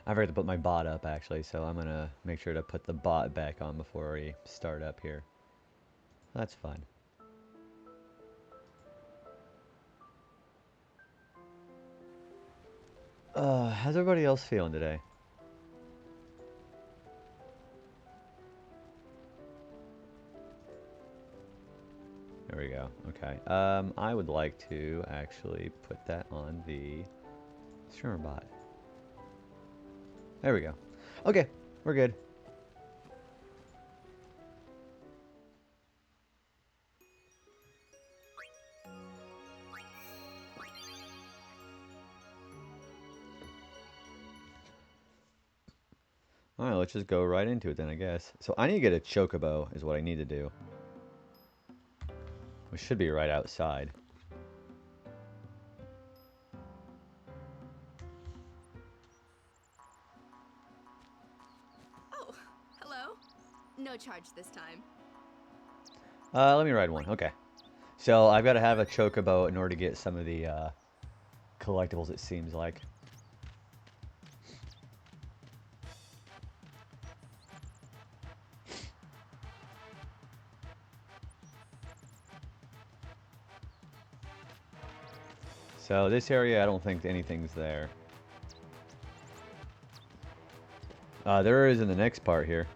I forgot to put my bot up, actually, so I'm going to make sure to put the bot back on before we start up here. That's fine. How's everybody else feeling today? There we go. Okay. I would like to actually put that on the streamer bot. There we go. Okay, we're good. Alright, let's just go right into it then, I guess. So I need to get a chocobo, is what I need to do. Which should be right outside. Oh, hello. No charge this time. Let me ride one. Okay. So I've got to have a chocobo in order to get some of the collectibles, it seems like. So this area, I don't think anything's there. There is in the next part here.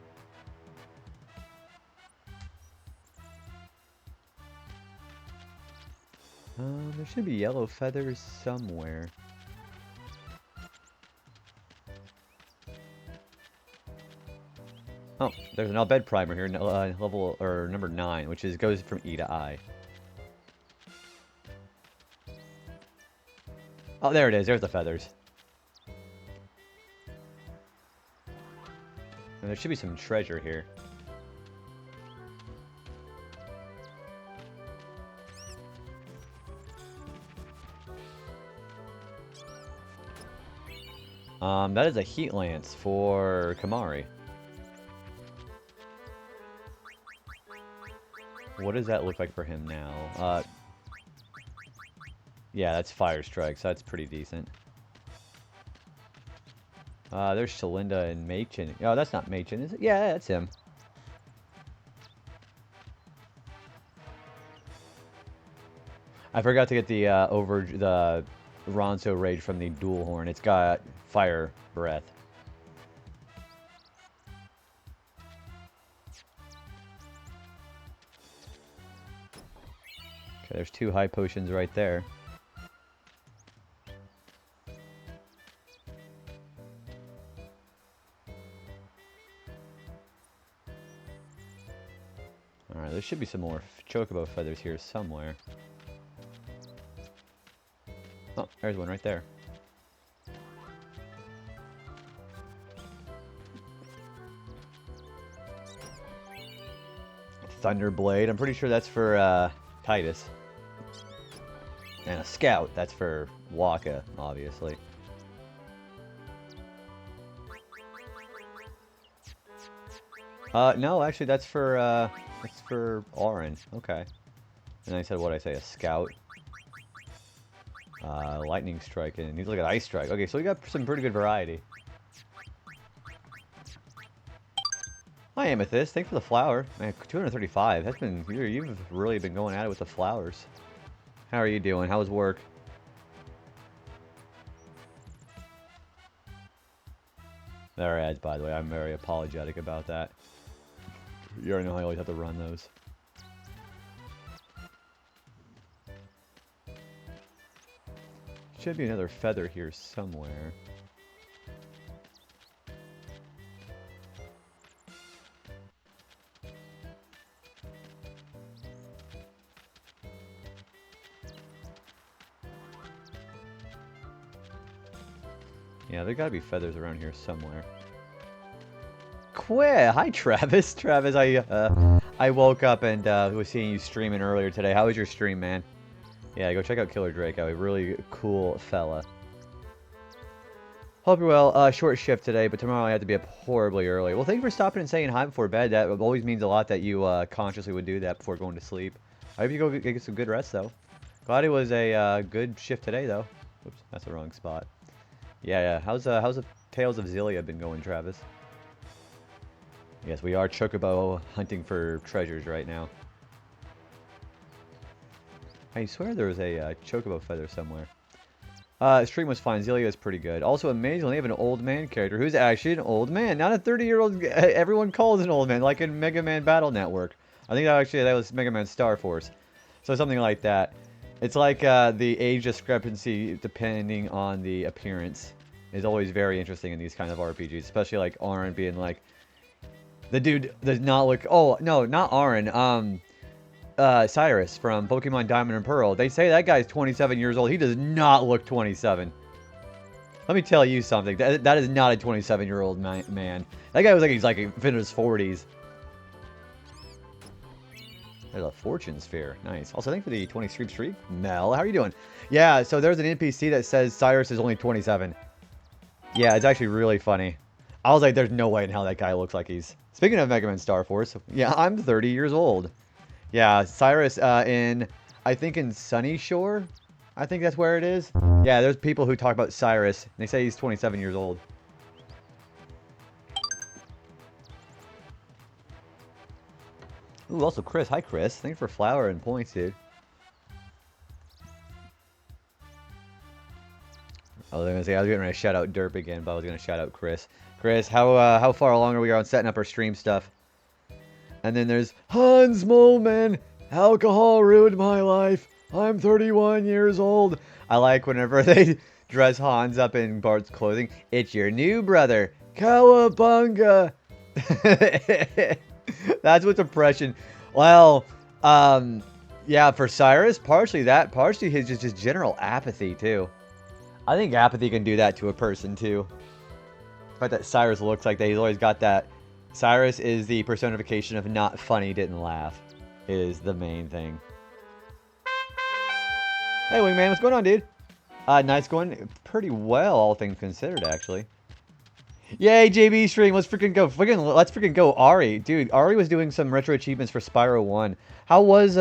There should be yellow feathers somewhere. Oh, there's an Albed primer here, level or number 9, which goes from E to I. Oh, there it is. There's the feathers. And there should be some treasure here. That is a heat lance for Kamari. What does that look like for him now? Yeah, that's Fire Strike, so that's pretty decent. There's Shalinda and Machin. Oh, that's not Machin, is it? Yeah, that's him. I forgot to get the the Ronso Rage from the Dual Horn. It's got Fire Breath. Okay, there's 2 high potions right there. Alright, there should be some more chocobo feathers here somewhere. Oh, there's one right there. Thunderblade. I'm pretty sure that's for Titus. And a Scout. That's for Waka, obviously. No, actually that's for Auron. Okay. And I said what I say, a Scout. Lightning Strike, and he's like an Ice Strike. Okay, so we got some pretty good variety. Hi Amethyst, thanks for the flower. Man, 235. That's been you've really been going at it with the flowers. How are you doing? How's work? There are ads, by the way. I'm very apologetic about that. You already know I always have to run those. Should be another feather here somewhere. Yeah, there gotta be feathers around here somewhere. Quit! Hi, Travis. Travis, I woke up and was seeing you streaming earlier today. How was your stream, man? Yeah, go check out Killer Draco. A really cool fella. Hope you're well. Short shift today, but tomorrow I have to be up horribly early. Well, thank you for stopping and saying hi before bed. That always means a lot that you consciously would do that before going to sleep. I hope you go get some good rest, though. Glad it was a good shift today, though. Oops, that's the wrong spot. Yeah, yeah. How's the Tales of Xillia been going, Travis? Yes, we are chocobo hunting for treasures right now. I swear there was a chocobo feather somewhere. Stream was fine. Xillia is pretty good. Also, amazingly, they have an old man character who's actually an old man, not a 30-year-old. Everyone calls an old man, like in Mega Man Battle Network. I think that was Mega Man Star Force. So something like that. It's like the age discrepancy depending on the appearance is always very interesting in these kind of RPGs, especially like Auron being like, the dude does not look. Oh no, not Auron. Cyrus from Pokemon Diamond and Pearl. They say that guy's 27 years old. He does not look 27. Let me tell you something. That is not a 27-year-old man. That guy was like he's like in his 40s. There's a fortune sphere. Nice. Also, thank you for the 20 streak. Mel, how are you doing? Yeah, so there's an NPC that says Cyrus is only 27. Yeah, it's actually really funny. I was like, there's no way in hell that guy looks like he's... Speaking of Mega Man Star Force, yeah, I'm 30 years old. Yeah, Cyrus I think in Sunny Shore? I think that's where it is. Yeah, there's people who talk about Cyrus. And they say he's 27 years old. Ooh, also Chris. Hi, Chris. Thanks for flower and points, dude. I was gonna say I was getting ready to shout out Derp again, but I was gonna shout out Chris. Chris, how far along are we on setting up our stream stuff? And then there's Hans Molman. Alcohol ruined my life. I'm 31 years old. I like whenever they dress Hans up in Bart's clothing. It's your new brother, Cowabunga. That's what's impression. Well, yeah, for Cyrus, partially that, partially his just general apathy too. I think apathy can do that to a person too. The fact that Cyrus looks like that, he's always got that. Cyrus is the personification of not funny, didn't laugh, is the main thing. Hey, Wingman, what's going on, dude? Night's going pretty well, all things considered, actually. Yay, JB stream, let's freaking go. Let's freaking go, Ari. Dude, Ari was doing some retro achievements for Spyro 1. How was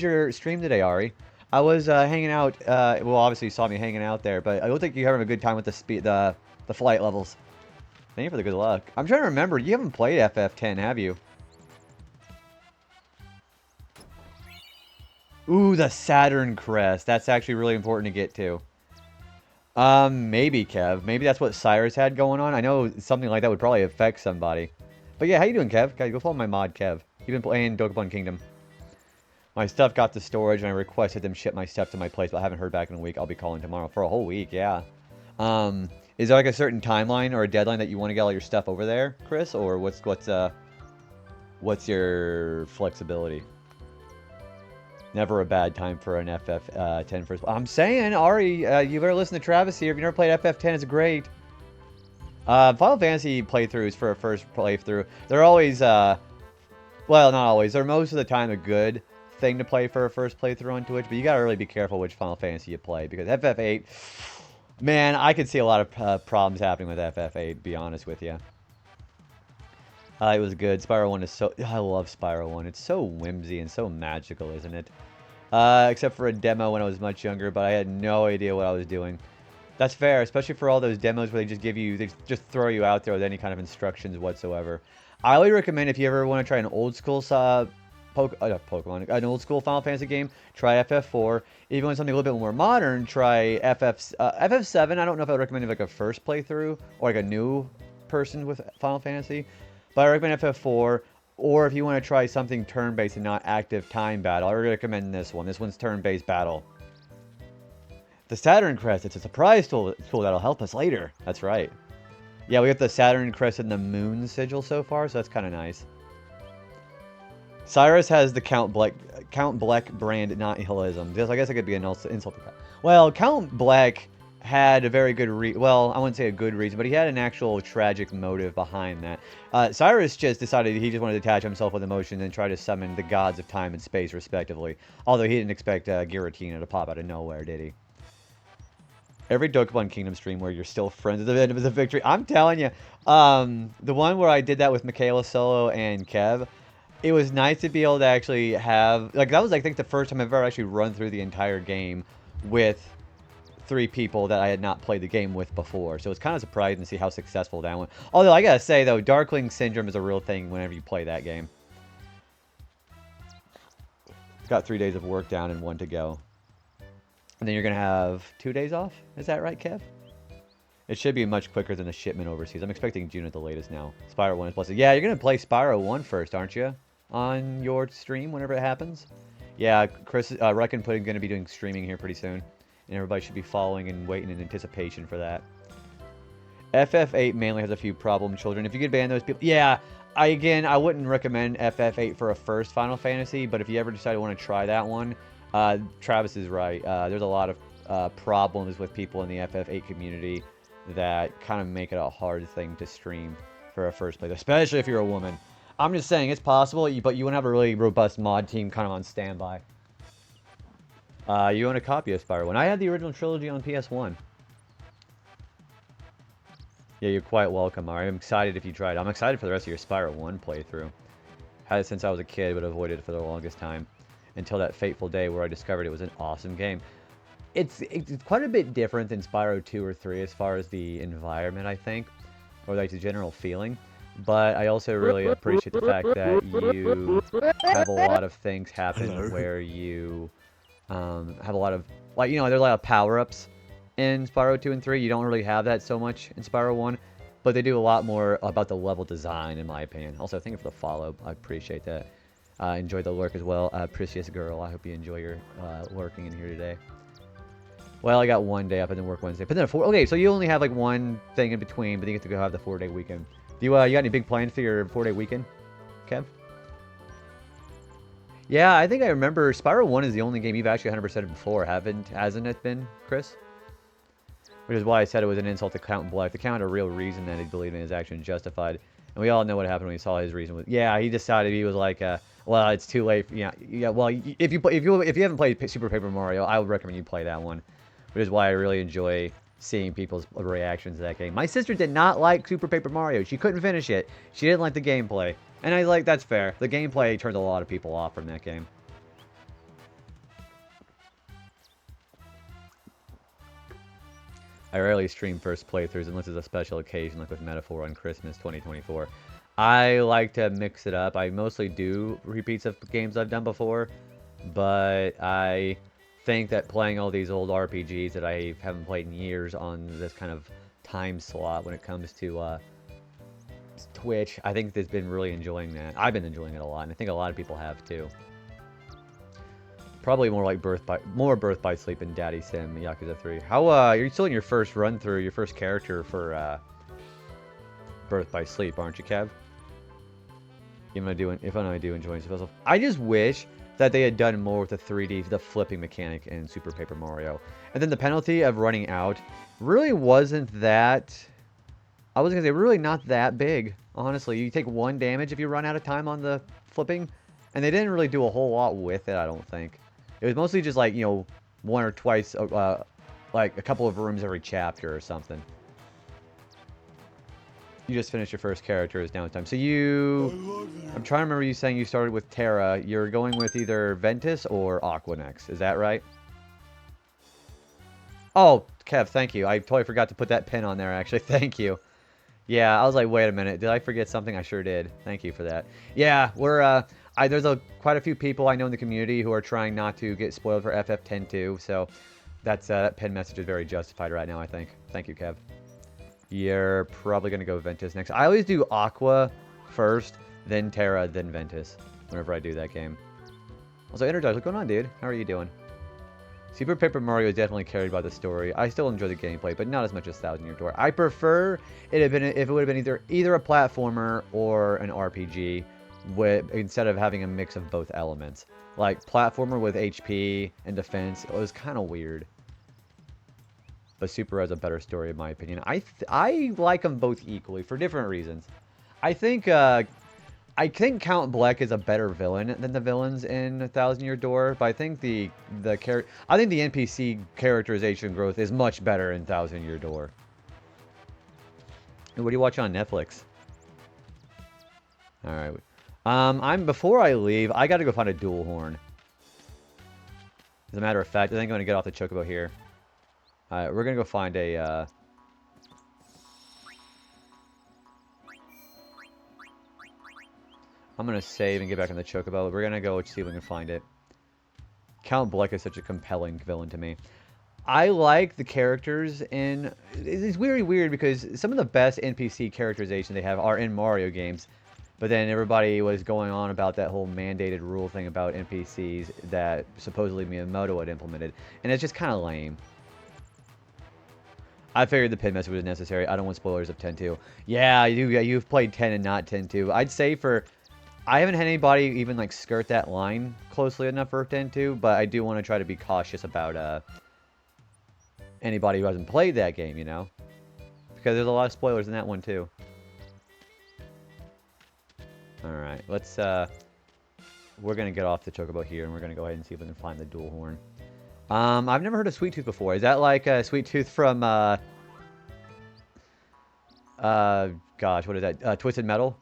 your stream today, Ari? I was hanging out, well, obviously you saw me hanging out there, but I don't think you're having a good time with the flight levels. Thank you for the good luck. I'm trying to remember, you haven't played FF10, have you? Ooh, the Saturn crest. That's actually really important to get to. Maybe, Kev. Maybe that's what Cyrus had going on. I know something like that would probably affect somebody. But yeah, how you doing, Kev? Guys, go follow my mod, Kev. You've been playing Dokapon Kingdom. My stuff got to storage, and I requested them ship my stuff to my place, but I haven't heard back in a week. I'll be calling tomorrow. For a whole week, yeah. Is there like a certain timeline or a deadline that you want to get all your stuff over there, Chris? Or what's your flexibility? Never a bad time for an FF10 first. I'm saying, Ari, you better listen to Travis here. If you never played FF10, it's great. Final Fantasy playthroughs for a first playthrough, they're always, well, not always. They're most of the time a good thing to play for a first playthrough on Twitch, but you gotta really be careful which Final Fantasy you play, because FF8, man, I could see a lot of problems happening with FF8, to be honest with you. It was good. Spyro 1 is so... I love Spyro 1. It's so whimsy and so magical, isn't it? Except for a demo when I was much younger, but I had no idea what I was doing. That's fair, especially for all those demos where they just give you... They just throw you out there with any kind of instructions whatsoever. I would recommend if you ever want to try an old school an old school Final Fantasy game, try FF4. If you want something a little bit more modern, try FF7. I don't know if I would recommend like a first playthrough or like a new person with Final Fantasy. But I recommend FF4, or if you want to try something turn-based and not active time battle, I recommend this one. This one's turn-based battle. The Saturn Crest, it's a surprise tool that'll help us later. That's right. Yeah, we got the Saturn Crest and the Moon Sigil so far, so that's kind of nice. Cyrus has the Count Bleck brand nihilism. I guess it could be an insult to that. Well, Count Bleck had a very good well, I wouldn't say a good reason, but he had an actual tragic motive behind that. Cyrus just decided he just wanted to detach himself with emotion and try to summon the gods of time and space, respectively. Although he didn't expect Giratina to pop out of nowhere, did he? Every Dokapon Kingdom stream where you're still friends at the end of the victory. I'm telling you, the one where I did that with Michaela Solo and Kev, it was nice to be able to actually have... Like, that was, I think, the first time I've ever actually run through the entire game with 3 people that I had not played the game with before. So it's kind of surprising to see how successful that went. Although, I gotta say, though, Darkling Syndrome is a real thing whenever you play that game. Got 3 days of work down and 1 to go. And then you're going to have 2 days off? Is that right, Kev? It should be much quicker than the shipment overseas. I'm expecting June at the latest now. Spyro 1 is blessed. Yeah, you're going to play Spyro 1 first, aren't you? On your stream whenever it happens? Yeah, Chris, Reckon Pudding's going to be doing streaming here pretty soon. And everybody should be following and waiting in anticipation for that. FF8 mainly has a few problem children. If you could ban those people... Yeah, I wouldn't recommend FF8 for a first Final Fantasy, but if you ever decide to want to try that one, Travis is right. There's a lot of problems with people in the FF8 community that kind of make it a hard thing to stream for a first play, especially if you're a woman. I'm just saying, it's possible, but you want to have a really robust mod team kind of on standby. You own a copy of Spyro 1. I had the original trilogy on PS1. Yeah, you're quite welcome. I'm excited if you tried. I'm excited for the rest of your Spyro 1 playthrough. Had it since I was a kid, but avoided it for the longest time. Until that fateful day where I discovered it was an awesome game. It's quite a bit different than Spyro 2 or 3 as far as the environment, I think. Or like the general feeling. But I also really appreciate the fact that you have a lot of things happen where you have a lot of... Like, you know, there's a lot of power-ups in Spyro 2 and 3. You don't really have that so much in Spyro 1. But they do a lot more about the level design, in my opinion. Also, thank you for the follow. I appreciate that. Enjoy the lurk as well. Precious girl, I hope you enjoy your lurking in here today. Well, I got 1 day up and then work Wednesday. But then okay, so you only have like one thing in between, but then you get to go have the 4-day weekend. Do you got any big plans for your 4-day weekend, Kev? Yeah, I think I remember Spyro 1 is the only game you've actually 100%ed before, hasn't it been, Chris? Which is why I said it was an insult to Count Black. The Count, a real reason that he believed in his action justified. And we all know what happened when he saw his reason. Yeah, he decided he was like, well, it's too late. Yeah. Well, if you haven't played Super Paper Mario, I would recommend you play that one. Which is why I really enjoy seeing people's reactions to that game. My sister did not like Super Paper Mario. She couldn't finish it. She didn't like the gameplay. And I like, that's fair. The gameplay turned a lot of people off from that game. I rarely stream first playthroughs unless it's a special occasion like with Metaphor on Christmas 2024. I like to mix it up. I mostly do repeats of games I've done before, but I think that playing all these old RPGs that I haven't played in years on this kind of time slot when it comes to Twitch, I think they've been really enjoying that. I've been enjoying it a lot, and I think a lot of people have too. Probably more like Birth by Sleep and Daddy Sim, Yakuza 3. How, you're still in your first run through, your first character for, Birth by Sleep, aren't you, Kev? If I do enjoy it. I just wish that they had done more with the flipping mechanic in Super Paper Mario. And then the penalty of running out really wasn't that... I was going to say, really not that big, honestly. You take 1 damage if you run out of time on the flipping. And they didn't really do a whole lot with it, I don't think. It was mostly just like, you know, 1 or twice, like a couple of rooms every chapter or something. You just finished your first character as downtime. So I'm trying to remember you saying you started with Terra. You're going with either Ventus or Aquanex. Is that right? Oh, Kev, thank you. I totally forgot to put that pin on there, actually. Thank you. Yeah, I was like, wait a minute. Did I forget something? I sure did. Thank you for that. Yeah, there's quite a few people I know in the community who are trying not to get spoiled for FF10 too. So that pin message is very justified right now, I think. Thank you, Kev. You're probably going to go Ventus next. I always do Aqua first, then Terra, then Ventus whenever I do that game. Also, Energize, what's going on, dude? How are you doing? Super Paper Mario is definitely carried by the story. I still enjoy the gameplay, but not as much as Thousand Year Door. I prefer it if it would have been either a platformer or an RPG instead of having a mix of both elements. Like, platformer with HP and defense, it was kind of weird. But Super has a better story, in my opinion. I like them both equally for different reasons. I think Count Bleck is a better villain than the villains in Thousand Year Door, but I think the NPC characterization growth is much better in Thousand Year Door. What do you watch on Netflix? All right. Before I leave, I got to go find a dual horn. As a matter of fact, I think I'm going to get off the chocobo here. Alright, we're gonna go find a, I'm gonna save and get back on the Chocobo. We're gonna go see if we can find it. Count Bleck is such a compelling villain to me. I like the characters in... It's really weird because some of the best NPC characterization they have are in Mario games. But then everybody was going on about that whole mandated rule thing about NPCs that supposedly Miyamoto had implemented. And it's just kind of lame. I figured the pin message was necessary. I don't want spoilers of 10-2. Yeah, you've played 10 and not 10-2. I'd say for... I haven't had anybody even like skirt that line closely enough for 10-2, but I do want to try to be cautious about anybody who hasn't played that game, you know? Because there's a lot of spoilers in that one too. Alright, let's we're gonna get off the Chocobo here and we're gonna go ahead and see if we can find the dual horn. I've never heard of Sweet Tooth before. Is that like Sweet Tooth from gosh, what is that? Twisted Metal?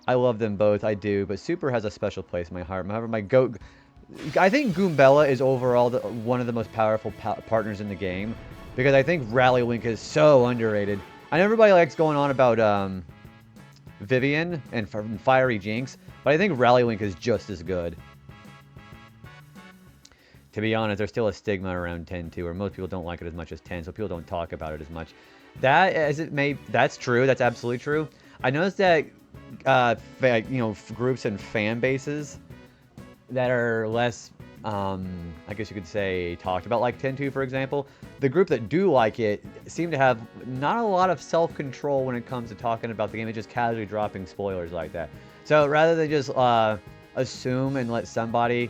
I love them both, I do, but Super has a special place in my heart. I think Goombella is overall one of the most powerful partners in the game, because I think Rally Link is so underrated. I know everybody likes going on about Vivian and Fiery Jinx, but I think Rally Link is just as good. To be honest, there's still a stigma around 10-2, where most people don't like it as much as 10, so people don't talk about it as much. That's true. That's absolutely true. I noticed that groups and fan bases that are less, I guess you could say, talked about, like 10-2, for example. The group that do like it seem to have not a lot of self-control when it comes to talking about the game and just casually dropping spoilers like that. So rather than just assume and let somebody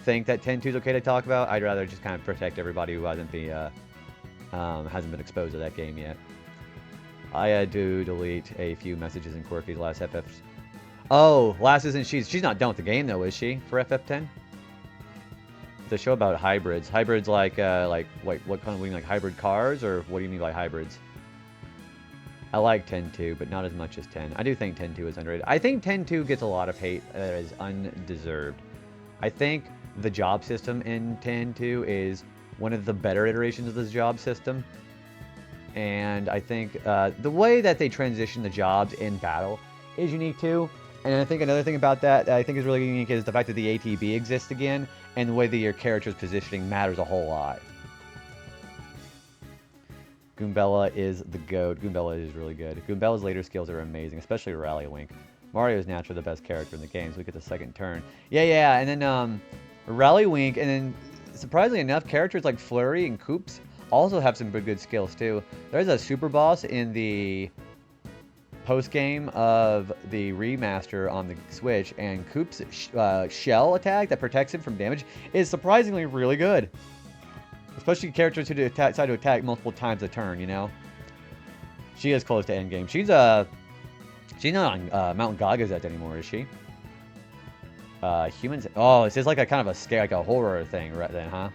think that 10-2 is okay to talk about, I'd rather just kind of protect everybody who hasn't been exposed to that game yet. I do delete a few messages in Quirky's last FF. Oh, last isn't she's not done with the game though, is she? For FF10? The show about hybrids. Hybrids like what kind of mean, like hybrid cars, or what do you mean by hybrids? I like 10-2, but not as much as 10. I do think 10-2 is underrated. I think 10-2 gets a lot of hate that is undeserved. I think the job system in 10-2 is one of the better iterations of this job system. And I think the way that they transition the jobs in battle is unique too. And I think another thing about that I think is really unique is the fact that the ATB exists again, and the way that your character's positioning matters a whole lot. Goombella is the GOAT. Goombella is really good. Goombella's later skills are amazing, especially Rally Link. Mario is naturally the best character in the game, so we get the second turn. Yeah, and then Rally Link, and then surprisingly enough, characters like Flurry and Koops also have some good skills too. There's a super boss in the post-game of the remaster on the Switch, and Koops' shell attack that protects him from damage is surprisingly really good. Especially characters who decide to attack multiple times a turn, you know? She is close to endgame. She's not on Mount Gagazet anymore, is she? Humans... Oh, this is like a kind of a scare, like a horror thing right then, huh?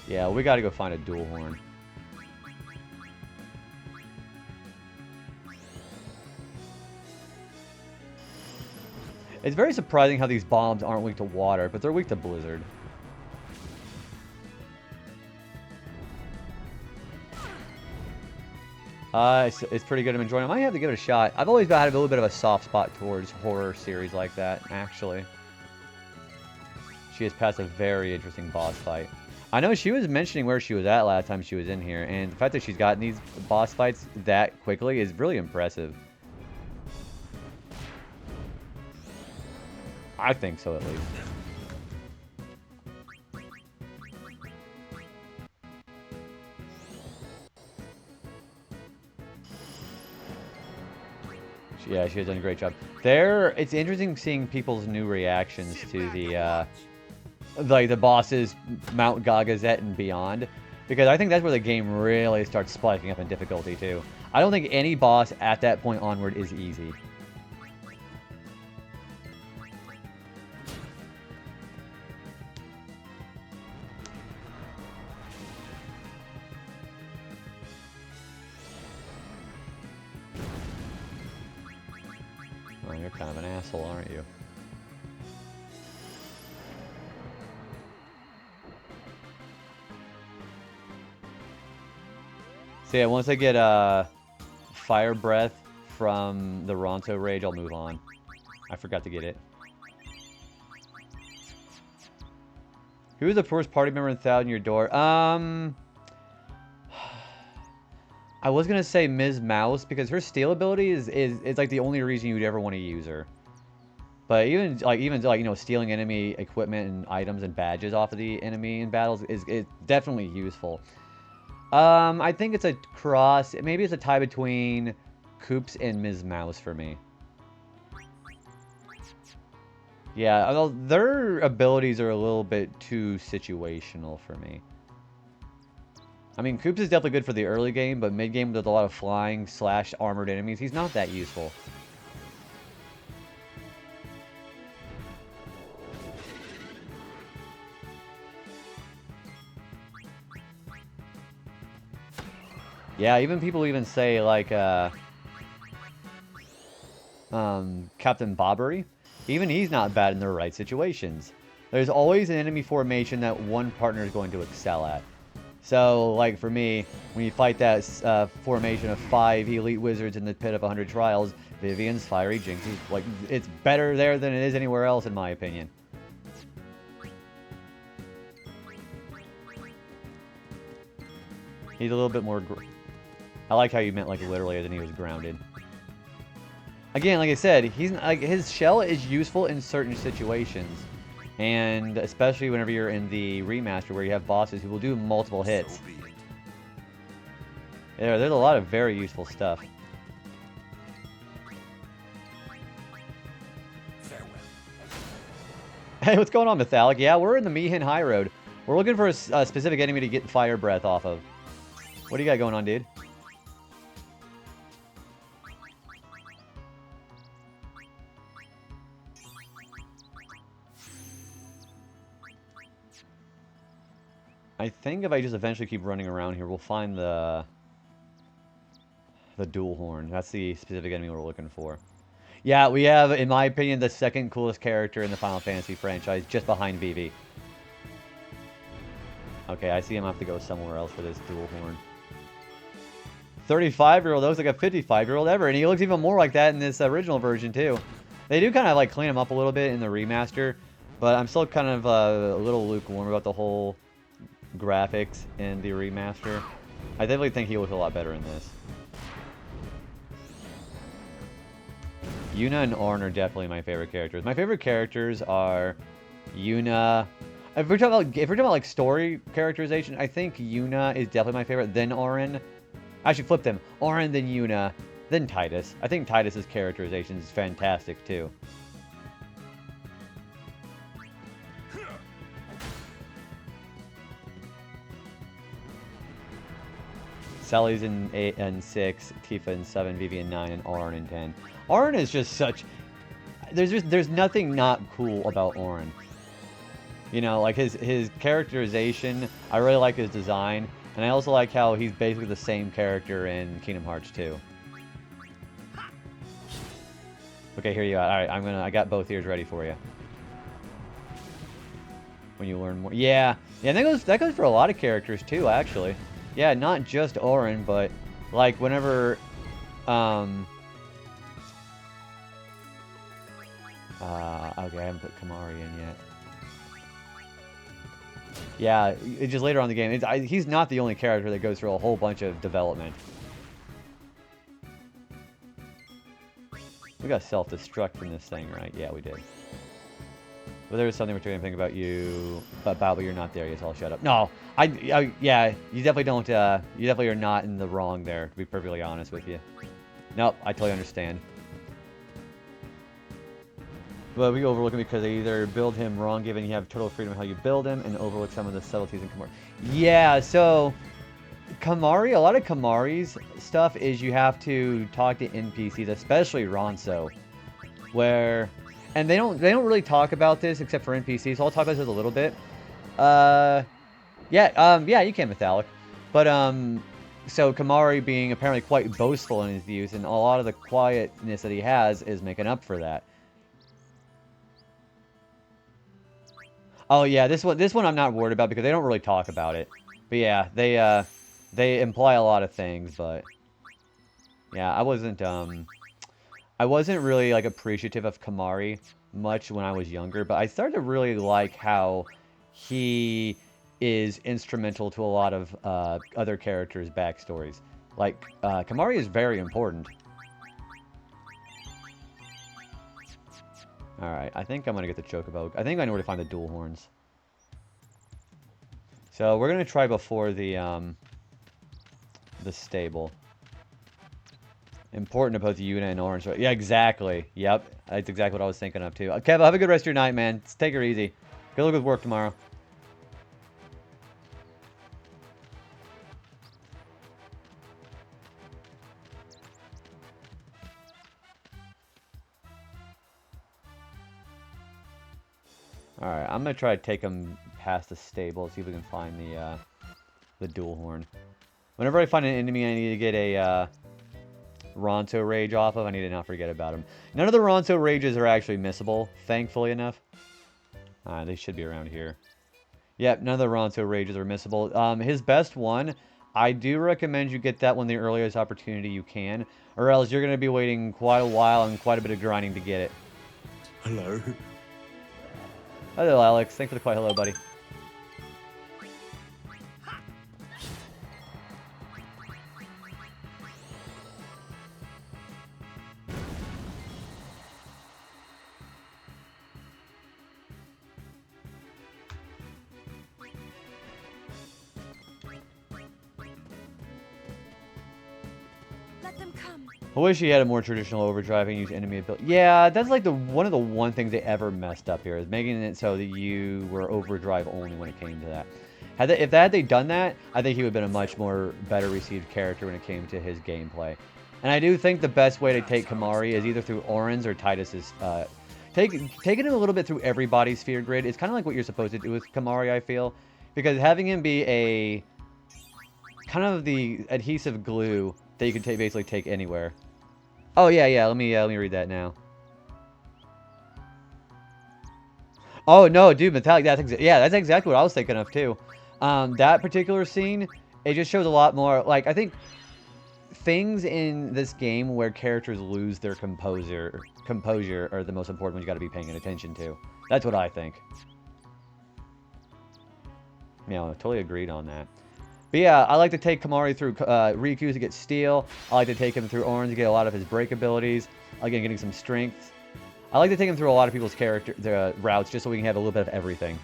Yeah, we gotta go find a dual horn. It's very surprising how these bombs aren't weak to water, but they're weak to blizzard. It's pretty good. I'm enjoying it. I might have to give it a shot. I've always had a little bit of a soft spot towards horror series like that, actually. She has passed a very interesting boss fight. I know she was mentioning where she was at last time she was in here, and the fact that she's gotten these boss fights that quickly is really impressive. I think so, at least. Yeah, she has done a great job. It's interesting seeing people's new reactions to the like the bosses, Mount Gagazet and beyond, because I think that's where the game really starts spiking up in difficulty too. I don't think any boss at that point onward is easy. Well, you're kind of an asshole, aren't you? So yeah, once I get Fire Breath from the Ronto Rage, I'll move on. I forgot to get it. Who is the first party member in 1,000 Year Door? I was gonna say Ms. Mouse because her steal ability is like the only reason you'd ever want to use her. But even like you know, stealing enemy equipment and items and badges off of the enemy in battles is definitely useful. I think it's a cross. Maybe it's a tie between Koops and Ms. Mouse for me. Yeah, although their abilities are a little bit too situational for me. I mean, Koops is definitely good for the early game, but mid game with a lot of flying / armored enemies, he's not that useful. Yeah, even people even say like Captain Bobbery. Even he's not bad in the right situations. There's always an enemy formation that one partner is going to excel at. So, like for me, when you fight that formation of 5 elite wizards in the pit of 100 trials, Vivian's Fiery Jinx is like, it's better there than it is anywhere else in my opinion. He's a little bit more... I like how you meant like literally than he was grounded. Again, like I said, he's like his shell is useful in certain situations, and especially whenever you're in the remaster where you have bosses who will do multiple hits. There's a lot of very useful stuff. Hey, what's going on, Metallic? Yeah, we're in the Mihin High Road. We're looking for a specific enemy to get Fire Breath off of. What do you got going on, dude? I think if I just eventually keep running around here, we'll find the dual horn. That's the specific enemy we're looking for. Yeah, we have, in my opinion, the second coolest character in the Final Fantasy franchise, just behind Vivi. Okay, I see him have to go somewhere else for this dual horn. 35-year-old looks like a 55-year-old ever, and he looks even more like that in this original version, too. They do kind of, like, clean him up a little bit in the remaster, but I'm still kind of a little lukewarm about the whole graphics in the remaster. I definitely think he looks a lot better in this. Yuna and Ornn are definitely my favorite characters. My favorite characters are Yuna. If we're talking about like story characterization, I think Yuna is definitely my favorite. Then Ornn. I should flip them. Ornn, then Yuna, then Tidus. I think Tidus's characterization is fantastic too. Sally's in 8 and 6, Tifa in 7, Vivi in 9, and Ornn in 10. Ornn is just such... There's nothing not cool about Ornn. You know, like his characterization, I really like his design, and I also like how he's basically the same character in Kingdom Hearts 2. Okay, here you are. Alright, I got both ears ready for you. When you learn more. Yeah, and that goes for a lot of characters too, actually. Yeah, not just Ornn, but like whenever okay, I haven't put Kamari in yet. Yeah, it's just later on in the game. He's not the only character that goes through a whole bunch of development. We got self-destruct from this thing, right? Yeah, we did. But there was something we're trying to think about you, but you're not there yet, so I'll shut up. No, yeah, you definitely don't, you definitely are not in the wrong there, to be perfectly honest with you. Nope, I totally understand. But we overlook him because they either build him wrong, given you have total freedom of how you build him, and overlook some of the subtleties in Kamari. Yeah, so Kamari, a lot of Kamari's stuff is you have to talk to NPCs, especially Ronso, where... And they don't really talk about this except for NPCs, so I'll talk about this a little bit. Yeah, you can, Metallic. But, so Kamari being apparently quite boastful in his views, and a lot of the quietness that he has is making up for that. Oh yeah, this one I'm not worried about because they don't really talk about it. But yeah, They imply a lot of things, but yeah, I wasn't really like appreciative of Kamari much when I was younger, but I started to really like how he is instrumental to a lot of other characters' backstories. Like, Kamari is very important. Alright, I think I'm gonna get the Chocobo. I think I know where to find the dual horns. So, we're gonna try before the stable. Important to both Yuna and Orange. Yeah, exactly. Yep. That's exactly what I was thinking of, too. Kev, have a good rest of your night, man. Take her easy. Good luck with work tomorrow. Alright, I'm going to try to take him past the stable, see if we can find the dual horn. Whenever I find an enemy I need to get a Ronto Rage off of, I need to not forget about him. None of the Ronto Rages are actually missable, thankfully enough. They should be around here. Yep, none of the Ronto Rages are missable. His best one, I do recommend you get that one the earliest opportunity you can, or else you're going to be waiting quite a while and quite a bit of grinding to get it. Hello. Hello, Alex. Thanks for the quiet hello, buddy. Let them come. I wish he had a more traditional overdrive and use enemy ability. Yeah, that's like one of the one things they ever messed up here, is making it so that you were overdrive only when it came to that. If they done that, I think he would have been a much more better received character when it came to his gameplay. And I do think the best way to take Kamari is either through Orin's or Titus's. Taking him a little bit through everybody's sphere grid. It's kind of like what you're supposed to do with Kamari, I feel. Because having him be a kind of the adhesive glue that you can basically take anywhere. Oh yeah. Let me read that now. Oh no, dude, Metallic. That's exactly what I was thinking of too. That particular scene, it just shows a lot more. Like, I think things in this game where characters lose their composure are the most important ones you got to be paying attention to. That's what I think. Yeah, totally agreed on that. But yeah, I like to take Kamari through Riku to get steel. I like to take him through Orange to get a lot of his break abilities. Again, getting some strength. I like to take him through a lot of people's routes just so we can have a little bit of everything.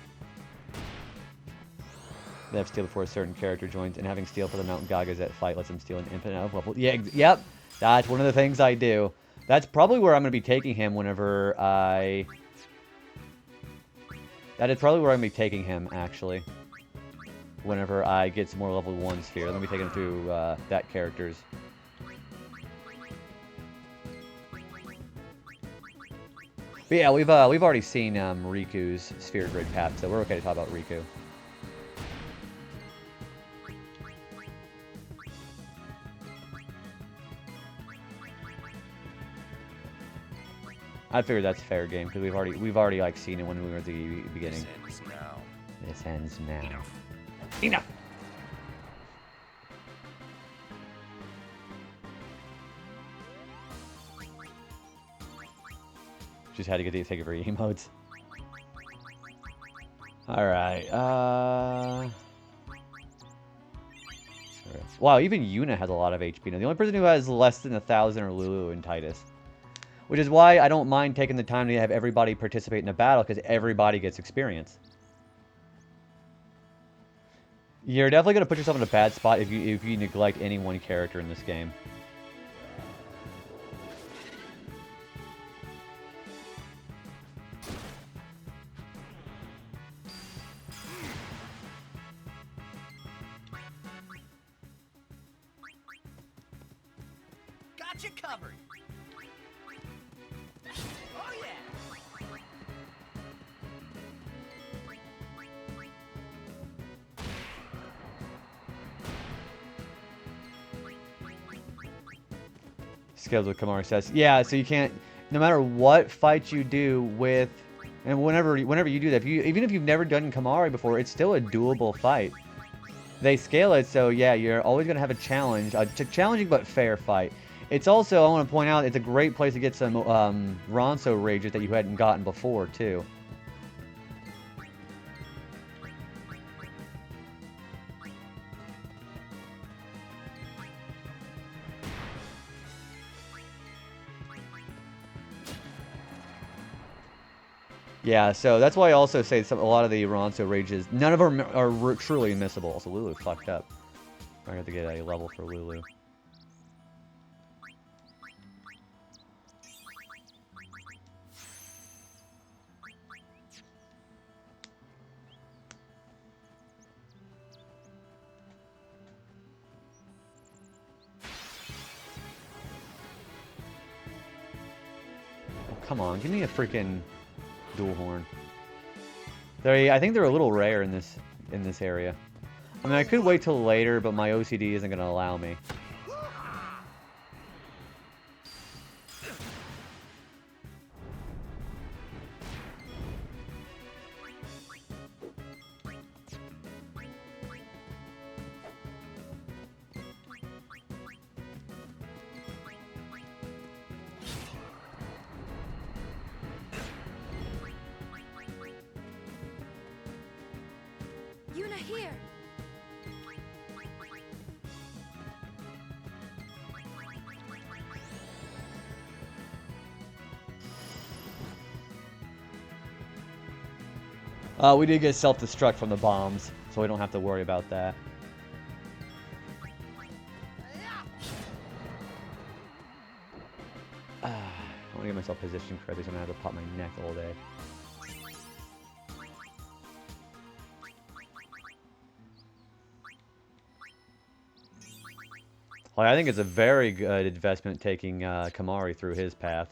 They have steel before a certain character joins, and having steel for the Mountain Gagas at fight lets him steal an infinite amount of level. Yeah, yep. That's one of the things I do. That's probably where I'm going to be taking him whenever I... That is probably where I'm going to be taking him, actually. Whenever I get some more level 1 sphere. Let me take him through that character's. But yeah, we've already seen Riku's sphere grid path, so we're okay to talk about Riku. I figured that's a fair game because we've already like seen it when we were at the beginning. This ends now. This ends now. Enough. Just had to get these take it for emotes. Alright, wow, even Yuna has a lot of HP now. The only person who has less than 1,000 are Lulu and Titus. Which is why I don't mind taking the time to have everybody participate in a battle, because everybody gets experience. You're definitely going to put yourself in a bad spot if you neglect any one character in this game. Got you covered. Oh yeah. Skills with Kamari says. Yeah, so you can't, no matter what fight you do with, and whenever you do that, even if you've never done Kamari before, it's still a doable fight. they scale it, so yeah, you're always going to have a challenge, a challenging but fair fight. It's also, I want to point out, it's a great place to get some Ronso rages that you hadn't gotten before, too. Yeah, so that's why I also say a lot of the Ronso rages, none of them are truly missable. So Lulu fucked up. I have to get a level for Lulu. Oh, come on, give me a freaking dual horn. I think they're a little rare in this area. I mean, I could wait till later, but my OCD isn't going to allow me. Yuna here. We did get self-destruct from the bombs, so we don't have to worry about that. I want to get myself positioned correctly so I'm going to have to pop my neck all day. Well, I think it's a very good investment taking Kamari through his path.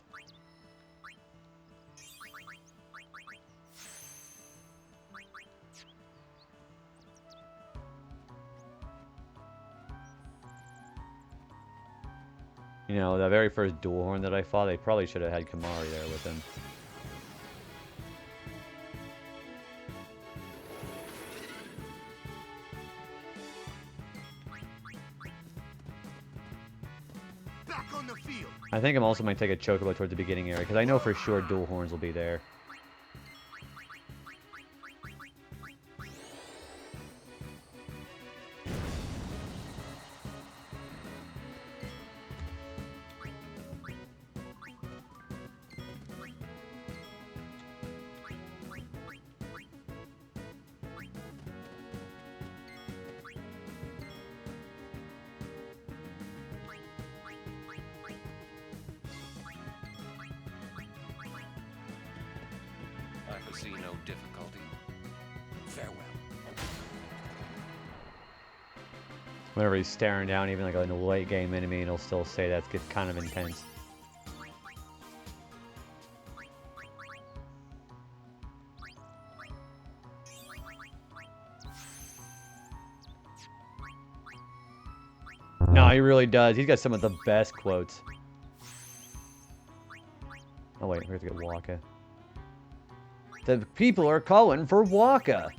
You know, the very first dual horn that I fought, they probably should have had Kamari there with him. Back on the field. I think I'm also might take a Chocobo towards the beginning area, because I know for sure dual horns will be there. I foresee no difficulty. Farewell. Whenever he's staring down, even like a late game enemy, and he'll still say that's kind of intense. No, he really does. He's got some of the best quotes. Oh wait, we have to get Waka. The people are calling for Waka.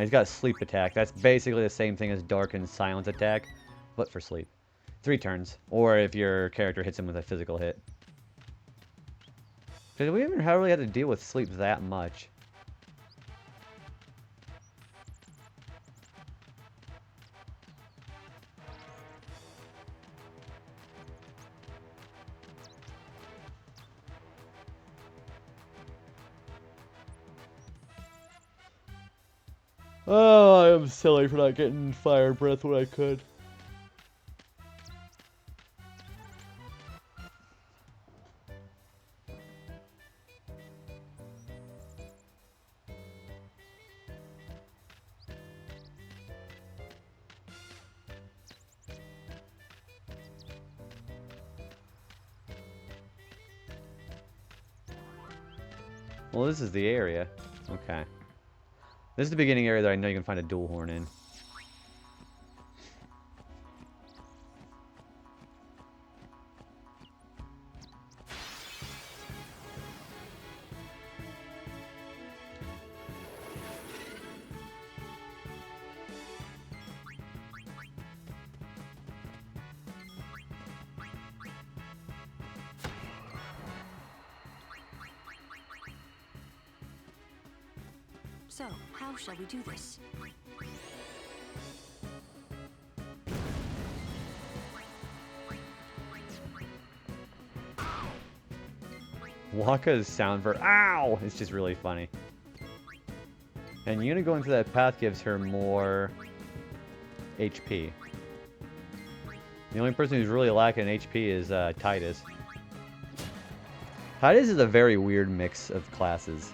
He's got sleep attack. That's basically the same thing as dark and silence attack, but for sleep. 3 turns, or if your character hits him with a physical hit. Because we haven't really had to deal with sleep that much. Oh, I am silly for not getting fire breath when I could. Well, this is the area. Okay. This is the beginning area that I know you can find a dual horn in. So, how shall we do this? Waka's sound for ow! It's just really funny. And Yuna going through that path gives her more HP. The only person who's really lacking HP is Titus. Titus is a very weird mix of classes.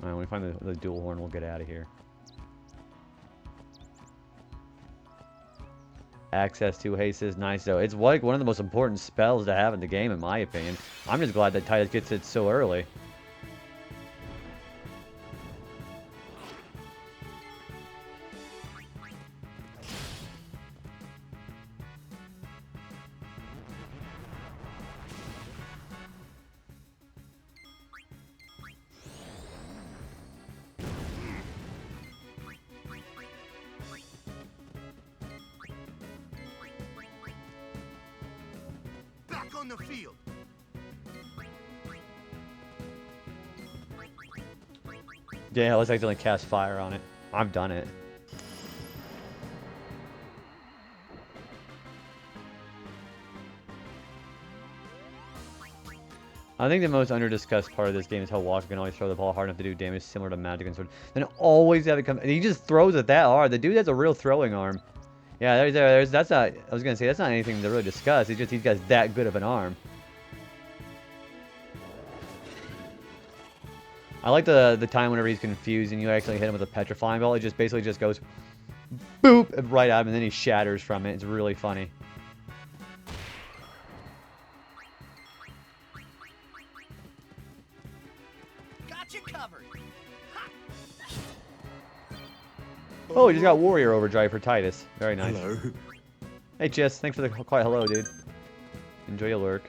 Alright, when we find the dual horn, we'll get out of here. Access to haste is nice, though. It's like one of the most important spells to have in the game, in my opinion. I'm just glad that Titus gets it so early. Back on the field. Yeah, let's accidentally cast fire on it. I've done it. I think the most under-discussed part of this game is how Walker can always throw the ball hard enough to do damage similar to Magic and Sword. Then always have it come... And he just throws it that hard. The dude has a real throwing arm. Yeah, that's not... I was going to say, that's not anything to really discuss. It's just he's got that good of an arm. I like the time whenever he's confused and you actually hit him with a petrifying ball. It just basically just goes... boop! Right at him, and then he shatters from it. It's really funny. Oh, he just got Warrior Overdrive for Titus. Very nice. Hello. Hey, Jess. Thanks for the quiet hello, dude. Enjoy your lurk.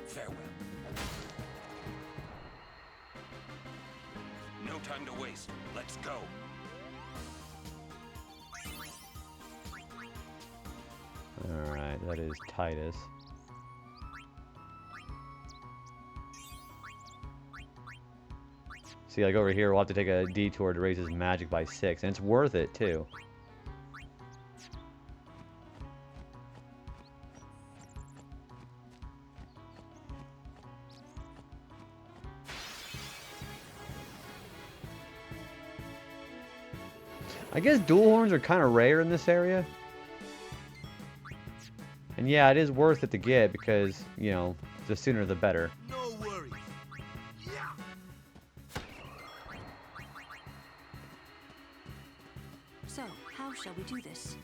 Farewell. No time to waste. Let's go. Alright, that is Titus. See, like over here, we'll have to take a detour to raise his magic by 6, and it's worth it, too. I guess dual horns are kind of rare in this area. And yeah, it is worth it to get because, you know, the sooner the better. No worries. Yeah. So, how shall we do this?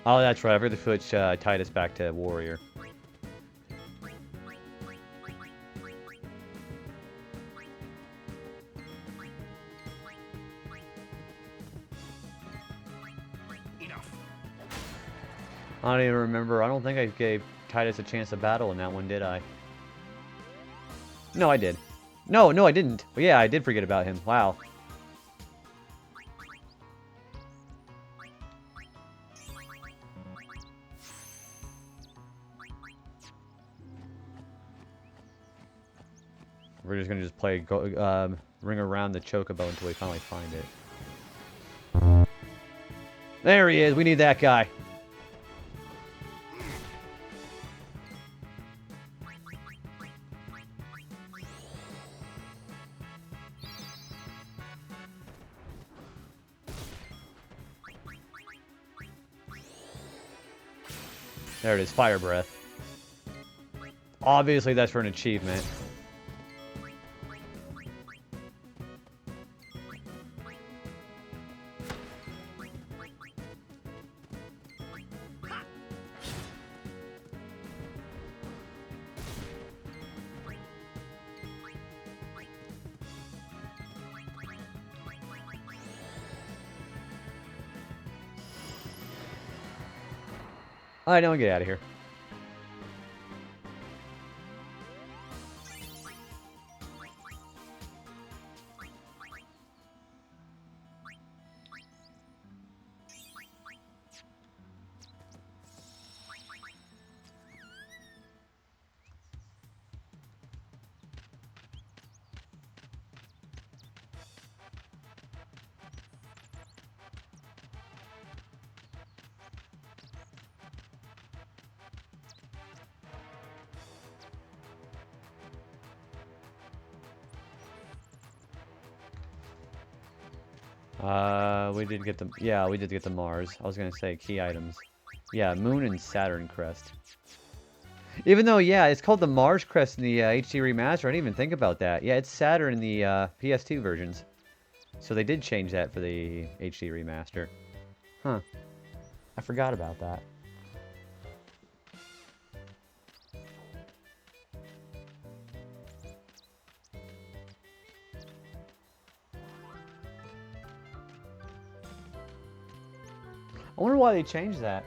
Oh, that's right. I forgot to switch Titus back to Warrior. Enough. I don't even remember. I don't think I gave Titus a chance to battle in that one, did I? No, I did. No, I didn't. But yeah, I did forget about him. Wow. We're just gonna play ring around the chocobo until we finally find it. There he is. We need that guy. There it is, Fire Breath. Obviously, that's for an achievement. Alright, now we get out of here. We did get the, yeah, we did get the Mars. I was gonna say key items. Yeah, Moon and Saturn Crest. Even though, yeah, it's called the Mars Crest in the HD remaster. I didn't even think about that. Yeah, it's Saturn in the PS2 versions. So they did change that for the HD remaster. Huh. I forgot about that. I wonder why they changed that.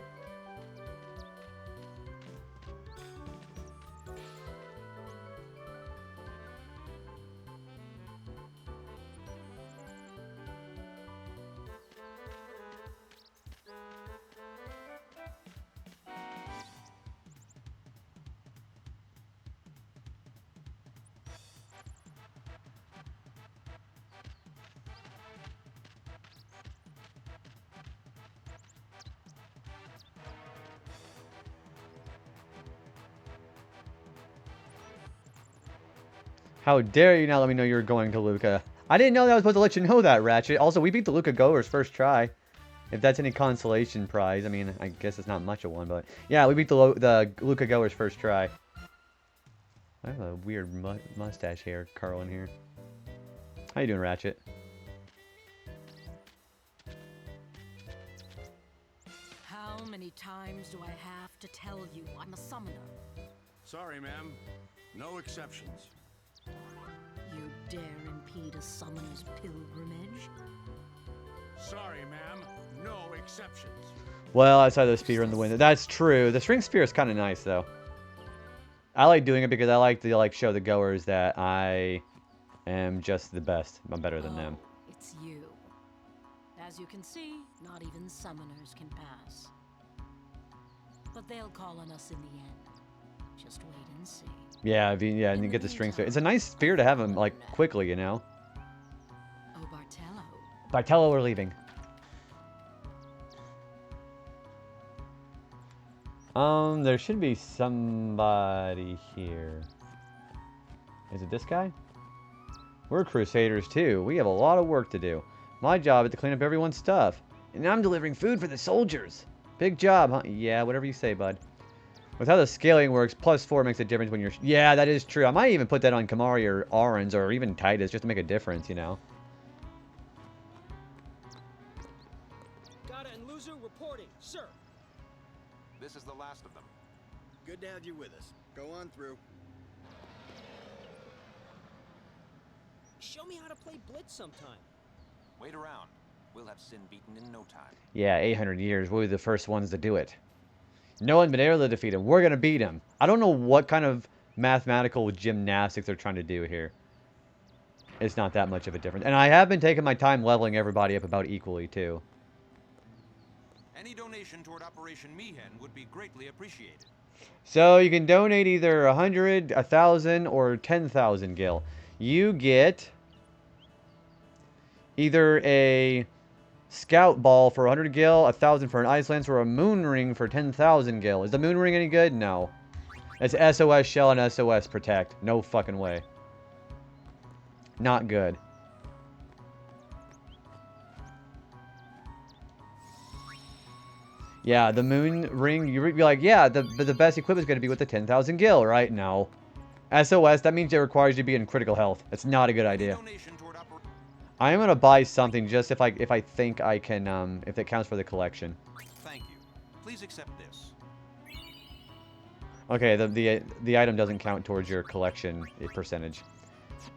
How dare you not let me know you were going to Luca? I didn't know that I was supposed to let you know that, Ratchet. Also, we beat the Luca Goers first try. If that's any consolation prize. I mean, I guess it's not much of one, but... Yeah, we beat the Luca Goers first try. I have a weird mustache hair curling here. How you doing, Ratchet? How many times do I have to tell you I'm a summoner? Sorry, ma'am. No exceptions. You dare impede a summoner's pilgrimage? Sorry, ma'am. No exceptions. Well, I saw the spear in the window. That's true. The string spear is kind of nice, though. I like doing it because I like to show the goers that I am just the best. I'm better than them. It's you. As you can see, not even summoners can pass. But they'll call on us in the end. Just wait and see. Yeah, and you get the string spear. It's a nice spear to have him, like, quickly, you know? Oh, Bartello. Bartello, we're leaving. There should be somebody here. Is it this guy? We're Crusaders, too. We have a lot of work to do. My job is to clean up everyone's stuff. And I'm delivering food for the soldiers. Big job, huh? Yeah, whatever you say, bud. With how the scaling works, +4 makes a difference when you're... Yeah, that is true. I might even put that on Kamari or Arons or even Titus just to make a difference, you know? Gata and Loser reporting, sir. This is the last of them. Good to have you with us. Go on through. Show me how to play Blitz sometime. Wait around. We'll have Sin beaten in no time. Yeah, 800 years. We'll be the first ones to do it. No one's been able to defeat him. We're going to beat him. I don't know what kind of mathematical gymnastics they're trying to do here. It's not that much of a difference. And I have been taking my time leveling everybody up about equally, too. Any donation toward Operation Mihen would be greatly appreciated. So you can donate either 100, 1,000, or 10,000 gil. You get either a scout ball for 100 gil, 1,000 for an ice lance, or a moon ring for 10,000 gil. Is the moon ring any good? No. It's SOS shell and SOS protect. No fucking way. Not good. Yeah, the moon ring, you'd be like, yeah, the best equipment is going to be with the 10,000 gil, right? No. SOS, that means it requires you to be in critical health. It's not a good idea. I am going to buy something just if I think I can, if it counts for the collection. Thank you. Please accept this. Okay, the item doesn't count towards your collection percentage.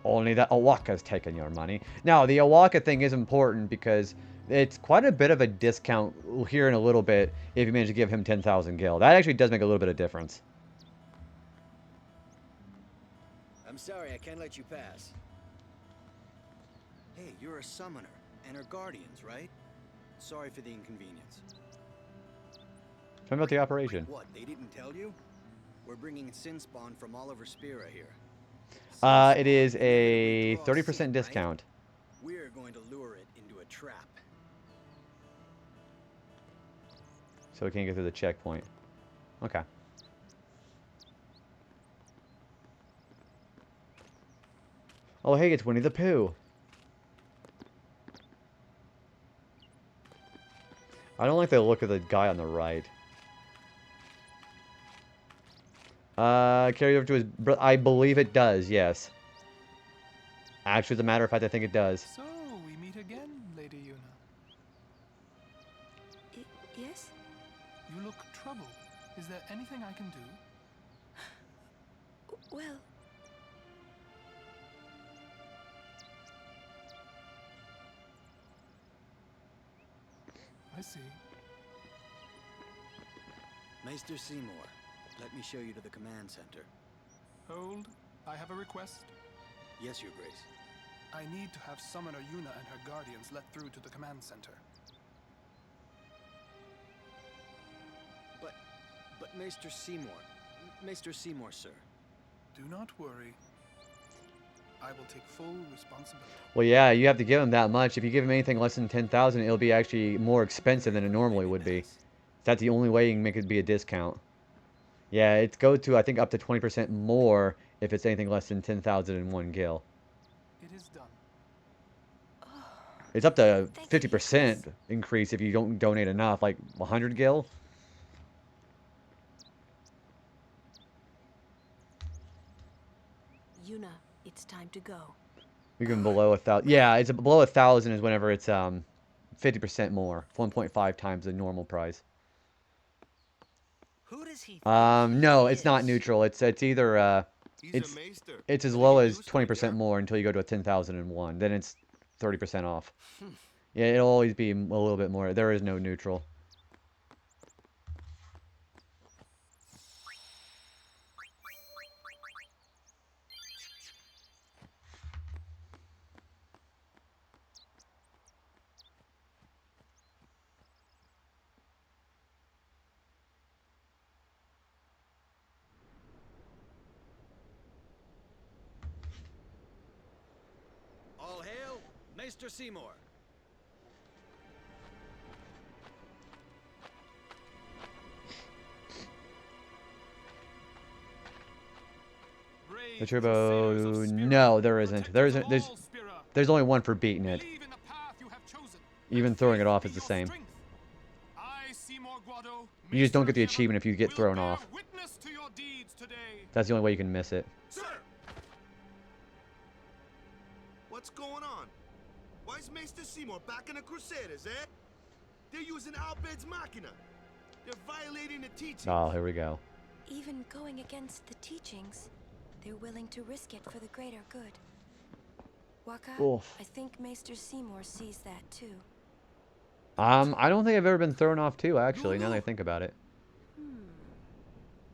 Only the Awaka's taking your money. Now, the Awaka thing is important because it's quite a bit of a discount here in a little bit if you manage to give him 10,000 gil. That actually does make a little bit of difference. I'm sorry, I can't let you pass. Hey, you're a summoner, and her guardians, right? Sorry for the inconvenience. Tell me about the operation. What, they didn't tell you? We're bringing sin spawn from all over Spira here. It is a 30% discount. We're going to lure it into a trap. So we can't get through the checkpoint. Okay. Oh, hey, it's Winnie the Pooh. I don't like the look of the guy on the right. Carry over to his I believe it does, yes. Actually, as a matter of fact, I think it does. So, we meet again, Lady Yuna. Yes? You look troubled. Is there anything I can do? Well... I see. Maester Seymour, let me show you to the command center. Hold. I have a request. Yes, Your Grace. I need to have Summoner Yuna and her guardians let through to the command center. But Maester Seymour... Maester Seymour, sir. Do not worry. I will take full responsibility. Well, yeah, you have to give him that much. If you give him anything less than 10,000, it'll be actually more expensive than it normally would be. That's the only way you can make it be a discount. Yeah, it's go to, I think, up to 20% more if it's anything less than 10,001 gil. It is done. It's up to 50% increase if you don't donate enough, like 100 gil. Yuna, it's time to go. Even below 1,000. Yeah, it's below 1,000 is whenever it's 50% more, 1.5 times the normal price. Who does he No, it's not neutral. It's either He's it's a maester. it's as What low did he as use for 20% you? more until you go to a 10,001. Then it's 30% off. Yeah, it'll always be a little bit more. There is no neutral. All hail, Maester Seymour. Brave The Crusaders turbo. of Spira, No, there isn't. protectors of There's all Spira, there's only one for beating it. believe in the path you have chosen. Even Let throwing it faith off be is the your same. strength. I, Seymour Guado, You just don't Maester get the of achievement if you get will thrown bear off. witness to your deeds today. That's the only way you can miss it. Sir! What's going on? Why is Maester Seymour backing the Crusaders, eh? They're using Albed's Machina. They're violating the teachings. Oh, here we go. Even going against the teachings, they're willing to risk it for the greater good. Waka, Oof. I think Maester Seymour sees that too. I don't think I've ever been thrown off too, actually, now that I think about it.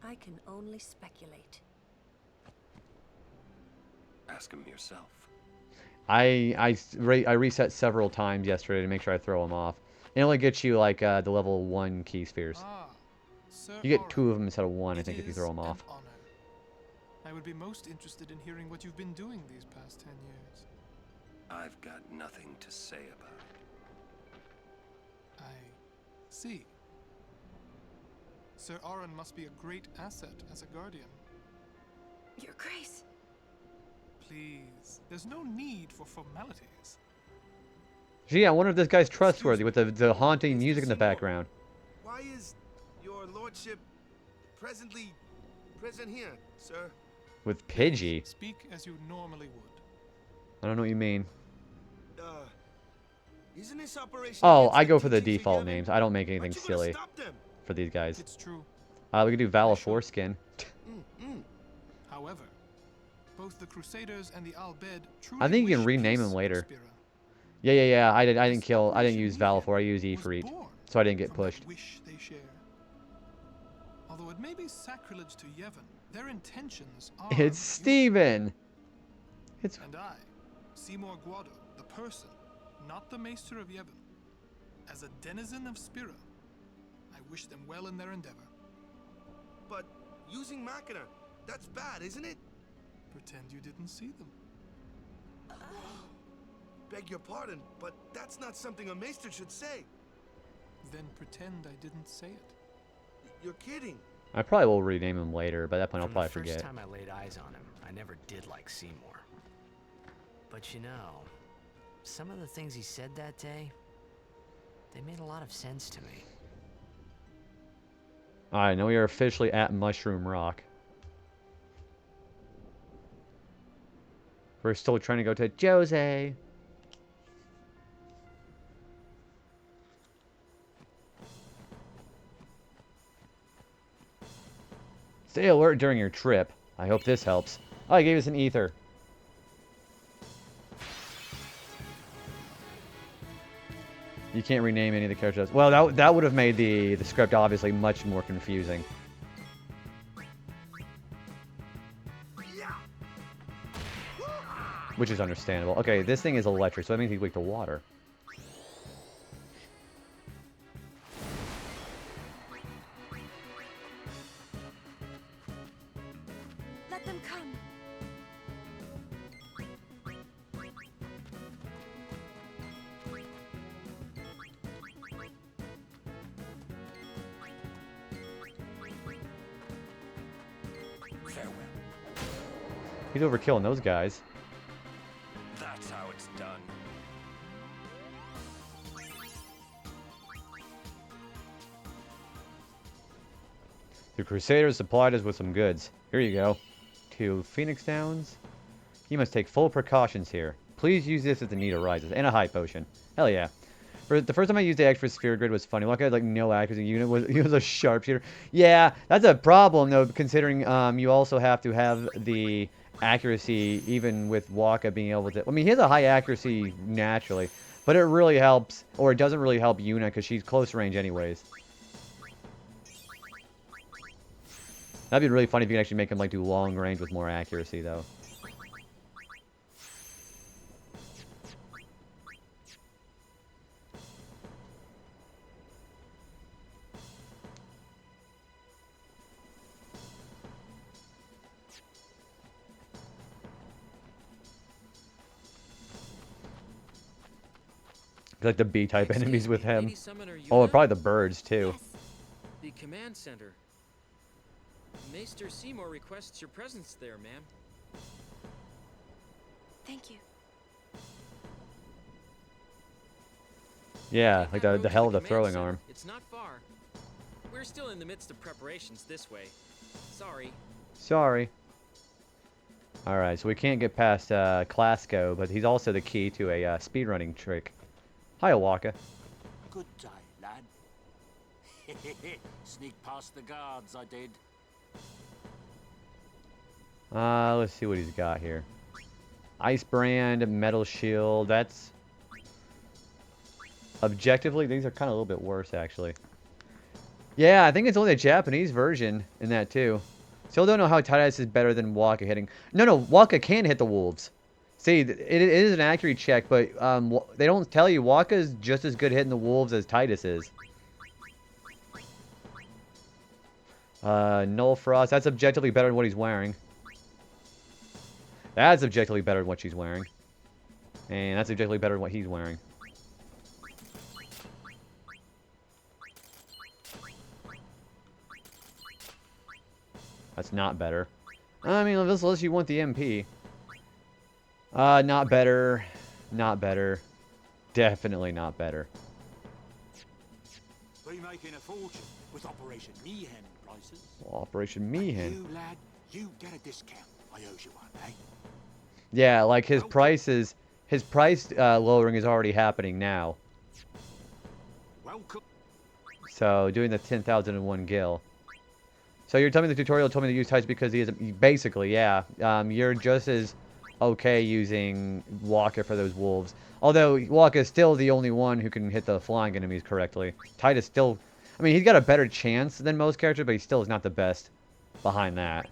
I can only speculate. Ask him yourself. I reset several times yesterday to make sure I throw them off. It only gets you, like, the level 1 key spheres. Ah, Sir You get Aura, 2 of them instead of 1, I think, it if you is throw them an off. honor. I would be most interested in hearing what you've been doing these past 10 years. I've got nothing to say about it. I see. Sir Auron must be a great asset as a guardian. Your Grace! Please, there's no need for formalities. Gee, I wonder if this guy's trustworthy with the Excuse me, haunting Mr. music in the Seymour. background. Why is your lordship present here, sir? With Pidgey. Speak as you normally would. I don't know what you mean. Isn't this operation Oh, against I go for the teachings default again? names. I don't make anything Aren't you gonna silly stop them? for these guys. It's true. We could do Val of I should. Foreskin. However, both the Crusaders and the Al Bhed truly I think you can wish rename peace him for later. Spira. Yeah. I didn't use Valifor. I used E for each, so I didn't get pushed. Wish they share. Although it may be sacrilege to Yevon, their intentions are It's pure. Steven. It's And I, Seymour Guado, the person, not the Maester of Yevon, as a denizen of Spira, I wish them well in their endeavor. But using Machina, that's bad, isn't it? Pretend you didn't see them. Beg your pardon, but that's not something a maester should say. Then pretend I didn't say it. You're kidding. I probably will rename him later, but at that point I'll From probably the first forget. time I laid eyes on him, I never did like Seymour. But you know, some of the things he said that day, they made a lot of sense to me. Alright, now we are officially at Mushroom Rock. We're still trying to go to Jose. Stay alert during your trip. I hope this helps. Oh, he gave us an ether. You can't rename any of the characters. Well, that would have made the script obviously much more confusing. Which is understandable. Okay, this thing is electric, so that means he's weak to water. Let them come. Farewell. He's overkilling those guys. That's how it's done. The Crusaders supplied us with some goods. Here you go. To Phoenix Downs. You must take full precautions here. Please use this if the need arises. And a high potion. Hell yeah. For the first time I used the extra sphere grid was funny. Waka had like no accuracy unit. He was a sharpshooter. Yeah, that's a problem though, considering you also have to have the accuracy even with Waka being able to... I mean, he has a high accuracy naturally, but it really helps, or it doesn't really help Yuna because she's close range anyways. That'd be really funny if you can actually make him like do long range with more accuracy though. Like the B-type enemies with him. Oh, and probably the birds too. Yes. The command center. Maester Seymour requests your presence there, ma'am. Thank you. Yeah, like Take that road the to hell of the command throwing center. arm. It's not far. We're still in the midst of preparations this way. Sorry. Sorry. Alright, so we can't get past Clasco, but he's also the key to a speedrunning trick. Hi, Awaka. Good day, lad. Sneak past the guards, I did. Let's see what he's got here. Ice Brand, Metal Shield, that's... Objectively, these are kind of a little bit worse, actually. Yeah, I think it's only a Japanese version in that, too. Still don't know how Titus is better than Waka hitting... No, Waka can hit the wolves. See, it is an accuracy check, but they don't tell you Waka is just as good hitting the wolves as Titus is. Null Frost, that's objectively better than what he's wearing. That's objectively better than what she's wearing. And that's objectively better than what he's wearing. That's not better. I mean, unless you want the MP. Not better. Not better. Definitely not better. Be making a fortune with Operation Mayhem prices. Well, Operation Mayhem. You, lad, you get a discount. I owe you one, eh? Yeah, like his price lowering is already happening now. Welcome. So doing the 10,001 gil. So you're telling me the tutorial told me to use Titus because he is basically, yeah. You're just as okay using Walker for those wolves. Although Waka is still the only one who can hit the flying enemies correctly. Titus still... I mean, he's got a better chance than most characters, but he still is not the best behind that.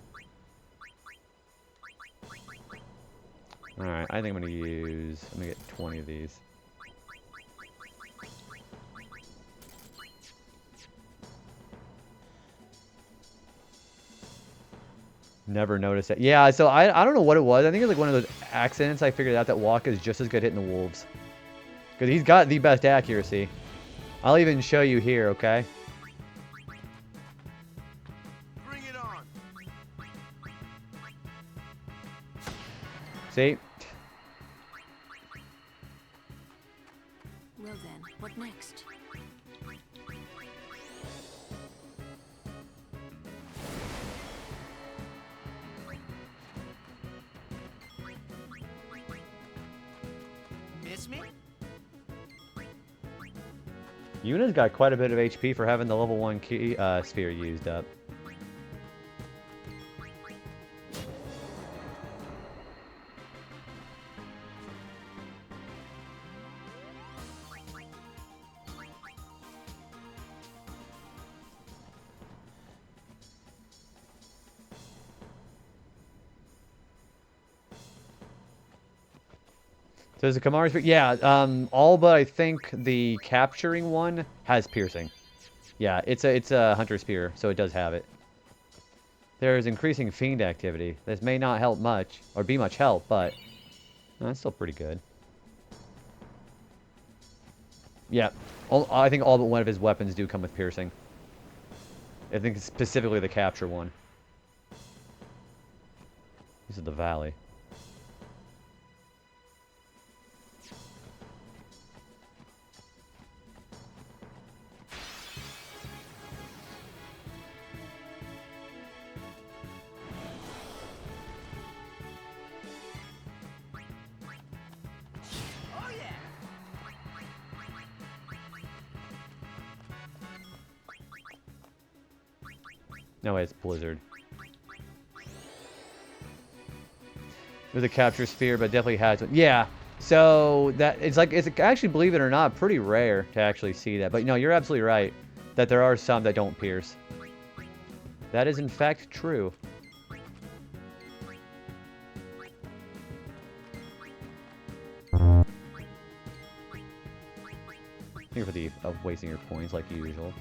Alright, I think I'm going to use... I'm going to get 20 of these. Never noticed it. Yeah, so I don't know what it was. I think it was like one of those accidents. I figured out that Waka is just as good hitting the wolves. Because he's got the best accuracy. I'll even show you here, okay? Bring it on. See? Well then, what next? Miss me? Yuna's got quite a bit of HP for having the level 1 key sphere used up. So is the Kamari spear? Yeah, all but I think the capturing one has piercing. Yeah, it's a hunter spear, so it does have it. There is increasing fiend activity. This may not help much, or be much help, but that's still pretty good. Yeah, I think all but one of his weapons do come with piercing. I think specifically the capture one. This is the valley. No, it's Blizzard. With a capture sphere, but definitely has one. Yeah, so that it's actually, believe it or not, pretty rare to actually see that. But no, you're absolutely right that there are some that don't pierce. That is in fact true. Thank you for the wasting your points like usual.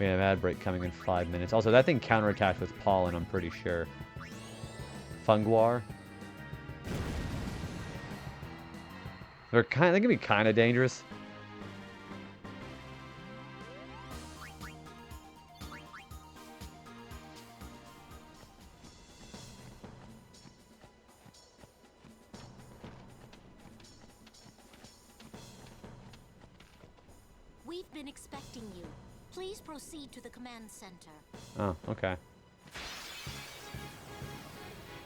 We have an ad break coming in 5 minutes. Also, that thing counterattacks with pollen, I'm pretty sure. Funguar. They can be kind of dangerous. We've been expecting you. Please proceed to the command center. Oh, okay.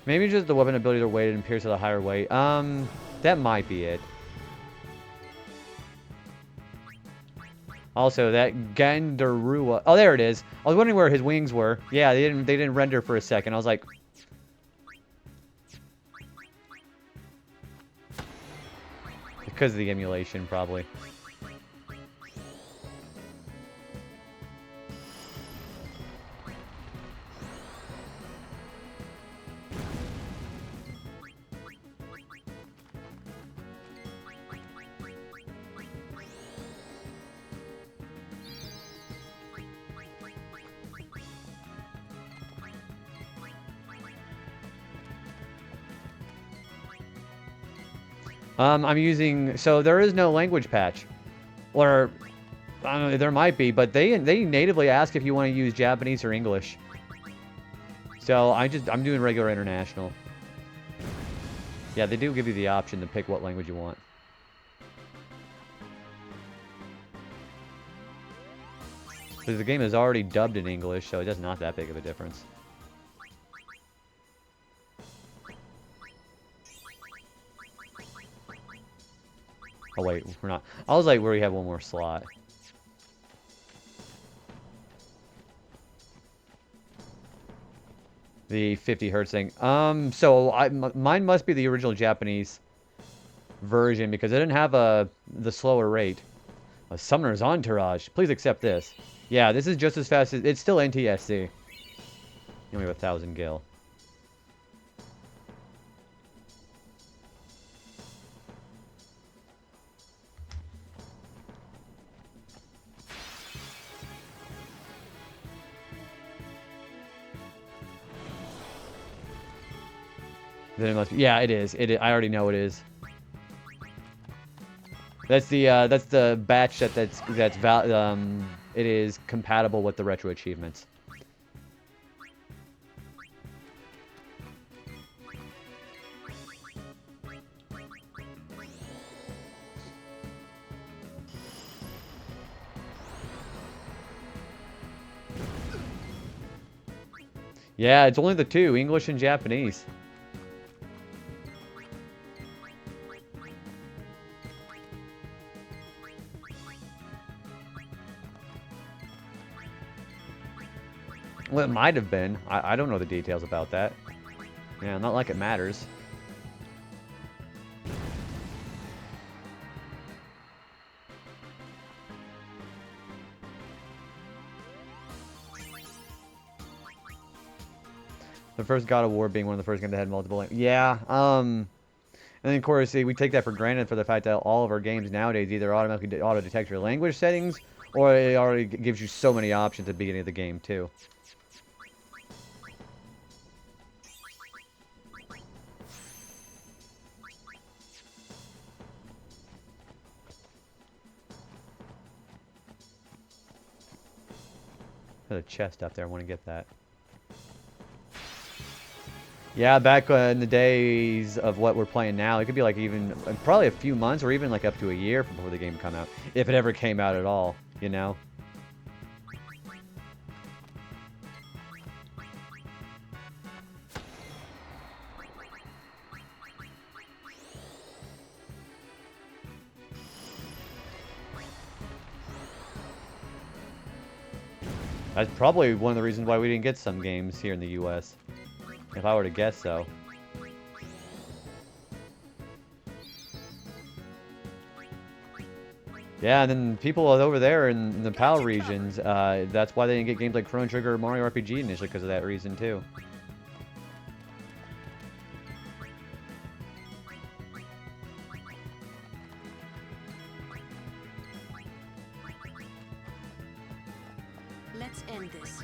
Maybe just the weapon abilities are weighted and pierce at a higher weight. That might be it. Also, that Gandarua. Oh, there it is. I was wondering where his wings were. Yeah, they didn't render for a second. I was like, because of the emulation, probably. I'm using, so there is no language patch, or I don't know, there might be, but they natively ask if you want to use Japanese or English. So I'm doing regular international. Yeah, they do give you the option to pick what language you want. Because the game is already dubbed in English, so it's not that big of a difference. Oh wait, we're not. I was like, where we have one more slot. The 50 hertz thing. So mine must be the original Japanese version because it didn't have the slower rate. A summoner's entourage. Please accept this. Yeah, this is just as fast as... It's still NTSC. You only have 1,000 gil. Then it must be... Yeah, it is. I already know it is. That's the batch it is compatible with the retro achievements. Yeah, it's only the two, English and Japanese. Well, it might have been. I don't know the details about that. Yeah, not like it matters. The first God of War being one of the first games that had multiple... Yeah, and then, of course, we take that for granted for the fact that all of our games nowadays either automatically auto-detect your language settings, or it already gives you so many options at the beginning of the game, too. There's a chest up there. I want to get that. Yeah, back in the days of what we're playing now, it could be like even probably a few months or even like up to a year before the game come out, if it ever came out at all, you know. That's probably one of the reasons why we didn't get some games here in the US. If I were to guess so. Yeah, and then people over there in the PAL regions, that's why they didn't get games like Chrono Trigger or Mario RPG initially, because of that reason too. Let's end this.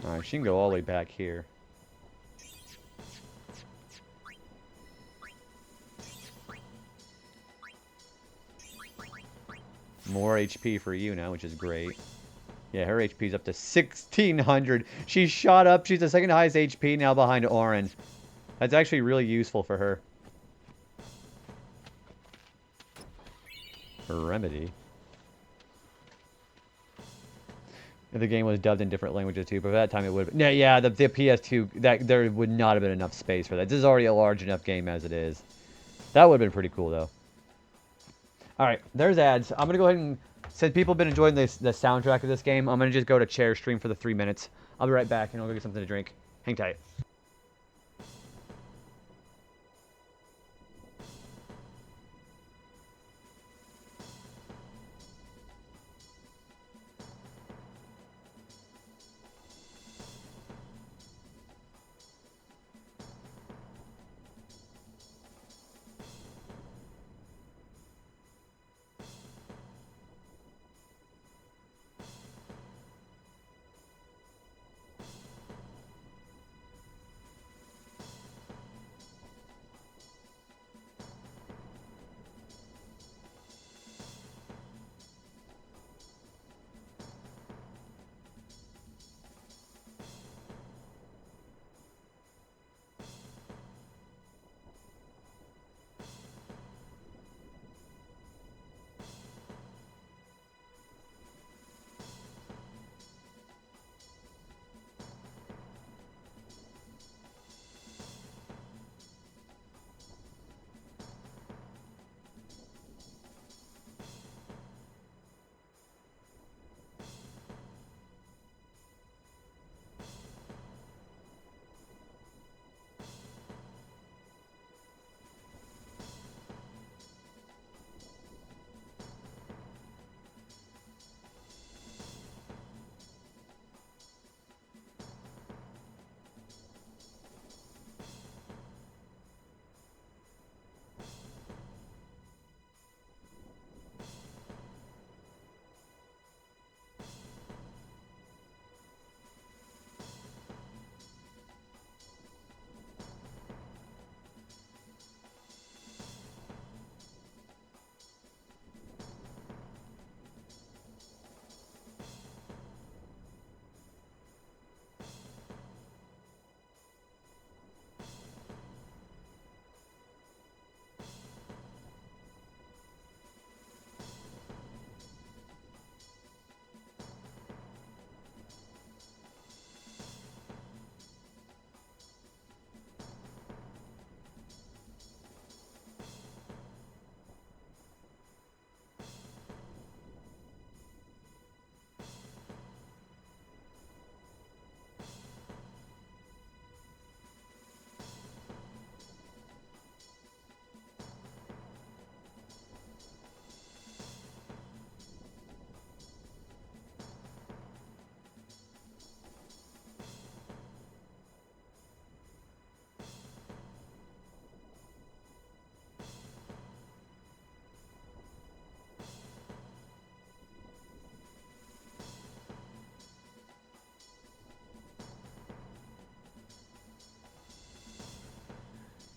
Alright, she can go all the way back here. More HP for you now, which is great. Yeah, her HP's up to 1,600. She's shot up. She's the second highest HP now behind Auron. That's actually really useful for her. Remedy. If the game was dubbed in different languages too, but at that time it would have been... Yeah, the PS2, there would not have been enough space for that. This is already a large enough game as it is. That would have been pretty cool, though. Alright, there's ads. I'm going to go ahead and... Since people have been enjoying the soundtrack of this game, I'm going to just go to chair stream for the 3 minutes. I'll be right back, and I'll go get something to drink. Hang tight.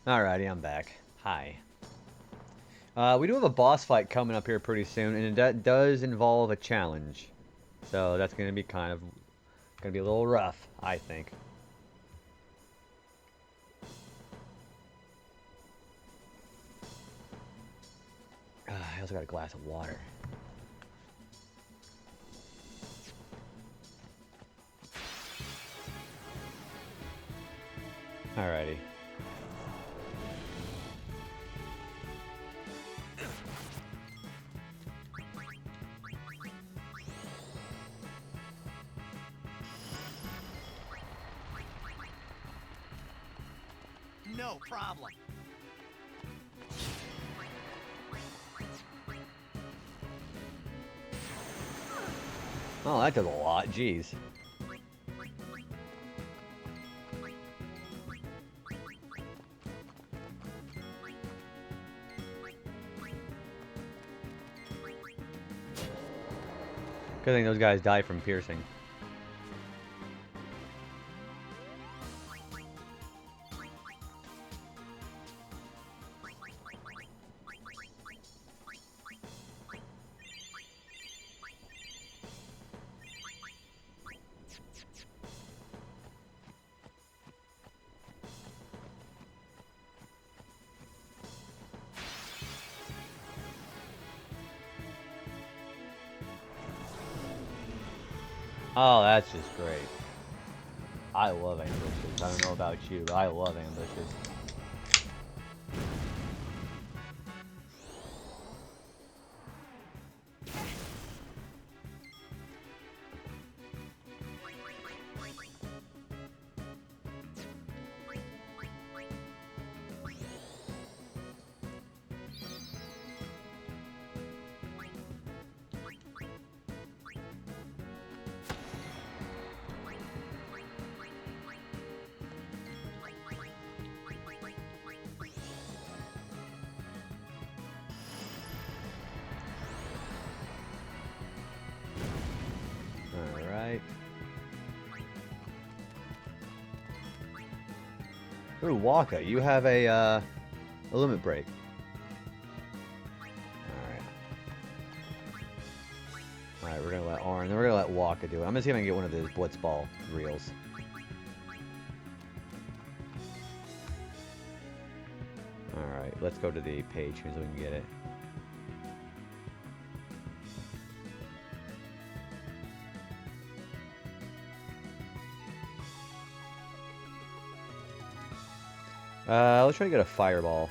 Alrighty, I'm back. Hi. We do have a boss fight coming up here pretty soon, and that does involve a challenge. So that's going to be gonna be a little rough, I think. I also got a glass of water. Alrighty. No problem. Oh, that does a lot. Jeez. Good thing those guys die from piercing. Oh, that's just great. I love ambushes. I don't know about you, but I love ambushes. Alright. Ooh, Waka, you have a limit break. Alright, we're gonna let Orin, then we're gonna let Waka do it. I'm gonna see if I can get one of those Blitzball reels. Alright, let's go to the page here so we can get it. Let's try to get a fireball.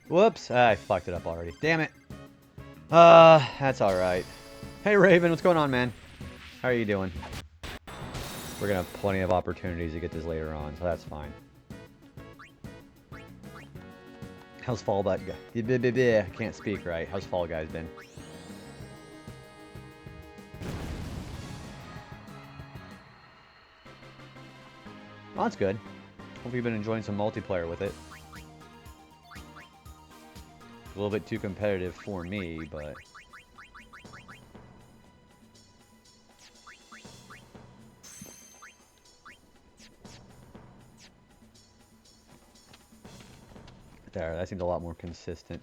Whoops, I fucked it up already. Damn it. That's alright. Hey Raven, what's going on, man? How are you doing? We're gonna have plenty of opportunities to get this later on, so that's fine. How's Fall Guy? I can't speak right. How's Fall Guys been? Well, that's good. Hope you've been enjoying some multiplayer with it. A little bit too competitive for me, but... There, that seems a lot more consistent.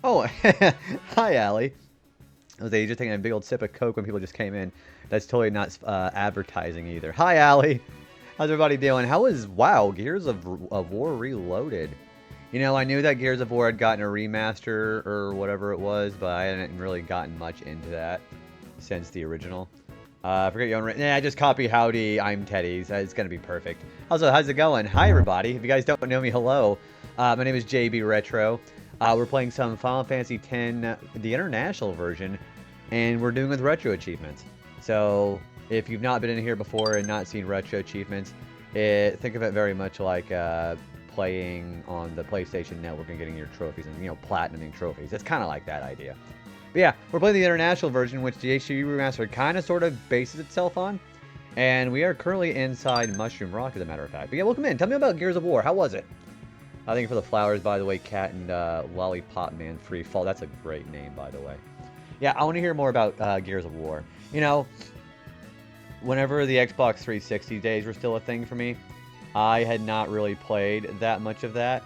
Oh, hi, Allie. I was just taking a big old sip of Coke when people just came in. That's totally not advertising either. Hi, Allie. How's everybody doing? How is, wow, Gears of War Reloaded? You know, I knew that Gears of War had gotten a remaster or whatever it was, but I hadn't really gotten much into that since the original. I forget your own... Yeah, I just copy howdy, I'm Teddy. It's going to be perfect. Also, how's it going? Hi, everybody. If you guys don't know me, hello. My name is JB Retro. We're playing some Final Fantasy X, the international version, and we're doing with Retro Achievements. So... if you've not been in here before and not seen Retro Achievements, think of it very much like playing on the PlayStation Network and getting your trophies and, you know, platinuming trophies. It's kind of like that idea. But yeah, we're playing the international version, which the HD remaster kind of sort of bases itself on. And we are currently inside Mushroom Rock, as a matter of fact. But yeah, welcome in. Tell me about Gears of War. How was it? Thank you for the flowers, by the way, Cat and Lollipop Man Free Fall. That's a great name, by the way. Yeah, I want to hear more about Gears of War. You know, whenever the Xbox 360 days were still a thing for me, I had not really played that much of that.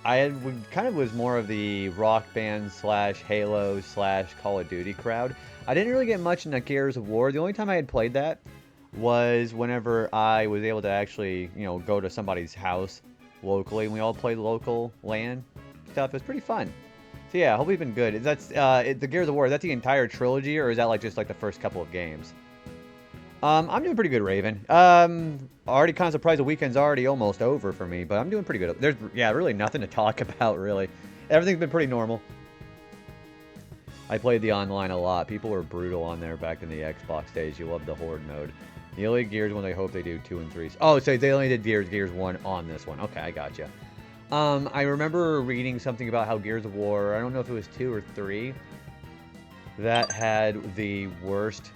Kind of was more of the Rock Band / Halo / Call of Duty crowd. I didn't really get much into Gears of War. The only time I had played that was whenever I was able to actually, you know, go to somebody's house locally, and we all played local LAN stuff. It was pretty fun. So yeah, I hope you've been good. That's the Gears of War. Is that the entire trilogy, or is that like just like the first couple of games? I'm doing pretty good, Raven. Already kind of surprised the weekend's already almost over for me, but I'm doing pretty good. There's, yeah, really nothing to talk about, really. Everything's been pretty normal. I played the online a lot. People were brutal on there back in the Xbox days. You loved the Horde mode. The only Gears one, I hope they do 2 and 3. Oh, so they only did Gears 1 on this one. Okay, I gotcha. I remember reading something about how Gears of War, I don't know if it was 2 or 3, that had the worst...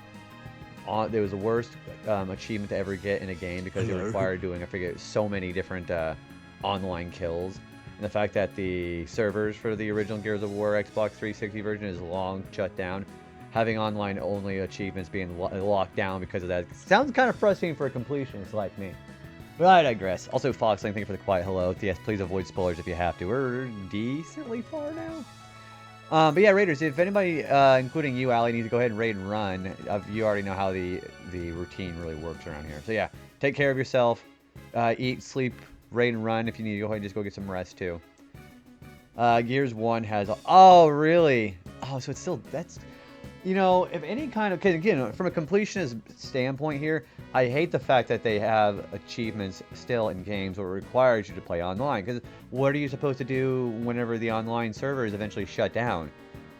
There was the worst achievement to ever get in a game because it required doing, I forget, so many different online kills. And the fact that the servers for the original Gears of War Xbox 360 version is long shut down, having online only achievements being locked down because of that sounds kind of frustrating for a completionist like me. But I digress. Also, Foxling, thank you for the quiet hello. Yes, please avoid spoilers if you have to. We're decently far now. But yeah, Raiders, if anybody, including you, Allie, needs to go ahead and raid and run, you already know how the routine really works around here. So yeah, take care of yourself, eat, sleep, raid and run. If you need to go ahead and just go get some rest too. Gears 1 has, oh really? Oh, so it's still, that's, you know, if any kind of, because again, from a completionist standpoint here, I hate the fact that they have achievements still in games where it requires you to play online. Because what are you supposed to do whenever the online servers eventually shut down?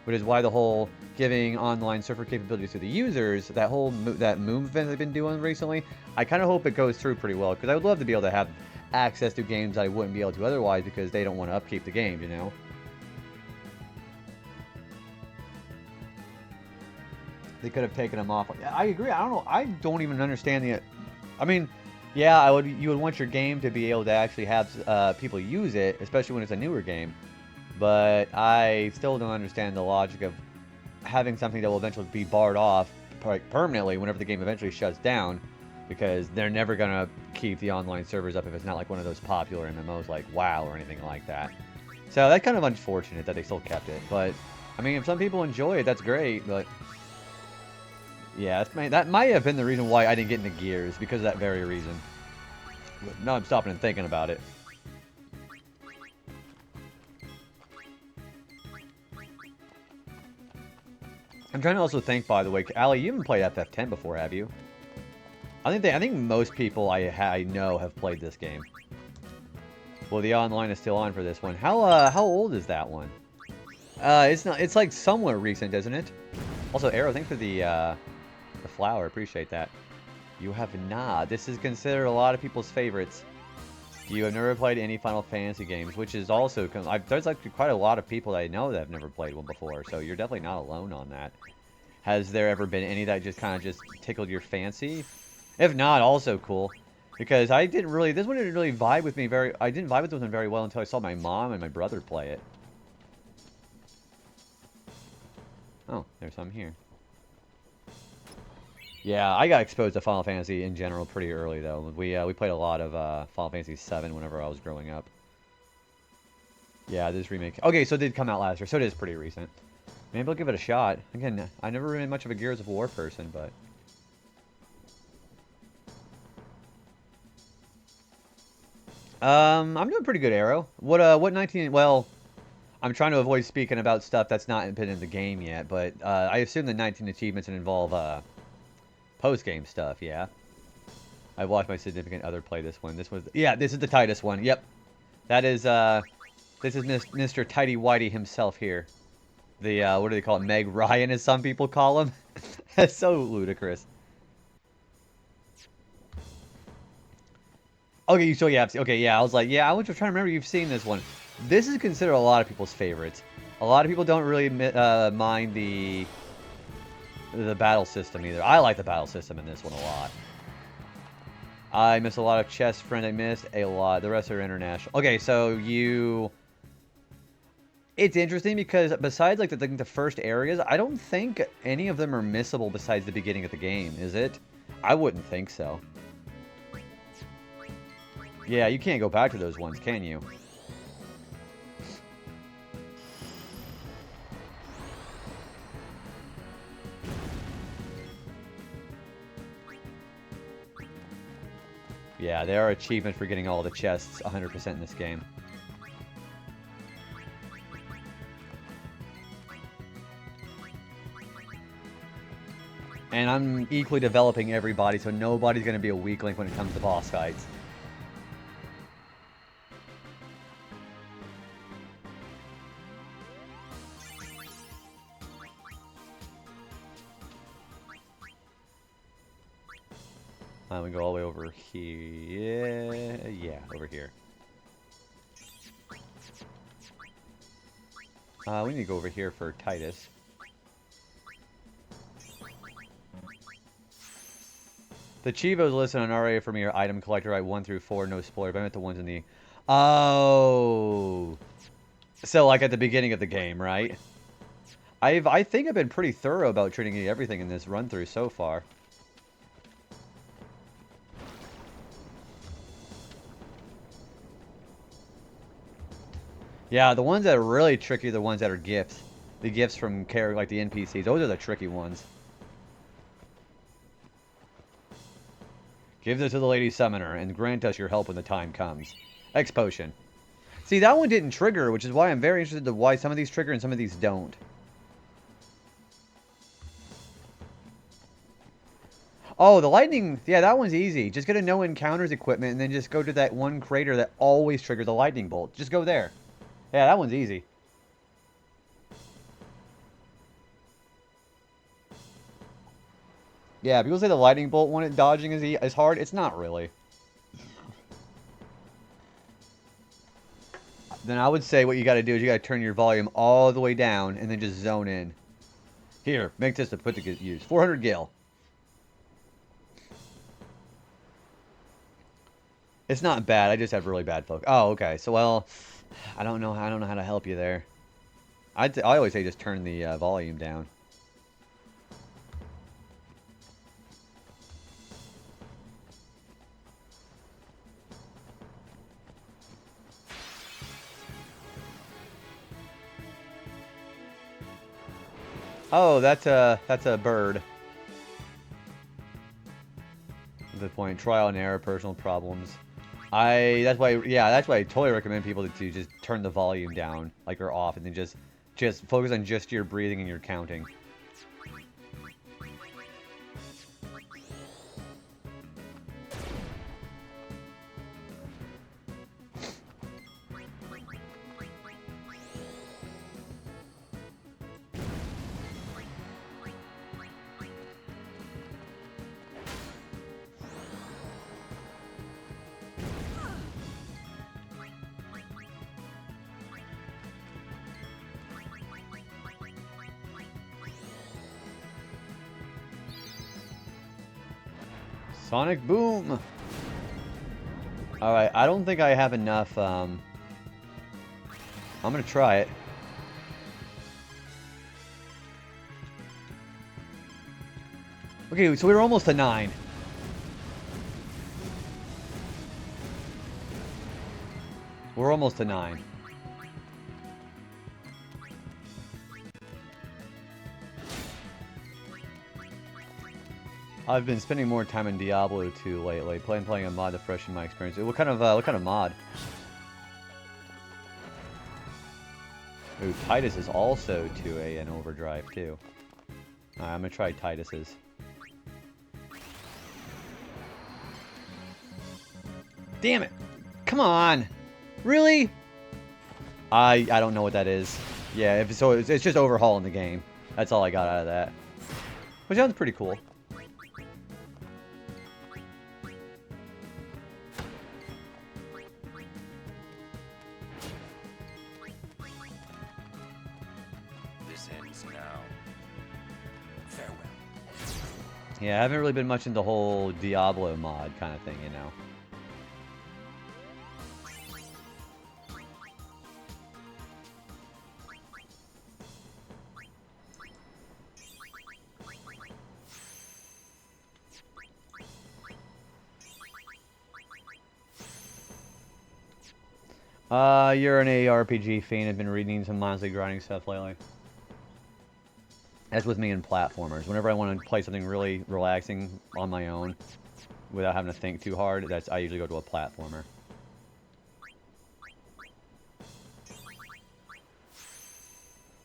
Which is why the whole giving online server capabilities to the users, that whole that movement they've been doing recently, I kind of hope it goes through pretty well. Because I would love to be able to have access to games I wouldn't be able to otherwise because they don't want to upkeep the games, you know? They could have taken them off. I agree. I don't know. I don't even understand the... I mean, yeah, you would want your game to be able to actually have people use it, especially when it's a newer game. But I still don't understand the logic of having something that will eventually be barred off permanently whenever the game eventually shuts down, because they're never going to keep the online servers up if it's not like one of those popular MMOs like WoW or anything like that. So that's kind of unfortunate that they still kept it. But, I mean, if some people enjoy it, that's great, but... yeah, that might have been the reason why I didn't get into Gears, because of that very reason. But now I'm stopping and thinking about it. I'm trying to also think, by the way, Allie, you haven't played FF10 before, have you? I think most people I know have played this game. Well, the online is still on for this one. How old is that one? It's like somewhat recent, isn't it? Also, Arrow, thanks for the flower, appreciate that. You have not. This is considered a lot of people's favorites. You have never played any Final Fantasy games, which is also... there's like quite a lot of people that I know that have never played one before, so you're definitely not alone on that. Has there ever been any that just kind of just tickled your fancy? If not, also cool. Because I didn't really... this one didn't really vibe with me very... I didn't vibe with this one very well until I saw my mom and my brother play it. Oh, there's some here. Yeah, I got exposed to Final Fantasy in general pretty early, though. We played a lot of Final Fantasy VII whenever I was growing up. Yeah, this remake... okay, so it did come out last year, so it is pretty recent. Maybe I'll give it a shot. Again, I never been much of a Gears of War person, but... I'm doing pretty good, Arrow. What 19... well, I'm trying to avoid speaking about stuff that's not been in the game yet, but I assume the 19 achievements involve... post-game stuff, yeah. I've watched my significant other play this one. This was... yeah, this is the Titus one. Yep. That is, this is Mr. Tidy Whitey himself here. The, what do they call it? Meg Ryan, as some people call him. That's so ludicrous. Okay, so yeah, okay, yeah. I was like, yeah, I was just trying to remember you've seen this one. This is considered a lot of people's favorites. A lot of people don't really mind the battle system either. I like the battle system in this one a lot. I miss a lot of chess friends. I missed a lot. The rest are international. Okay, so you... It's interesting because besides like the first areas, I don't think any of them are missable besides the beginning of the game, is it? I wouldn't think so. Yeah, you can't go back to those ones, can you? Yeah, there are achievements for getting all the chests 100% in this game. And I'm equally developing everybody, so nobody's going to be a weak link when it comes to boss fights. We go all the way over here. Yeah, over here. We need to go over here for Titus. The Chivos listed on RA for me are item collector, right? 1 through 4, no spoiler, but I meant the ones in the... Oh! So, like, at the beginning of the game, right? I think I've been pretty thorough about treating everything in this run-through so far. Yeah, the ones that are really tricky are the ones that are gifts. The gifts from like the NPCs. Those are the tricky ones. Give this to the Lady Summoner and grant us your help when the time comes. X Potion. See, that one didn't trigger, which is why I'm very interested in why some of these trigger and some of these don't. Oh, the lightning. Yeah, that one's easy. Just get a no encounters equipment and then just go to that one crater that always triggers the lightning bolt. Just go there. Yeah, that one's easy. Yeah, people say the lightning bolt one at dodging is hard. It's not really. Then I would say what you got to do is you got to turn your volume all the way down and then just zone in. Here, make this to put to good use. 400 gil. It's not bad. I just have really bad focus. Oh, okay. So, well, I don't know how to help you there. I always say just turn the volume down. Oh, that's a bird. Good point. Trial and error, personal problems. That's why I totally recommend people to just turn the volume down, like, or off, and then just focus on just your breathing and your counting. Sonic Boom! Alright, I don't think I have enough, I'm gonna try it. Okay, so we're almost to 9. We're almost to 9. I've been spending more time in Diablo 2 lately, playing a mod to freshen my experience. What kind of mod? Ooh, Titus is also 2A in Overdrive too. Alright, I'm gonna try Titus's. Damn it! Come on! Really? I don't know what that is. Yeah, it's just overhauling the game. That's all I got out of that. Which sounds pretty cool. ends now. Farewell. Yeah, I haven't really been much into the whole Diablo mod kind of thing, you know. You're an ARPG fiend. I've been reading some mindlessly grinding stuff lately. That's with me in platformers. Whenever I want to play something really relaxing on my own, without having to think too hard, I usually go to a platformer.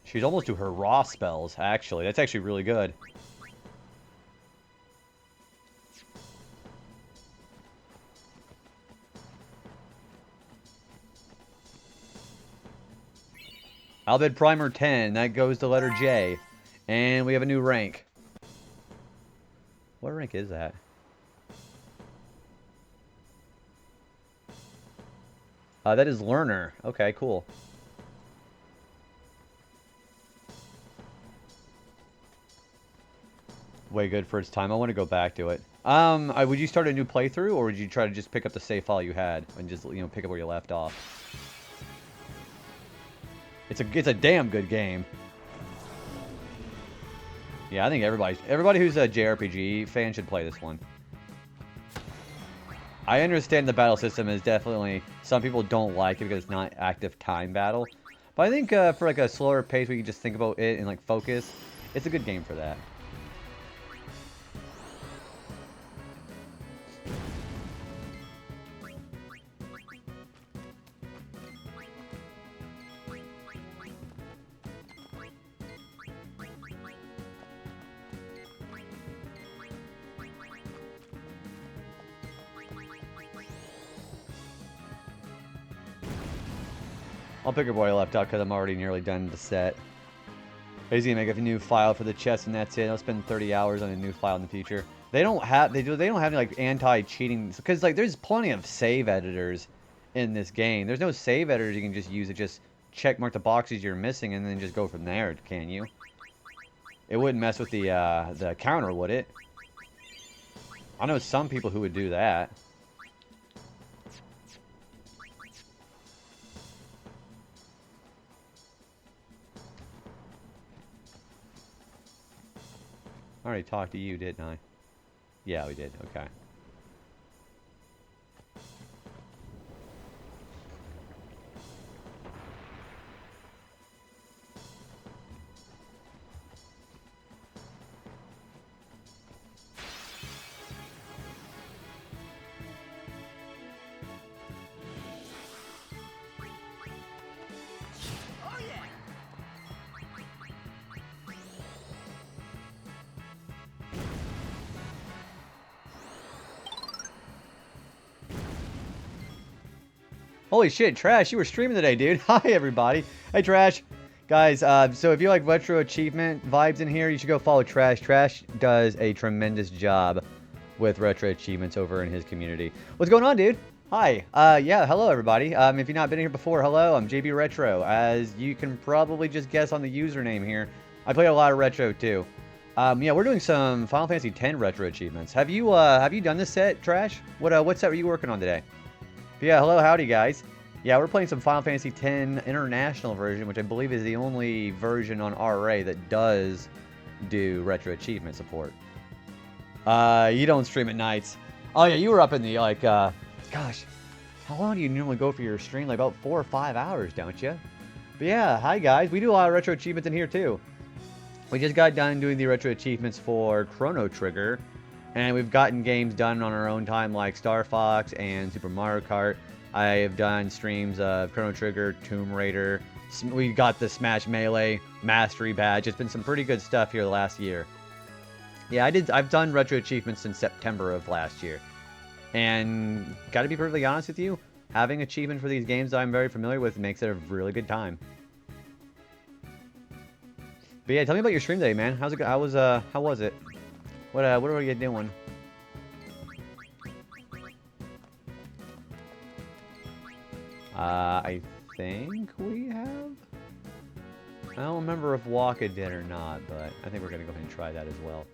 She's almost to her raw spells, actually. That's actually really good. Albed Primer 10, that goes to letter J. And we have a new rank. What rank is that? That is Learner. Okay, cool. Way good for its time. I want to go back to it. Would you start a new playthrough, or would you try to just pick up the save file you had and just, you know, pick up where you left off? It's a damn good game. Yeah, I think everybody who's a JRPG fan should play this one. I understand the battle system is definitely, some people don't like it because it's not active time battle. But I think for like a slower pace where you can just think about it and like focus, it's a good game for that. I'll pick up where I left out because I'm already nearly done the set. He's gonna make a new file for the chest and that's it. I'll spend 30 hours on a new file in the future. They don't have any like anti-cheating, because like there's plenty of save editors in this game. There's no save editors you can just use to just check mark the boxes you're missing and then just go from there, can you? It wouldn't mess with the counter, would it? I know some people who would do that. I already talked to you, didn't I? Yeah, we did. Okay. Holy shit, Trash, you were streaming today, dude. Hi, everybody. Hey, Trash. Guys, so if you like retro achievement vibes in here, you should go follow Trash. Trash does a tremendous job with retro achievements over in his community. What's going on, dude? Hi. Yeah, hello, everybody. If you've not been here before, hello, I'm JB Retro. As you can probably just guess on the username here, I play a lot of retro, too. Yeah, we're doing some Final Fantasy X retro achievements. Have you done this set, Trash? What set were you working on today? But yeah, hello, howdy, guys. Yeah, we're playing some Final Fantasy X International version, which I believe is the only version on RA that does do retro achievement support. You don't stream at nights. Oh yeah, you were up in the, like, gosh, how long do you normally go for your stream? Like about 4 or 5 hours, don't you? But yeah, hi guys, we do a lot of retro achievements in here too. We just got done doing the retro achievements for Chrono Trigger, and we've gotten games done on our own time like Star Fox and Super Mario Kart. I have done streams of Chrono Trigger, Tomb Raider. We got the Smash Melee Mastery Badge. It's been some pretty good stuff here the last year. Yeah, I've done retro achievements since September of last year. And gotta be perfectly honest with you, having achievements for these games that I'm very familiar with makes it a really good time. But yeah, tell me about your stream today, man. How's it go? How was it? What are you doing? I think we have. I don't remember if Waka did or not, but I think we're going to go ahead and try that as well.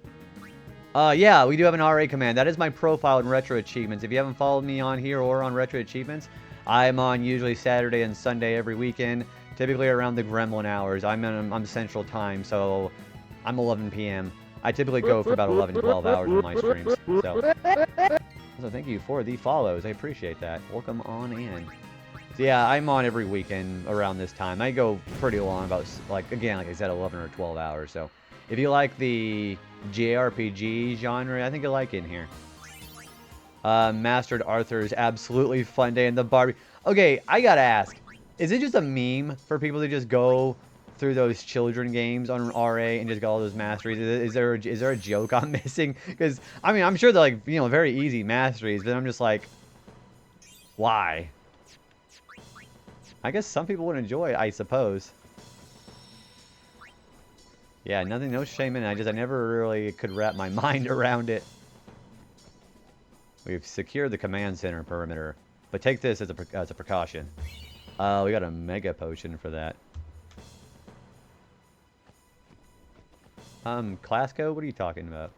Yeah, we do have an RA command. That is my profile in Retro Achievements. If you haven't followed me on here or on Retro Achievements, I'm on usually Saturday and Sunday every weekend, typically around the gremlin hours. I'm Central Time, so I'm 11 p.m. I typically go for about 11, 12 hours on my streams. So thank you for the follows. I appreciate that. Welcome on in. So yeah, I'm on every weekend around this time. I go pretty long, about, like I said, 11 or 12 hours. So if you like the JRPG genre, I think you'll like it in here. Mastered Arthur's absolutely fun day in the Barbie. Okay, I gotta ask. Is it just a meme for people to just go through those children games on RA and just get all those masteries? Is there a joke I'm missing? Because, I mean, I'm sure they're, like, you know, very easy masteries, but I'm just like, why? I guess some people would enjoy it, I suppose. Yeah, no shame in it. I never really could wrap my mind around it. We've secured the command center perimeter, but take this as a precaution. We got a mega potion for that. Class code? What are you talking about?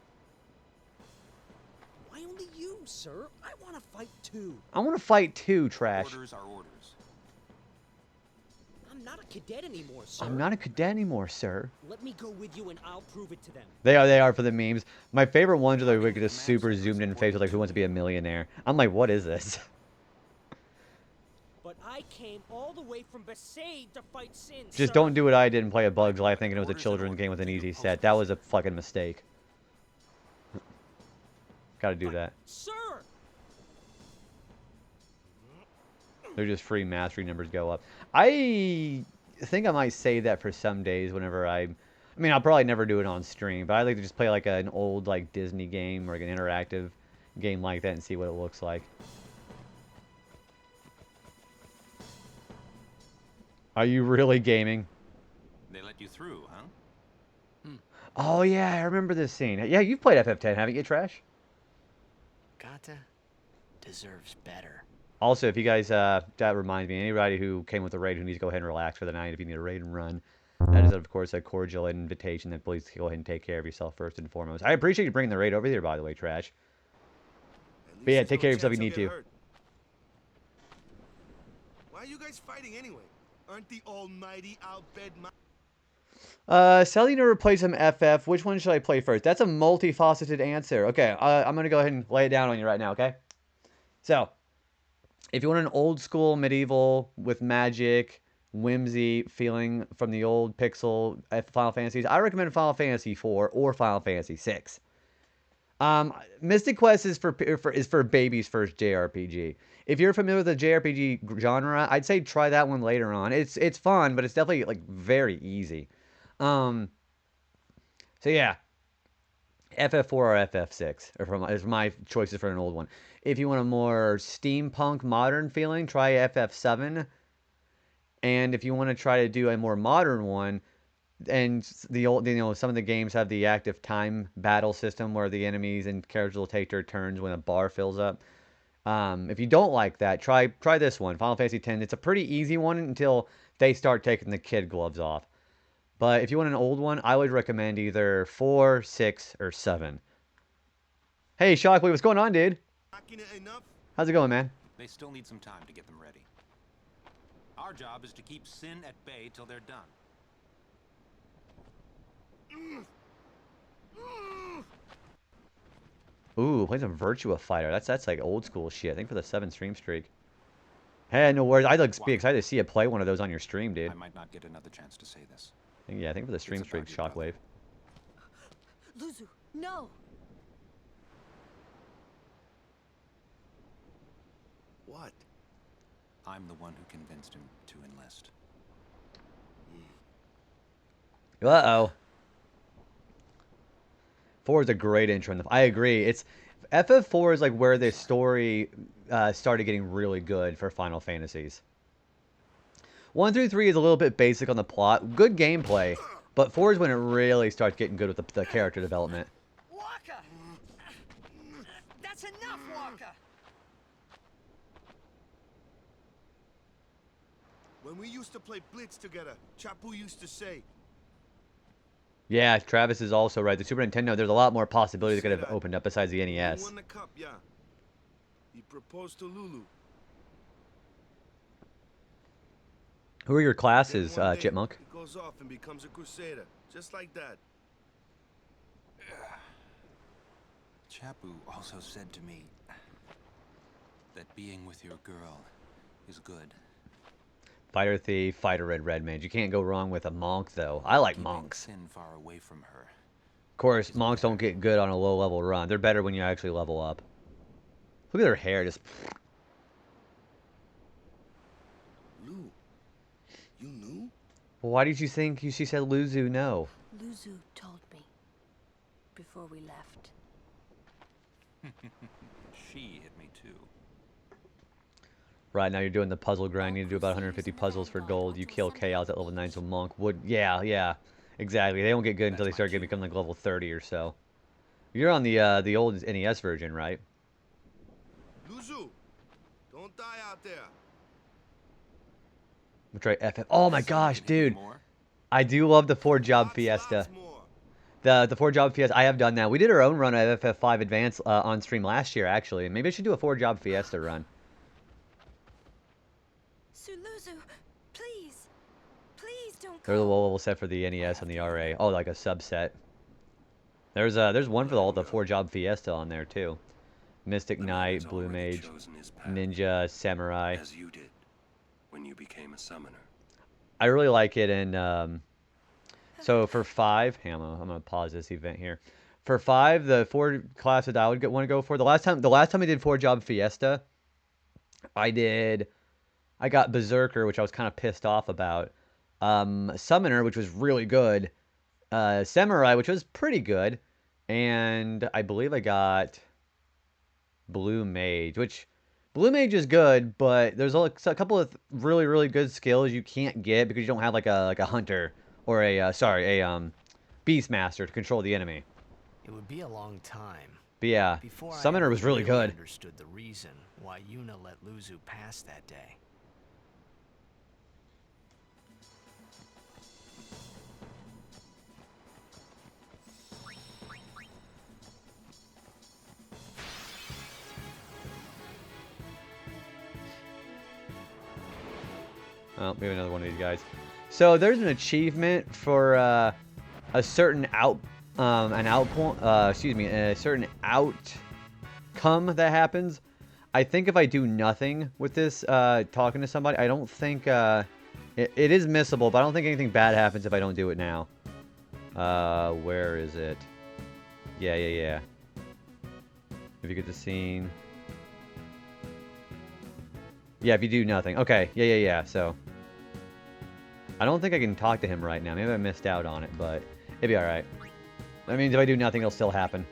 Why only you, sir? I want to fight too. I want to fight too, Trash. Orders are orders. I'm not a cadet anymore, sir. I'm not a cadet anymore, sir. Let me go with you and I'll prove it to them. They are for the memes. My favorite ones are the like just super zoomed in face with like Who Wants to Be a Millionaire. I'm like, what is this? But I came all the way from Besaid to fight sin. Just don't do what I did and play a Bug's Life thinking it was a children's game with an easy set. That was a fucking mistake. Gotta do that. Sir! They're just free mastery numbers go up. I think I might save that for some days whenever I mean, I'll probably never do it on stream, but I'd like to just play like an old like Disney game or like an interactive game like that and see what it looks like. Are you really gaming? They let you through, huh? Oh yeah, I remember this scene. Yeah, you've played FF10, haven't you, Trash? Gata deserves better. Also, if you guys, that reminds me, anybody who came with a raid who needs to go ahead and relax for the night, if you need a raid and run, that is, of course, a cordial invitation that please go ahead and take care of yourself first and foremost. I appreciate you bringing the raid over here, by the way, Trash. But yeah, take care of yourself if you need to. Why are you guys fighting anyway? Aren't the almighty outbid Sally never played some FF. Which one should I play first? That's a multifaceted answer. Okay, I'm going to go ahead and lay it down on you right now, okay? So, if you want an old school medieval with magic, whimsy, feeling from the old pixel Final Fantasies, I recommend Final Fantasy IV or Final Fantasy VI. Mystic Quest is for baby's first JRPG. If you're familiar with the JRPG genre, I'd say try that one later on. It's fun, but it's definitely like very easy. So yeah, FF4 or FF6 is my choices for an old one. If you want a more steampunk modern feeling, try FF7. And if you want to try to do a more modern one, and the old, some of the games have the active time battle system where the enemies and characters will take their turns when a bar fills up. If you don't like that, try this one, Final Fantasy X. It's a pretty easy one until they start taking the kid gloves off. But if you want an old one, I would recommend either 4, 6, or 7. Hey, Shockwave, what's going on, dude? How's it going, man? They still need some time to get them ready. Our job is to keep Sin at bay till they're done. Ooh, playing some Virtua Fighter. That's like old school shit. I think for the 7 stream streak. Hey, no worries. I'd be excited to see you play one of those on your stream, dude. I might not get another chance to say this. Yeah, I think for the stream streak, Shockwave. Luzu, no! What? I'm the one who convinced him to enlist. Uh-oh. 4 is a great intro. I agree. It's FF4 is like where the story started getting really good for Final Fantasies. 1 through 3 is a little bit basic on the plot. Good gameplay. But 4 is when it really starts getting good with the character development. Waka! That's enough, Waka! When we used to play Blitz together, Chapu used to say, Yeah, Travis is also right. The Super Nintendo, there's a lot more possibilities that could have opened up besides the He NES. won the cup, yeah. He proposed to Lulu. Who are your Then classes, one day, Chipmunk? he goes off and becomes a crusader, just like that. Chapu also said to me that being with your girl is good. Fighter Thief, Fighter Red Mage. You can't go wrong with a Monk, though. I like Keeping Monks. Sin far away from her. Of course, Monks don't get good on a low-level run. They're better when you actually level up. Look at their hair, just... Lou, you knew? Well, why did you think she said Luzu no? Luzu told me before we left. She hit me too. Right now you're doing the puzzle grind. You need to do about 150 puzzles for gold. You kill Chaos at level 9, so Monk would... Yeah, exactly. They don't get good until they start becoming like level 30 or so. You're on the old NES version, right? Luzu, don't die out there. We'll try FF. Oh my gosh, dude. I do love the 4-job Fiesta. The 4-job Fiesta, I have done that. We did our own run of FF5 Advance on stream last year, actually. Maybe I should do a 4-job Fiesta run. Suluzu, please. Please don't They're the go. low-level set for the NES and the RA. Oh, like a subset. There's one for all the 4-job Fiesta on there, too. Mystic Knight, Blue Mage, Ninja, Samurai. As you did when you became a summoner. I really like it in... So for 5... Hang on, I'm going to pause this event here. For 5, the 4 classes I would want to go for... The last time I did 4-job Fiesta, I got Berserker, which I was kind of pissed off about. Summoner, which was really good. Samurai, which was pretty good. And I believe I got Blue Mage, which... Blue Mage is good, but there's a couple of really, really good skills you can't get because you don't have like a Hunter or a Beastmaster to control the enemy. It would be a long time. But yeah, Before Summoner I was really good. Understood the reason why Yuna let Luzu pass that day. Oh, maybe another one of these guys. So there's an achievement for a certain a certain outcome that happens. I think if I do nothing with this, talking to somebody, I don't think it is missable, but I don't think anything bad happens if I don't do it now. Where is it? Yeah. If you get the scene. Yeah, if you do nothing. Okay, yeah. So, I don't think I can talk to him right now. Maybe I missed out on it, but it'd be alright. That means if I do nothing, it'll still happen.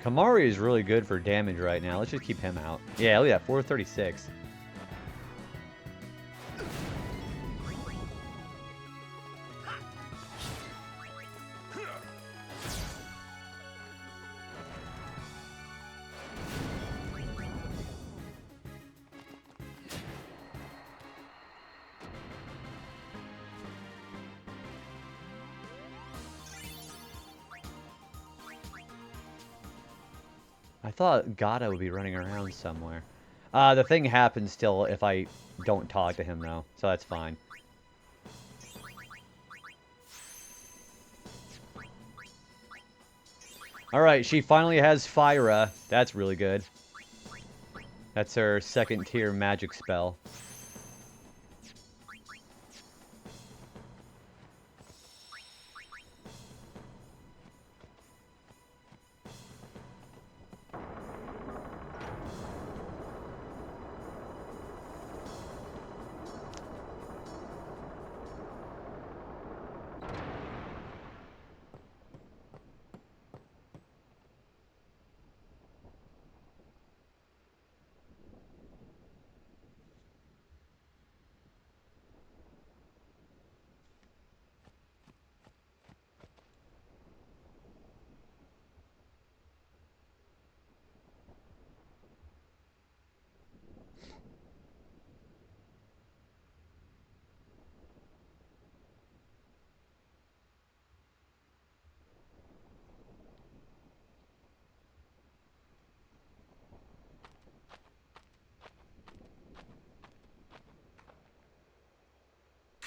Kamari is really good for damage right now. Let's just keep him out. Yeah, look at that, 436. I thought Gata would be running around somewhere. The thing happens still if I don't talk to him, though, so that's fine. Alright, she finally has Fyra. That's really good. That's her second tier magic spell.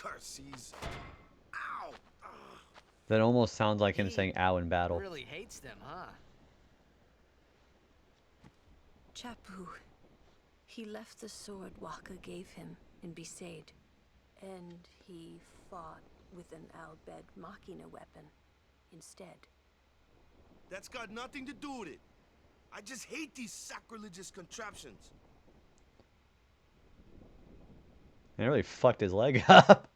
Curses. Ow! Ugh. That almost sounds like him saying "ow" in battle. Really hates them, huh? Chapu. He left the sword Waka gave him in Besaid. And he fought with an Al-Bed Machina weapon instead. That's got nothing to do with it. I just hate these sacrilegious contraptions. It really fucked his leg up.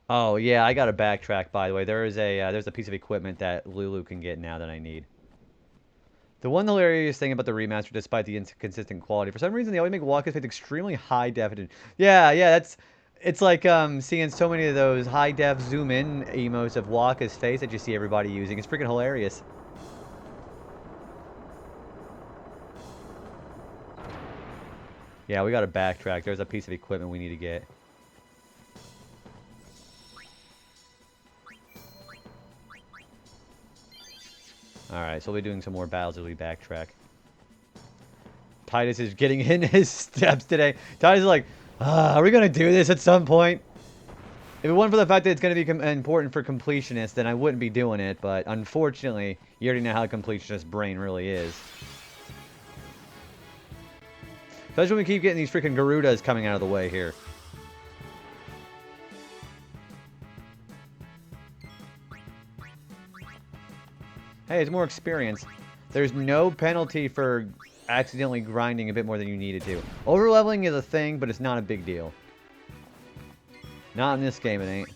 Oh yeah, I got to backtrack. By the way, there's a piece of equipment that Lulu can get now that I need. The one hilarious thing about the remaster, despite the inconsistent quality, for some reason they always make Waka's face extremely high definition. Yeah, it's like seeing so many of those high def zoom in emotes of Waka's face that you see everybody using. It's freaking hilarious. Yeah, we got to backtrack. There's a piece of equipment we need to get. Alright, so we'll be doing some more battles as we backtrack. Titus is getting in his steps today. Titus is like, are we going to do this at some point? If it wasn't for the fact that it's going to be important for completionists, then I wouldn't be doing it. But unfortunately, you already know how completionist brain really is. Especially when we keep getting these freaking Garudas coming out of the way here. Hey, it's more experience. There's no penalty for accidentally grinding a bit more than you needed to. Overleveling is a thing, but it's not a big deal. Not in this game, it ain't.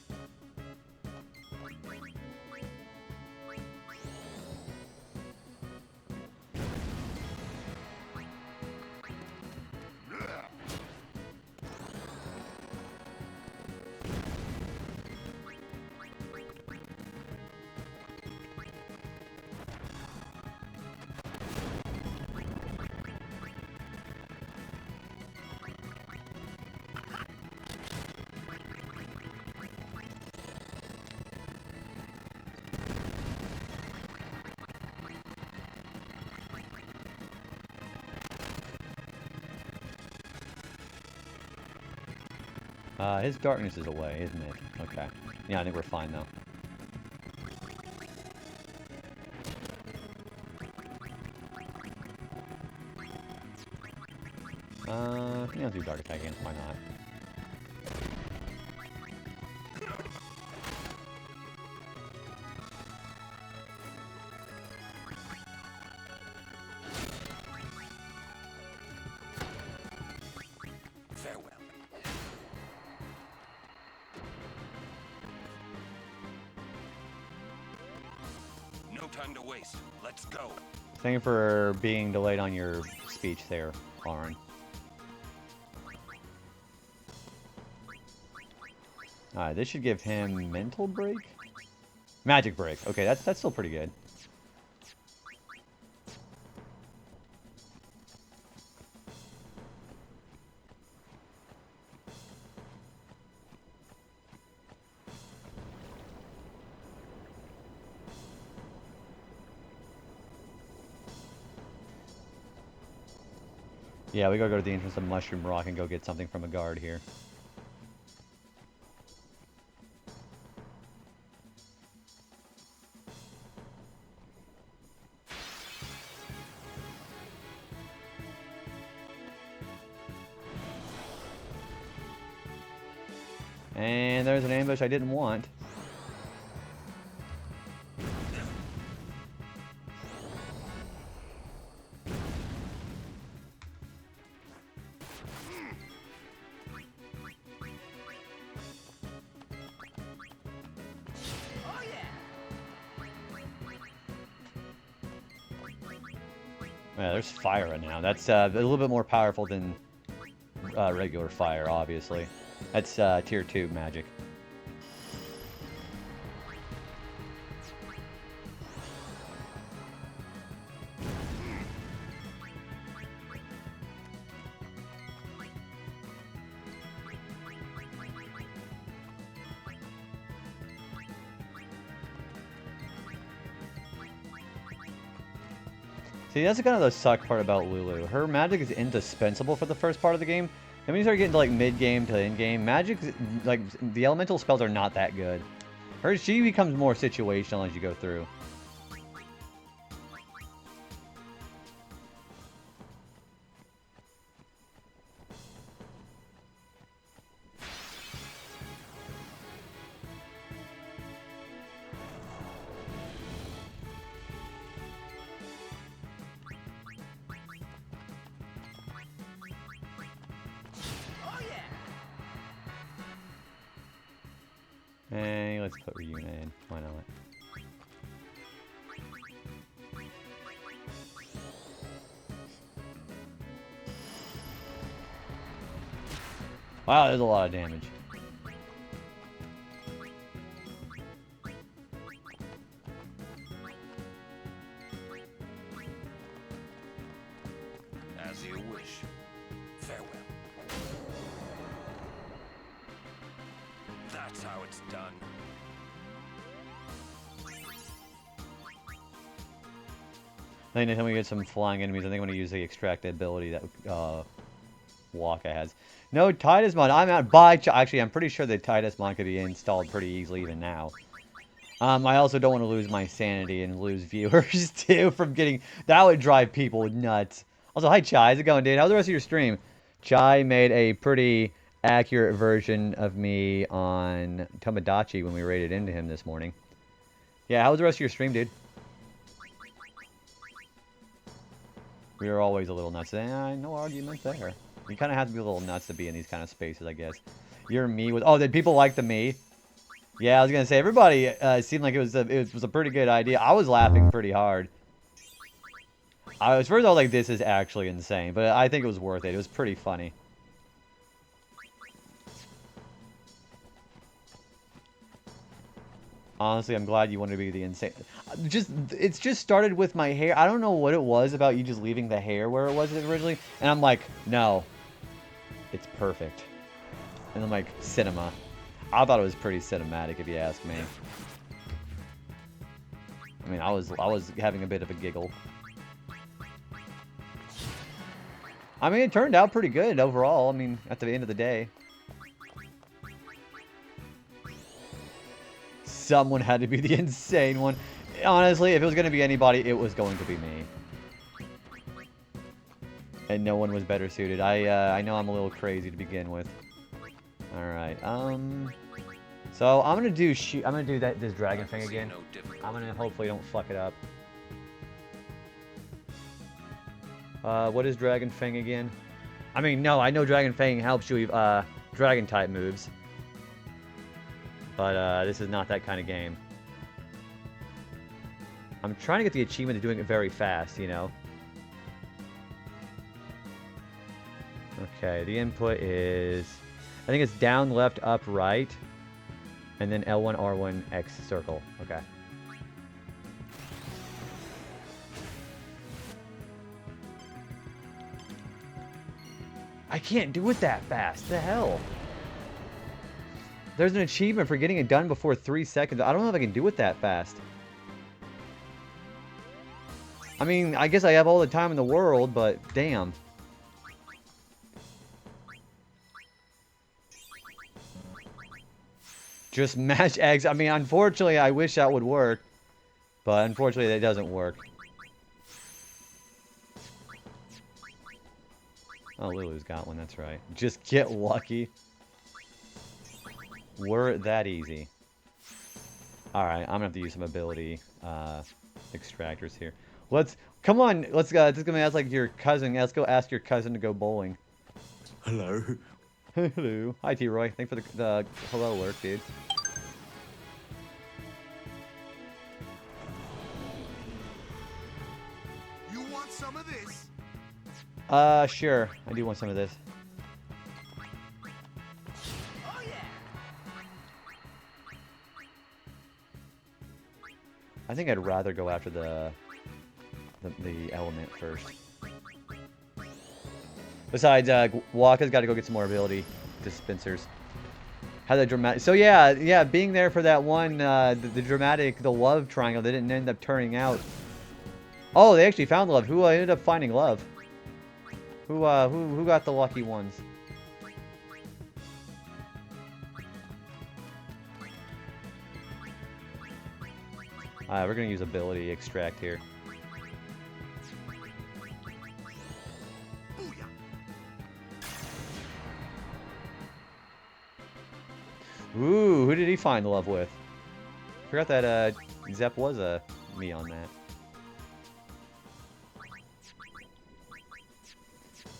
His darkness is away, isn't it? Okay. Yeah, I think we're fine, though. Yeah, I'll do dark attack again. Why not? Time to waste. Let's go. Thank you for being delayed on your speech there, Lauren. Alright, this should give him mental break? Magic break. Okay, that's still pretty good. Yeah, we gotta go to the entrance of Mushroom Rock and go get something from a guard here. And there's an ambush I didn't want. Yeah, there's fire right now. That's a little bit more powerful than regular fire, obviously. That's tier 2 magic. See, that's kind of the suck part about Lulu. Her magic is indispensable for the first part of the game. And when you start getting to like mid-game to end-game, magic, like the elemental spells are not that good. She becomes more situational as you go through. Hey, let's put Ryuna in. Why not? Wow, there's a lot of damage. As you wish. Farewell. That's how it's done. I think next time we get some flying enemies, I think I'm going to use the extract ability that Waka has. No Titus mod. I'm out. Actually, I'm pretty sure the Titus mod could be installed pretty easily even now. I also don't want to lose my sanity and lose viewers too from getting... That would drive people nuts. Also, hi Chai. How's it going, dude? How's the rest of your stream? Chai made a pretty accurate version of me on Tomodachi when we raided into him this morning. Yeah, how was the rest of your stream, dude? We were always a little nuts. No argument there. You kind of have to be a little nuts to be in these kind of spaces, I guess. You're me with... Oh, did people like the me? Yeah, I was going to say, everybody seemed like it was a pretty good idea. I was laughing pretty hard. First I was like, this is actually insane. But I think it was worth it. It was pretty funny. Honestly, I'm glad you wanted to be the insane... It's just started with my hair. I don't know what it was about you just leaving the hair where it was originally. And I'm like, no. It's perfect. And I'm like, cinema. I thought it was pretty cinematic, if you ask me. I mean, I was having a bit of a giggle. I mean, it turned out pretty good overall. I mean, at the end of the day. Someone had to be the insane one. Honestly, if it was going to be anybody, it was going to be me. And no one was better suited. I know I'm a little crazy to begin with. Alright, so I'm gonna do this dragon thing again. I'm gonna hopefully don't fuck it up. What is Dragon Fang again? I mean, no, I know Dragon Fang helps you dragon type moves. But this is not that kind of game. I'm trying to get the achievement of doing it very fast, you know. Okay, the input is... I think it's down, left, up, right. And then L1, R1, X, circle. Okay. I can't do it that fast. The hell? There's an achievement for getting it done before 3 seconds. I don't know if I can do it that fast. I mean, I guess I have all the time in the world, but damn. Just mash eggs. I mean, unfortunately, I wish that would work. But unfortunately, that doesn't work. Oh, Lulu's got one. That's right. Just get lucky. Were it that easy. Alright, I'm gonna have to use some ability extractors here. Come on, let's just gonna ask like your cousin. Let's go ask your cousin to go bowling. Hello. Hello. Hi T-Roy. Thanks for the hello alert, dude. You want some of this? Sure. I do want some of this. Oh yeah. I think I'd rather go after the element first. Besides, Waka's got to go get some more ability dispensers. How that dramatic. So yeah, being there for that one, the dramatic, the love triangle that didn't end up turning out Oh, they actually found love. Who ended up finding love? Who got the lucky ones? We're gonna use ability extract here. Ooh, who did he find love with? Forgot that Zep was me on that.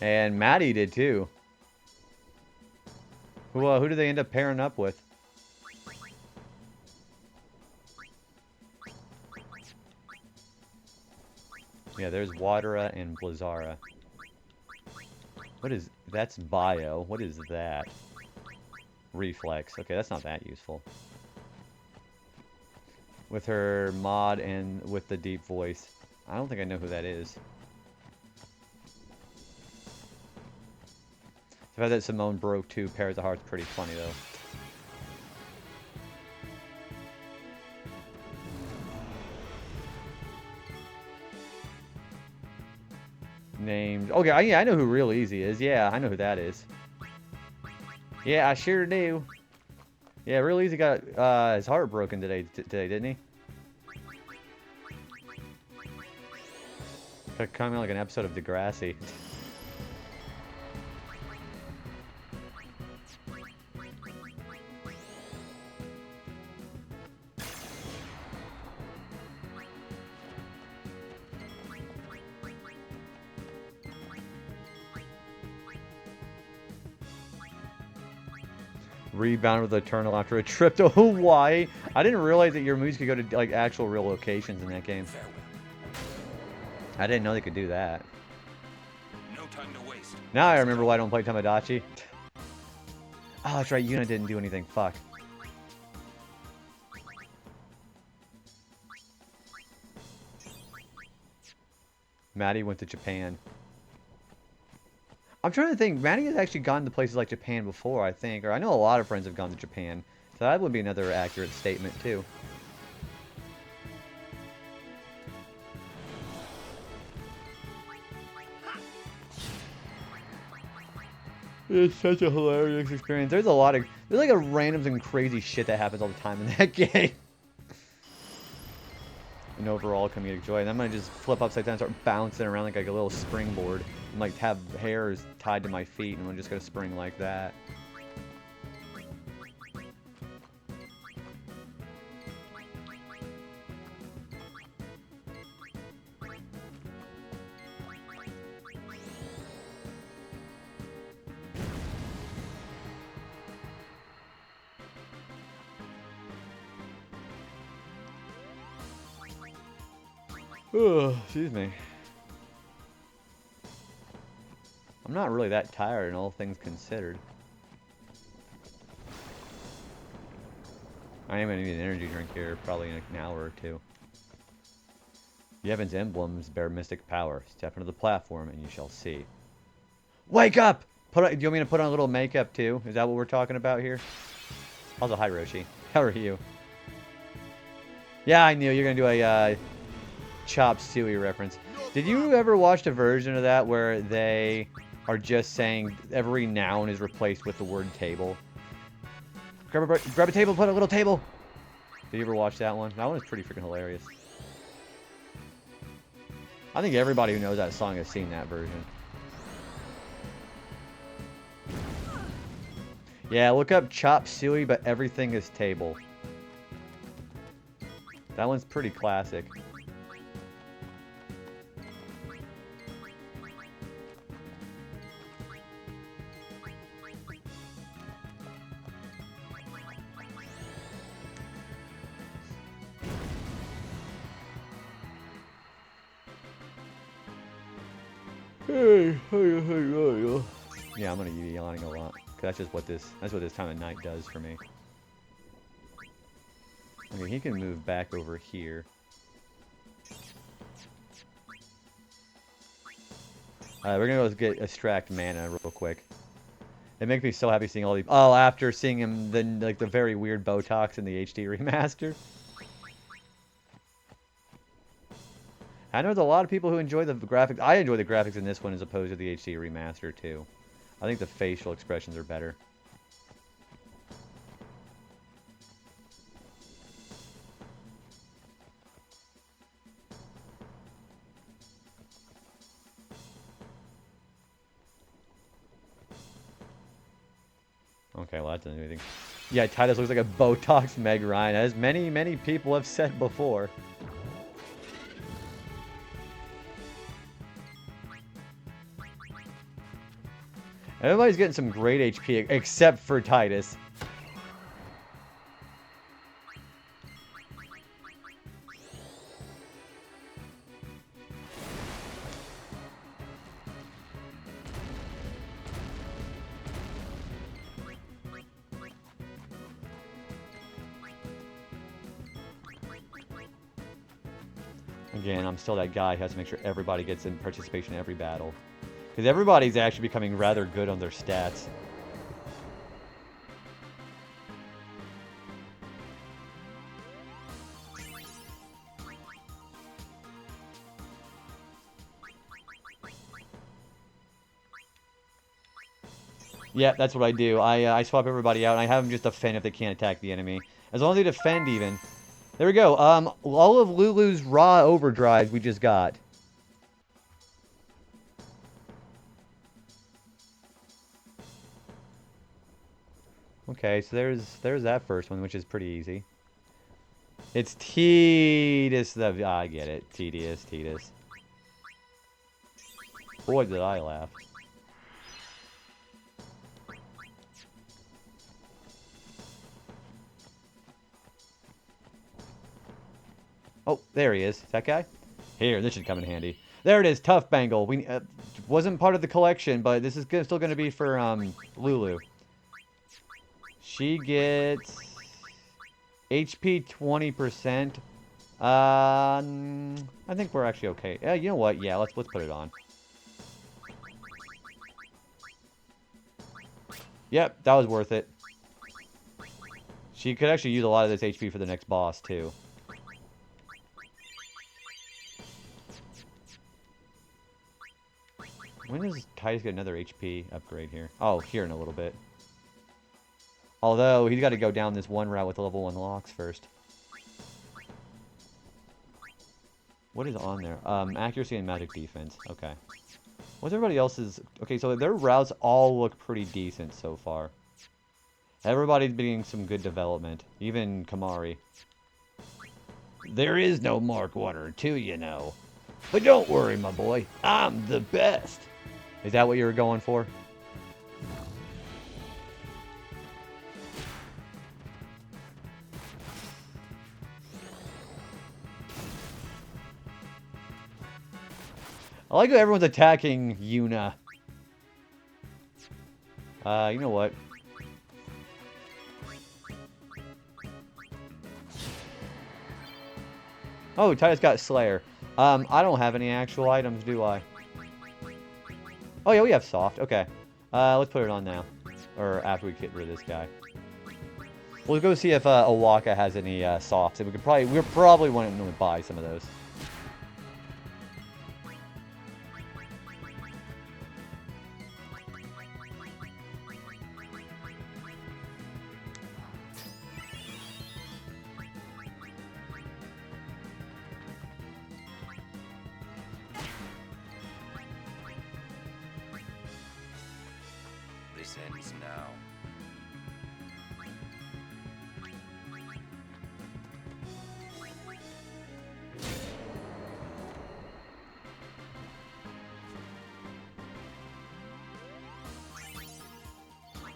And Maddie did too. Who did they end up pairing up with? Yeah, there's Watera and Blizzara. What is... That's Bio. What is that? Reflex. Okay, that's not that useful. With her mod and with the deep voice. I don't think I know who that is. The fact that Simone broke 2 pairs of hearts pretty funny, though. Named... Okay, yeah, I know who Real Easy is. Yeah, I know who that is. Yeah, I sure do. Yeah, Real Easy got his heart broken today, didn't he? Kind of like an episode of Degrassi. Rebound with Eternal after a trip to Hawaii. I didn't realize that your moves could go to like actual real locations in that game. I didn't know they could do that. No time to waste. Now I remember why I don't play Tamagotchi. Oh, that's right. Yuna didn't do anything. Fuck. Maddie went to Japan. I'm trying to think. Maddie has actually gone to places like Japan before, I think. Or I know a lot of friends have gone to Japan. So that would be another accurate statement, too. It's such a hilarious experience. There's like a random and crazy shit that happens all the time in that game. An overall comedic joy. And I'm gonna just flip upside down and start bouncing around like a little springboard. And like have hairs tied to my feet and I'm just gonna spring like that. Oh, excuse me. I'm not really that tired in all things considered. I am going to need an energy drink here probably in an hour or two. Yevon's emblems bear mystic power. Step into the platform and you shall see. Wake up! Do you want me to put on a little makeup too? Is that what we're talking about here? Also, hi Roshi. How are you? Yeah, I knew you were going to do a Chop Suey reference. Did you ever watch a version of that where they are just saying every noun is replaced with the word table? Grab a table, put a little table. Did you ever watch that one? That one is pretty freaking hilarious. I think everybody who knows that song has seen that version. Yeah, look up Chop Suey, but everything is table. That one's pretty classic. Yeah, I'm gonna be yawning a lot. Cause that's just what this time of night does for me. Okay, he can move back over here. We're gonna go extract mana real quick. It makes me so happy seeing all these. Oh, after seeing him, the very weird Botox in the HD remaster. I know there's a lot of people who enjoy the graphics. I enjoy the graphics in this one as opposed to the HD remaster, too. I think the facial expressions are better. Okay, well, that doesn't do anything. Yeah, Titus looks like a Botox Meg Ryan, as many, many people have said before. Everybody's getting some great HP, except for Titus. Again, I'm still that guy who has to make sure everybody gets in participation in every battle. Because everybody's actually becoming rather good on their stats. Yeah, that's what I do. I swap everybody out, and I have them just defend if they can't attack the enemy. As long as they defend, even. There we go. All of Lulu's raw overdrives we just got. Okay, so there's that first one, which is pretty easy. It's tedious. I get it. Tedious. Boy, did I laugh. Oh, there he is. That guy? Here, this should come in handy. There it is, Tough Bangle. We wasn't part of the collection, but this is still going to be for Lulu. She gets HP 20%. I think we're actually okay. Yeah, you know what? Yeah, let's put it on. Yep, that was worth it. She could actually use a lot of this HP for the next boss too. When does Titus get another HP upgrade here? Oh, here in a little bit. Although, he's got to go down this one route with the level 1 locks first. What is on there? Accuracy and magic defense. Okay. What's everybody else's? Okay, so their routes all look pretty decent so far. Everybody's getting some good development. Even Kamari. There is no Mark 1 or 2, you know. But don't worry, my boy. I'm the best. Is that what you were going for? I like how everyone's attacking Yuna. You know what? Oh, Titus got Slayer. I don't have any actual items, do I? Oh, yeah, we have soft. Okay. Let's put it on now. Or after we get rid of this guy. We'll go see if Owaka has any softs. And we're probably wanting to buy some of those. This ends now.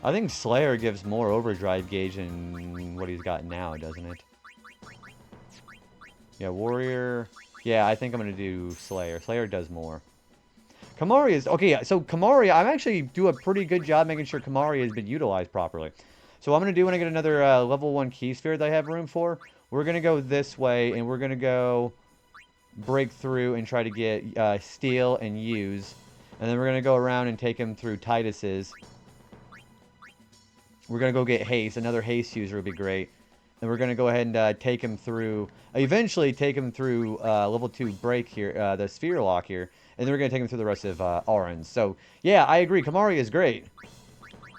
I think Slayer gives more overdrive gauge than what he's got now, doesn't it? Yeah, Warrior. Yeah, I think I'm going to do Slayer. Slayer does more. Kamari is... Okay, so Kamari, I'm actually do a pretty good job making sure Kamari has been utilized properly. So what I'm going to do when I get another level 1 key sphere that I have room for, we're going to go this way, and we're going to go break through and try to get Steal and Use. And then we're going to go around and take him through Titus's. We're going to go get Haste. Another Haste user would be great. And we're going to go ahead and take him through, eventually take him through level 2 break here, the sphere lock here. And then we're going to take him through the rest of Orange. So, yeah, I agree. Kamari is great.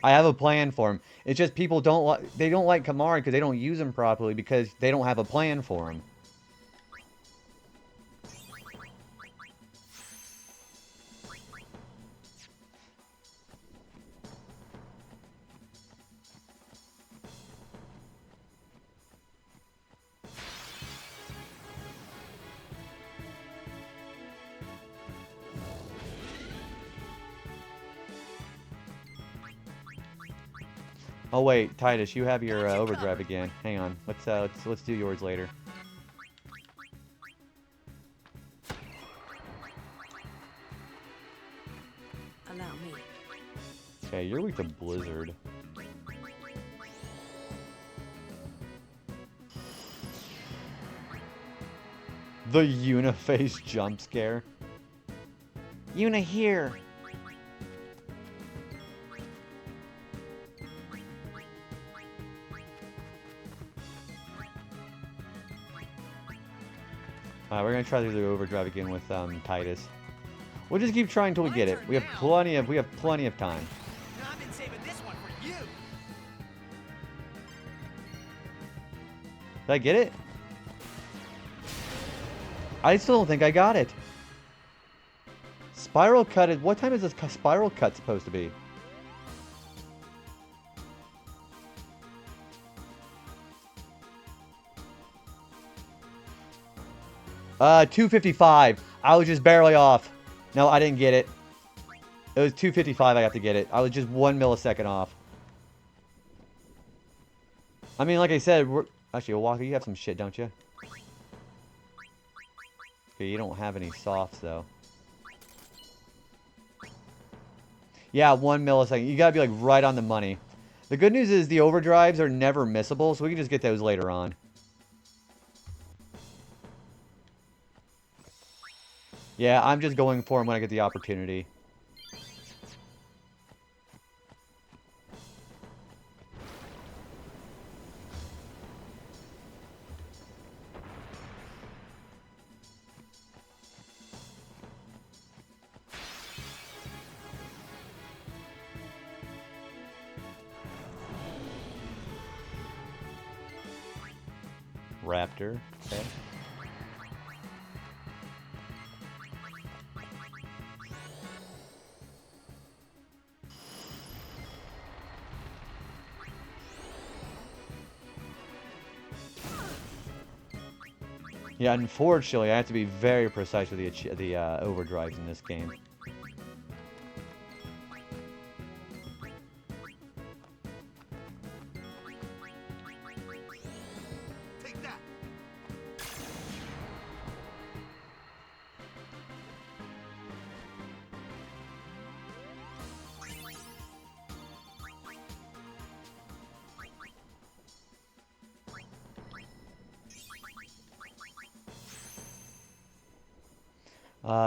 I have a plan for him. It's just people don't like, they don't like Kamari because they don't use him properly because they don't have a plan for him. Oh wait, Titus, you have your overdrive again. Hang on, let's do yours later. Allow me. Okay, you're weak to Blizzard. The Uniface jump scare. Una here. We're gonna try to do the overdrive again with Titus. We'll just keep trying until we get it. We have plenty of time. I've been saving this one for you. Did I get it? I still don't think I got it. Spiral cut is, what time is this spiral cut supposed to be? $2.55. I was just barely off. No, I didn't get it. It was $2.55 I have to get it. I was just 1 millisecond off. I mean, like I said, actually, Walker, you have some shit, don't you? Okay, you don't have any softs, though. Yeah, 1 millisecond. You gotta be, like, right on the money. The good news is the overdrives are never missable, so we can just get those later on. Yeah, I'm just going for him when I get the opportunity. Raptor. Okay. Yeah, unfortunately, I have to be very precise with the overdrives in this game. Take that.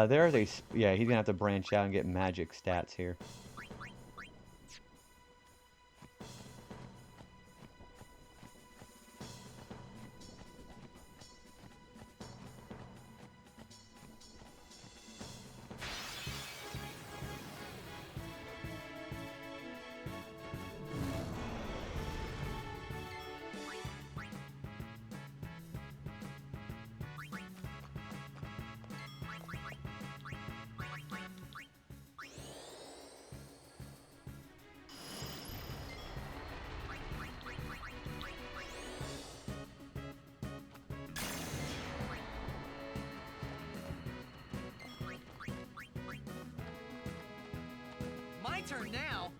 There's a... Yeah, he's gonna have to branch out and get magic stats here. My turn now.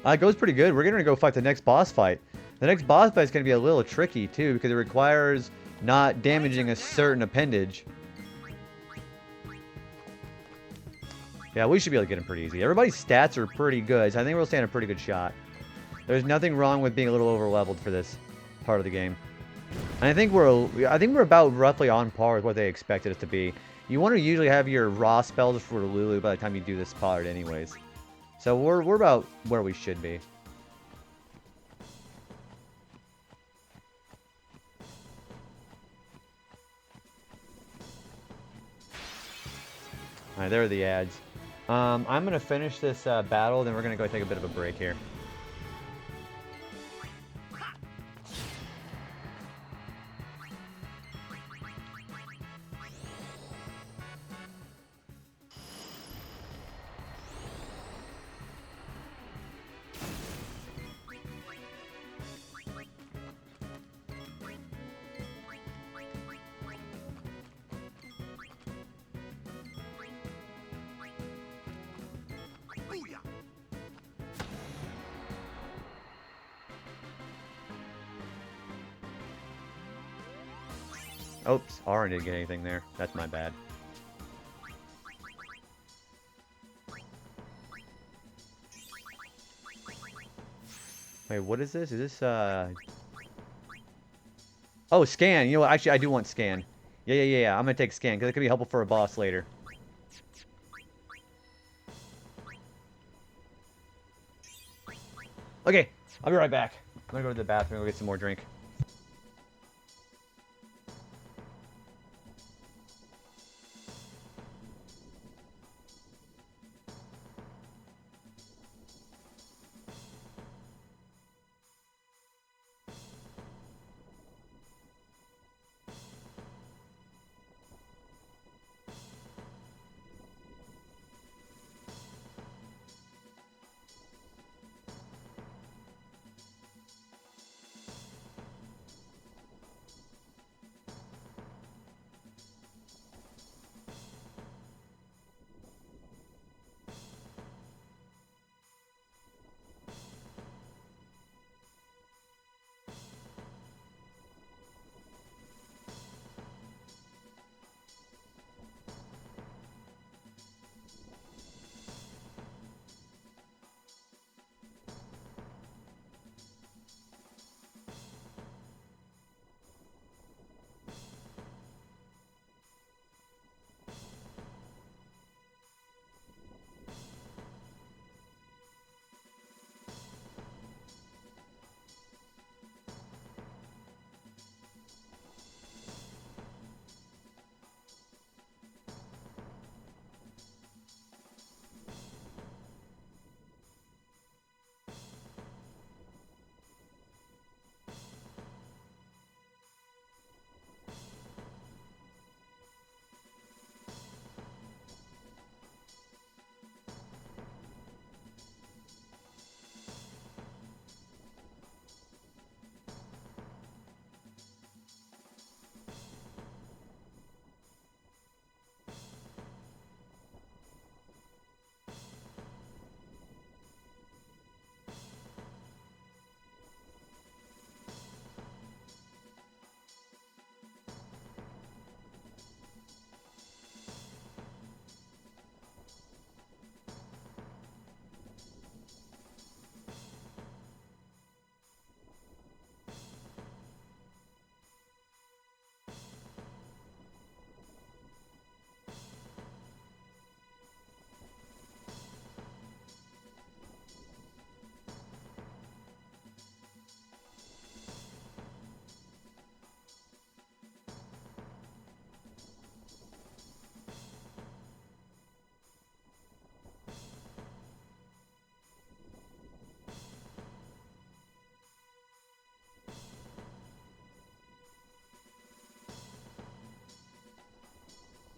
It goes pretty good. We're going to go fight the next boss fight. The next boss fight is going to be a little tricky, too, because it requires not damaging a certain appendage. Yeah, we should be able to get him pretty easy. Everybody's stats are pretty good, so I think we'll stand a pretty good shot. There's nothing wrong with being a little over-leveled for this part of the game. And I think we're about roughly on par with what they expected us to be. You want to usually have your raw spells for Lulu by the time you do this part anyways. So we're about where we should be. Alright, there are the ads. I'm going to finish this battle, then we're going to go take a bit of a break here. Oops, Aaron didn't get anything there. That's my bad. Wait, what is this? Is this, Oh, scan. You know what? Actually, I do want scan. Yeah. I'm gonna take scan, because it could be helpful for a boss later. Okay, I'll be right back. I'm gonna go to the bathroom and go get some more drink.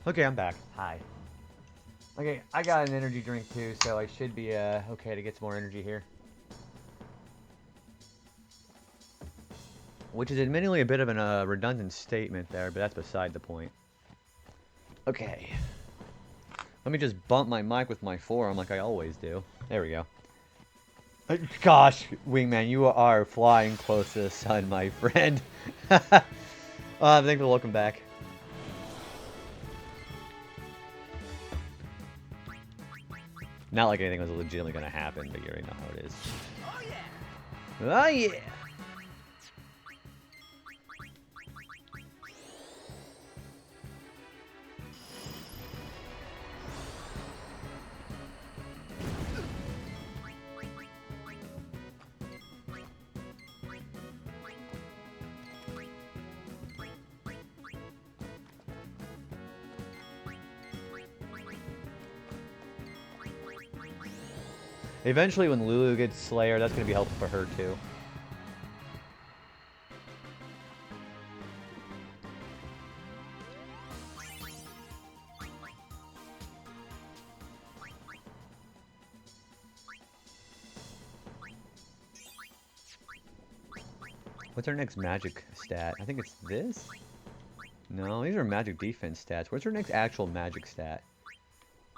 Okay, I'm back. Hi. Okay, I got an energy drink too, so I should be okay to get some more energy here. Which is admittedly a bit of a redundant statement there, but that's beside the point. Okay. Let me just bump my mic with my forearm like I always do. There we go. Gosh, Wingman, you are flying close to the sun, my friend. Thanks for the welcome back. Not like anything was legitimately going to happen, but you already know how it is. Oh yeah! Oh yeah! Eventually, when Lulu gets Slayer, that's going to be helpful for her, too. What's our next magic stat? I think it's this? No, these are magic defense stats. What's our next actual magic stat?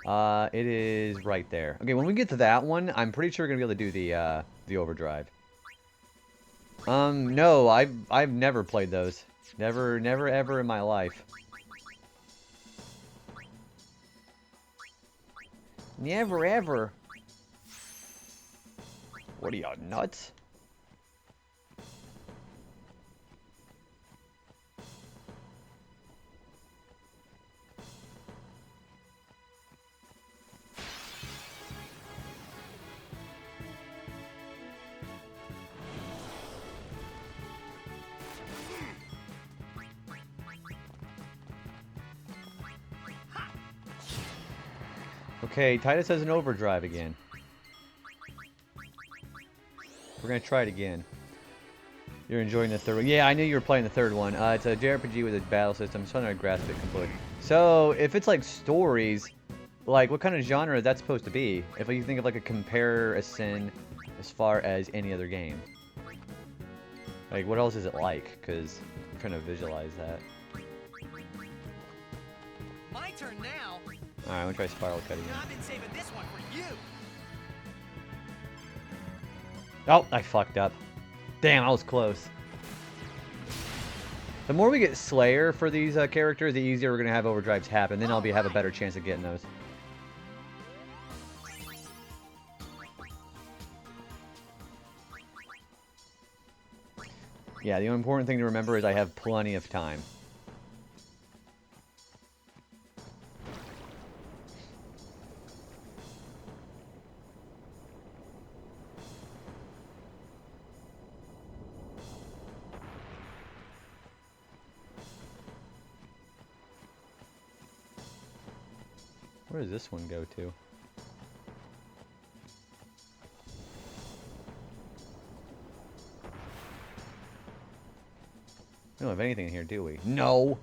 It is right there. Okay, when we get to that one, I'm pretty sure we're gonna be able to do the overdrive. No, I've never played those. Never ever in my life. Never ever. What are you, nuts? Okay, Titus has an overdrive again. We're gonna try it again. You're enjoying the third one. Yeah, I knew you were playing the third one. It's a JRPG with a battle system. I'm trying to grasp it completely. So, if it's like stories, like what kind of genre is that supposed to be? If you think of like a comparison as far as any other game. Like, what else is it like? Because I'm trying to visualize that. My turn now. Alright, I'm gonna try spiral cutting. I've been saving this one for you. Oh, I fucked up. Damn, I was close. The more we get Slayer for these characters, the easier we're gonna have overdrives happen. Then I'll have a better chance of getting those. Yeah, the important thing to remember is I have plenty of time. Where does this one go to? We don't have anything in here, do we? No!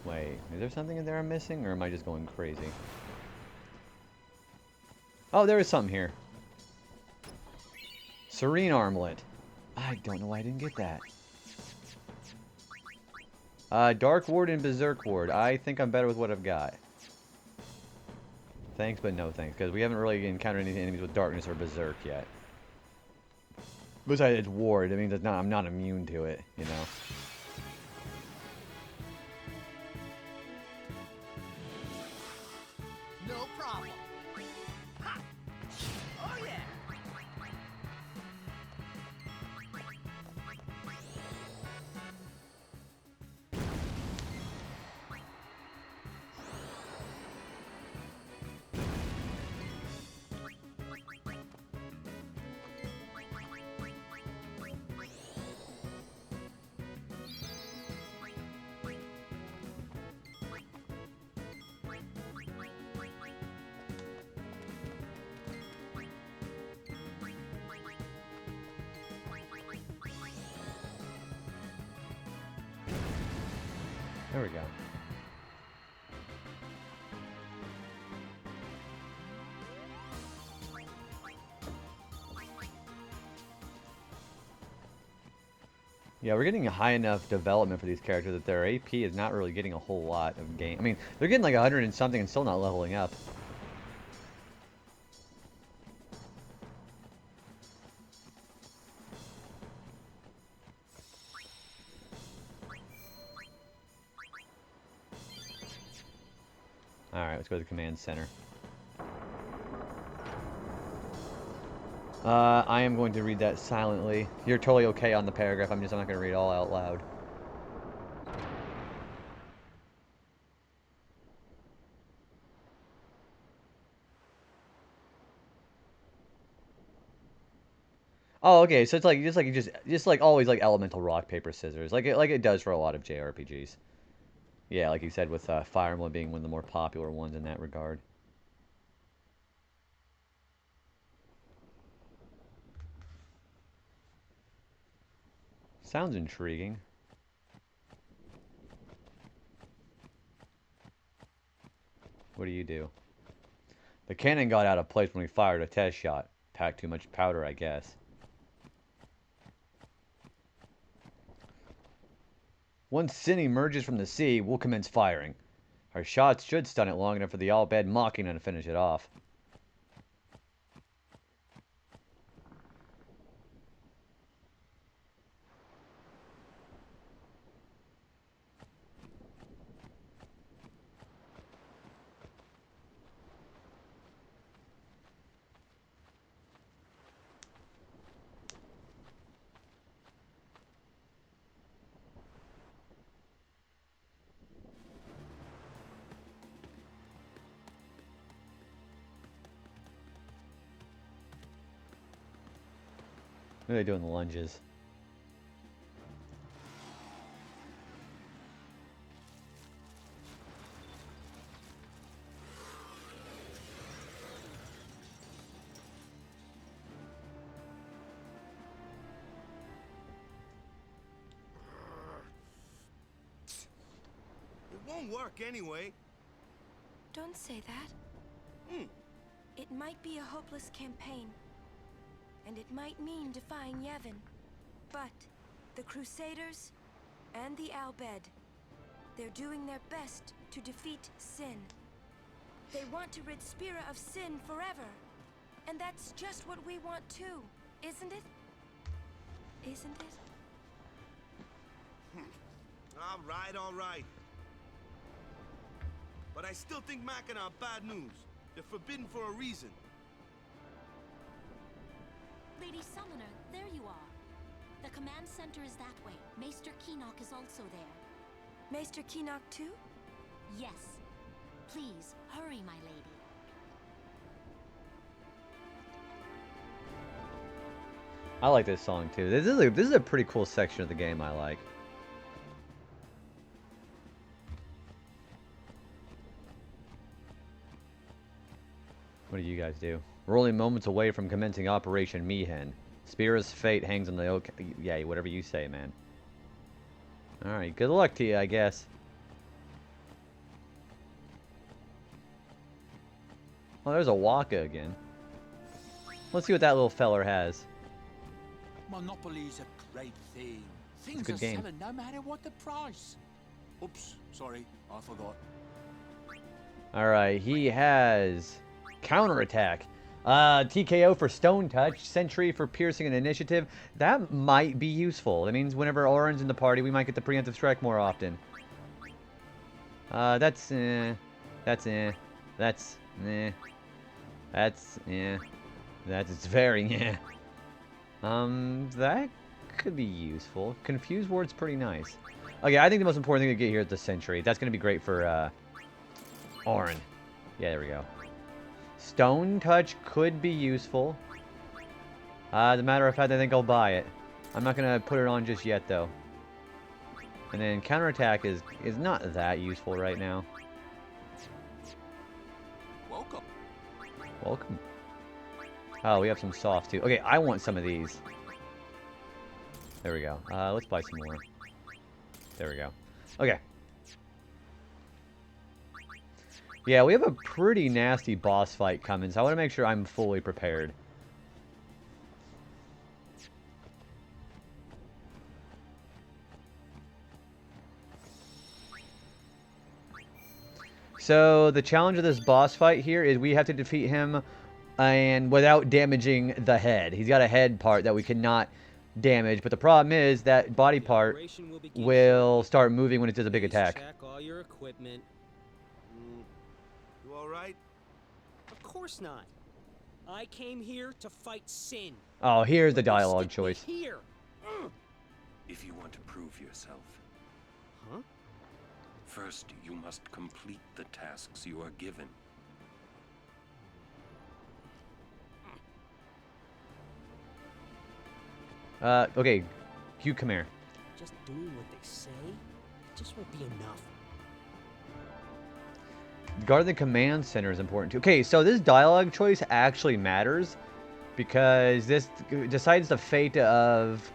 Wait, is there something in there I'm missing, or am I just going crazy? Oh, there is something here. Serene Armlet. I don't know why I didn't get that. Dark Ward and Berserk Ward. I think I'm better with what I've got. Thanks, but no thanks, because we haven't really encountered any enemies with Darkness or Berserk yet. Besides, it's Ward. It means it's not, I'm not immune to it, you know? No problem. Ha! Oh yeah! There we go. Yeah, we're getting a high enough development for these characters that their AP is not really getting a whole lot of game. I mean, they're getting like 100 and something and still not leveling up. Alright, let's go to the command center. I am going to read that silently. You're totally okay on the paragraph. I'm not going to read it all out loud. Oh, okay. So it's like just like always like elemental rock paper scissors, like it does for a lot of JRPGs. Yeah, like you said, with Fire Emblem being one of the more popular ones in that regard. Sounds intriguing. What do you do? The cannon got out of place when we fired a test shot. Packed too much powder, I guess. Once Sin emerges from the sea, we'll commence firing. Our shots should stun it long enough for the Al Bhed Machina to finish it off. What are they doing the lunges? It won't work anyway. Don't say that. It might be a hopeless campaign. And it might mean defying Yevon. But the Crusaders and the Al Bhed, they're doing their best to defeat Sin. They want to rid Spira of Sin forever. And that's just what we want too, isn't it? Isn't it? All right. But I still think Machina are bad news. They're forbidden for a reason. Lady Summoner, there you are. The command center is that way. Maester Keenock is also there. Maester Keenock too? Yes. Please, hurry, my lady. I like this song too. This is a pretty cool section of the game I like. What do you guys do? We're only moments away from commencing Operation Mi'ihen. Spira's fate hangs on the yeah, whatever you say, man. Alright, good luck to you, I guess. Oh, there's a Waka again. Let's see what that little feller has. Monopoly's a great thing. It's a Things good are game. selling no matter what the price. Oops, sorry, I forgot. Alright, he has counterattack. TKO for Stone Touch, Sentry for Piercing and Initiative. That might be useful. That means whenever Auron's in the party, we might get the preemptive strike more often. That's it's very that could be useful. Confuse Ward's pretty nice. Okay, I think the most important thing to get here is the Sentry. That's going to be great for Auron. Yeah, there we go. Stone Touch could be useful. As a matter of fact, I think I'll buy it. I'm not going to put it on just yet, though. And then counterattack is not that useful right now. Welcome. Welcome. Oh, we have some softs, too. Okay, I want some of these. There we go. Let's buy some more. There we go. Okay. Yeah, we have a pretty nasty boss fight coming, so I want to make sure I'm fully prepared. So the challenge of this boss fight here is we have to defeat him and without damaging the head. He's got a head part that we cannot damage, but the problem is that body part will start moving when it does a big attack. Check all your equipment. You all right? Of course not. I came here to fight sin. Oh, here's the But they dialogue stick me choice. Here. If you want to prove yourself, Huh? first you must complete the tasks you are given. Okay, Hugh, come here. Just doing what they say just won't be enough. Guard the command center is important too. Okay, so this dialogue choice actually matters because this decides the fate of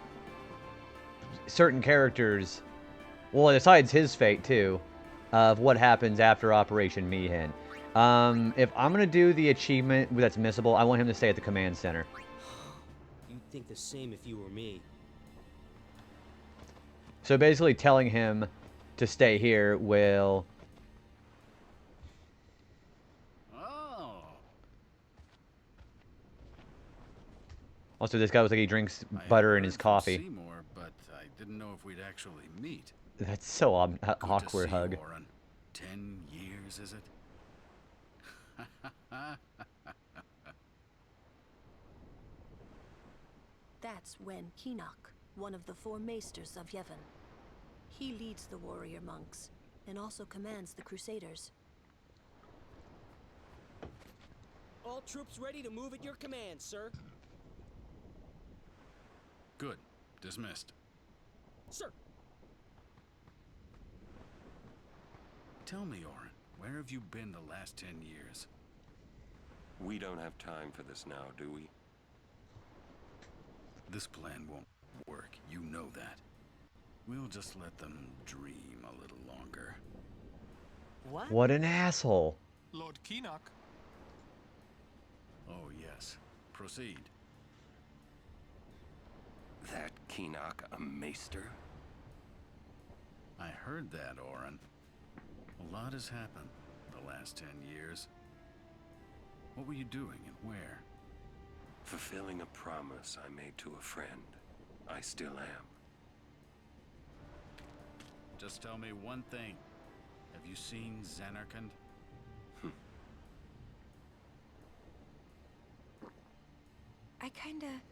certain characters. Well, it decides his fate too, of what happens after Operation Mihin. If I'm gonna do the achievement that's missable, I want him to stay at the command center. You'd think the same if you were me. So basically, telling him to stay here will. Also, this guy was like he drinks butter in his coffee. Seymour, but I didn't know if we'd actually meet. That's so Good awkward to see hug. you, Warren. 10 years, is it? That's Wen Kinok, one of the 4 maesters of Yevon. He leads the warrior monks and also commands the crusaders. All troops ready to move at your command, sir. Good. Dismissed. Sir. Tell me, Oren, where have you been the last 10 years? We don't have time for this now, do we? This plan won't work. You know that. We'll just let them dream a little longer. What? What an asshole. Lord Kinok. Oh, yes. Proceed. That Kinok a maester? I heard that, Oren. A lot has happened the last 10 years. What were you doing and where? Fulfilling a promise I made to a friend. I still am. Just tell me one thing. Have you seen Zanarkand? I kinda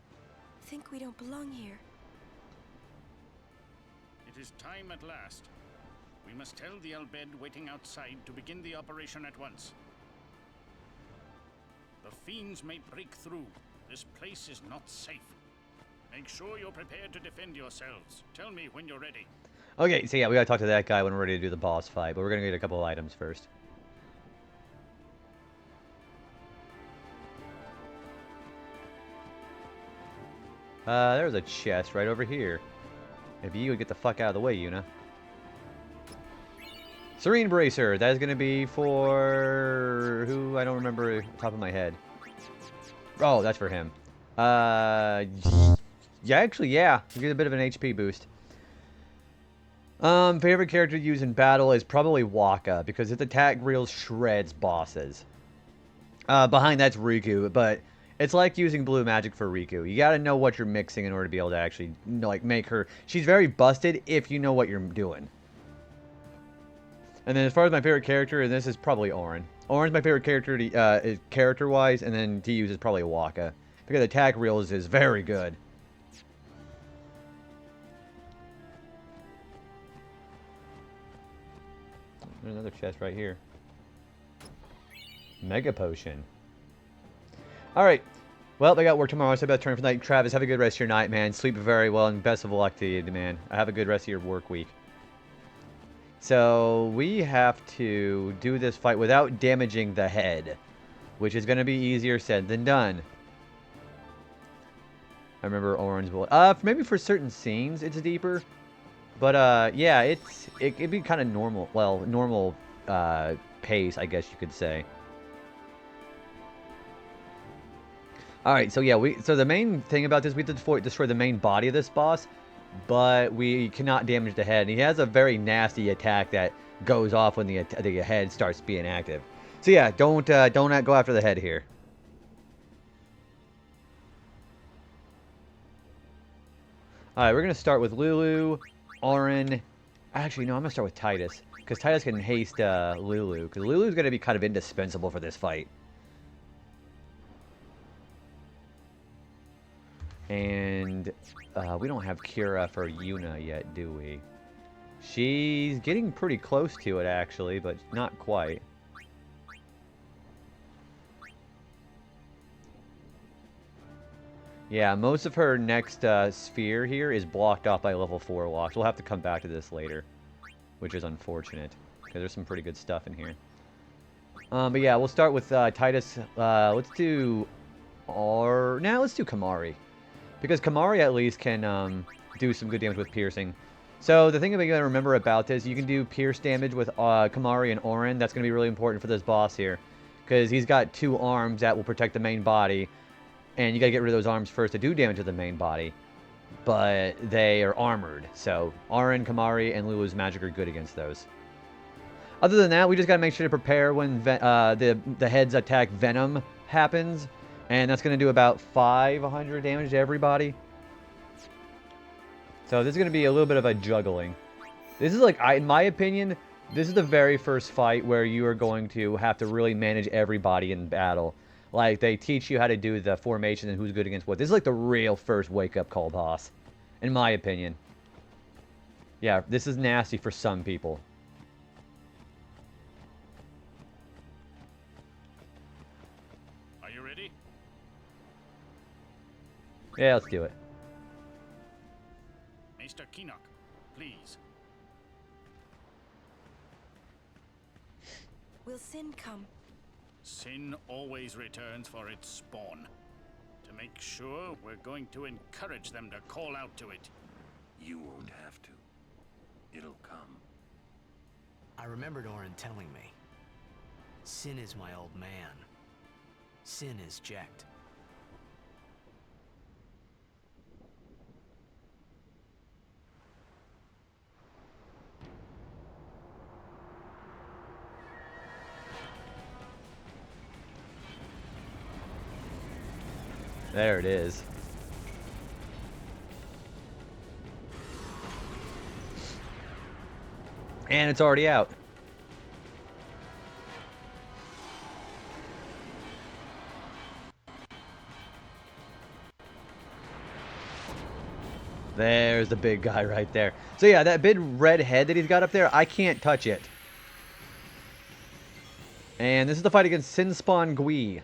think we don't belong here. It is time at last. We must tell the Al-Bed waiting outside to begin the operation at once. The fiends may break through. This place is not safe. Make sure you're prepared to defend yourselves. Tell me when you're ready. Okay, so yeah, we gotta talk to that guy when we're ready to do the boss fight, but we're gonna get a couple of items first. There's a chest right over here. If you would get the fuck out of the way, Yuna. Serene Bracer, that is gonna be for who? I don't remember off the top of my head. Oh, that's for him. Yeah, actually, yeah. You get a bit of an HP boost. Favorite character to use in battle is probably Waka, because its attack real shreds bosses. Behind that's Riku, but it's like using blue magic for Riku. You gotta know what you're mixing in order to be able to actually, like, make her... She's very busted if you know what you're doing. And then as far as my favorite character, and this is probably Auron. Auron's my favorite character to, character-wise, and then to use is probably Waka. Because attack reels is very good. There's another chest right here. Mega Potion. Alright. Well, I got work tomorrow, so I better turn for the night. Travis, have a good rest of your night, man. Sleep very well, and best of luck to you, man. Have a good rest of your work week. So, we have to do this fight without damaging the head. Which is going to be easier said than done. I remember Orange Bullet. Maybe for certain scenes, it's deeper. But, yeah, it'd be kind of normal. Well, normal pace, I guess you could say. Alright, so yeah, so the main thing about this, we have to destroy the main body of this boss. but we cannot damage the head. And he has a very nasty attack that goes off when the head starts being active. So yeah, don't go after the head here. Alright, we're going to start with Lulu, Auron. Actually, no, I'm going to start with Titus. Because Titus can haste Lulu. Because Lulu's going to be kind of indispensable for this fight. And we don't have Kira for Yuna yet, do we? She's getting pretty close to it, actually, but not quite. Yeah, most of her next sphere here is blocked off by level 4 walks. We'll have to come back to this later, which is unfortunate, because there's some pretty good stuff in here. But yeah, we'll start with Titus. Let's do Kamari. Because Kamari at least can do some good damage with piercing. So the thing that we gotta remember about this, you can do pierce damage with Kamari and Auron. That's gonna be really important for this boss here. Because he's got 2 arms that will protect the main body. And you gotta get rid of those arms first to do damage to the main body. But they are armored. So Auron, Kamari, and Lulu's magic are good against those. Other than that, we just gotta make sure to prepare when the head's attack Venom happens. And that's gonna do about 500 damage to everybody. So this is gonna be a little bit of a juggling. This is like, in my opinion, this is the very first fight where you are going to have to really manage everybody in battle. Like, they teach you how to do the formation and who's good against what. This is like the real first wake-up call boss, in my opinion. Yeah, this is nasty for some people. Are you ready? Yeah, let's do it. Mr. Kinnock, please. Will Sin come? Sin always returns for its spawn. To make sure, we're going to encourage them to call out to it. You won't have to. It'll come. I remembered Auron telling me. Sin is my old man. Sin is Jecht. There it is. And it's already out. There's the big guy right there. So yeah, that big red head that he's got up there, I can't touch it. And this is the fight against Sinspawn Gui.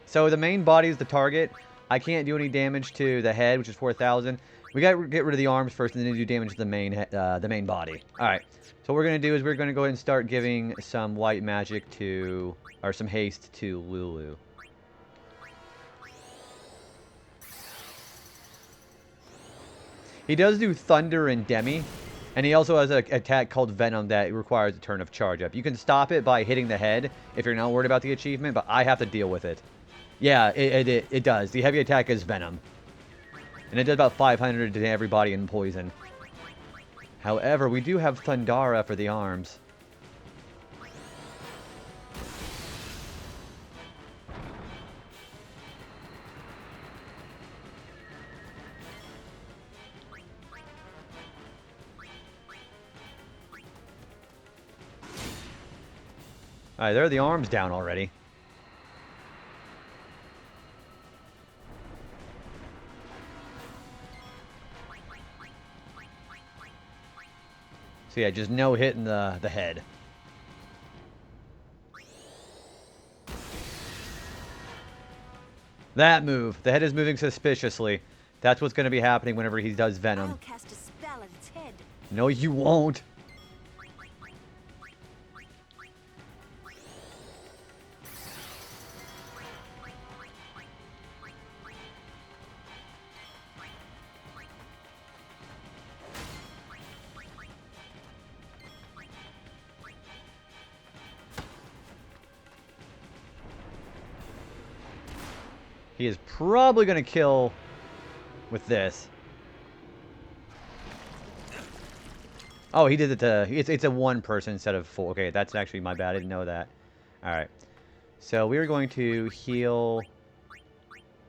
So the main body is the target. I can't do any damage to the head, which is 4,000. We got to get rid of the arms first, and then do damage to the main body. All right. So what we're going to do is we're going to go ahead and start giving some white magic to, or some haste to Lulu. He does do Thunder and Demi, and he also has an attack called Venom that requires a turn of charge up. You can stop it by hitting the head if you're not worried about the achievement, but I have to deal with it. Yeah, it does. The heavy attack is Venom. And it does about 500 to everybody in poison. However, we do have Thundara for the arms. Alright, there are the arms down already. So yeah, just no hitting the head. That move. The head is moving suspiciously. That's what's going to be happening whenever he does Venom. I'll cast a spell at its head. No, you won't. He is probably going to kill with this. Oh, he did it to... It's a 1 person instead of 4. Okay, that's actually my bad. I didn't know that. Alright. So we are going to heal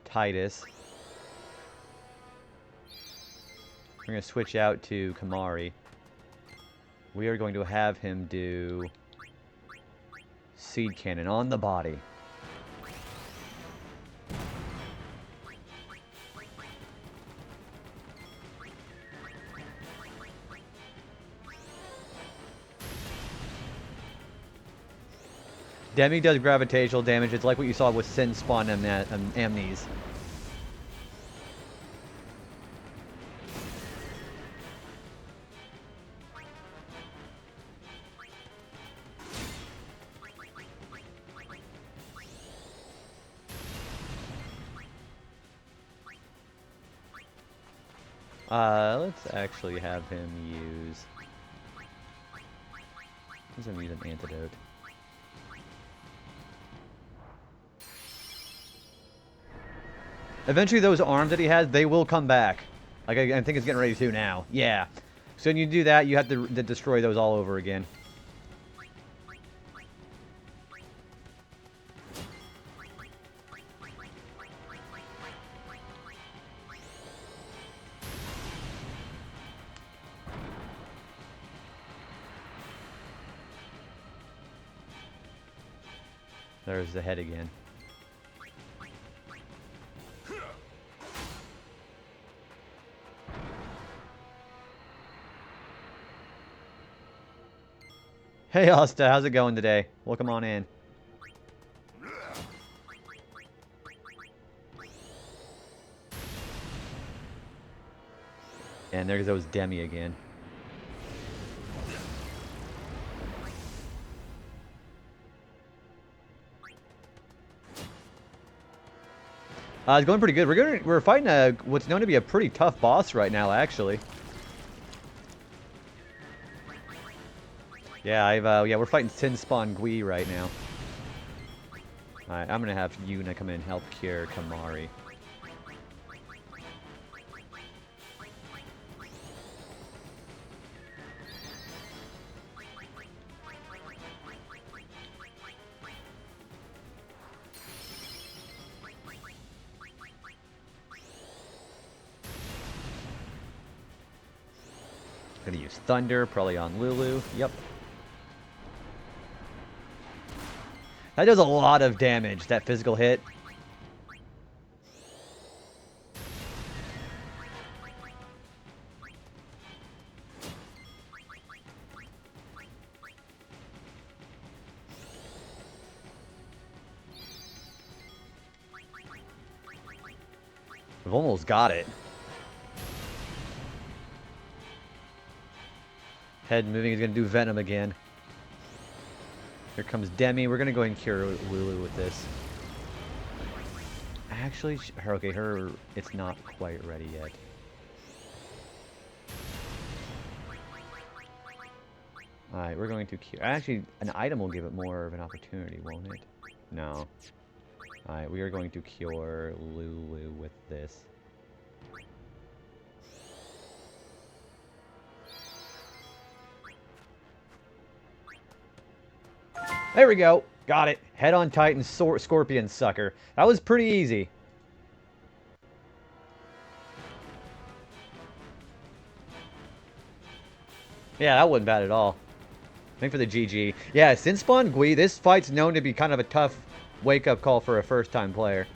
Titus. We're going to switch out to Kamari. We are going to have him do Seed Cannon on the body. Demi does gravitational damage. It's like what you saw with Sin Spawn Amnes. Let's actually have him use... Let's have him use an antidote. Eventually those arms that he has, they will come back. Like, I think it's getting ready to now. Yeah. So when you do that, you have to destroy those all over again. There's the head again. Hey, Asta, how's it going today? Welcome on in. And there goes Demi again. It's going pretty good. We're fighting what's known to be a pretty tough boss right now, actually. Yeah, we're fighting Sin Spawn Gui right now. Alright, I'm gonna have Yuna come in and help cure Kamari. Gonna use Thunder, probably on Lulu. Yep. That does a lot of damage, that physical hit. We've almost got it. Head moving is going to do Venom again. Here comes Demi. We're going to go ahead and cure Lulu with this. Actually, it's not quite ready yet. Alright, we're going to cure. Actually, an item will give it more of an opportunity, won't it? No. Alright, we are going to cure Lulu with this. There we go. Got it. Head on Titan, Scorpion Sucker. That was pretty easy. Yeah, that wasn't bad at all. Thanks for the GG. Yeah, Sin Spawn Gui, this fight's known to be kind of a tough wake-up call for a first-time player.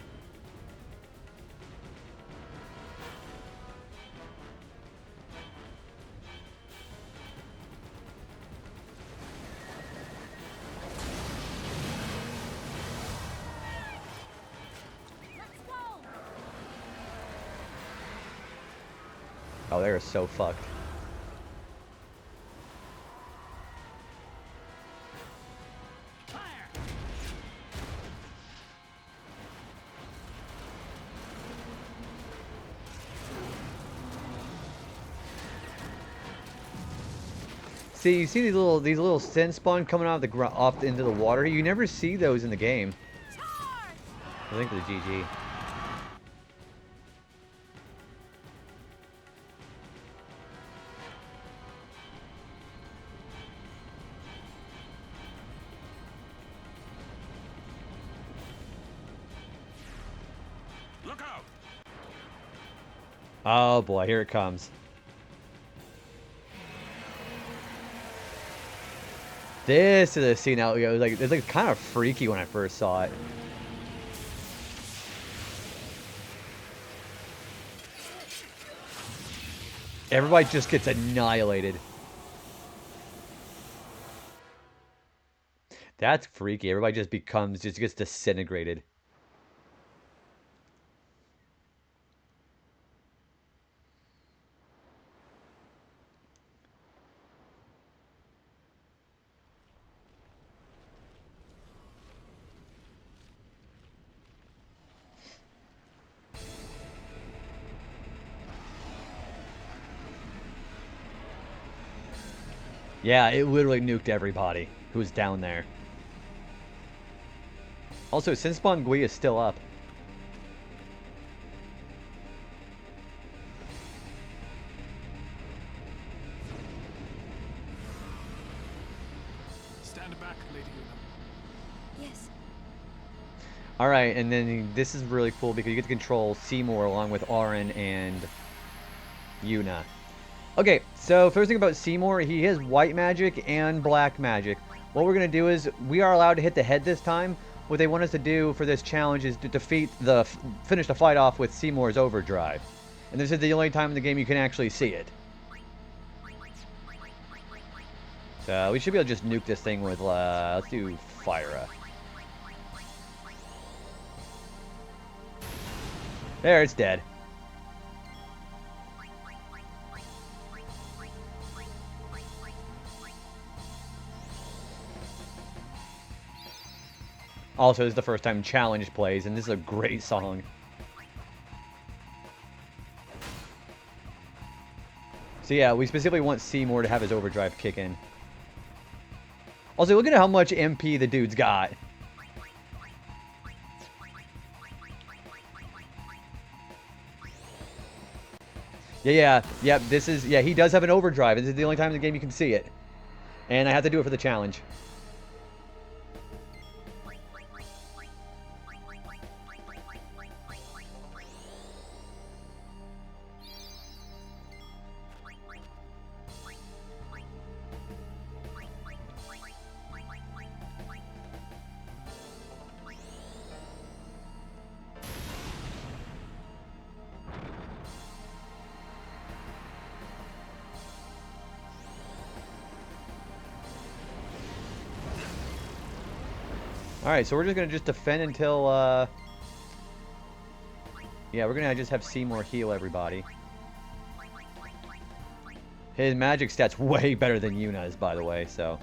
Oh, they're so fucked. See, you see these little Sin Spawn coming out of the off into the water. You never see those in the game. I think for the GG. Oh boy, here it comes. This is a scene out. It was like kind of freaky when I first saw it. Everybody just gets annihilated. That's freaky. Everybody just gets disintegrated. Yeah, it literally nuked everybody who was down there. Also, since Bangui is still up. Stand back, Lady Una. Yes. Alright, and then this is really cool because you get to control Seymour along with Auron and Yuna. Okay, so first thing about Seymour, he has white magic and black magic. What we're going to do is, we are allowed to hit the head this time. What they want us to do for this challenge is to finish the fight off with Seymour's overdrive. And this is the only time in the game you can actually see it. So we should be able to just nuke this thing with, let's do Fyra. There, it's dead. Also, this is the first time Challenge plays, and this is a great song. So yeah, we specifically want Seymour to have his overdrive kick in. Also, look at how much MP the dude's got. Yeah, this is, yeah, he does have an overdrive. This is the only time in the game you can see it. And I have to do it for the challenge. Alright, so we're just going to defend until, yeah, we're going to just have Seymour heal everybody. His magic stat's way better than Yuna's, by the way, so.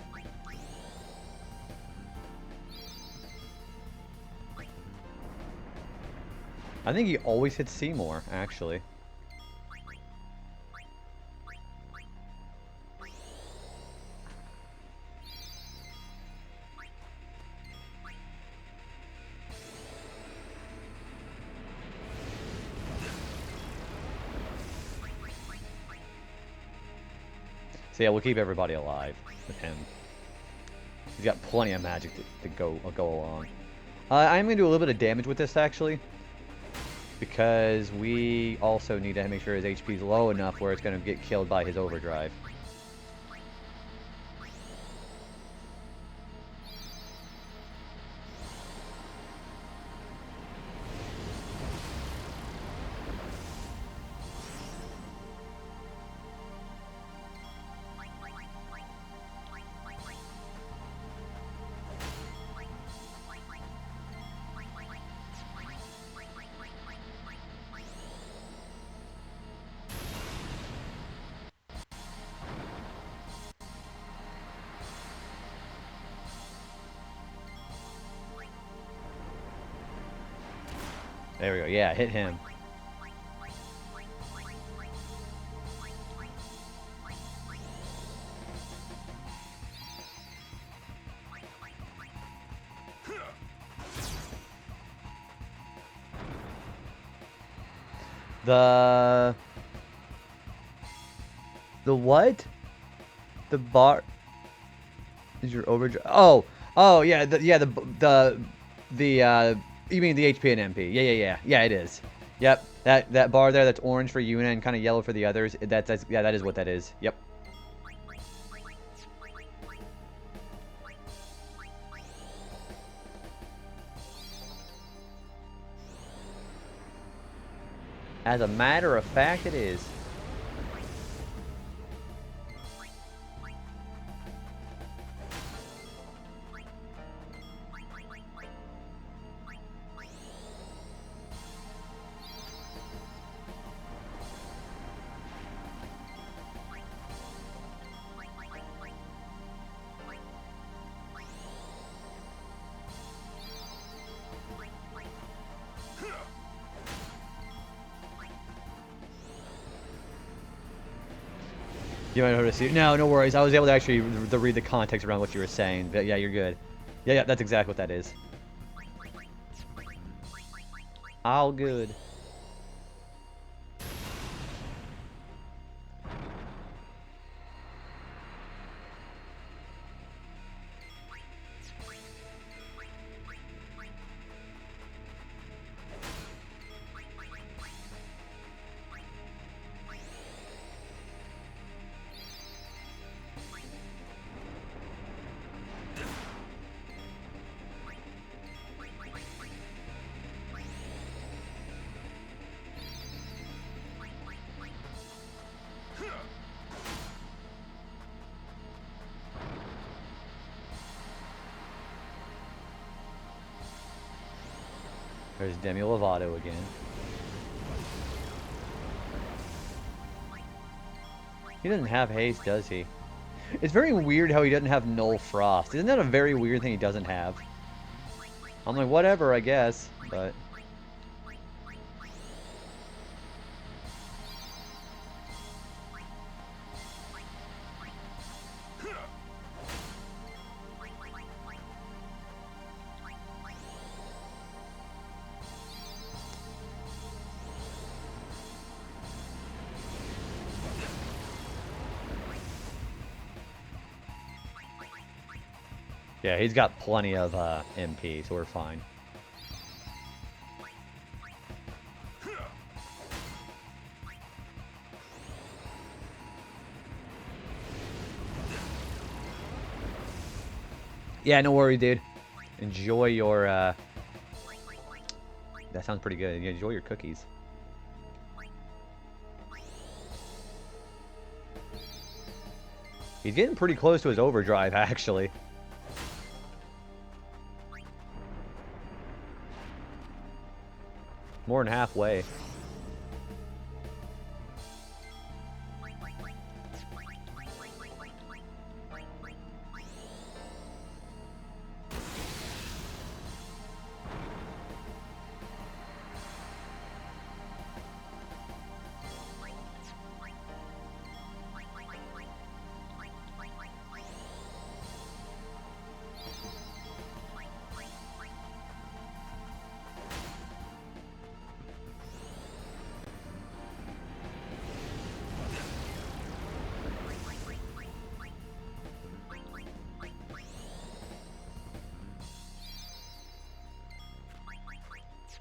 I think he always hits Seymour, actually. So yeah, we'll keep everybody alive with him. He's got plenty of magic to go along. I'm going to do a little bit of damage with this, actually. Because we also need to make sure his HP is low enough where it's going to get killed by his overdrive. There we go. Yeah, hit him. The what? The bar is your overdrive. Oh yeah, you mean the HP and MP? Yeah, it is. Yep, that bar there that's orange for Yuna and kind of yellow for the others. Yeah, that is what that is. Yep. As a matter of fact, it is. You might notice it. No, no worries. I was able to actually read the context around what you were saying. But yeah, you're good. Yeah, that's exactly what that is. All good. There's Demi Lovato again. He doesn't have haste, does he? It's very weird how he doesn't have Null Frost. Isn't that a very weird thing he doesn't have? I'm like, whatever, I guess, but... Yeah, he's got plenty of MP, so we're fine. Yeah, no worries, dude. Enjoy your, that sounds pretty good. Enjoy your cookies. He's getting pretty close to his overdrive, actually. More than halfway.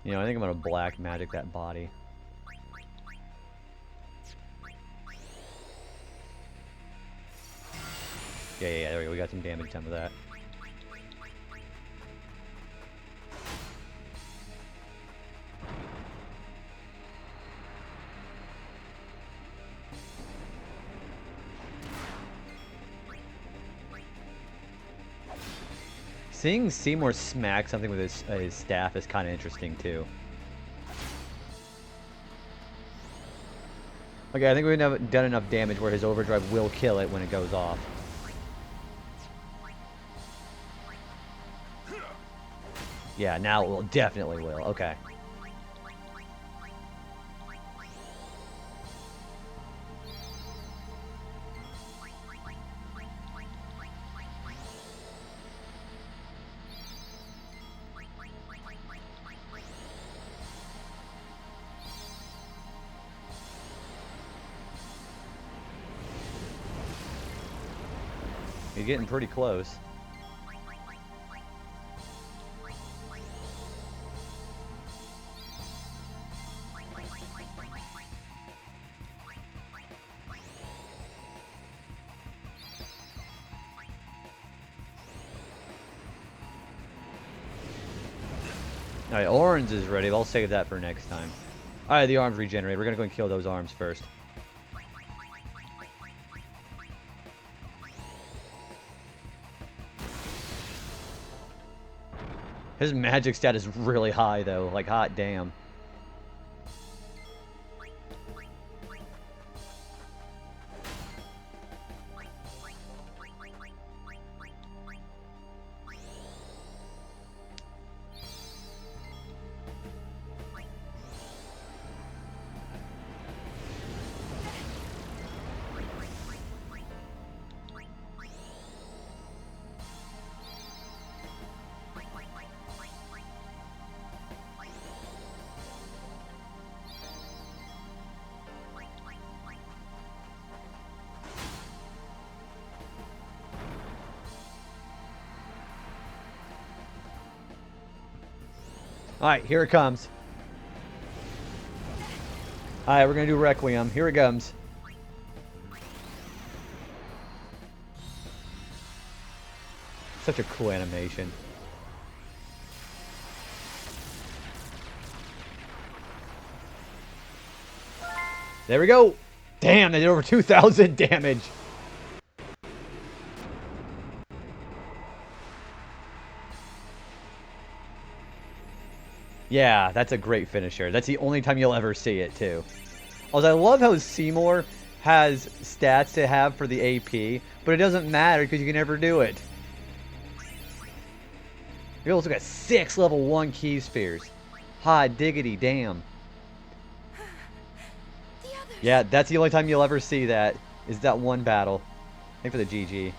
You know, I think I'm gonna black magic that body. Yeah, there we go. We got some damage done with that. Seeing Seymour smack something with his staff is kind of interesting too. Okay, I think we've done enough damage where his overdrive will kill it when it goes off. Yeah, now it will. Definitely will. Okay. He's getting pretty close. Alright, orange is ready. I'll save that for next time. Alright, the arms regenerate. We're gonna go and kill those arms first. His magic stat is really high, though. Like, hot damn. Alright, here it comes. Alright, we're gonna do Requiem. Here it comes. Such a cool animation. There we go! Damn, they did over 2,000 damage! Yeah, that's a great finisher. That's the only time you'll ever see it, too. Also, I love how Seymour has stats to have for the AP, but it doesn't matter because you can never do it. You also got 6 level 1 key spheres. Hot diggity damn. Yeah, that's the only time you'll ever see that, is that one battle. Thank for the GG.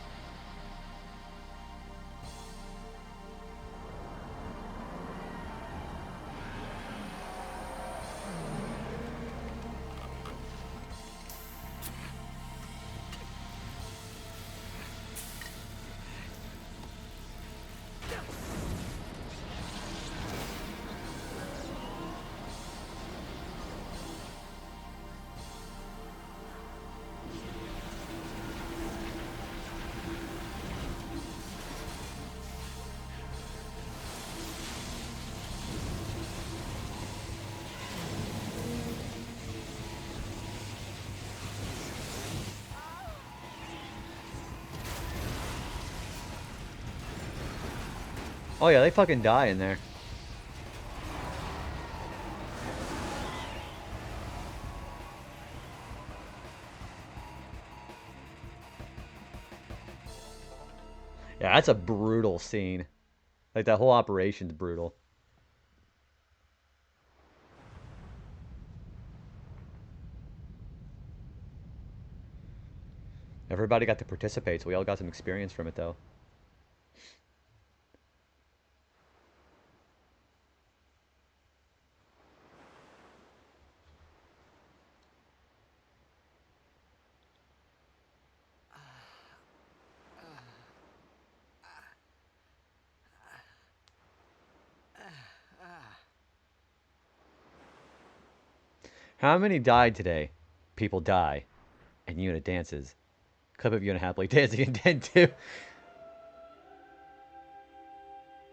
Oh yeah, they fucking die in there. Yeah, that's a brutal scene. Like, that whole operation's brutal. Everybody got to participate, so we all got some experience from it, though. How many died today? People die. And Yuna dances. Clip of Yuna happily dancing in Den 2. That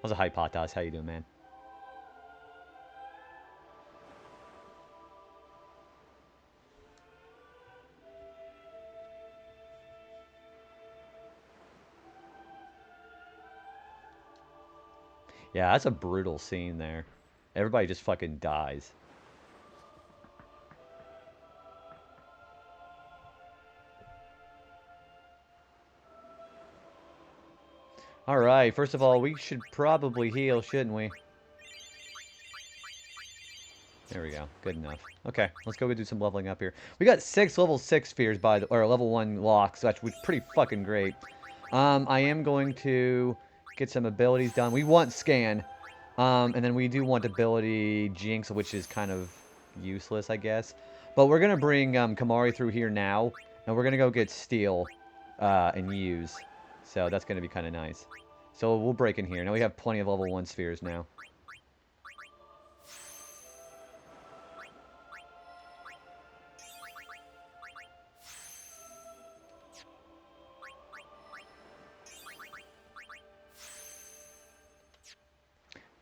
was a hype hot toss. How you doing, man? Yeah, that's a brutal scene there. Everybody just fucking dies. Alright, first of all, we should probably heal, shouldn't we? There we go. Good enough. Okay, let's go do some leveling up here. We got 6 level 6 spheres by the, or level 1 locks, which was pretty fucking great. I am going to get some abilities done. We want scan. And then we do want ability Jinx, which is kind of useless, I guess. But we're going to bring Kamari through here now. And we're going to go get Steel and use. So that's going to be kind of nice. So we'll break in here. Now we have plenty of level 1 spheres now.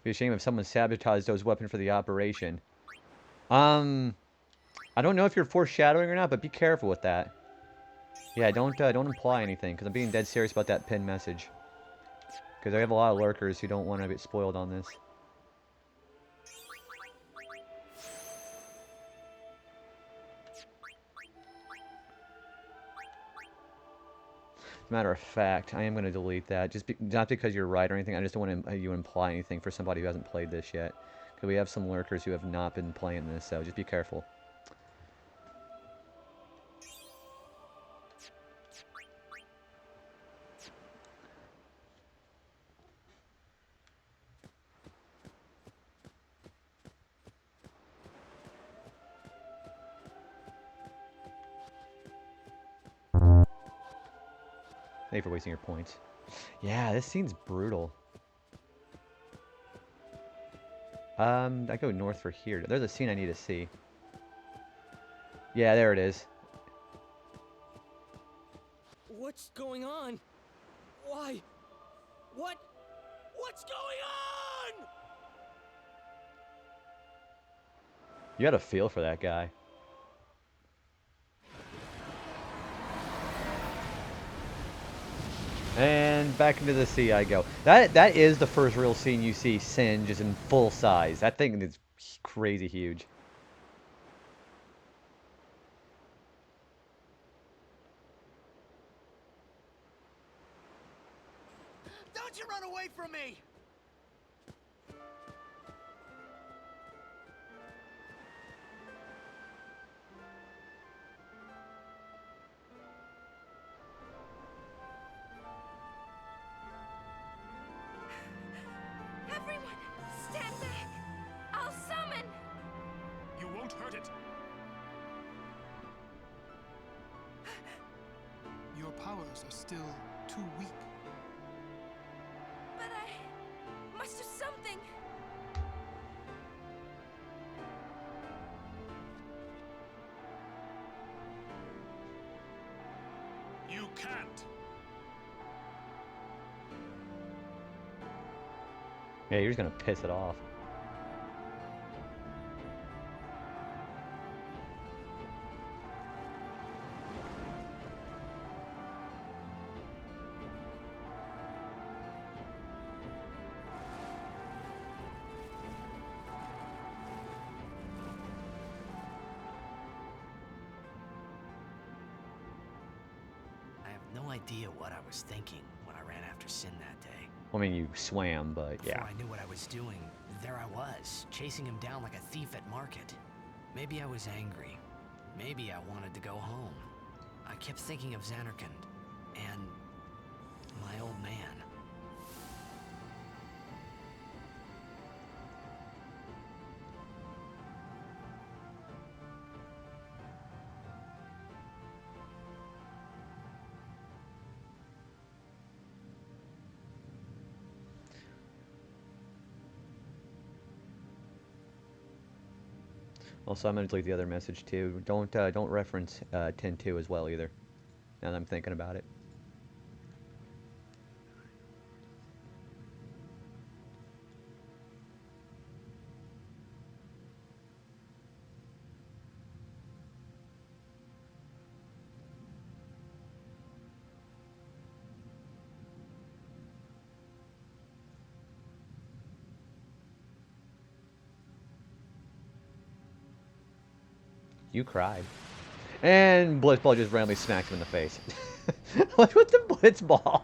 Be a shame if someone sabotaged those weapons for the operation. I don't know if you're foreshadowing or not, but be careful with that. Yeah, don't imply anything, because I'm being dead serious about that pinned message. Because I have a lot of lurkers who don't want to get spoiled on this. As a matter of fact, I am going to delete that. Not because you're right or anything, I just don't want you to imply anything for somebody who hasn't played this yet. Because we have some lurkers who have not been playing this, so just be careful. Thank you for wasting your points. Yeah, this scene's brutal. I go north for here. There's a scene I need to see. Yeah, there it is. What's going on? Why? What's going on? You got a feel for that guy. And back into the sea I go. That is the first real scene you see Sin just in full size. That thing is crazy huge. Don't you run away from me! Everyone, stand back! I'll summon! You won't hurt it. Your powers are still too weak. But I must do something! You can't. Yeah, you're just gonna piss it off. I have no idea what I was thinking when I ran after Sin that day. I mean, you swam, but yeah. Before I knew what I was doing, there I was, chasing him down like a thief at market. Maybe I was angry. Maybe I wanted to go home. I kept thinking of Xanarkand and my old man. Also, I'm gonna delete the other message too. Don't reference 10-2 as well either. Now that I'm thinking about it. You cried. And Blitzball just randomly smacked him in the face. What's with the Blitzball?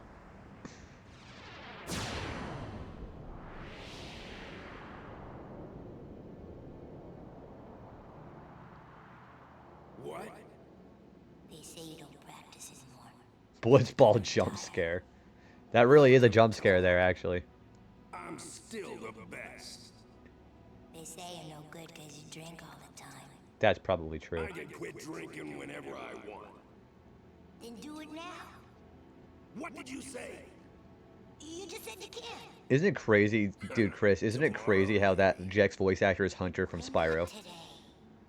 What? They say you don't practice anymore. Blitzball jump scare. That really is a jump scare there, actually. I'm still the best. They say you're no good because you drink all the time. That's probably true. I can quit drinking whenever I want. Then do it now. What did you say? You just said you can't. Isn't it crazy, dude, Chris? Isn't it crazy how that Jack's voice actor is Hunter from Spyro?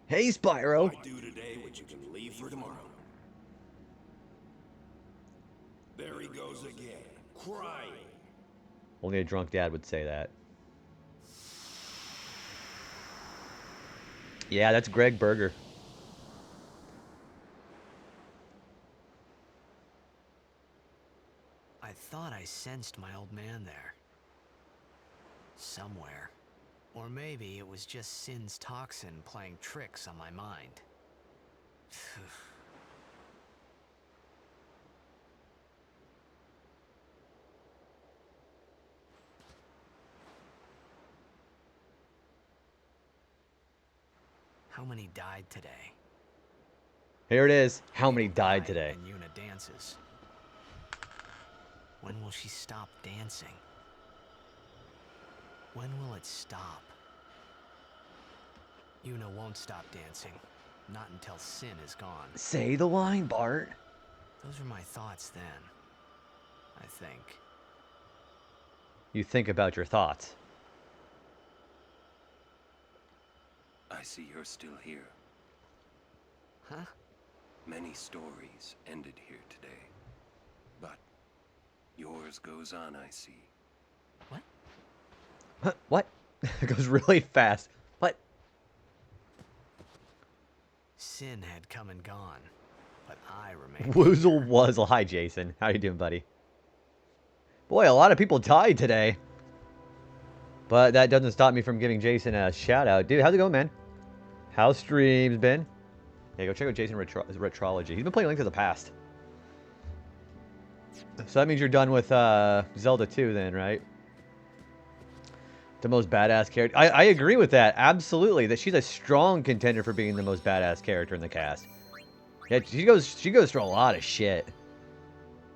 Hey, Spyro! I do today what you can leave for tomorrow. There he goes again, crying. Only a drunk dad would say that. Yeah, that's Greg Berger. I thought I sensed my old man there. Somewhere. Or maybe it was just Sin's toxin playing tricks on my mind. How many died today? Here it is. How many died today? And Yuna dances. When will she stop dancing? When will it stop? Yuna won't stop dancing. Not until Sin is gone. Say the line, Bart. Those were my thoughts then. I think. You think about your thoughts. I see you're still here. Huh? Many stories ended here today. But yours goes on, I see. What? What? It goes really fast. What? Sin had come and gone, but I remained. Woozle Wuzzle. Hi, Jason. How you doing, buddy? Boy, a lot of people died today. But that doesn't stop me from giving Jason a shout out. Dude, how's it going, man? How's streams been? Yeah, go check out Jason RetroAchievements. He's been playing Link to the Past. So that means you're done with Zelda 2 then, right? The most badass character. I agree with that. Absolutely. That she's a strong contender for being the most badass character in the cast. Yeah, she goes through a lot of shit.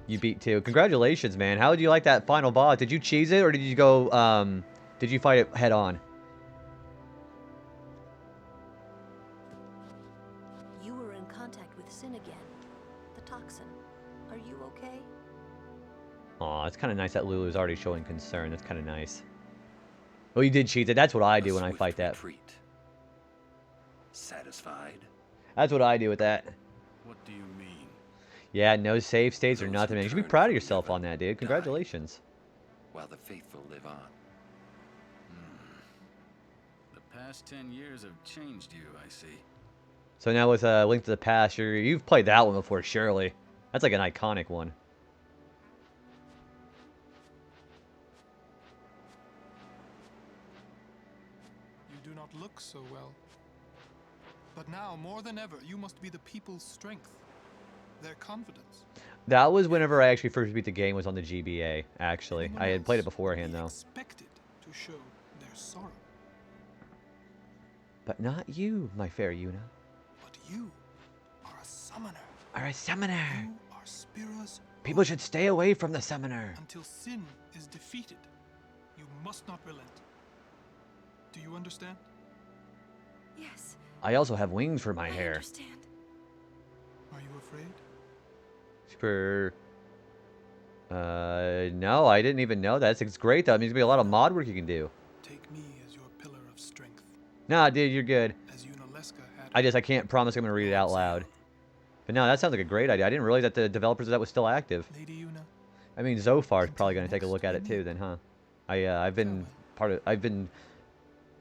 You beat 2. Congratulations, man. How did you like that final boss? Did you cheese it or did you go did you fight it head on? You were in contact with Sin again. The toxin. Are you okay? Aw, it's kind of nice that Lulu's already showing concern. That's kind of nice. Oh, you did cheat it. That's what I do when I fight that. Retreat. Satisfied? That's what I do with that. What do you mean? Yeah, no save states or nothing, man. You should be proud of yourself on that, dude. Congratulations. While the faithful live on. The past 10 years have changed you, I see. So now with Link to the Past, you've played that one before, surely. That's like an iconic one. You do not look so well. But now, more than ever, you must be the people's strength, their confidence. That was whenever I actually first beat the game, was on the GBA, actually. I had played it beforehand, though. Expected to show their sorrow. But not you, my fair Yuna. But you are a summoner. Are a summoner. You are Spira's People should stay away from the summoner. Until Sin is defeated, you must not relent. Do you understand? Yes. I also have wings for my hair. Understand. Are you afraid? For... no, I didn't even know that. It's great, though. It means there's gonna be a lot of mod work you can do. Take me as your pillar of strength. Nah, dude, you're good. As Yunalesca had. I can't promise I'm gonna read it out loud. But no, that sounds like a great idea. I didn't realize that the developers of that was still active. Lady Yuna. I mean, Zophar's probably gonna take a look at it too, then, huh? I've been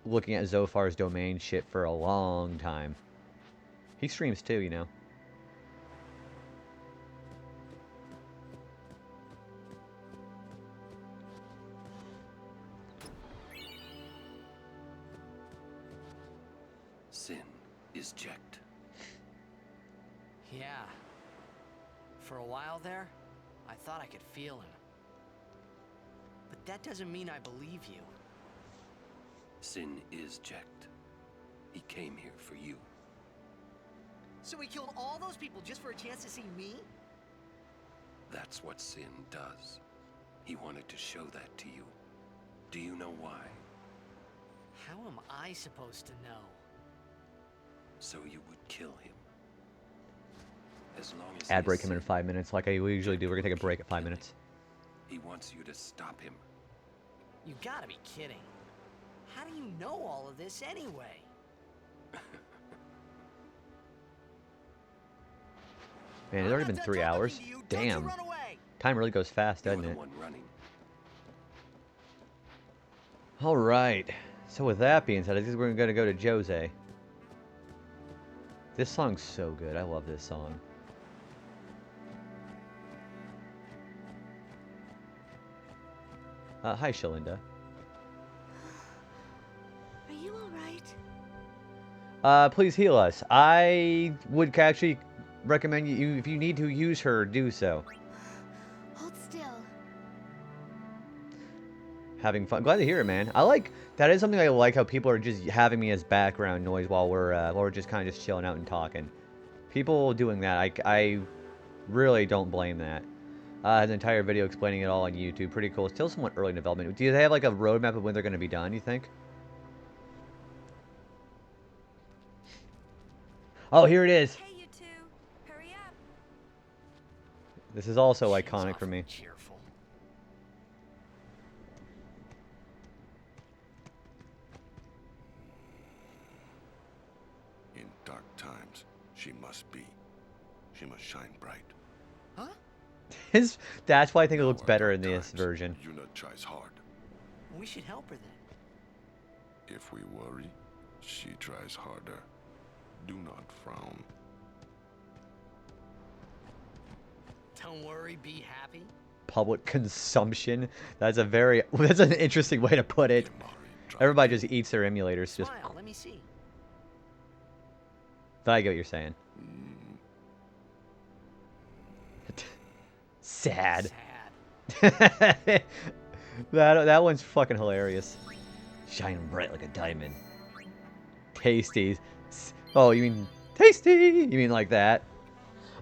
looking at Zophar's domain shit for a long time. He streams too, you know. Sin is checked. Yeah. For a while there, I thought I could feel him. But that doesn't mean I believe you. Sin is checked. He came here for you. So he killed all those people just for a chance to see me? That's what Sin does. He wanted to show that to you. Do you know why? How am I supposed to know? So you would kill him. As long as Ad break coming in 5 minutes, like I usually do. We're gonna take a break at 5 minutes. He wants you to stop him. You gotta be kidding. How do you know all of this anyway? Man, it's already been 3 hours. Damn. Time really goes fast, doesn't it? Alright. So with that being said, I think we're gonna go to Jose. This song's so good. I love this song. Hi, Shalinda. Are you alright? Please heal us. I would actually recommend you, if you need to use her, do so. Hold still. Having fun. Glad to hear it, man. That is something I like, how people are just having me as background noise while we're just kind of just chilling out and talking. People doing that, I really don't blame that. Has an entire video explaining it all on YouTube. Pretty cool. Still somewhat early in development. Do they have like a roadmap of when they're going to be done, you think? Oh, here it is. Hey, you two. Hurry up. This is also iconic for me. Cheerful. In dark times, she must shine bright. Huh? That's why I think it looks better in this version. Yuna tries hard. We should help her then. If we worry, she tries harder. Do not frown. Don't worry, be happy. Public consumption. That's an interesting way to put it. Everybody just eats their emulators. Just. Smile, let me see. But I get what you're saying. Sad. that one's fucking hilarious. Shining bright like a diamond. Tasty. Oh, you mean tasty? You mean like that?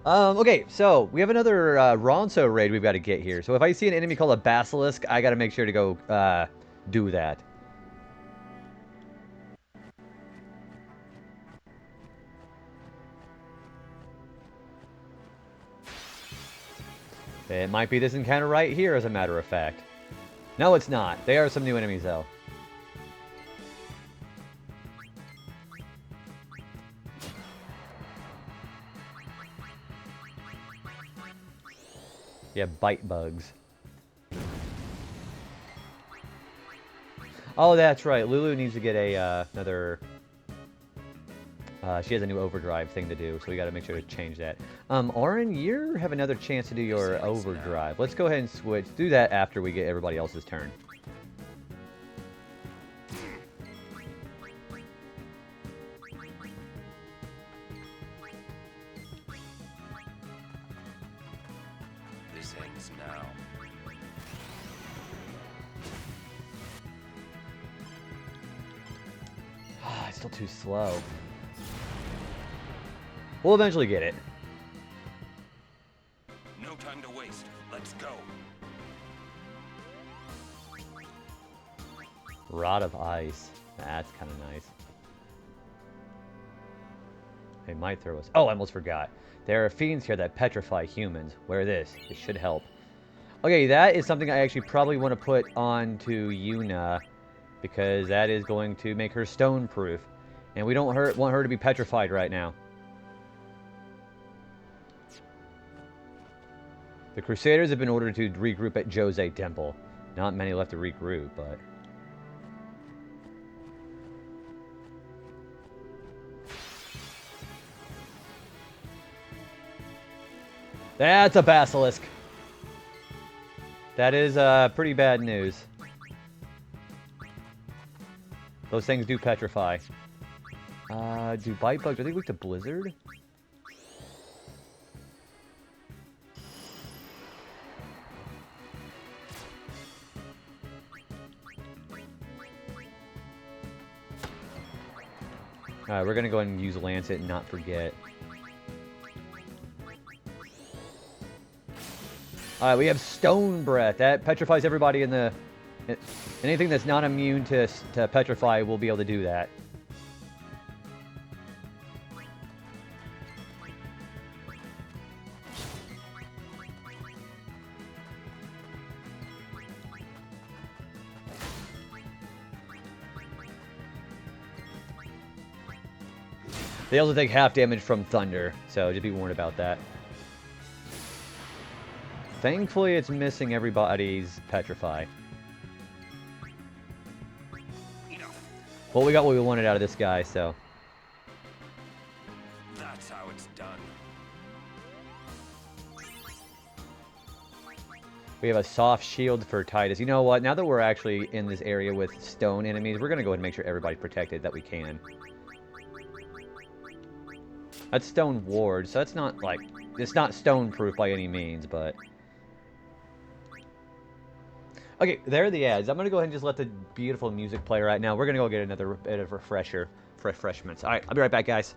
Okay, so we have another Ronso raid we've got to get here. So if I see an enemy called a Basilisk, I got to make sure to go do that. It might be this encounter right here, as a matter of fact. No, it's not. They are some new enemies, though. Yeah, bite bugs. Oh, that's right. Lulu needs to get a another... she has a new overdrive thing to do, so we got to make sure to change that. Oren, you have another chance to do your overdrive. Let's go ahead and switch. Do that after we get everybody else's turn. This ends now. It's still too slow. We'll eventually get it. No time to waste. Let's go. Rod of Ice. That's kind of nice. They might throw us... Oh, I almost forgot. There are fiends here that petrify humans. Wear this. It should help. Okay, that is something I actually probably want to put onto Yuna, because that is going to make her stone-proof. And we don't want her to be petrified right now. The Crusaders have been ordered to regroup at Jose Temple. Not many left to regroup, but... That's a Basilisk. That is pretty bad news. Those things do petrify. Do bite bugs, are they weak to blizzard? Alright, we're gonna go ahead and use Lancet and not forget. Alright, we have Stone Breath. That petrifies everybody in the... Anything that's not immune to petrify will be able to do that. They also take half damage from thunder, so just be warned about that. Thankfully, it's missing everybody's petrify. Well, we got what we wanted out of this guy, so... That That's how it's done. We have a soft shield for Titus. You know what? Now that we're actually in this area with stone enemies, we're going to go ahead and make sure everybody's protected that we can. That's stone ward, so that's not, like... It's not stone-proof by any means, but... Okay, there are the ads. I'm going to go ahead and just let the beautiful music play right now. We're going to go get another bit of refreshments. Alright, I'll be right back, guys.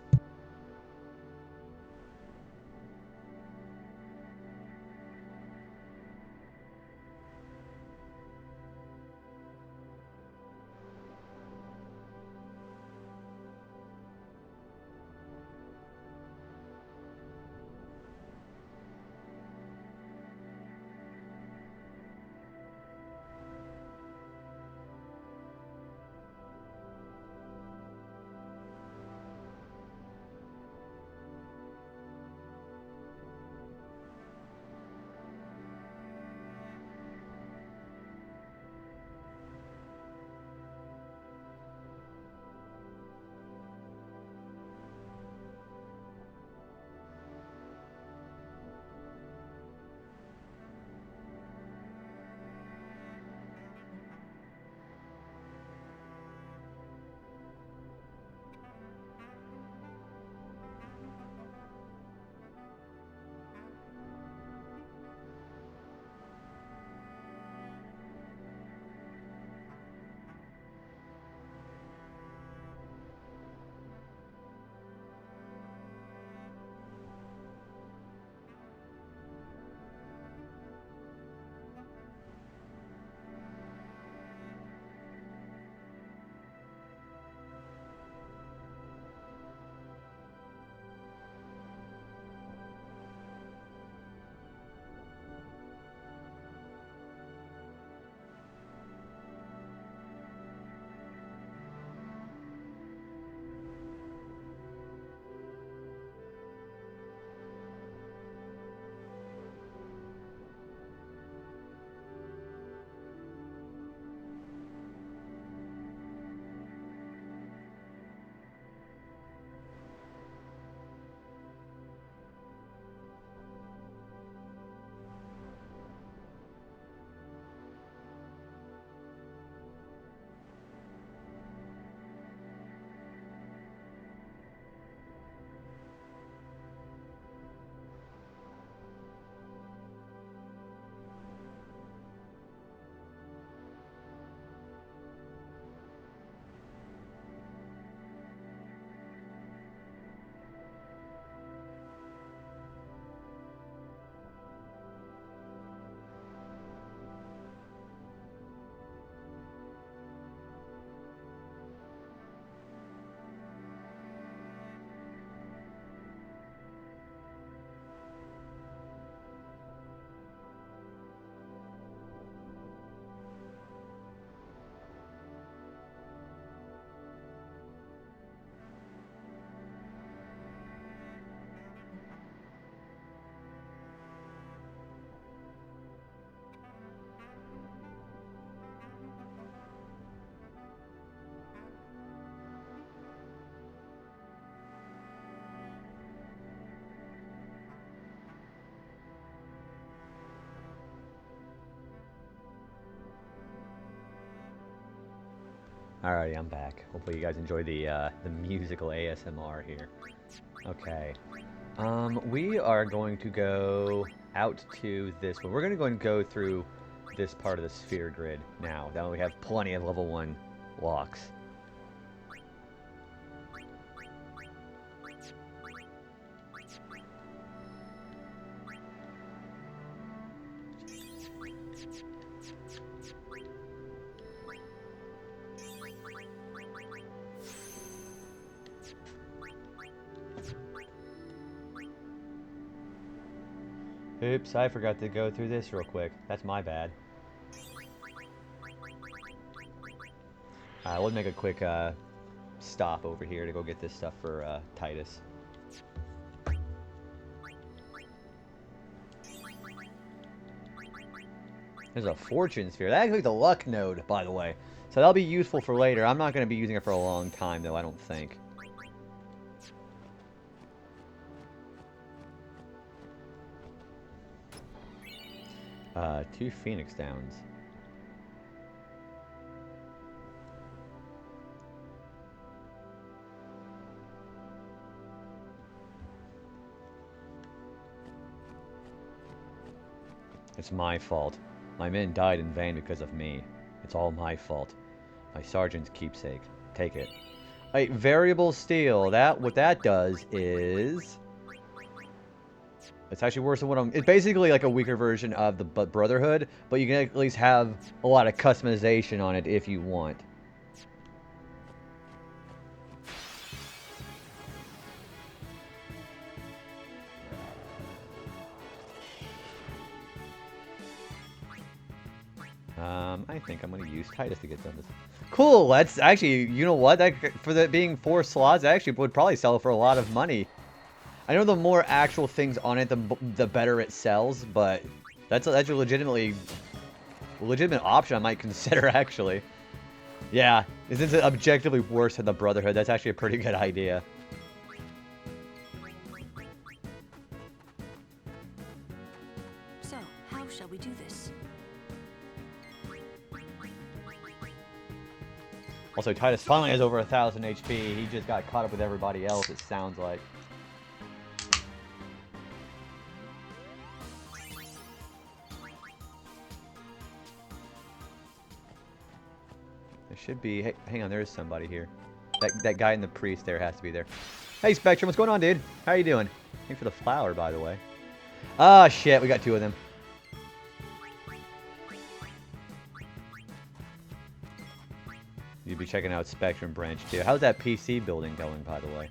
Alrighty, I'm back. Hopefully you guys enjoy the musical ASMR here. Okay. We are going to go out to this one. We're going to go and go through this part of the sphere grid now. Now we have plenty of level 1 locks. Oops, I forgot to go through this real quick. That's my bad. We'll make a quick stop over here to go get this stuff for Titus. There's a fortune sphere. That's actually the luck node, by the way. So that'll be useful for later. I'm not going to be using it for a long time, though, I don't think. 2 Phoenix Downs. It's my fault. My men died in vain because of me. It's all my fault. My sergeant's keepsake. Take it. Wait, variable steel. What that does is... It's actually worse than what I'm... It's basically like a weaker version of the Brotherhood, but you can at least have a lot of customization on it if you want. I think I'm going to use Titus to get done this. Cool, that's actually, you know what? That, for that being 4 slots, that actually would probably sell for a lot of money. I know the more actual things on it, the better it sells, but that's a legitimate option I might consider, actually. Yeah, since it's objectively worse than the Brotherhood, that's actually a pretty good idea. So, how shall we do this? Also, Titus finally has over 1,000 HP. He just got caught up with everybody else, it sounds like. There should be... Hey, hang on, there is somebody here. That guy in the priest there has to be there. Hey, Spectrum, what's going on, dude? How you doing? Thanks for the flower, by the way. Ah, shit, we got 2 of them. You'd be checking out Spectrum Branch, too. How's that PC building going, by the way?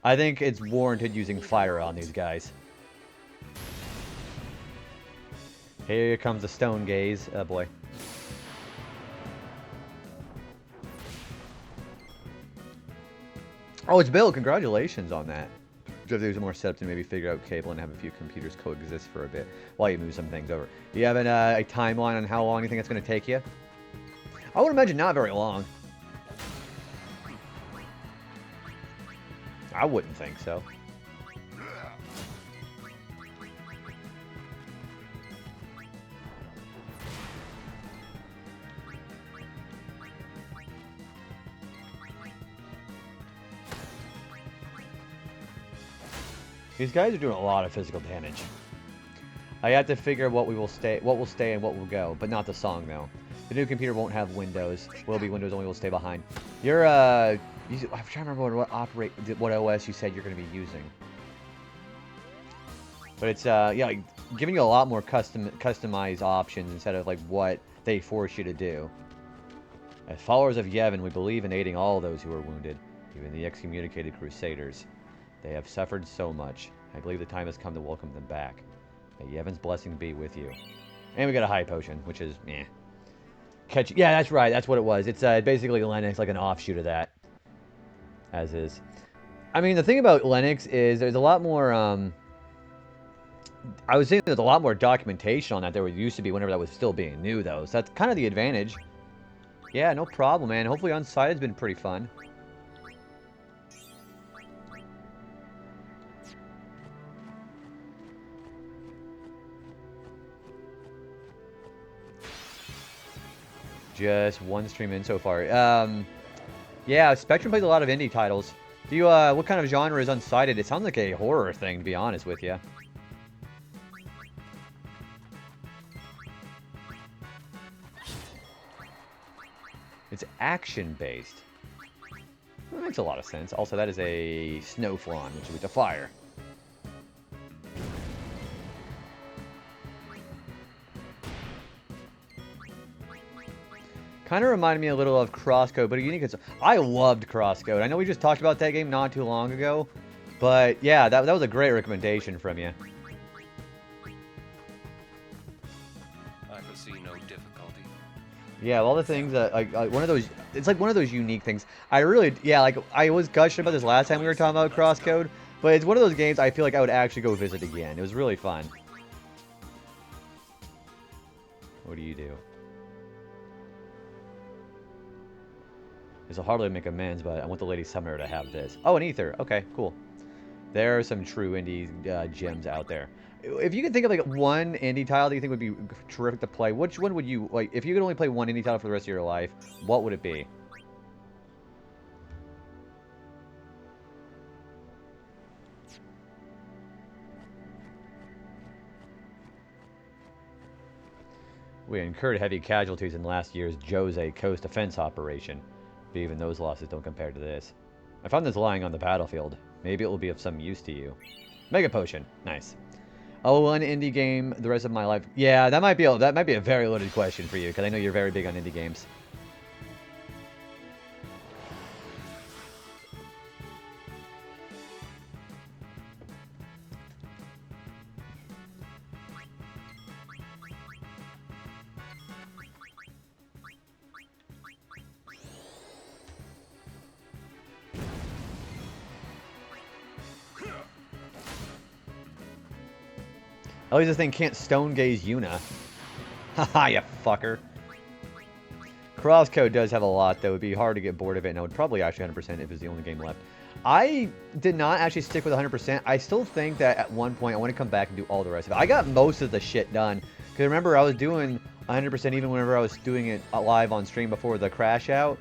I think it's warranted using fire on these guys. Here comes the stone gaze. Oh, boy. Oh, it's built. Congratulations on that. If there's more setup to maybe figure out cable and have a few computers coexist for a bit while you move some things over. Do you have a timeline on how long you think it's going to take you? I would imagine not very long. I wouldn't think so. These guys are doing a lot of physical damage. I have to figure what will stay and what will go, but not the song though. The new computer won't have Windows. Will be Windows only. Will stay behind. You're I'm trying to remember what OS you said you're going to be using. But it's yeah, like, giving you a lot more customized options instead of like what they force you to do. As followers of Yevon, we believe in aiding all those who are wounded, even the excommunicated Crusaders. They have suffered so much. I believe the time has come to welcome them back. May Yevon's blessing be with you. And we got a high potion, which is meh. Yeah, that's right. That's what it was. It's basically Linux, like an offshoot of that. As is. I mean, the thing about Linux is there's a lot more. I was saying there's a lot more documentation on that there used to be whenever that was still being new, though. So that's kind of the advantage. Yeah, no problem, man. Hopefully on site has been pretty fun. Just one stream in so far. Yeah, Spectrum plays a lot of indie titles. Do you, what kind of genre is Unsighted? It sounds like a horror thing, to be honest with you. It's action-based. That makes a lot of sense. Also, that is a Snowflawn, which is with the fire. Kind of reminded me a little of Crosscode, but a unique. I loved Crosscode. I know we just talked about that game not too long ago, but yeah, that was a great recommendation from you. I foresee no difficulty. Yeah, all the things that like one of those. It's like one of those unique things. I really, yeah, like I was gushing about this last time we were talking about Crosscode, but it's one of those games I feel like I would actually go visit again. It was really fun. What do you do? This will hardly make amends, but I want the Lady Summoner to have this. Oh, an Ether. Okay, cool. There are some true indie gems out there. If you could think of like one indie title that you think would be terrific to play, which one would you like? If you could only play one indie title for the rest of your life, what would it be? We incurred heavy casualties in last year's Jose Coast defense operation, but even those losses don't compare to this. I found this lying on the battlefield. Maybe it will be of some use to you. Mega Potion. Nice. Oh, one indie game the rest of my life. Yeah, that might be a very loaded question for you, because I know you're very big on indie games. At least this thing can't stone gaze Yuna. Haha, you fucker. Crosscode does have a lot, though. It would be hard to get bored of it, and I would probably actually 100% if it was the only game left. I did not actually stick with 100%. I still think that at one point I want to come back and do all the rest of it. I got most of the shit done. Because remember, I was doing 100% even whenever I was doing it live on stream before the crash out.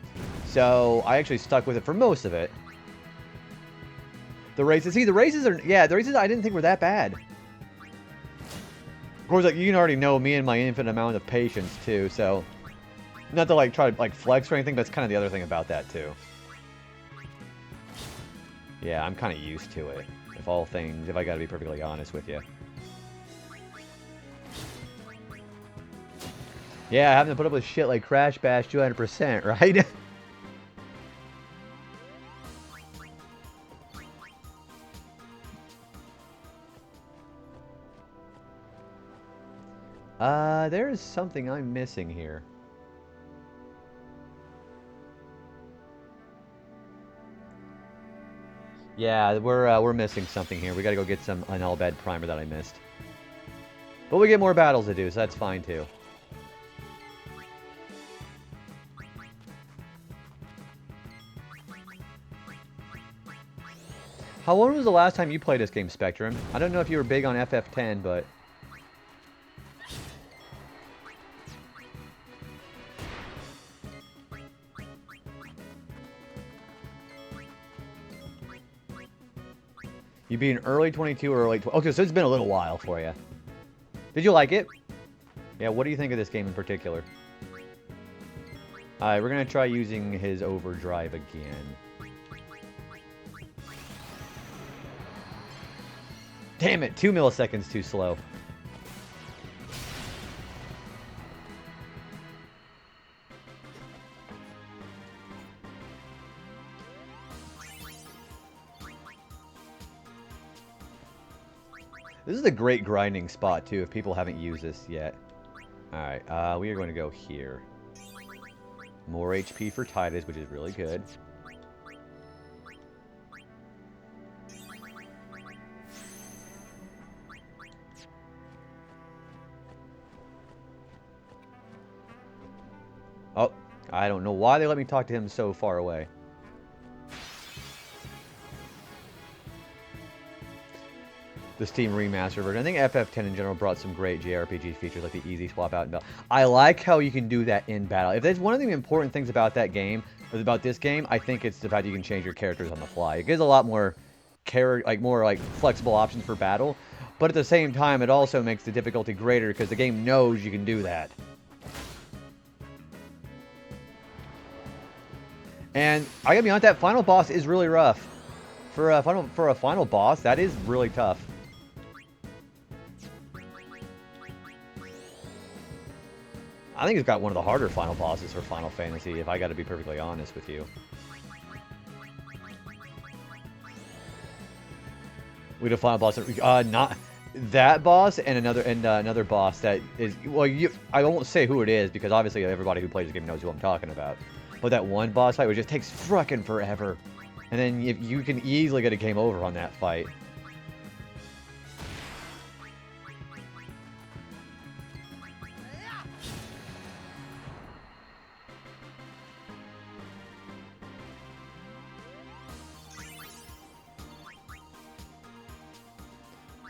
So I actually stuck with it for most of it. The races, see, the races are, yeah, the races I didn't think were that bad. Of course, like, you can already know me and my infinite amount of patience, too, so... Not to, like, try to, like, flex or anything, but that's kind of the other thing about that, too. Yeah, I'm kind of used to it, if I gotta be perfectly honest with you. Yeah, having to put up with shit like Crash Bash 200%, right? There's something I'm missing here. Yeah, we're missing something here. We gotta go get an Albed primer that I missed. But we get more battles to do, so that's fine too. How long was the last time you played this game, Spectrum? I don't know if you were big on FF10, but... You being early 22 or late 20? Okay, so it's been a little while for you. Did you like it? Yeah, what do you think of this game in particular? Alright, we're going to try using his overdrive again. Damn it, 2 milliseconds too slow. This is a great grinding spot, too, if people haven't used this yet. Alright, we are going to go here. More HP for Titus, which is really good. Oh, I don't know why they let me talk to him so far away. The Steam remaster version. I think FF10 in general brought some great JRPG features like the easy swap out in battle. I like how you can do that in battle. If there's one of the important things about that game, or about this game, I think it's the fact you can change your characters on the fly. It gives a lot more more flexible options for battle, but at the same time, it also makes the difficulty greater because the game knows you can do that. And I gotta be honest, that final boss is really rough. For a final boss, that is really tough. I think it's got one of the harder final bosses for Final Fantasy, if I gotta be perfectly honest with you. We did a final boss, not that boss, and another boss that is, well, I won't say who it is, because obviously everybody who plays the game knows who I'm talking about. But that one boss fight, which just takes frickin' forever. And then you can easily get a game over on that fight.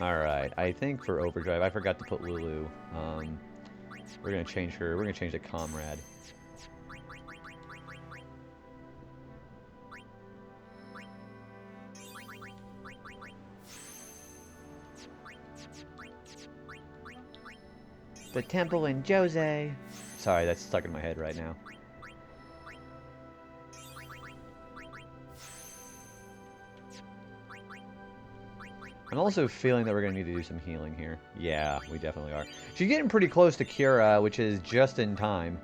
Alright, I think for overdrive, I forgot to put Lulu. We're gonna change her. We're gonna change to comrade. The temple in Jose. Sorry, that's stuck in my head right now. I'm also feeling that we're going to need to do some healing here. Yeah, we definitely are. She's getting pretty close to Cura, which is just in time.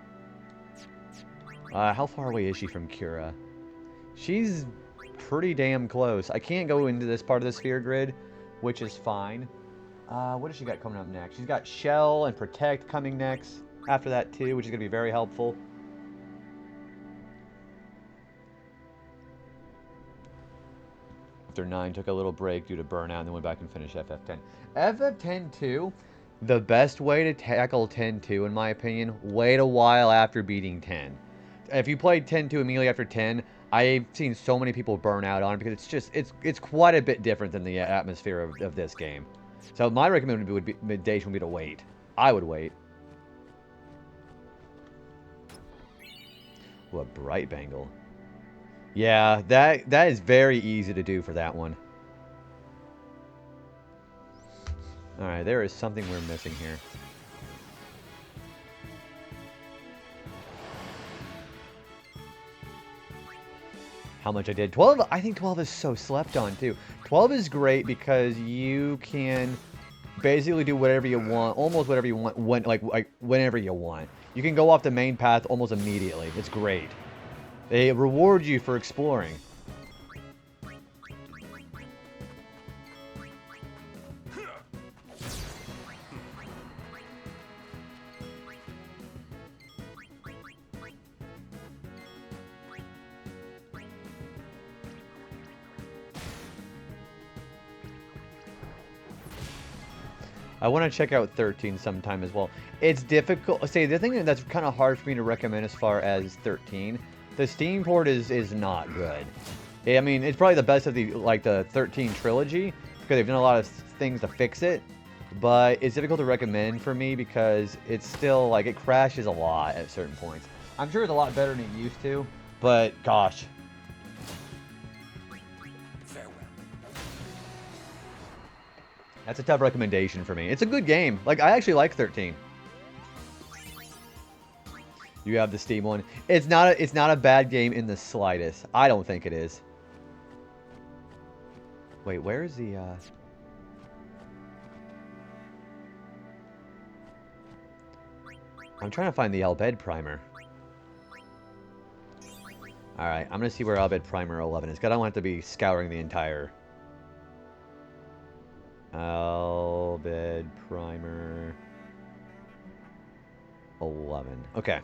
How far away is she from Cura? She's pretty damn close. I can't go into this part of the sphere grid, which is fine. What does she got coming up next? She's got Shell and Protect coming next after that too, which is going to be very helpful. After 9, took a little break due to burnout, and then went back and finished FF10. FF10-2, the best way to tackle 10-2, in my opinion, wait a while after beating 10. If you played 10-2 immediately after 10, I've seen so many people burn out on it because it's just, it's quite a bit different than the atmosphere of this game. So my recommendation would be to wait. I would wait. Ooh, a bright bangle. Yeah, that is very easy to do for that one. Alright, there is something we're missing here. How much I did. 12, I think 12 is so slept on too. 12 is great because you can basically do whatever you want, almost whatever you want, whenever you want. You can go off the main path almost immediately. It's great. They reward you for exploring. I want to check out 13 sometime as well. It's difficult. See, the thing that's kind of hard for me to recommend as far as 13, the Steam port is not good. I mean, it's probably the best of the the 13 trilogy because they've done a lot of things to fix it, but it's difficult to recommend for me because it's still it crashes a lot at certain points. I'm sure it's a lot better than it used to, but gosh. That's a tough recommendation for me. It's a good game. I actually like 13. You have the Steam one. It's not a bad game in the slightest. I don't think it is. Wait, where is the I'm trying to find the Albed primer. Alright, I'm gonna see where Albed primer 11 is, because I don't want to be scouring the entire Albed primer 11. Okay.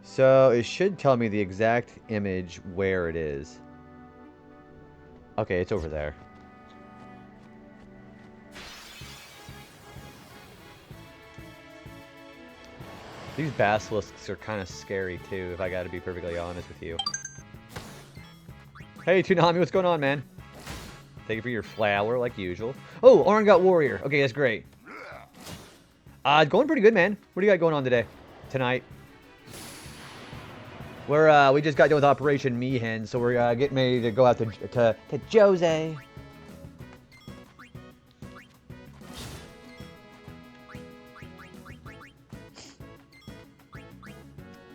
So it should tell me the exact image where it is. Okay, it's over there. These basilisks are kind of scary too, if I gotta be perfectly honest with you. Hey, Toonami, what's going on, man? Thank you for your flower, like usual. Oh, Oren got warrior. Okay, that's great. Going pretty good, man. What do you got going on today? Tonight? We just got done with Operation Mi'ihen, so we're getting ready to go out to Jose.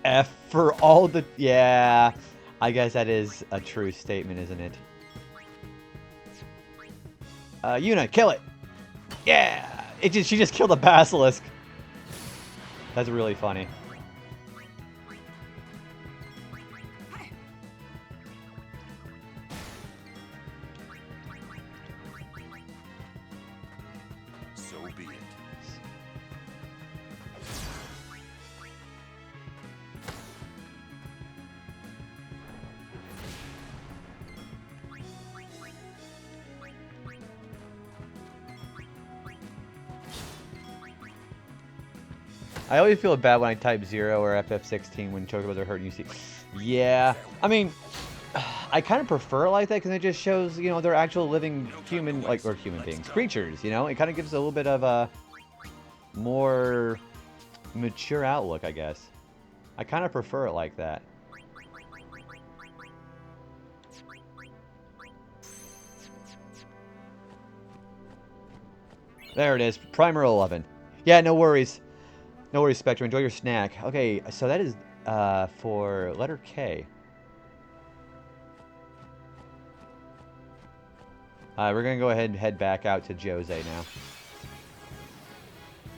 F for all the... Yeah, I guess that is a true statement, isn't it? Yuna, kill it! Yeah! She just killed a basilisk. That's really funny. So be it. I always feel bad when I type 0 or FF16 when chocobos are hurting you. See, yeah. I mean, I kind of prefer it like that because it just shows, you know, they're actual living human, like, or human beings, creatures, you know? It kind of gives a little bit of a more mature outlook, I guess. I kind of prefer it like that. There it is. Primer 11. Yeah, no worries. No worries, Spectrum. Enjoy your snack. Okay, so that is for letter K. We're going to go ahead and head back out to Jose now.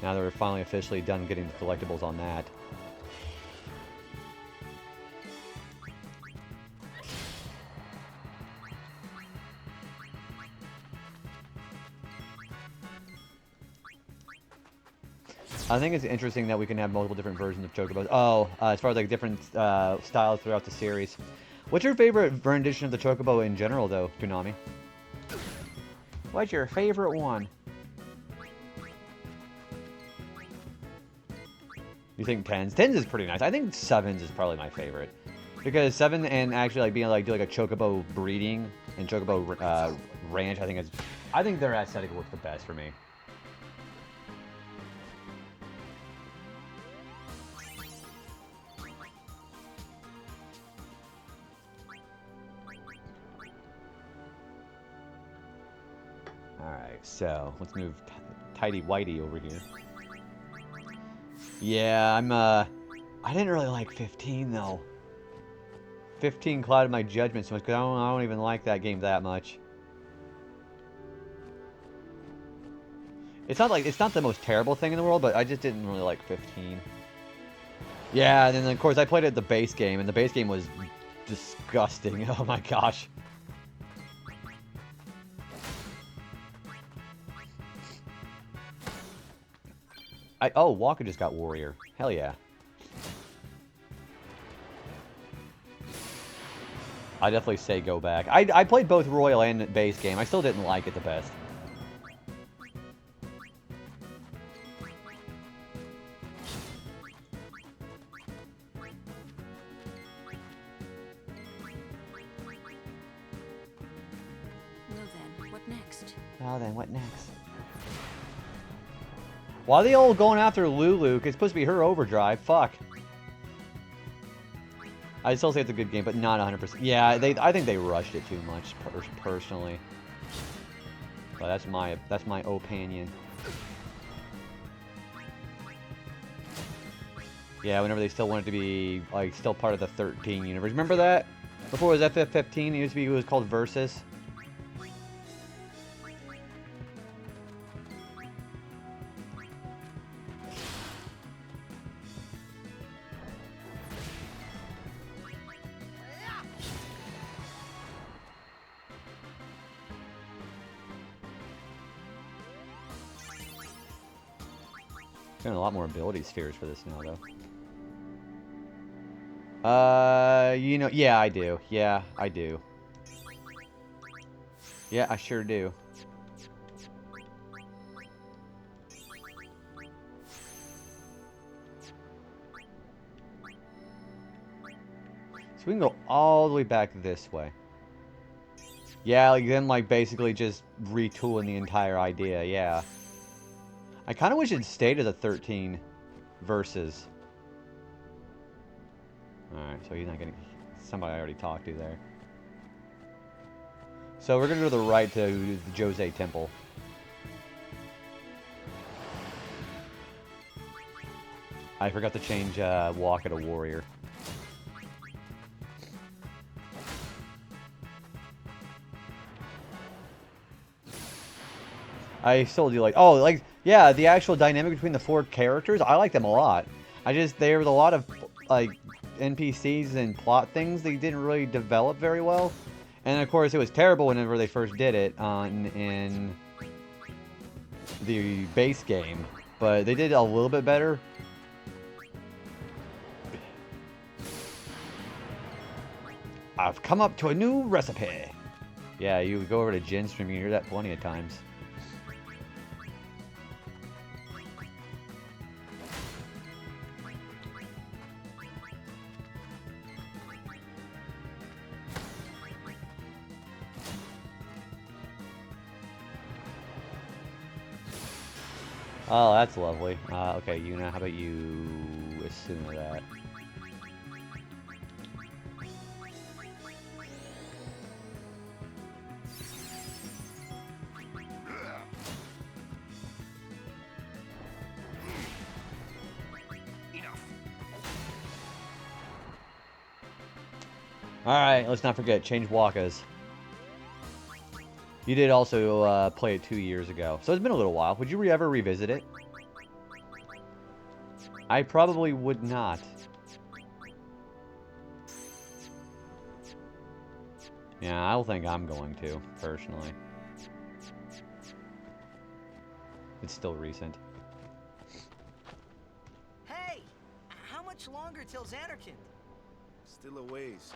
Now that we're finally officially done getting the collectibles on that. I think it's interesting that we can have multiple different versions of Chocobos. Oh, as far as like different styles throughout the series. What's your favorite rendition of the Chocobo in general, though, Toonami? What's your favorite one? You think 10s? 10s is pretty nice. I think 7s is probably my favorite. Because 7 and actually like being like do like a Chocobo breeding and Chocobo ranch, I think their aesthetic looks the best for me. Alright, so let's move Tidy Whitey over here. Yeah, I didn't really like 15 though. 15 clouded my judgment so much because I don't even like that game that much. It's not the most terrible thing in the world, but I just didn't really like 15. Yeah, and then of course I played it at the base game, and the base game was disgusting. Oh my gosh. Oh, Walker just got Warrior. Hell yeah. I definitely say go back. I played both Royal and base game. I still didn't like it the best. Well then, what next? Why are they all going after Lulu? It's supposed to be her overdrive. Fuck. I still say it's a good game, but not 100%. Yeah, I think they rushed it too much, personally. But that's my opinion. Yeah, whenever they still wanted to be like still part of the 13 universe. Remember that? Before it was FF15, it was called Versus. Getting a lot more ability spheres for this now, though. You know, yeah, I do. Yeah, I do. Yeah, I sure do. So we can go all the way back this way. Yeah, like them, like, basically just retooling the entire idea, yeah. I kind of wish it stayed as a 13 versus. Alright, so he's not getting... Somebody I already talked to there. So we're going to go to the right to the Jose Temple. I forgot to change Walker to Warrior. I still do like... Oh, like... Yeah, the actual dynamic between the four characters, I like them a lot. There was a lot of, like, NPCs and plot things they didn't really develop very well. And, of course, it was terrible whenever they first did it in the base game. But they did a little bit better. I've come up to a new recipe. Yeah, you go over to Jin's stream, you hear that plenty of times. Oh, that's lovely. Okay, Yuna, how about you assume that? Alright, let's not forget, change Wakas. You did also play it 2 years ago, so it's been a little while. Would you ever revisit it? I probably would not. Yeah, I don't think I'm going to, personally. It's still recent. Hey! How much longer till Xanarkand? Still a ways.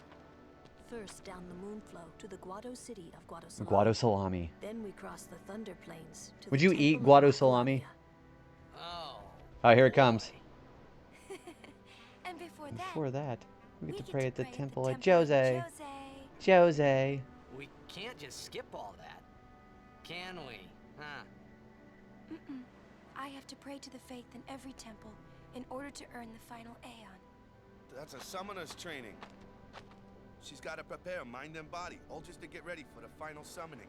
First down the Moonflow to the Guado city of Guado Salami. Guado Salami. Then we cross the Thunder Plains to Would the you Temple eat of Guado Salami? Oh. Oh, here it comes. And before Before that, we get to pray at the temple at of Jose. Jose. We can't just skip all that, can we? Huh? Mm-mm. I have to pray to the faith in every temple in order to earn the final Aeon. That's a summoner's training. She's got to prepare mind and body, all just to get ready for the final summoning.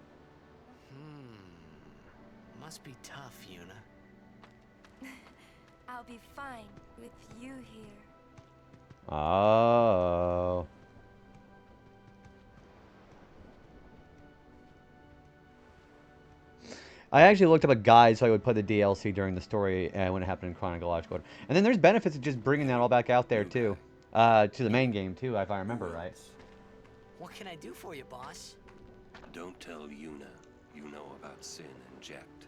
Must be tough, Yuna. I'll be fine with you here. Oh. I actually looked up a guide so I would play the DLC during the story when it happened in chronological order. And then there's benefits of just bringing that all back out there too, to the main game too, if I remember right. What can I do for you, boss? Don't tell Yuna you know about Sin and Jekt.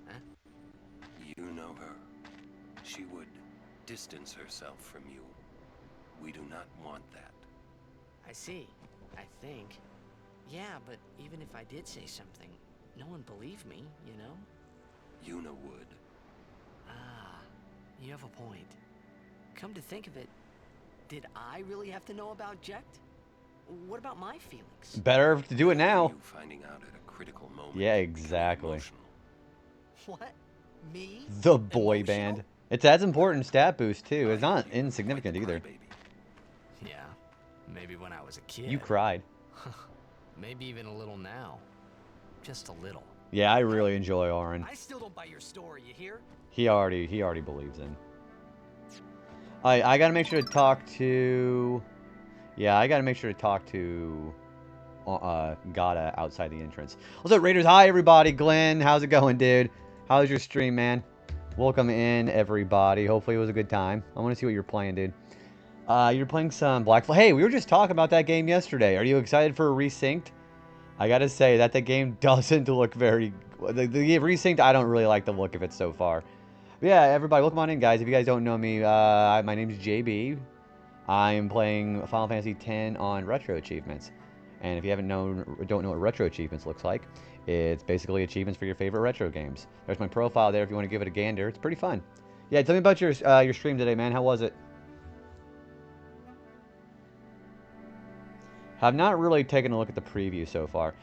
Huh? You know her. She would distance herself from you. We do not want that. I see. I think. Yeah, but even if I did say something, no one believed me, you know? Yuna would. Ah, you have a point. Come to think of it, did I really have to know about Jekt? What about my feelings? Better to do it now. You finding out at a critical moment. Yeah, exactly. What? Me? The boy band. It's as important stat boost too. It's not insignificant either. Yeah, maybe when I was a kid. You cried. Maybe even a little now. Just a little. Yeah, I really enjoy Auron. I still don't buy your story, you hear? He already believes in. I gotta make sure to talk to. Yeah, I gotta make sure to talk to Gata outside the entrance. What's up, Raiders? Hi, everybody. Glenn, how's it going, dude? How's your stream, man? Welcome in, everybody. Hopefully it was a good time. I want to see what you're playing, dude. You're playing some Black Flag. Hey, we were just talking about that game yesterday. Are you excited for Resynced? I gotta say that the game doesn't look very... The Resynced, I don't really like the look of it so far. But yeah, everybody, welcome on in, guys. If you guys don't know me, my name's JB. I'm playing Final Fantasy X on RetroAchievements. And if you don't know what RetroAchievements looks like, it's basically achievements for your favorite retro games. There's my profile there if you want to give it a gander. It's pretty fun. Yeah, tell me about your stream today, man. How was it? I've not really taken a look at the preview so far.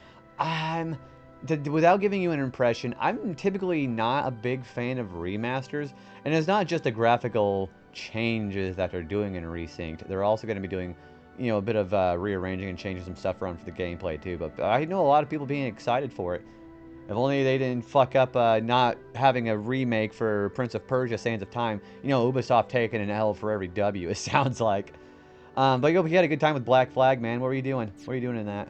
Without giving you an impression, I'm typically not a big fan of remasters. And it's not just the graphical changes that they're doing in Resynced. They're also going to be doing, you know, a bit of rearranging and changing some stuff around for the gameplay too. But I know a lot of people being excited for it. If only they didn't fuck up not having a remake for Prince of Persia: Sands of Time. You know, Ubisoft taking an L for every W, it sounds like. But you had a good time with Black Flag, man. What were you doing? What were you doing in that?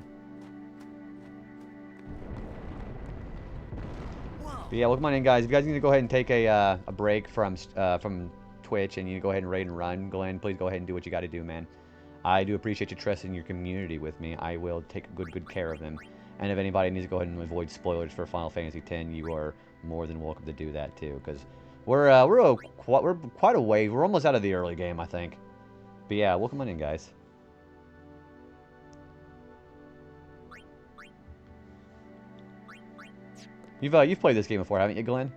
But yeah, welcome on in, guys. If you guys need to go ahead and take a break from Twitch and you go ahead and raid and run, Glenn, please go ahead and do what you got to do, man. I do appreciate you trusting your community with me. I will take good care of them. And if anybody needs to go ahead and avoid spoilers for Final Fantasy X, you are more than welcome to do that too. Because we're quite a way. We're almost out of the early game, I think. But yeah, welcome on in, guys. You've played this game before, haven't you, Glenn?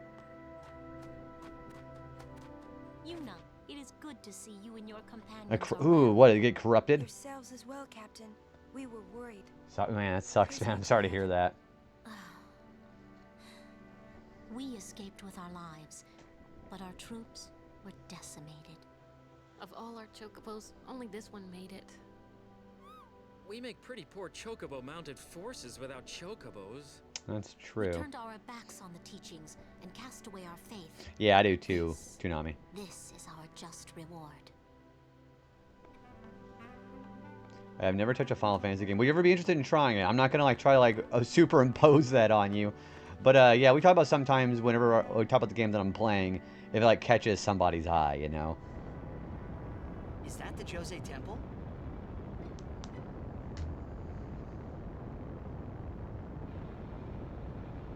Yuna, it is good to see you and your companions. Ooh, what, did it get corrupted? Yourselves as well, Captain. We were worried. Man, that sucks, man. I'm sorry to hear that. We escaped with our lives, but our troops were decimated. Of all our chocobos, only this one made it. We make pretty poor chocobo-mounted forces without chocobos. That's We true. turned our backs on the teachings and cast away our faith. Yeah, I do too, Toonami. This is our just reward. I've never touched a Final Fantasy game. Would you ever be interested in trying it? I'm not gonna like try to like superimpose that on you, but yeah, we talk about sometimes whenever we talk about the game that I'm playing, if it like catches somebody's eye, you know. Is that the Jose Temple?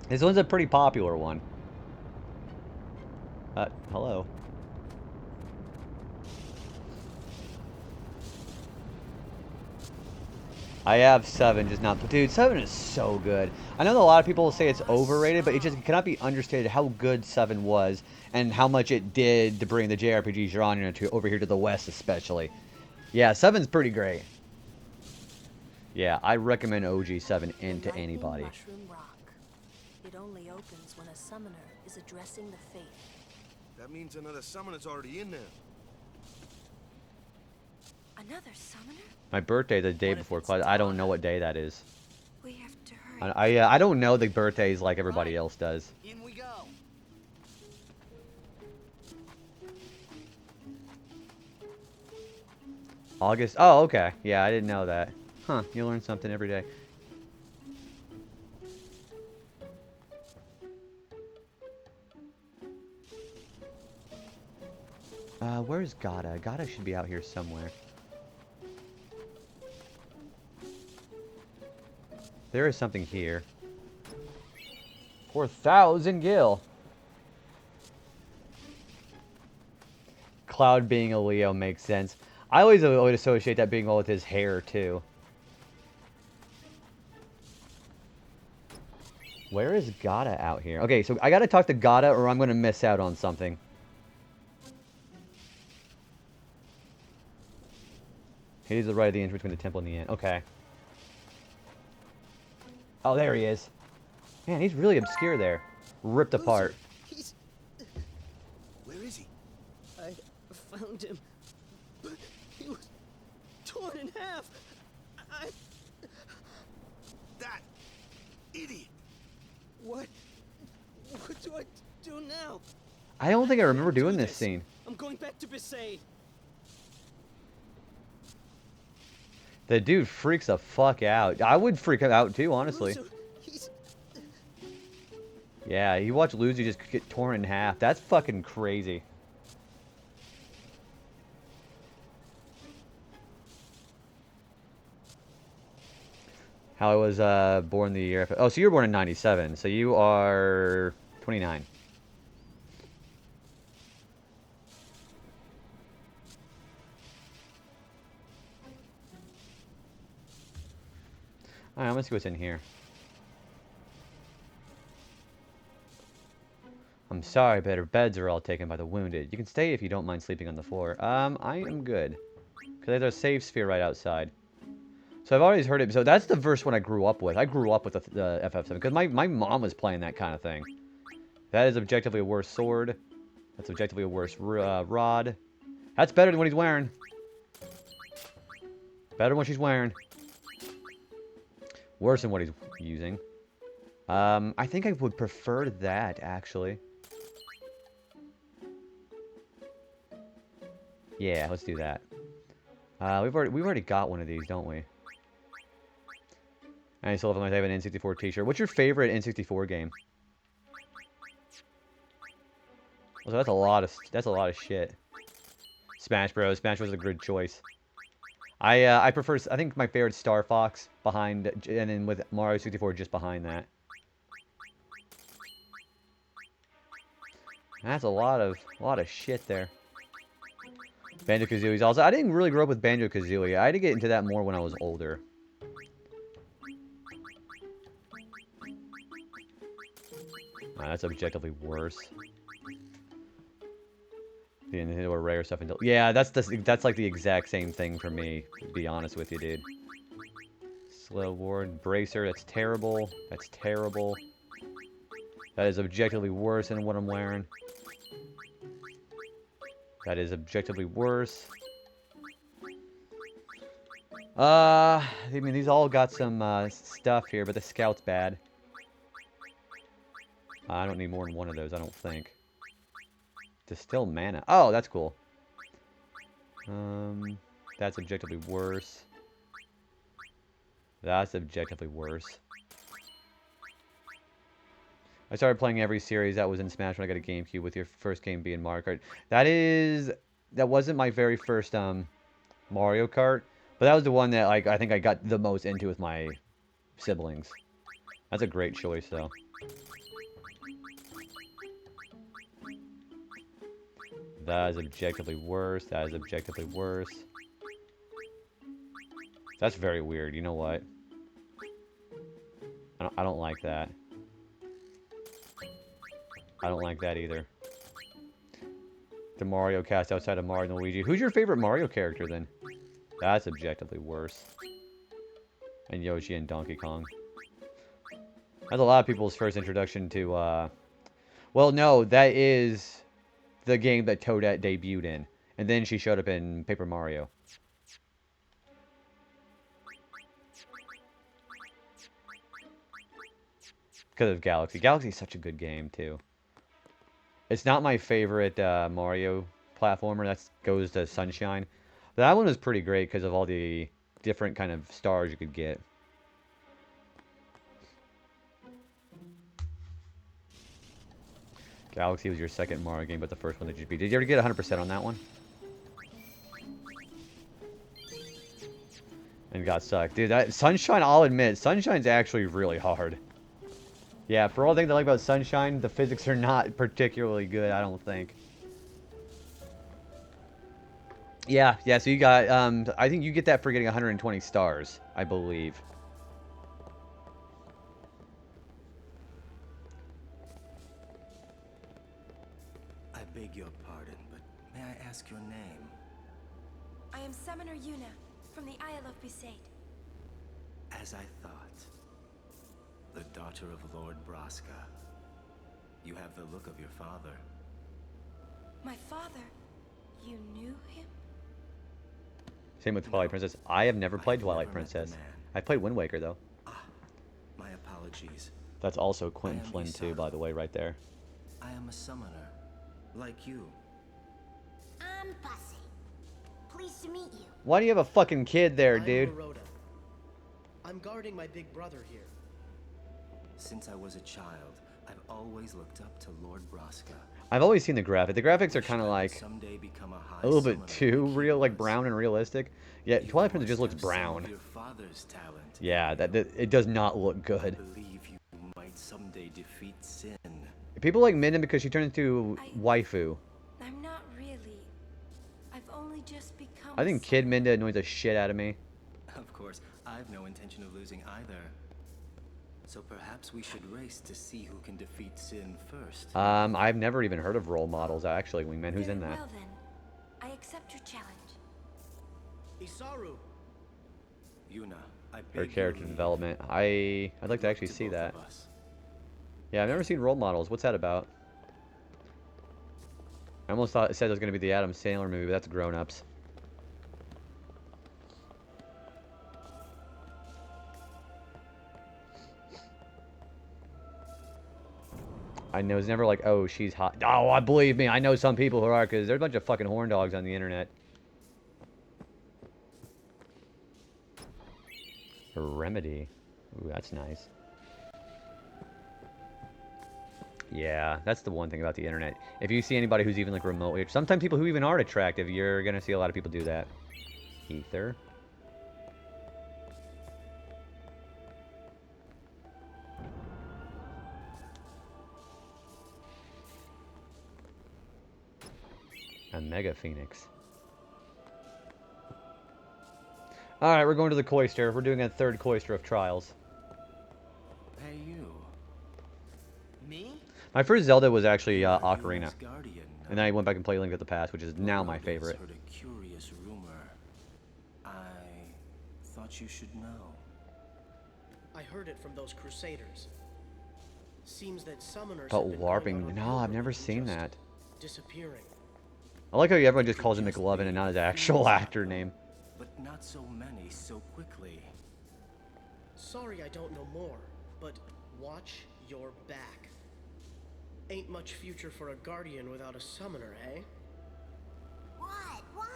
This one's a pretty popular one. Hello. I have 7, just not... Dude, 7 is so good. I know that a lot of people will say it's overrated, but it just cannot be understated how good 7 was and how much it did to bring the JRPG genre to over here to the West especially. Yeah, 7's pretty great. Yeah, I recommend OG 7 into anybody. Mushroom Rock. It only opens when a summoner is addressing the faith. That means another summoner's already in there. Another summoner? My birthday the day before class. I don't know what day that is. We have to hurry. I don't know the birthdays like everybody else does. In we go. August. Oh, okay. Yeah, I didn't know that. Huh, you learn something every day. Where's Gata? Gata should be out here somewhere. There is something here. 4,000 gil. Cloud being a Leo makes sense. I always would associate that being well with his hair, too. Where is Gata out here? Okay, so I gotta talk to Gata or I'm gonna miss out on something. He's the right of the inch between the temple and the inn. Okay. Oh, there he is. Man, he's really obscure there. Ripped apart. He's... Where is he? I found him, but he was torn in half. That idiot! What do I do now? I don't think I remember doing this scene. I'm going back to Besaid. The dude freaks the fuck out. I would freak out too, honestly. Yeah, you watch Luzu just get torn in half. That's fucking crazy. How I was born the year... Oh, so you were born in 97. So you are 29. Alright, I'm gonna see what's in here. I'm sorry, but our beds are all taken by the wounded. You can stay if you don't mind sleeping on the floor. I am good. Because there's a save sphere right outside. So I've always heard it. So that's the first one I grew up with. I grew up with the FF7. Because my mom was playing that kind of thing. That is objectively a worse sword. That's objectively a worse rod. That's better than what he's wearing. Better than what she's wearing. Worse than what he's using. I think I would prefer that, actually. Yeah, let's do that. We've already got one of these, don't we? I still have an N64 t-shirt. What's your favorite N64 game? So that's a lot of shit. Smash Bros. Smash Bros is a good choice. I prefer. I think my favorite Star Fox behind, and then with Mario 64 just behind that. That's a lot of shit there. Banjo-Kazooie's also. I didn't really grow up with Banjo-Kazooie. I had to get into that more when I was older. That's objectively worse. The Nintendo rare stuff until yeah, that's like the exact same thing for me. To be honest with you, dude. Slow Ward Bracer. That's terrible. That's terrible. That is objectively worse than what I'm wearing. That is objectively worse. I mean, these all got some stuff here, but the scout's bad. I don't need more than one of those, I don't think. Distill mana. Oh, that's cool. That's objectively worse. That's objectively worse. I started playing every series that was in Smash when I got a GameCube, with your first game being Mario Kart. That wasn't my very first Mario Kart, but that was the one that like I think I got the most into with my siblings. That's a great choice, though. That is objectively worse. That is objectively worse. That's very weird. You know what? I don't like that. I don't like that either. The Mario cast outside of Mario and Luigi. Who's your favorite Mario character, then? That's objectively worse. And Yoshi and Donkey Kong. That's a lot of people's first introduction to, well, no, that is the game that Toadette debuted in. And then she showed up in Paper Mario. Because of Galaxy. Galaxy is such a good game, too. It's not my favorite Mario platformer. That goes to Sunshine. That one was pretty great because of all the different kind of stars you could get. Galaxy was your second Mario game, but the first one that you beat. Did you ever get 100% on that one? And got sucked. Dude, that Sunshine, I'll admit, Sunshine's actually really hard. Yeah, for all the things I like about Sunshine, the physics are not particularly good, I don't think. Yeah, so you got, I think you get that for getting 120 stars, I believe. I beg your pardon, but may I ask your name? I am Summoner Yuna, from the Isle of Besaid. As I thought. The daughter of Lord Braska. You have the look of your father. My father? You knew him? Same with Twilight Princess. I have never played Twilight Princess. I played Wind Waker, though. My apologies. That's also Quentin Flynn, too, by the way, right there. I am a summoner, like you. I'm Bussy. Pleased to meet you. Why do you have a fucking kid there, dude? I'm guarding my big brother here. Since I was a child, I've always looked up to Lord Braska. I've always seen the graphic. The graphics are kind of like a little bit too real, like brown and realistic. Yeah, Twilight Princess just looks brown. Yeah, it does not look good. You might someday defeat Sin. People like Minden because she turns into waifu. I'm not really. I've only just become. I think Kid Minda annoys the shit out of me. Of course, I've no intention of losing either. So perhaps we should race to see who can defeat Sin first. I've never even heard of role models, actually, Wingman. Who's in that? Well then, I accept your challenge. Isaru. Yuna, I beg Her character development. I'd like to actually see that. Yeah, I've never seen role models. What's that about? I almost thought it said it was going to be the Adam Sandler movie, but that's grown-ups. I know it's never like, oh, she's hot. Oh, I believe me. I know some people who are, because there's a bunch of fucking horn dogs on the internet. Remedy. Ooh, that's nice. Yeah, that's the one thing about the internet. If you see anybody who's even like remotely, sometimes people who even are attractive, you're gonna see a lot of people do that. Ether. A Mega Phoenix. Alright, we're going to the Cloister. We're doing a third Cloister of Trials. Hey, you. Me? My first Zelda was actually Ocarina. And then I went back and played Link of the Past, which is now my favorite. Heard a curious rumor. I thought you should know. I heard it from those Crusaders. Seems that summoners But have been going on LARPing, a no, I've never pilgrimage and seen just that. disappearing. I like how everyone just calls him McLovin and not his actual actor name. But not so many so quickly. Sorry I don't know more, but watch your back. Ain't much future for a guardian without a summoner, eh? What? What?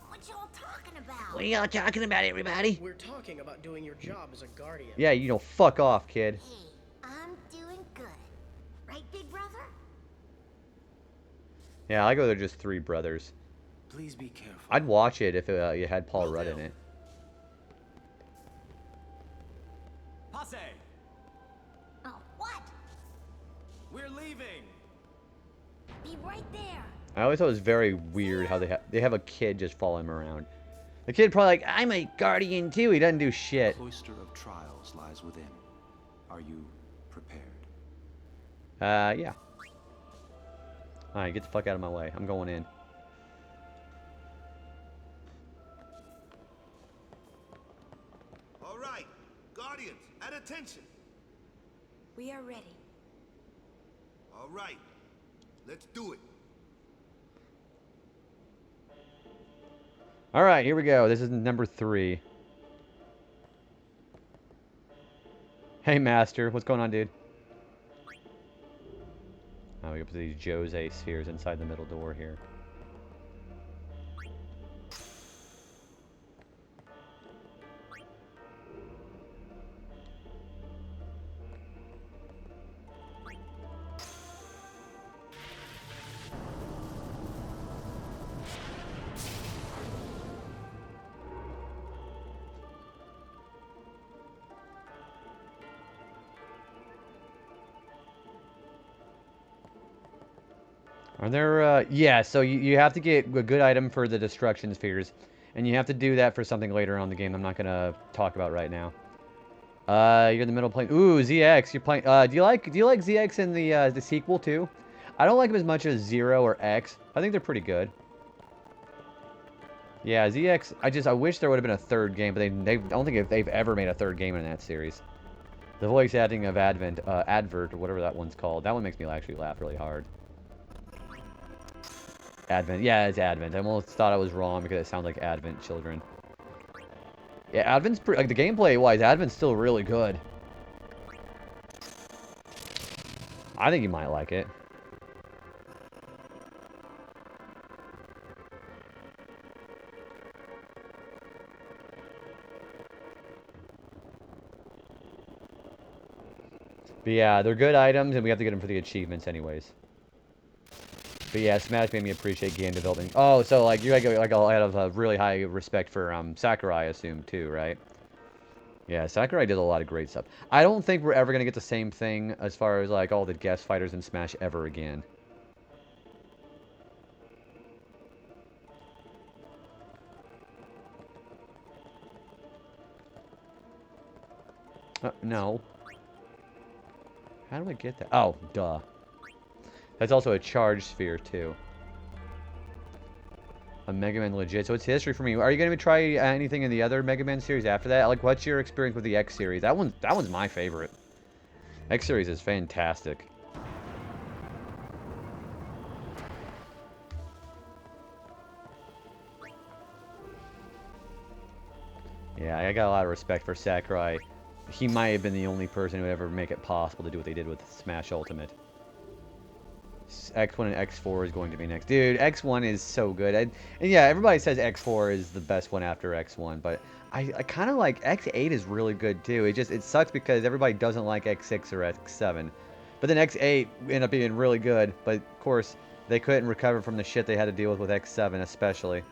What y'all talking about? What are y'all talking about, everybody? We're talking about doing your job as a guardian. Yeah, you know, fuck off, kid. Hey, I'm doing good. Right, big brother? Yeah, I go. They're just three brothers. Please be careful. I'd watch it if it had Paul Rudd in it. Passe! Oh, what? We're leaving! Be right there. I always thought it was very weird how they have a kid just following him around. The kid probably like, I'm a guardian too. He doesn't do shit. The cloister of trials lies within. Are you prepared? Yeah. Alright, get the fuck out of my way. I'm going in. All right, Guardians, at attention. We are ready. All right, let's do it. Alright, here we go. This is number 3. Hey, Master. What's going on, dude? Oh, we got these Jose spheres inside the middle door here. Are there, yeah, so you have to get a good item for the destruction spheres, and you have to do that for something later on in the game I'm not going to talk about right now. You're in the middle playing, ooh, ZX, you're playing, do you like ZX in the sequel too? I don't like them as much as Zero or X. I think they're pretty good. Yeah, ZX, I wish there would have been a third game, but I don't think they've ever made a third game in that series. The voice acting of Advert, or whatever that one's called, that one makes me actually laugh really hard. Advent. Yeah, it's Advent. I almost thought I was wrong because it sounds like Advent Children. Yeah, Advent's pretty, like, the gameplay-wise, Advent's still really good. I think you might like it. But yeah, they're good items, and we have to get them for the achievements anyways. But yeah, Smash made me appreciate game development. Oh, so like you like a lot of really high respect for Sakurai, I assume too, right? Yeah, Sakurai did a lot of great stuff. I don't think we're ever gonna get the same thing as far as like all the guest fighters in Smash ever again. No. How do I get that? Oh, duh. That's also a charge sphere, too. A Mega Man legit. So it's history for me. Are you going to try anything in the other Mega Man series after that? Like, what's your experience with the X series? That one's my favorite. X series is fantastic. Yeah, I got a lot of respect for Sakurai. He might have been the only person who would ever make it possible to do what they did with Smash Ultimate. X1 and X4 is going to be next. Dude, X1 is so good. And yeah, everybody says X4 is the best one after X1, but I kind of like X8 is really good too. It sucks because everybody doesn't like X6 or X7. But then X8 ended up being really good, but of course, they couldn't recover from the shit they had to deal with X7 especially.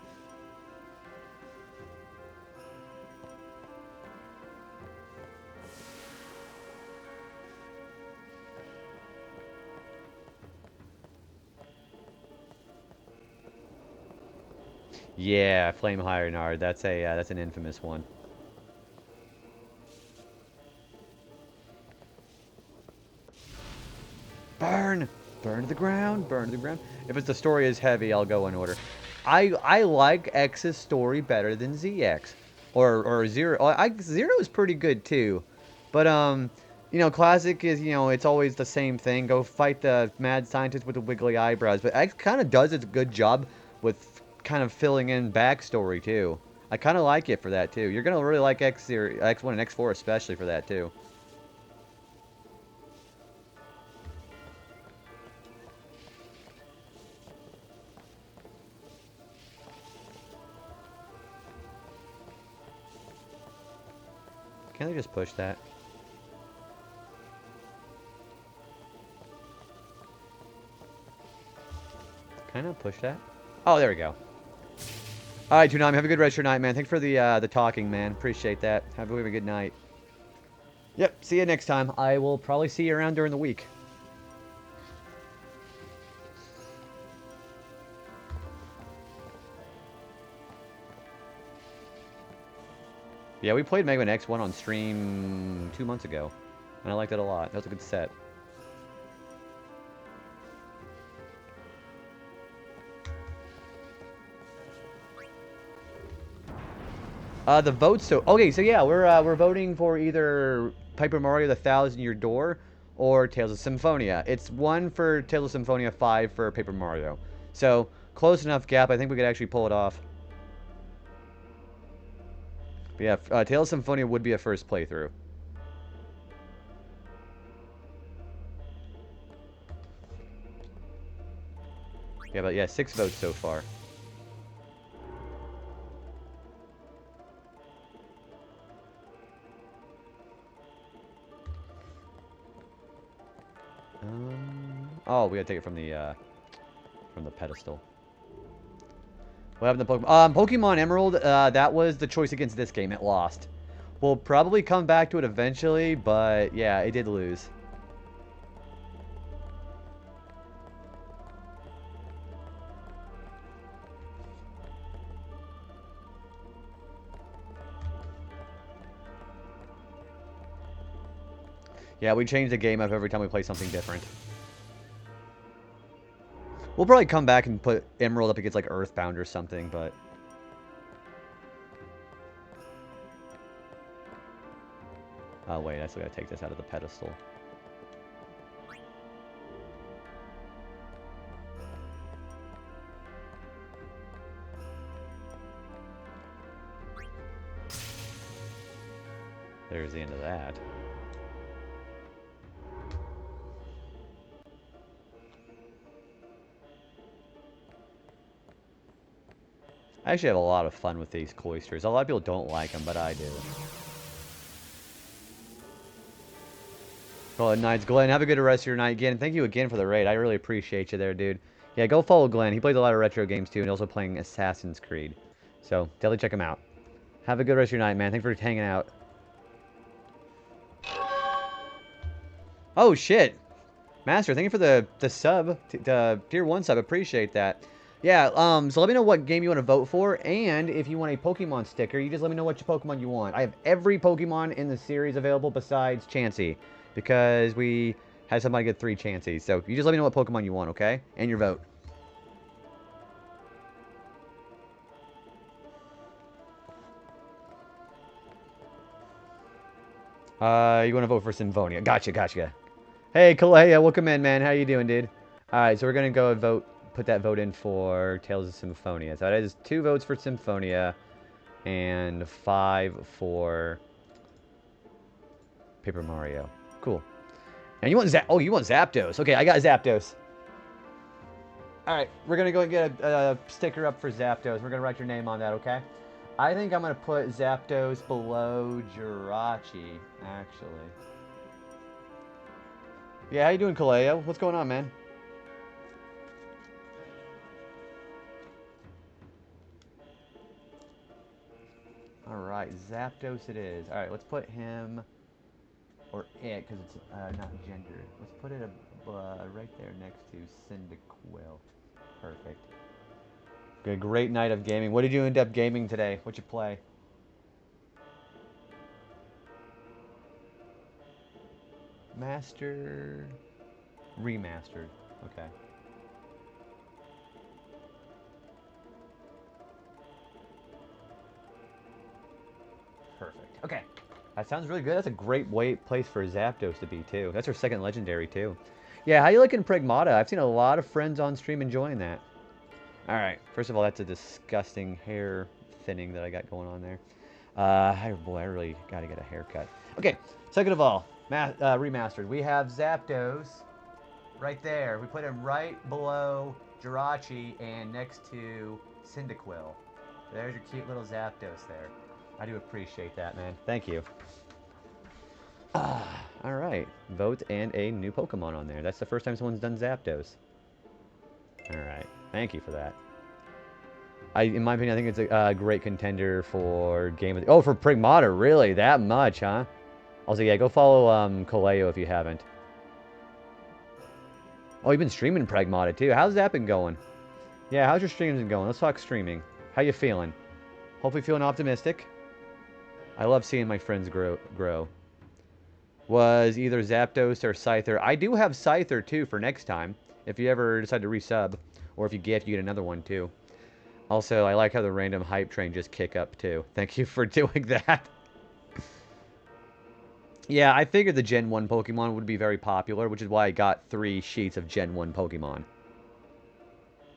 Yeah, Flame Higher that's an infamous one. Burn! Burn to the ground, burn to the ground. If the story is heavy, I'll go in order. I like X's story better than ZX. Or Zero. Zero is pretty good too. But, You know, classic is, you know, it's always the same thing. Go fight the mad scientist with the wiggly eyebrows. But X kind of does its good job with kind of filling in backstory, too. I kind of like it for that, too. You're going to really like X1 and X4 especially for that, too. Can't they just push that? Can I not push that? Oh, there we go. All right, Toonami, have a good rest of your night, man. Thanks for the talking, man. Appreciate that. Have a good night. Yep, see you next time. I will probably see you around during the week. Yeah, we played Mega Man X1 on stream 2 months ago, and I liked it a lot. That was a good set. The votes. So okay, so yeah, we're voting for either Paper Mario: The Thousand Year Door or Tales of Symphonia. It's 1 for Tales of Symphonia, 5 for Paper Mario. So close enough gap. I think we could actually pull it off. But yeah, Tales of Symphonia would be a first playthrough. Yeah, but yeah, 6 votes so far. Oh, we gotta take it from the pedestal. What happened to Pokemon? Pokemon Emerald, that was the choice against this game. It lost. We'll probably come back to it eventually, but yeah, it did lose. Yeah, we change the game up every time we play something different. We'll probably come back and put Emerald up against like Earthbound or something, but... Oh wait, I still gotta take this out of the pedestal. There's the end of that. I actually have a lot of fun with these cloisters. A lot of people don't like them, but I do. Well, nights, Glenn. Have a good rest of your night again. Thank you again for the raid. I really appreciate you there, dude. Yeah, go follow Glenn. He plays a lot of retro games too, and also playing Assassin's Creed. So definitely check him out. Have a good rest of your night, man. Thanks for hanging out. Oh shit, Master. Thank you for the sub, the tier 1 sub. Appreciate that. Yeah. So let me know what game you want to vote for, and if you want a Pokemon sticker, you just let me know which Pokemon you want. I have every Pokemon in the series available besides Chansey, because we had somebody get 3 Chanseys. So you just let me know what Pokemon you want, okay? And your vote. You want to vote for Symphonia. Gotcha. Hey, Kalea, welcome in, man. How you doing, dude? Alright, so we're going to go and vote, put that vote in for Tales of Symphonia. So that is 2 votes for Symphonia and 5 for Paper Mario. Cool. And you want you want Zapdos. Okay, I got Zapdos. Alright, we're going to go and get a sticker up for Zapdos. We're going to write your name on that, okay? I think I'm going to put Zapdos below Jirachi, actually. Yeah, how you doing, Kaleo? What's going on, man? Alright, Zapdos it is. Alright, let's put him, or it, because it's not gender. Let's put it right there next to Cyndaquil. Perfect. Good, great night of gaming. What did you end up gaming today? What'd you play? Master... Remastered. Okay. Perfect. Okay. That sounds really good. That's a great place for Zapdos to be, too. That's her second legendary, too. Yeah, how you liking Pragmata? I've seen a lot of friends on stream enjoying that. Alright, first of all, that's a disgusting hair thinning that I got going on there. Boy, I really got to get a haircut. Okay, second of all, remastered. We have Zapdos right there. We put him right below Jirachi and next to Cyndaquil. There's your cute little Zapdos there. I do appreciate that, man. Thank you. Alright, vote and a new Pokemon on there. That's the first time someone's done Zapdos. Alright, thank you for that. In my opinion, I think it's a great contender for Game of the... Oh, for Pragmata, really? That much, huh? Also, yeah, go follow Kaleo if you haven't. Oh, you've been streaming Pragmata, too. How's that been going? Yeah, how's your streams been going? Let's talk streaming. How you feeling? Hopefully feeling optimistic. I love seeing my friends grow. Was either Zapdos or Scyther. I do have Scyther, too, for next time. If you ever decide to resub. Or if you get another one, too. Also, I like how the random hype train just kick up, too. Thank you for doing that. Yeah, I figured the Gen 1 Pokemon would be very popular, which is why I got 3 sheets of Gen 1 Pokemon.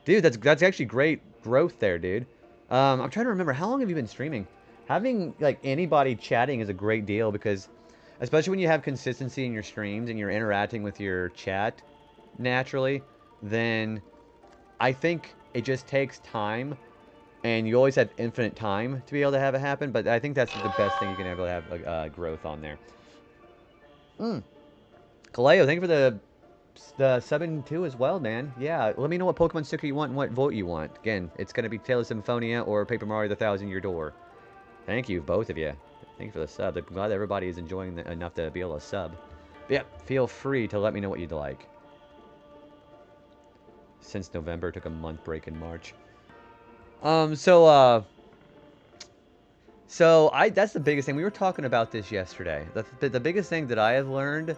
Dude, that's actually great growth there, dude. I'm trying to remember, how long have you been streaming? Having, like, anybody chatting is a great deal because, especially when you have consistency in your streams and you're interacting with your chat naturally, then I think it just takes time, and you always have infinite time to be able to have it happen, but I think that's the best thing you can ever have growth on there. Kaleo, thank you for the subbing too as well, man. Yeah, let me know what Pokemon sticker you want and what vote you want. Again, it's going to be Tale of Symphonia or Paper Mario the Thousand Year Door. Thank you, both of you. Thank you for the sub. I'm glad everybody is enjoying enough to be able to sub. But yeah, feel free to let me know what you'd like. Since November, took a month break in March. That's the biggest thing. We were talking about this yesterday. The biggest thing that I have learned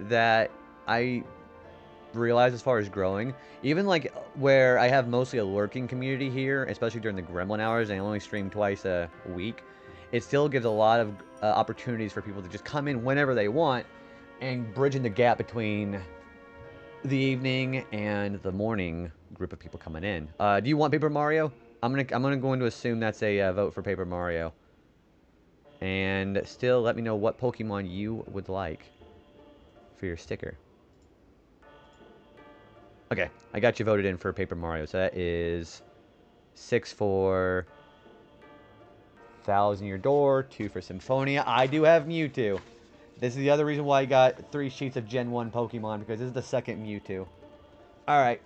that I realized as far as growing, even like where I have mostly a lurking community here, especially during the gremlin hours, and I only stream twice a week, it still gives a lot of opportunities for people to just come in whenever they want and bridging the gap between the evening and the morning group of people coming in. Do you want Paper Mario? I'm going to assume that's a vote for Paper Mario. And still, let me know what Pokemon you would like for your sticker. Okay, I got you voted in for Paper Mario. So that is 6 for Thousand Year Door, 2 for Symphonia. I do have Mewtwo. This is the other reason why I got 3 sheets of Gen 1 Pokemon, because this is the second Mewtwo. Alright.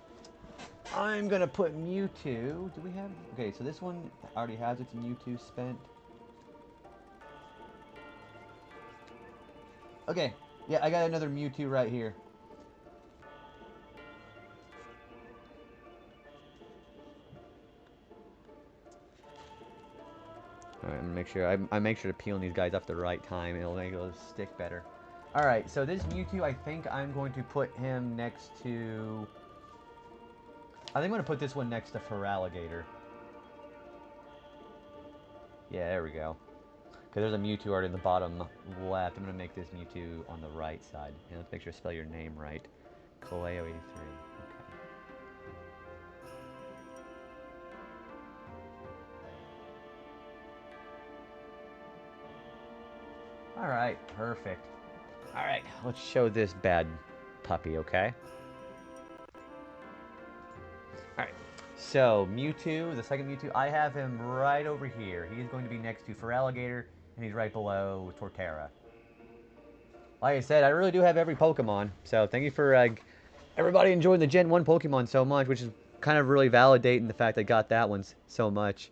I'm going to put Mewtwo. Do we have... Okay, so this one already has its Mewtwo spent. Okay. Yeah, I got another Mewtwo right here. Alright, I'm gonna make sure I make sure to peel these guys up the right time. It'll make those stick better. Alright, so this Mewtwo, I think I'm going to put him next to... I think I'm going to put this one next to Feraligatr. Yeah, there we go. Because there's a Mewtwo art in the bottom left. I'm going to make this Mewtwo on the right side. And let's make sure to spell your name right. Kaleo83. Alright, perfect. Alright, let's show this bad puppy, okay? Alright, so Mewtwo, the second Mewtwo, I have him right over here. He is going to be next to Feraligatr, and he's right below Torterra. Like I said, I really do have every Pokemon, so thank you for everybody enjoying the Gen 1 Pokemon so much, which is kind of really validating the fact I got that one so much.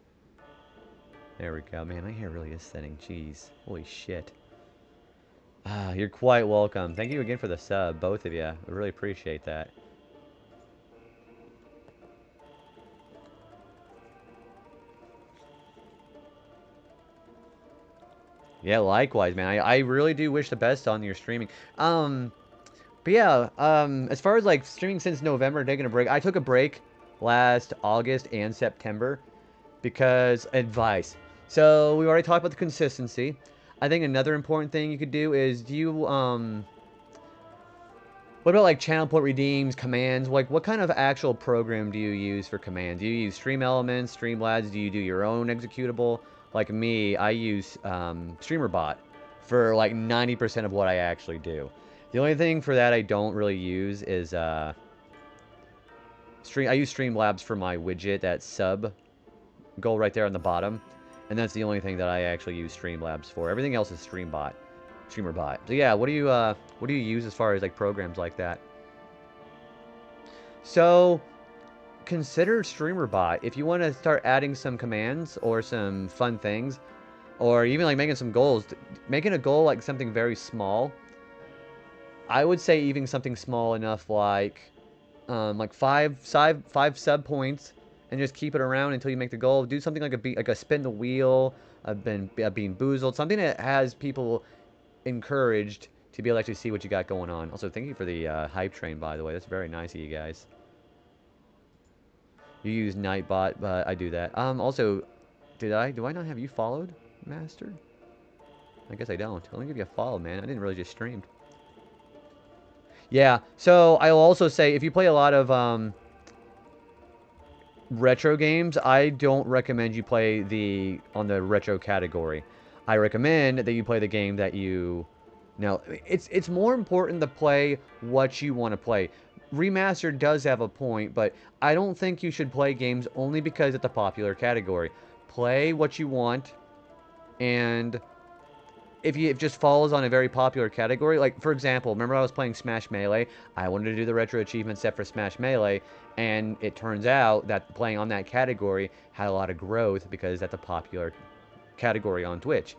There we go. Man, my hair really is thinning. Jeez. Holy shit. You're quite welcome. Thank you again for the sub, both of you. I really appreciate that. Yeah, likewise, man. I really do wish the best on your streaming. But yeah, as far as like streaming since November, taking a break, I took a break last August and September because advice. So we already talked about the consistency. I think another important thing you could do is, do you, what about like channel point redeems, commands? Like, what kind of actual program do you use for commands? Do you use Stream Elements, Streamlabs? Do you do your own executable? Like me, I use StreamerBot for like 90% of what I actually do. The only thing for that I don't really use is I use Streamlabs for my widget, that sub goal right there on the bottom, and that's the only thing that I actually use Streamlabs for. Everything else is StreamerBot. So yeah, what do you use as far as like programs like that? So consider StreamerBot if you want to start adding some commands or some fun things, or even like making some goals. Making a goal like something very small. I would say even something small enough like five sub points, and just keep it around until you make the goal. Do something like a spin the wheel, a bean boozled, something that has people encouraged to be able to actually see what you got going on. Also, thank you for the hype train, by the way. That's very nice of you guys. You use Nightbot, but I do that. Also, do I not have you followed, Master? I guess I don't. Let me give you a follow, man. I didn't really just stream. Yeah, so I'll also say, if you play a lot of retro games, I don't recommend you play on the retro category. I recommend that you play the game that you... Now, it's more important to play what you want to play. Remastered does have a point, but I don't think you should play games only because it's a popular category. Play what you want, and if it just falls on a very popular category, like, for example, remember I was playing Smash Melee? I wanted to do the Retro Achievement set for Smash Melee, and it turns out that playing on that category had a lot of growth because that's a popular category on Twitch.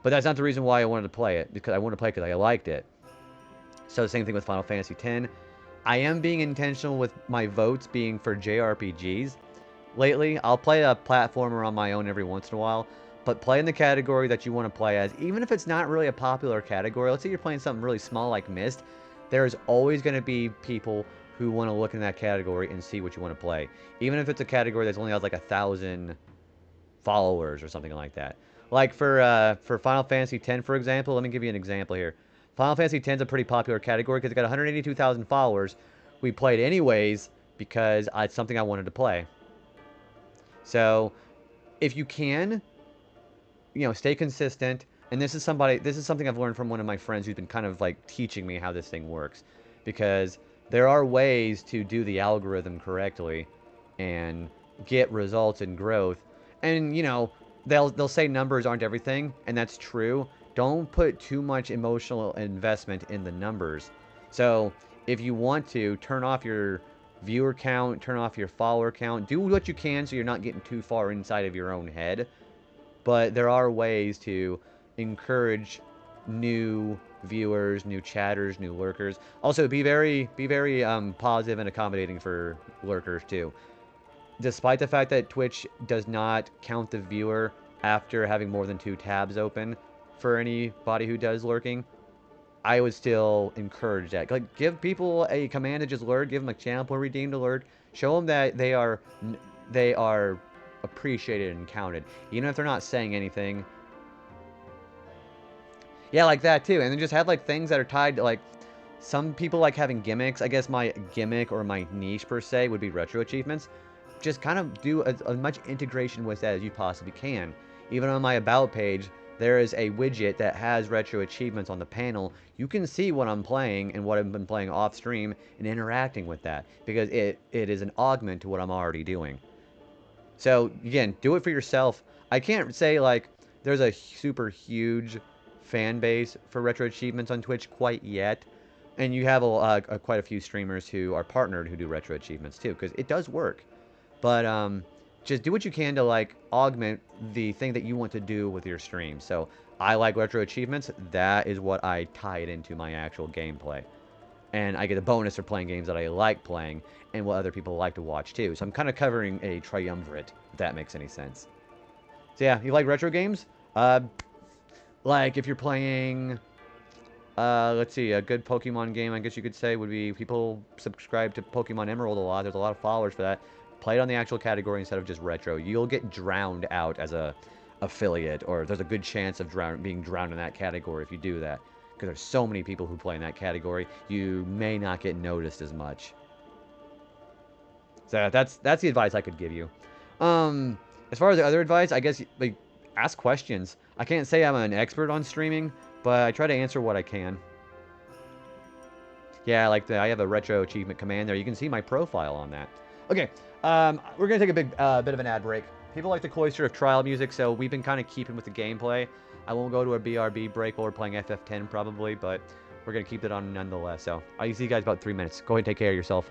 But that's not the reason why I wanted to play it, because I wanted to play it because I liked it. So the same thing with Final Fantasy X. I am being intentional with my votes being for JRPGs. Lately, I'll play a platformer on my own every once in a while, but play in the category that you want to play as. Even if it's not really a popular category, let's say you're playing something really small like Myst, there's always going to be people who want to look in that category and see what you want to play. Even if it's a category that's only has like 1,000 followers or something like that. Like for Final Fantasy X, for example, let me give you an example here. Final Fantasy X is a pretty popular category because it got 182,000 followers. We played anyways because it's something I wanted to play. So, if you can, stay consistent. And this is something I've learned from one of my friends who's been kind of like teaching me how this thing works. Because there are ways to do the algorithm correctly and get results and growth. And, they'll say numbers aren't everything, and that's true. Don't put too much emotional investment in the numbers. So, if you want to, turn off your viewer count, turn off your follower count. Do what you can so you're not getting too far inside of your own head. But there are ways to encourage new viewers, new chatters, new lurkers. Also, be very positive and accommodating for lurkers too. Despite the fact that Twitch does not count the viewer after having more than 2 tabs open for anybody who does lurking, I would still encourage that. Like, give people a command to just lurk, give them a channel point redeem to lurk, show them that they are appreciated and counted, even if they're not saying anything. Yeah, like that too. And then just have like things that are tied to, like, some people like having gimmicks. I guess my gimmick or my niche per se would be retro achievements. Just kind of do as much integration with that as you possibly can. Even on my About page, there is a widget that has retro achievements on the panel. You can see what I'm playing and what I've been playing off stream and interacting with that, because it is an augment to what I'm already doing. So, again, do it for yourself. I can't say, like, there's a super huge fan base for retro achievements on Twitch quite yet. And you have quite a few streamers who are partnered who do retro achievements too, because it does work. But just do what you can to, like, augment the thing that you want to do with your stream. So I like retro achievements. That is what I tie it into my actual gameplay. And I get a bonus for playing games that I like playing and what other people like to watch too. So I'm kind of covering a triumvirate, if that makes any sense. So yeah, you like retro games? Like if you're playing... let's see, a good Pokemon game, I guess you could say, would be people subscribe to Pokemon Emerald a lot. There's a lot of followers for that. Play it on the actual category instead of just retro. You'll get drowned out as a affiliate, or there's a good chance of being drowned in that category if you do that. Because there's so many people who play in that category, you may not get noticed as much. So that's the advice I could give you. As far as the other advice, I guess, like, ask questions. I can't say I'm an expert on streaming, but I try to answer what I can. Yeah, like I have a retro achievement command there. You can see my profile on that. Okay, we're gonna take a bit of an ad break. People like the cloister of trial music, so we've been kind of keeping with the gameplay. I won't go to a BRB break while we're playing FF10 probably, but we're gonna keep it on nonetheless. So I'll see you guys about 3 minutes. Go ahead and take care of yourself.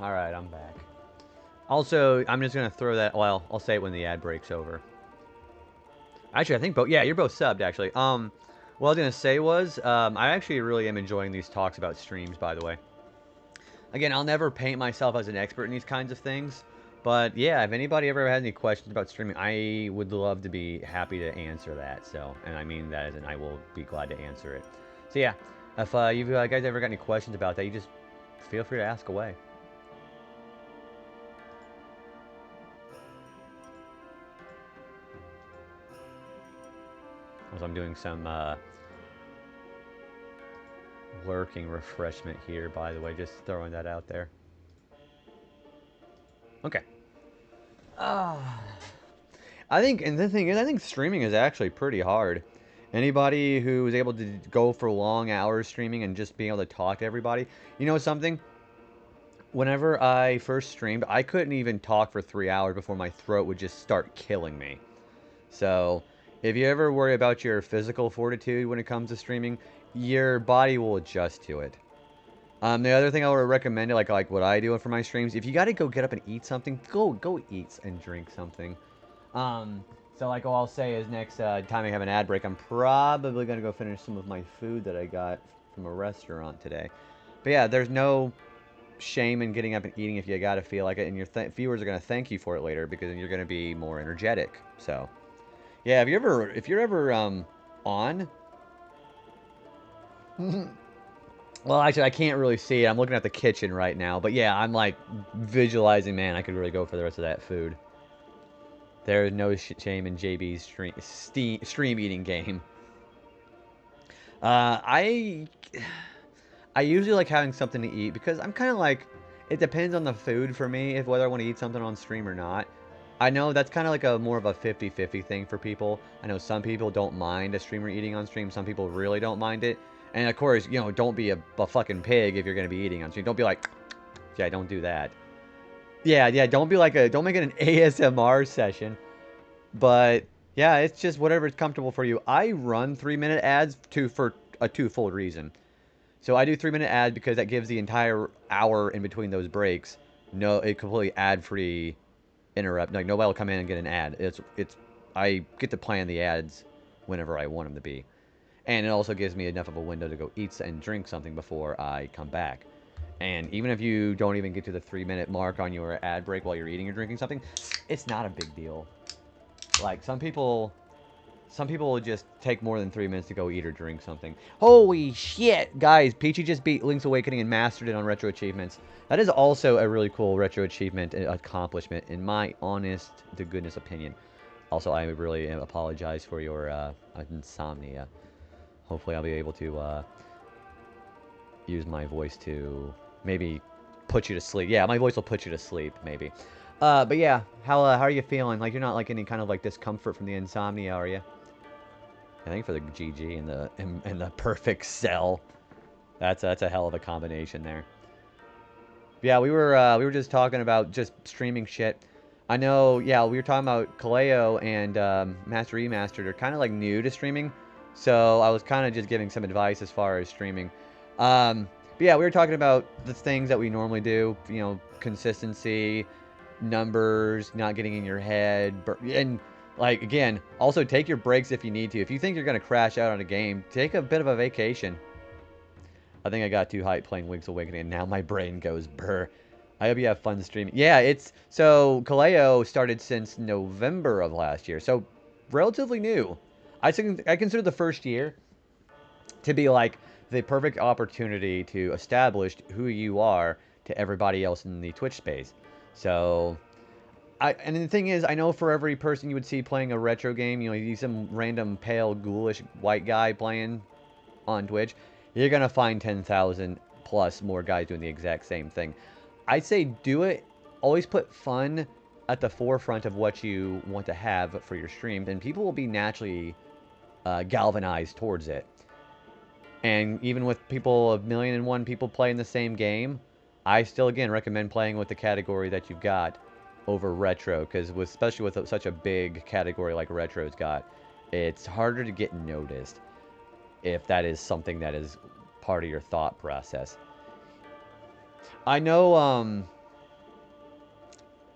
Alright, I'm back. Also, I'm just going to throw that... Well, I'll say it when the ad break's over. Actually, I think both... Yeah, you're both subbed, actually. What I was going to say was, I actually really am enjoying these talks about streams, by the way. Again, I'll never paint myself as an expert in these kinds of things. But, yeah, if anybody ever has any questions about streaming, I would love to be happy to answer that. So, and I mean that as in I will be glad to answer it. So, yeah, if you guys ever got any questions about that, you just feel free to ask away. As I'm doing some lurking refreshment here, by the way, just throwing that out there. Okay. I think, and the thing is, I think streaming is actually pretty hard. Anybody who is able to go for long hours streaming and just being able to talk to everybody, you know something? Whenever I first streamed, I couldn't even talk for 3 hours before my throat would just start killing me. So, if you ever worry about your physical fortitude when it comes to streaming, your body will adjust to it. The other thing I would recommend, like what I do for my streams, if you got to go get up and eat something, go eat and drink something. So like all I'll say is next time I have an ad break, I'm probably going to go finish some of my food that I got from a restaurant today. But yeah, there's no shame in getting up and eating if you got to feel like it, and your viewers are going to thank you for it later because then you're going to be more energetic. So, yeah, if you're ever on... Well, actually, I can't really see it. I'm looking at the kitchen right now. But yeah, I'm like visualizing, man, I could really go for the rest of that food. There is no shame in JB's stream eating game. I usually like having something to eat because I'm kind of like, it depends on the food for me, if whether I want to eat something on stream or not. I know that's kind of like a more of a 50-50 thing for people. I know some people don't mind a streamer eating on stream. Some people really don't mind it. And of course, you know, don't be a fucking pig if you're going to be eating on stream. Don't be like, yeah, don't do that. Yeah, don't be like don't make it an ASMR session. But yeah, it's just whatever is comfortable for you. I run 3-minute ads for a twofold reason. So I do 3-minute ads because that gives the entire hour in between those breaks a completely ad-free interrupt. Like nobody will come in and get an ad. I get to plan the ads whenever I want them to be. And it also gives me enough of a window to go eat and drink something before I come back. And even if you don't even get to the 3-minute mark on your ad break while you're eating or drinking something, it's not a big deal. Like some people will just take more than 3 minutes to go eat or drink something. Holy shit! Guys, Peachy just beat Link's Awakening and mastered it on Retro Achievements. That is also a really cool Retro Achievement accomplishment, in my honest-to-goodness opinion. Also, I really apologize for your insomnia. Hopefully I'll be able to use my voice to maybe put you to sleep. Yeah, my voice will put you to sleep, maybe. But yeah, how are you feeling? Like, you're not like any kind of like discomfort from the insomnia, are you? I think for the GG and the perfect cell. That's a hell of a combination there. Yeah, we were just talking about just streaming shit. I know, yeah, we were talking about Kaleo and Master Remastered are kind of like new to streaming. So I was kind of just giving some advice as far as streaming. But yeah, we were talking about the things that we normally do. You know, consistency, numbers, not getting in your head, and like again, also take your breaks if you need to. If you think you're gonna crash out on a game, take a bit of a vacation. I think I got too hyped playing Link's Awakening, and now my brain goes brr. I hope you have fun streaming. Yeah, so Kaleo started since November of last year, so relatively new. I consider the first year to be like the perfect opportunity to establish who you are to everybody else in the Twitch space. So, and the thing is, I know for every person you would see playing a retro game, you know, you see some random pale, ghoulish white guy playing on Twitch, you're going to find 10,000 plus more guys doing the exact same thing. I'd say do it. Always put fun at the forefront of what you want to have for your stream, and people will be naturally galvanized towards it. And even with people, 1,000,001 people playing the same game, I still, again, recommend playing with the category that you've got over retro, because especially with such a big category like retro's got, it's harder to get noticed if that is something that is part of your thought process. I know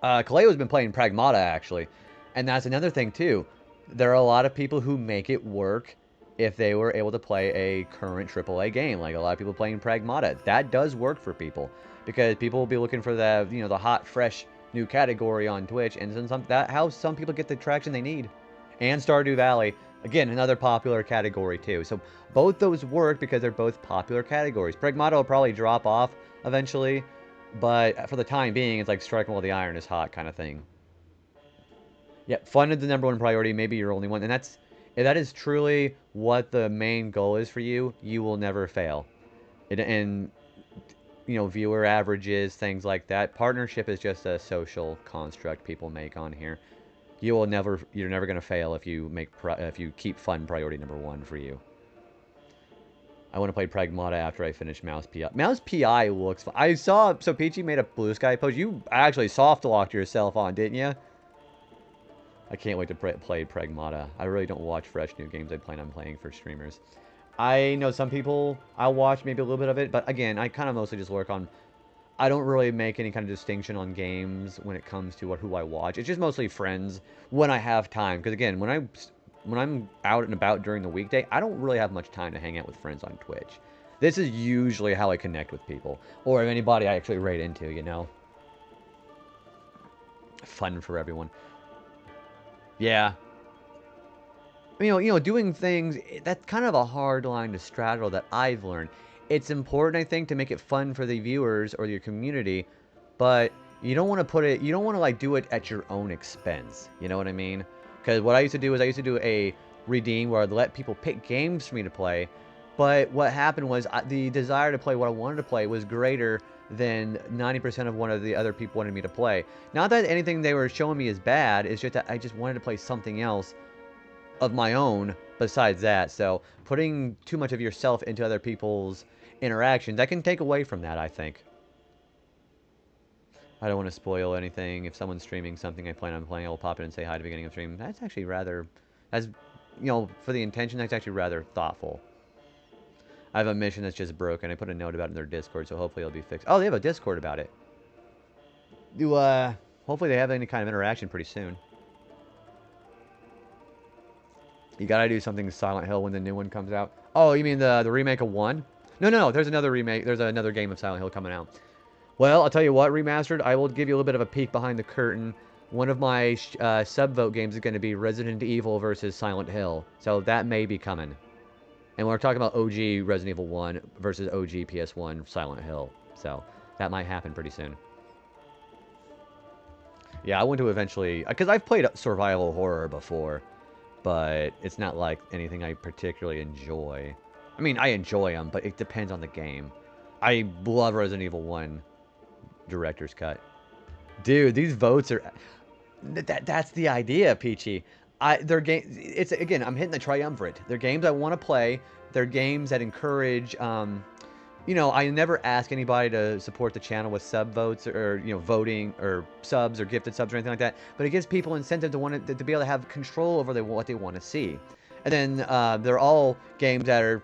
Kaleo's been playing Pragmata, actually, and that's another thing, too. There are a lot of people who make it work if they were able to play a current AAA game, like a lot of people playing Pragmata. That does work for people, because people will be looking for the, you know, the hot, fresh new category on Twitch, and that's how some people get the traction they need. And Stardew Valley, again, another popular category too. So both those work because they're both popular categories. Pragmata will probably drop off eventually, but for the time being, it's like striking while the iron is hot kind of thing. Yeah, fun is the #1 priority, maybe your only one, and if that is truly what the main goal is for you, you will never fail. And you know, viewer averages, things like that. Partnership is just a social construct people make on here. You're never going to fail if you keep fun priority #1 for you. I want to play Pragmata after I finish Mouse PI. Mouse PI looks fun. I saw, so Peachy made a Blue Sky post. You actually soft locked yourself on, didn't you? I can't wait to play Pragmata. I really don't watch fresh new games I plan on playing for streamers. I know some people, I'll watch maybe a little bit of it, but again, I kind of mostly just work on, I don't really make any kind of distinction on games when it comes to who I watch. It's just mostly friends when I have time. Because again, when I'm out and about during the weekday, I don't really have much time to hang out with friends on Twitch. This is usually how I connect with people. Or if anybody I actually raid into, you know. Fun for everyone. Yeah. You know, doing things, that's kind of a hard line to straddle that I've learned. It's important, I think, to make it fun for the viewers or your community, but you don't want to put it, you don't want to like do it at your own expense. You know what I mean? Because what I used to do is I used to do a redeem where I'd let people pick games for me to play. But what happened was the desire to play what I wanted to play was greater than 90% of one of the other people wanted me to play. Not that anything they were showing me is bad, it's just that I just wanted to play something else of my own besides that. So putting too much of yourself into other people's interactions, that can take away from that, I think. I don't want to spoil anything. If someone's streaming something I plan on playing, I will pop in and say hi at the beginning of stream. That's actually rather, as you know, for the intention, that's actually rather thoughtful. I have a mission that's just broken. I put a note about it in their Discord, so hopefully it'll be fixed. Oh, they have a Discord about it. Hopefully they have any kind of interaction pretty soon. You gotta do something Silent Hill when the new one comes out. Oh, you mean the remake of 1? No. There's another remake. There's another game of Silent Hill coming out. Well, I'll tell you what, Remastered, I will give you a little bit of a peek behind the curtain. One of my sub-vote games is going to be Resident Evil versus Silent Hill. So that may be coming. And we're talking about OG Resident Evil 1 versus OG PS1 Silent Hill. So that might happen pretty soon. Yeah, I want to eventually... Because I've played survival horror before. But it's not like anything I particularly enjoy. I mean, I enjoy them, but it depends on the game. I love Resident Evil 1 Director's Cut. Dude, these votes are... That's the idea, Peachy. They're games... It's, again, I'm hitting the triumvirate. They're games I want to play. They're games that encourage... you know, I never ask anybody to support the channel with sub votes or, you know, voting or subs or gifted subs or anything like that. But it gives people incentive to want to be able to have control over what they want to see. And then they're all games that are,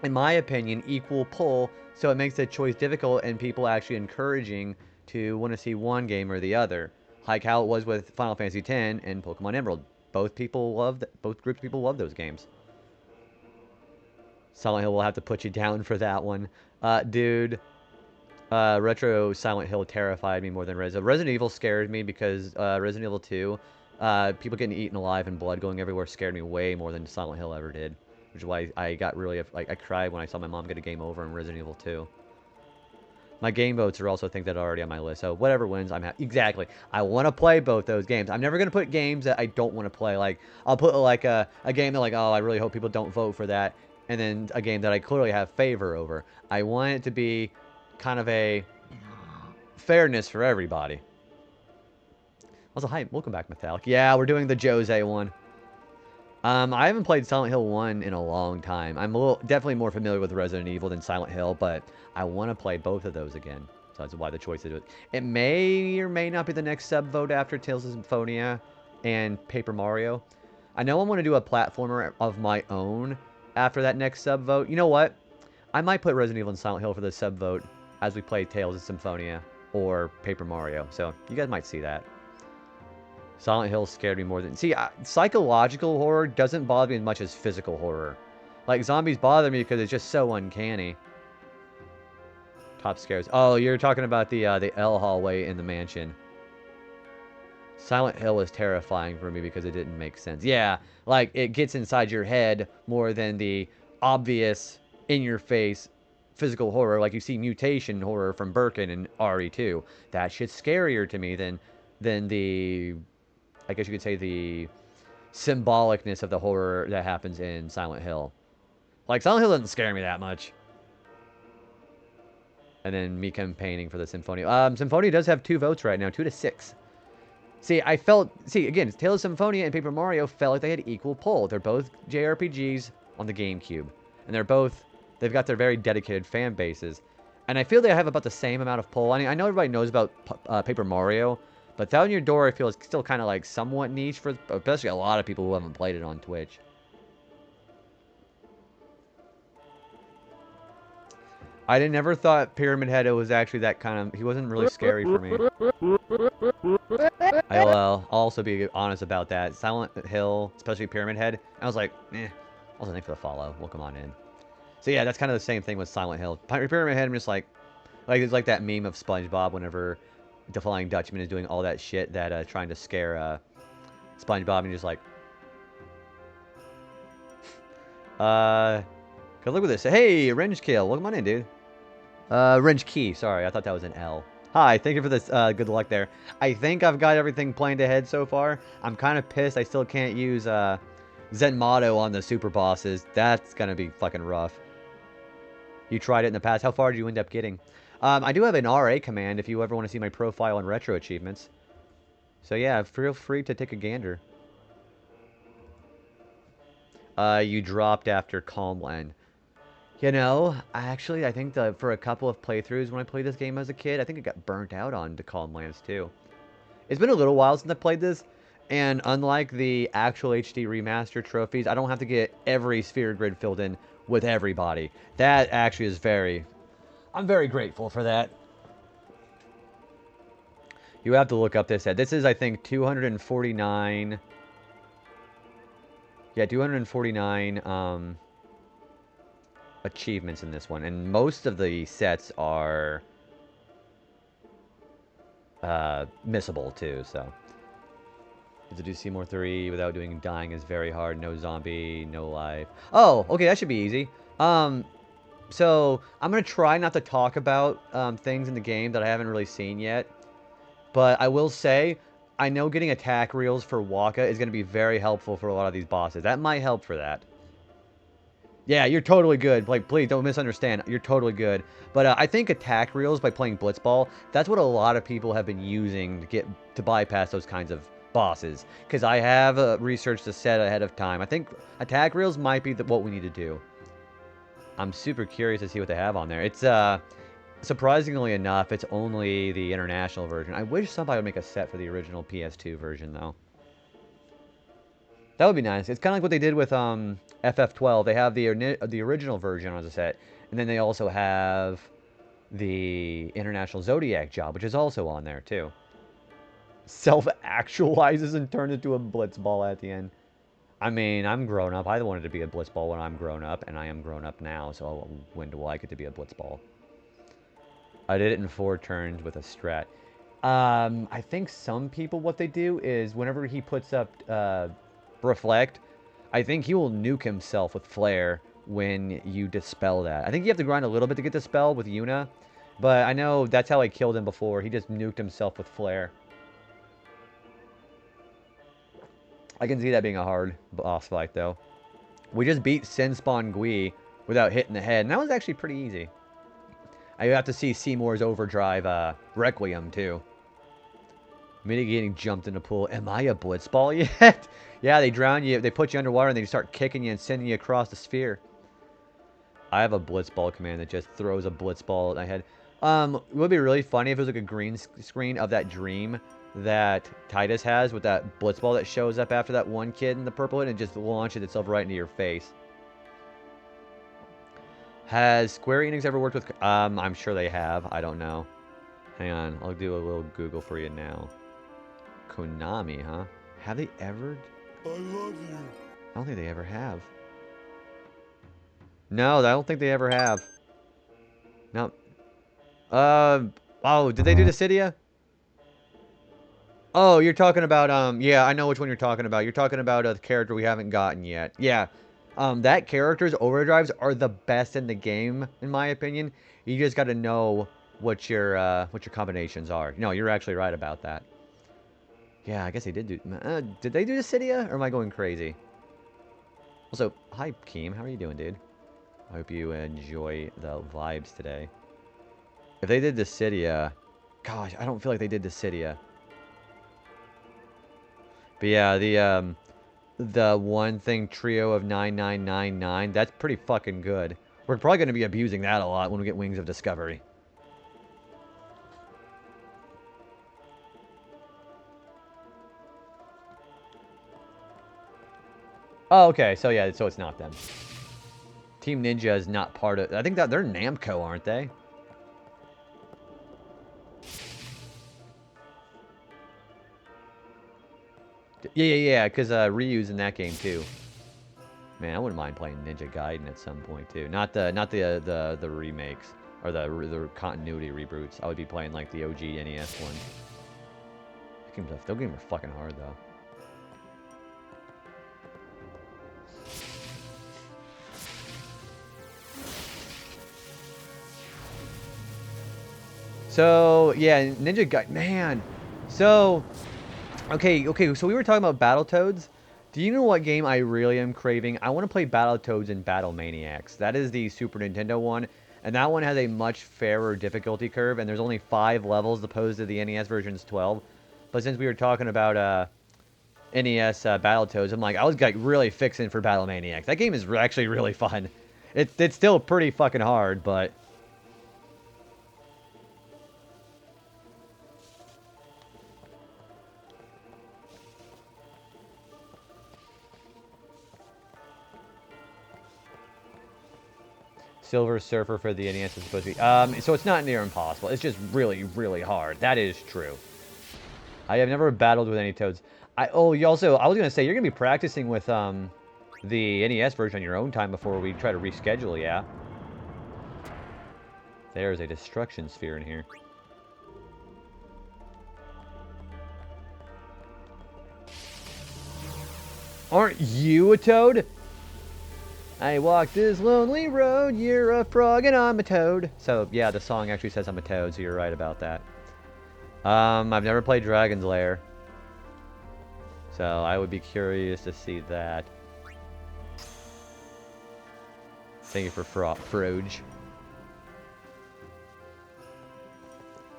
in my opinion, equal pull. So it makes the choice difficult and people actually encouraging to want to see one game or the other. Like how it was with Final Fantasy X and Pokemon Emerald. Both groups of people love those games. Silent Hill will have to put you down for that one. Dude, Retro Silent Hill terrified me more than Resident Evil scared me because Resident Evil 2, people getting eaten alive and blood going everywhere scared me way more than Silent Hill ever did. Which is why I got really, like, I cried when I saw my mom get a game over in Resident Evil 2. My game votes are also things that are already on my list. So whatever wins, I'm happy. Exactly. I want to play both those games. I'm never going to put games that I don't want to play. Like, I'll put like a game that like, oh, I really hope people don't vote for that. And then a game that I clearly have favor over. I want it to be kind of a fairness for everybody. Also, hi, welcome back, Metallic. Yeah, we're doing the Jose one. I haven't played Silent Hill 1 in a long time. I'm definitely more familiar with Resident Evil than Silent Hill, but I want to play both of those again. So that's why the choice to do it. It may or may not be the next sub-vote after Tales of Symphonia and Paper Mario. I know I want to do a platformer of my own after that next sub-vote. You know what? I might put Resident Evil and Silent Hill for the sub-vote as we play Tales of Symphonia or Paper Mario. So you guys might see that. Silent Hill scared me more than... See, psychological horror doesn't bother me as much as physical horror. Like, zombies bother me because it's just so uncanny. Top scares. Oh, you're talking about the L hallway in the mansion. Silent Hill was terrifying for me because it didn't make sense. Yeah, like, it gets inside your head more than the obvious, in-your-face physical horror. Like, you see mutation horror from Birkin and RE2. That shit's scarier to me than the... I guess you could say the symbolicness of the horror that happens in Silent Hill. Like, Silent Hill doesn't scare me that much. And then me campaigning for the Symphonia. Symphonia does have 2 votes right now, 2-6. See, again, Tales of Symphonia and Paper Mario felt like they had equal pull. They're both JRPGs on the GameCube. And they've got their very dedicated fan bases. And I feel they have about the same amount of pull. I mean, I know everybody knows about Paper Mario, but Thousand Year Door, I feel, is still kind of like somewhat niche for, especially a lot of people who haven't played it on Twitch. I never thought Pyramid Head was actually that kind of... He wasn't really scary for me. I'll also be honest about that. Silent Hill, especially Pyramid Head, I was like, eh. Also, thanks for the follow. Welcome on in. So yeah, that's kind of the same thing with Silent Hill. Pyramid Head, I'm just like it's like that meme of SpongeBob whenever the Flying Dutchman is doing all that shit that trying to scare SpongeBob, and just like... Cause look at this. Hey, Wrench Kill. Welcome on in, dude. Wrench Key. Sorry, I thought that was an L. Hi, thank you for this. Good luck there. I think I've got everything planned ahead so far. I'm kind of pissed I still can't use Zenmato on the super bosses. That's gonna be fucking rough. You tried it in the past. How far did you end up getting? I do have an RA command if you ever want to see my profile on Retro Achievements. So yeah, feel free to take a gander. You dropped after Calmland. You know, I think that for a couple of playthroughs when I played this game as a kid, I think it got burnt out on the Calmlands too. It's been a little while since I played this, and unlike the actual HD remaster trophies, I don't have to get every sphere grid filled in with everybody. That actually is I'm very grateful for that. You have to look up this head. This is, I think, 249... Yeah, 249, achievements in this one, and most of the sets are missable too, so to do Seymour 3 without doing dying is very hard. No zombie, no life. Oh, okay, that should be easy. So I'm gonna try not to talk about things in the game that I haven't really seen yet, but I will say I know getting attack reels for Waka is gonna be very helpful for a lot of these bosses. That might help for that. Yeah, you're totally good. Like, please don't misunderstand. You're totally good. But I think attack reels by playing Blitzball, that's what a lot of people have been using to bypass those kinds of bosses. Because I have researched the set ahead of time. I think attack reels might be what we need to do. I'm super curious to see what they have on there. It's surprisingly enough, it's only the international version. I wish somebody would make a set for the original PS2 version though. That would be nice. It's kind of like what they did with FF12. They have the original version on the set, and then they also have the International Zodiac job, which is also on there too. Self-actualizes and turns into a blitzball at the end. I mean, I'm grown up. I wanted to be a blitzball when I'm grown up, and I am grown up now, so when do I get to be a blitzball? I did it in 4 turns with a strat. I think some people, what they do is whenever he puts up Reflect, I think he will nuke himself with Flare when you dispel that. I think you have to grind a little bit to get Dispel with Yuna, but I know that's how I killed him before. He just nuked himself with Flare. I can see that being a hard boss fight, though. We just beat Sinspawn Gui without hitting the head, and that was actually pretty easy. I have to see Seymour's Overdrive Requiem, too. Mitigating jumped in the pool. Am I a blitzball yet? Yeah, they drown you. They put you underwater and they start kicking you and sending you across the sphere. I have a blitzball command that just throws a blitzball at my head. It would be really funny if it was like a green screen of that dream that Titus has with that blitzball that shows up after that one kid in the purple hood and just launches itself right into your face. Has Square Enix ever worked with... I'm sure they have. I don't know. Hang on. I'll do a little Google for you now. Konami, huh? Have they ever? I love you. I don't think they ever have. No, I don't think they ever have. No. Oh, did they do Dissidia? Oh, you're talking about, yeah, I know which one you're talking about. You're talking about a character we haven't gotten yet. Yeah. That character's overdrives are the best in the game, in my opinion. You just got to know what your combinations are. No, you're actually right about that. Yeah, I guess they did do... did they do Dissidia? Or am I going crazy? Also, hi, Keem. How are you doing, dude? I hope you enjoy the vibes today. If they did Dissidia... Gosh, I don't feel like they did Dissidia. But yeah, the one thing trio of 9999, that's pretty fucking good. We're probably going to be abusing that a lot when we get Wings of Discovery. Oh, okay. So, yeah. So, it's not them. Team Ninja is not part of... I think that they're Namco, aren't they? Yeah. Because Ryu's in that game, too. Man, I wouldn't mind playing Ninja Gaiden at some point, too. Not the remakes. Or the continuity reboots. I would be playing, like, the OG NES ones. Those games are fucking hard, though. So, yeah, Ninja Guy, man. So, okay, so we were talking about Battletoads. Do you know what game I really am craving? I want to play Battletoads and Battle Maniacs. That is the Super Nintendo one, and that one has a much fairer difficulty curve, and there's only 5 levels opposed to the NES version's 12. But since we were talking about NES Battletoads, I'm like, I was like really fixing for Battle Maniacs. That game is actually really fun. It's still pretty fucking hard, but... Silver Surfer for the NES is supposed to be. So it's not near impossible. It's just really, really hard. That is true. I have never battled with any Toads. I was gonna say, you're gonna be practicing with the NES version on your own time before we try to reschedule, yeah? There's a destruction sphere in here. Aren't you a toad? I walk this lonely road, you're a frog and I'm a toad. So, yeah, the song actually says I'm a toad, so you're right about that. I've never played Dragon's Lair. So, I would be curious to see that. Thank you for Froge.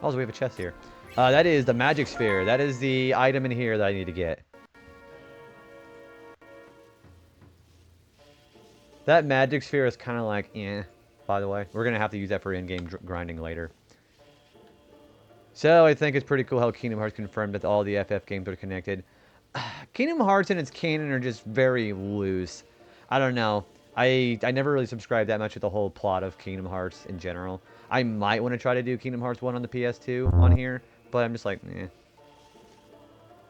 Also, we have a chest here. That is the magic sphere. That is the item in here that I need to get. That magic sphere is kind of like, by the way. We're going to have to use that for in-game grinding later. So, I think it's pretty cool how Kingdom Hearts confirmed that all the FF games are connected. Kingdom Hearts and its canon are just very loose. I don't know. I never really subscribed that much to the whole plot of Kingdom Hearts in general. I might want to try to do Kingdom Hearts 1 on the PS2 on here, but I'm just like, eh.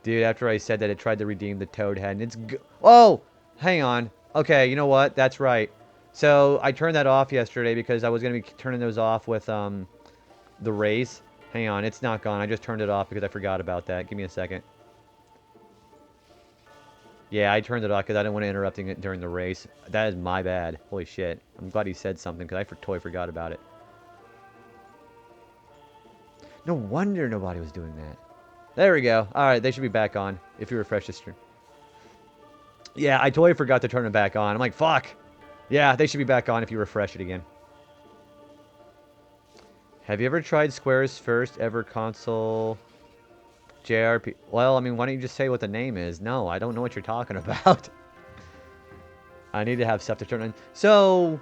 Dude, after I said that it tried to redeem the Toad head, and it's oh! Hang on. Okay, you know what? That's right. So, I turned that off yesterday because I was going to be turning those off with the race. Hang on, it's not gone. I just turned it off because I forgot about that. Give me a second. Yeah, I turned it off because I didn't want to interrupting it during the race. That is my bad. Holy shit. I'm glad he said something because I totally forgot about it. No wonder nobody was doing that. There we go. Alright, they should be back on if you refresh the stream. Yeah, I totally forgot to turn it back on. I'm like, fuck. Yeah, they should be back on if you refresh it again. Have you ever tried Square's first ever console JRP? Well, I mean, why don't you just say what the name is? No, I don't know what you're talking about. I need to have stuff to turn on. So,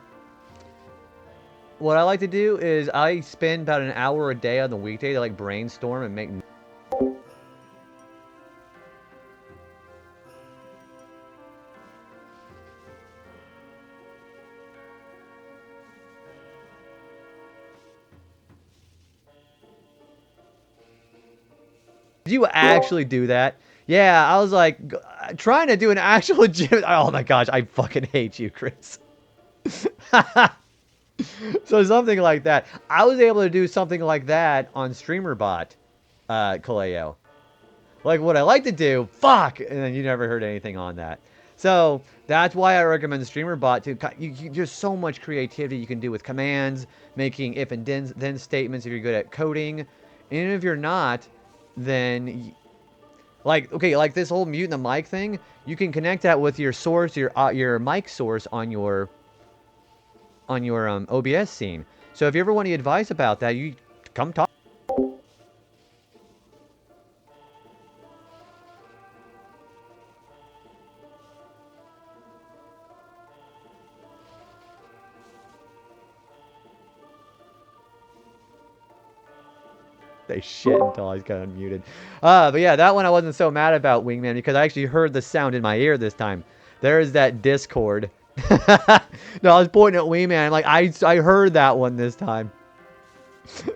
what I like to do is I spend about an hour a day on the weekday to like brainstorm and make... Did you actually do that? Yeah, I was like, trying to do an actual gym. Oh my gosh, I fucking hate you, Chris. So something like that. I was able to do something like that on StreamerBot, Kaleo. Like what I like to do, fuck! And then you never heard anything on that. So that's why I recommend StreamerBot too. There's so much creativity you can do with commands, making if and then statements if you're good at coding. And if you're not, then like this whole mute the mic thing, you can connect that with your source, your mic source on your OBS scene. So if you ever want any advice about that, you come talk. They shit until I got unmuted. But yeah, that one I wasn't so mad about, Wingman, because I actually heard the sound in my ear this time. There's that Discord. No, I was pointing at Wingman. Like, I heard that one this time.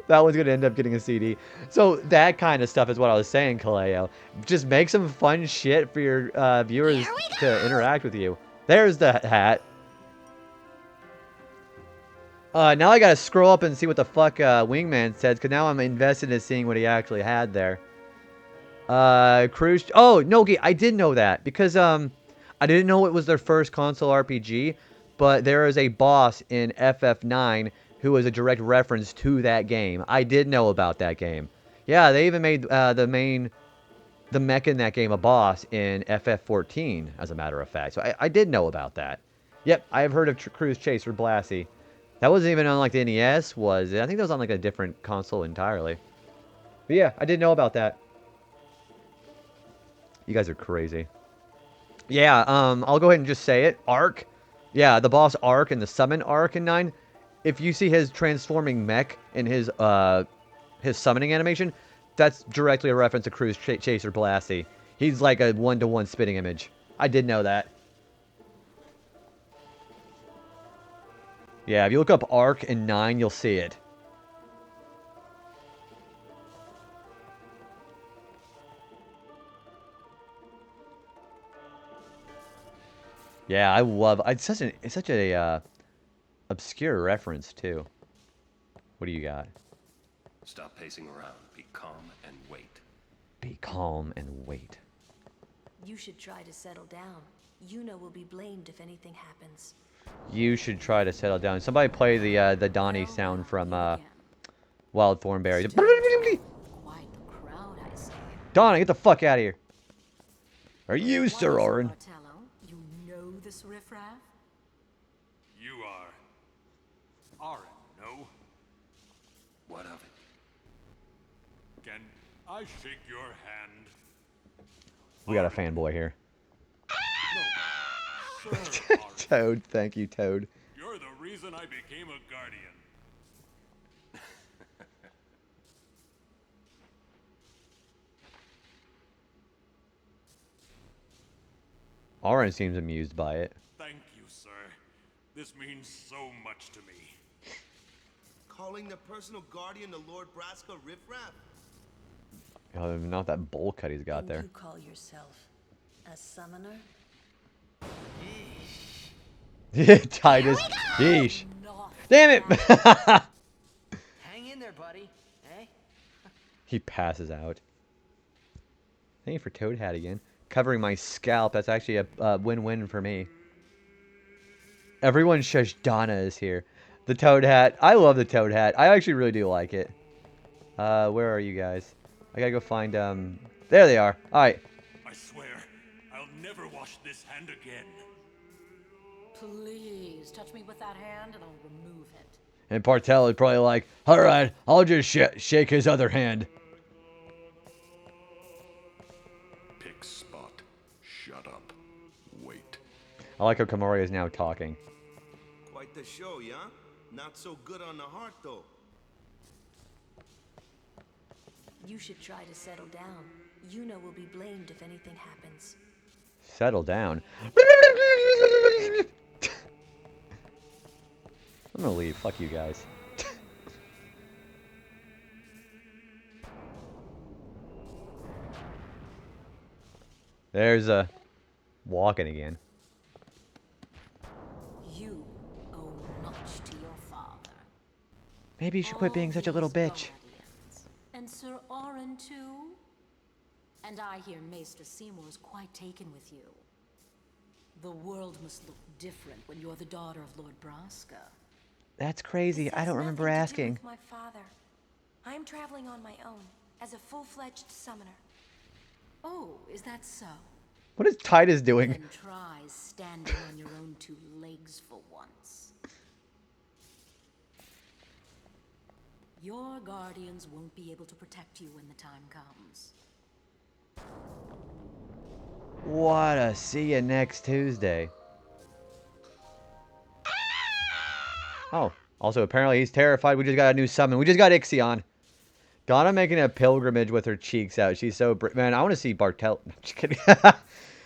That one's going to end up getting a CD. So that kind of stuff is what I was saying, Kaleo. Just make some fun shit for your viewers to interact with you. There's the hat. Now I gotta scroll up and see what the fuck Wingman says, because now I'm invested in seeing what he actually had there. Cruise... Oh, no, okay, I did know that, because, I didn't know it was their first console RPG, but there is a boss in FF9 who was a direct reference to that game. I did know about that game. Yeah, they even made the mech in that game a boss in FF14, as a matter of fact. So I did know about that. Yep, I have heard of Cruise Chaser Blassie. That wasn't even on like the NES, was it? I think that was on like a different console entirely. But yeah, I did know about that. You guys are crazy. Yeah, I'll go ahead and just say it. Ark. Yeah, the boss Ark and the summon Ark in 9. If you see his transforming mech in his summoning animation, that's directly a reference to Cruise Chaser Blassie. He's like a one-to-one spitting image. I did know that. Yeah, if you look up Ark in 9, you'll see it. Yeah, I love. It's such a obscure reference too. What do you got? Stop pacing around. Be calm and wait. Be calm and wait. You should try to settle down. Yuna will be blamed if anything happens. You should try to settle down. Somebody play the Donnie sound from Wild Thornberry. Donnie, get the fuck out of here. Are you Sir Orin? You know this riffraff? You are Orin, no? What of it? Can I shake your hand? We got a fanboy here. No, Sir Orin. Toad, thank you, Toad. You're the reason I became a guardian. Orin seems amused by it. Thank you, sir. This means so much to me. Calling the personal guardian the Lord Braska riffraff? Not that bowl cut he's got there. You call yourself a summoner? Titus. Yeesh. Damn it! Hang in there, buddy. Eh? He passes out. Thank you for Toad Hat again. Covering my scalp. That's actually a win-win for me. Everyone shush, Donna is here. The Toad Hat. I love the Toad Hat. I actually really do like it. Where are you guys? I gotta go find, there they are. Alright. I swear, I'll never wash this hand again. Please, touch me with that hand and I'll remove it. And Bartel is probably like, alright, I'll just shake his other hand. Pick spot. Shut up. Wait. I like how Kamori is now talking. Quite the show, yeah? Not so good on the heart, though. You should try to settle down. Yuna will be blamed if anything happens. Settle down. I'm gonna leave. Fuck you guys. There's walking again. You owe much to your father. Maybe you should quit being such a little bitch. And Sir Orin too? And I hear Maester Seymour's quite taken with you. The world must look different when you're the daughter of Lord Braska. That's crazy. I don't remember asking. With my father. I'm traveling on my own as a full-fledged summoner. Oh, is that so? What is Titus doing? Then try standing on your own two legs for once. Your guardians won't be able to protect you when the time comes. What a see you next Tuesday. Oh, also apparently he's terrified. We just got a new summon. We just got Ixion. Donna making a pilgrimage with her cheeks out. She's so... Man, I want to see Bartel... No, just kidding.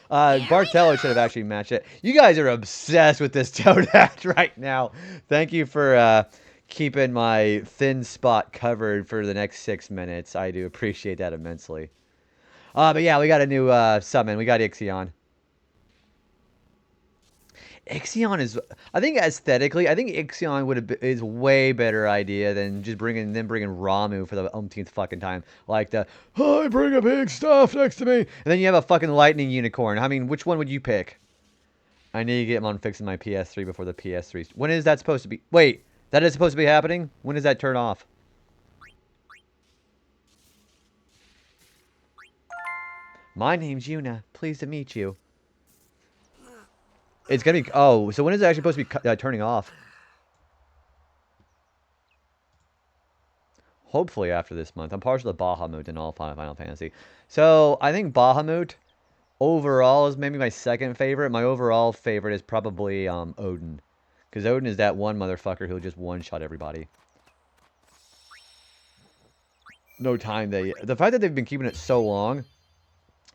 Bartello should have actually matched it. You guys are obsessed with this Toad Hat right now. Thank you for keeping my thin spot covered for the next 6 minutes. I do appreciate that immensely. But yeah, we got a new summon. We got Ixion. Ixion is, I think aesthetically, I think Ixion is way better idea than just bringing Ramu for the umpteenth fucking time. Like the, I bring a big stuff next to me, and then you have a fucking lightning unicorn. I mean, which one would you pick? I need to get him on fixing my PS3 before the PS3. When is that supposed to be? Wait, That is supposed to be happening? When does that turn off? My name's Yuna. Pleased to meet you. It's gonna be... Oh, so when is it actually supposed to be turning off? Hopefully after this month. I'm partial to Bahamut in all Final Fantasy. So, I think Bahamut overall is maybe my second favorite. My overall favorite is probably Odin. Because Odin is that one motherfucker who'll just one-shot everybody. No time they... The fact that they've been keeping it so long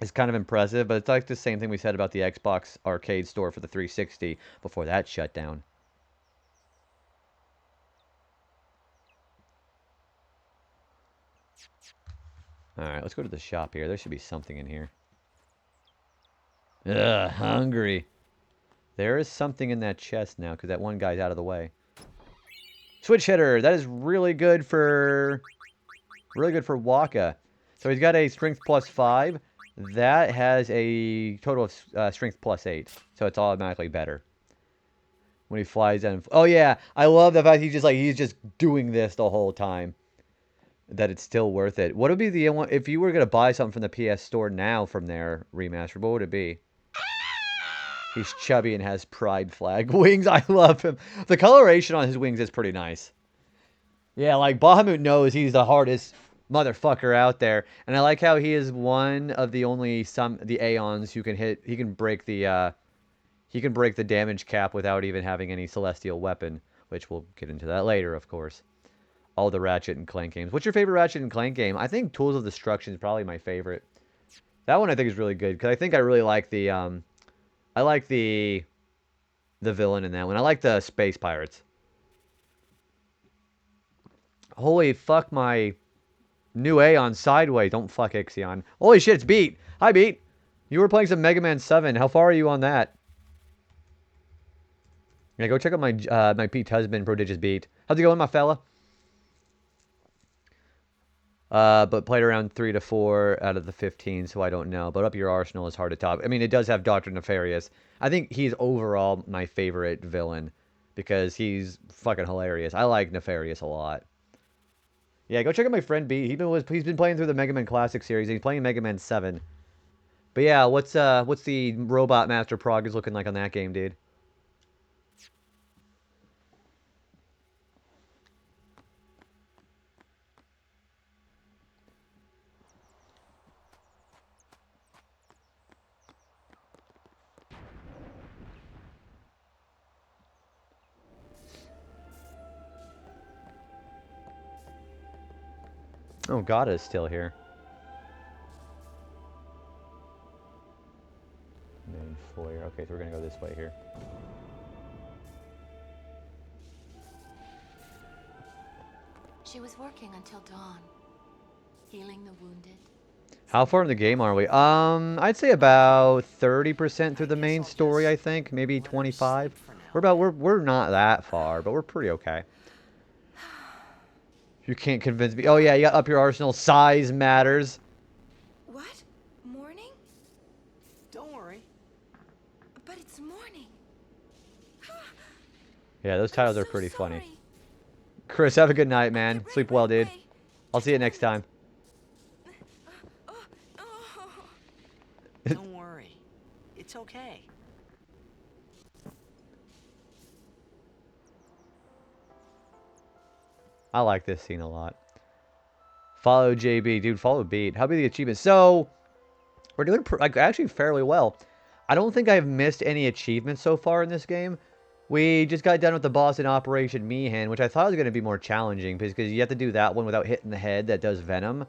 is kind of impressive, but it's like the same thing we said about the Xbox arcade store for the 360 before that shut down. Alright, let's go to the shop here. There should be something in here. Ugh, hungry. There is something in that chest now, because that one guy's out of the way. Switch hitter! That is really good for... Really good for Waka. So he's got a strength plus 5. That has a total of strength plus 8. So it's automatically better. When he flies down. Oh yeah, I love the fact he's just doing this the whole time. That it's still worth it. What would be the if you were gonna buy something from the PS Store now from their remaster? What would it be? He's chubby and has pride flag wings. I love him. The coloration on his wings is pretty nice. Yeah, like Bahamut knows he's the hardest motherfucker out there, and I like how he is one of the only the Aeons who can hit. He can break the damage cap without even having any celestial weapon, which we'll get into that later, of course. All the Ratchet and Clank games. What's your favorite Ratchet and Clank game? I think Tools of Destruction is probably my favorite. That one I think is really good because I think I really like the the villain in that one. I like the space pirates. Holy fuck, my new Aeon Sideways. Don't fuck Ixion. Holy shit, it's Beat. Hi, Beat. You were playing some Mega Man 7. How far are you on that? Yeah, go check out my my Pete's husband, Prodigious Beat. How's it going, my fella? But played around 3 to 4 out of the 15, so I don't know. But Up Your Arsenal is hard to top. I mean, it does have Dr. Nefarious. I think he's overall my favorite villain because he's fucking hilarious. I like Nefarious a lot. Yeah, go check out my friend B. He's been playing through the Mega Man Classic series. He's playing Mega Man 7. But yeah, what's the Robot Master progress looking like on that game, dude? Oh, God is still here. Main foyer. Okay, so we're gonna go this way here. She was working until dawn, healing the wounded. How far in the game are we? I'd say about 30% through the main story, I think. Maybe 25. We're not that far, but we're pretty okay. You can't convince me. Oh yeah, you got Up Your Arsenal. Size matters. What? Morning? Don't worry. But it's morning. Yeah, those titles are pretty funny. Chris, have a good night, man. Sleep well, dude. I'll see you next time. Don't worry. It's okay. I like this scene a lot. Follow JB. Dude, follow Beat. How about the achievements? So, we're doing actually fairly well. I don't think I've missed any achievements so far in this game. We just got done with the boss in Operation Meehan, which I thought was going to be more challenging because you have to do that one without hitting the head that does Venom.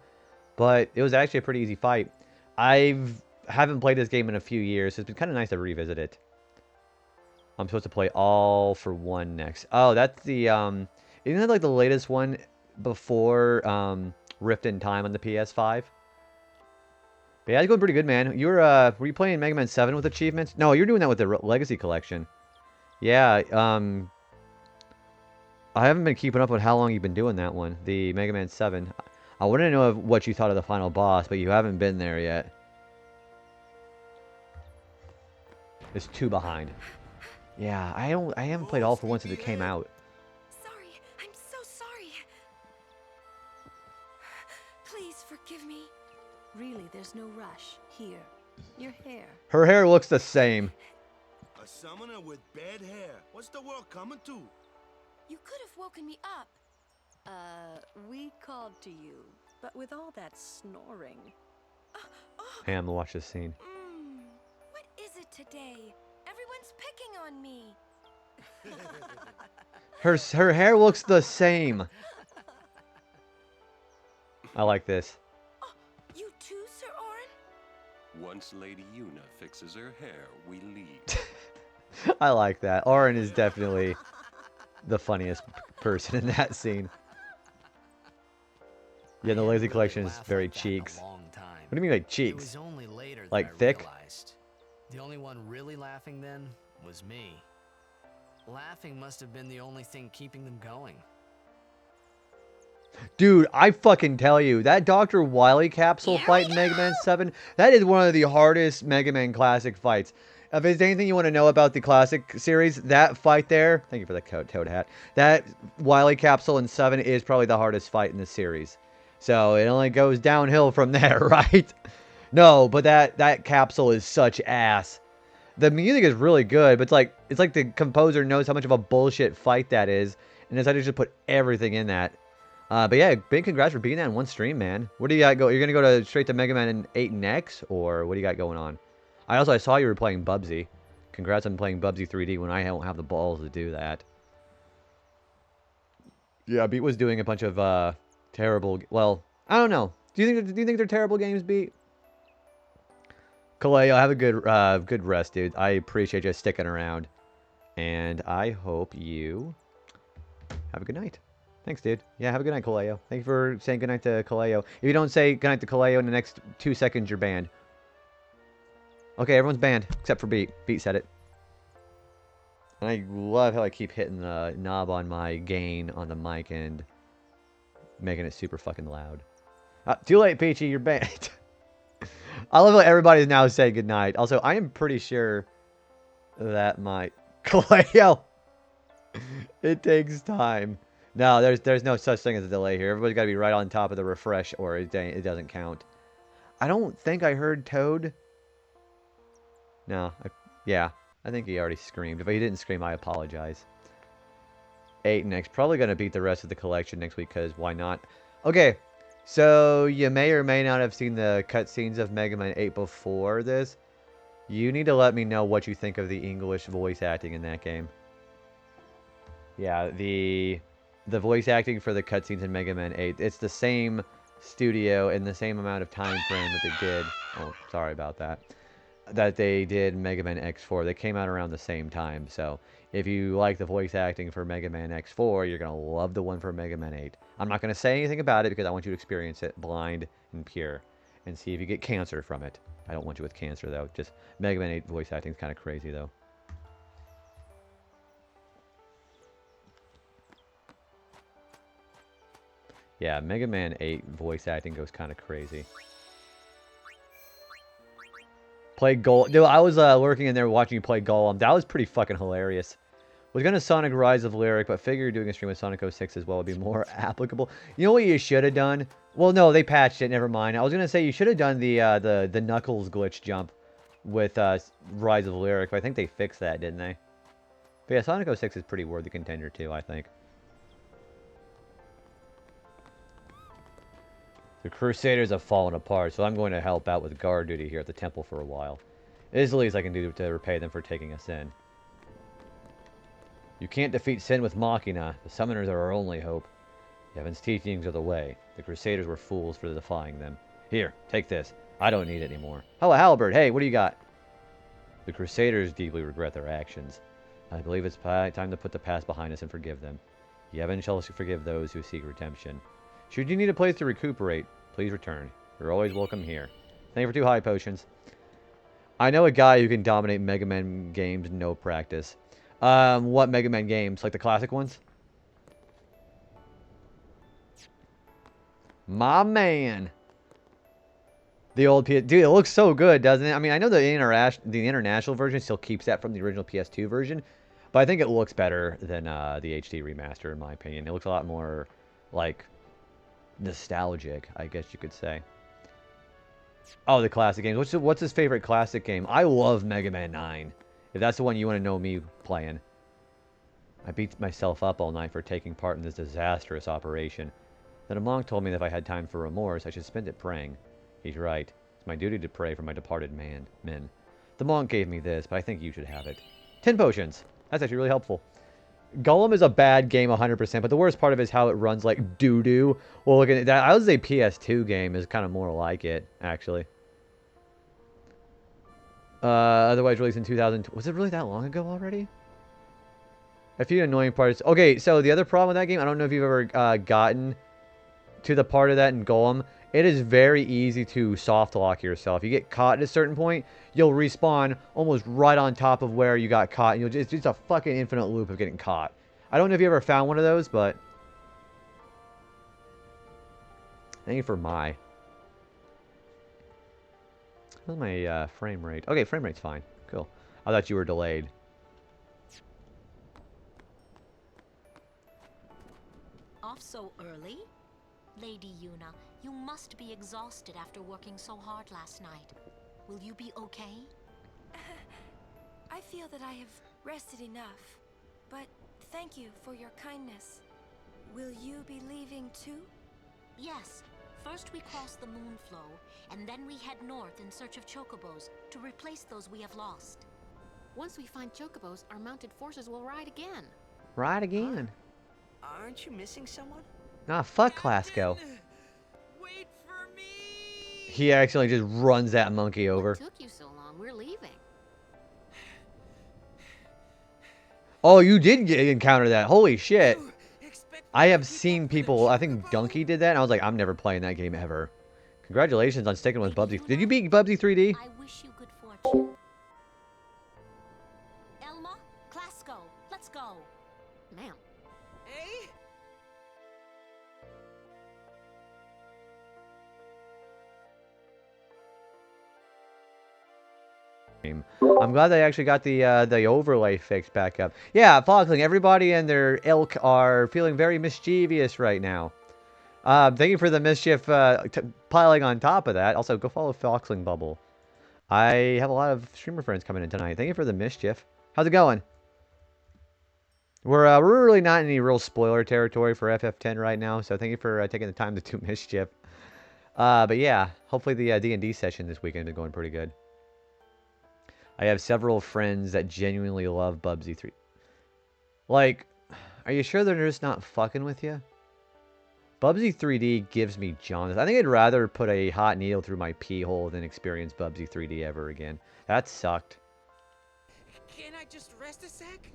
But it was actually a pretty easy fight. I haven't played this game in a few years, so it's been kind of nice to revisit it. I'm supposed to play All for One next. Oh, that's the, isn't that like the latest one before Rift in Time on the PS5? But yeah, it's going pretty good, man. Were you playing Mega Man 7 with achievements? No, you're doing that with the Legacy Collection. Yeah, I haven't been keeping up with how long you've been doing that one, the Mega Man 7. I wanted to know what you thought of the final boss, but you haven't been there yet. It's 2 behind. Yeah, I haven't played All for One since it came out. Sorry, Your hair. Her hair looks the same. A summoner with bad hair. What's the world coming to? You could have woken me up. We called to you, but with all that snoring. Hey, I'm gonna watch this scene. What is it today? Everyone's picking on me. Her hair looks the same. I like this. You too, Sir Orin? Once Lady Yuna fixes her hair, we leave. I like that. Orin is definitely the funniest person in that scene. Yeah, the Lazy Collection is very cheeks. What do you mean, like cheeks? It was only later that Like I thick? realized. The only one really laughing then was me. Laughing must have been the only thing keeping them going. Dude, I fucking tell you, that Dr. Wily capsule fight in Mega Man 7, that is one of the hardest Mega Man Classic fights. If there's anything you want to know about the Classic series, that fight there, thank you for the Toad hat, that Wily capsule in 7 is probably the hardest fight in the series. So it only goes downhill from there, right? No, but that capsule is such ass. The music is really good, but it's like the composer knows how much of a bullshit fight that is, and decided to just put everything in that. But yeah, big congrats for beating that in one stream, man. What do you got go? You're gonna go to straight to Mega Man 8 next, or what do you got going on? I saw you were playing Bubsy. Congrats on playing Bubsy 3D when I don't have the balls to do that. Yeah, Beat was doing a bunch of terrible. Well, I don't know. Do you think they're terrible games, Beat? Kaleo, have a good rest, dude. I appreciate you sticking around, and I hope you have a good night. Thanks, dude. Yeah, have a good night, Kaleo. Thank you for saying goodnight to Kaleo. If you don't say goodnight to Kaleo in the next 2 seconds, you're banned. Okay, everyone's banned, except for Beat. Beat said it. And I love how I keep hitting the knob on my gain on the mic and making it super fucking loud. Too late, Peachy, you're banned. I love how everybody's now saying goodnight. Also, I am pretty sure that my... Kaleo! It takes time. No, there's no such thing as a delay here. Everybody's got to be right on top of the refresh or it doesn't count. I don't think I heard Toad. No. Yeah. I think he already screamed. If he didn't scream, I apologize. 8 next. Probably going to beat the rest of the collection next week because why not? Okay. So you may or may not have seen the cutscenes of Mega Man 8 before this. You need to let me know what you think of the English voice acting in that game. Yeah, the voice acting for the cutscenes in Mega Man 8, it's the same studio in the same amount of time frame that they did. Oh, sorry about that. That they did Mega Man X4. They came out around the same time. So if you like the voice acting for Mega Man X4, you're going to love the one for Mega Man 8. I'm not going to say anything about it because I want you to experience it blind and pure and see if you get cancer from it. I don't want you with cancer, though. Just Mega Man 8 voice acting is kind of crazy, though. Yeah, Mega Man 8 voice acting goes kind of crazy. Play Golem. Dude, I was lurking in there watching you play Golem. That was pretty fucking hilarious. Was gonna Sonic Rise of Lyric, but figured doing a stream with Sonic 06 as well would be more applicable. You know what you should have done? Well, no, they patched it. Never mind. I was gonna say you should have done the Knuckles glitch jump with Rise of Lyric, but I think they fixed that, didn't they? But yeah, Sonic 06 is pretty worthy contender too, I think. The Crusaders have fallen apart, so I'm going to help out with guard duty here at the temple for a while. It is the least I can do to repay them for taking us in. You can't defeat sin with Machina. The summoners are our only hope. Heaven's teachings are the way. The Crusaders were fools for defying them. Here, take this. I don't need it anymore. Hello, Halberd. Hey, what do you got? The Crusaders deeply regret their actions. I believe it's time to put the past behind us and forgive them. Heaven shall forgive those who seek redemption. Should you need a place to recuperate, please return. You're always welcome here. Thank you for 2 high potions. I know a guy who can dominate Mega Man games, no practice. What Mega Man games? Like the classic ones? My man. The old PS... Dude, it looks so good, doesn't it? I mean, I know the international version still keeps that from the original PS2 version, but I think it looks better than the HD remaster, in my opinion. It looks a lot more, like... nostalgic, I guess you could say. Oh, the classic games. What's his favorite classic game? I love Mega Man 9. If that's the one you want to know me playing. I beat myself up all night for taking part in this disastrous operation. Then a monk told me that if I had time for remorse, I should spend it praying. He's right. It's my duty to pray for my departed men. The monk gave me this, but I think you should have it. 10 potions. That's actually really helpful. Golem is a bad game 100%, but the worst part of it is how it runs like doo-doo. Well, look at that. I would say PS2 game is kind of more like it, actually. Otherwise released in 2000. Was it really that long ago already? A few annoying parts. Okay, so the other problem with that game, I don't know if you've ever gotten to the part of that in Golem. It is very easy to soft lock yourself. You get caught at a certain point, you'll respawn almost right on top of where you got caught. And it's just a fucking infinite loop of getting caught. I don't know if you ever found one of those, but... Thank you for my... How's my frame rate? Okay, frame rate's fine. Cool. I thought you were delayed. Off so early? Lady Yuna, you must be exhausted after working so hard last night. Will you be okay? I feel that I have rested enough, but thank you for your kindness. Will you be leaving too? Yes. First we cross the Moonflow, and then we head north in search of chocobos to replace those we have lost. Once we find chocobos, our mounted forces will ride again. Ride again. Aren't you missing someone? Nah, fuck Clasco. He accidentally just runs that monkey over. What took you so long? We're leaving. Oh, you did encounter that. Holy shit. I have seen people, I think Donkey did that, and I was like, I'm never playing that game ever. Congratulations on sticking with Bubsy. Did you beat Bubsy 3D? I wish you good fortune. Elma, Clasco, let's go. Ma'am. I'm glad they actually got the overlay fixed back up. Yeah, Foxling, everybody and their ilk are feeling very mischievous right now. Thank you for the mischief piling on top of that. Also, go follow Foxling Bubble. I have a lot of streamer friends coming in tonight. Thank you for the mischief. How's it going? We're really not in any real spoiler territory for FF10 right now, so thank you for taking the time to do mischief. But yeah, hopefully the D&D session this weekend is going pretty good. I have several friends that genuinely love Bubsy 3. Like, are you sure they're just not fucking with you? Bubsy 3D gives me jaundice. I think I'd rather put a hot needle through my pee hole than experience Bubsy 3D ever again. That sucked. Can I just rest a sec?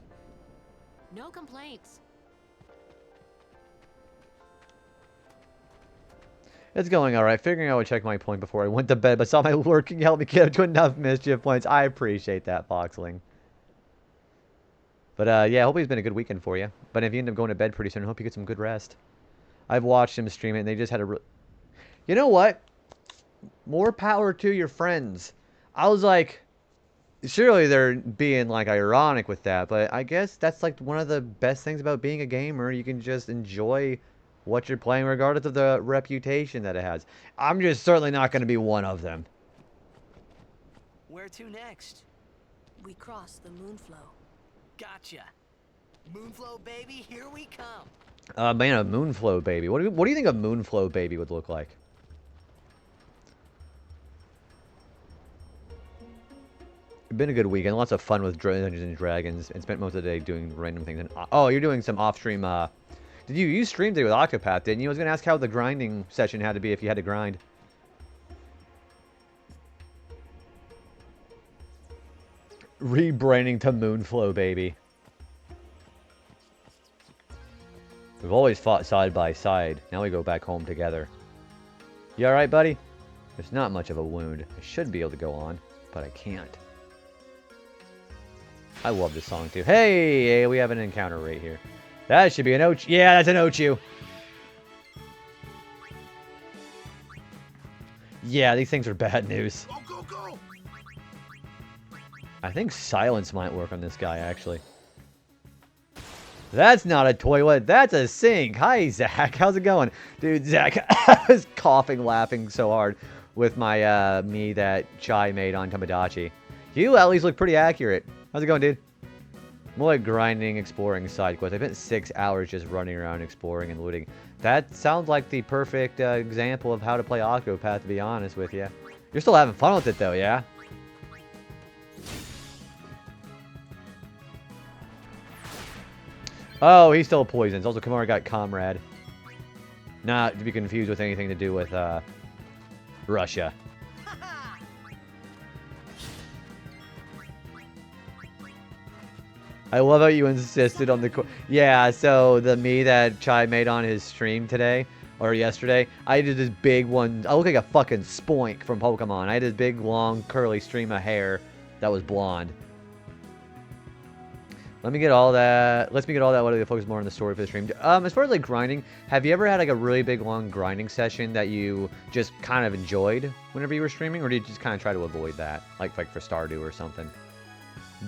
No complaints. It's going alright. Figuring I would check my point before I went to bed, but saw my lurking help me get up to enough mischief points. I appreciate that, Foxling. But yeah, I hope it's been a good weekend for you. But if you end up going to bed pretty soon, I hope you get some good rest. I've watched him stream it, and they just had a... You know what? More power to your friends. I was like... Surely they're being, like, ironic with that, but I guess that's, like, one of the best things about being a gamer. You can just enjoy what you're playing regardless of the reputation that it has. I'm just certainly not going to be one of them. Where to next? We cross the Moonflow. Gotcha. Moonflow, baby, here we come. Man, a Moonflow baby. What do you think a Moonflow baby would look like? It's been a good weekend. Lots of fun with Dungeons and Dragons, and spent most of the day doing random things. And, oh, you're doing some off-stream, you streamed it with Octopath, didn't you? I was going to ask how the grinding session had to be if you had to grind. Rebranding to Moonflow, baby. We've always fought side by side. Now we go back home together. You alright, buddy? There's not much of a wound. I should be able to go on, but I can't. I love this song, too. Hey, we have an encounter right here. That should be an Ochu. Yeah, that's an Ochu. Yeah, these things are bad news. Go, go, go! I think silence might work on this guy, actually. That's not a toilet. That's a sink. Hi, Zach. How's it going? Dude, Zach, I was coughing, laughing so hard with my me that Chai made on Tamagotchi. You at least look pretty accurate. How's it going, dude? More like grinding, exploring side quests. I spent 6 hours just running around exploring and looting. That sounds like the perfect example of how to play Octopath, to be honest with you. You're still having fun with it, though, yeah? Oh, he's still poisons. Also, Kimura got Comrade. Not to be confused with anything to do with Russia. I love how you insisted on the... Yeah, so the me that Chai made on his stream today, or yesterday, I did this big one. I look like a fucking Spoink from Pokemon. I had this big, long, curly stream of hair that was blonde. Let me get all that. Let's me get all that. What do we focus more on the story for the stream? As far as like grinding, have you ever had like a really big, long grinding session that you just kind of enjoyed whenever you were streaming, or did you just kind of try to avoid that, like for Stardew or something?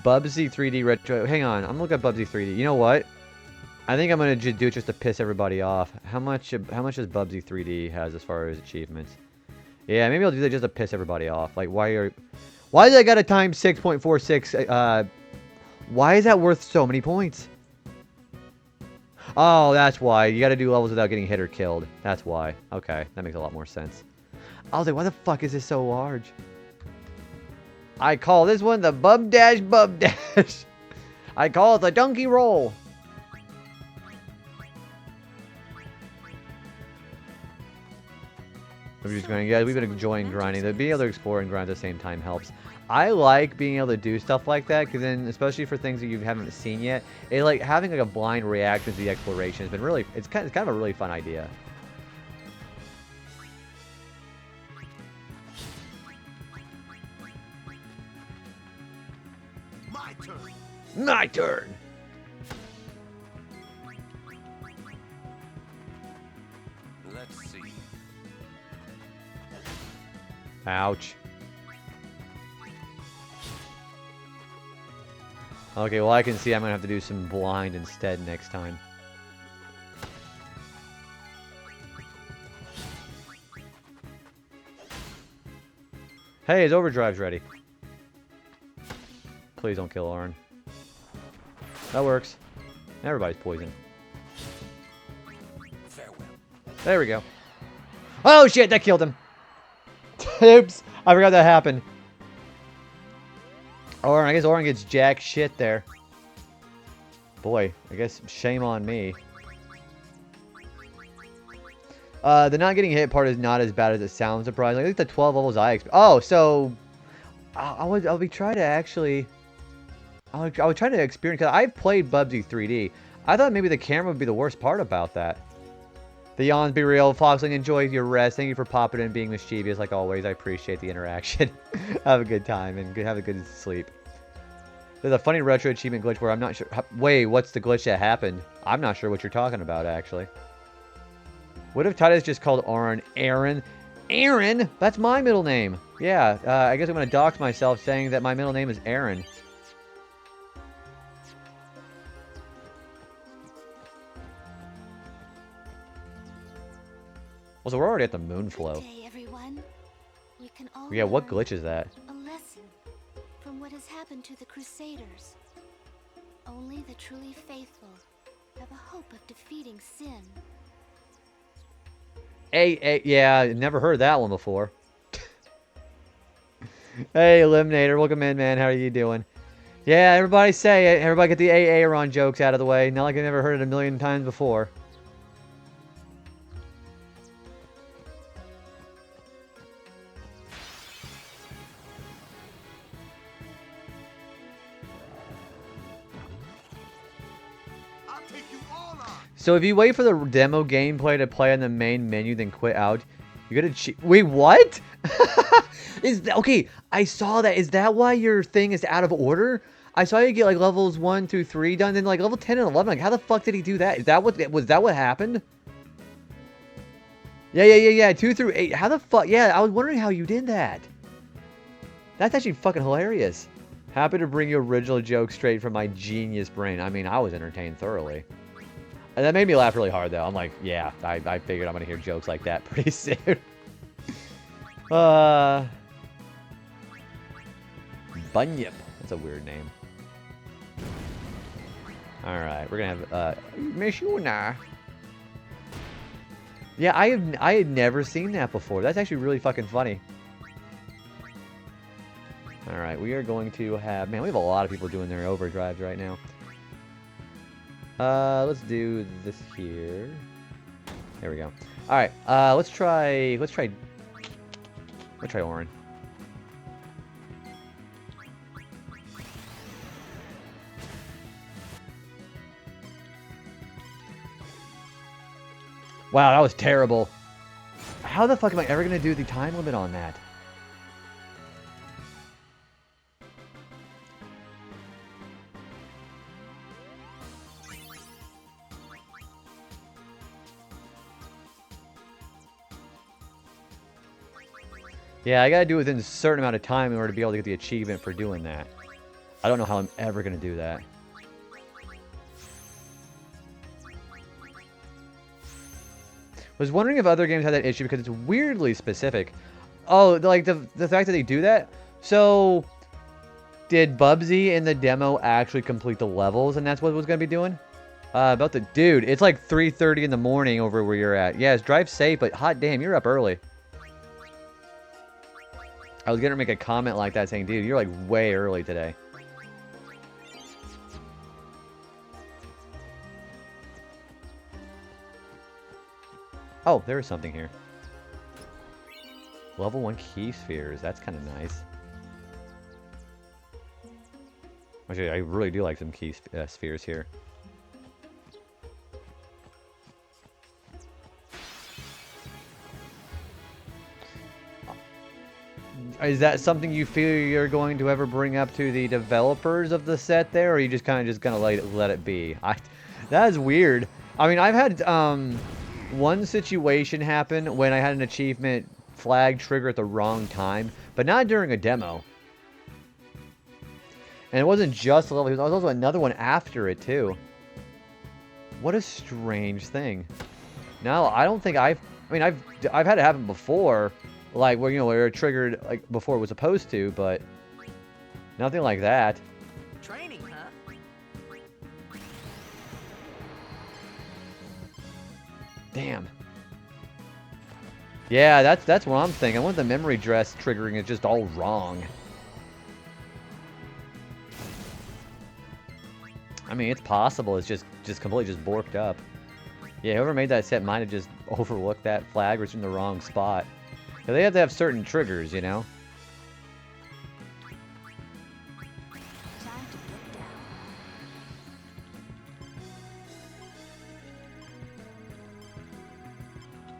Bubsy 3D Retro. Hang on, I'm looking at Bubsy 3D. You know what? I think I'm gonna do it just to piss everybody off. How much does Bubsy 3D has as far as achievements? Yeah, maybe I'll do that just to piss everybody off. Like, why does I got a times 6.46? Why is that worth so many points? Oh, that's why. You gotta do levels without getting hit or killed. That's why. Okay, that makes a lot more sense. I was like, why the fuck is this so large? I call this one the Bub Dash Bub Dash. I call it the Donkey Roll. I'm just grinding. Yeah, we've been enjoying grinding. Being able to explore and grind at the same time helps. I like being able to do stuff like that, because then, especially for things that you haven't seen yet, it like having like a blind reaction to the exploration has been really, it's kind of a really fun idea. My turn. My turn. Let's see. Ouch. Okay, well I can see I'm gonna have to do some blind instead next time. Hey, his overdrive's ready. Please don't kill Auron. That works. Everybody's poisoned. Farewell. There we go. Oh shit, that killed him. Oops, I forgot that happened. Auron, I guess Auron gets jack shit there. Boy, I guess shame on me. The not getting hit part is not as bad as it sounds, surprisingly. I think the 12 levels I expect. Oh, so I'll be trying to actually. I would try to experience, because I've played Bubsy 3D. I thought maybe the camera would be the worst part about that. The yawns be real. Foxling, enjoy your rest. Thank you for popping in and being mischievous like always. I appreciate the interaction. Have a good time and have a good sleep. There's a funny retro achievement glitch where I'm not sure. Wait, what's the glitch that happened? I'm not sure what you're talking about, actually. What if Titus just called Auron Aaron? Aaron? That's my middle name. Yeah, I guess I'm going to dox myself saying that my middle name is Aaron. Well, so we're already at the moon flow. Good day, everyone. We can all Yeah, what learn glitch is that? a lesson from what has happened to the Crusaders. Only the truly faithful have a hope of defeating sin. Hey, yeah, never heard that one before. Hey, Eliminator, welcome in, man. How are you doing? Yeah, everybody say it. Everybody get the Aaron jokes out of the way. Not like I've never heard it a million times before. So if you wait for the demo gameplay to play on the main menu, then quit out, you're gonna wait, what? Is that okay? I saw that. Is that why your thing is out of order? I saw you get like levels 1 through 3 done, then like level 10 and 11. Like, how the fuck did he do that? Is that what was that what happened? Yeah. 2 through 8. How the fuck? Yeah, I was wondering how you did that. That's actually fucking hilarious. Happy to bring you original jokes straight from my genius brain. I mean, I was entertained thoroughly. And that made me laugh really hard, though. I'm like, yeah, I figured I'm going to hear jokes like that pretty soon. Bunyip. That's a weird name. Alright, we're gonna have, Mishuna. Yeah, I had never seen that before. That's actually really fucking funny. Alright, we are going to have... Man, we have a lot of people doing their overdrives right now. Let's do this here. There we go. Alright, let's try Orin. Wow, that was terrible. How the fuck am I ever gonna do the time limit on that? Yeah, I gotta do it within a certain amount of time in order to be able to get the achievement for doing that. I don't know how I'm ever gonna do that. Was wondering if other games had that issue because it's weirdly specific. Oh, like the fact that they do that? So, did Bubsy in the demo actually complete the levels and that's what it was gonna be doing? About the dude, it's like 3:30 in the morning over where you're at. Yes, drive safe, but hot damn, you're up early. I was gonna make a comment like that saying, dude, you're like way early today. Oh, there is something here. Level 1 key spheres. That's kind of nice. Actually, I really do like some key spheres here. Is that something you feel you're going to ever bring up to the developers of the set there, or are you just kind of just gonna let it be? That is weird. I mean, I've had one situation happen when I had an achievement flag trigger at the wrong time, but not during a demo. And it wasn't just a level; there was also another one after it too. What a strange thing. No, I don't think I've had it happen before. Like, where, you know, where it triggered, like, before it was supposed to, but nothing like that. Training, huh? Damn. Yeah, that's what I'm thinking. I want the memory dress triggering is just all wrong. I mean, it's possible. It's just completely just borked up. Yeah, whoever made that set might have just overlooked that flag or it's in the wrong spot. They have to have certain triggers, you know?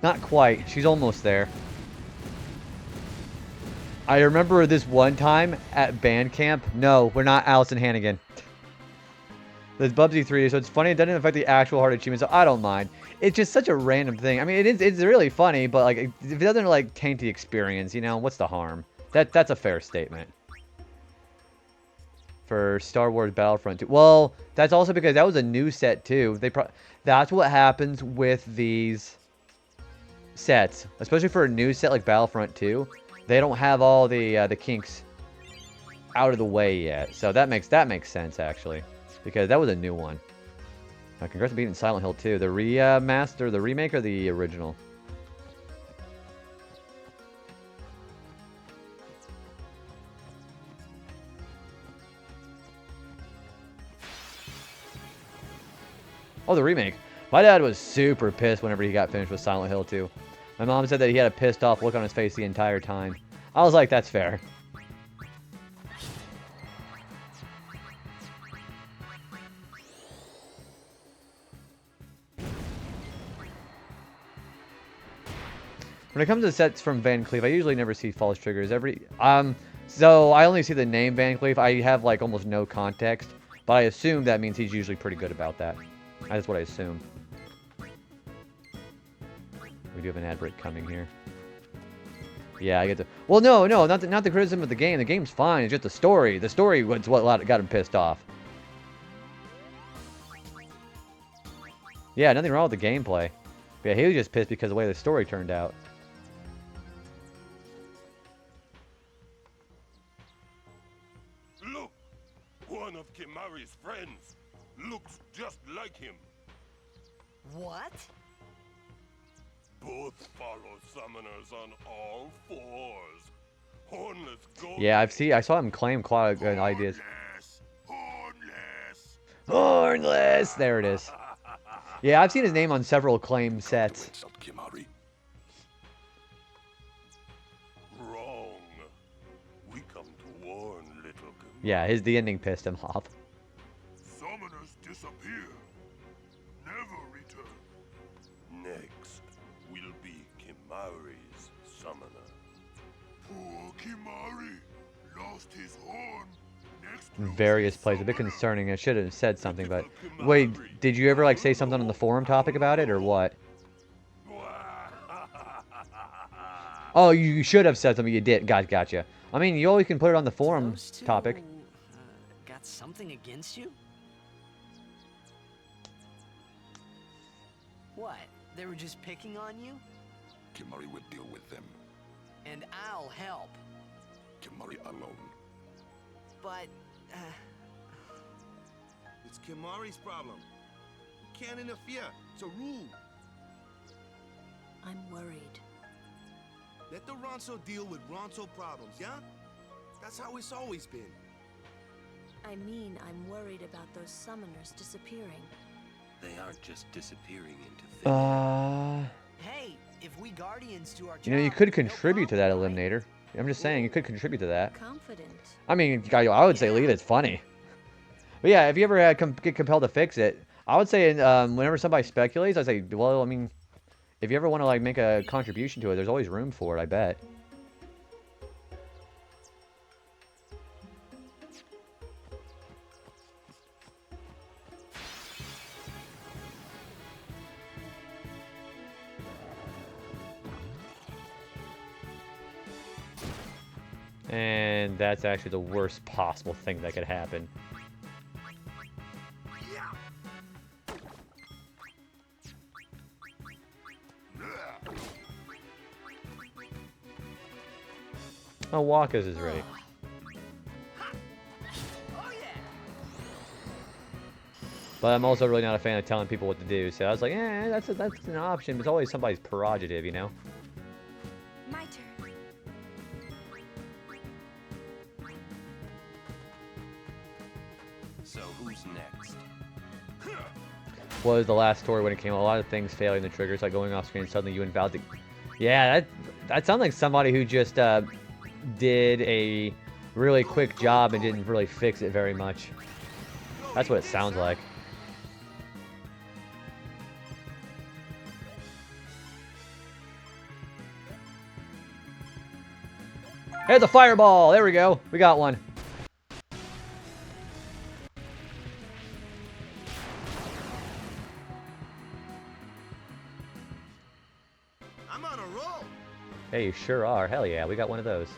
Not quite. She's almost there. I remember this one time at band camp. No, we're not Allison Hannigan. There's Bubsy 3, so it's funny. It doesn't affect the actual hard achievement, so I don't mind. It's just such a random thing. I mean, it's really funny, but like, if it doesn't like taint the experience, you know, what's the harm? That's a fair statement. For Star Wars Battlefront 2. Well, that's also because that was a new set too. That's what happens with these sets, especially for a new set like Battlefront 2. They don't have all the kinks out of the way yet, so that makes sense actually, because that was a new one. Congrats on beating Silent Hill 2. The remaster, the remake, or the original? Oh, the remake. My dad was super pissed whenever he got finished with Silent Hill 2. My mom said that he had a pissed off look on his face the entire time. I was like, that's fair. When it comes to sets from Van Cleef, I usually never see false triggers. So I only see the name Van Cleef. I have like almost no context, but I assume that means he's usually pretty good about that. That's what I assume. We do have an ad break coming here. Yeah, I get the... Well, no, not the criticism of the game. The game's fine. It's just the story. The story was what got him pissed off. Yeah, nothing wrong with the gameplay. But yeah, he was just pissed because of the way the story turned out. One of Kimari's friends. Looks just like him. What? Both follow summoners on all fours. Hornless gold. Yeah, I saw him claim quite good ideas. Hornless! There it is. Yeah, I've seen his name on several claim sets. Wrong. We come to warn little Kimari. Yeah, the ending pissed him off. Summoners disappear. Never return. Next will be Kimari's summoner. Poor Kimari lost his horn. Various plays. A bit concerning. I should have said something, but... Wait, did you ever, like, say something on the forum topic about it, or what? Oh, you should have said something. You did. Gotcha. I mean, you always can put it on the forum topic. Got something against you? What? They were just picking on you? Kimari will deal with them. And I'll help. Kimari alone. But, It's Kimari's problem. You can't interfere. It's a rule. I'm worried. Let the Ronso deal with Ronso problems, yeah? That's how it's always been. I mean, I'm worried about those summoners disappearing. They aren't just disappearing into thin. Hey, if we Guardians do our job, You know, you could contribute to that eliminator. I'm just saying, you could contribute to that. Confident. I mean, I would say leave it. It's funny. But yeah, if you ever get compelled to fix it, I would say whenever somebody speculates, I say, well, I mean, if you ever want to like make a contribution to it, there's always room for it, I bet. And that's actually the worst possible thing that could happen. Oh, Waka's is ready. But I'm also really not a fan of telling people what to do, so I was like, that's an option. It's always somebody's prerogative, you know? My turn. So who's next? Was the last story when it came out. A lot of things failing the triggers, like going off screen and suddenly you invalid the... Yeah, that sounds like somebody who just did a really quick job and didn't really fix it very much. That's what it sounds like. Hey, the fireball! There we go. We got one. I'm on a roll. Hey, you sure are. Hell yeah, we got one of those.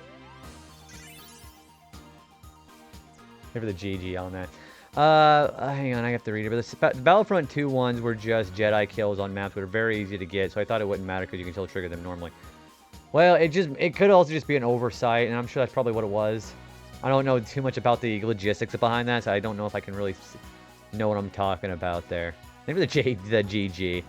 Give her the GG on that. Hang on, I have to read it. But the Battlefront 2 ones were just Jedi kills on maps that are very easy to get, so I thought it wouldn't matter because you can still trigger them normally. Well, it could also just be an oversight, and I'm sure that's probably what it was. I don't know too much about the logistics behind that, so I don't know if I can really know what I'm talking about there. Maybe the GG.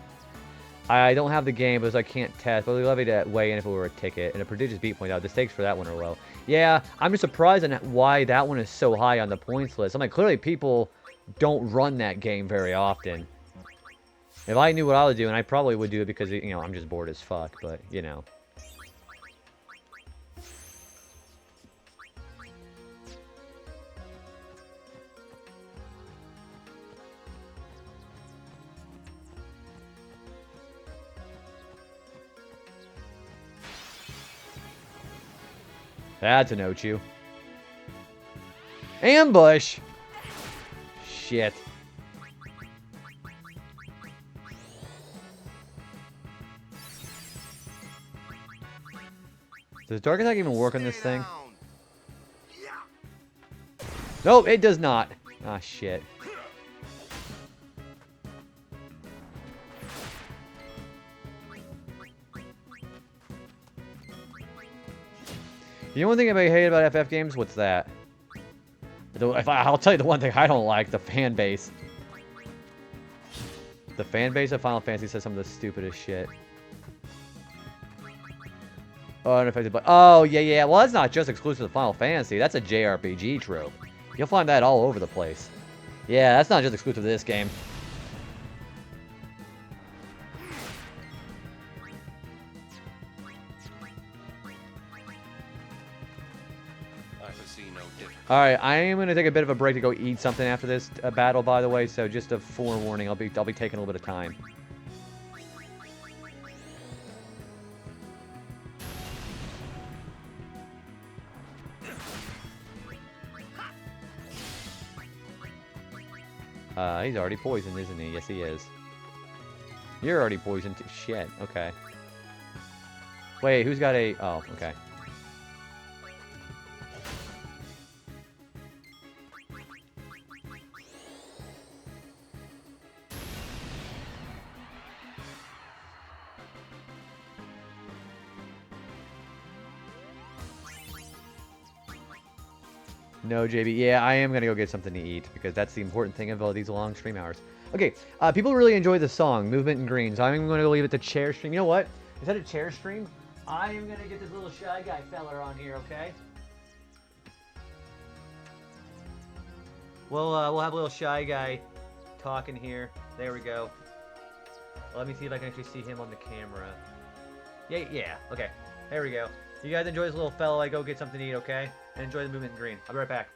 I don't have the game, because I can't test, but we levied to weigh in if it were a ticket. And a prodigious beat point out, the stakes for that one are low. Yeah, I'm just surprised at why that one is so high on the points list. I'm like, clearly people don't run that game very often. If I knew what I was doing, I probably would do it because, you know, I'm just bored as fuck, but, you know. That's an Ochu. Ambush! Shit. Does Dark Attack even work on this thing? Nope, it does not. Ah, shit. The only thing I hate about FF games, what's that? I'll tell you the one thing I don't like, the fan base. The fan base of Final Fantasy says some of the stupidest shit. Oh, unaffected by... Oh, yeah. Well, that's not just exclusive to Final Fantasy. That's a JRPG trope. You'll find that all over the place. Yeah, that's not just exclusive to this game. I foresee no difference. Alright, I am going to take a bit of a break to go eat something after this battle, by the way, so just a forewarning, I'll be taking a little bit of time. He's already poisoned, isn't he? Yes, he is. You're already poisoned too. Shit, okay. Wait, who's got a... Oh, okay. No, JB. Yeah, I am going to go get something to eat because that's the important thing of all these long stream hours. Okay, people really enjoy the song, Movement in Green, so I'm going to go leave it to chair stream. You know what? Instead of chair stream, I am going to get this little shy guy feller on here, okay? We'll have a little shy guy talking here. There we go. Let me see if I can actually see him on the camera. Yeah, okay. There we go. You guys enjoy this little fellow. I go get something to eat, okay? And enjoy the Movement in Green. I'll be right back.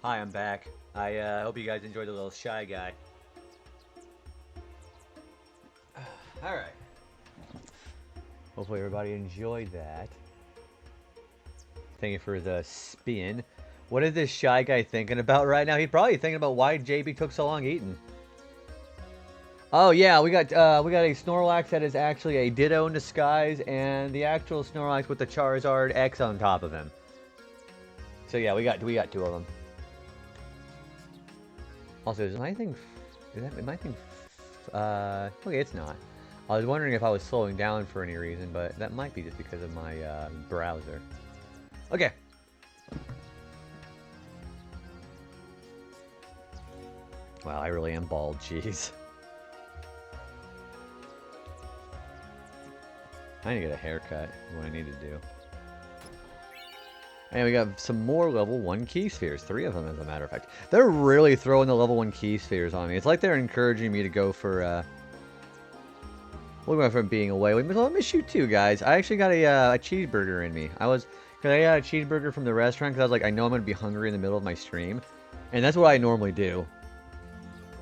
Hi, I'm back. I hope you guys enjoyed the little Shy Guy. Alright. Hopefully everybody enjoyed that. Thank you for the spin. What is this Shy Guy thinking about right now? He's probably thinking about why JB took so long eating. Oh yeah, we got a Snorlax that is actually a Ditto in disguise, and the actual Snorlax with the Charizard X on top of him. So yeah, we got two of them. Also, is my thing? Okay, it's not. I was wondering if I was slowing down for any reason, but that might be just because of my browser. Okay. Wow, I really am bald. Jeez. I need to get a haircut. What I need to do. And we got some more level 1 key spheres. 3 of them, as a matter of fact. They're really throwing the level 1 key spheres on me. It's like they're encouraging me to go for, we went from being away. Well, I miss you too, guys. I actually got a cheeseburger in me. Because I got a cheeseburger from the restaurant because I was like, I know I'm going to be hungry in the middle of my stream. And that's what I normally do.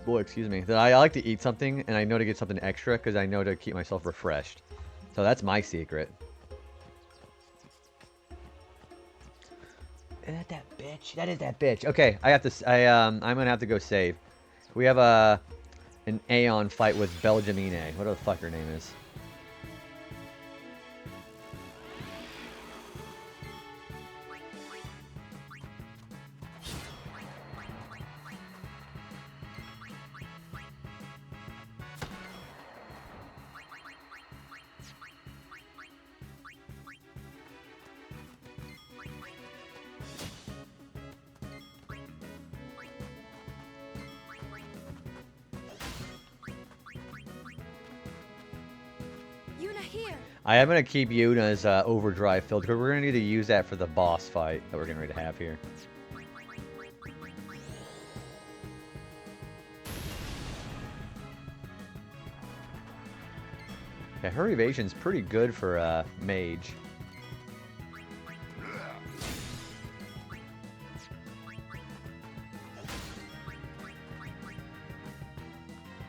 Boy, excuse me. That I like to eat something, and I know to get something extra because I know to keep myself refreshed. So that's my secret. Is that that bitch? That is that bitch. Okay, I'm gonna have to go save. We have an Aeon fight with Belgiumine. What the fuck her name is? I am going to keep Yuna's overdrive filled because we're going to need to use that for the boss fight that we're getting ready to have here. Yeah, her evasion's pretty good for mage.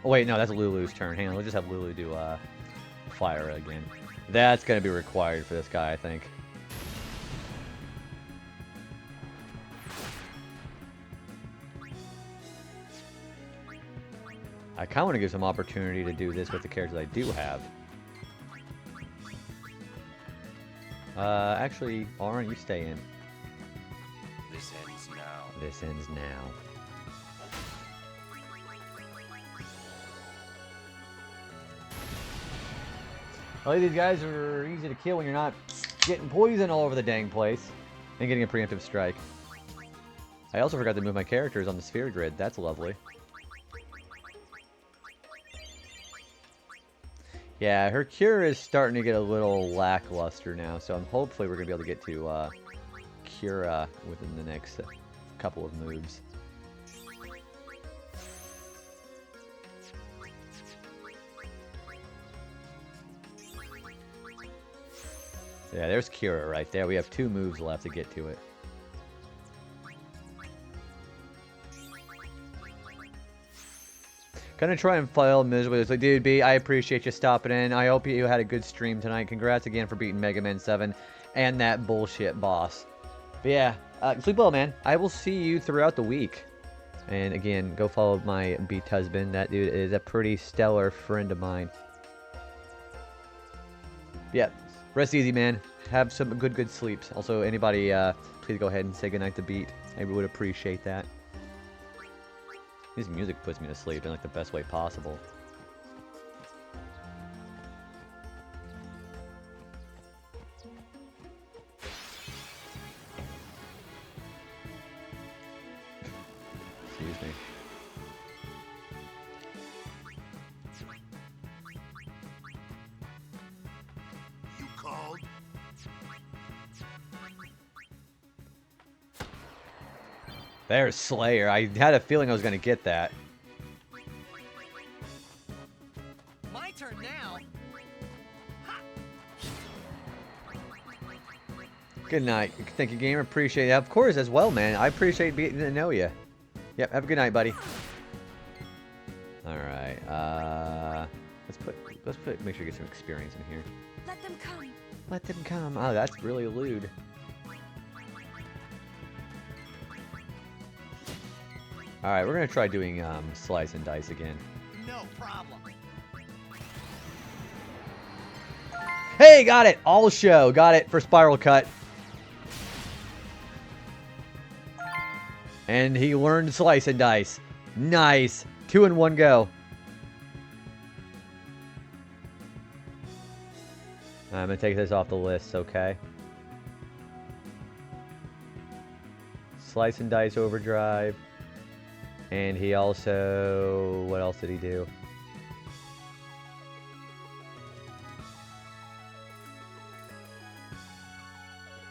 Oh wait, no, that's Lulu's turn. Hang on, let's just have Lulu do fire again. That's going to be required for this guy, I think. I kind of want to give some opportunity to do this with the characters I do have. Actually, Auron, you stay in. This ends now. This ends now. Well, these guys are easy to kill when you're not getting poison all over the dang place and getting a preemptive strike. I also forgot to move my characters on the sphere grid. That's lovely. Yeah, her cure is starting to get a little lackluster now, so hopefully we're going to be able to get to Cura within the next couple of moves. Yeah, there's Cura right there. We have 2 moves left to get to it. Gonna try and fail miserably. It's like, dude, B, I appreciate you stopping in. I hope you had a good stream tonight. Congrats again for beating Mega Man 7 and that bullshit boss. But yeah, sleep well, man. I will see you throughout the week. And again, go follow my Beat husband. That dude is a pretty stellar friend of mine. Yeah, rest easy, man. Have some good sleeps. Also, anybody, please go ahead and say goodnight to Beat. I would appreciate that. This music puts me to sleep in like the best way possible. Excuse me. You called? There's Slayer. I had a feeling I was going to get that. My turn now. Good night. Thank you, gamer. Appreciate it. Of course, as well, man. I appreciate getting to know you. Yep. Have a good night, buddy. All right. Let's make sure we get some experience in here. Let them come. Let them come. Oh, that's really lewd. All right, we're gonna try doing slice and dice again. No problem. Hey, got it. All show. Got it for spiral cut. And he learned slice and dice. Nice. 2 in 1 go. I'm going to take this off the list, okay? Slice and dice overdrive. And he also... What else did he do?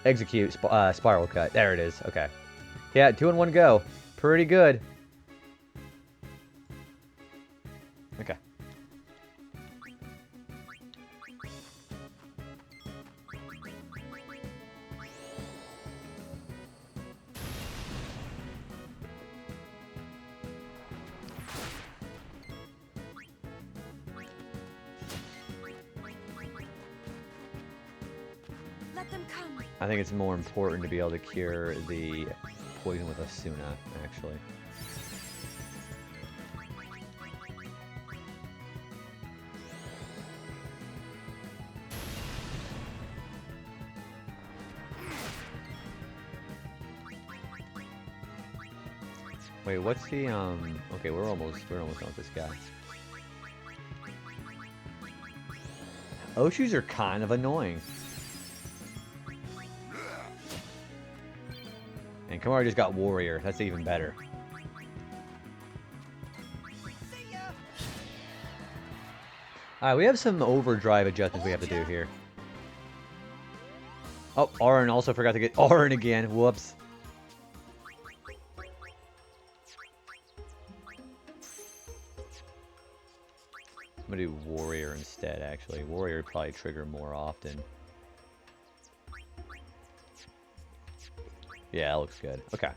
Execute spiral cut. There it is. Okay. Yeah, 2 in 1 go. Pretty good. Okay. Let them come. I think it's more important to be able to cure the poison with Asuna, actually. Wait, what's the okay, we're almost done with this guy. Oshus are kind of annoying. And Kamara just got Warrior. That's even better. Alright, we have some overdrive adjustments we have to do here. Oh, Auron also forgot to get Auron again. Whoops. I'm gonna do Warrior instead, actually. Warrior would probably trigger more often. Yeah, that looks good. Okay.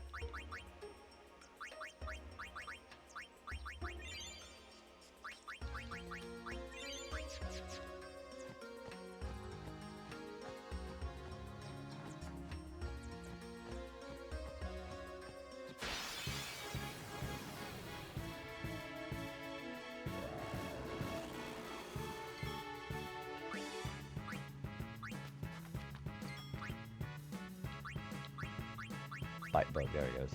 Bite bug, there he goes.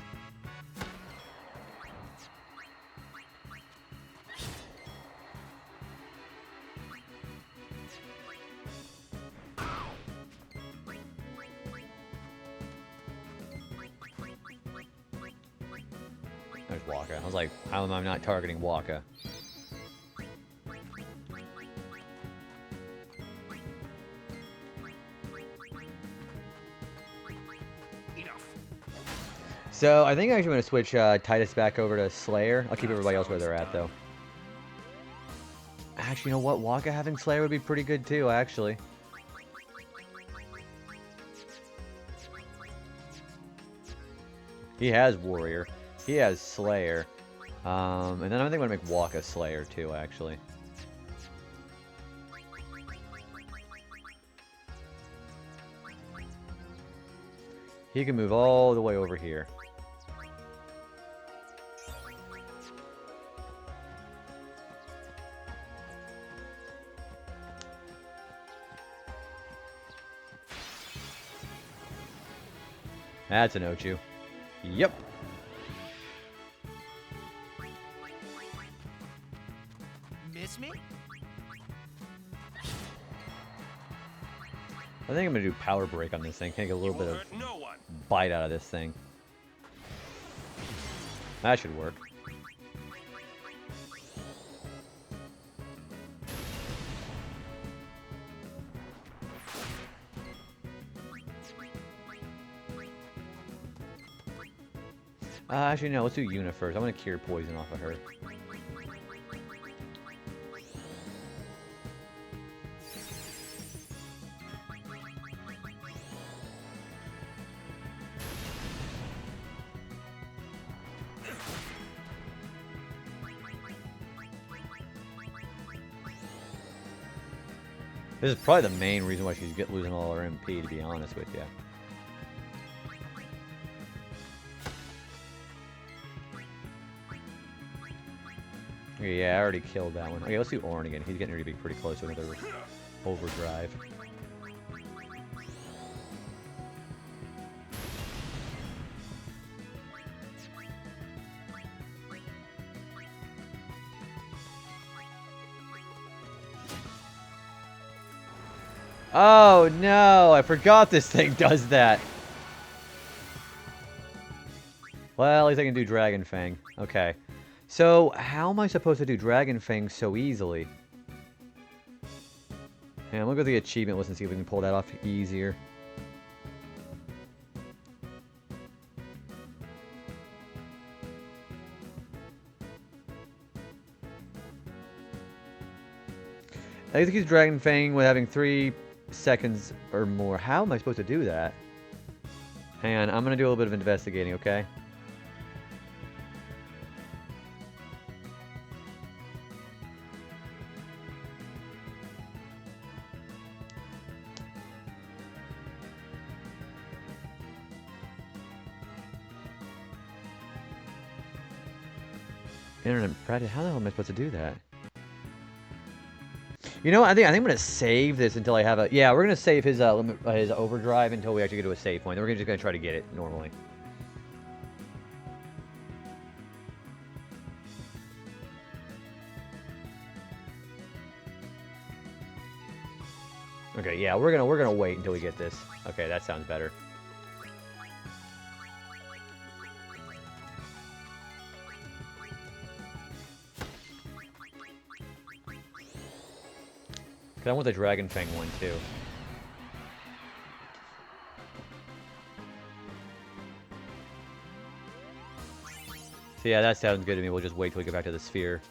There's Waka. I was like, how am I not targeting Waka? So, I think I actually want to switch Titus back over to Slayer. I'll keep everybody else where they're at, though. Actually, you know what? Waka having Slayer would be pretty good, too, actually. He has Warrior. He has Slayer. And then I think I'm going to make Waka Slayer, too, actually. He can move all the way over here. That's an Ochu. Yep. Miss me? I think I'm gonna do power break on this thing. Can I get a little bit of bite out of this thing? That should work. Actually, no. Let's do Yuna first. I want to cure poison off of her. This is probably the main reason why she's losing all her MP, to be honest with you. Yeah, I already killed that one. Okay, let's do Orin again. He's getting ready to be pretty close to another overdrive. Oh no, I forgot this thing does that. Well, at least I can do Dragon Fang. Okay. So, how am I supposed to do Dragon Fang so easily? Hey, I'm gonna go to the achievement list and see if we can pull that off easier. I execute Dragon Fang with having 3 seconds or more. How am I supposed to do that? Hang on, I'm gonna do a little bit of investigating, okay? Internet practice. How the hell am I supposed to do that? You know, I think I'm gonna save this until I have a. Yeah, we're gonna save his his overdrive until we actually get to a save point. Then we're just gonna try to get it normally. Okay, yeah, we're gonna wait until we get this. Okay, that sounds better. I want the Dragon Fang one too. So yeah, that sounds good to me. We'll just wait till we get back to the sphere.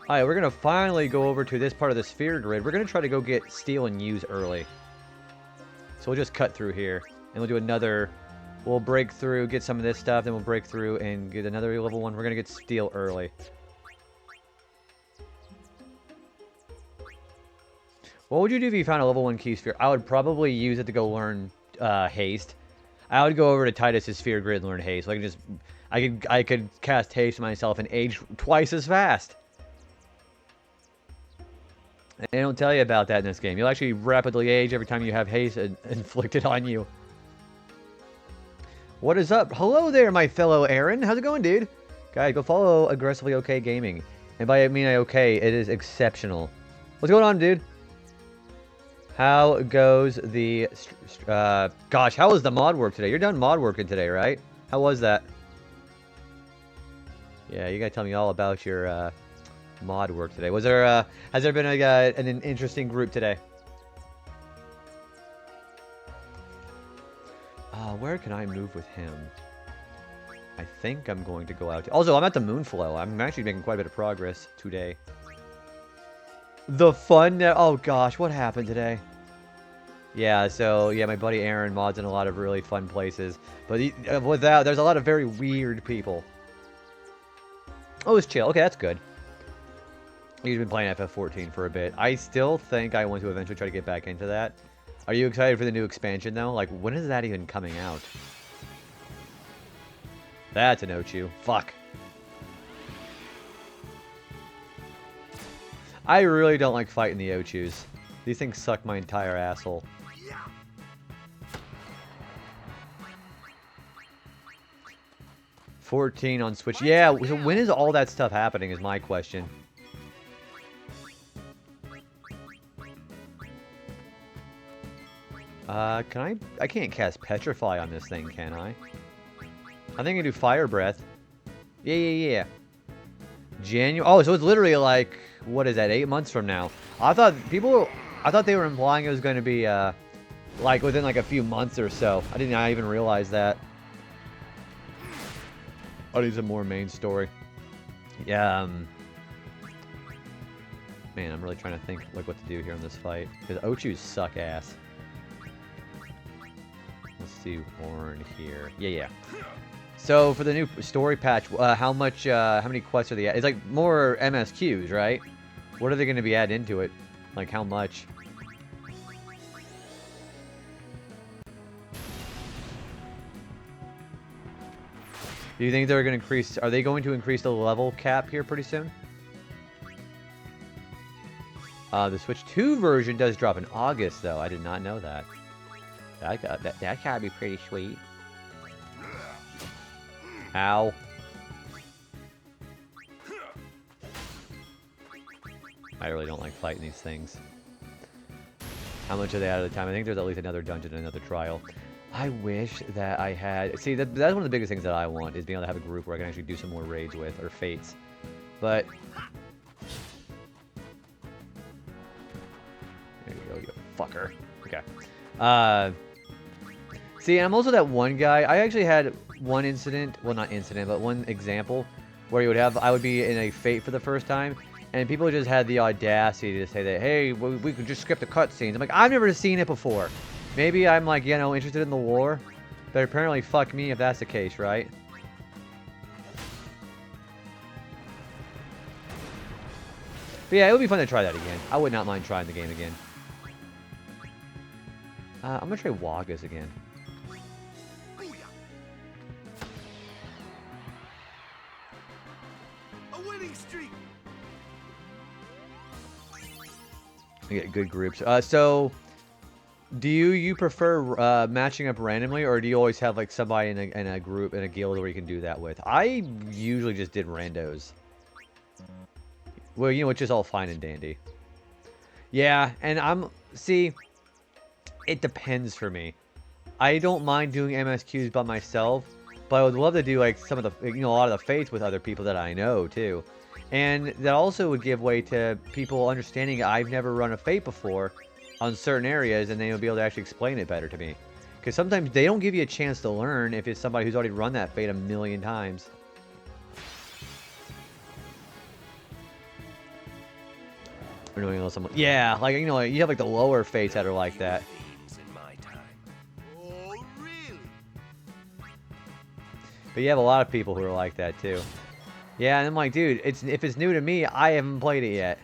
Alright, we're gonna finally go over to this part of the sphere grid. We're gonna try to go get Steal and Use early. So we'll just cut through here. And we'll do another... We'll break through, get some of this stuff, then we'll break through and get another level 1. We're gonna get Steal early. What would you do if you found a level 1 key sphere? I would probably use it to go learn Haste. I would go over to Titus's sphere grid and learn Haste. So I could cast Haste myself and age twice as fast. They don't tell you about that in this game. You'll actually rapidly age every time you have Haste inflicted on you. What is up? Hello there, my fellow Aaron. How's it going, dude? Guys, go follow Aggressively OK Gaming. And by I mean okay, it is exceptional. What's going on, dude? How goes the... gosh, how was the mod work today? You're done mod working today, right? How was that? Yeah, you gotta tell me all about your mod work today. Was there, has there been an interesting group today? Where can I move with him? I think I'm going to go out to... Also, I'm at the Moonflow. I'm actually making quite a bit of progress today. The fun... Oh, gosh. What happened today? Yeah, so... Yeah, my buddy Aaron mods in a lot of really fun places. But with that, there's a lot of very weird people. Oh, it's chill. Okay, that's good. He's been playing FF14 for a bit. I still think I want to eventually try to get back into that. Are you excited for the new expansion, though? Like, when is that even coming out? That's an Ochu. Fuck. I really don't like fighting the Ochus. These things suck my entire asshole. 14 on Switch. Yeah, so when is all that stuff happening is my question. I can't cast Petrify on this thing, can I? I think I can do Fire Breath. Yeah. January. Oh, so it's literally like, what is that, 8 months from now? I thought they were implying it was going to be, like within like a few months or so. I didn't even realize that. Oh, these are more main story. Yeah, man, I'm really trying to think like what to do here in this fight. Because Ochus suck ass. Let's do Horn here. Yeah. So for the new story patch, how many quests are they at? It's like more MSQs, right? What are they going to be adding into it? Like how much? Do you think they're going to increase? Are they going to increase the level cap here pretty soon? The Switch 2 version does drop in August, though. I did not know that. That gotta be pretty sweet. Ow. I really don't like fighting these things. How much are they out of the time? I think there's at least another dungeon and another trial. I wish that I had... See, that's one of the biggest things that I want, is being able to have a group where I can actually do some more raids with, or fates. But... There you go, you fucker. Okay. See, I'm also that one guy. I actually had one incident, well, not incident, but one example where I would be in a fate for the first time, and people just had the audacity to say that, hey, we could just skip the cutscenes. I'm like, I've never seen it before. Maybe I'm like, you know, interested in the lore, but apparently fuck me if that's the case, right? But yeah, it would be fun to try that again. I would not mind trying the game again. I'm gonna try Wagas again. A winning streak. You get good groups. So, do you prefer matching up randomly, or do you always have like somebody in a group, in a guild where you can do that with? I usually just did randos. Well, you know, which is all fine and dandy. Yeah, and see, it depends for me. I don't mind doing MSQs by myself, but I would love to do like some of the, you know, a lot of the fates with other people that I know too. And that also would give way to people understanding I've never run a fate before on certain areas, and they will be able to actually explain it better to me. Because sometimes they don't give you a chance to learn if it's somebody who's already run that fate a million times. Or knowing someone, yeah, like, you know, you have like the lower fates that are like that. Oh, really? But you have a lot of people who are like that too. Yeah, and I'm like, dude, if it's new to me, I haven't played it yet.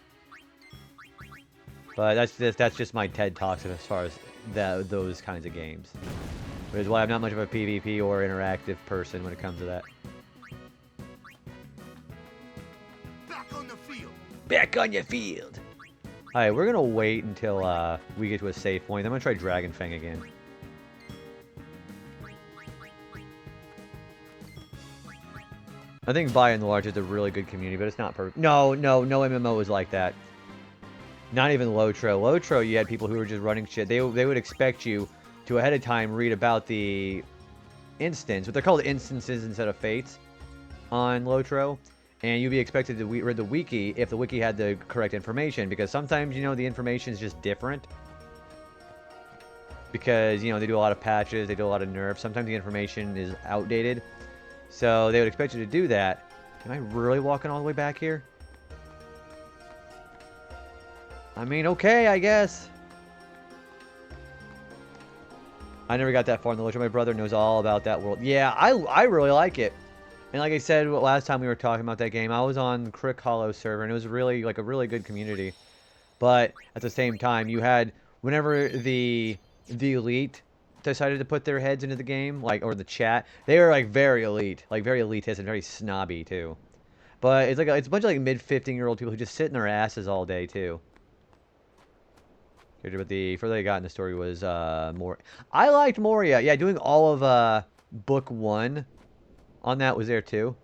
But that's just my TED Talks as far as those kinds of games. Which is why I'm not much of a PvP or interactive person when it comes to that. Back on the field. Back on your field. Alright, we're gonna wait until we get to a safe point. I'm gonna try Dragon Fang again. I think by and large it's a really good community, but it's not perfect. No MMO is like that. Not even Lotro. Lotro, you had people who were just running shit. They would expect you to ahead of time read about the instance, what they're called instances instead of fates on Lotro. And you'd be expected to read the wiki if the wiki had the correct information, because sometimes, you know, the information is just different. Because, you know, they do a lot of patches, they do a lot of nerfs. Sometimes the information is outdated. So they would expect you to do that. Am I really walking all the way back here? I mean, okay, I guess. I never got that far in the Lotro. My brother knows all about that world. Yeah, I really like it. And like I said last time we were talking about that game, I was on Crick Hollow server, and it was really like a really good community. But at the same time, you had, whenever the elite decided to put their heads into the game, like, or the chat, they were like very elite, like very elitist and very snobby too. But it's like it's a bunch of like mid-15-year-old people who just sit in their asses all day too. But the further I got in the story was more. I liked Moria. Yeah, doing all of book 1 on that was there too.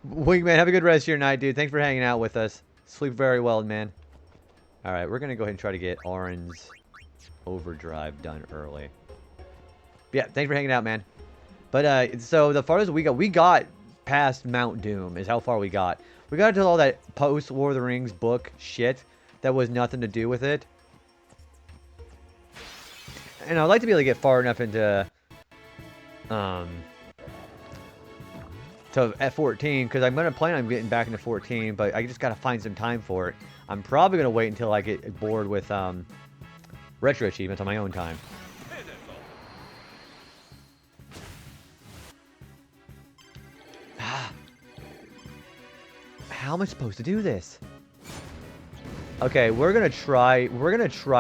Wingman, have a good rest of your night, dude. Thanks for hanging out with us. Sleep very well, man. All right, we're gonna go ahead and try to get Orin's overdrive done early. Yeah, thanks for hanging out, man. But so the farthest we got past Mount Doom is how far we got. We got into all that post Lord of the Rings book shit that was nothing to do with it. And I'd like to be able to get far enough into to F14, because I'm gonna plan on getting back into 14, but I just gotta find some time for it. I'm probably gonna wait until I get bored with Retro Achievements on my own time. How am I supposed to do this? Okay, we're gonna try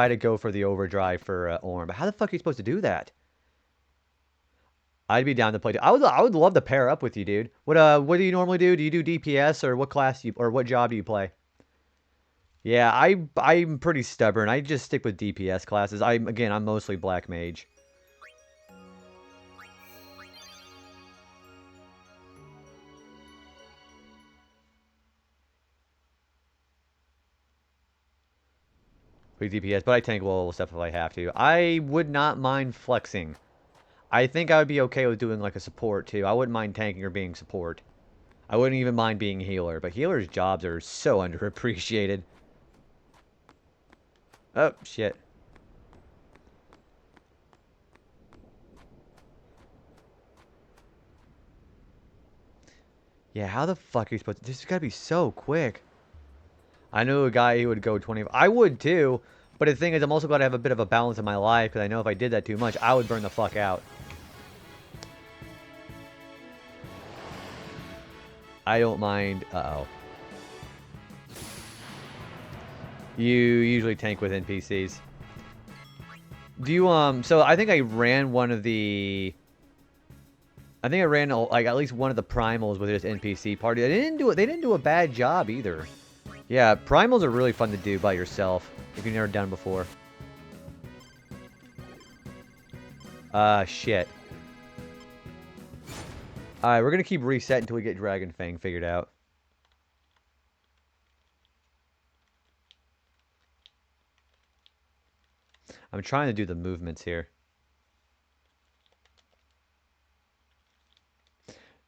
to go for the overdrive for Orm, but how the fuck are you supposed to do that? I'd be down to play. I would love to pair up with you, dude. What do you normally do? Do you do DPS or what class or what job do you play? Yeah, I'm pretty stubborn. I just stick with DPS classes. I'm mostly black mage. With DPS, but I tank low stuff if I have to. I would not mind flexing. I think I would be okay with doing like a support too. I wouldn't mind tanking or being support. I wouldn't even mind being healer, but healers' jobs are so underappreciated. Oh, shit. Yeah, how the fuck are you supposed to... This has got to be so quick. I knew a guy who would go 20... I would too, but the thing is, I'm also got to have a bit of a balance in my life, because I know if I did that too much, I would burn the fuck out. I don't mind... Uh-oh. You usually tank with NPCs. Do you, so I think I ran one of the... I think I ran, like, at least one of the primals with this NPC party. They didn't do a bad job, either. Yeah, primals are really fun to do by yourself, if you've never done before. Shit. Alright, we're gonna keep resetting until we get Dragon Fang figured out. I'm trying to do the movements here.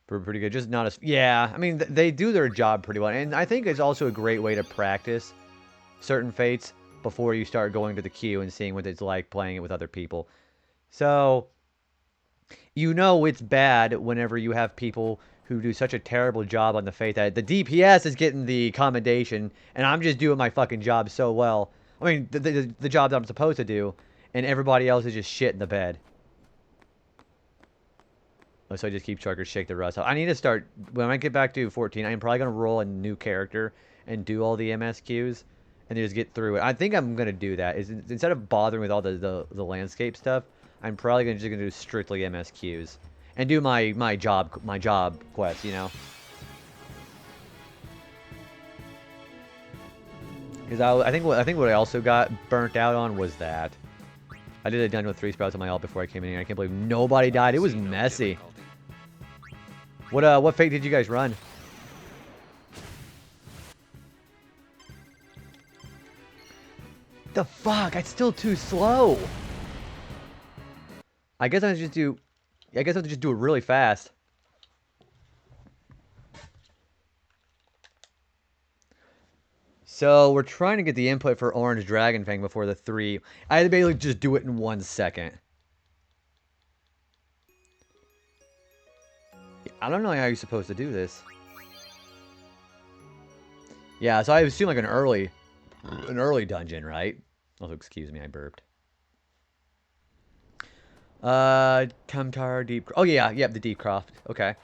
Pretty good, just not as... Yeah, I mean, they do their job pretty well. And I think it's also a great way to practice certain fates before you start going to the queue and seeing what it's like playing it with other people. So, you know it's bad whenever you have people who do such a terrible job on the fate that the DPS is getting the commendation, and I'm just doing my fucking job so well. I mean, the job that I'm supposed to do, and everybody else is just shit in the bed. So I just keep Trucker, shake the rust. I need to start, when I get back to 14, I'm probably going to roll a new character and do all the MSQs and just get through it. I think I'm going to do that. Instead of bothering with all the landscape stuff, I'm probably just going to do strictly MSQs and do my job quest, you know? Because I think what I also got burnt out on was that. I did a dungeon with 3 sprouts on my ult before I came in here. I can't believe nobody died. It was messy. What fate did you guys run? The fuck? It's still too slow. I guess I have to just do it really fast. So we're trying to get the input for Orange Dragon Fang before the 3. I had to basically just do it in 1 second. I don't know how you're supposed to do this. Yeah, so I assume like an early dungeon, right? Also, excuse me, I burped. Tumtar Deep. Oh yeah, the Deep Croft. Okay.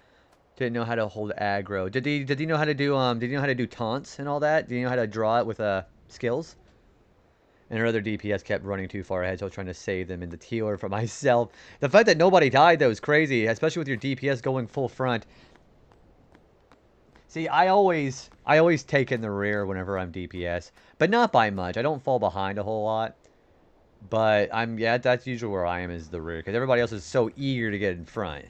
Didn't know how to hold aggro. Did he know how to do did he know how to do taunts and all that? Did he know how to draw it with skills? And her other DPS kept running too far ahead, so I was trying to save them in the healer for myself. The fact that nobody died, though, is crazy, especially with your DPS going full front. See, I always take in the rear whenever I'm DPS, but not by much. I don't fall behind a whole lot. But that's usually where I am, is the rear, because everybody else is so eager to get in front.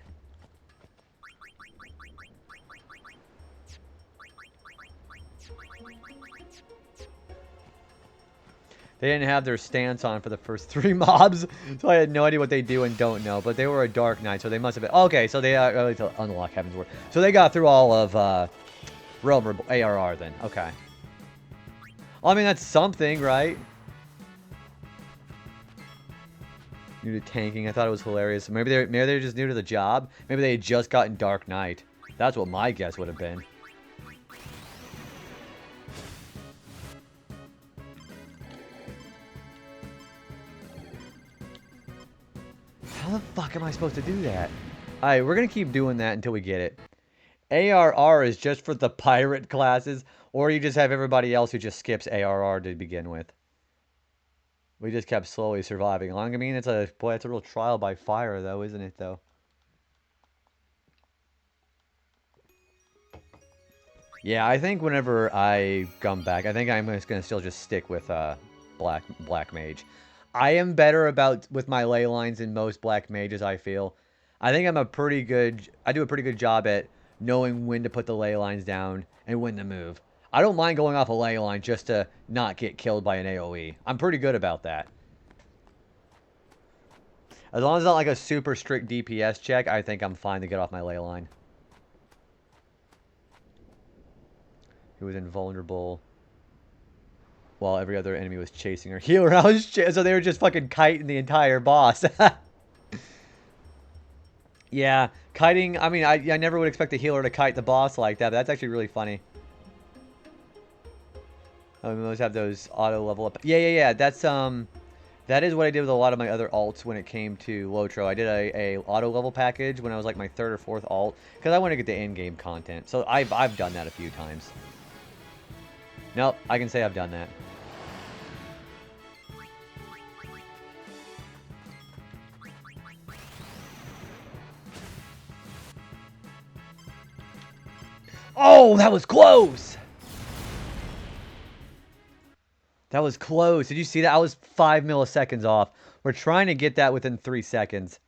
They didn't have their stance on for the first 3 mobs, so I had no idea what they do and don't know. But they were a Dark Knight, so they must have been... Okay, so they to unlock Heaven's Word. So they got through all of Realm ARR then. Okay. Well, I mean, that's something, right? New to tanking. I thought it was hilarious. Maybe they're just new to the job. Maybe they had just gotten Dark Knight. That's what my guess would have been. How the fuck am I supposed to do that? Alright, we're going to keep doing that until we get it. ARR is just for the pirate classes, or you just have everybody else who just skips ARR to begin with. We just kept slowly surviving. I mean, it's a real trial by fire, though, isn't it? Though. Yeah, I think whenever I come back, I think I'm just gonna still just stick with black mage. I am better with my ley lines than most black mages, I feel. I think I do a pretty good job at knowing when to put the ley lines down and when to move. I don't mind going off a ley line just to not get killed by an AoE. I'm pretty good about that. As long as it's not like a super strict DPS check, I think I'm fine to get off my ley line. He was invulnerable while every other enemy was chasing her. Healer, so they were just fucking kiting the entire boss. Yeah, kiting, I mean, I never would expect a healer to kite the boss like that, but that's actually really funny. We always have those auto level up. Yeah, that's, that is what I did with a lot of my other alts when it came to Lotro. I did a auto level package when I was like my 3rd or 4th alt, because I wanted to get the in-game content. So I've done that a few times. Nope, I can say I've done that. Oh, that was close! That was close. Did you see that? I was 5 milliseconds off. We're trying to get that within 3 seconds.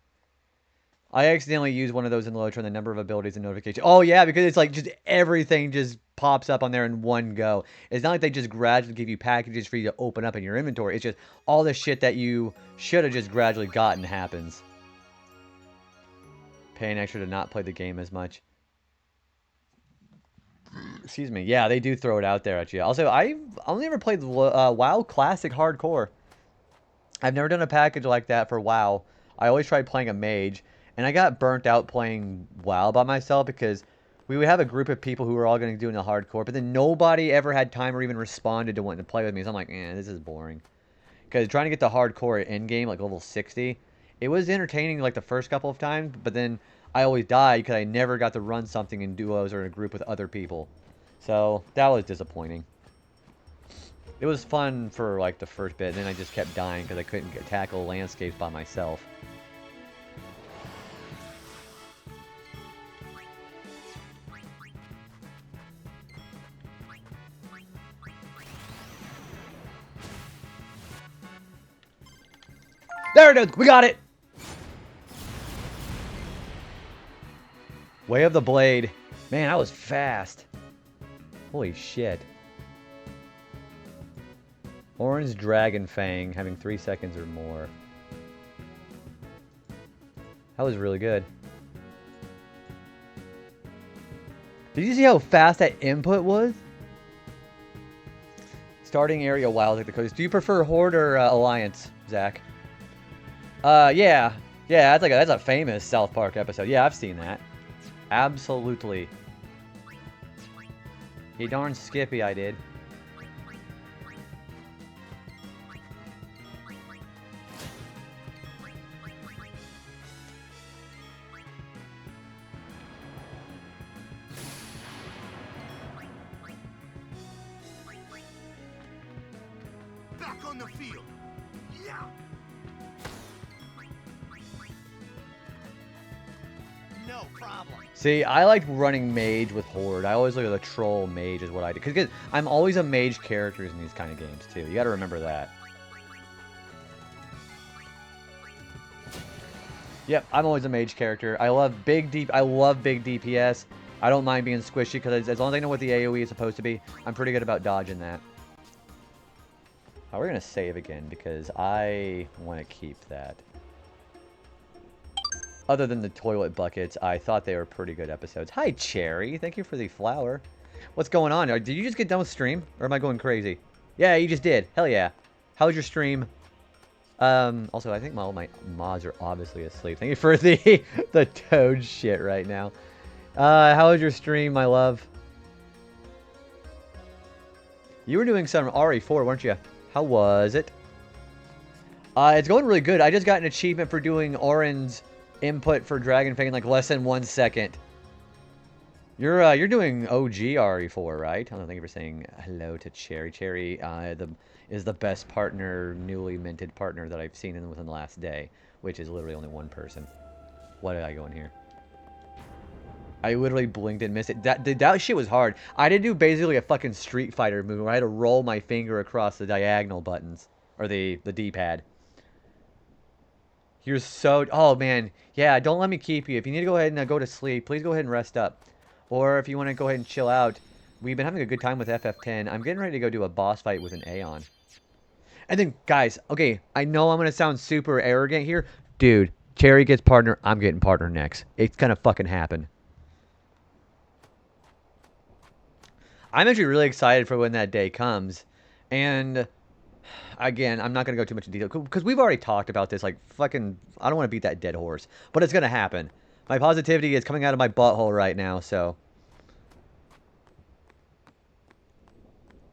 I accidentally used one of those in Lotro, the number of abilities and notifications. Oh, yeah, because it's like just everything just pops up on there in one go. It's not like they just gradually give you packages for you to open up in your inventory. It's just all the shit that you should have just gradually gotten happens. Paying extra to not play the game as much. Excuse me. Yeah, they do throw it out there at you. Also, I've only ever played WoW Classic Hardcore. I've never done a package like that for WoW. I always tried playing a mage, and I got burnt out playing WoW by myself because we would have a group of people who were all going to do in the hardcore, but then nobody ever had time or even responded to wanting to play with me. So I'm like, this is boring. Because trying to get the hardcore endgame, like level 60, it was entertaining like the first couple of times, but then I always died because I never got to run something in duos or in a group with other people. So that was disappointing. It was fun for like the first bit, and then I just kept dying because I couldn't tackle landscapes by myself. There it is! We got it! Way of the Blade. Man, that was fast. Holy shit. Orange Dragon Fang, having 3 seconds or more. That was really good. Did you see how fast that input was? Starting area wild like the coast. Do you prefer Horde or Alliance, Zach? Yeah. Yeah, that's a famous South Park episode. Yeah, I've seen that. Absolutely. You darn Skippy, I did. Back on the field. Yeah. No problem. See, I like running mage with Horde. I always look at the troll mage is what I do. Because I'm always a mage character in these kind of games, too. You gotta remember that. Yep, I'm always a mage character. I love big DPS. I don't mind being squishy, because as long as I know what the AoE is supposed to be, I'm pretty good about dodging that. We're gonna save again, because I want to keep that. Other than the toilet buckets, I thought they were pretty good episodes. Hi, Cherry. Thank you for the flower. What's going on? Did you just get done with stream? Or am I going crazy? Yeah, you just did. Hell yeah. How was your stream? Also, I think all my mods are obviously asleep. Thank you for the toad shit right now. How was your stream, my love? You were doing some RE4, weren't you? How was it? It's going really good. I just got an achievement for doing Orin's input for Dragon Fang in like less than 1 second. You're doing OG RE4, right? I don't think you were saying hello to Cherry. Cherry is the best partner, newly minted partner that I've seen within the last day, which is literally only one person. What did I go in here? I literally blinked and missed it. That shit was hard. I did do basically a fucking Street Fighter move where I had to roll my finger across the diagonal buttons. Or the D-pad. You're so... Oh, man. Yeah, don't let me keep you. If you need to go ahead and go to sleep, please go ahead and rest up. Or if you want to go ahead and chill out. We've been having a good time with FF10. I'm getting ready to go do a boss fight with an Aeon. And then, guys, okay, I know I'm going to sound super arrogant here. Dude, Cherry gets partner, I'm getting partner next. It's going to fucking happen. I'm actually really excited for when that day comes. And... Again, I'm not going to go too much in detail, because we've already talked about this, like, fucking, I don't want to beat that dead horse, but it's going to happen. My positivity is coming out of my butthole right now, so.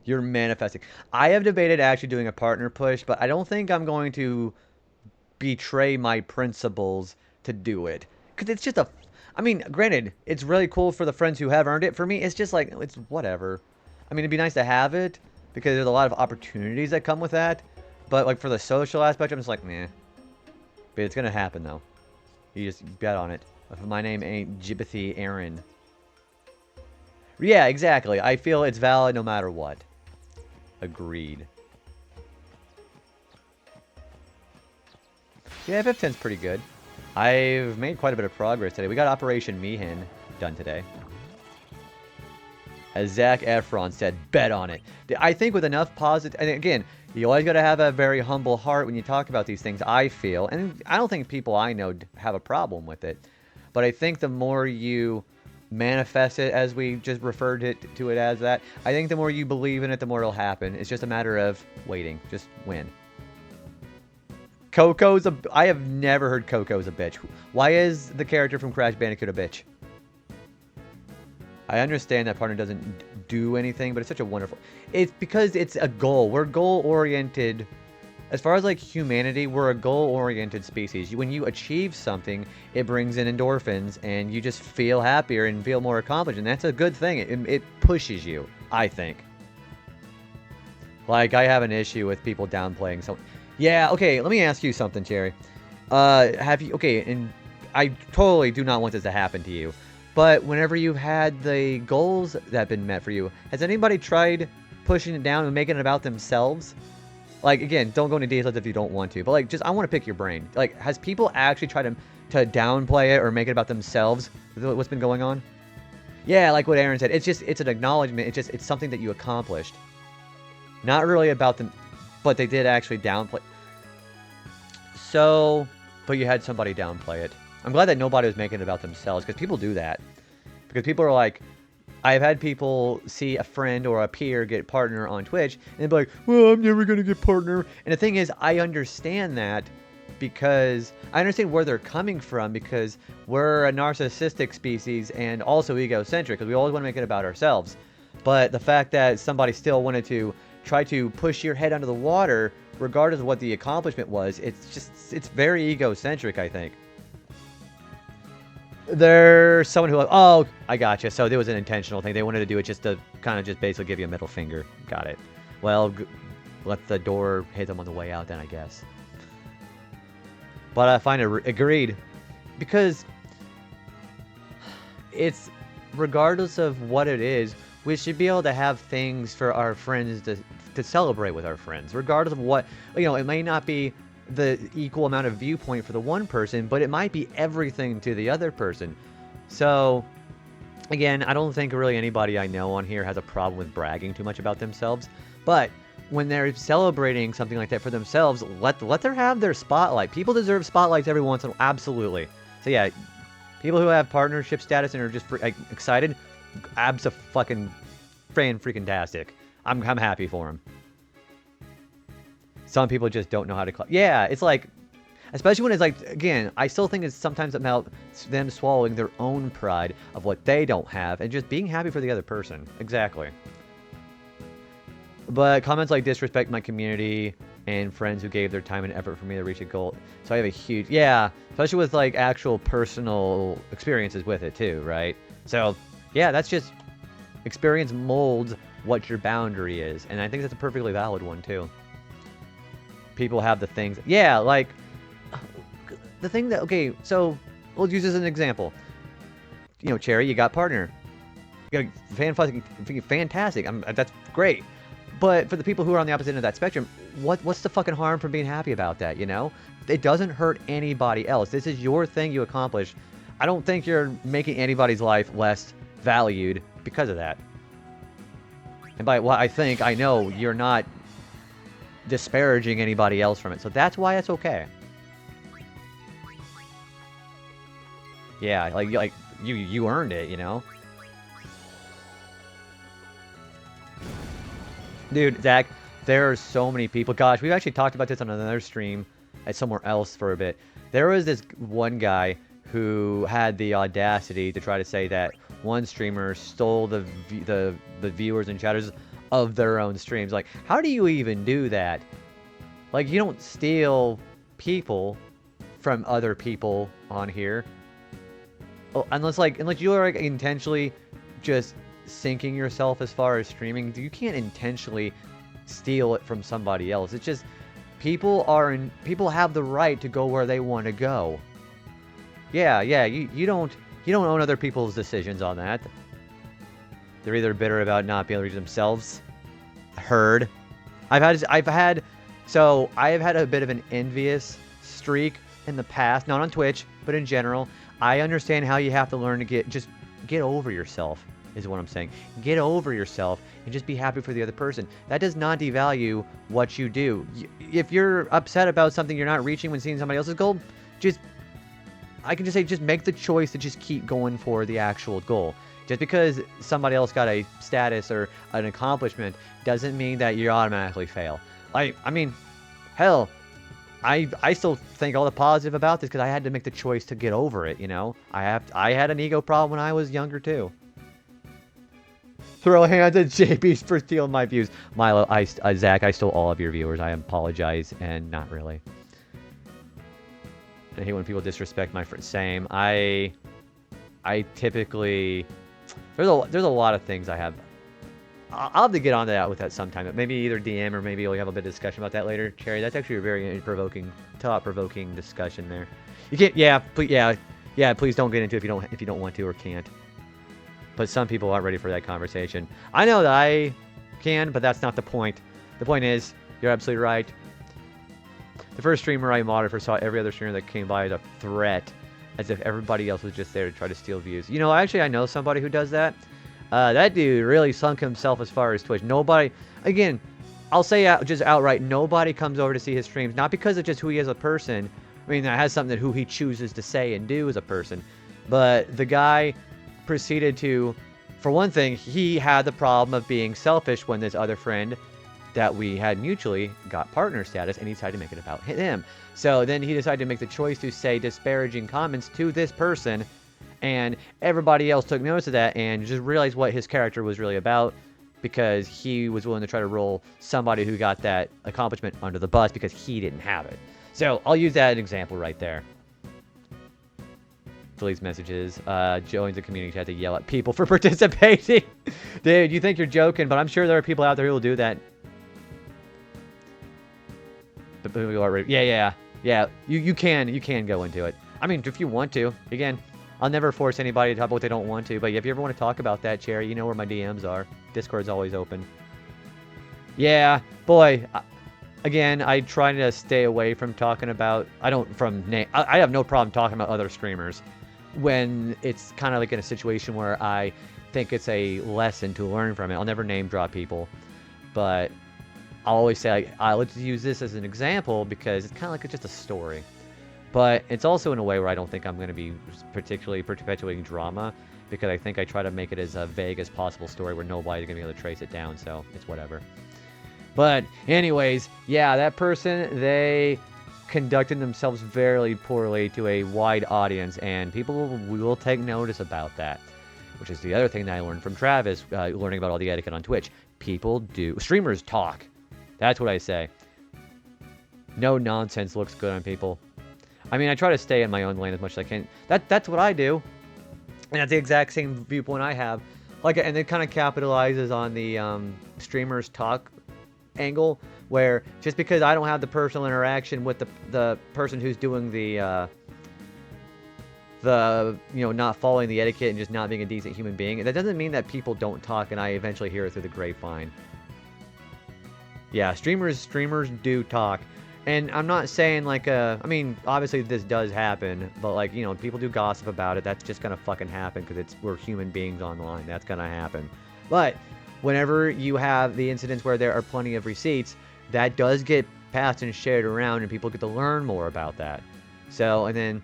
You're manifesting. I have debated actually doing a partner push, but I don't think I'm going to betray my principles to do it. Because it's just a, I mean, granted, it's really cool for the friends who have earned it. For me, it's just like, it's whatever. I mean, it'd be nice to have it, because there's a lot of opportunities that come with that. But, like, for the social aspect, I'm just like, meh. But it's gonna happen, though. You just bet on it. If my name ain't Jibbathy Aaron. Yeah, exactly. I feel it's valid no matter what. Agreed. Yeah, FF10's pretty good. I've made quite a bit of progress today. We got Operation Mihin done today. As Zac Efron said, bet on it. I think with enough positive... And again, you always got to have a very humble heart when you talk about these things, I feel. And I don't think people I know have a problem with it. But I think the more you manifest it, as we just referred to it as that, I think the more you believe in it, the more it'll happen. It's just a matter of waiting. Just win. Coco's a... I have never heard Coco's a bitch. Why is the character from Crash Bandicoot a bitch? I understand that partner doesn't do anything, but it's such a wonderful... It's because it's a goal. We're goal-oriented. As far as, like, humanity, we're a goal-oriented species. When you achieve something, it brings in endorphins, and you just feel happier and feel more accomplished, and that's a good thing. It pushes you, I think. Like, I have an issue with people downplaying something. Yeah, okay, let me ask you something, Cherry. Have you... Okay, and I totally do not want this to happen to you. But whenever you've had the goals that have been met for you, has anybody tried pushing it down and making it about themselves? Like, again, don't go into details if you don't want to. But, like, just, I want to pick your brain. Like, has people actually tried to downplay it or make it about themselves? What's been going on? Yeah, like what Aaron said. It's just, it's an acknowledgement. It's something that you accomplished. Not really about them, but they did actually downplay. So, but you had somebody downplay it. I'm glad that nobody was making it about themselves, because people do that. Because people are like, I've had people see a friend or a peer get partner on Twitch, and they'd be like, well, I'm never going to get partner. And the thing is, I understand that, because I understand where they're coming from, because we're a narcissistic species and also egocentric, because we always want to make it about ourselves. But the fact that somebody still wanted to try to push your head under the water, regardless of what the accomplishment was, it's very egocentric, I think. There's someone who, oh, I gotcha. So there was an intentional thing. They wanted to do it just to kind of just basically give you a middle finger. Got it. Well, let the door hit them on the way out then, I guess. But I find it agreed. Because it's, regardless of what it is, we should be able to have things for our friends to celebrate with our friends. Regardless of what, you know, it may not be the equal amount of viewpoint for the one person, but it might be everything to the other person. So, again, I don't think really anybody I know on here has a problem with bragging too much about themselves. But when they're celebrating something like that for themselves, let them have their spotlight. People deserve spotlights every once in a while. Absolutely. So yeah, people who have partnership status and are just excited, abso-fucking-freaking-tastic. I'm happy for them. Some people just don't know how to... Yeah, it's like... Especially when it's like... Again, I still think it's sometimes about them swallowing their own pride of what they don't have and just being happy for the other person. Exactly. But comments like disrespect my community and friends who gave their time and effort for me to reach a goal. So I have a huge... Yeah, especially with like actual personal experiences with it too, right? So, Yeah, that's just experience molds what your boundary is, and I think that's a perfectly valid one too. People have the things. Yeah, like the thing that. Okay, so we'll use this as an example. You know, Cherry, you got partner. You got fantastic. That's great. But for the people who are on the opposite end of that spectrum, what's the fucking harm from being happy about that, you know? It doesn't hurt anybody else. This is your thing you accomplish. I don't think you're making anybody's life less valued because of that. And by what I know you're not disparaging anybody else from it. So that's why it's okay. Yeah, like you earned it, you know? Dude, Zach, there are so many people. Gosh, we've actually talked about this on another stream at somewhere else for a bit. There was this one guy who had the audacity to try to say that one streamer stole the viewers and chatters of their own streams. Like, how do you even do that? Like, you don't steal people from other people on here. Oh, unless you are like intentionally just sinking yourself as far as streaming. You can't intentionally steal it from somebody else. It's just people have the right to go where they want to go. Yeah, you don't own other people's decisions on that. They're either bitter about not being able to reach themselves. Heard. I've had a bit of an envious streak in the past, not on Twitch, but in general. I understand how you have to learn to get over yourself, is what I'm saying. Get over yourself and just be happy for the other person. That does not devalue what you do. If you're upset about something you're not reaching when seeing somebody else's goal, I can just say, just make the choice to just keep going for the actual goal. Just because somebody else got a status or an accomplishment doesn't mean that you automatically fail. I mean, hell, I still think all the positive about this because I had to make the choice to get over it, you know? I had an ego problem when I was younger too. Throw hands at JP's for stealing my views. Milo, Zach, I stole all of your viewers. I apologize, and not really. I hate when people disrespect my friends. Same. I typically... There's a lot of things I have. I'll have to get on that with that sometime. Maybe either DM or maybe we'll have a bit of discussion about that later. Cherry, that's actually a very thought-provoking discussion there. You can't... Yeah, please don't get into it if you don't want to or can't. But some people aren't ready for that conversation. I know that I can, but that's not the point. The point is, you're absolutely right. The first streamer I modded for saw every other streamer that came by as a threat, as if everybody else was just there to try to steal views. You know, actually, I know somebody who does that. That dude really sunk himself as far as Twitch. Nobody, again, I'll say just outright, nobody comes over to see his streams, not because of just who he is as a person. I mean, that has something to who he chooses to say and do as a person. But the guy proceeded to, for one thing, he had the problem of being selfish when this other friend that we had mutually got partner status, and he decided to make it about him. So then he decided to make the choice to say disparaging comments to this person, and everybody else took notice of that and just realized what his character was really about, because he was willing to try to roll somebody who got that accomplishment under the bus because he didn't have it. So I'll use that as an example right there. Deletes messages, joins the community chat to yell at people for participating. Dude, you think you're joking, but I'm sure there are people out there who will do that. Yeah. You can go into it. I mean, if you want to. Again, I'll never force anybody to talk about what they don't want to. But if you ever want to talk about that, Cherry, you know where my DMs are. Discord's always open. Yeah, boy. Again, I try to stay away from talking about. I have no problem talking about other streamers when it's kind of like in a situation where I think it's a lesson to learn from it. I'll never name drop people, but I'll always say, let's use this as an example because it's kind of like it's just a story. But it's also in a way where I don't think I'm going to be particularly perpetuating drama, because I think I try to make it as a vague as possible story where nobody's going to be able to trace it down, so it's whatever. But anyways, yeah, that person, they conducted themselves very poorly to a wide audience, and people will take notice about that, which is the other thing that I learned from Travis, learning about all the etiquette on Twitch. Streamers talk. That's what I say. No nonsense looks good on people. I mean, I try to stay in my own lane as much as I can. That's what I do. And that's the exact same viewpoint I have. Like, and it kind of capitalizes on the streamers talk angle, where just because I don't have the personal interaction with the person who's doing the not following the etiquette and just not being a decent human being, that doesn't mean that people don't talk and I eventually hear it through the grapevine. Yeah, streamers do talk. And I'm not saying like, I mean, obviously this does happen, but like, you know, people do gossip about it. That's just gonna fucking happen because we're human beings online. That's gonna happen. But whenever you have the incidents where there are plenty of receipts, that does get passed and shared around and people get to learn more about that. So, and then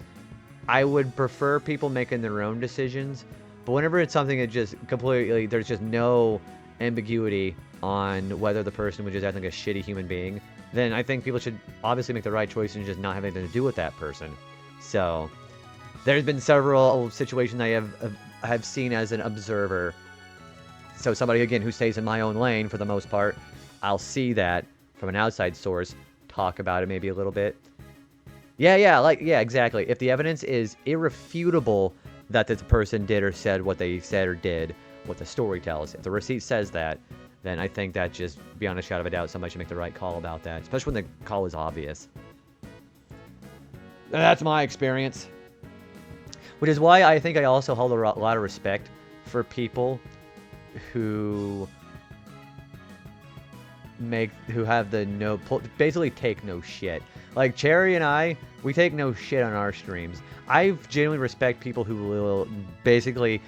I would prefer people making their own decisions, but whenever it's something that just completely, there's just no ambiguity on whether the person was just acting like a shitty human being, then I think people should obviously make the right choice and just not have anything to do with that person. So, there's been several situations I have seen as an observer. So somebody, again, who stays in my own lane for the most part, I'll see that from an outside source, talk about it maybe a little bit. Yeah, exactly. If the evidence is irrefutable that this person did or said what they said or did, what the story tells, if the receipt says that, then I think that just beyond a shadow of a doubt, somebody should make the right call about that, especially when the call is obvious. That's my experience. Which is why I think I also hold a lot of respect for people who basically take no shit. Like Cherry and I, we take no shit on our streams. I genuinely respect people who will basically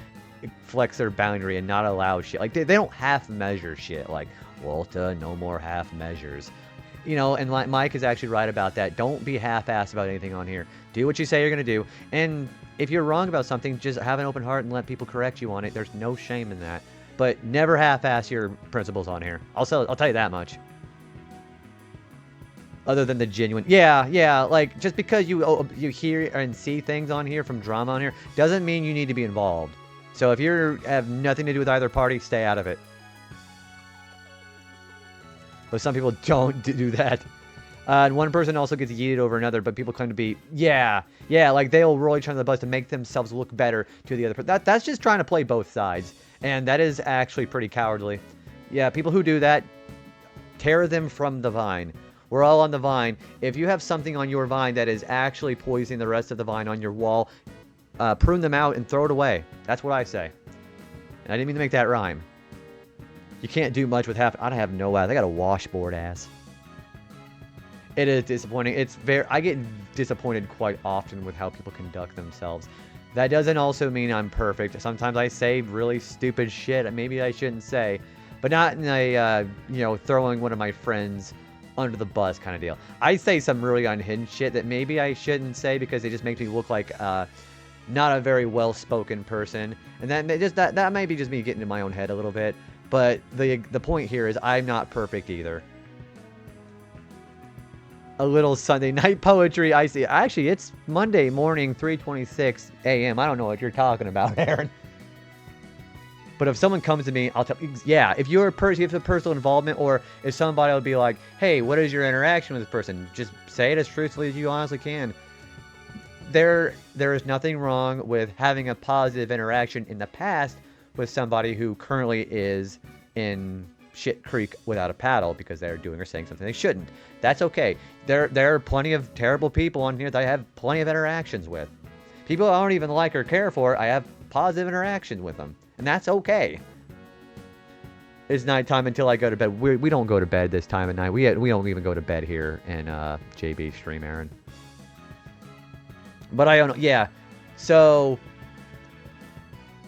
flex their boundary and not allow shit. Like they don't half measure shit. Like, Walter, no more half measures. You know, and Mike is actually right about that. Don't be half-assed about anything on here. Do what you say you're gonna do. And if you're wrong about something, just have an open heart and let people correct you on it. There's no shame in that. But never half-ass your principles on here. I'll tell you that much. Other than the genuine, yeah, like just because you hear and see things on here from drama on here doesn't mean you need to be involved. So if you have nothing to do with either party, stay out of it. But some people don't do that. And one person also gets yeeted over another, but people claim to be, yeah, like they'll roll each other the bus to make themselves look better to the other person. That's just trying to play both sides. And that is actually pretty cowardly. Yeah, people who do that, tear them from the vine. We're all on the vine. If you have something on your vine that is actually poisoning the rest of the vine on your wall, prune them out and throw it away. That's what I say. And I didn't mean to make that rhyme. You can't do much with half. I have no ass. I got a washboard ass. It is disappointing. I get disappointed quite often with how people conduct themselves. That doesn't also mean I'm perfect. Sometimes I say really stupid shit maybe I shouldn't say, but not in a throwing one of my friends under the bus kind of deal. I say some really unhinged shit that maybe I shouldn't say because it just makes me look like not a very well-spoken person, and that might be just me getting in my own head a little bit. But the point here is I'm not perfect either. A little Sunday night poetry. I see. Actually, it's Monday morning, 3:26 a.m. I don't know what you're talking about, Aaron. But if someone comes to me, I'll tell. Yeah, if you're a person, you have a personal involvement, or if somebody will be like, "Hey, what is your interaction with this person?" Just say it as truthfully as you honestly can. There is nothing wrong with having a positive interaction in the past with somebody who currently is in shit creek without a paddle because they're doing or saying something they shouldn't. That's okay. There are plenty of terrible people on here that I have plenty of interactions with. People I don't even like or care for, I have positive interactions with them. And that's okay. It's nighttime until I go to bed. We don't go to bed this time of night. We don't even go to bed here in JB stream, Aaron. But I don't know. Yeah. So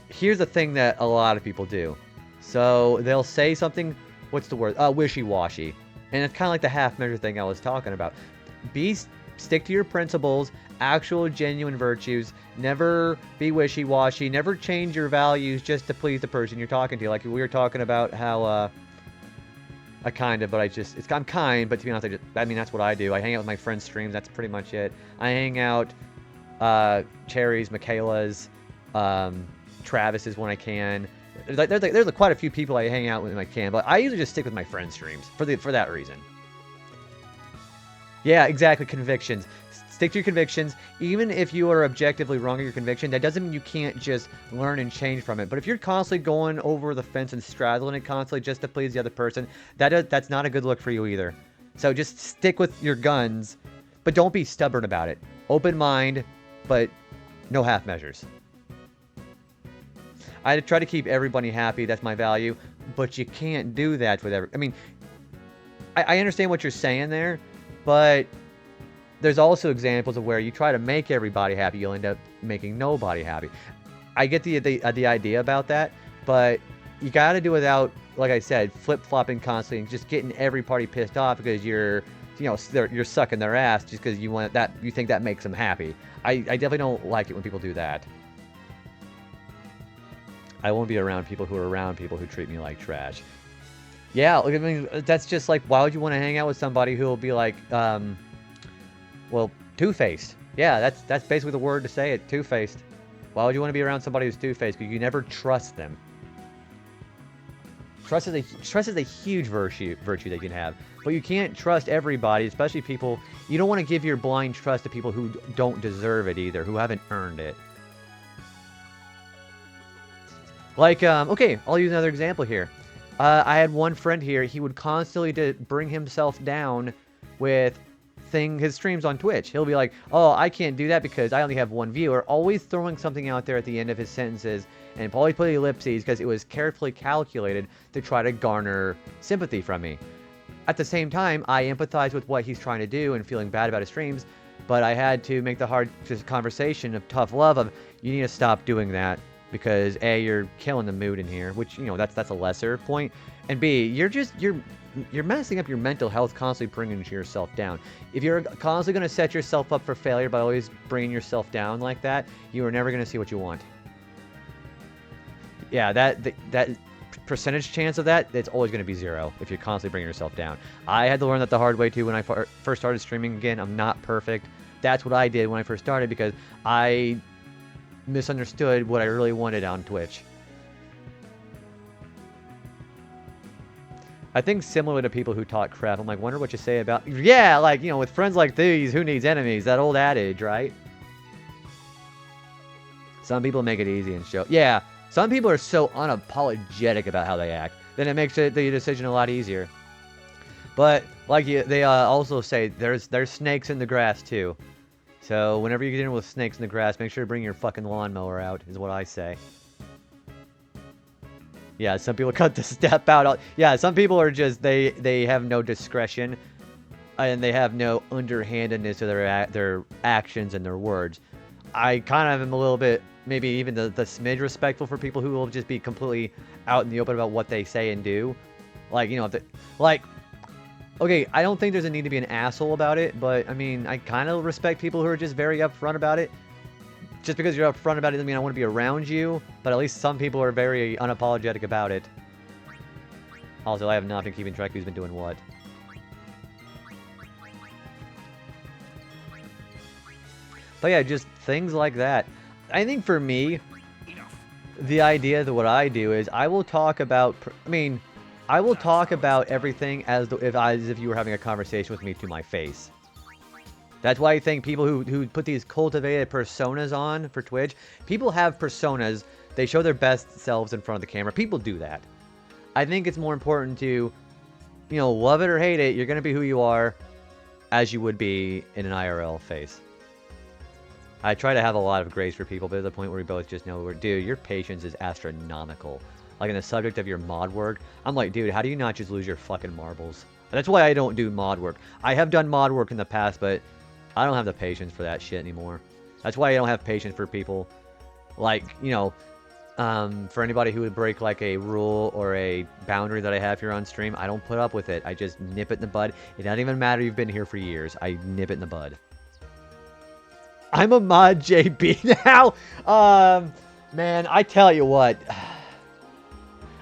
here's the thing that a lot of people do. So they'll say something, what's the word? Wishy-washy. And it's kind of like the half-measure thing I was talking about. Stick to your principles, actual genuine virtues. Never be wishy-washy. Never change your values just to please the person you're talking to. Like we were talking about how I'm kind, but to be honest, that's what I do. I hang out with my friends' streams. That's pretty much it. I hang out Cherry's, Michaela's, Travis's when I can. There's quite a few people I hang out with when I can, but I usually just stick with my friends' streams for that reason. Yeah, exactly. Convictions. Stick to your convictions. Even if you are objectively wrong in your conviction, that doesn't mean you can't just learn and change from it. But if you're constantly going over the fence and straddling it constantly just to please the other person, that's not a good look for you either. So just stick with your guns, but don't be stubborn about it. Open mind, but no half measures. I try to keep everybody happy. That's my value. But you can't do that with I mean, I understand what you're saying there, but there's also examples of where you try to make everybody happy, you'll end up making nobody happy. I get the idea about that, but you got to do without, like I said, flip-flopping constantly and just getting every party pissed off because you're sucking their ass just because you think that makes them happy. I definitely don't like it when people do that. I won't be around people who are around people who treat me like trash. Yeah, I mean, that's just like, why would you want to hang out with somebody who will be like, well, two-faced. Yeah, that's basically the word to say it, two-faced. Why would you want to be around somebody who's two-faced? Because you never trust them. Trust is a huge virtue that you can have. But you can't trust everybody, especially people. You don't want to give your blind trust to people who don't deserve it either, who haven't earned it. Like, okay, I'll use another example here. I had one friend here, he would constantly bring himself down with his streams on Twitch. He'll be like, oh, I can't do that because I only have one viewer, always throwing something out there at the end of his sentences, and always putting ellipses because it was carefully calculated to try to garner sympathy from me. At the same time, I empathize with what he's trying to do and feeling bad about his streams, but I had to make the hard conversation of tough love of, you need to stop doing that. Because A, you're killing the mood in here, which, that's a lesser point. And B, you're messing up your mental health, constantly bringing yourself down. If you're constantly going to set yourself up for failure by always bringing yourself down like that, you are never going to see what you want. Yeah, that percentage chance of that, it's always going to be 0 if you're constantly bringing yourself down. I had to learn that the hard way too when I first started streaming again. I'm not perfect. That's what I did when I first started because I misunderstood what I really wanted on Twitch. I think similar to people who talk crap, I'm like, wonder what you say about... Yeah, like, with friends like these, who needs enemies? That old adage, right? Some people make it easy and show... Yeah, some people are so unapologetic about how they act, then it makes the decision a lot easier. But, like they also say, there's snakes in the grass, too. So, whenever you get in with snakes in the grass, make sure to bring your fucking lawnmower out, is what I say. Yeah, some people cut the step out. Yeah, some people are just, they have no discretion, and they have no underhandedness to their actions and their words. I kind of am a little bit, maybe even the smidge respectful for people who will just be completely out in the open about what they say and do. Like, okay, I don't think there's a need to be an asshole about it, but, I mean, I kind of respect people who are just very upfront about it. Just because you're upfront about it doesn't mean I want to be around you, but at least some people are very unapologetic about it. Also, I have not been keeping track who's been doing what. But yeah, just things like that. I think for me, the idea that what I do is I will talk about... I will talk about everything as if you were having a conversation with me to my face. That's why I think people who put these cultivated personas on for Twitch, people have personas, they show their best selves in front of the camera. People do that. I think it's more important to, love it or hate it, you're going to be who you are as you would be in an IRL face. I try to have a lot of grace for people, but there's a point where we both just know, dude, your patience is astronomical. Like, in the subject of your mod work, I'm like, dude, how do you not just lose your fucking marbles? That's why I don't do mod work. I have done mod work in the past, but I don't have the patience for that shit anymore. That's why I don't have patience for people. Like, for anybody who would break, like, a rule or a boundary that I have here on stream, I don't put up with it. I just nip it in the bud. It doesn't even matter you've been here for years. I nip it in the bud. I'm a mod JB now. Man, I tell you what...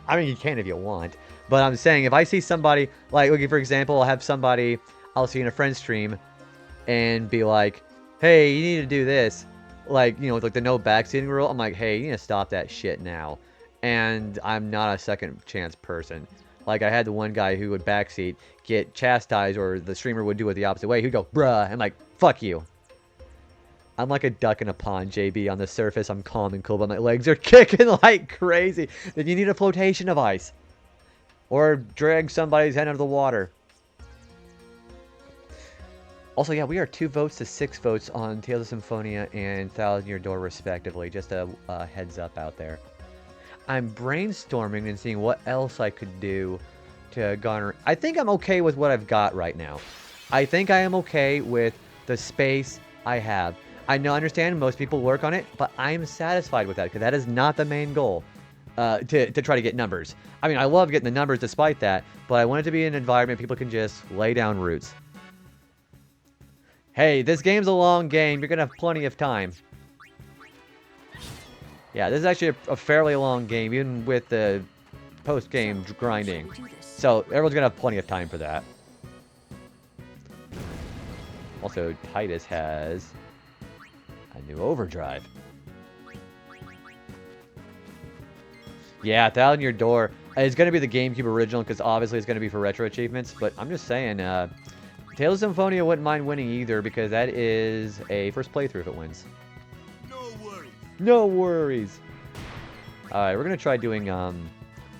I mean, you can if you want. But I'm saying, if I see somebody, like, okay, for example, I'll see in a friend stream and be like, hey, you need to do this. Like, with like the no backseating rule. I'm like, hey, you need to stop that shit now. And I'm not a second chance person. Like, I had the one guy who would get chastised, or the streamer would do it the opposite way. He'd go, bruh. I'm like, fuck you. I'm like a duck in a pond, JB. On the surface, I'm calm and cool, but my legs are kicking like crazy. Then you need a flotation device. Or drag somebody's head out of the water. Also, yeah, we are 2 votes to 6 votes on Tales of Symphonia and Thousand Year Door, respectively. Just a heads up out there. I'm brainstorming and seeing what else I could do to garner. I think I'm okay with what I've got right now. I think I am okay with the space I have. I understand most people work on it, but I'm satisfied with that because that is not the main goal. To try to get numbers. I mean, I love getting the numbers despite that, but I want it to be an environment people can just lay down roots. Hey, this game's a long game. You're going to have plenty of time. Yeah, this is actually a fairly long game, even with the post-game grinding. So, everyone's going to have plenty of time for that. Also, Titus has a new overdrive. Yeah, Thousand Year Door. It's going to be the GameCube original because obviously it's going to be for retro achievements. But I'm just saying, Tales of Symphonia wouldn't mind winning either because that is a first playthrough if it wins. No worries. No worries. Alright, we're going to try doing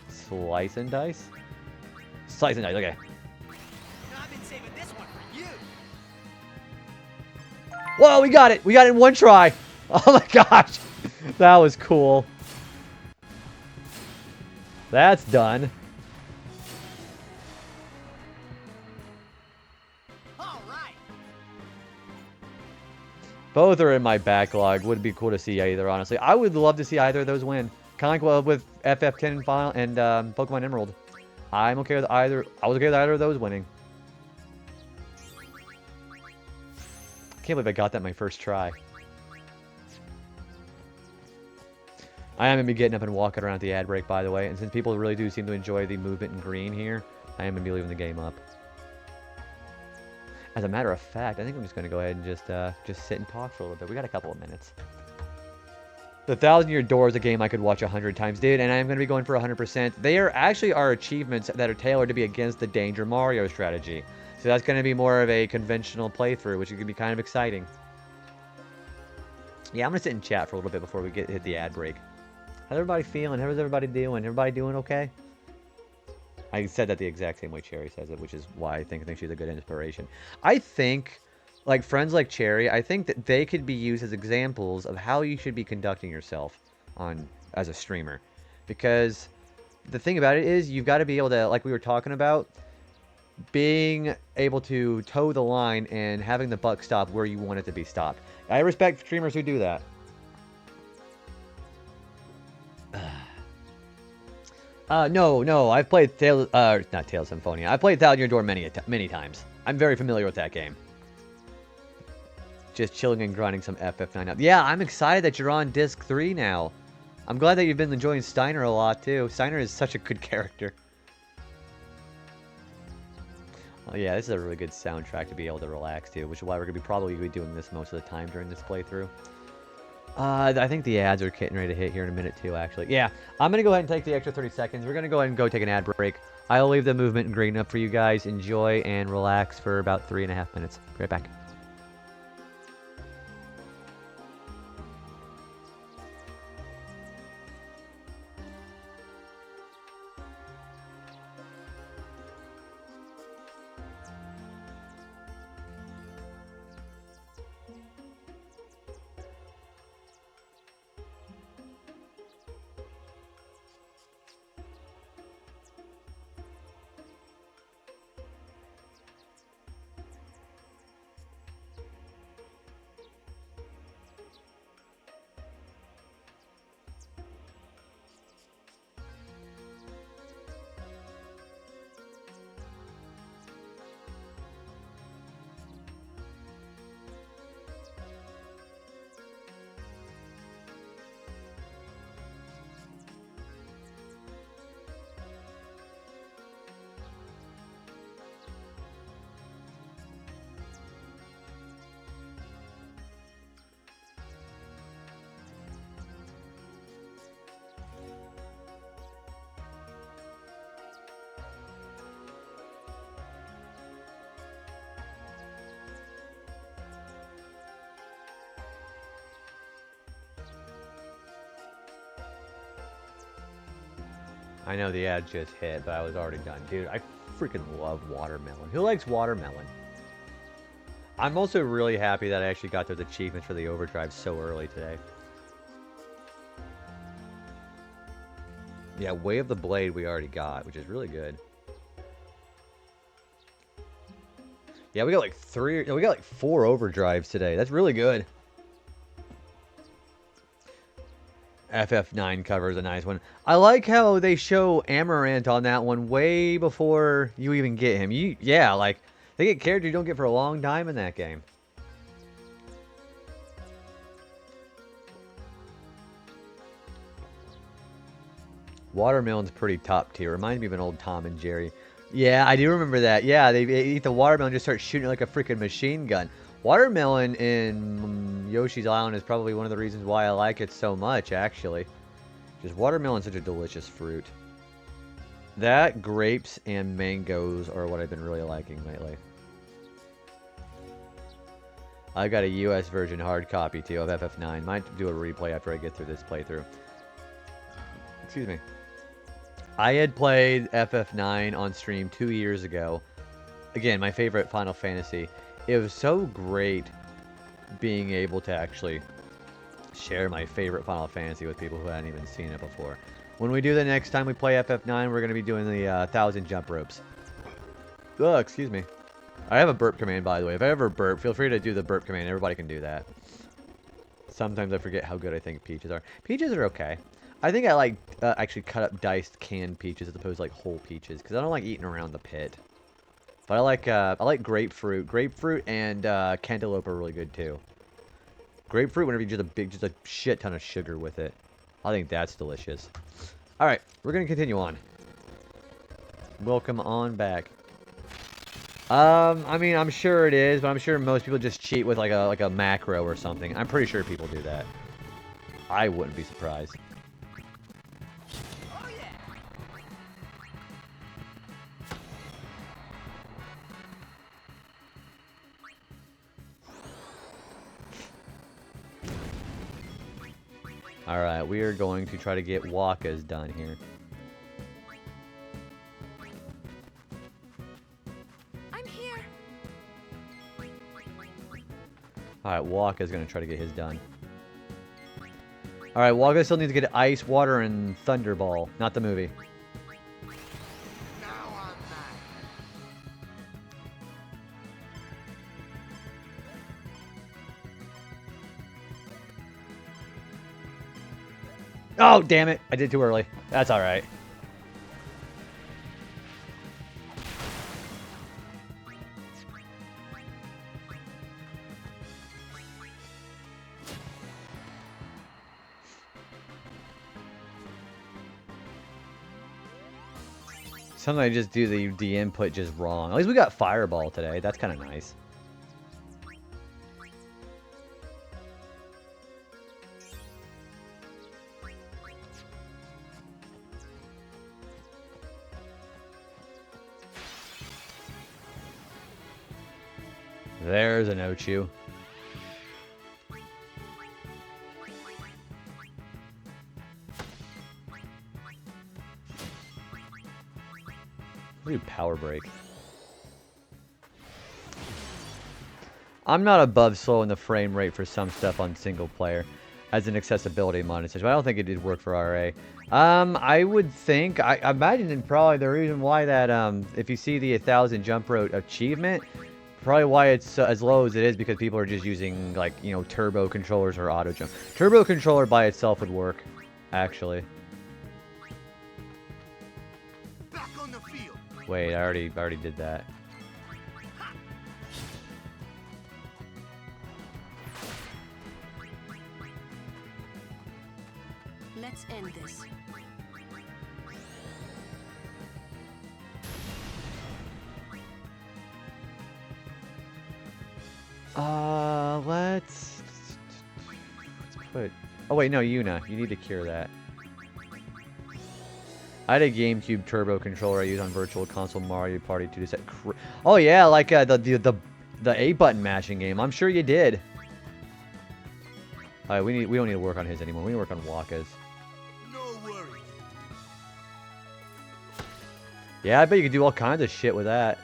Slice and Dice. Slice and Dice, okay. I've been saving this one for you. Whoa, we got it! We got it in one try! Oh my gosh! That was cool. That's done. Both are in my backlog. Would be cool to see either, honestly. I would love to see either of those win. Kind of like with FF10 Final and Pokemon Emerald. I'm okay with either. I was okay with either of those winning. I can't believe I got that my first try. I am going to be getting up and walking around at the ad break, by the way. And since people really do seem to enjoy the movement in green here, I am going to be leaving the game up. As a matter of fact, I think I'm just going to go ahead and just sit and talk for a little bit. We got a couple of minutes. The Thousand Year Door is a game I could watch 100 times, dude, and I'm going to be going for 100%. They are actually our achievements that are tailored to be against the Danger Mario strategy. So that's going to be more of a conventional playthrough, which is going to be kind of exciting. Yeah, I'm going to sit and chat for a little bit before we hit the ad break. How's everybody feeling? How's everybody doing? Everybody doing okay? I said that the exact same way Cherry says it, which is why I think she's a good inspiration. I think, like, friends like Cherry, I think that they could be used as examples of how you should be conducting yourself as a streamer. Because the thing about it is, you've got to be able to, like we were talking about, being able to toe the line and having the buck stop where you want it to be stopped. I respect streamers who do that. No, I've played not Tales of Symphonia. I've played Thousand Year Door many times. I'm very familiar with that game. Just chilling and grinding some FF9 up. Yeah, I'm excited that you're on Disc 3 now. I'm glad that you've been enjoying Steiner a lot, too. Steiner is such a good character. Oh, yeah, this is a really good soundtrack to be able to relax to, which is why we're going to be probably doing this most of the time during this playthrough. I think the ads are getting ready to hit here in a minute, too, actually. Yeah, I'm going to go ahead and take the extra 30 seconds. We're going to go ahead and go take an ad break. I'll leave the movement and green up for you guys. Enjoy and relax for about 3.5 minutes. Be right back. I know the ad just hit, but I was already done. Dude, I freaking love watermelon. Who likes watermelon? I'm also really happy that I actually got those achievements for the overdrive so early today. Yeah, Way of the Blade we already got, which is really good. Yeah, we got like 4 overdrives today. That's really good. FF9 cover is a nice one. I like how they show Amaranth on that one way before you even get him. Yeah, like, they get characters you don't get for a long time in that game. Watermelon's pretty top tier. Reminds me of an old Tom and Jerry. Yeah, I do remember that. Yeah, they eat the watermelon and just start shooting it like a freaking machine gun. Watermelon in Yoshi's Island is probably one of the reasons why I like it so much, actually. Just watermelon's such a delicious fruit. That, grapes, and mangoes are what I've been really liking lately. I got a US version hard copy, too, of FF9. Might do a replay after I get through this playthrough. Excuse me. I had played FF9 on stream 2 years ago. Again, my favorite Final Fantasy. It was so great being able to actually share my favorite Final Fantasy with people who hadn't even seen it before. When we do the next time we play FF9, we're going to be doing the 1,000 jump ropes. Oh, excuse me. I have a burp command, by the way. If I ever burp, feel free to do the burp command. Everybody can do that. Sometimes I forget how good I think peaches are. Peaches are okay. I think I like actually cut up diced canned peaches as opposed to like whole peaches because I don't like eating around the pit. But I like grapefruit. Grapefruit and cantaloupe are really good too. Grapefruit whenever you just a shit ton of sugar with it. I think that's delicious. All right, we're gonna continue on. Welcome on back. I mean, I'm sure it is, but I'm sure most people just cheat with like a macro or something. I'm pretty sure people do that. I wouldn't be surprised. Alright, we are going to try to get Waka's done here. I'm here. Alright, Waka's going to try to get his done. Alright, Waka still needs to get Ice, Water, and Thunderball. Not the movie. Oh, damn it. I did too early. That's alright. Sometimes I just do the input just wrong. At least we got Fireball today. That's kind of nice. There's an Ochu. Do power break. I'm not above slowing the frame rate for some stuff on single player as an accessibility monetization, but I don't think it did work for RA. I would think, I imagine probably the reason why that, if you see the 1,000 jump rope achievement, probably why it's as low as it is because people are just using, like, you know, turbo controllers or auto jump. Turbo controller by itself would work, actually. Back on the field. Wait, I already did that. Let's end this. Let's put... Oh, wait, no, Yuna. You need to cure that. I had a GameCube Turbo controller I used on Virtual Console Mario Party 2 to set... Oh, yeah, like the A-button mashing game. I'm sure you did. Alright, we don't need to work on his anymore. We need to work on Waka's. No worries. Yeah, I bet you could do all kinds of shit with that.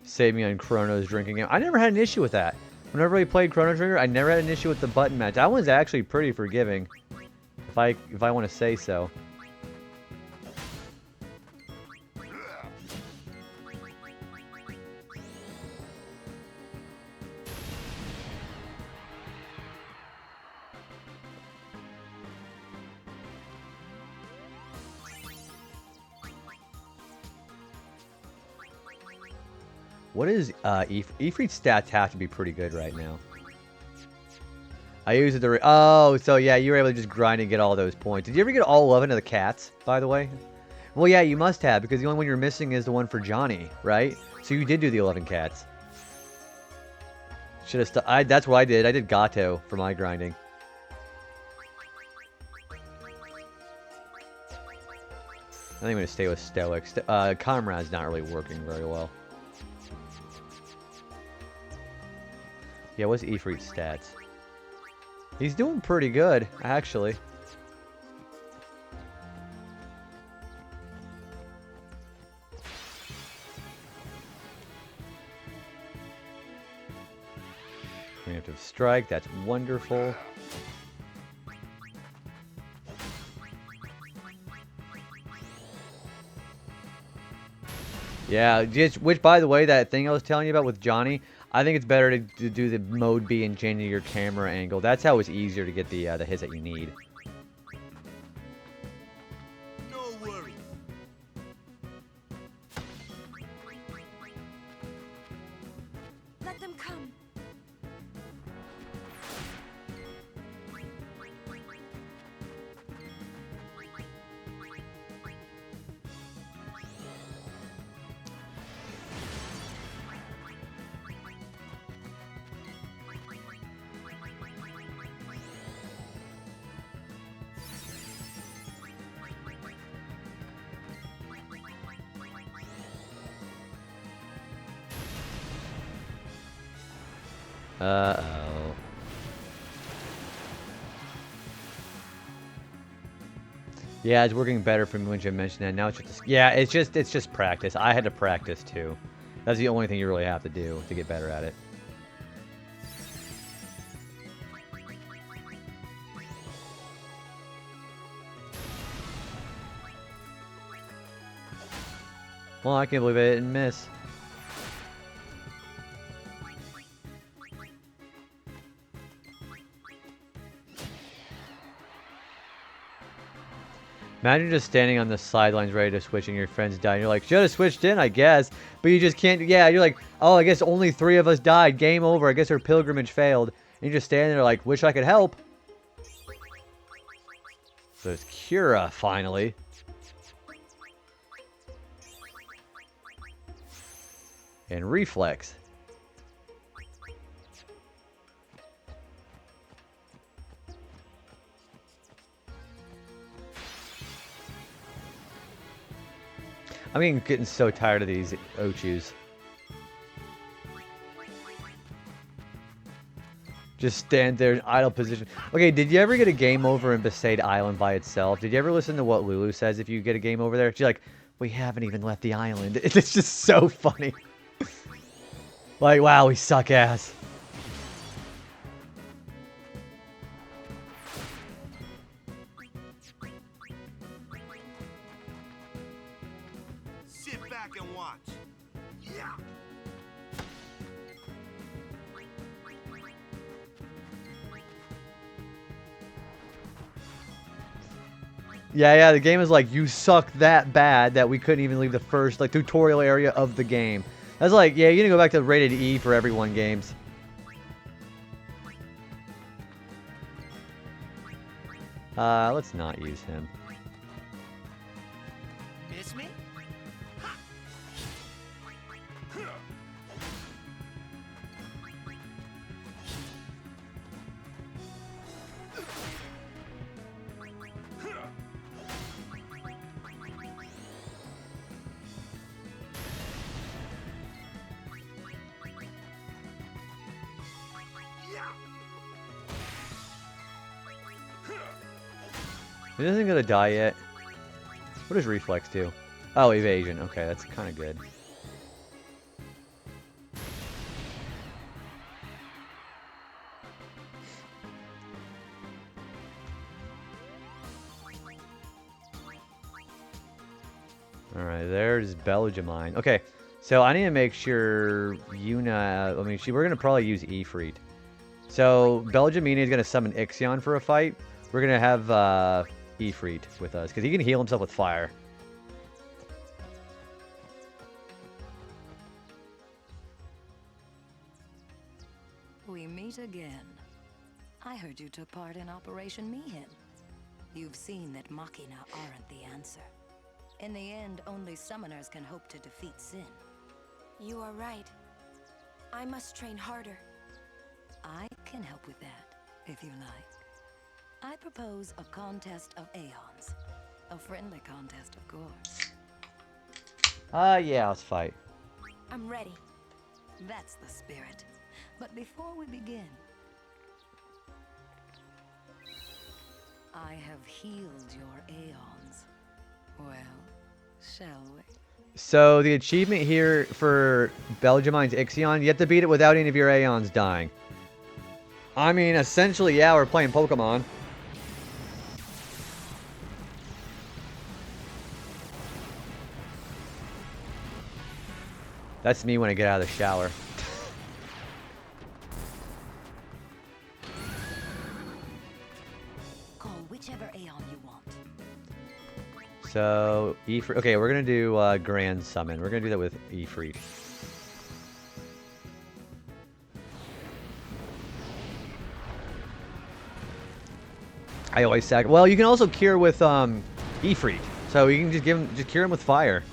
Save me on Chrono's drinking game. I never had an issue with that. Whenever we played Chrono Trigger, I never had an issue with the button match. That one's actually pretty forgiving, if I want to say so. What is Ifrit's stats have to be pretty good right now. I use it to oh, so yeah, you were able to just grind and get all those points. Did you ever get all 11 of the cats, by the way? Well, yeah, you must have, because the only one you're missing is the one for Johnny, right? So you did do the 11 cats. Should have that's what I did. I did Gato for my grinding. I think I'm going to stay with Stoic. Comrade's not really working very well. Yeah, what's Ifrit's stats? He's doing pretty good, actually. Preemptive strike, that's wonderful. Yeah, just, which, by the way, that thing I was telling you about with Johnny, I think it's better to do the mode B and changing your camera angle. That's how it's easier to get the hits that you need. No worry. Let them come. Uh-oh. Yeah, it's working better for me when you mentioned that. Now it's just it's just practice. I had to practice too. That's the only thing you really have to do to get better at it. Well, I can't believe I didn't miss. Imagine just standing on the sidelines ready to switch and your friends die. And you're like, should have switched in, I guess. But you just can't. Yeah, you're like, oh, I guess only 3 of us died. Game over. I guess our pilgrimage failed. And you just stand there like, wish I could help. So it's Kira, finally. And Reflex. I'm getting so tired of these Ochus. Just stand there in idle position. Okay, did you ever get a game over in Besaid Island by itself? Did you ever listen to what Lulu says if you get a game over there? She's like, we haven't even left the island. It's just so funny. Like, wow, we suck ass. Sit back and watch. Yeah. Yeah, the game is like, you suck that bad that we couldn't even leave the first, like, tutorial area of the game. That's like, yeah, you're gonna go back to rated E for everyone games. Let's not use him. Miss me? It isn't gonna die yet. What does reflex do? Oh, evasion. Okay, that's kind of good. Alright, there's Belgiumine. Okay, so I need to make sure Yuna... I mean, we're going to probably use Ifrit. So, Belgiumine is going to summon Ixion for a fight. We're going to have Ifrit with us, because he can heal himself with fire. We meet again. I heard you took part in Operation Mihin. You've seen that Machina aren't the answer. In the end, only summoners can hope to defeat sin. You are right. I must train harder. I can help with that, if you like. I propose a contest of Aeons. A friendly contest, of course. Yeah, let's fight. I'm ready. That's the spirit. But before we begin, I have healed your Aeons. Well, shall we? So, the achievement here for Belgiumine's Ixion, you have to beat it without any of your Aeons dying. I mean, essentially, yeah, we're playing Pokemon. That's me when I get out of the shower. Call whichever Aeon you want. So, Ifrit. Okay, we're going to do Grand Summon. We're going to do that with Ifrit. I always sack. Well, you can also cure with Ifrit. So you can just cure him with fire.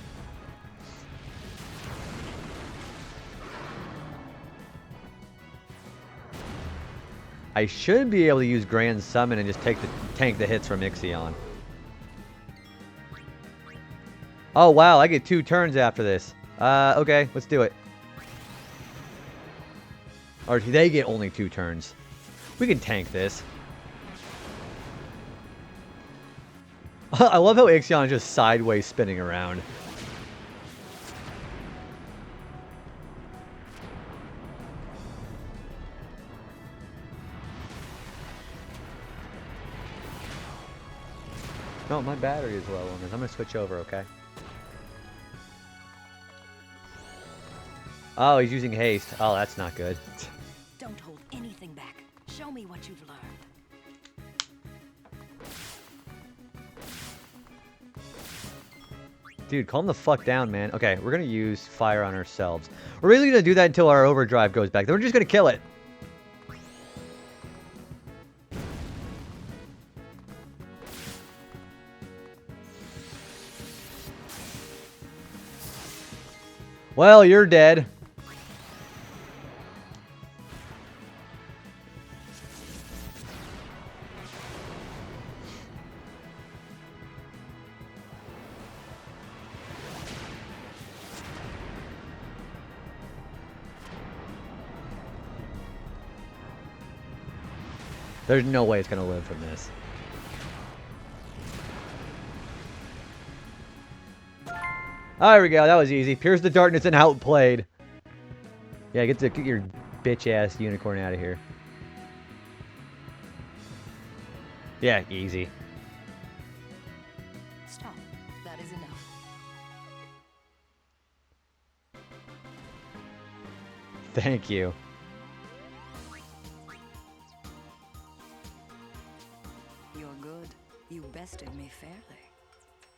I should be able to use Grand Summon and just tank the hits from Ixion. Oh wow, I get 2 turns after this. Okay, let's do it. Or they get only 2 turns. We can tank this. I love how Ixion is just sideways spinning around. No, my battery is low on this. I'm gonna switch over, okay? Oh, he's using haste. Oh, that's not good. Don't hold anything back. Show me what you've learned. Dude, calm the fuck down, man. Okay, we're gonna use fire on ourselves. We're really gonna do that until our overdrive goes back. Then we're just gonna kill it. Well, you're dead. There's no way it's going to live from this. Oh, there we go. That was easy. Pierce the darkness and outplayed. Yeah, get your bitch-ass unicorn out of here. Yeah, easy. Stop. That is enough. Thank you. You're good. You bested me fairly.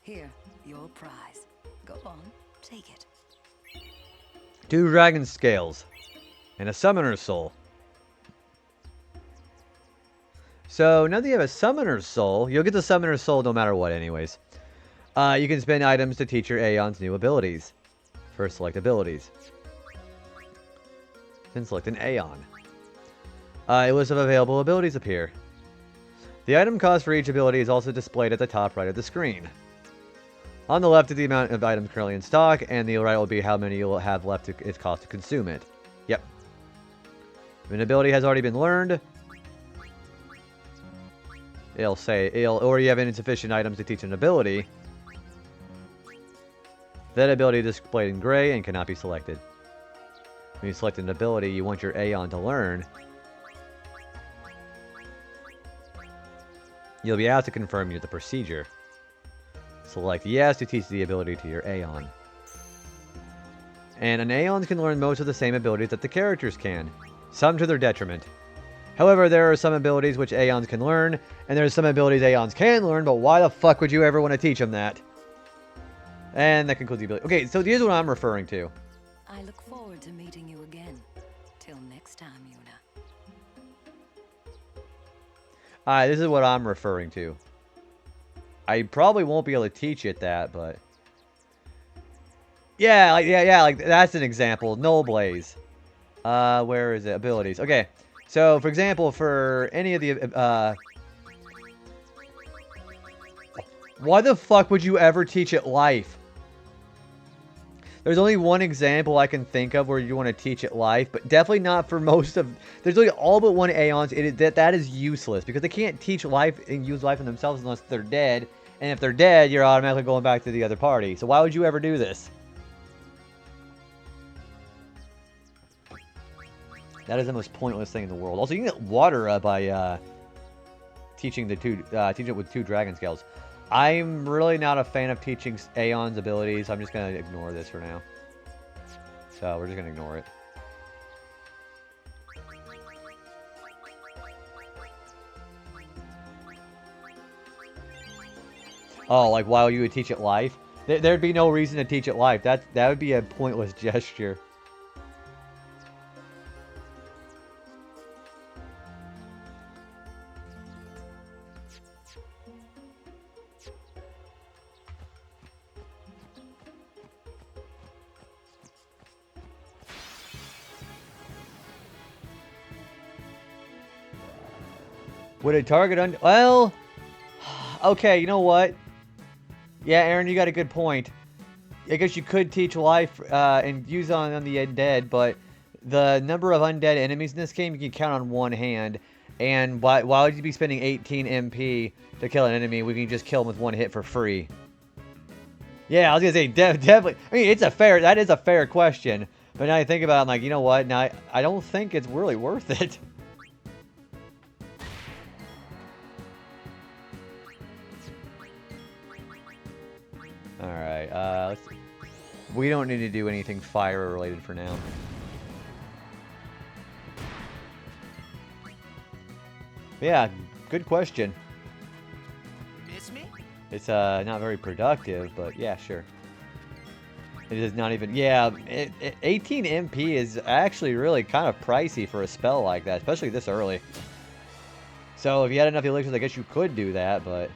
Here, your prize. Go on, take it. 2 dragon scales. And a summoner's soul. So, now that you have a summoner's soul, you'll get the summoner's soul no matter what anyways. You can spend items to teach your Aeon's new abilities. First, select abilities. Then select an Aeon. A list of available abilities appear. The item cost for each ability is also displayed at the top right of the screen. On the left is the amount of items currently in stock, and the right will be how many you'll have left its cost to consume it. Yep. If an ability has already been learned, it'll say, or you have insufficient items to teach an ability. That ability is displayed in gray and cannot be selected. When you select an ability you want your Aeon to learn, you'll be asked to confirm the procedure. Select yes to teach the ability to your Aeon. And an Aeon can learn most of the same abilities that the characters can, some to their detriment. However, there are some abilities which Aeons can learn, and there are some abilities Aeons can learn, but why the fuck would you ever want to teach them that? And that concludes the ability. Okay, so here's what I'm referring to. I look forward to meeting you again. Till next time, Yuna. Alright, this is what I'm referring to. I probably won't be able to teach it that, but... Yeah, like that's an example. Null Blaze. Where is it? Abilities. Okay. So, for example, for any of the, why the fuck would you ever teach it life? There's only one example I can think of where you want to teach it life, but definitely not for most of... There's only all but one Aeons. That is useless, because they can't teach life and use life in themselves unless they're dead. And if they're dead, you're automatically going back to the other party. So why would you ever do this? That is the most pointless thing in the world. Also, you can get water by teaching it with 2 dragon scales. I'm really not a fan of teaching Aeon's abilities. I'm just going to ignore this for now. So, we're just going to ignore it. Oh, like why you would teach it life? There'd be no reason to teach it life. That would be a pointless gesture. Would it target well, okay, you know what? Yeah, Aaron, you got a good point. I guess you could teach life and use on the undead, but the number of undead enemies in this game you can count on one hand. And why would you be spending 18 MP to kill an enemy when you can just kill them with one hit for free? Yeah, I was gonna say definitely. I mean, that is a fair question. But now I think about it, I'm like, you know what? Now I don't think it's really worth it. Alright, we don't need to do anything fire related for now. Yeah, good question. Miss me? It's not very productive, but yeah, sure. It is not even... Yeah, 18 MP is actually really kind of pricey for a spell like that, especially this early. So if you had enough elixirs, I guess you could do that, but...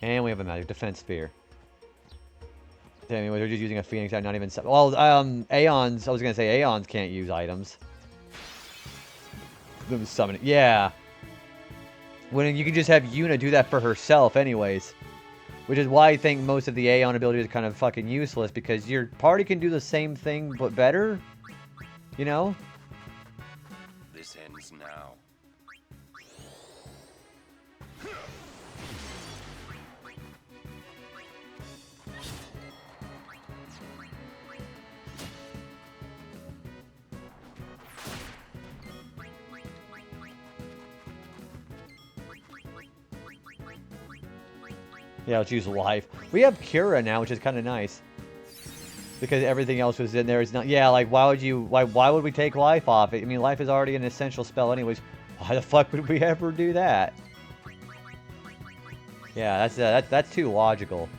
And we have a magic defense sphere. Anyway, they're just using a phoenix. I'm not even... Well, Aeons... I was going to say Aeons can't use items. Them summoning... Yeah. When you can just have Yuna do that for herself anyways. Which is why I think most of the Aeon abilities are kind of fucking useless. Because your party can do the same thing, but better. You know? This ends now. Yeah, let's use life. We have Cura now, which is kind of nice. Because everything else was in there is not... Yeah, like, why would we take life off? I mean, life is already an essential spell anyways. Why the fuck would we ever do that? Yeah, that's too logical.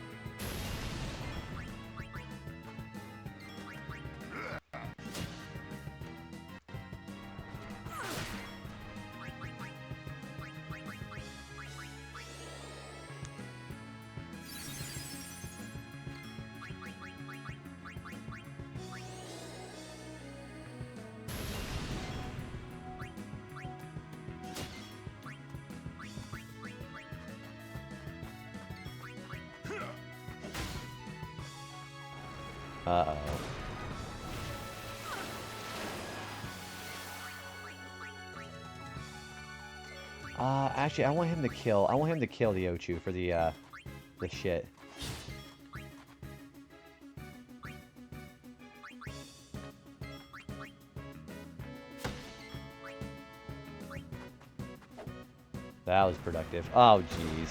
Uh-oh. Actually, I want him to kill. I want him to kill the Ochu for the shit. That was productive. Oh, jeez.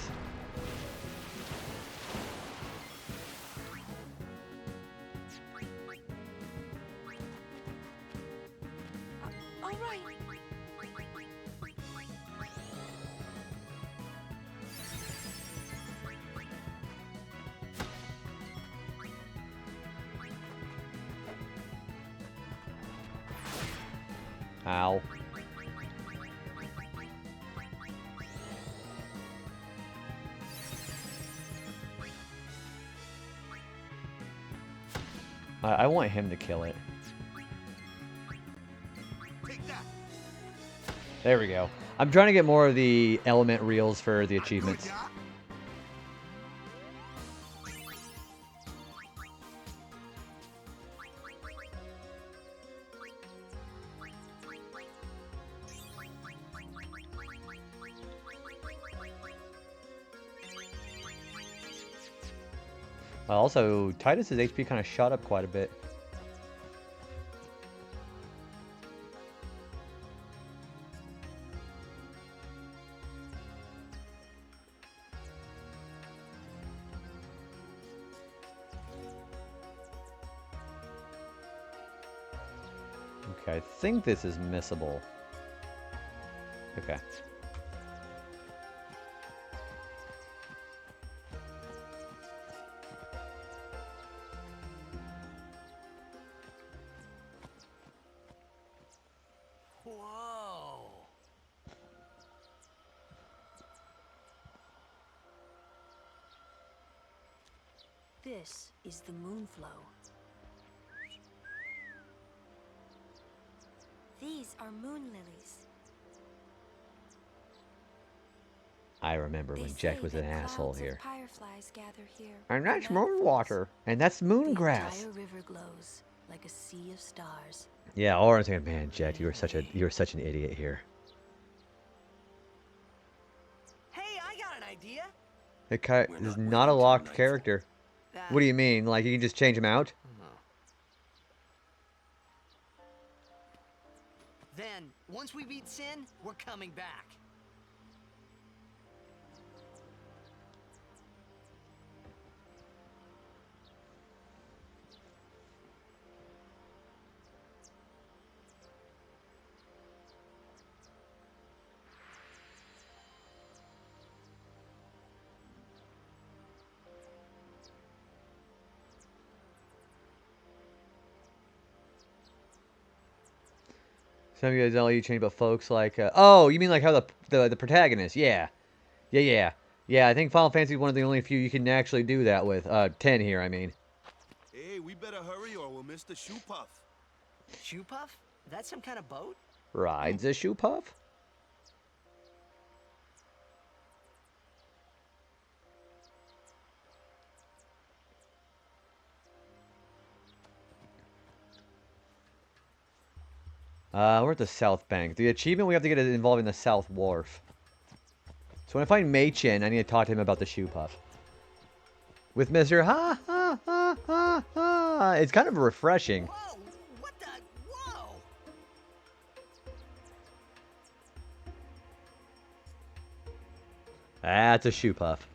All right. Ow. I want him to kill it. There we go. I'm trying to get more of the element reels for the achievements. Also, Titus's HP kind of shot up quite a bit. Okay, I think this is missable. Okay. Whoa! This is the Moonflow. These are moon lilies. I remember when Jack was an asshole here. Fireflies gather here. And that's moon water. And that's moon The grass. entire river glows like a sea of stars. Yeah, all I'm saying, man, Jack, you were such an idiot here. Hey, I got an idea. It is not a locked character. What do you mean? Like you can just change him out? Then, once we beat Sin, we're coming back. Some of you guys don't let you change, but folks like, oh, you mean like how the protagonist? Yeah, yeah. I think Final Fantasy is one of the only few you can actually do that with. 10 here, I mean. Hey, we better hurry or we'll miss the shoe puff. Shoe puff? That's some kind of boat? Rides a shoe puff? We're at the South Bank. The achievement we have to get is involving the South Wharf. So when I find Machin, I need to talk to him about the shoe puff. With Mr. Ha ha ha ha ha. It's kind of refreshing. Whoa! What the? Whoa! That's a shoe puff.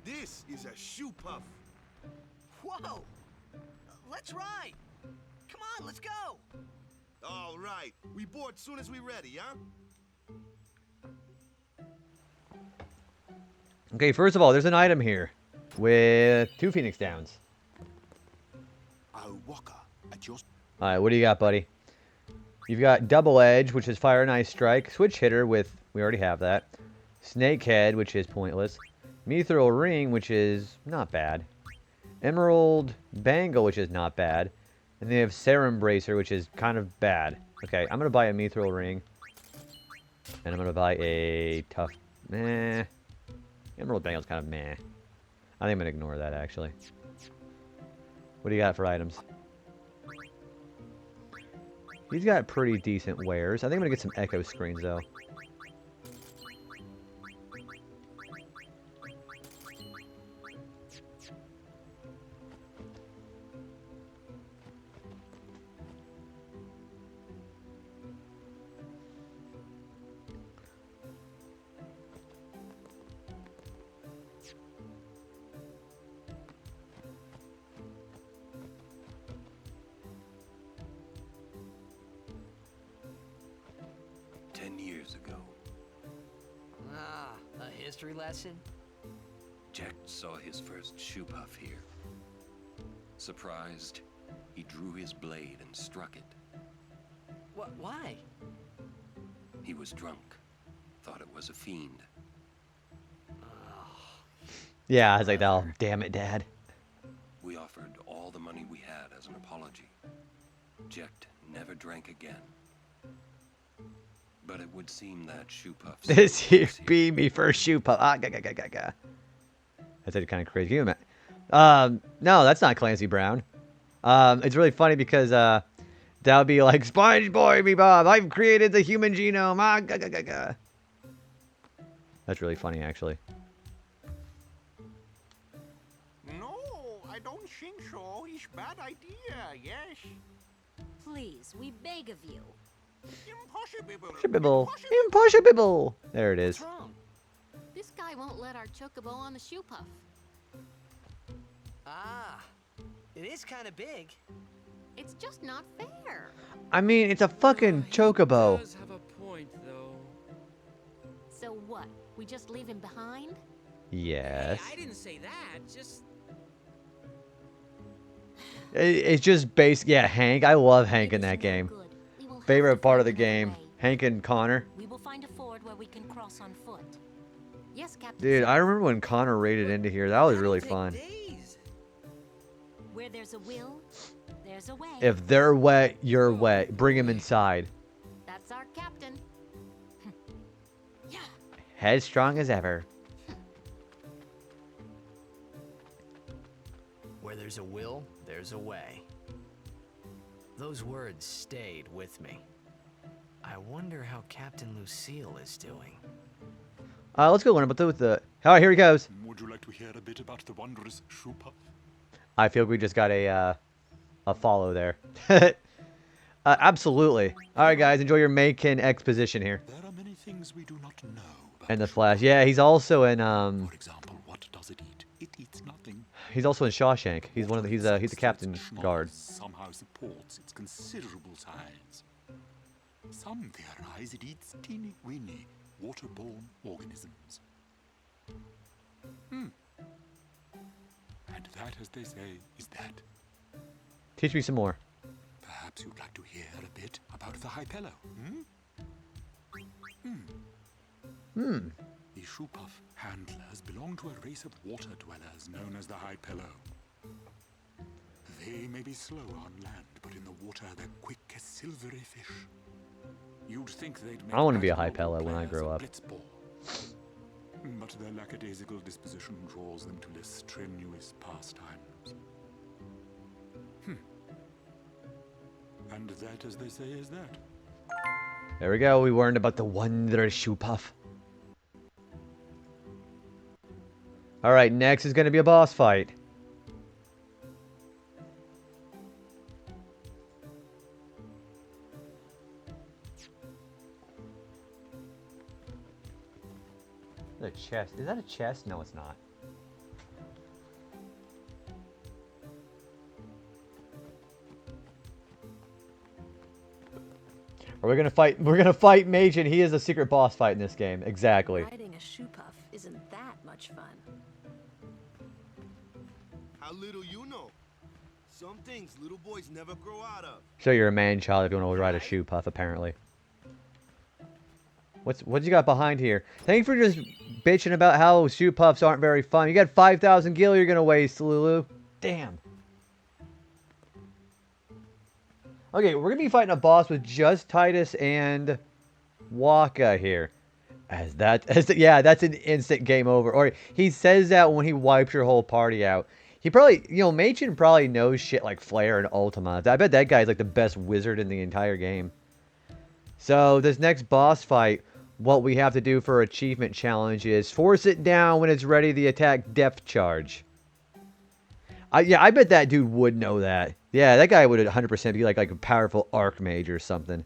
This is a shoe puff. Whoa! Let's ride! Come on, let's go! All right. We board soon as we ready, huh? Okay, first of all, there's an item here with 2 Phoenix Downs. Alright, what do you got, buddy? You've got Double Edge, which is Fire and Ice Strike. Switch Hitter with, we already have that. Snakehead, which is pointless. Mithril Ring, which is not bad. Emerald Bangle, which is not bad. And they have Serum Bracer, which is kind of bad. Okay, I'm gonna buy a mithril ring. And I'm gonna buy a tough... Meh. Emerald bangle's kind of meh. I think I'm gonna ignore that, actually. What do you got for items? He's got pretty decent wares. I think I'm gonna get some echo screens, though. History lesson? Jack saw his first shoe puff here. Surprised, he drew his blade and struck it. Why? He was drunk. Thought it was a fiend. Yeah, I was like, oh, damn it, Dad. We offered all the money we had as an apology. Jecht never drank again. But it would seem that shoe puffs... This here be me first shoe puff. Ah, That's kind of crazy. Can you imagine? No, that's not Clancy Brown. It's really funny because that would be like, SpongeBob, me Bob, I've created the human genome. Ah, That's really funny, actually. No, I don't think so. It's a bad idea, yes. Please, we beg of you. Impossible. Impossible. There it is. What's wrong? This guy won't let our chocobo on the shoe puff. Ah, it is kind of big. It's just not fair. I mean, it's a fucking chocobo. He does have a point, though. So what? We just leave him behind? Yes. Hey, I didn't say that. Just... It's just basic. Yeah, Hank. I love Hank in that game. Favorite part of the game. Hank and Connor. We will find a ford where we can cross on foot. Yes, Captain. Dude, I remember when Connor raided into here. That was really fun. Where there's a will, there's a way. If they're wet, you're wet. Bring him inside. That's our captain. Headstrong as ever. Where there's a will, there's a way. Those words stayed with me. I wonder how Captain Lucille is doing. Let's go learn about the... All right, here he goes. Would you like to hear a bit about the wondrous shoe puff? I feel we just got a follow there. Absolutely. All right, guys, enjoy your Macon exposition here. There are many things we do not know. And the Flash. Yeah, he's also in For example, what does it eat? It eats nothing. He's also in Shawshank. He's one of the, he's a captain guard. Somehow supports its considerable size. Some theorize it eats teeny-weeny waterborne organisms. And that, as they say, is that. Teach me some more. Perhaps you'd like to hear a bit about the Hypello, The shoe puff handlers belong to a race of water dwellers known as the Hypello. They may be slow on land, but in the water they're quick as silvery fish. You'd think they'd make I want to be a Hypello when I players grow of up. blitzball. But their lackadaisical disposition draws them to less strenuous pastimes. And that, as they say, is that. There we go. We learned about the wondrous shoe puff. All right, next is going to be a boss fight. The chest. Is that a chest? No, it's not. We're gonna fight. We're gonna fight Mage, and he is a secret boss fight in this game. Exactly. Riding a shoe puff isn't that much fun. How little you know. Some things little boys never grow out of. So you're a man child if you want to ride a shoe puff, apparently. What you got behind here? Thanks for just bitching about how shoe puffs aren't very fun. You got 5,000 gil you're gonna waste, Lulu. Damn. Okay, we're gonna be fighting a boss with just Titus and Waka here. Yeah, that's an instant game over. Or he says that when he wipes your whole party out. He probably, Machin probably knows shit like Flare and Ultima. I bet that guy's like the best wizard in the entire game. So this next boss fight, what we have to do for achievement challenge is force it down when it's ready to attack depth charge. I bet that dude would know that. Yeah, that guy would 100% be like a powerful archmage or something.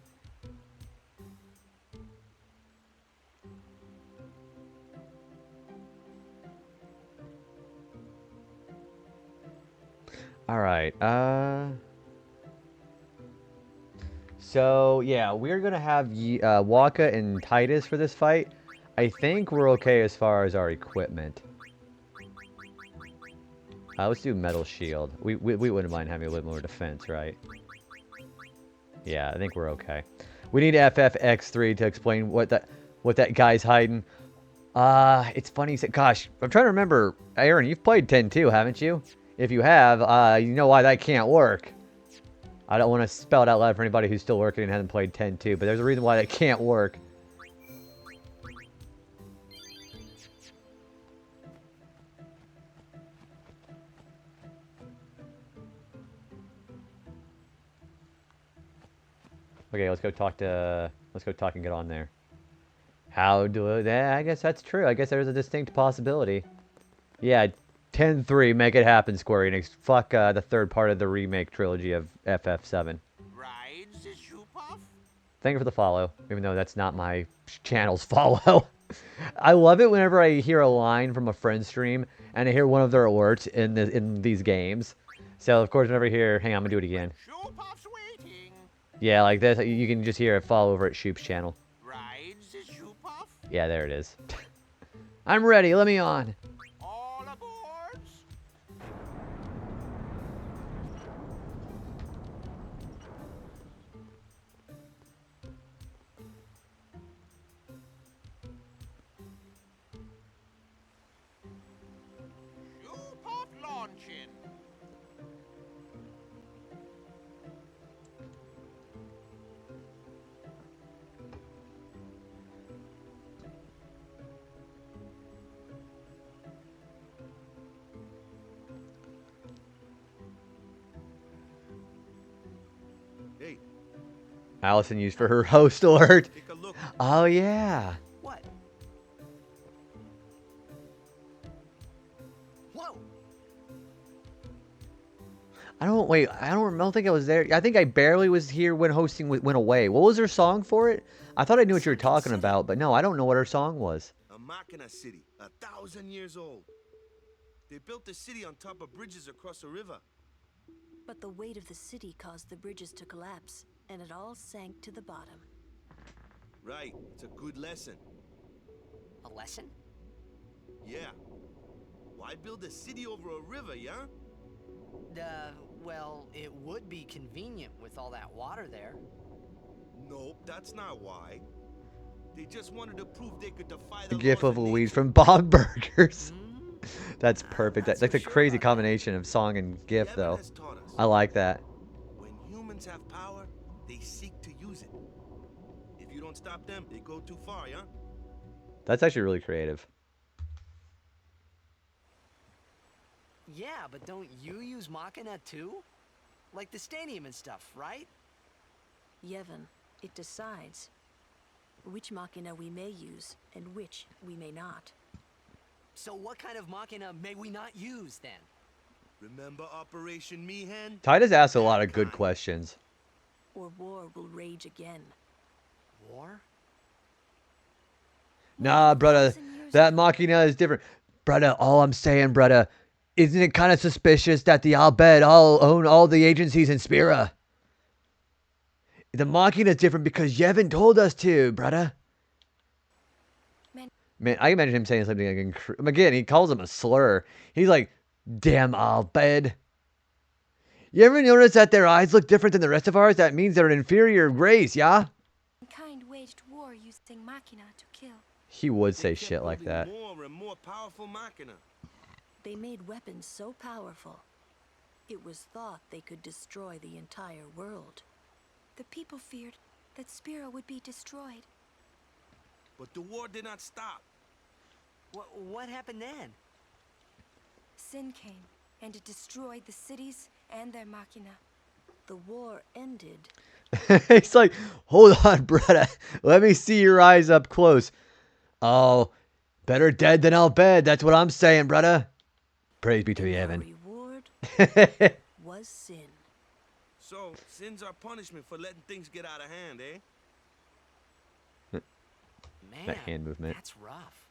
All right. So yeah, we're gonna have Waka and Titus for this fight. I think we're okay as far as our equipment. Let's do metal shield. We wouldn't mind having a little more defense, right? Yeah, I think we're okay. We need FFX3 to explain what that guy's hiding. It's funny. Gosh, I'm trying to remember. Aaron, you've played 10-2, haven't you? If you have, you know why that can't work. I don't want to spell it out loud for anybody who's still working and hasn't played 10-2, but there's a reason why that can't work. Okay, let's go talk and get on there. How do I guess that's true. I guess there's a distinct possibility. Yeah, 10-3, make it happen, Square Enix. Fuck the third part of the remake trilogy of FF7. Thank you for the follow, even though that's not my channel's follow. I love it whenever I hear a line from a friend's stream and I hear one of their alerts in these games. So of course, whenever I hear, hang on, I'm gonna do it again. Yeah, like this, you can just hear it fall over at Shoop's channel. Yeah, there it is. I'm ready. Let me on. Hey. Allison used for her host alert. Oh yeah. What? Whoa. I don't think I was there. I think I barely was here when hosting went away. What was her song for it? I thought I knew what you were talking about, but no, I don't know what her song was. A Machina city, 1,000 years old. They built the city on top of bridges across a river. But the weight of the city caused the bridges to collapse, and it all sank to the bottom. Right, it's a good lesson. A lesson? Yeah. Why build a city over a river, yeah? Well, it would be convenient with all that water there. Nope, that's not why. They just wanted to prove they could defy The the gif laws of of Louise nature. from Bob Burgers. That's perfect. That's like a crazy combination of song and gif, though. I like that. When humans have power, they seek to use it. If you don't stop them, they go too far, yeah? That's actually really creative. Yeah, but don't you use Machina too? Like the stadium and stuff, right? Yevon, it decides which Machina we may use and which we may not. So what kind of Machina may we not use then? Remember Operation Meehan? Titus asks a lot of good questions. Or war will rage again. War? Nah, brother, that Machina is different. Brother, all I'm saying, brother, isn't it kind of suspicious that the Albed all own all the agencies in Spira? The Machina is different because Yevon told us to, brother. Man, I imagine him saying something like, again, he calls him a slur. He's like, damn Albed. You ever notice that their eyes look different than the rest of ours? That means they're an inferior race, yeah? Mankind waged war using Machina to kill. He would say shit like that. More and more powerful Machina. They made weapons so powerful, it was thought they could destroy the entire world. the people feared that Spira would be destroyed. But the war did not stop. What happened then? Sin came, and it destroyed the cities and their machina. The war ended. He's like, hold on, brother. Let me see your eyes up close. Oh, better dead than I'll bed. That's what I'm saying, brother. Praise be to the heaven. Reward was sin. So, sin's our punishment for letting things get out of hand, eh? Man, That hand movement. That's rough.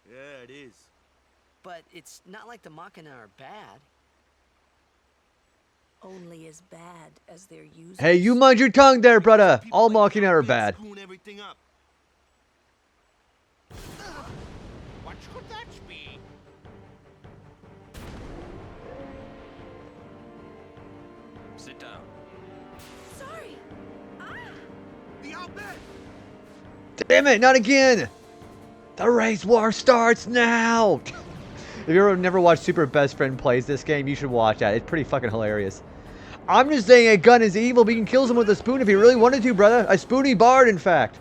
Yeah, it is. But it's not like the Machina are bad. Only as bad as their users. Hey, you mind your tongue there, brother. All Machina are bad. Screwing everything up. What could that be? Sit down. Sorry. The Albed! Damn it, not again. The race war starts now. If you ever never watched Super Best Friend Plays this game, you should watch that. It's pretty fucking hilarious. I'm just saying a gun is evil, but you can kill someone with a spoon if you really wanted to, brother. A spoony bard, in fact.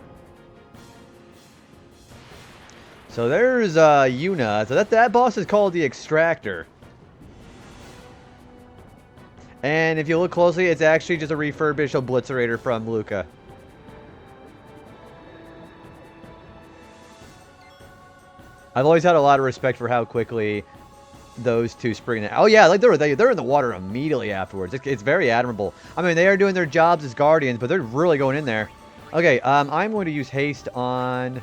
So there's Yuna. So that boss is called the Extractor. And if you look closely, it's actually just a refurbished Obliterator from Luca. I've always had a lot of respect for how quickly those two spring. Oh yeah, like they're in the water immediately afterwards. It's very admirable. I mean, they are doing their jobs as guardians, but they're really going in there. Okay, I'm going to use haste on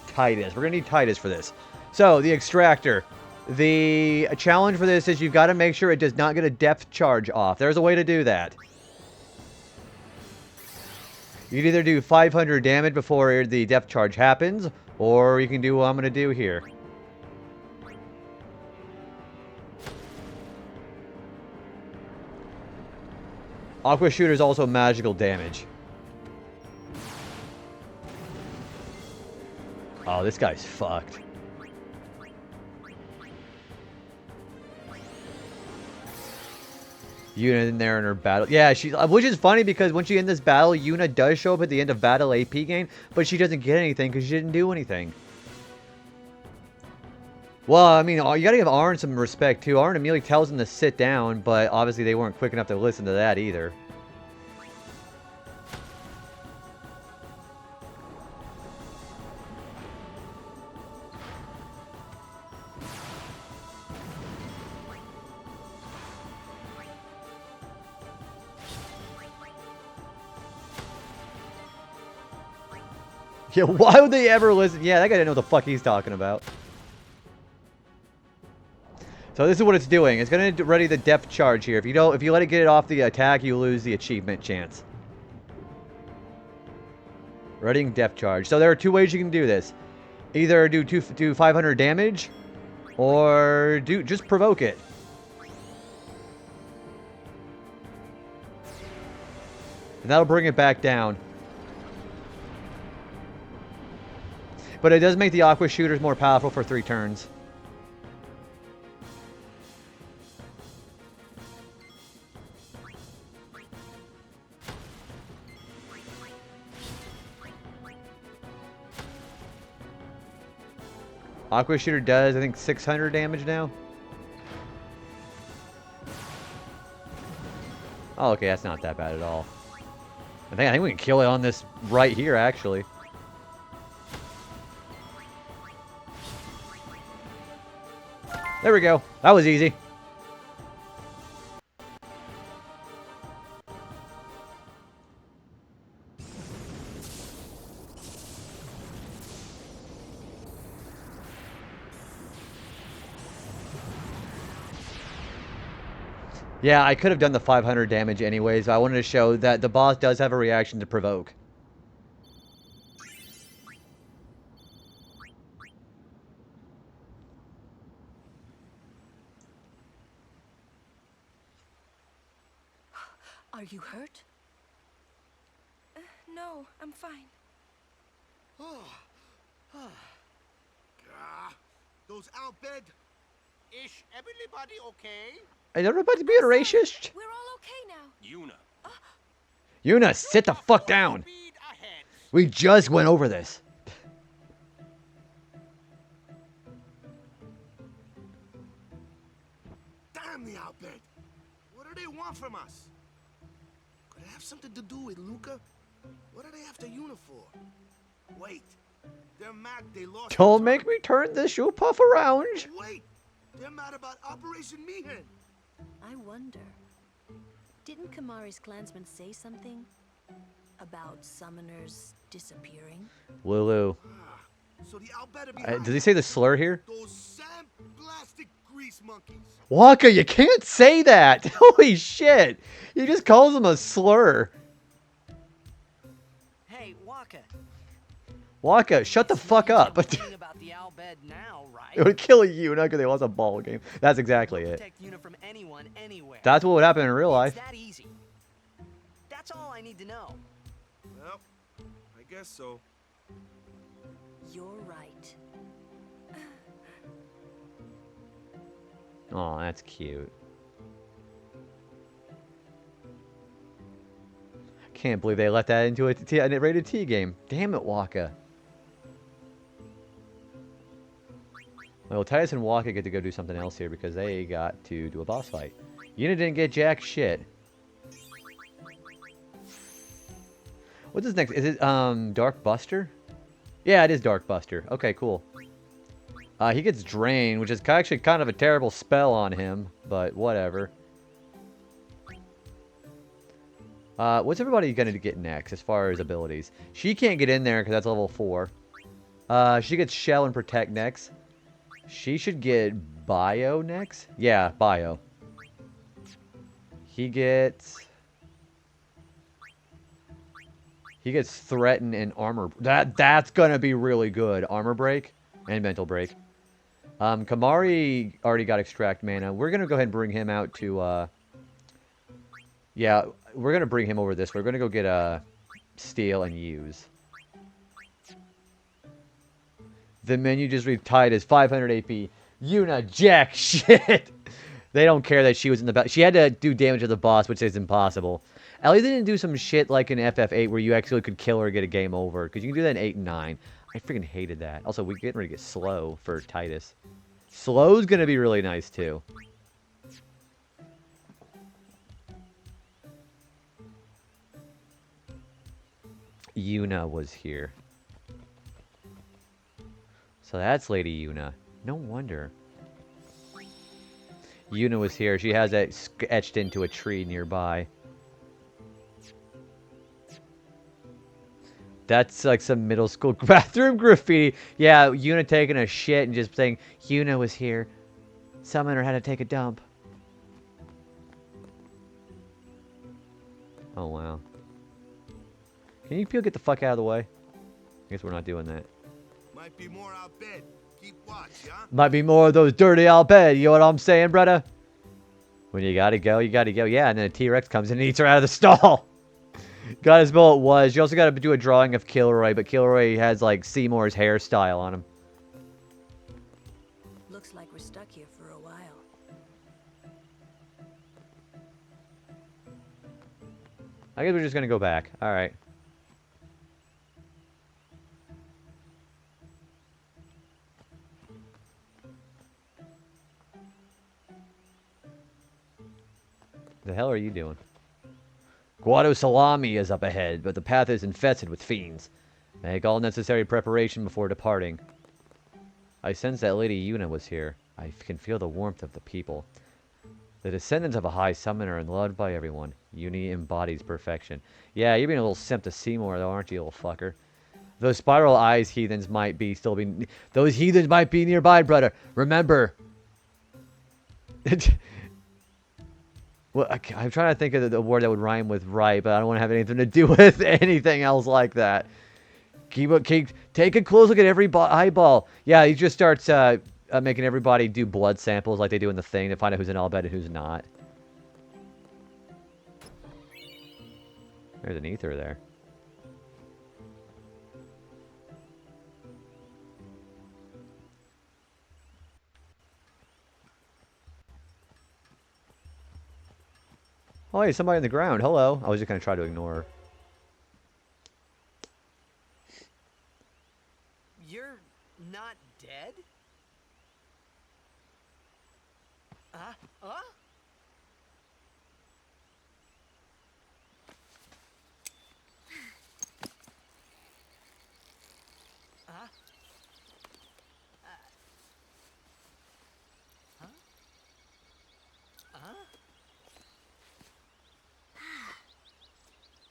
Titus. We're gonna need Titus for this. So the Extractor. The challenge for this is you've got to make sure it does not get a depth charge off. There's a way to do that. You can either do 500 damage before the depth charge happens, or you can do what I'm going to do here. Aqua Shooter is also magical damage. Oh, this guy's fucked. Yuna in there in her battle. Yeah, which is funny because when she in this battle, Yuna does show up at the end of battle AP gain, but she doesn't get anything because she didn't do anything. Well, I mean, you gotta give Arn some respect too. Arn immediately tells him to sit down, but obviously they weren't quick enough to listen to that either. Yeah, why would they ever listen? Yeah, that guy didn't know what the fuck he's talking about. So this is what it's doing. It's going to ready the depth charge here. If you let it get it off the attack, you lose the achievement chance. Readying depth charge. So there are two ways you can do this. Either do 500 damage, or just provoke it. And that'll bring it back down. But it does make the Aqua Shooters more powerful for 3 turns. Aqua Shooter does, I think, 600 damage now. Oh, okay, that's not that bad at all. I think we can kill it on this right here, actually. There we go. That was easy. Yeah, I could have done the 500 damage anyways. I wanted to show that the boss does have a reaction to provoke. Are you hurt? No, I'm fine. Those Albed. Is everybody okay? Is everybody being racist? We're all okay now. Yuna, Yuna, sit the fuck down. We just went over this. Damn the Albed! What do they want from us? Could it have something to do with Luca? What are they after Yuna for? Wait, they're mad they lost. Don't make me turn this shoe puff around. Wait, they're mad about Operation Mihen. I wonder, didn't Kamari's clansmen say something about summoners disappearing? Lulu. So the Albed Does he say the slur here? those sand-blasted grease monkeys. Waka, you can't say that. Holy shit. He just calls him a slur. Hey, Waka. Waka, shut the fuck up. About the Albed now, right? It would kill Yuna because they lost a ball game. That's exactly it. Protect Yuna from anyone, anywhere. That's what would happen in real life. It's that easy. That's all I need to know. Well, I guess so. You're right. Oh, that's cute. Can't believe they let that into a rated T game. Damn it, Waka. Well, Titus and Waka get to go do something else here because they got to do a boss fight. Yuna didn't get jack shit. What's this next? Is it Dark Buster? Yeah, it is Dark Buster. Okay, cool. He gets drained, which is actually kind of a terrible spell on him, but whatever. What's everybody going to get next as far as abilities? She can't get in there because that's level 4. She gets Shell and Protect next. She should get Bio next. Yeah, Bio. He gets Threaten and Armor. That's going to be really good. Armor Break and Mental Break. Kamari already got Extract Mana. We're going to go ahead and bring him out to... yeah, we're going to bring him over this way. We're going to go get Steal and Use. The menu just read Titus 500 AP. Yuna jack shit. They don't care that she was in the... She had to do damage to the boss, which is impossible. At least they didn't do some shit like in FF8 where you actually could kill her and get a game over. Because you can do that in 8 and 9. I freaking hated that. Also, we're getting ready to get Slow for Titus. Slow's going to be really nice, too. Yuna was here. So that's Lady Yuna. No wonder. Yuna was here. She has that etched into a tree nearby. That's like some middle school bathroom graffiti. Yeah, Yuna taking a shit and just saying, Yuna was here. Summoner had to take a dump. Oh, wow. Can you people get the fuck out of the way? I guess we're not doing that. Might be more out bed. Keep watch, huh? Might be more of those dirty out bed. You know what I'm saying, brother? When you gotta go, you gotta go. Yeah, and then a T-Rex comes in and eats her out of the stall. Gotta spell it was. You also gotta do a drawing of Kilroy, but Kilroy has like Seymour's hairstyle on him. Looks like we're stuck here for a while. I guess we're just gonna go back. Alright. The hell are you doing? Guado Salami is up ahead, but the path is infested with fiends. Make all necessary preparation before departing. I sense that Lady Yuna was here. I can feel the warmth of the people. The descendants of a high summoner and loved by everyone. Yuna embodies perfection. Yeah, you're being a little simp to Seymour, though, aren't you, little fucker? Those spiral eyes heathens might be those heathens might be nearby, brother. Remember. Well, I'm trying to think of the word that would rhyme with right, but I don't want to have anything to do with anything else like that. Take a close look at every eyeball. Yeah, he just starts making everybody do blood samples like they do in the thing to find out who's an Albed and who's not. There's an ether there. Oh Oh, hey, somebody on the ground. Hello. I was just going to try to ignore her. You're not dead? Huh?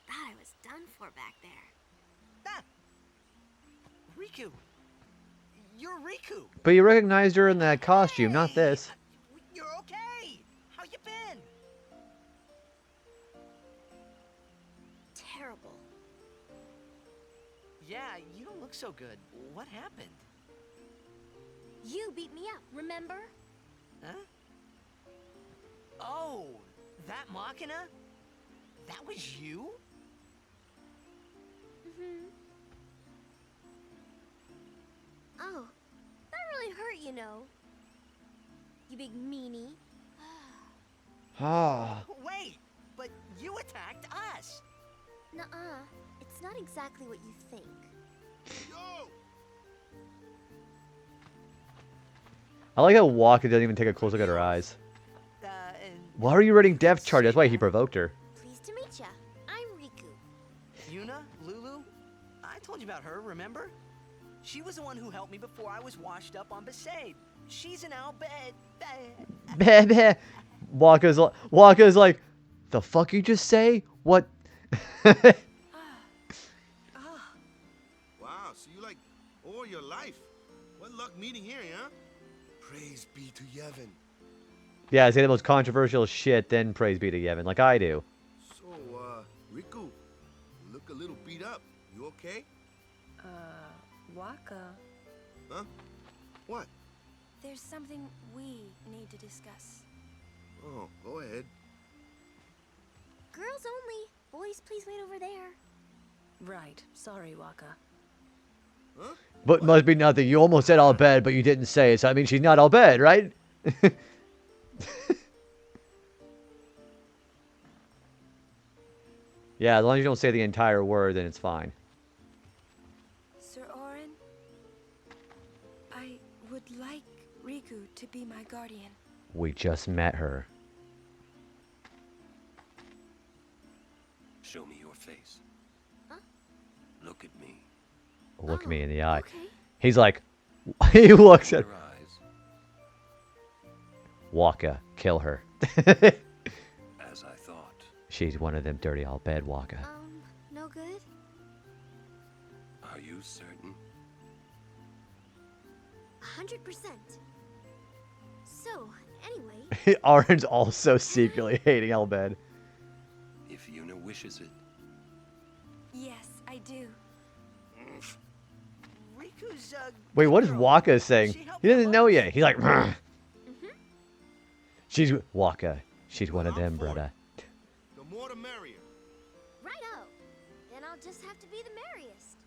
Thought I was done for back there. Ah! Riku! You're Riku! But you recognized her in that costume, not this. You're okay! How you been? Terrible. Yeah, you don't look so good. What happened? You beat me up, remember? Huh? Oh, that Machina? That was you? Mm-hmm. Oh, that really hurt, you know. You big meanie. Ah. Wait, but you attacked us. Nuh-uh. It's not exactly what you think. Yo! I like how Waka doesn't even take a close look at her eyes. Why are you writing death charge? That's why he provoked her. Pleased to meet ya. I'm Riku. Yuna? Lulu? I told you about her, remember? She was the one who helped me before I was washed up on Besaid. She's in our bed. Waka's like, the fuck you just say? What? Wow, so you like all your life. What luck meeting here, huh? Praise be to Yevon. Yeah, say the most controversial shit, then praise be to Yevon, like I do. So, Riku, you look a little beat up. You okay? Waka. Huh? What? There's something we need to discuss. Oh, go ahead. Girls only. Boys, please wait over there. Right. Sorry, Waka. Huh? But must be nothing. You almost said all bed, but you didn't say it, so I mean she's not all bed, right? Yeah, as long as you don't say the entire word, then it's fine. Sir Orin, I would like Riku to be my guardian. We just met her. Show me your face. Huh? Look at me. Look me in the eye. Okay. He's like, he looks at Your eyes. Waka, kill her. As I thought. She's one of them dirty all bed, Waka. No good? Are you certain? 100%. So, anyway. Arn's also secretly hating Elbed. If Yuna wishes it. Yes, I do. Riku's, Wait, what is Waka saying? He doesn't know yet. He's like, she's Waka. She's one of them, brother. The more the merrier. Righto. Then I'll just have to be the merriest.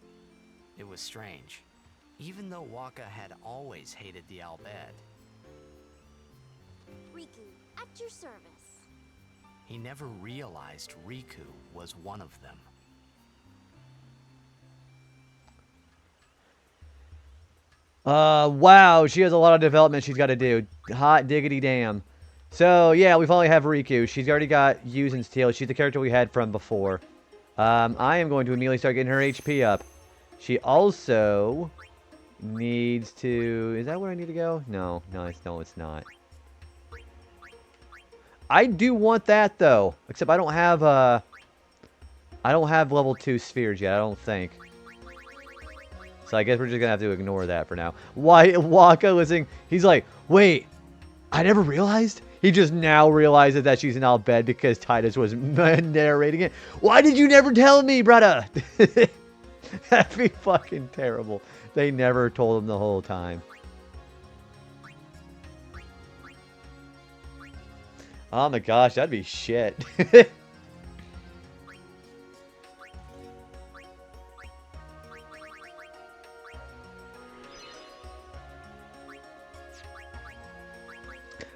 It was strange. Even though Waka had always hated the Albed, Riku, at your service. he never realized Riku was one of them. Wow, she has a lot of development she's got to do. Hot diggity damn. So, yeah, we finally have Riku. She's already got Yuzen's tail. She's the character we had from before. I am going to immediately start getting her HP up. She also needs to... Is that where I need to go? No, it's not. I do want that, though. Except I don't have, I don't have level 2 spheres yet, I don't think. So I guess we're just gonna have to ignore that for now. Why Waka listening? He's like, wait, I never realized? He just now realizes that she's in Albed because Titus was narrating it. Why did you never tell me, brother? That'd be fucking terrible. They never told him the whole time. Oh my gosh, that'd be shit.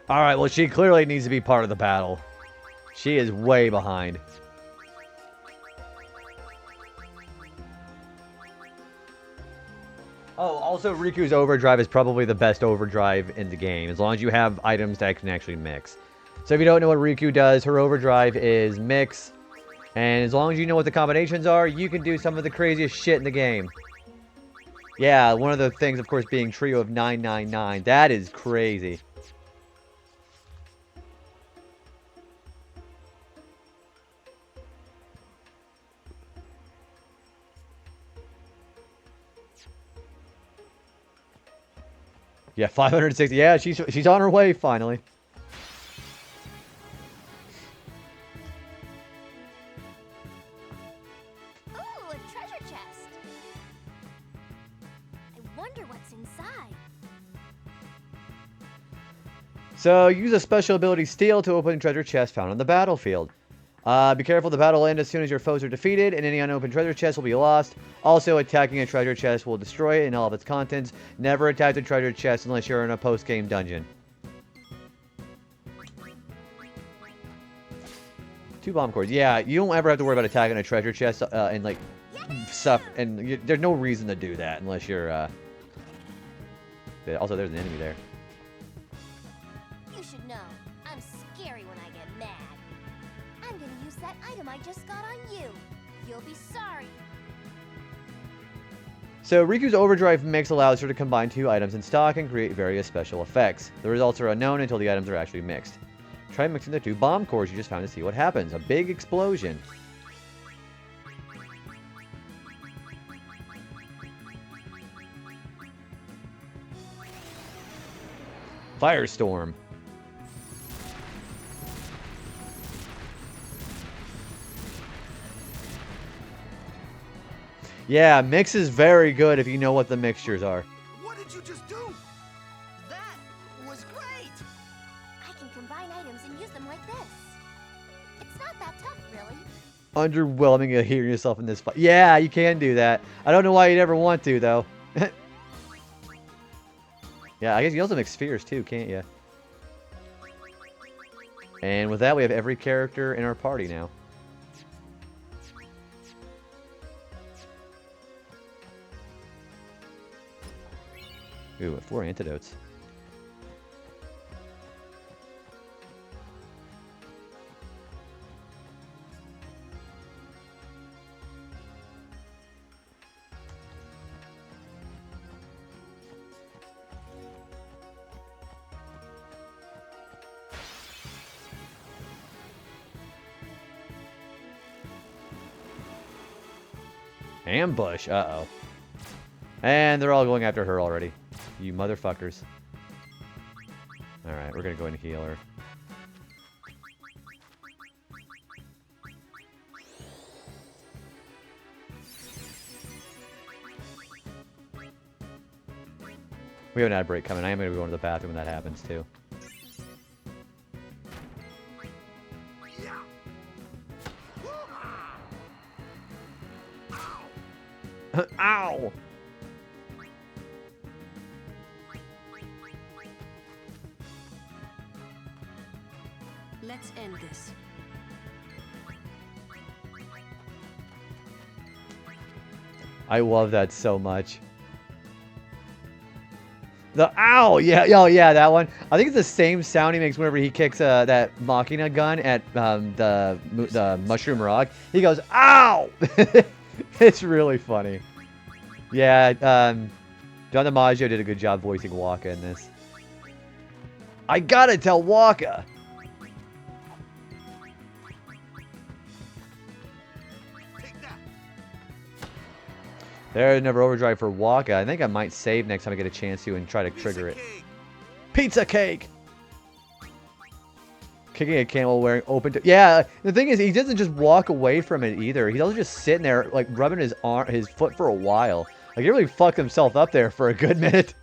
Alright, well she clearly needs to be part of the battle. She is way behind. Oh, also Riku's overdrive is probably the best overdrive in the game, as long as you have items that can actually mix. So if you don't know what Riku does, her overdrive is mix, and as long as you know what the combinations are, you can do some of the craziest shit in the game. Yeah, one of the things, of course, being Trio of 999. That is crazy. Yeah, 560. Yeah, she's on her way finally. Ooh, a treasure chest. I wonder what's inside. So, use a special ability Steal to open treasure chest found on the battlefield. Be careful, the battle will end as soon as your foes are defeated, and any unopened treasure chest will be lost. Also, attacking a treasure chest will destroy it and all of its contents. Never attack the treasure chest unless you're in a post-game dungeon. 2 bomb cores. Yeah, you don't ever have to worry about attacking a treasure chest and, like, stuff. And there's no reason to do that unless you're, Also, there's an enemy there. You should know, I'm scary when I get mad. I'm gonna use that item I just got on you. You'll be sorry. So, Riku's overdrive mix allows her to combine 2 items in stock and create various special effects. The results are unknown until the items are actually mixed. Try mixing the 2 bomb cores you just found to see what happens. A big explosion. Firestorm. Yeah, mix is very good if you know what the mixtures are. What did you just do? That was great! I can combine items and use them like this. It's not that tough, really. Underwhelming to hear yourself in this fight. Yeah, you can do that. I don't know why you'd ever want to, though. Yeah, I guess you also mix spheres, too, can't you? And with that, we have every character in our party now. Ooh, 4 antidotes. Ambush. Uh-oh. And they're all going after her already. You motherfuckers. Alright, we're gonna go ahead and heal her. We have an ad break coming. I am gonna go into the bathroom when that happens, too. Ow! Let's end this. I love that so much. The ow! Yeah, oh yeah, that one. I think it's the same sound he makes whenever he kicks that Machina gun at the Mushroom Rock. He goes, ow! It's really funny. Yeah, John DiMaggio did a good job voicing Waka in this. I gotta tell Waka! There's never overdrive for Waka. I think I might save next time I get a chance to and try to trigger it. Pizza cake! Kicking a can while wearing open to... Yeah, the thing is, he doesn't just walk away from it either. He's also just sitting there, like, rubbing his foot for a while. Like, he really fucked himself up there for a good minute.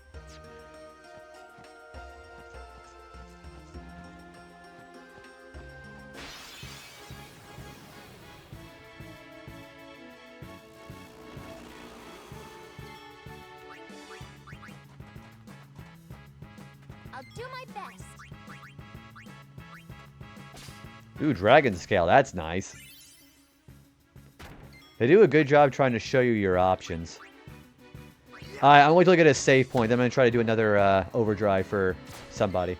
I'll do my best. Ooh, dragon scale. That's nice. They do a good job trying to show you your options. Alright, I'm going to look at a save point. Then I'm going to try to do another overdrive for somebody.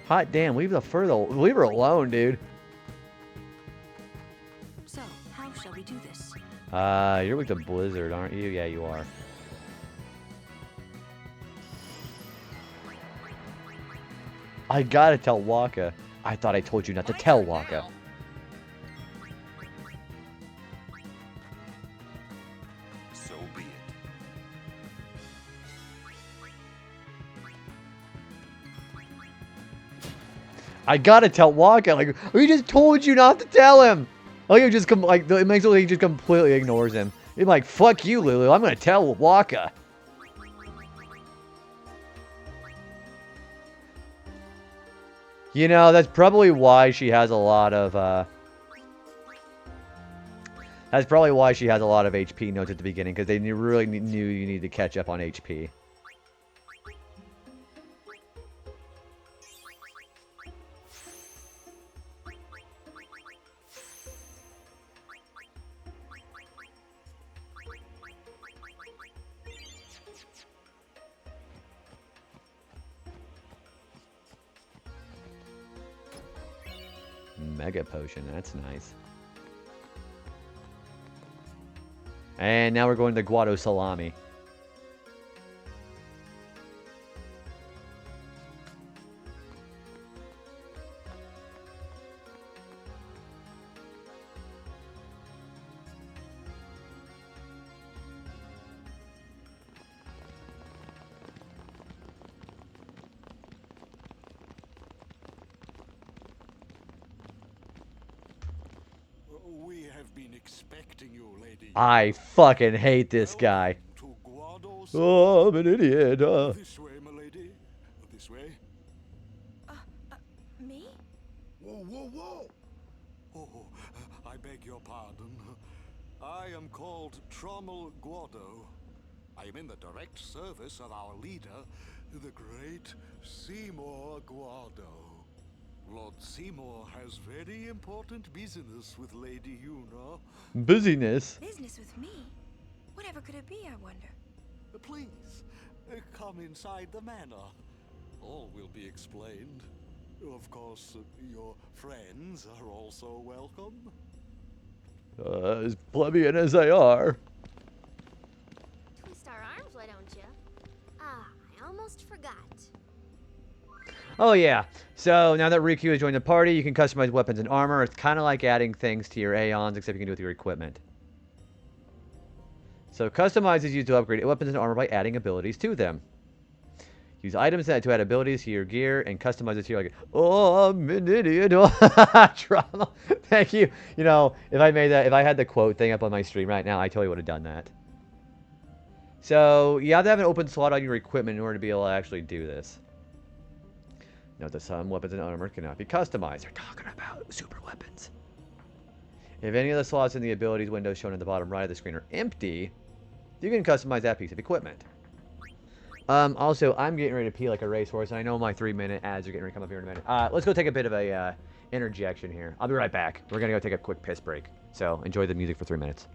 Hot damn, leave her alone, dude. So, how shall we do this? You're with the Blizzard, aren't you? Yeah, you are. I gotta tell Waka. I thought I told you not to tell Waka. So be it. I gotta tell Waka. Like, we just told you not to tell him. Like, it just it makes it look like he just completely ignores him. He's like, fuck you, Lulu. I'm gonna tell Waka. You know, that's probably why she has a lot of, That's probably why she has a lot of HP notes at the beginning, because they really knew you needed to catch up on HP. Mega potion, that's nice. And now we're going to Guado Salami. We have been expecting you, lady. I fucking hate this guy. Oh, I'm an idiot. This way, my lady. This way. Me? Whoa, whoa, whoa! Oh, I beg your pardon. I am called Trommel Guado. I am in the direct service of our leader, the great Seymour Guado. Lord Seymour has very important business with Lady Yuna. Busyness. Business with me? Whatever could it be, I wonder? Please, come inside the manor. All will be explained. Of course, your friends are also welcome. As plebeian as they are. Twist our arms, why don't you? Ah, I almost forgot. Oh yeah, so now that Riku has joined the party, you can customize weapons and armor. It's kind of like adding things to your Aeons, except you can do it with your equipment. So customize is used to upgrade weapons and armor by adding abilities to them. Use items to add abilities to your gear and customize it to your, like, oh, I'm an idiot. Trauma. Thank you. You know, if I had the quote thing up on my stream right now, I totally would have done that. So you have to have an open slot on your equipment in order to be able to actually do this. Note that some weapons and armor cannot be customized. They're talking about super weapons. If any of the slots in the abilities window shown at the bottom right of the screen are empty, you can customize that piece of equipment. Also, I'm getting ready to pee like a racehorse, and I know my 3-minute ads are getting ready to come up here in a minute. Let's go take a bit of a interjection here. I'll be right back. We're going to go take a quick piss break. So enjoy the music for 3 minutes.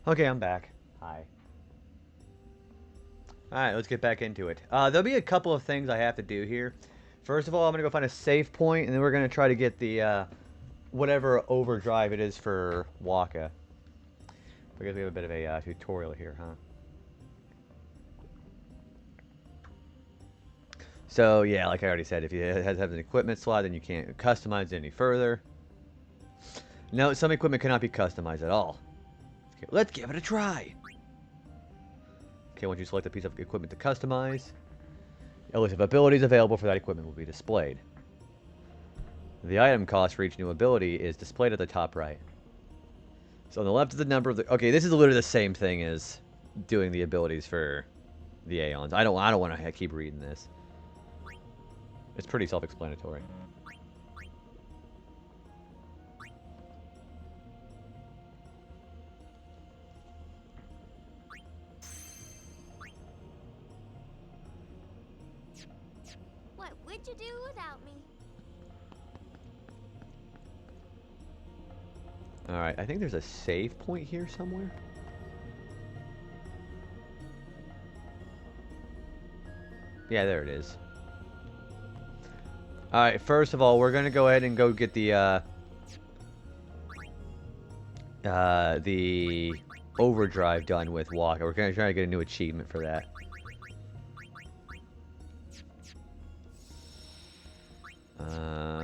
Okay, I'm back. Hi. Alright, let's get back into it. There'll be a couple of things I have to do here. First of all, I'm going to go find a save point, and then we're going to try to get the, whatever overdrive it is for Waka. I guess we have a bit of a tutorial here, huh? So, yeah, like I already said, if you have an equipment slot, then you can't customize it any further. No, some equipment cannot be customized at all. Okay, let's give it a try. Okay, once you select a piece of equipment to customize, a list of abilities available for that equipment will be displayed. The item cost for each new ability is displayed at the top right. So on the left is the number of the... Okay, this is literally the same thing as doing the abilities for the Aeons. I don't want to keep reading this. It's pretty self-explanatory. What would you do without me? Alright, I think there's a save point here somewhere. Yeah, there it is. Alright, first of all, we're going to go ahead and go get the overdrive done with Waka. We're going to try to get a new achievement for that.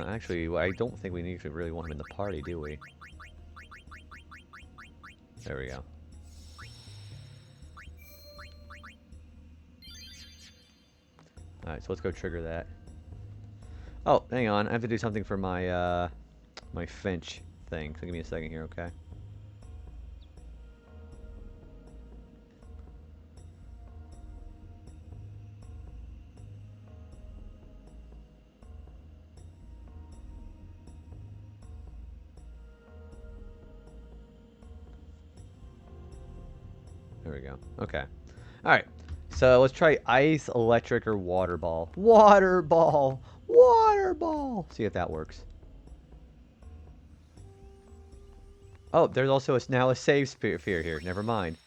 Actually, I don't think we need to really want him in the party, do we? There we go. Alright, so let's go trigger that. Oh, hang on. I have to do something for my, my Finch thing. So give me a second here, okay? There we go. Okay. Alright. So let's try ice, electric, or water ball. Water ball! Water ball! See if that works. Oh, there's also now a save sphere here. Never mind.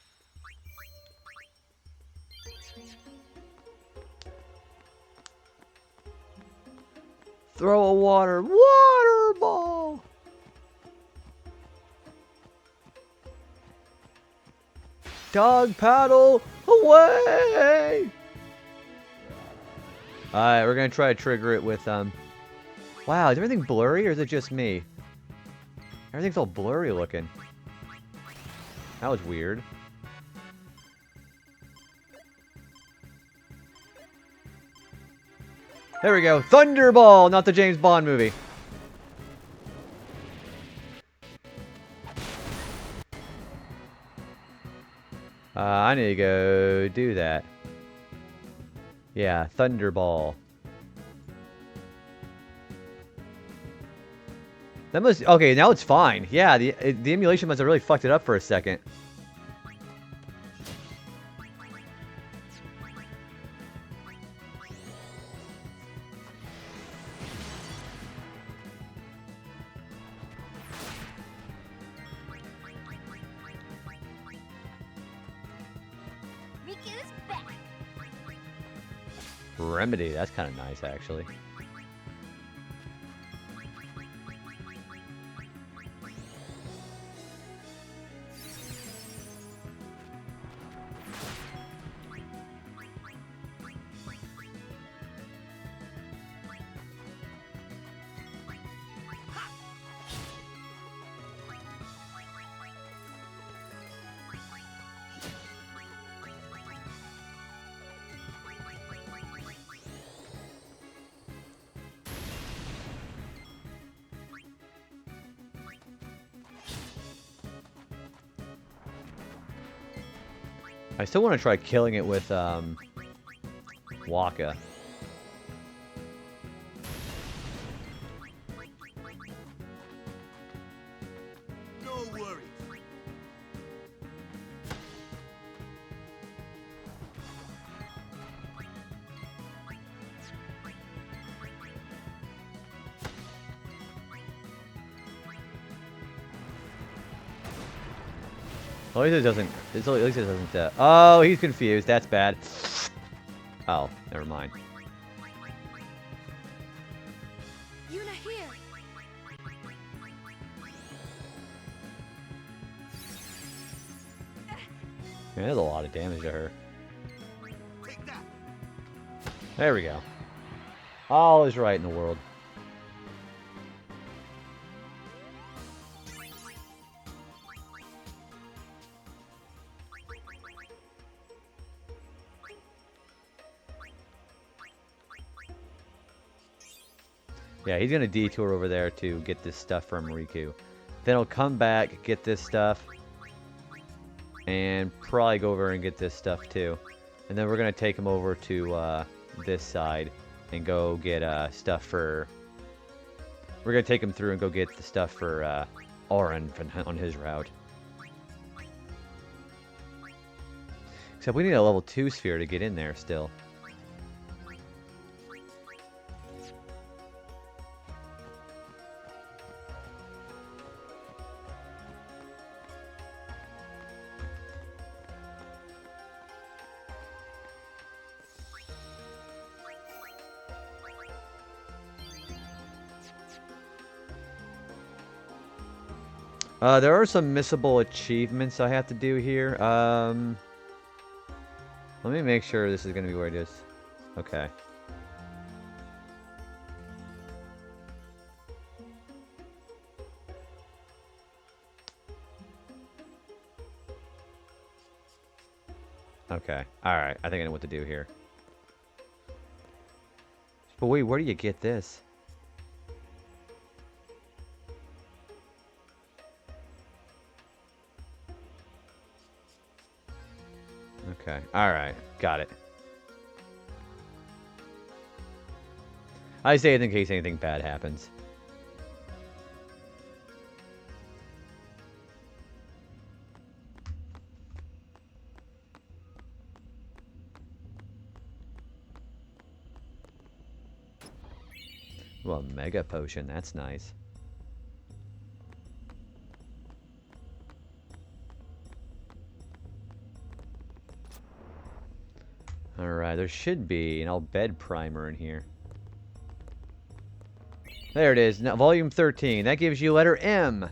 Throw a water ball! Dog paddle away! Alright, we're gonna try to trigger it with, wow, is everything blurry or is it just me? Everything's all blurry looking. That was weird. There we go. Thunderball! Not the James Bond movie. I need to go do that. Yeah, Thunderball. That must... Okay, now it's fine. Yeah, the emulation must have really fucked it up for a second. Riku's back. Remedy, that's kind of nice, actually. I still want to try killing it with, Waka. No worries. At least it doesn't. At least it doesn't. Oh, he's confused. That's bad. Oh, never mind. Yuna here. Man, there's a lot of damage to her. There we go. All is right in the world. Yeah, he's gonna detour over there to get this stuff from Riku. Then he'll come back, get this stuff, and probably go over and get this stuff too. And then we're gonna take him over to this side and go get stuff for. We're gonna take him through and go get the stuff for Auron on his route. Except we need a level 2 sphere to get in there still. There are some missable achievements I have to do here. Let me make sure this is going to be where it is. Okay. Okay. Alright. I think I know what to do here. But wait, where do you get this? Okay. Alright. Got it. I say it in case anything bad happens. Well, mega potion. That's nice. Alright, there should be an old bed primer in here. There it is. Now, volume 13. That gives you letter M.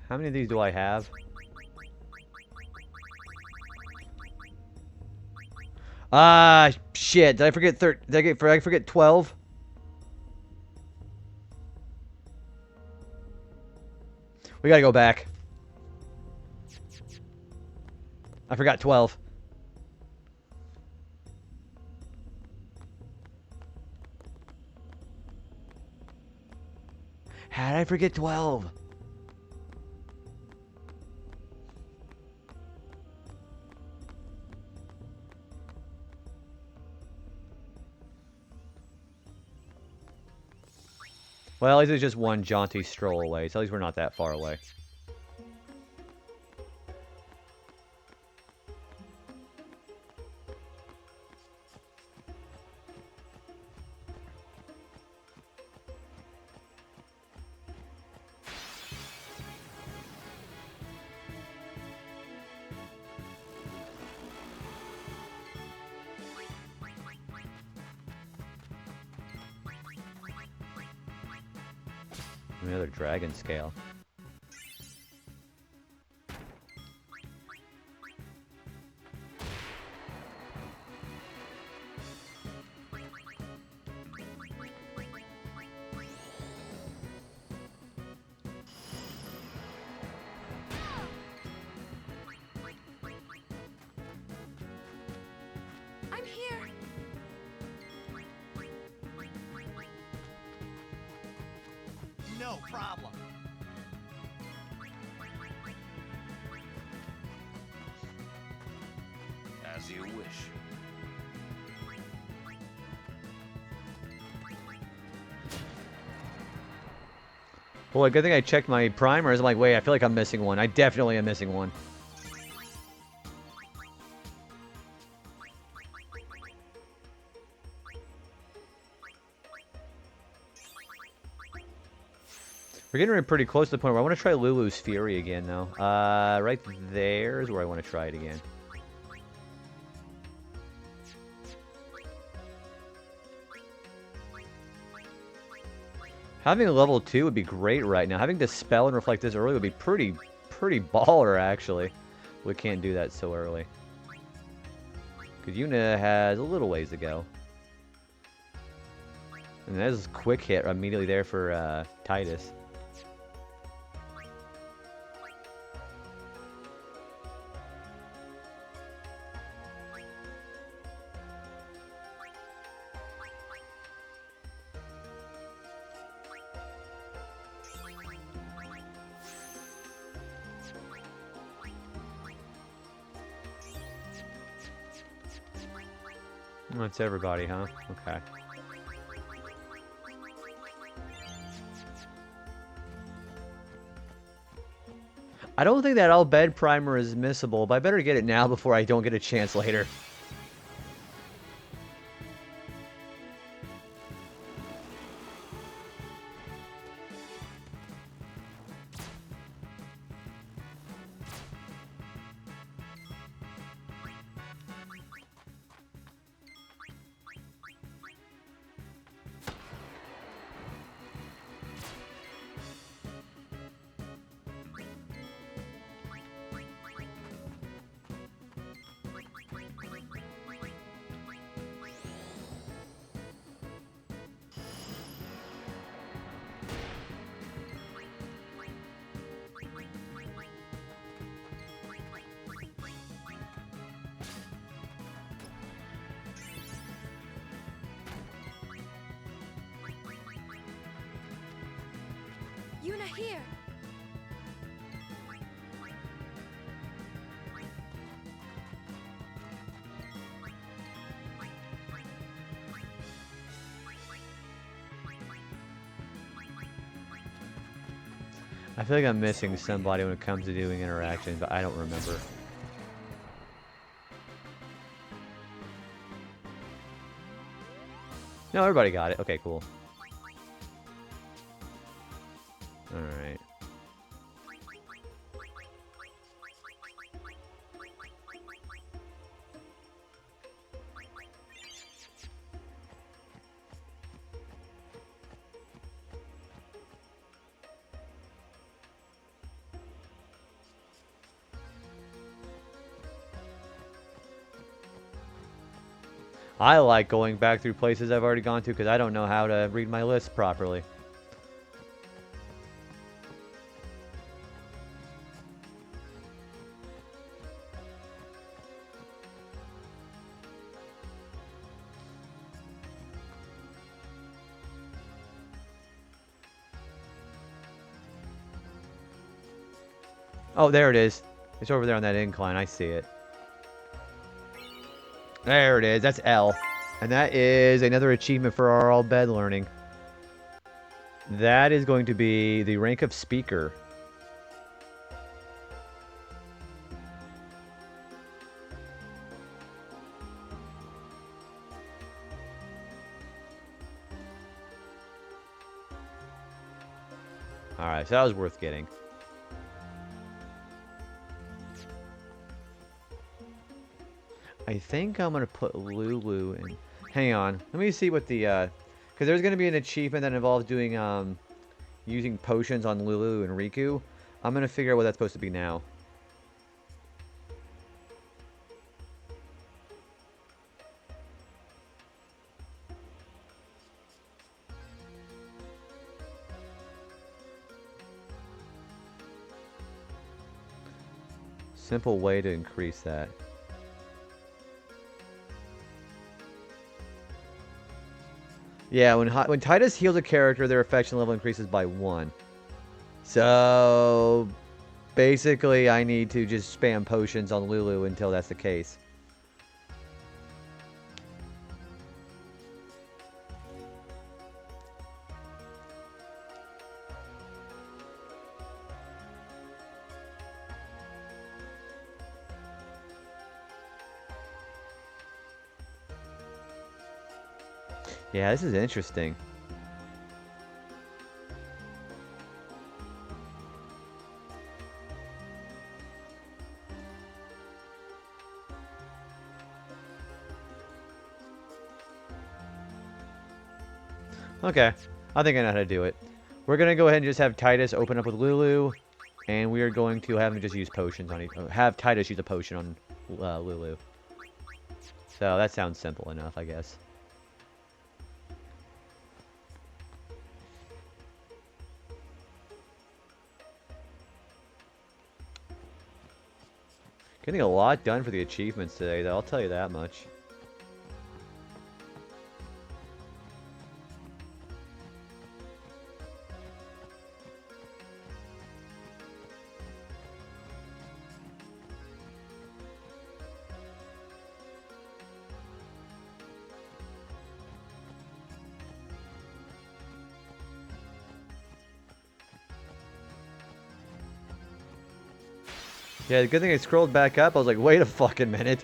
How many of these do I have? Ah, shit. Did I forget did I forget 12? We gotta go back. I forgot 12. How did I forget 12? Well, at least it's just one jaunty stroll away, so at least we're not that far away. Another dragon scale. I'm here. No problem. As you wish. Boy, good thing I checked my primers. I'm like, wait, I feel like I'm missing one. I definitely am missing one. We're getting pretty close to the point where I want to try Lulu's Fury again, though. Right there is where I want to try it again. Having a level 2 would be great right now. Having Dispel and Reflect this early would be pretty baller, actually. We can't do that so early. Because Yuna has a little ways to go. And that is a quick hit immediately there for Titus. That's everybody, huh? Okay. I don't think that Al-Bhed primer is missable, but I better get it now before I don't get a chance later. Yuna here! I feel like I'm missing somebody when it comes to doing interactions, but I don't remember. No, everybody got it. Okay, cool. Alright. I like going back through places I've already gone to because I don't know how to read my list properly. Oh, there it is. It's over there on that incline. I see it. There it is. That's L. And that is another achievement for our Al-Bhed learning. That is going to be the rank of Speaker. Alright, so that was worth getting. I think I'm going to put Lulu in. Hang on. Let me see what the... Because there's going to be an achievement that involves doing... using potions on Lulu and Riku. I'm going to figure out what that's supposed to be now. Simple way to increase that. Yeah, when Titus heals a character, their affection level increases by 1. So, basically, I need to just spam potions on Lulu until that's the case. Yeah, this is interesting. Okay. I think I know how to do it. We're going to go ahead and just have Titus open up with Lulu. And we are going to have him just use potions on have Titus use a potion on Lulu. So that sounds simple enough, I guess. Getting a lot done for the achievements today, though. I'll tell you that much. Yeah, the good thing I scrolled back up. I was like, wait a fucking minute.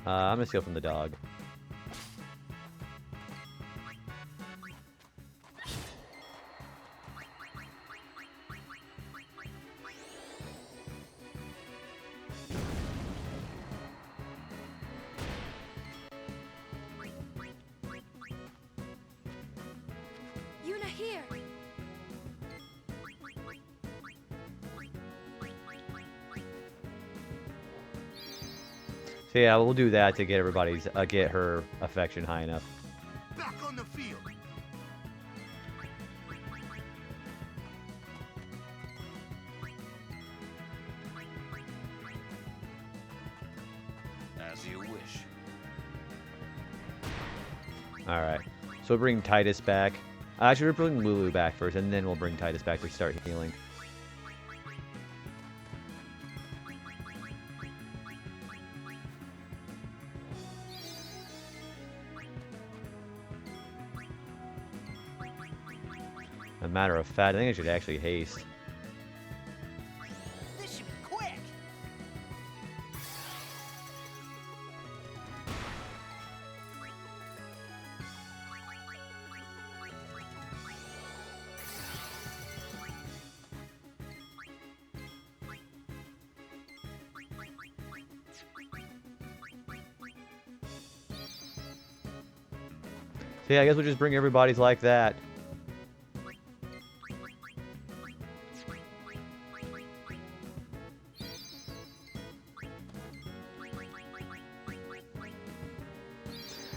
I'm gonna steal from the dog. Yuna here. So yeah, we'll do that to get everybody's get her affection high enough. Back on the field. As you wish. All right. So we'll bring Titus back. Actually, we'll bring Lulu back first, and then we'll bring Titus back to start healing. A matter of fact, I think I should actually haste. This should be quick. So yeah, I guess we'll just bring everybody's like that.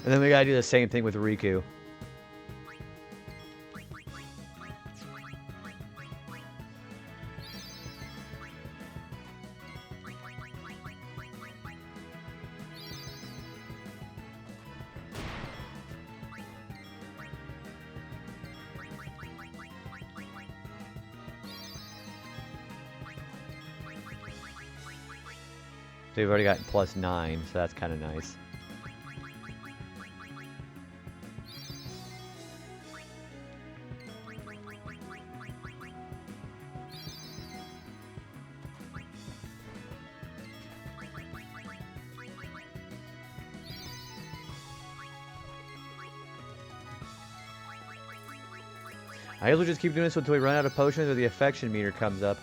And then we gotta do the same thing with Riku. So we've already got +9, so that's kind of nice. I guess we'll just keep doing this until we run out of potions or the affection meter comes up.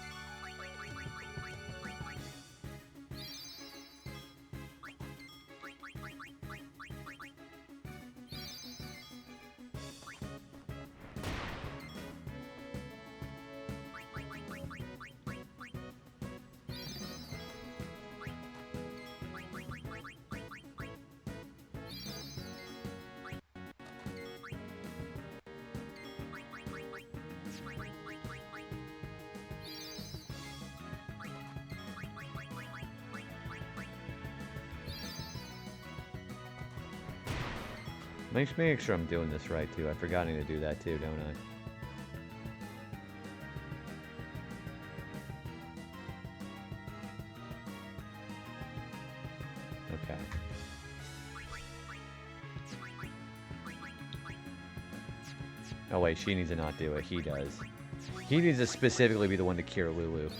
Make sure I'm doing this right, too. I'm forgetting to do that, too, don't I? Okay. Oh, wait, she needs to not do it. He does. He needs to specifically be the one to cure Lulu.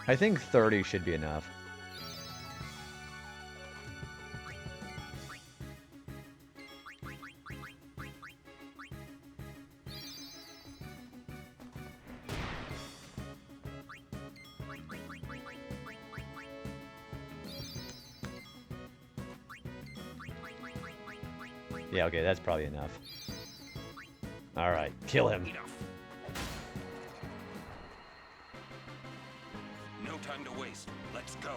I think 30 should be enough. Yeah, okay, that's probably enough. Alright, kill him. No time to waste. Let's go.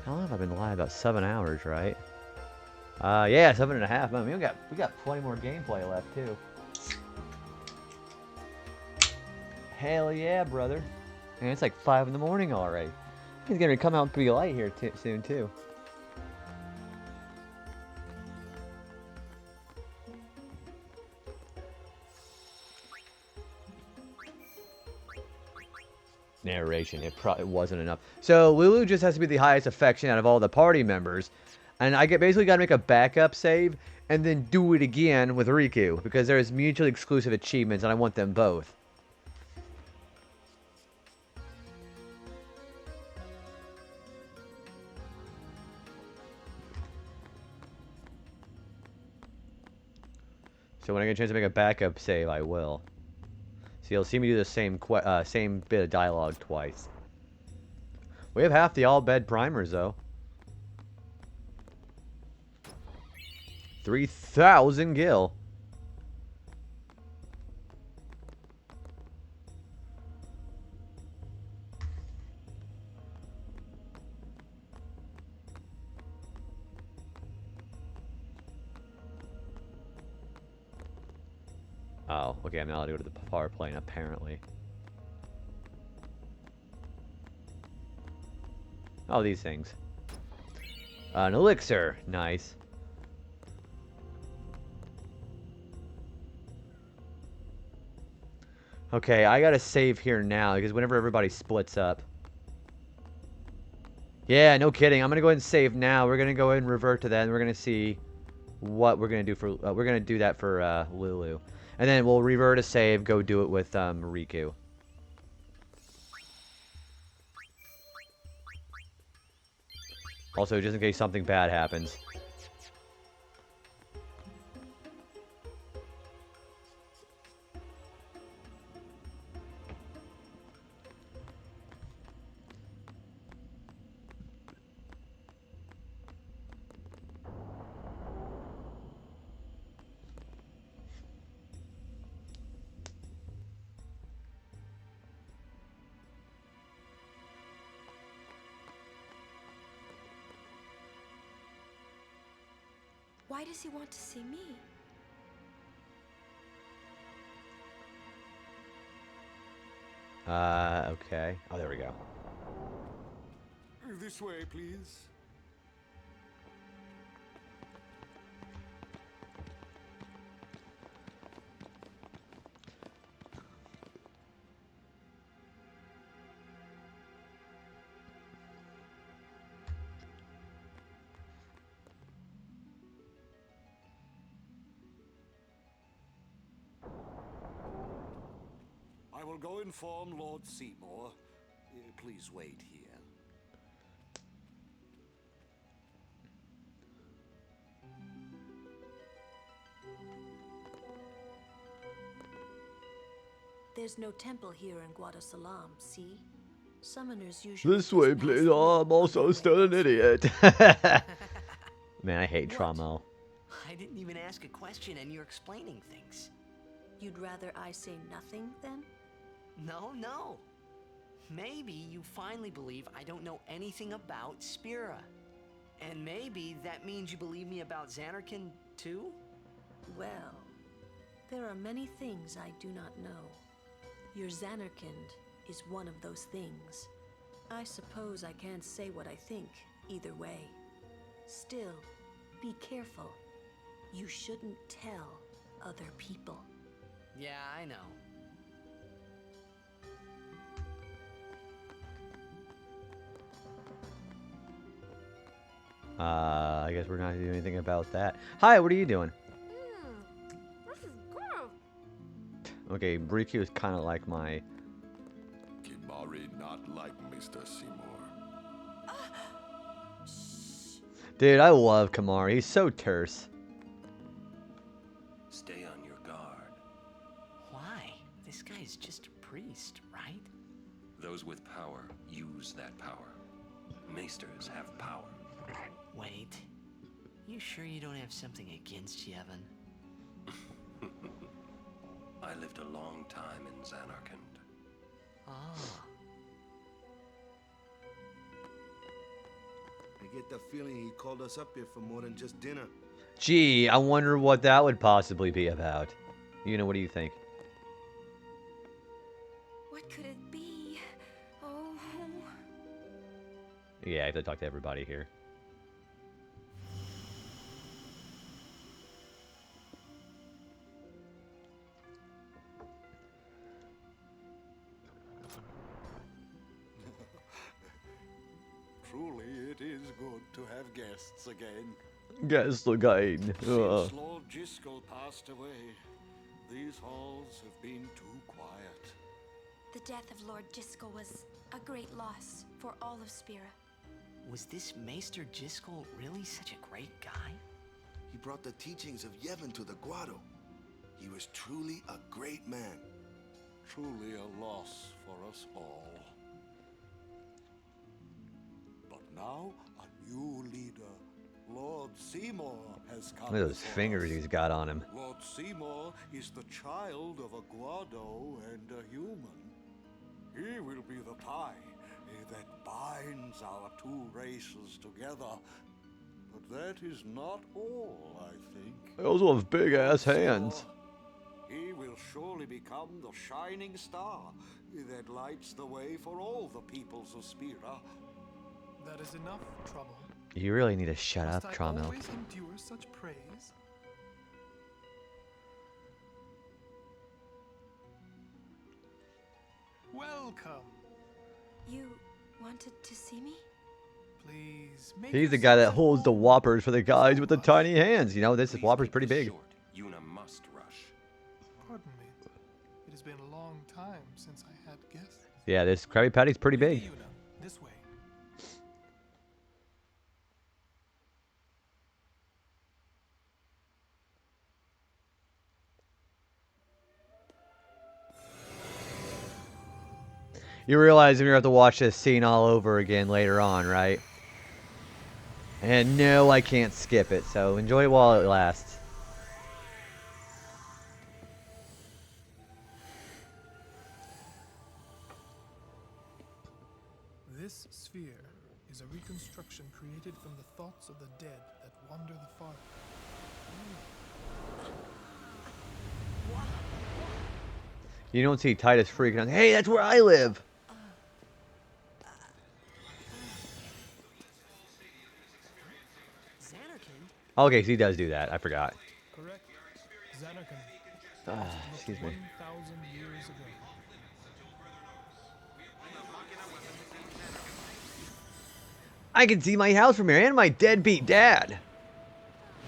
How long have I been live? About 7 hours, right? Yeah, 7.5. Man, we got plenty more gameplay left too. Hell yeah, brother! And it's like 5 in the morning already. He's gonna come out pretty light here soon too. Narration, it wasn't enough. So Lulu just has to be the highest affection out of all the party members, and I basically got to make a backup save and then do it again with Riku because there's mutually exclusive achievements and I want them both. So when I get a chance to make a backup save, I will. So you'll see me do the same bit of dialogue twice. We have half the all-bed primers, though. 3,000 gil. Oh, okay, I'm not allowed to go to the power plane, apparently. Oh, these things. An elixir. Nice. Okay, I gotta save here now, because whenever everybody splits up. Yeah, no kidding. I'm gonna go ahead and save now. We're gonna go ahead and revert to that, and we're gonna see what we're gonna do for... we're gonna do that for Lulu. And then we'll revert to save, go do it with Riku. Also, just in case something bad happens. Why does he want to see me? Okay. Oh, there we go. This way, please. I will go inform Lord Seymour. Please wait here. There's no temple here in Guadasalam, see? Summoners usually... This way, please. Oh, I'm also still an idiot. Man, I hate Tromo. I didn't even ask a question and you're explaining things. You'd rather I say nothing, then? No. Maybe you finally believe I don't know anything about Spira. And maybe that means you believe me about Xanarkand, too? Well, there are many things I do not know. Your Xanarkand is one of those things. I suppose I can't say what I think, either way. Still, be careful. You shouldn't tell other people. Yeah, I know. I guess we're not doing anything about that. Hi, what are you doing? This is good. Okay, Riku is kind of like my... Kimari not like Mr. Seymour. Dude, I love Kamar. He's so terse. Stay on your guard. Why? This guy's just a priest, right? Those with power use that power. Maesters have power. Wait. You sure you don't have something against Yevon? I lived a long time in Zanarkand. Ah. I get the feeling he called us up here for more than just dinner. Gee, I wonder what that would possibly be about. You know, what do you think? What could it be? Oh. Yeah, I have to talk to everybody here. Truly, it is good to have guests again. Guess again. Since Lord Jiskel passed away, these halls have been too quiet. The death of Lord Jiskel was a great loss for all of Spira. Was this Maester Jiskel really such a great guy? He brought the teachings of Yevon to the grotto. He was truly a great man. Truly a loss for us all. But now, a new leader, Lord Seymour, has come. Look at those before fingers us. he's got on him. Lord Seymour is the child of a Guado and a human. He will be the tie that binds our two races together. But that is not all, I think. They also have big ass hands. He will surely become the shining star that lights the way for all the peoples of Spira. That is enough trouble. You really need to shut Must up, I Traumel. always endure such praise? Welcome. You wanted to see me? Please make He's the guy that holds the whoppers for the guys with the tiny hands. You know, this whopper's pretty big. Yuna must rush. Pardon me. It has been a long time since I had guests. Yeah, this Krabby Patty's pretty big. Yuna, this way. You realize you're going to have to watch this scene all over again later on, right? And no, I can't skip it, so enjoy it while it lasts. This sphere is a reconstruction created from the thoughts of the dead that wander the far. You don't see Titus freaking out. Hey, that's where I live! Okay, so he does do that. I forgot. Correct. Zanarkand. Ah, excuse me. 1,000 years ago. I can see my house from here and my deadbeat dad.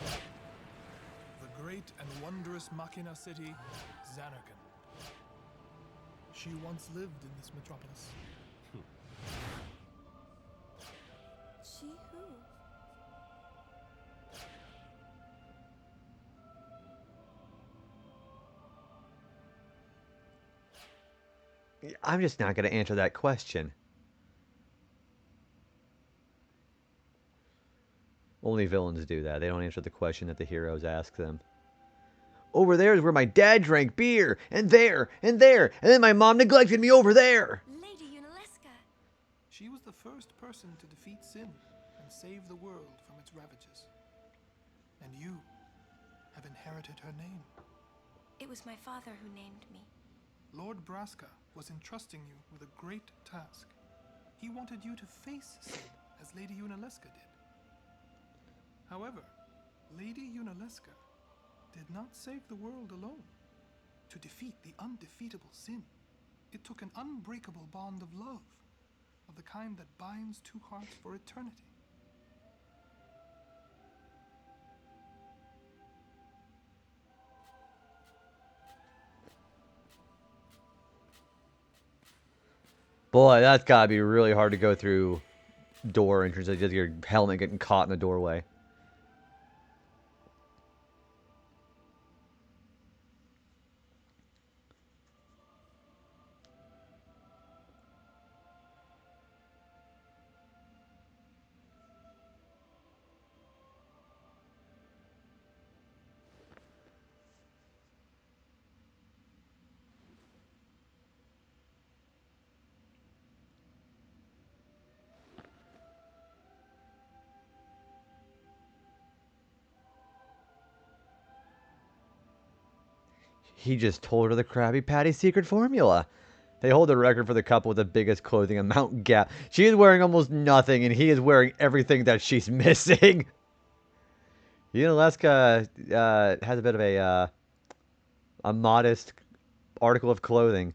The great and wondrous Machina city, Zanarkand. She once lived in this metropolis. She who? I'm just not going to answer that question. Only villains do that. They don't answer the question that the heroes ask them. Over there is where my dad drank beer, and there, and there, and then my mom neglected me over there. Lady Yunalesca. She was the first person to defeat sin and save the world from its ravages. And you have inherited her name. It was my father who named me. Lord Braska was entrusting you with a great task. He wanted you to face sin as Lady Yunalesca did. However, Lady Yunalesca did not save the world alone. To defeat the undefeatable sin, it took an unbreakable bond of love, of the kind that binds two hearts for eternity. Boy, that's gotta be really hard to go through door entrance. Like just your helmet getting caught in the doorway. He just told her the Krabby Patty secret formula. They hold the record for the couple with the biggest clothing amount gap. She is wearing almost nothing, and he is wearing everything that she's missing. Unaleska has a bit of a modest article of clothing,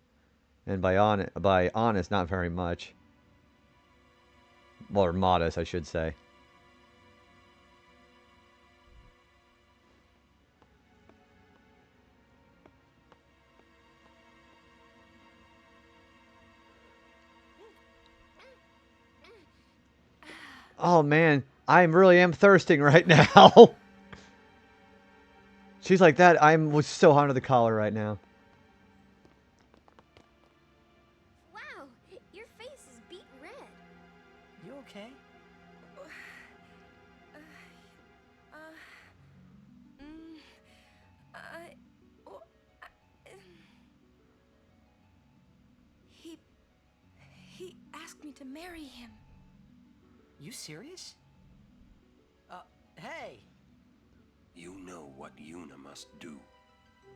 and by honest, not very much. Or modest, I should say. Oh man, I really am thirsting right now. She's like that. I'm so hot under the collar right now. Wow, your face is beet red. You okay? He asked me to marry him. You serious? Hey! You know what Yuna must do.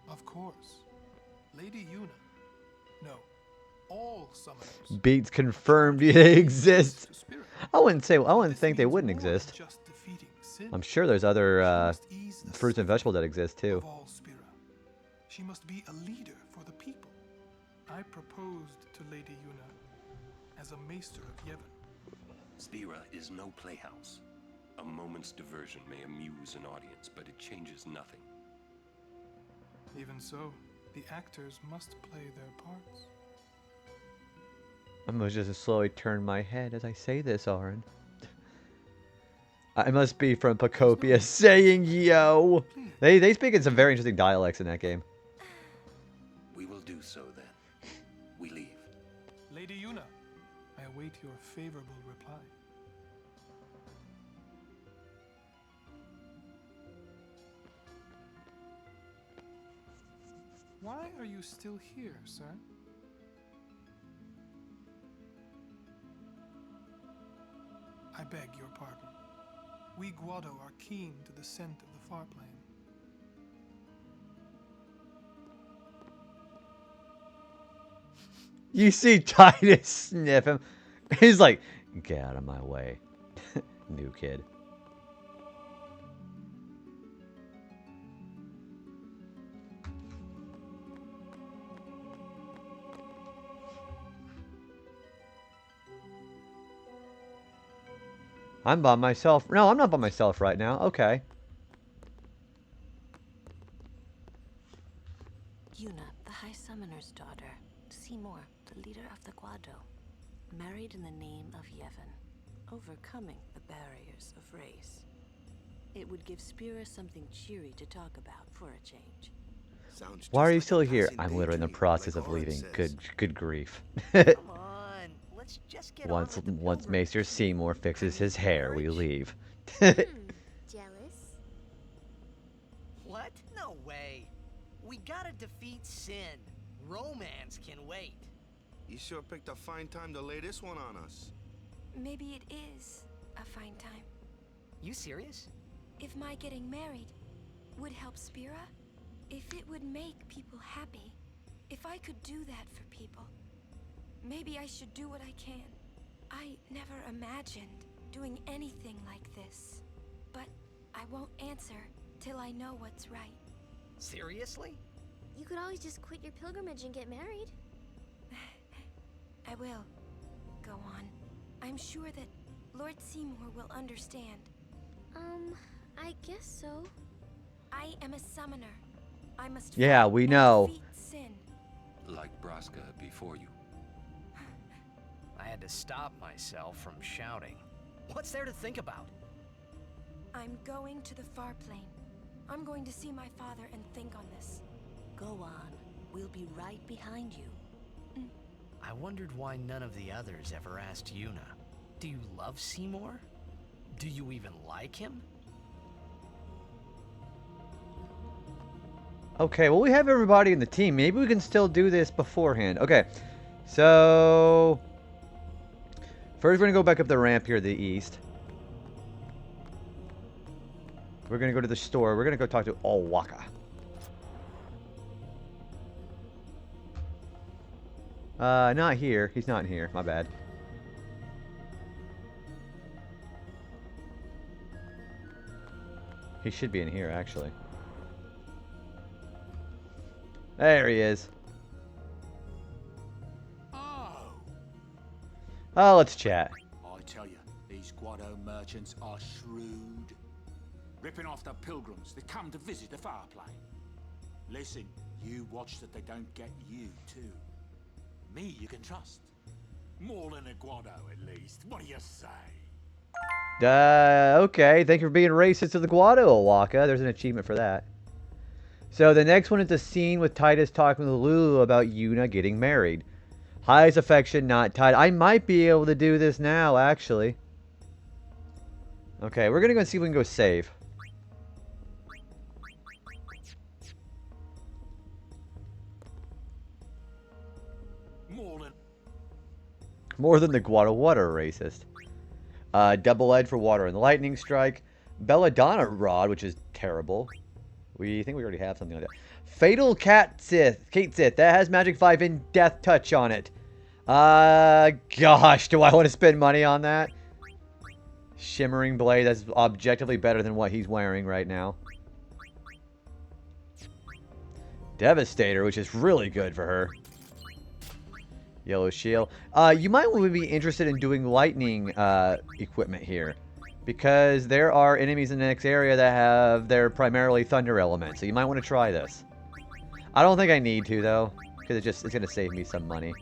Of course. Lady Yuna. No. All summoners. Beats confirmed they exist. I wouldn't think they wouldn't exist. I'm sure there's other fruits and vegetables that exist too. She must be a leader for the people. I proposed to Lady Yuna as a maester of Yevon. Spira is no playhouse. A moment's diversion may amuse an audience, but it changes nothing. Even so, the actors must play their parts. I must just slowly turn my head as I say this, Aaron. I must be from Pacopia saying yo. They speak in some very interesting dialects in that game. We will do so then. We leave. Lady Yuna, I await your favorable reply. Why are you still here, sir? I beg your pardon. We Guado are keen to the scent of the far plane. You see Titus sniff him. He's like, get out of my way. New kid. I'm by myself. No, I'm not by myself right now. Okay. Yuna, the High Summoner's daughter. Seymour, the leader of the Guado. Married in the name of Yevon. Overcoming the barriers of race. It would give Spira something cheery to talk about for a change. Why are you still here? I'm literally in the process of leaving. Good grief. Come on, let's just get Once Maester Seymour fixes his hair, we leave. Jealous? What? No way. We gotta defeat Sin. Romance can wait. You sure picked a fine time to lay this one on us. Maybe it is a fine time. You serious? If my getting married would help Spira, if it would make people happy, if I could do that for people, maybe I should do what I can. I never imagined doing anything like this, but I won't answer till I know what's right. Seriously? You could always just quit your pilgrimage and get married. I will. Go on. I'm sure that Lord Seymour will understand. I guess so. I am a summoner. I must Yeah, we know. defeat sin. Like Braska before you. I had to stop myself from shouting. What's there to think about? I'm going to the far plane. I'm going to see my father and think on this. Go on. We'll be right behind you. I wondered why none of the others ever asked Yuna. Do you love Seymour? Do you even like him? Okay, well, we have everybody in the team. Maybe we can still do this beforehand. Okay, so... First, we're going to go back up the ramp here to the east. We're going to go to the store. We're going to go talk to Olwaka. Not here. He's not here. My bad. He should be in here, actually. There he is. Oh, let's chat. I tell you, these Guado merchants are shrewd. Ripping off the pilgrims that come to visit the far plane. Listen, you watch that they don't get you, too. Me you can trust. More than a Guado, at least. What do you say? Okay. Thank you for being racist to the Guado, Olwaka. There's an achievement for that. So the next one is the scene with Titus talking with Lulu about Yuna getting married. Highest affection, not Titus. I might be able to do this now, actually. Okay, we're going to go see if we can go save. More than the Guado water racist. Double Ed for water and the lightning strike. Belladonna rod, which is terrible. We think we already have something like that. Fatal Kate Sith. That has Magic 5 in Death Touch on it. Gosh, do I want to spend money on that? Shimmering Blade, that's objectively better than what he's wearing right now. Devastator, which is really good for her. Yellow Shield. You might want to be interested in doing lightning equipment here. Because there are enemies in the next area that have their primarily thunder element. So you might want to try this. I don't think I need to, though. Because it's going to save me some money.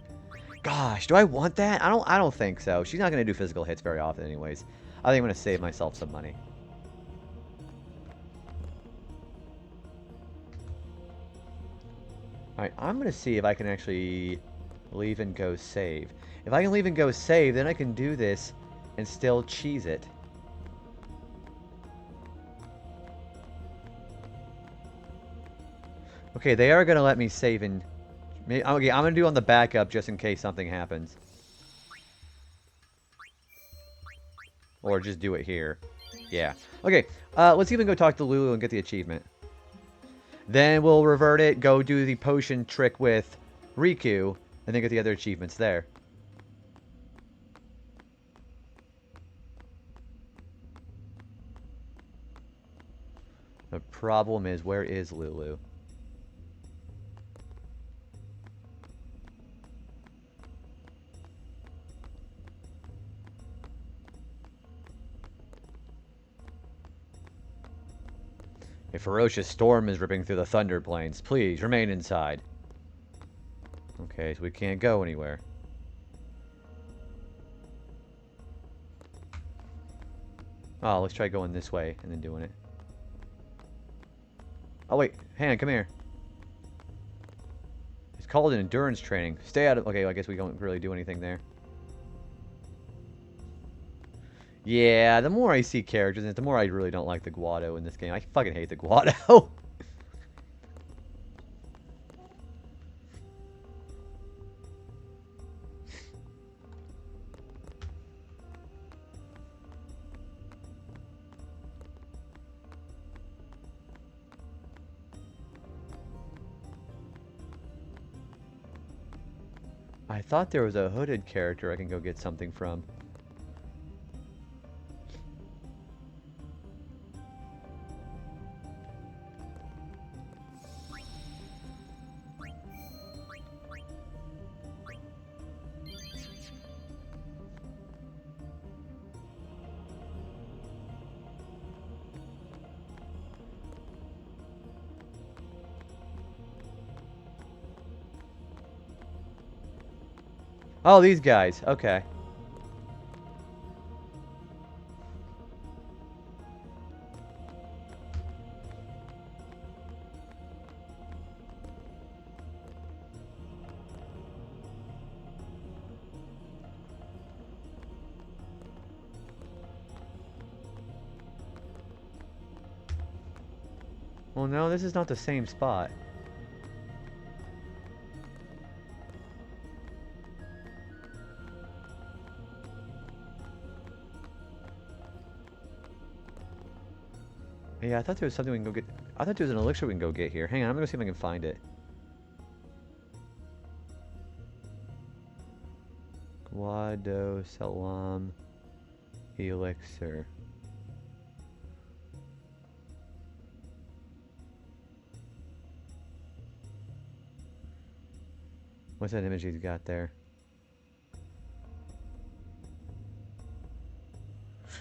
Gosh, do I want that? I don't think so. She's not going to do physical hits very often anyways. I think I'm going to save myself some money. Alright, I'm going to see if I can actually leave and go save. If I can leave and go save, then I can do this and still cheese it. Okay, they are going to let me save in... Okay, I'm going to do on the backup just in case something happens. Or just do it here. Yeah. Okay, let's even go talk to Lulu and get the achievement. Then we'll revert it, go do the potion trick with Riku, and then get the other achievements there. The problem is, where is Lulu? A ferocious storm is ripping through the Thunder Plains. Please, remain inside. Okay, so we can't go anywhere. Oh, let's try going this way and then doing it. Oh, wait. Hang on, come here. It's called an endurance training. Stay out of... Okay, well, I guess we don't really do anything there. Yeah, the more I see characters, the more I really don't like the Guado in this game. I fucking hate the Guado. I thought there was a hooded character I can go get something from. Oh, these guys. Okay. Well, no, this is not the same spot. Yeah, I thought there was something we can go get. I thought there was an elixir we can go get here. Hang on, I'm gonna see if I can find it. Guado Salam elixir. What's that image he's got there?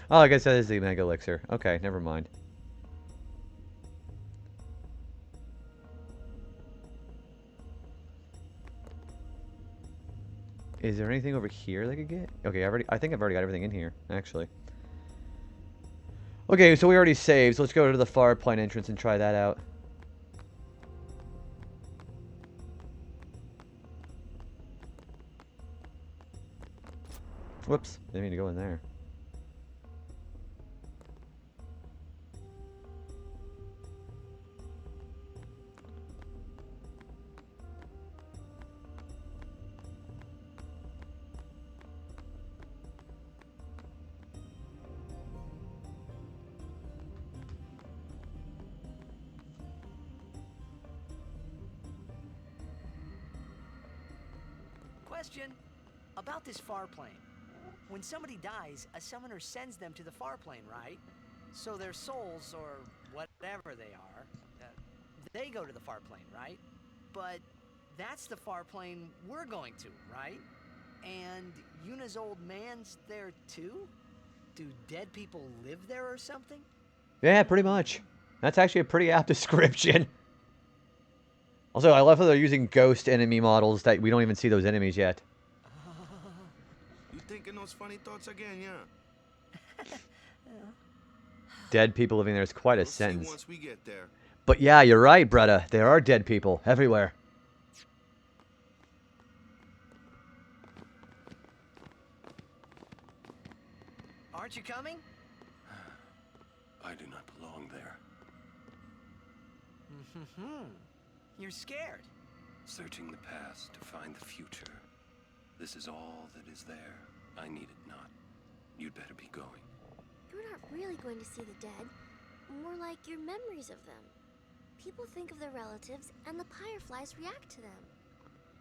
Oh, I guess that is the mega elixir. Okay, never mind. Is there anything over here that I could get? Okay, I think I've already got everything in here, actually. Okay, so we already saved, so let's go to the far plane entrance and try that out. Whoops, didn't mean to go in there. Question about this far plane. When somebody dies, a summoner sends them to the far plane, right? So their souls, or whatever they are, they go to the far plane, right? But that's the far plane we're going to, right? And Yuna's old man's there too? Do dead people live there or something? Yeah, pretty much. That's actually a pretty apt description. Also, I love how they're using ghost enemy models that we don't even see those enemies yet. You thinking those funny thoughts again, yeah? Dead people living there is quite a We'll see sentence. once we get there. But yeah, you're right, Bretta. There are dead people everywhere. Aren't you coming? I do not belong there. You're scared. Searching the past to find the future. This is all that is there. I need it not. You'd better be going. You're not really going to see the dead. More like your memories of them. People think of their relatives, and the fireflies react to them.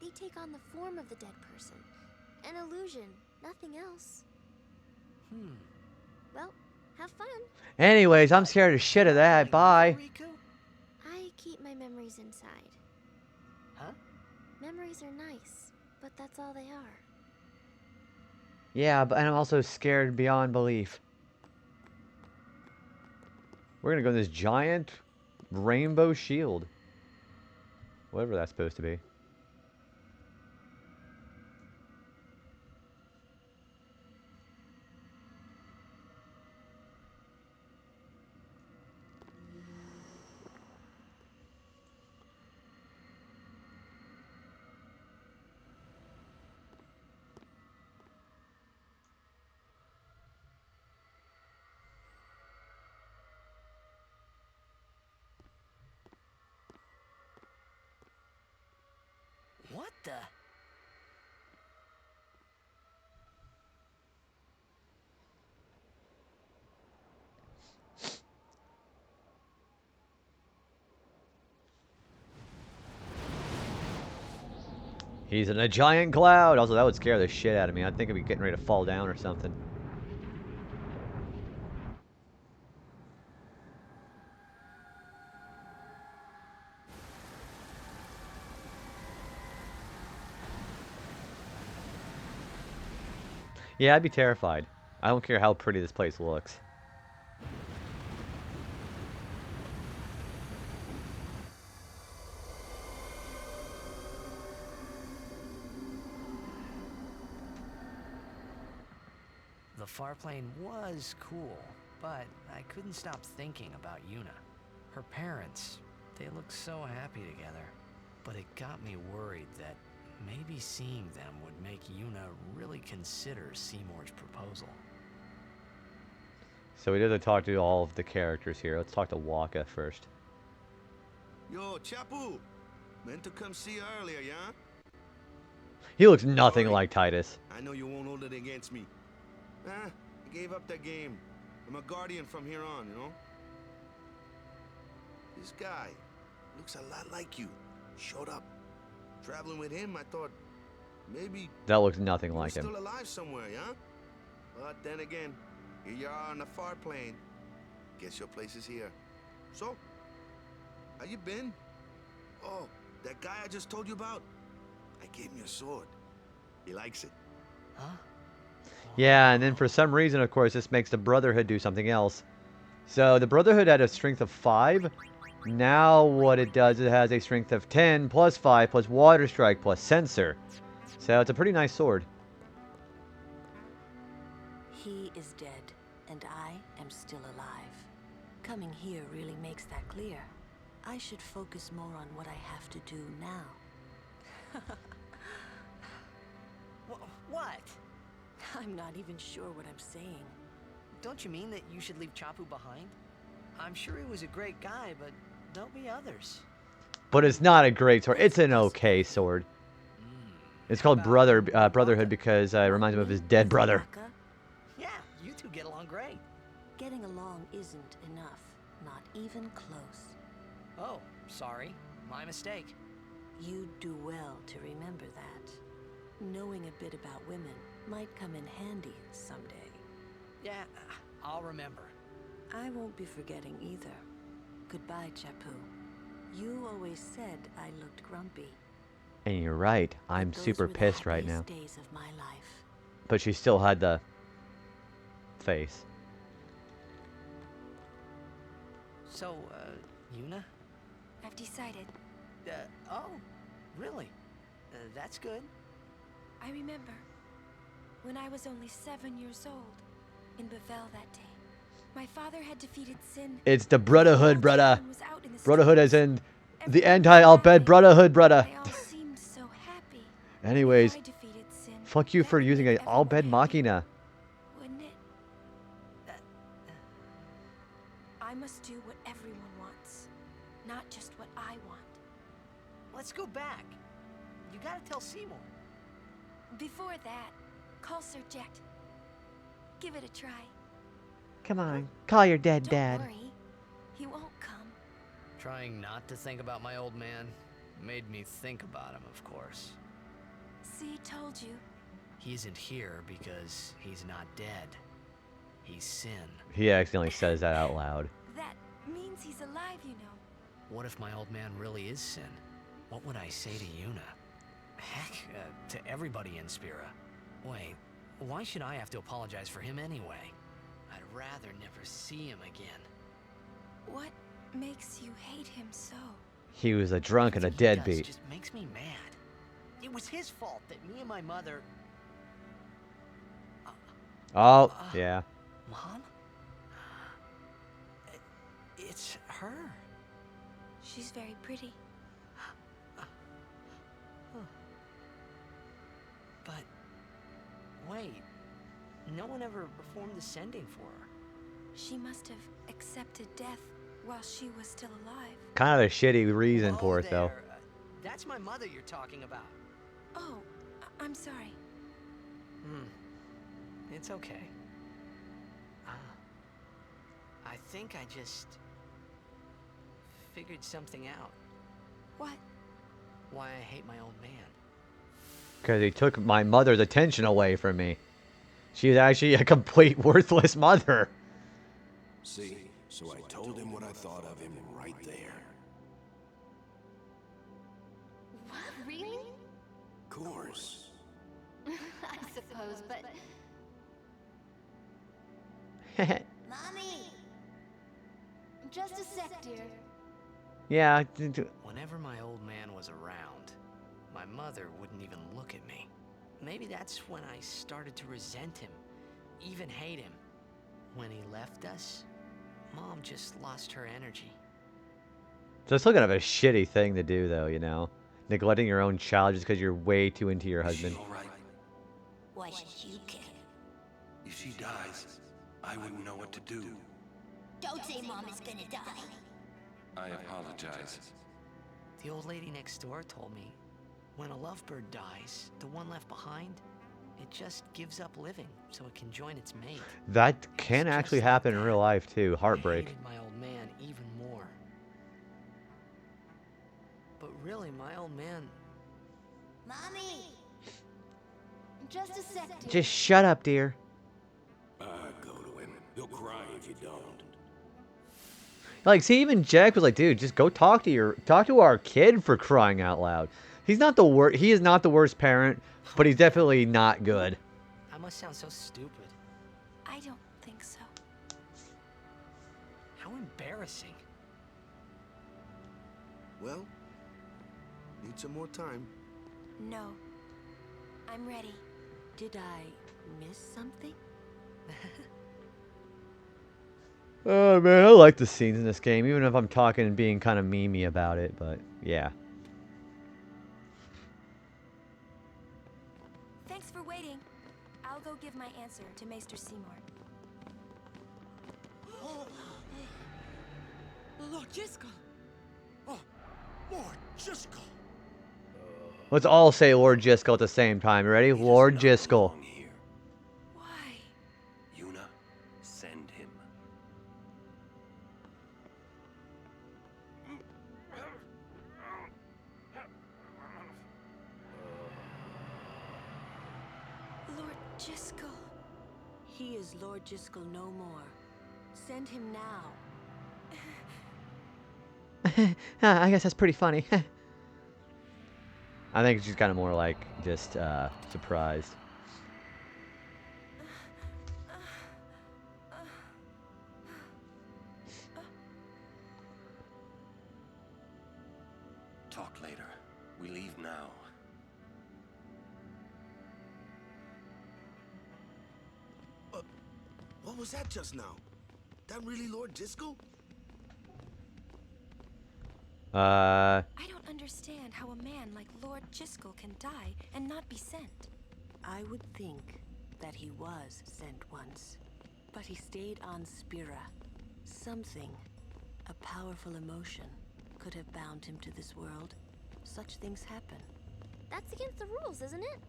They take on the form of the dead person. An illusion, nothing else. Well, have fun. Anyways, I'm scared as shit of that. Bye. I keep my memories inside. Huh? Memories are nice, but that's all they are. Yeah, but I'm also scared beyond belief. We're gonna go in this giant rainbow shield. Whatever that's supposed to be. What the? He's in a giant cloud. Also, that would scare the shit out of me. I'd think I'd be getting ready to fall down or something. Yeah, I'd be terrified. I don't care how pretty this place looks. The far plane was cool, but I couldn't stop thinking about Yuna. Her parents, they looked so happy together. But it got me worried that maybe seeing them would make Yuna really consider Seymour's proposal. So we did talk to all of the characters here. Let's talk to Waka first. Yo, Chapu. Meant to come see you earlier, yeah? He looks nothing like Titus. I know you won't hold it against me. I gave up that game. I'm a guardian from here on, you know? This guy looks a lot like you. Showed up. Traveling with him, I thought maybe That looks nothing you're like him. still alive somewhere, yeah? But then again, here you are on the far plane. Guess your place is here. So, how you been? Oh, that guy I just told you about? I gave him your sword. He likes it. Huh? Yeah, and then for some reason, of course, this makes the Brotherhood do something else. So the Brotherhood had a strength of 5. Now what it does, it has a strength of 10 plus 5 plus Water Strike plus Sensor. So it's a pretty nice sword. He is dead, and I am still alive. Coming here really makes that clear. I should focus more on what I have to do now. What? I'm not even sure what I'm saying. Don't you mean that you should leave Chapu behind? I'm sure he was a great guy, but don't be others. But it's not a great sword. It's an okay sword. It's called Brotherhood because it reminds him of his dead brother. Yeah, you two get along great. Getting along isn't enough. Not even close. Oh, sorry. My mistake. You'd do well to remember that. Knowing a bit about women might come in handy someday. Yeah, I'll remember. I won't be forgetting either. Goodbye, Chapu. You always said I looked grumpy. And you're right. I'm Those super were the pissed right now. happiest days of my life. But she still had the face. So, Yuna? I've decided. Oh, really? That's good. I remember when I was only 7 years old in Bavel that day. My father had defeated sin. It's the Brotherhood, brother. Brotherhood as in the anti-Al-Bed Brotherhood, brother. They all seemed so happy. Anyways, I defeated sin. fuck you for using an Al-Bed Machina. Wouldn't it? I must do what everyone wants, not just what I want. Let's go back. You gotta tell Seymour. Before that, call Sir Jet. Give it a try. Come on, call your dead Don't dad. worry, he won't come. Trying not to think about my old man made me think about him, of course. See, told you. He isn't here because he's not dead. He's sin. He accidentally says that out loud. That means he's alive, you know. What if my old man really is sin? What would I say to Yuna? Heck, to everybody in Spira. Wait, why should I have to apologize for him anyway? I'd rather never see him again. What makes you hate him so? He was a drunk and a deadbeat. Just makes me mad. It was his fault that me and my mother... Oh, yeah. Mom? It's her. She's very pretty. But, wait, no one ever performed the sending for her. She must have accepted death while she was still alive. Kind of a shitty reason for it, though. That's my mother you're talking about. Oh, I'm sorry. It's okay. I think I just figured something out. What? Why I hate my old man. Because he took my mother's attention away from me. She's actually a complete worthless mother. See, so I told him what I thought of him right there. What? Really? Of course. I suppose, but... Mommy! Just a sec, dear. Yeah. Whenever my old man was around, my mother wouldn't even look at me. Maybe that's when I started to resent him, even hate him. When he left us, Mom just lost her energy. So it's still kind of a shitty thing to do, though, you know? Neglecting your own child just because you're way too into your husband. All right. Why should you care? If she dies, I wouldn't know what to do. Don't say Mom is gonna die. I apologize. The old lady next door told me, when a lovebird dies, the one left behind, it just gives up living so it can join its mate. That can actually happen in real life too. Heartbreak. I hated my old man even more. But really, my old man... Mommy! Just a sec, dear. Just shut up, dear. Go to him. He'll cry if you don't. Like, see, even Jack was like, dude, just go talk to our kid, for crying out loud. He's not the worst. He is not the worst parent, but he's definitely not good. I must sound so stupid. I don't think so. How embarrassing. Well, need some more time. No. I'm ready. Did I miss something? Oh, man, I like the scenes in this game, even if I'm talking and being kind of memey about it, but yeah. Thanks for waiting. I'll go give my answer to Maester Seymour. Lord Jiskel! Oh, Lord Jiskel! Let's all say Lord Jiskel at the same time. Ready? Lord Jiskel. Why? Yuna, send him. Lord Jiskel. He is Lord Jiskel no more. Send him now. I guess that's pretty funny. I think she's kind of more like just surprised. Talk later. We leave now. What was that just now? That really Lord Jiskel? I don't understand how a man like Lord Jiskel can die and not be sent. I would think that he was sent once, but he stayed on Spira. Something, a powerful emotion, could have bound him to this world. Such things happen. That's against the rules, isn't it?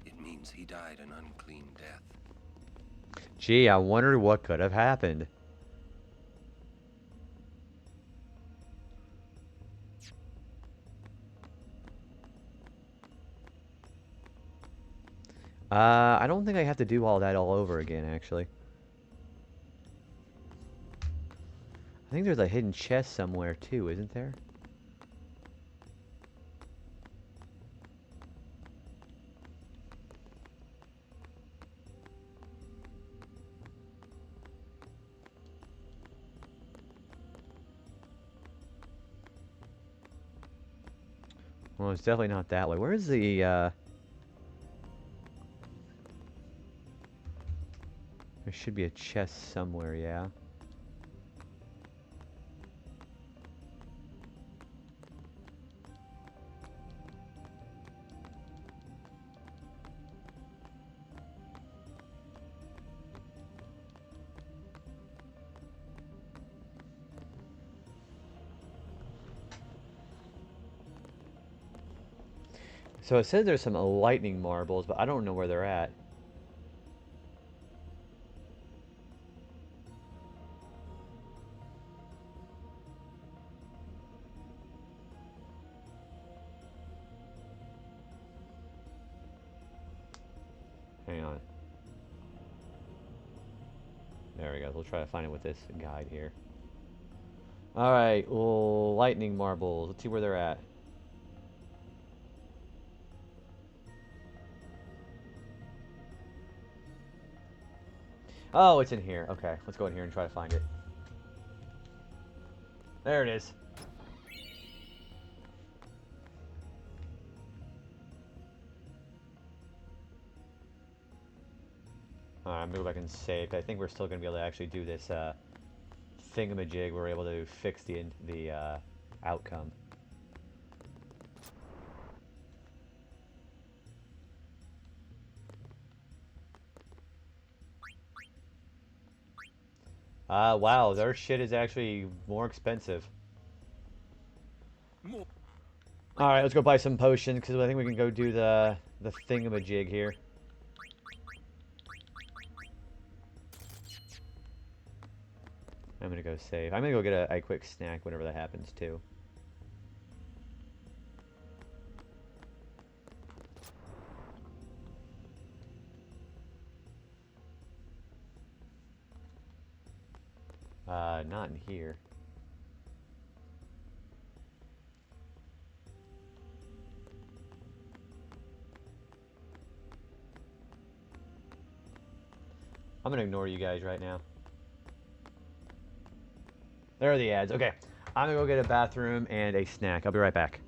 It means he died an unclean death. Gee, I wonder what could have happened. I don't think I have to do all that all over again, actually. I think there's a hidden chest somewhere, too, isn't there? Well, it's definitely not that way. Where's the, There should be a chest somewhere, yeah. So it says there's some lightning marbles, but I don't know where they're at. Hang on. There we go. We'll try to find it with this guide here. Alright, well, lightning marbles. Let's see where they're at. Oh, it's in here. Okay, let's go in here and try to find it. There it is. Alright, maybe I can save. I think we're still going to be able to actually do this thingamajig. We're able to fix the outcome. Wow, their shit is actually more expensive. All right, let's go buy some potions because I think we can go do the thingamajig here. I'm gonna go save. I'm gonna go get a quick snack whenever that happens too. Not in here. I'm gonna ignore you guys right now. There are the ads. Okay. I'm gonna go get a bathroom and a snack. I'll be right back.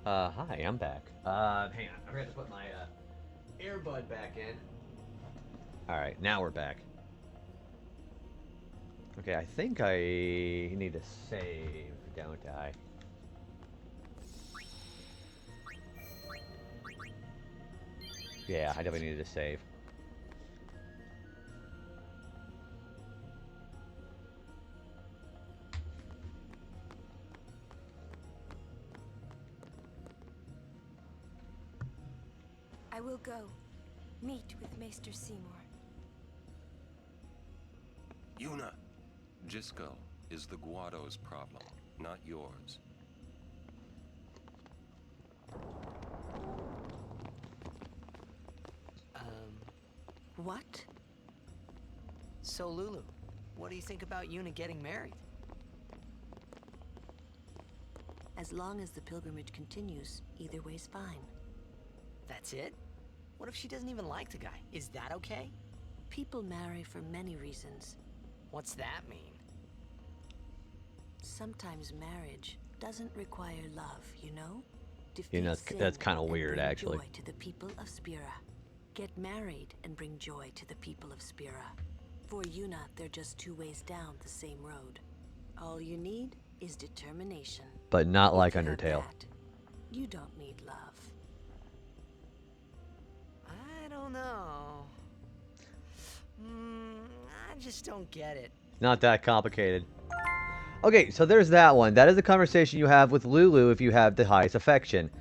Hi, I'm back. Hang on. I forgot to put my earbud back in. Alright, now we're back. Okay, I think I need to save, don't I? Yeah, I definitely needed to save. I will go. Meet with Maester Seymour. Yuna, Jisco is the Guado's problem, not yours. What? So, Lulu, what do you think about Yuna getting married? As long as the pilgrimage continues, either way's fine. That's it? What if she doesn't even like the guy? Is that okay? People marry for many reasons. What's that mean? Sometimes marriage doesn't require love, you know? You know, that's kind of weird, actually. Joy to the people of Spira. Get married and bring joy to the people of Spira. For Yuna, they're just 2 ways down the same road. All you need is determination. But not like If you have Undertale. that, you don't need love. I don't know. I just don't get it. Not that complicated. Okay, so there's that one. That is the conversation you have with Lulu if you have the highest affection.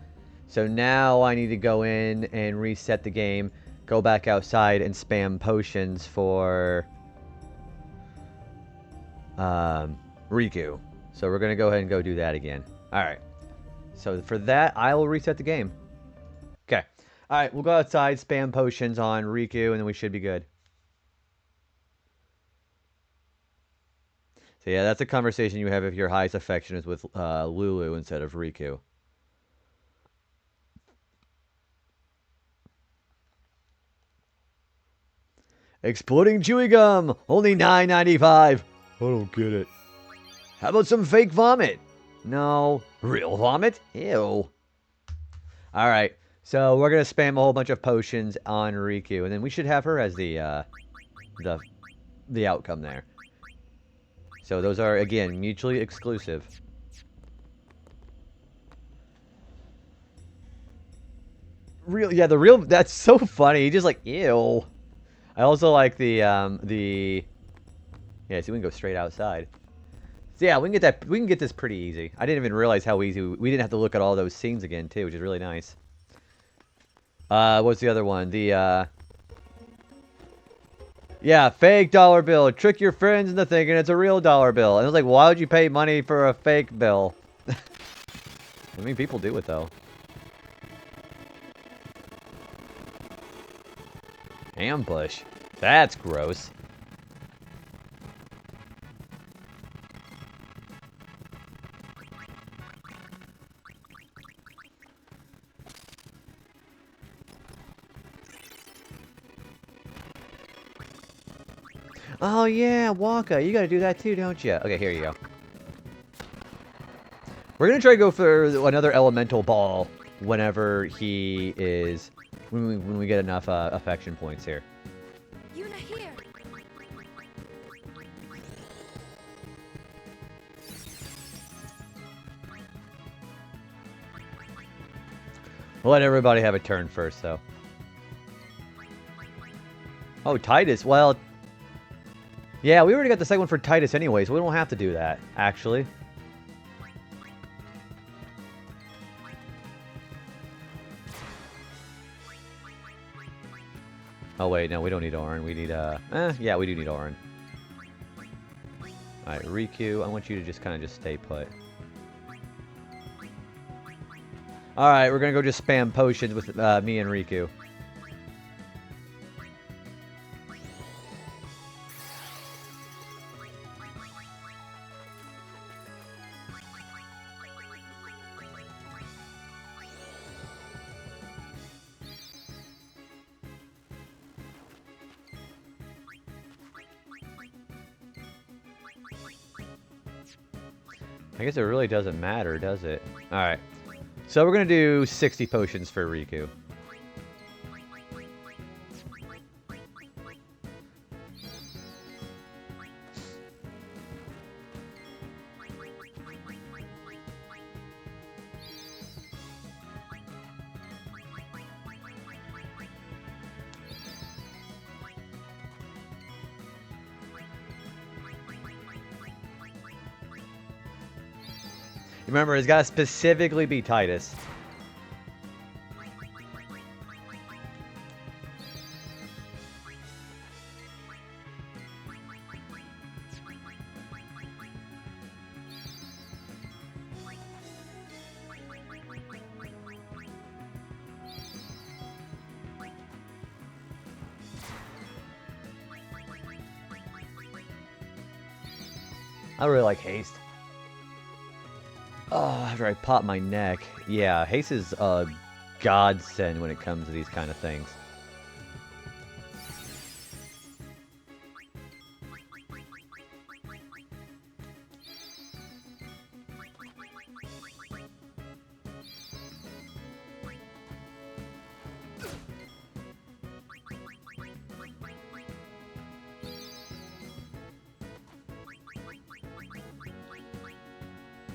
So now I need to go in and reset the game, go back outside and spam potions for Riku. So we're going to go ahead and go do that again. Alright. So for that, I will reset the game. Okay. Alright, we'll go outside, spam potions on Riku, and then we should be good. So yeah, that's a conversation you have if your highest affection is with Lulu instead of Riku. Exploding chewing gum! Only $9.95! I don't get it. How about some fake vomit? No. Real vomit? Ew. Alright, so we're going to spam a whole bunch of potions on Riku, and then we should have her as the outcome there. So those are, again, mutually exclusive. Real, that's so funny. He just like, ew. I also like yeah, see, we can go straight outside. So yeah, we can get this pretty easy. I didn't even realize how easy, we didn't have to look at all those scenes again, too, which is really nice. What's the other one? Yeah, fake dollar bill. Trick your friends into thinking it's a real dollar bill. And it was like, why would you pay money for a fake bill? I mean, people do it, though. Ambush. That's gross. Oh yeah, Wonka, you gotta do that too, don't you? Okay, here you go. We're gonna try to go for another elemental ball whenever he is, when we get enough affection points here. Yuna here. We'll let everybody have a turn first, though. Oh, Titus. Well, yeah, we already got the second one for Titus anyway, so we don't have to do that, actually. Oh, wait, no, we don't need Auron. We need, yeah, we do need Auron. Alright, Riku, I want you to just kind of just stay put. Alright, we're gonna go just spam potions with me and Riku. I guess it really doesn't matter, does it? Alright. So we're going to do 60 potions for Riku. Remember, it's got to specifically be Titus. I really like haste. Oh, after I pop my neck. Yeah, haste is a godsend when it comes to these kind of things.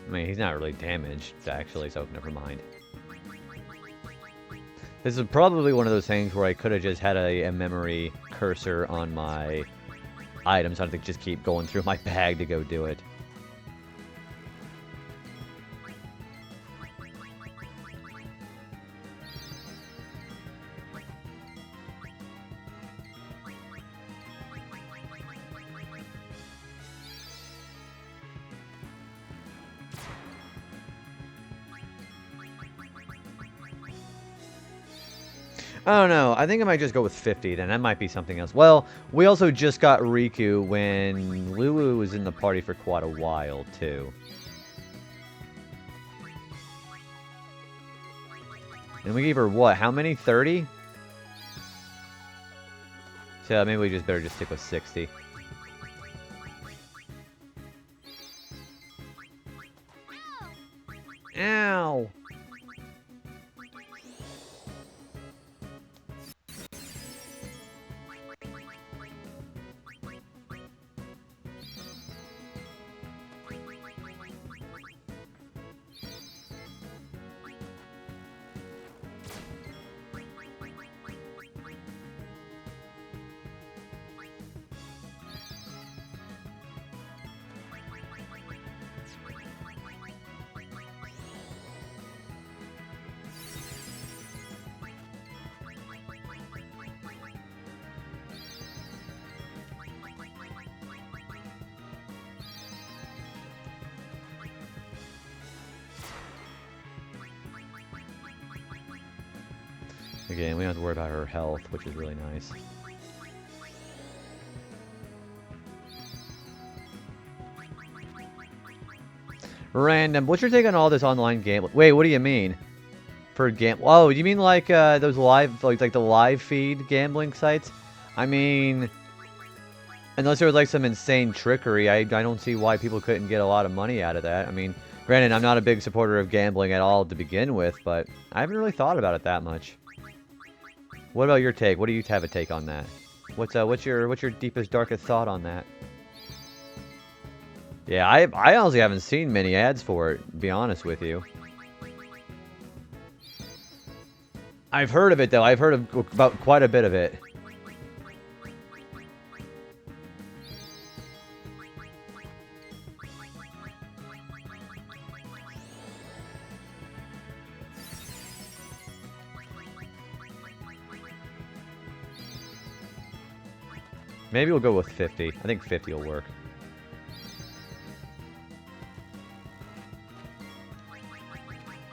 I mean, he's not really damaged, actually, so never mind. This is probably one of those things where I could have just had a memory cursor on my items. I don't think just keep going through my bag to go do it. I don't know. I think I might just go with 50 then. That might be something else. Well, we also just got Riku when Lulu was in the party for quite a while, too. And we gave her what? How many? 30? So maybe we just better just stick with 60. Ow! Again, we don't have to worry about her health, which is really nice. Random. What's your take on all this online gambling? Wait, what do you mean? For oh, you mean like those live, like the live feed gambling sites? I mean, unless there was like some insane trickery, I don't see why people couldn't get a lot of money out of that. I mean, granted, I'm not a big supporter of gambling at all to begin with, but I haven't really thought about it that much. What about your take? What do you have a take on that? What's your deepest, darkest thought on that? Yeah, I honestly haven't seen many ads for it, to be honest with you. I've heard of it though. I've heard about quite a bit of it. Maybe we'll go with 50. I think 50 will work.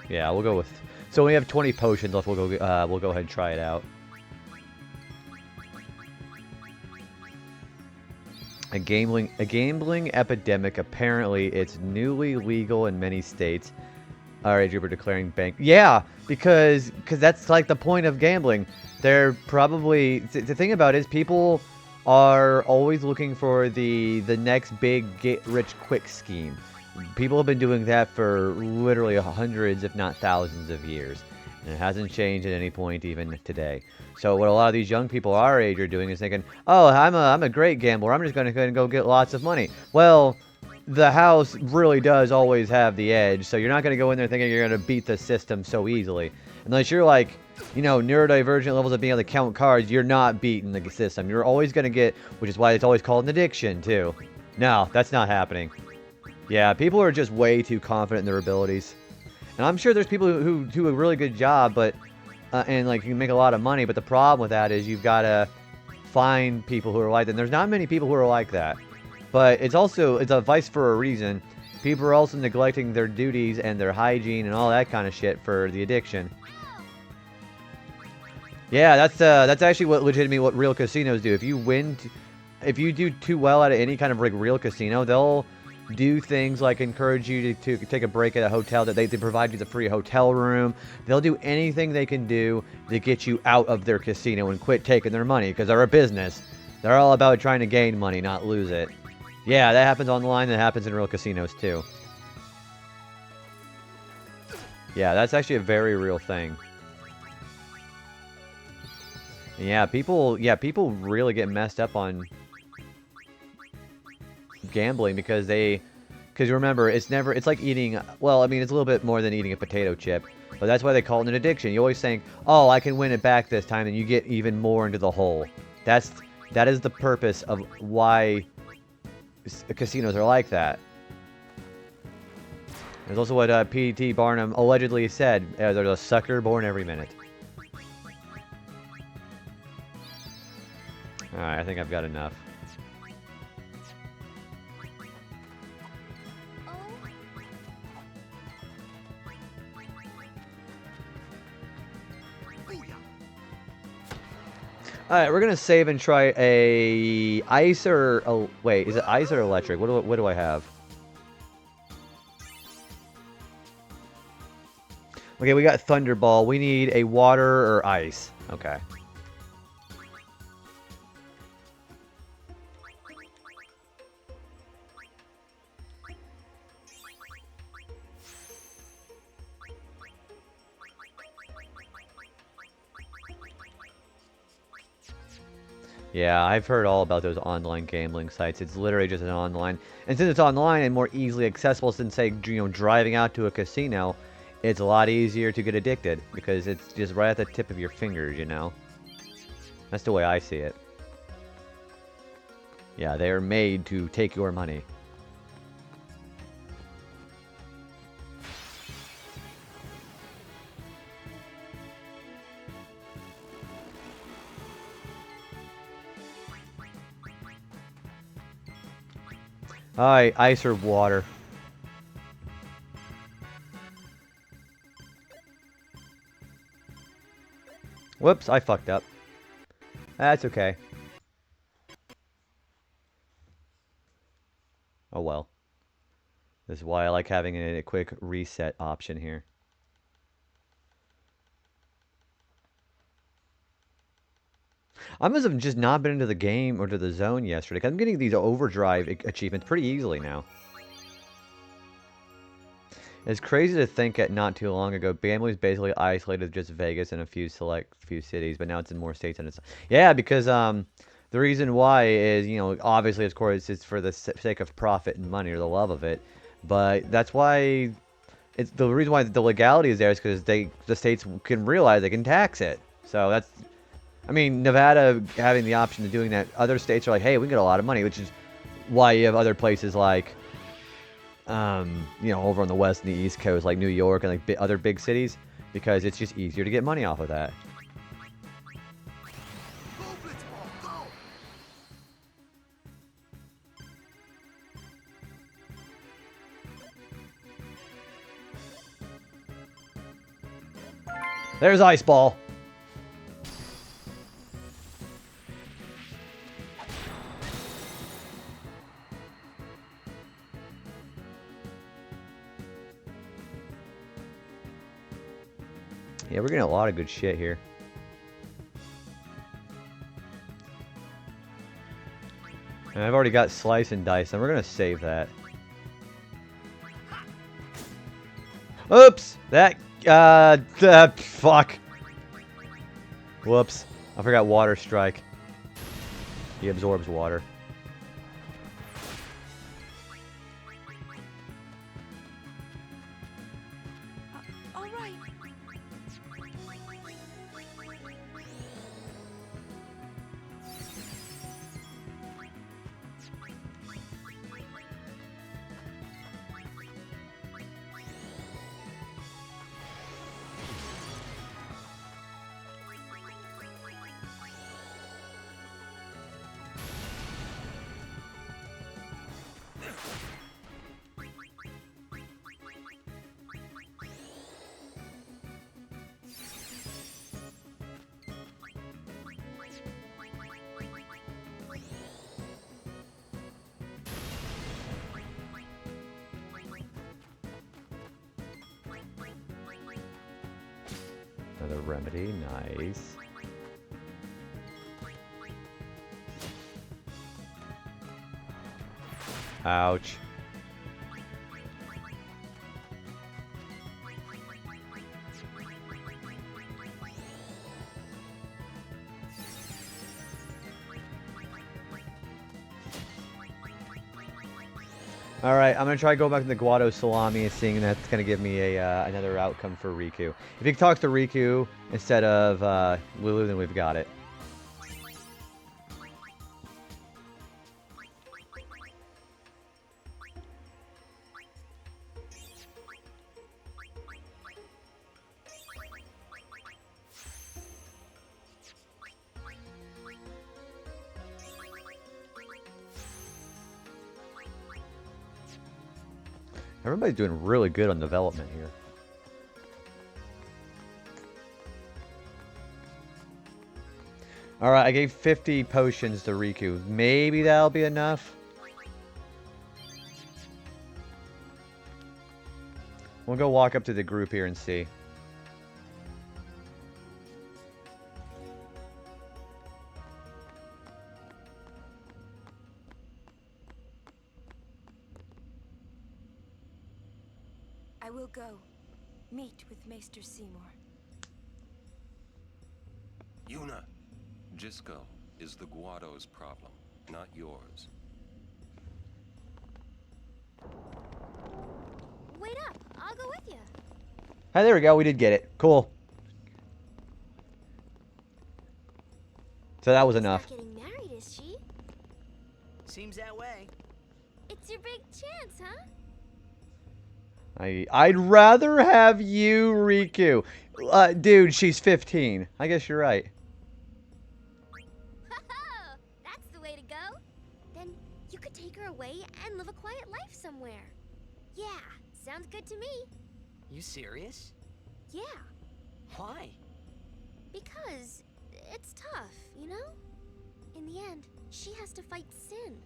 Yeah, we'll go with. So we have 20 potions left. We'll go ahead and try it out. A gambling epidemic. Apparently, it's newly legal in many states. All right, Jupiter declaring bank. Yeah, because that's like the point of gambling. They're probably the thing about it is people are always looking for the next big get-rich-quick scheme. People have been doing that for literally hundreds, if not thousands of years. And it hasn't changed at any point even today. So what a lot of these young people our age are doing is thinking, oh, I'm a great gambler. I'm just going to go get lots of money. Well, the house really does always have the edge. So you're not going to go in there thinking you're going to beat the system so easily. Unless you're like, you know, neurodivergent levels of being able to count cards, you're not beating the system. You're always going to get, which is why it's always called an addiction, too. No, that's not happening. Yeah, people are just way too confident in their abilities. And I'm sure there's people who do a really good job, but, and like, you can make a lot of money, but the problem with that is you've got to find people who are like that. And there's not many people who are like that. But it's a vice for a reason. People are also neglecting their duties and their hygiene and all that kind of shit for the addiction. Yeah, that's actually what real casinos do. If you do too well at any kind of like real casino, they'll do things like encourage you to take a break at a hotel, that they provide you the free hotel room. They'll do anything they can do to get you out of their casino and quit taking their money, because they're a business. They're all about trying to gain money, not lose it. Yeah, that happens online. That happens in real casinos too. Yeah, that's actually a very real thing. Yeah, people really get messed up on gambling because they Because remember, it's like eating, well, I mean, it's a little bit more than eating a potato chip. But that's why they call it an addiction. You always think, oh, I can win it back this time, and you get even more into the hole. That is the purpose of why casinos are like that. There's also what P.T. Barnum allegedly said. There's a sucker born every minute. Alright, I think I've got enough. Alright, we're gonna save and try a ice or... Oh, wait, is it ice or electric? What do I have? Okay, we got Thunderball. We need a water or ice. Okay. Yeah, I've heard all about those online gambling sites. It's literally just an online... And since it's online and more easily accessible than, say, you know, driving out to a casino, it's a lot easier to get addicted because it's just right at the tip of your fingers, you know? That's the way I see it. Yeah, they are made to take your money. Alright, ice or water. Whoops, I fucked up. That's okay. Oh well. This is why I like having a quick reset option here. I must have just not been into the game or to the zone yesterday, because I'm getting these overdrive achievements pretty easily now. It's crazy to think that not too long ago, gambling was basically isolated to just Vegas and a few cities, but now it's in more states and it's... Yeah, because the reason why is, you know, obviously, of course, it's for the sake of profit and money or the love of it, but that's why... It's the reason why the legality is there is because the states can realize they can tax it. So that's... I mean, Nevada having the option of doing that, other states are like, hey, we can get a lot of money, which is why you have other places like... you know, over on the west and the east coast, like New York and like other big cities, because it's just easier to get money off of that. There's Ice Ball. Yeah, we're getting a lot of good shit here. And I've already got Slice and Dice, and we're going to save that. Oops! That, fuck. Whoops. I forgot Water Strike. He absorbs water. Another remedy, nice. Ouch. All right, I'm gonna try going back to the Guado Salami and seeing if that's gonna give me a another outcome for Riku. If he talks to Riku instead of Lulu, then we've got it. Everybody's doing really good on development here. Alright, I gave 50 potions to Riku. Maybe that'll be enough. We'll go walk up to the group here and see. I will go. Meet with Maester Seymour. Yuna, Jisco is the Guado's problem, not yours. Wait up, I'll go with you. Hey, there we go. We did get it. Cool. So that was enough. She's not getting married, is she? Seems that way. It's your big chance, huh? I'd rather have you, Riku. Dude, she's 15. I guess you're right. That's the way to go. Then you could take her away and live a quiet life somewhere. Yeah, sounds good to me. You serious? Yeah, Why? because it's tough, you know? In the end, she has to fight sin.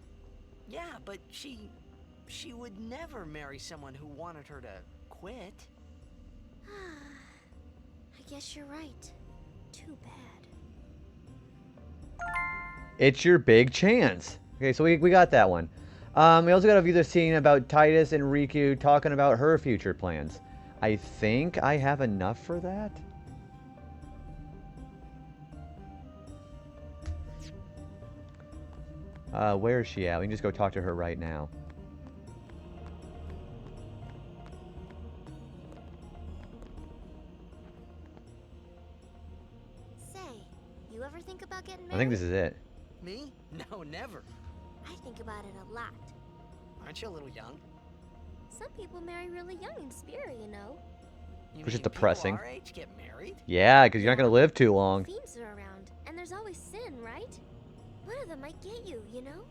Yeah, but she would never marry someone who wanted her to quit. I guess you're right. Too bad. It's your big chance. Okay, so we got that one. We also got a view the scene about Titus and Riku talking about her future plans. I think I have enough for that. Where is she at? We can just go talk to her right now. Say, you ever think about getting married? I think this is it. Me? No, never. I think about it a lot. Aren't you a little young? Some people marry really young in Spira, you know. Which is depressing. People our age get married? Yeah, because you're not going to live too long. Themes are around, and there's always sin, right? One of them might get you, you know?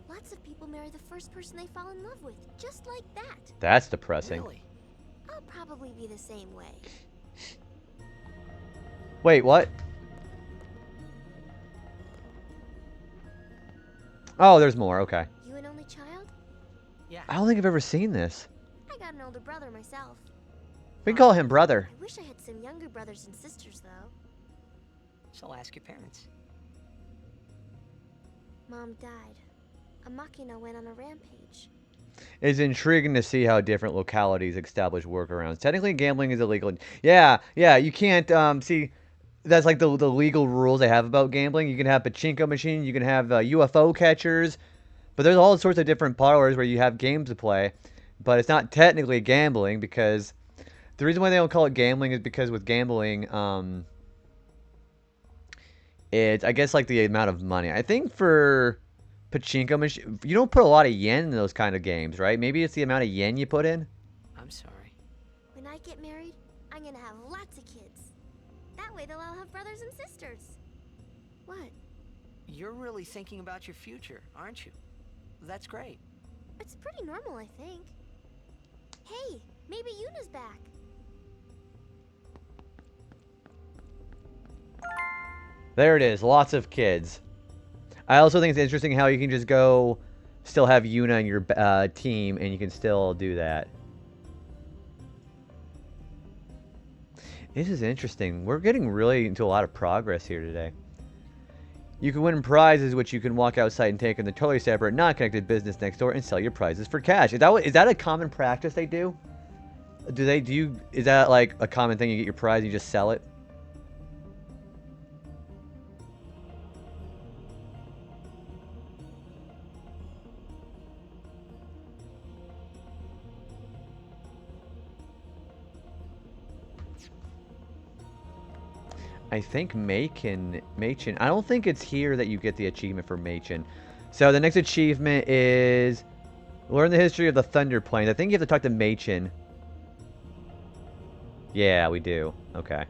Lots of people marry the first person they fall in love with, just like that. That's depressing. Really? I'll probably be the same way. Wait, what? Oh, there's more. Okay. You an only child? Yeah. I don't think I've ever seen this. I got an older brother myself. We can call him brother. I wish I had some younger brothers and sisters, though. So ask your parents. Mom died. A Machina went on a rampage. It's intriguing to see how different localities establish workarounds. Technically, gambling is illegal. Yeah, you can't, see, that's like the legal rules they have about gambling. You can have pachinko machines, you can have UFO catchers, but there's all sorts of different parlors where you have games to play, but it's not technically gambling because the reason why they don't call it gambling is because with gambling, it's, I guess, like the amount of money. I think for pachinko machine, you don't put a lot of yen in those kind of games, right? Maybe it's the amount of yen you put in. I'm sorry. When I get married, I'm gonna have lots of kids. That way they'll all have brothers and sisters. What? You're really thinking about your future, aren't you? That's great. It's pretty normal, I think. Hey, maybe Yuna's back. There it is. Lots of kids. I also think it's interesting how you can just go still have Yuna in your team and you can still do that. This is interesting. We're getting really into a lot of progress here today. You can win prizes, which you can walk outside and take in the totally separate, not connected business next door and sell your prizes for cash. Is that a common practice they do? Is that like a common thing? You get your prize and you just sell it? I think Machin. I don't think it's here that you get the achievement for Machin. So the next achievement is learn the history of the Thunder Plains. I think you have to talk to Machin. Yeah, we do. Okay.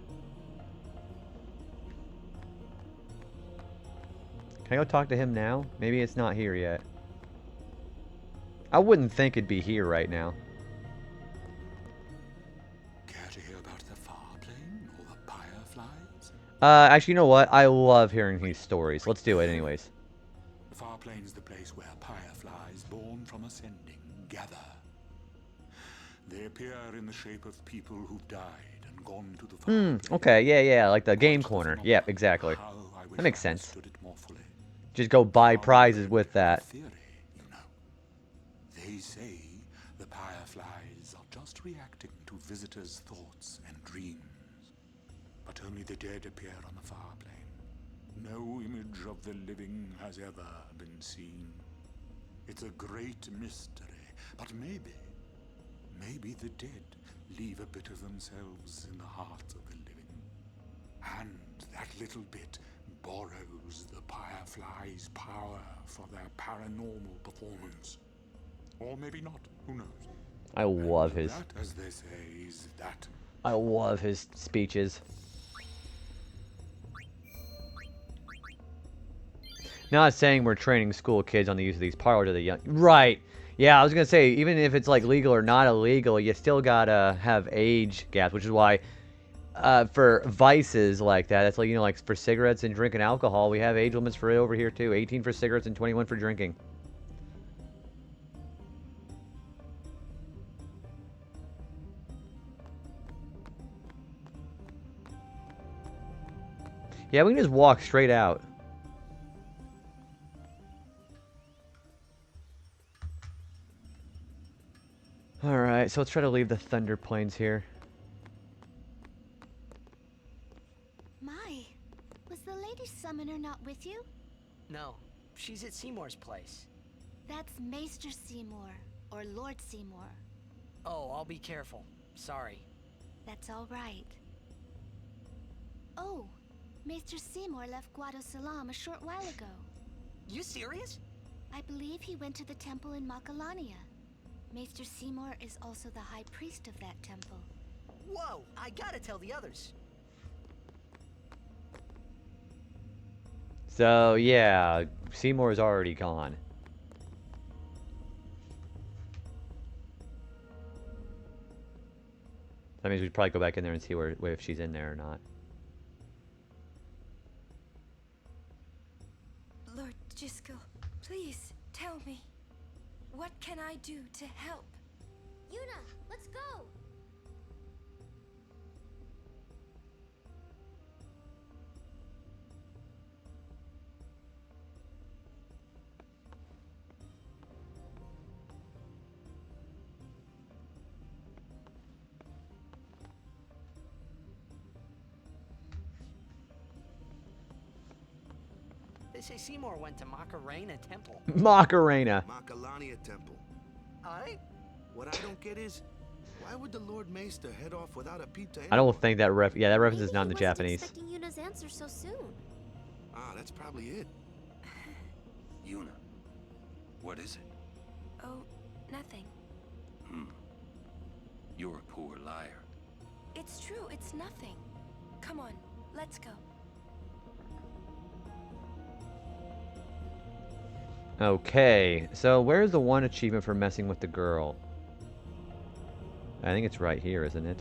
Can I go talk to him now? Maybe it's not here yet. I wouldn't think it'd be here right now. Care to hear about the Farplane or the Fireflies? Actually, you know what? I love hearing these stories. Let's do it anyways. The Farplane's the place where fireflies born from ascending gather. They appear in the shape of people who've died and gone to the Okay, yeah, like the game corner. Yep, exactly. That makes sense. Just go buy prizes with that. They say the fireflies are just reacting to visitors' thoughts and dreams. But only the dead appear on the Farplane. No image of the living has ever been seen. It's a great mystery, but maybe the dead leave a bit of themselves in the hearts of the living. And that little bit borrows the fireflies' power for their paranormal performance. Or maybe not, who knows? I love his... That, as they say, is that. I love his speeches. Not saying we're training school kids on the use of these parlors or the young... Right! Yeah, I was gonna say, even if it's like legal or not illegal, you still gotta have age gaps, which is why for vices like that, that's like, you know, like for cigarettes and drinking alcohol, we have age limits for it over here too. 18 for cigarettes and 21 for drinking. Yeah, we can just walk straight out. Alright, so let's try to leave the Thunder Plains here. My, was the Lady Summoner not with you? No, she's at Seymour's place. That's Maester Seymour, or Lord Seymour. Oh, I'll be careful. Sorry. That's all right. Oh, Maester Seymour left Guado Salam a short while ago. You serious? I believe he went to the temple in Makalania. Maester Seymour is also the high priest of that temple. Whoa, I gotta tell the others. So, yeah, Seymour's already gone. That means we'd probably go back in there and see if she's in there or not. Lord Jiskel, please tell me. What can I do to help? Yuna, let's go! They say Seymour went to Macarena Temple. Macarena. Makalania Temple. Aye? What I don't get is, why would the Lord Maester head off without a peep to anyone? I don't think that yeah, that reference is not in the Japanese. Expecting Yuna's answer so soon. Ah, that's probably it. Yuna, what is it? Oh, nothing. You're a poor liar. It's true, it's nothing. Come on, let's go. Okay, so where's the one achievement for messing with the girl? I think it's right here, isn't it?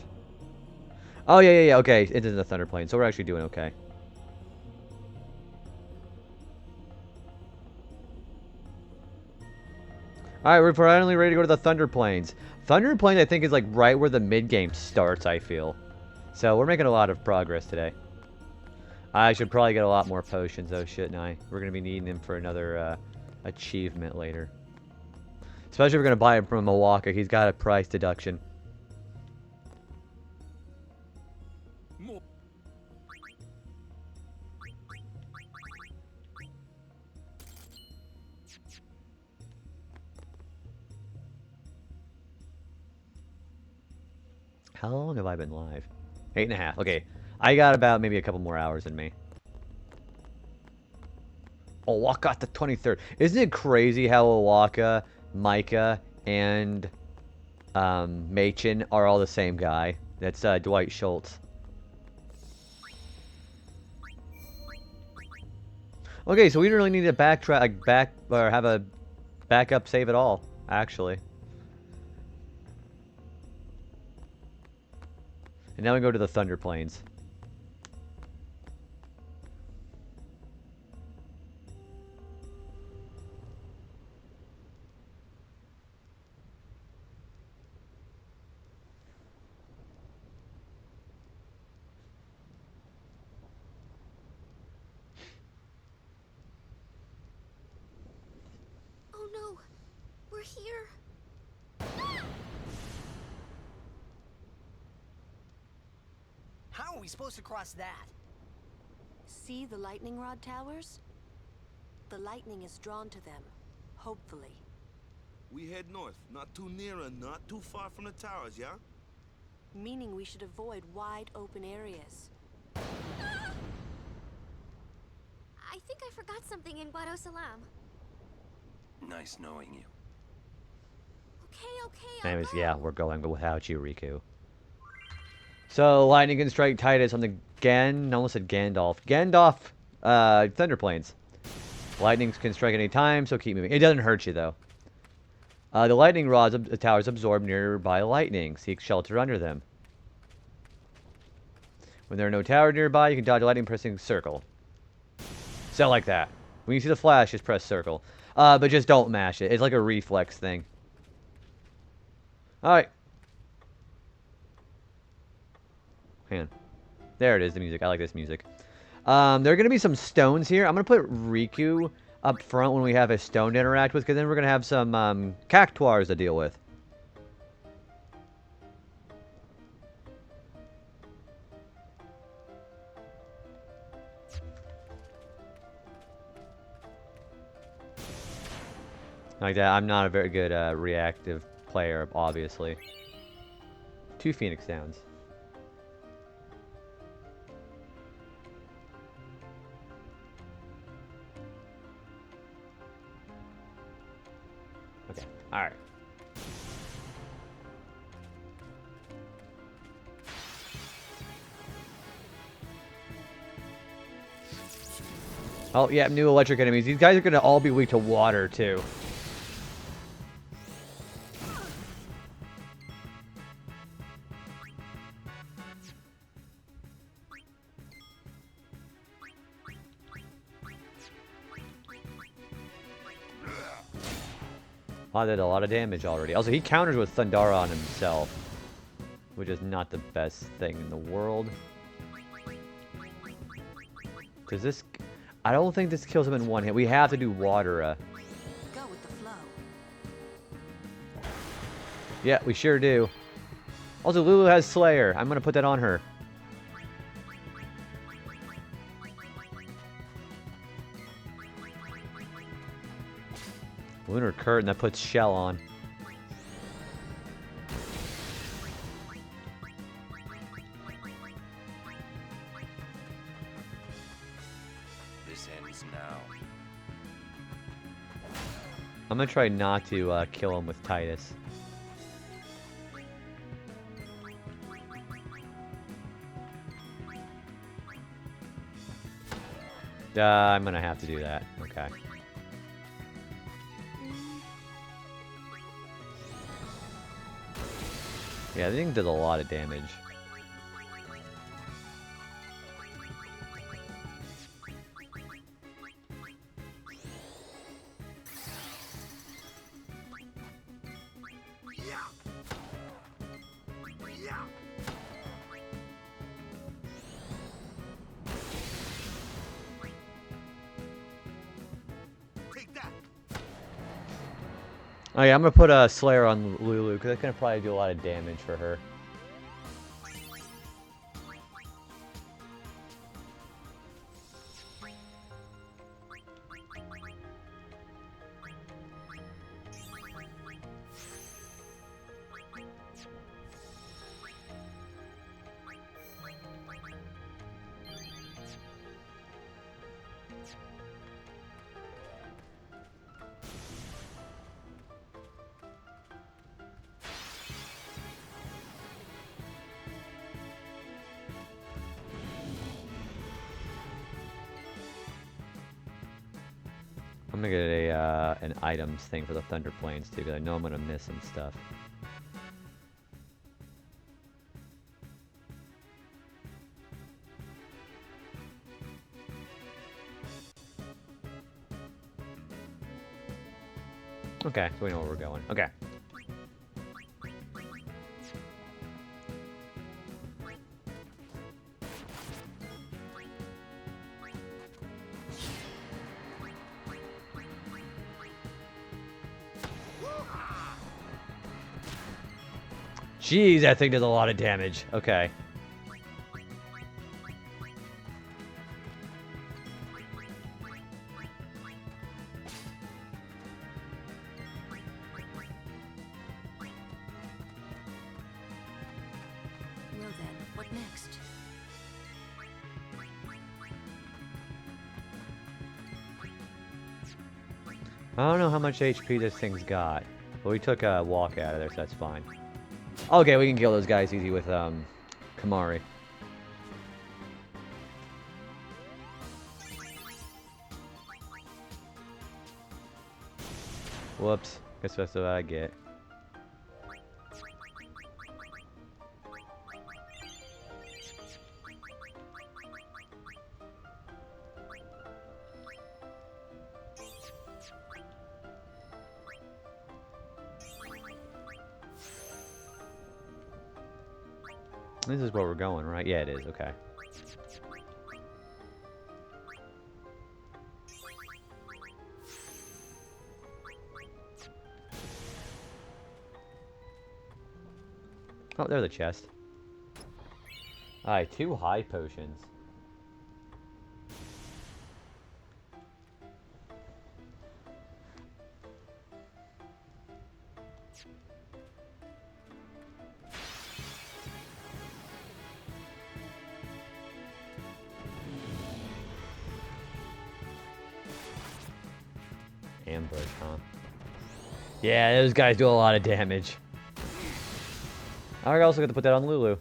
Oh, yeah, okay. It's in the Thunder Plain, so we're actually doing okay. Alright, we're finally ready to go to the Thunder Plains. Thunder Plains, I think, is like right where the mid-game starts, I feel. So we're making a lot of progress today. I should probably get a lot more potions, though, shouldn't I? We're going to be needing them for another achievement later. Especially if we're going to buy him from Milwaukee. He's got a price deduction. How long have I been live? 8.5. Okay. I got about maybe a couple more hours in me. Owaka the 23rd. Isn't it crazy how Owaka, Micah, and Machin are all the same guy? That's Dwight Schultz. Okay, so we don't really need to backtrack, or have a backup save at all, actually. And now we go to the Thunder Plains. Oh no, we're here. How are we supposed to cross that? See the lightning rod towers? The lightning is drawn to them, hopefully. We head north, not too near and not too far from the towers, yeah? Meaning we should avoid wide open areas. I think I forgot something in Guado Salam. Nice knowing you. Okay. Anyways, yeah, we're going without you, Riku. So, lightning can strike Titus on the I almost said Gandalf. Thunder Plains. Lightning can strike any time, so keep moving. It doesn't hurt you, though. The lightning rods of the towers absorb nearby lightning. Seek shelter under them. When there are no towers nearby, you can dodge lightning pressing circle. So like that. When you see the flash, just press circle. But just don't mash it. It's like a reflex thing. Alright. Man. There it is, the music. I like this music. There are going to be some stones here. I'm going to put Riku up front when we have a stone to interact with, because then we're going to have some cactuars to deal with. Like that. I'm not a very good reactive player, obviously. 2 Phoenix Downs. Okay. Alright. Oh, yeah, new electric enemies. These guys are going to all be weak to water, too. Oh, did a lot of damage already. Also, he counters with Thundara on himself, which is not the best thing in the world. Because this... I don't think this kills him in one hit. We have to do water. Go with the flow. Yeah, we sure do. Also, Lulu has Slayer. I'm going to put that on her. Lunar Curtain, that puts Shell on. This ends now. I'm going to try not to kill him with Titus. I'm going to have to do that. Okay. Yeah, I think did a lot of damage. Oh yeah, I'm gonna put a Slayer on Lulu because it's gonna probably do a lot of damage for her. I'm gonna get an items thing for the Thunder Plains too, because I know I'm gonna miss some stuff. Okay, so we know where we're going. Okay. Jeez, that thing does a lot of damage. Okay. Well then, what next? I don't know how much HP this thing's got, but we took a walk out of there, so that's fine. Okay, we can kill those guys easy with Kamari. Whoops. Guess that's what I get. This is where we're going, right? Yeah, it is. Okay. Oh, there's the chest. Alright, 2 high potions. Ambush, huh? Yeah, those guys do a lot of damage. I also get to put that on Lulu.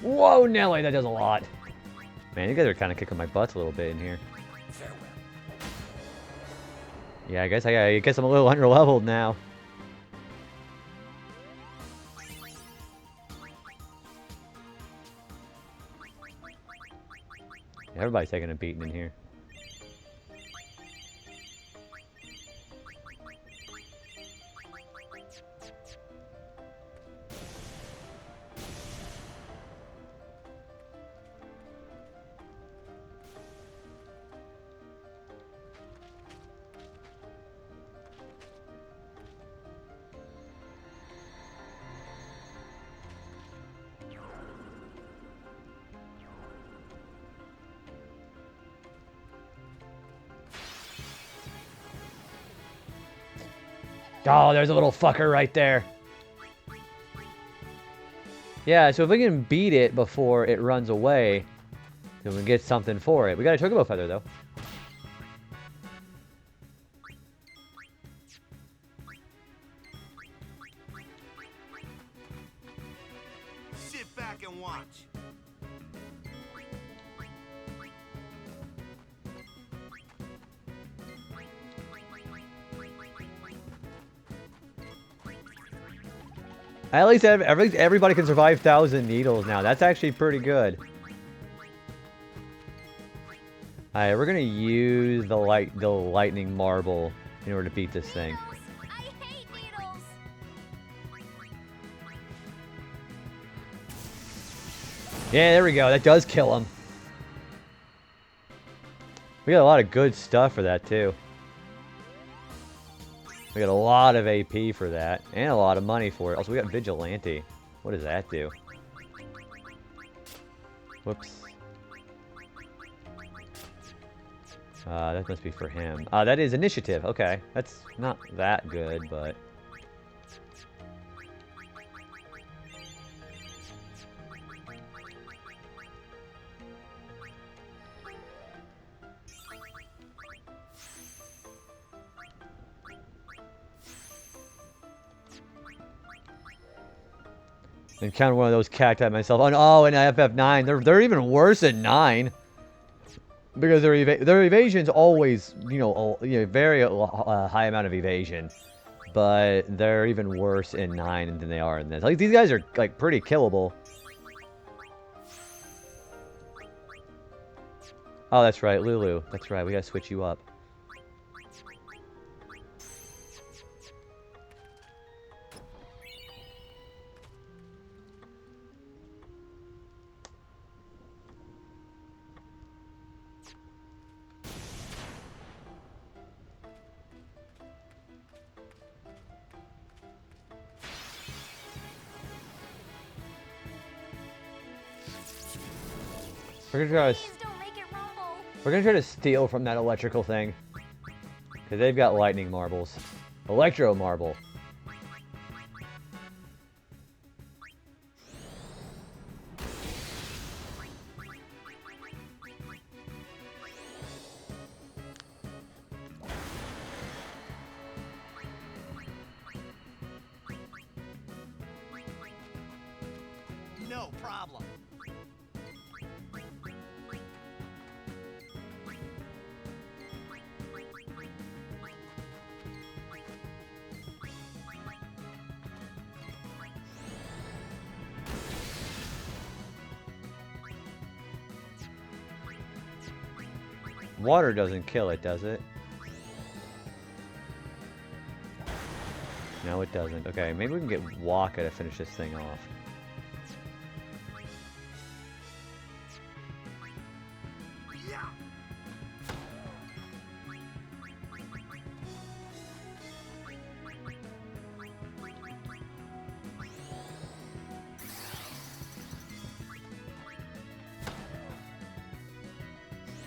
Whoa, Nelly, that does a lot. Man, you guys are kind of kicking my butts a little bit in here. Yeah, I guess I'm a little underleveled now. Everybody's taking a beating in here. Oh, there's a little fucker right there. Yeah, so if we can beat it before it runs away, then we get something for it. We got a chocobo feather, though. Sit back and watch. At least everybody can survive 1,000 needles now. That's actually pretty good. Alright, we're gonna use the lightning marble in order to beat this thing. Yeah, there we go. That does kill him. We got a lot of good stuff for that too. We got a lot of AP for that, and a lot of money for it. Also, we got Vigilante. What does that do? Whoops. That must be for him. That is initiative. Okay, that's not that good, but... Encountered one of those cacti myself. Oh, and FF9. They're even worse than 9. Because their evasion's always, very high amount of evasion. But they're even worse in 9 than they are in this. Like, these guys are, like, pretty killable. Oh, that's right, Lulu. That's right, we gotta switch you up. We're gonna try to steal from that electrical thing. Because they've got lightning marbles. Electro marble. No problem. Water doesn't kill it, does it? No, it doesn't. Okay, maybe we can get Waka to finish this thing off.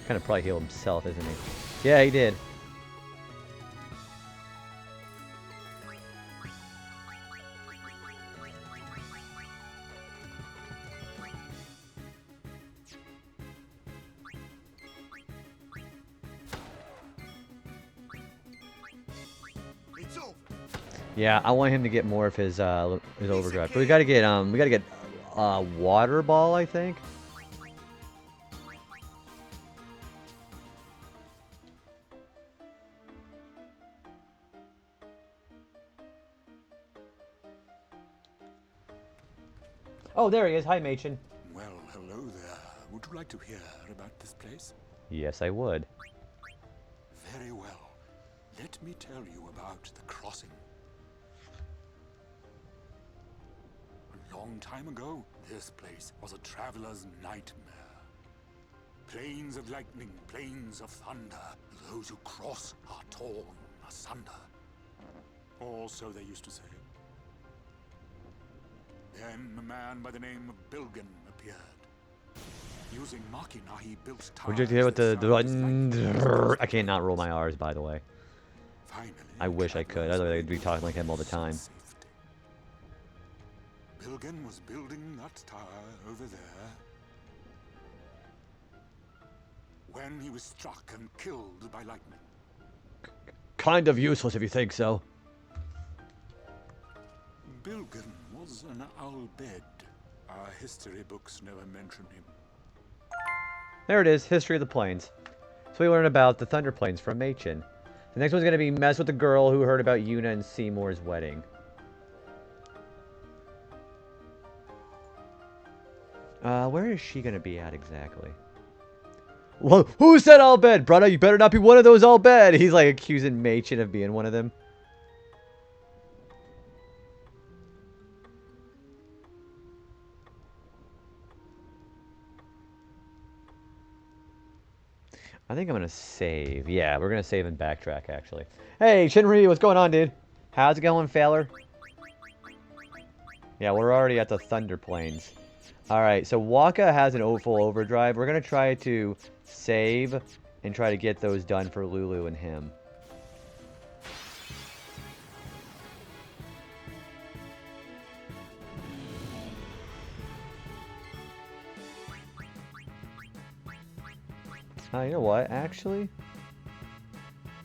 Kind of probably heal himself, isn't he? Yeah, he did. It's over. Yeah, I want him to get more of his overdrive. But we gotta get water ball, I think. Oh, there he is. Hi, Machen. Well, hello there. Would you like to hear about this place? Yes, I would. Very well. Let me tell you about the crossing. A long time ago, this place was a traveler's nightmare. Plains of lightning, plains of thunder. Those who cross are torn asunder. Or so they used to say. Then a man by the name of Bilgen appeared. Using Machina, he built towers. Would you hear what the I can't not roll my R's, by the way. Finally, I wish I could. Otherwise, I'd be talking like him all the time. Bilgen was building that tower over there when he was struck and killed by lightning. Kind of useless if you think so. Bilgen was an Al-Bed. Our history books never mention him. There it is, History of the Plains. So we learn about the Thunder Plains from Machen. The next one's going to be mess with the girl who heard about Yuna and Seymour's wedding. Where is she going to be at exactly? Whoa, who said Al-Bed? Brother, you better not be one of those Al-Bed. He's like accusing Machen of being one of them. I think I'm gonna save. Yeah, we're gonna save and backtrack, actually. Hey, Shinri, what's going on, dude? How's it going, feller? Yeah, we're already at the Thunder Plains. Alright, so Waka has an full overdrive. We're gonna try to save and try to get those done for Lulu and him. You know what, actually?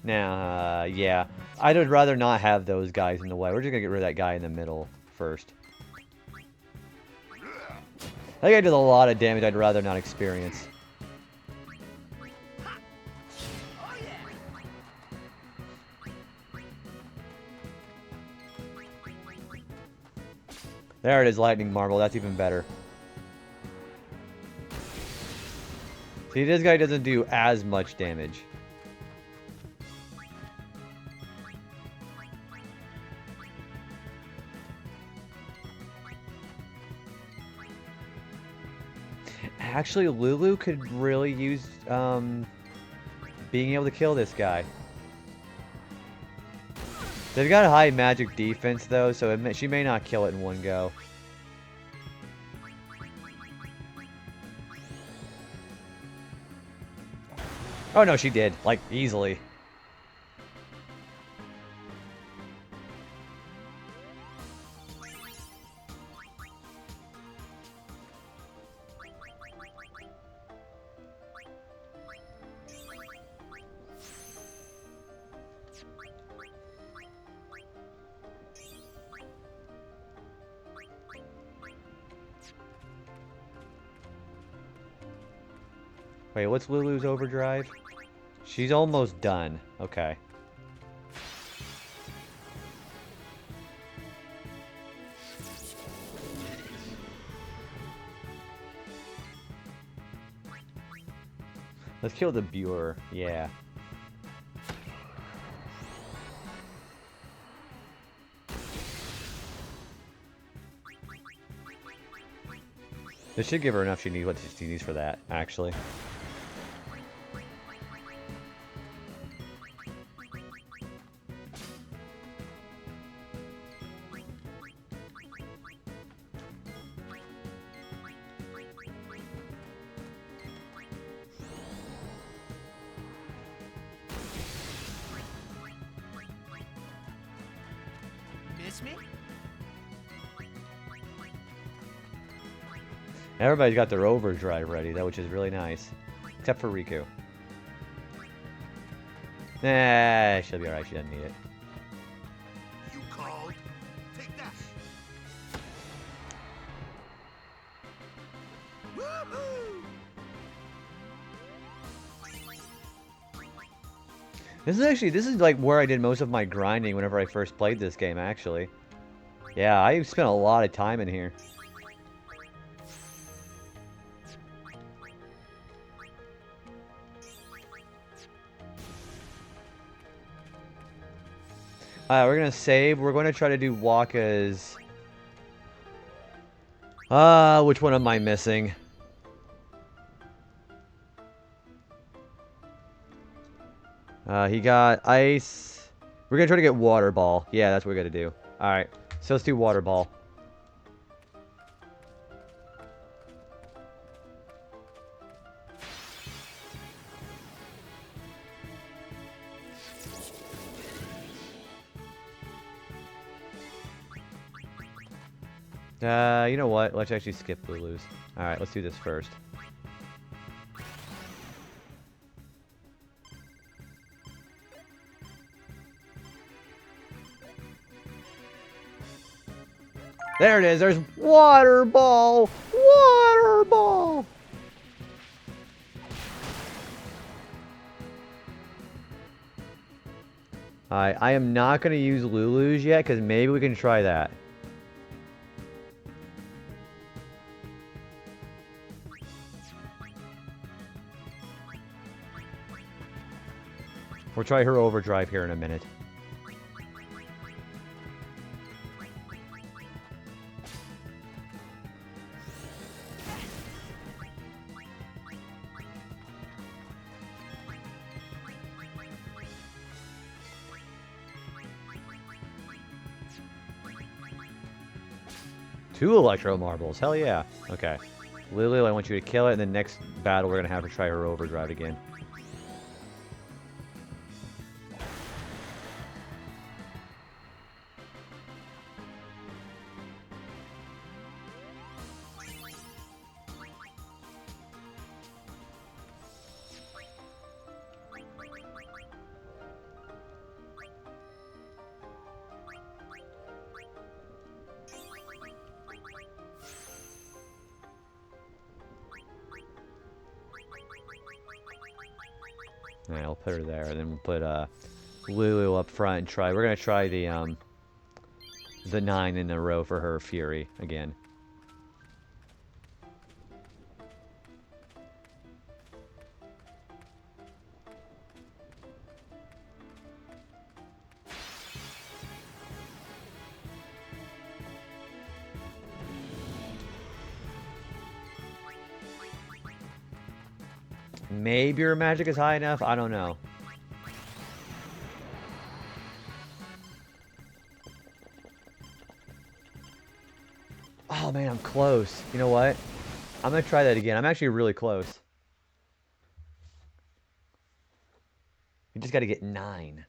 Nah, yeah. I would rather not have those guys in the way. We're just gonna get rid of that guy in the middle first. That guy does a lot of damage I'd rather not experience. There it is, Lightning Marble. That's even better. See, this guy doesn't do as much damage. Actually, Lulu could really use being able to kill this guy. They've got a high magic defense, though, so she may not kill it in one go. Oh, no, she did. Like, easily. Wait, what's Lulu's overdrive? She's almost done. Okay. Let's kill the Buer. Yeah. This should give her enough what she needs for that, actually. Miss me? Everybody's got their overdrive ready, though, which is really nice. Except for Riku. Nah, she'll be alright. She doesn't need it. You called? Take that. Woohoo! This is like where I did most of my grinding whenever I first played this game, actually. Yeah, I spent a lot of time in here. Alright, we're gonna save. We're gonna try to do Waka's... which one am I missing? He got ice. We're gonna try to get water ball. Yeah, that's what we gotta do. Alright, so let's do water ball. You know what? Let's actually skip Lulu's. Alright, let's do this first. There it is. There's water ball. Water ball. Alright, I am not going to use Lulu's yet because maybe we can try that. We'll try her overdrive here in a minute. 2 electro marbles. Hell yeah. Okay. Lulu, I want you to kill it, and then next battle we're going to have her try her overdrive again. Alright, I'll put her there, and then we'll put Lulu up front and try. We're gonna try the 9 in a row for her Fury again. Maybe your magic is high enough. I don't know. Oh man, I'm close. You know what? I'm gonna try that again. I'm actually really close. You just gotta get 9.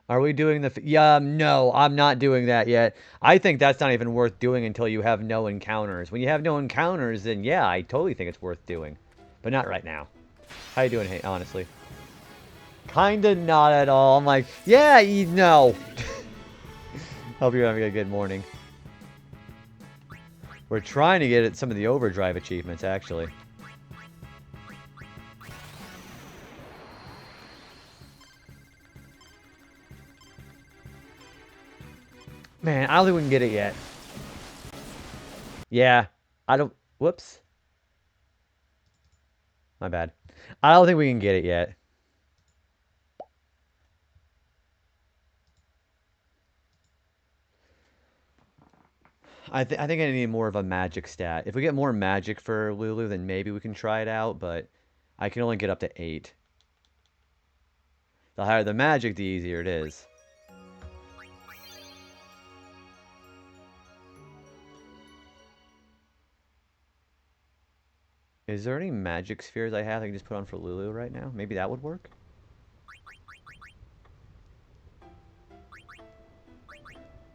Are we doing the... Yeah, no, I'm not doing that yet. I think that's not even worth doing until you have no encounters. When you have no encounters, then yeah, I totally think it's worth doing. But not right now. How you doing, hey, honestly? Kinda not at all. I'm like, yeah, no. Hope you're having a good morning. We're trying to get at some of the overdrive achievements, actually. Man, I don't think we can get it yet. Yeah, I don't... Whoops. My bad. I don't think we can get it yet. I think I need more of a magic stat. If we get more magic for Lulu, then maybe we can try it out, but I can only get up to 8. The higher the magic, the easier it is. Is there any magic spheres I have I can just put on for Lulu right now? Maybe that would work?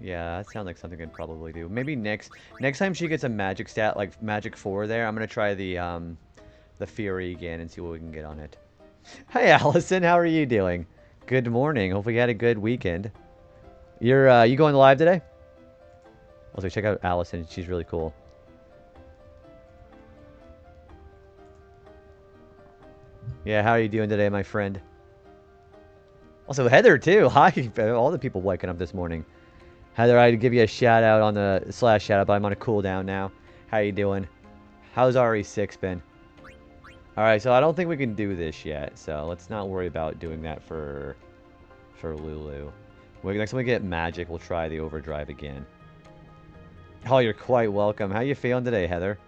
Yeah, that sounds like something I'd probably do. Maybe next time she gets a magic stat, like magic 4 there, I'm gonna try the Fury again and see what we can get on it. Hey Allison, how are you doing? Good morning. Hopefully you had a good weekend. You're you going live today? Also check out Allison, she's really cool. Yeah, how are you doing today, my friend? Also, Heather, too. Hi, all the people waking up this morning. Heather, I'd give you a shout-out on the... /shout-out, but I'm on a cooldown now. How you doing? How's RE6 been? Alright, so I don't think we can do this yet, so let's not worry about doing that for Lulu. Next time we get magic, we'll try the overdrive again. Oh, you're quite welcome. How you feeling today, Heather?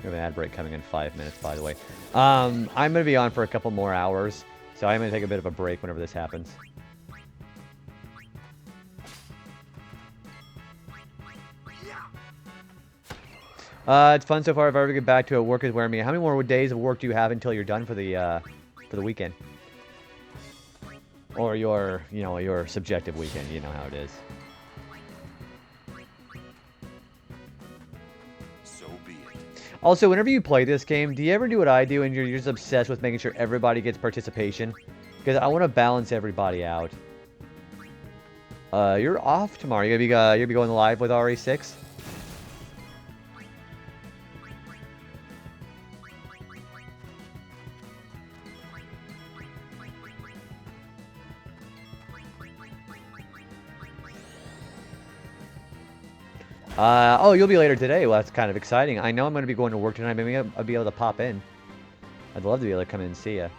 We have an ad break coming in 5 minutes, by the way. I'm going to be on for a couple more hours, so I'm going to take a bit of a break whenever this happens. It's fun so far. If I ever get back to it, work is wearing me. How many more days of work do you have until you're done for the weekend? Or your subjective weekend, you know how it is. Also, whenever you play this game, do you ever do what I do and you're just obsessed with making sure everybody gets participation? Because I want to balance everybody out. You're off tomorrow. You're gonna be going live with RE6? Oh, you'll be later today. Well, that's kind of exciting. I know I'm going to be going to work tonight. Maybe I'll be able to pop in. I'd love to be able to come in and see you.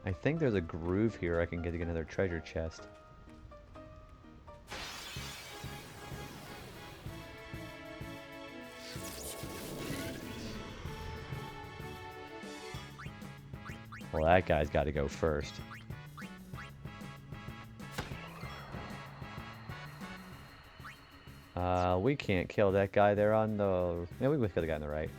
I think there's a groove here I can get to get another treasure chest. Well, that guy's got to go first. We can't kill that guy there on the... Yeah, we can kill the guy on the right.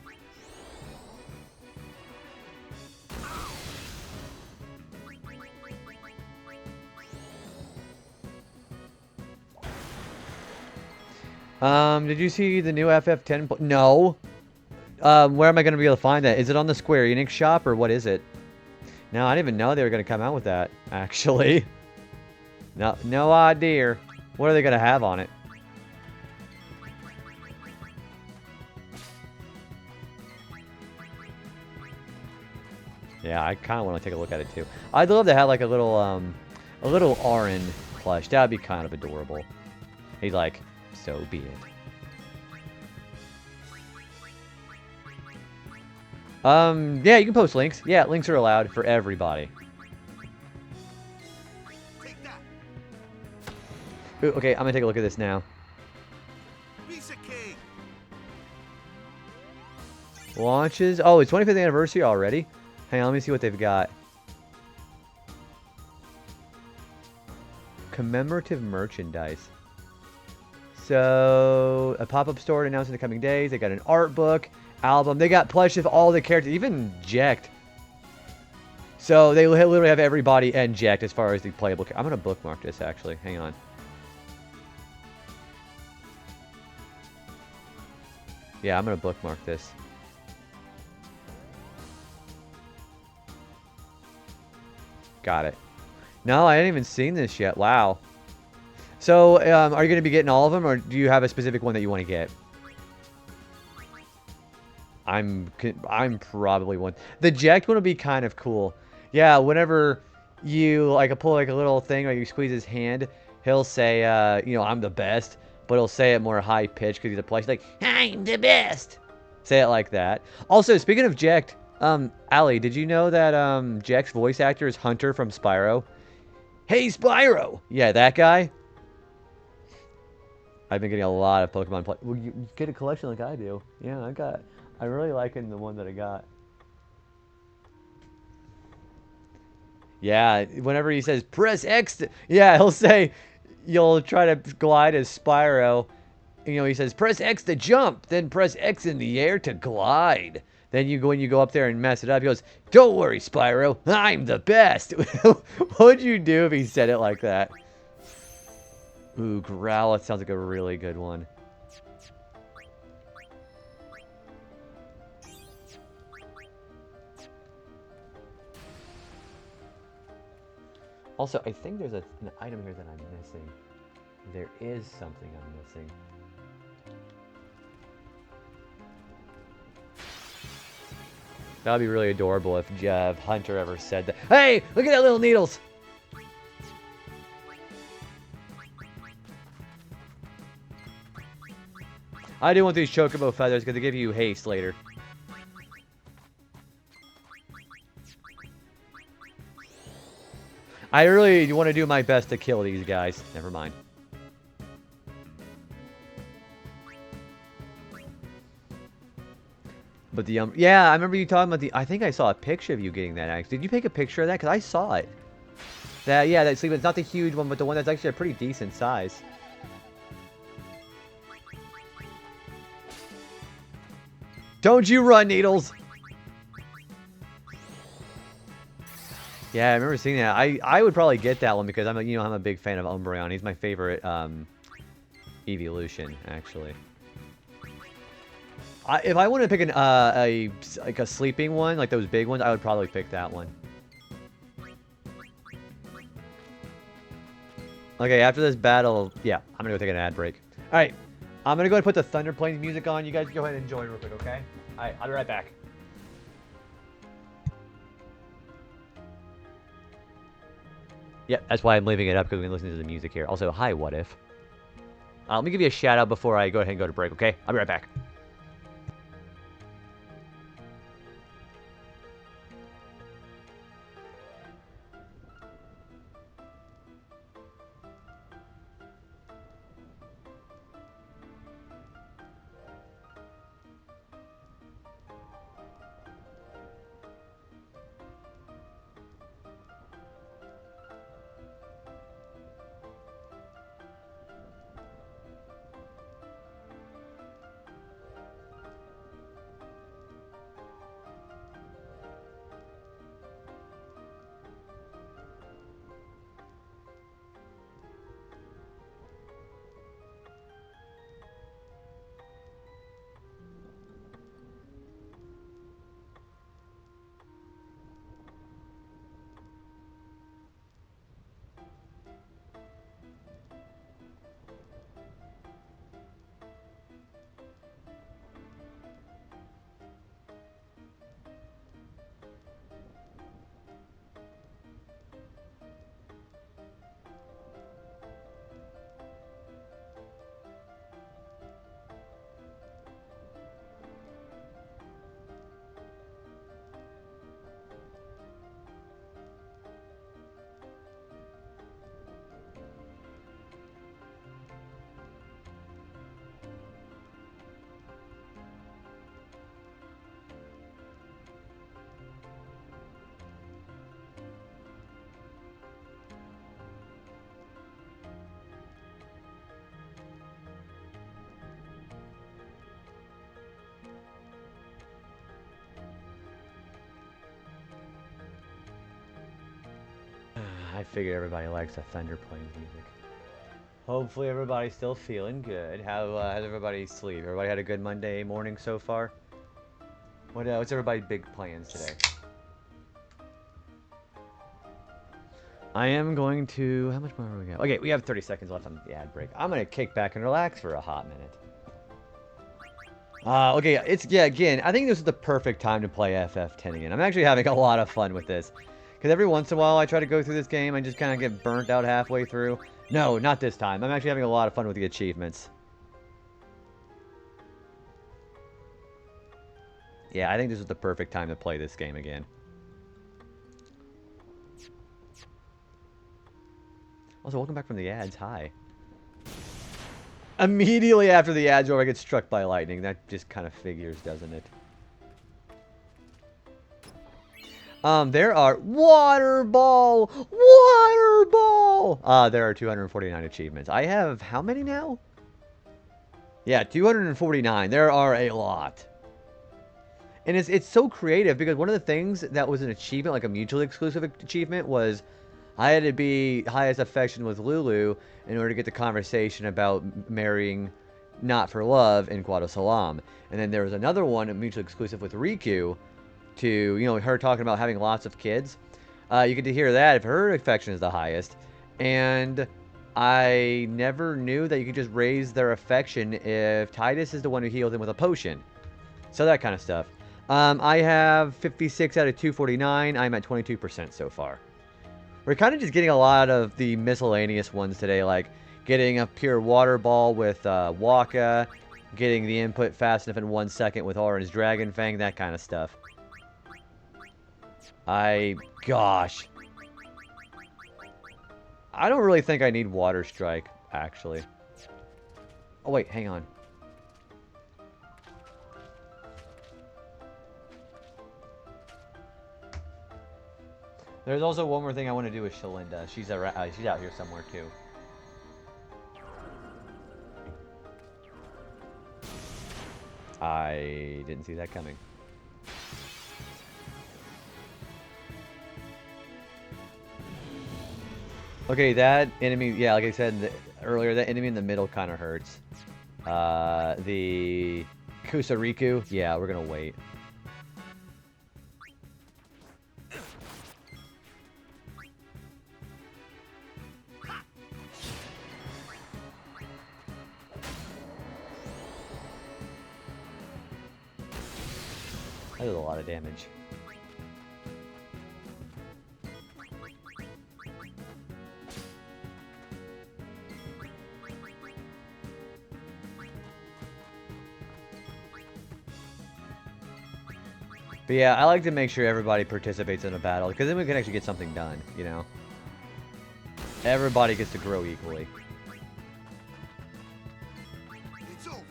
Did you see the new FF10? No. Where am I going to be able to find that? Is it on the Square Enix shop or what is it? No, I didn't even know they were going to come out with that, actually. No idea. What are they going to have on it? Yeah, I kind of want to take a look at it too. I'd love to have like a little Auron plush. That'd be kind of adorable. He's like, so be it. Yeah, you can post links. Yeah, links are allowed for everybody. Ooh, okay, I'm gonna take a look at this now. Launches. Oh, it's 25th anniversary already. Hang on, let me see what they've got. Commemorative merchandise. So, a pop-up store announced in the coming days. They got an art book, album. They got plush of all the characters, even Jacked. So, they literally have everybody and Jacked as far as the playable. I'm going to bookmark this, actually. Hang on. Yeah, I'm going to bookmark this. Got it. No, I hadn't even seen this yet. Wow. So, are you going to be getting all of them, or do you have a specific one that you want to get? I'm probably one. The Jacked one would be kind of cool. Yeah, whenever you like pull like a little thing or you squeeze his hand, he'll say, you know, I'm the best, but he'll say it more high pitched because he's a plush. He's like, I'm the best. Say it like that. Also, speaking of Jacked, Allie, did you know that Jack's voice actor is Hunter from Spyro? Hey, Spyro! Yeah, that guy. I've been getting a lot of Pokemon play. Well, you get a collection like I do. Yeah, I'm really liking the one that I got. Yeah, whenever he says, press X, yeah, he'll say, you'll try to glide as Spyro. You know, he says, press X to jump, then press X in the air to glide. Then when you go up there and mess it up, he goes, don't worry, Spyro, I'm the best. What would you do if he said it like that? Ooh, Growlithe sounds like a really good one. Also, I think there's an item here that I'm missing. There is something I'm missing. That would be really adorable if Hunter ever said that. Hey, look at that little Needles! I do want these Chocobo feathers because they give you haste later. I really want to do my best to kill these guys. Never mind. But the yeah, I remember you talking about the. I think I saw a picture of you getting that. Actually, did you take a picture of that? Because I saw it. That yeah, that sleep. It's not the huge one, but the one that's actually a pretty decent size. Don't you run, Needles! Yeah, I remember seeing that. I would probably get that one because I'm a big fan of Umbreon. He's my favorite evolution, actually. If I wanted to pick like a sleeping one, like those big ones, I would probably pick that one. Okay, after this battle, yeah, I'm gonna go take an ad break. All right, I'm gonna go ahead and put the Thunder Plains music on. You guys go ahead and enjoy real quick, okay? Alright, I'll be right back. Yep, that's why I'm leaving it up, because we can listen to the music here. Also, hi, What If? Let me give you a shout out before I go ahead and go to break, okay? I'll be right back. I figured everybody likes the Thunder Plains music. Hopefully everybody's still feeling good. How's everybody sleep? Everybody had a good Monday morning so far? What's everybody's big plans today? I am going to... How much more are we got? Okay, we have 30 seconds left on the ad break. I'm going to kick back and relax for a hot minute. Okay, again, I think this is the perfect time to play FF10 again. I'm actually having a lot of fun with this. Because every once in a while I try to go through this game and just kind of get burnt out halfway through. No, not this time. I'm actually having a lot of fun with the achievements. Yeah, I think this is the perfect time to play this game again. Also, welcome back from the ads. Hi. Immediately after the ads over, I get struck by lightning. That just kind of figures, doesn't it? There are water ball. There are 249 achievements. I have how many now? Yeah, 249. There are a lot. And it's so creative because one of the things that was an achievement, like a mutually exclusive achievement, was I had to be highest affection with Lulu in order to get the conversation about marrying not for love in Guadalsalam. And then there was another one, a mutually exclusive with Riku, to, you know, her talking about having lots of kids. You get to hear that if her affection is the highest. And I never knew that you could just raise their affection if Titus is the one who healed him with a potion. So that kind of stuff. I have 56 out of 249. I'm at 22% so far. We're kind of just getting a lot of the miscellaneous ones today, like getting a pure water ball with Waka, getting the input fast enough in 1 second with Oran's Dragon Fang, that kind of stuff. Gosh. I don't really think I need Water Strike, actually. Oh, wait, hang on. There's also one more thing I want to do with Shalinda. She's out here somewhere, too. I didn't see that coming. Okay, that enemy, yeah, like I said earlier, that enemy in the middle kind of hurts. The Kusariku, yeah, we're gonna wait. That is a lot of damage. But yeah, I like to make sure everybody participates in a battle, because then we can actually get something done, you know? Everybody gets to grow equally. It's over.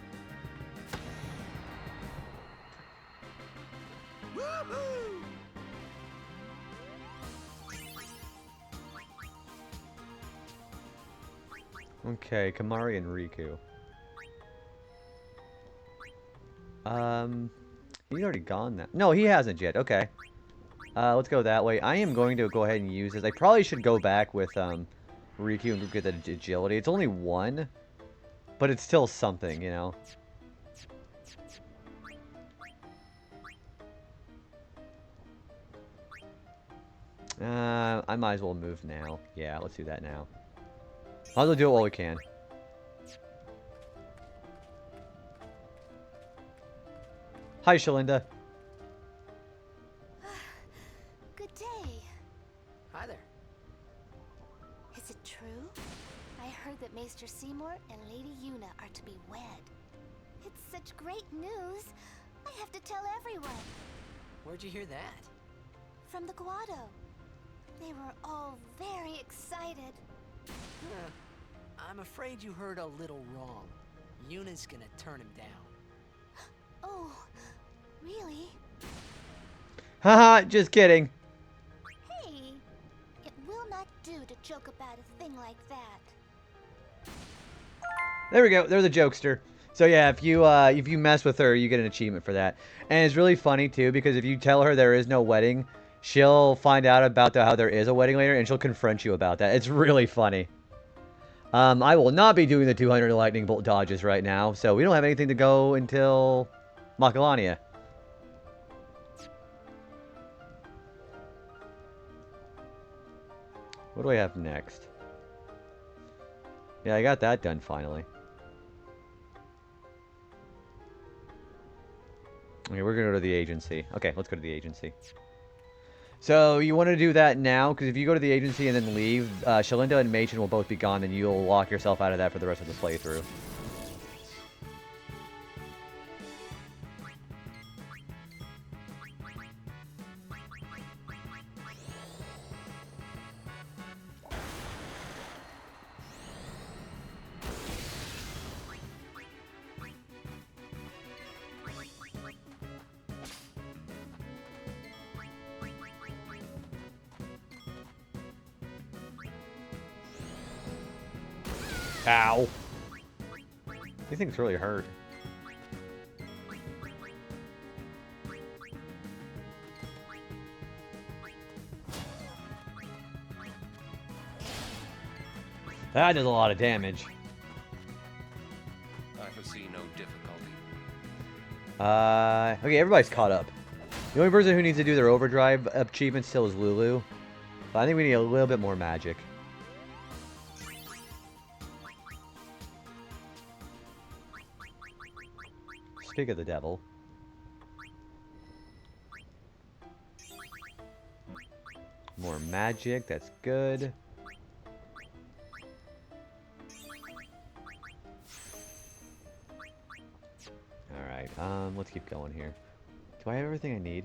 Okay, Kamari and Riku. He's already gone now. No, he hasn't yet. Okay. Let's go that way. I am going to go ahead and use this. I probably should go back with, Riku and get the agility. It's only 1, but it's still something, you know? I might as well move now. Yeah, let's do that now. Might as well do it while we can. Hi, Shalinda. Good day. Hi there. Is it true? I heard that Maester Seymour and Lady Yuna are to be wed. It's such great news. I have to tell everyone. Where'd you hear that? From the Guado. They were all very excited. Huh. I'm afraid you heard a little wrong. Yuna's gonna turn him down. Oh, really? Haha, just kidding. Hey, it will not do to joke about a thing like that. There we go. There's a jokester. So yeah, if you mess with her, you get an achievement for that. And it's really funny too, because if you tell her there is no wedding, she'll find out about how there is a wedding later, and she'll confront you about that. It's really funny. I will not be doing the 200 lightning bolt dodges right now, so we don't have anything to go until Macalania. What do I have next? Yeah, I got that done finally. Okay, we're gonna go to the agency. Okay, let's go to the agency. So, you want to do that now, because if you go to the agency and then leave, Shalinda and Machen will both be gone, and you'll lock yourself out of that for the rest of the playthrough. Ow. These things really hurt. That does a lot of damage. I foresee no difficulty. Okay, everybody's caught up. The only person who needs to do their overdrive achievement still is Lulu. But I think we need a little bit more magic. Speak of the devil. More magic, that's good. Alright, let's keep going here. Do I have everything I need?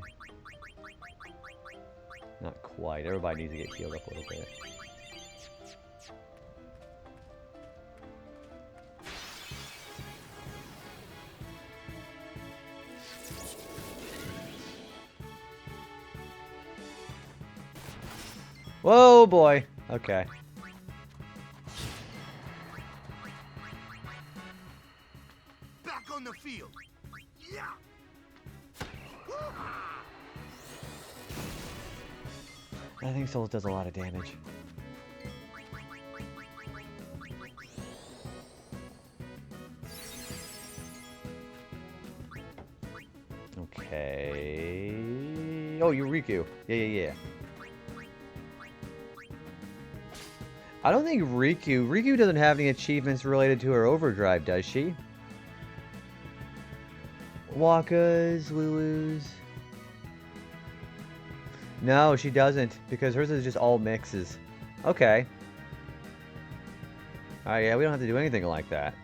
Not quite. Everybody needs to get healed up a little bit. Whoa, boy. Okay. Back on the field. Yeah. I think Souls does a lot of damage. Okay. Oh, you're Riku. Yeah. I don't think Riku doesn't have any achievements related to her overdrive, does she? Wakkas, Lulus. No, she doesn't, because hers is just all mixes. Okay. Alright, yeah, we don't have to do anything like that.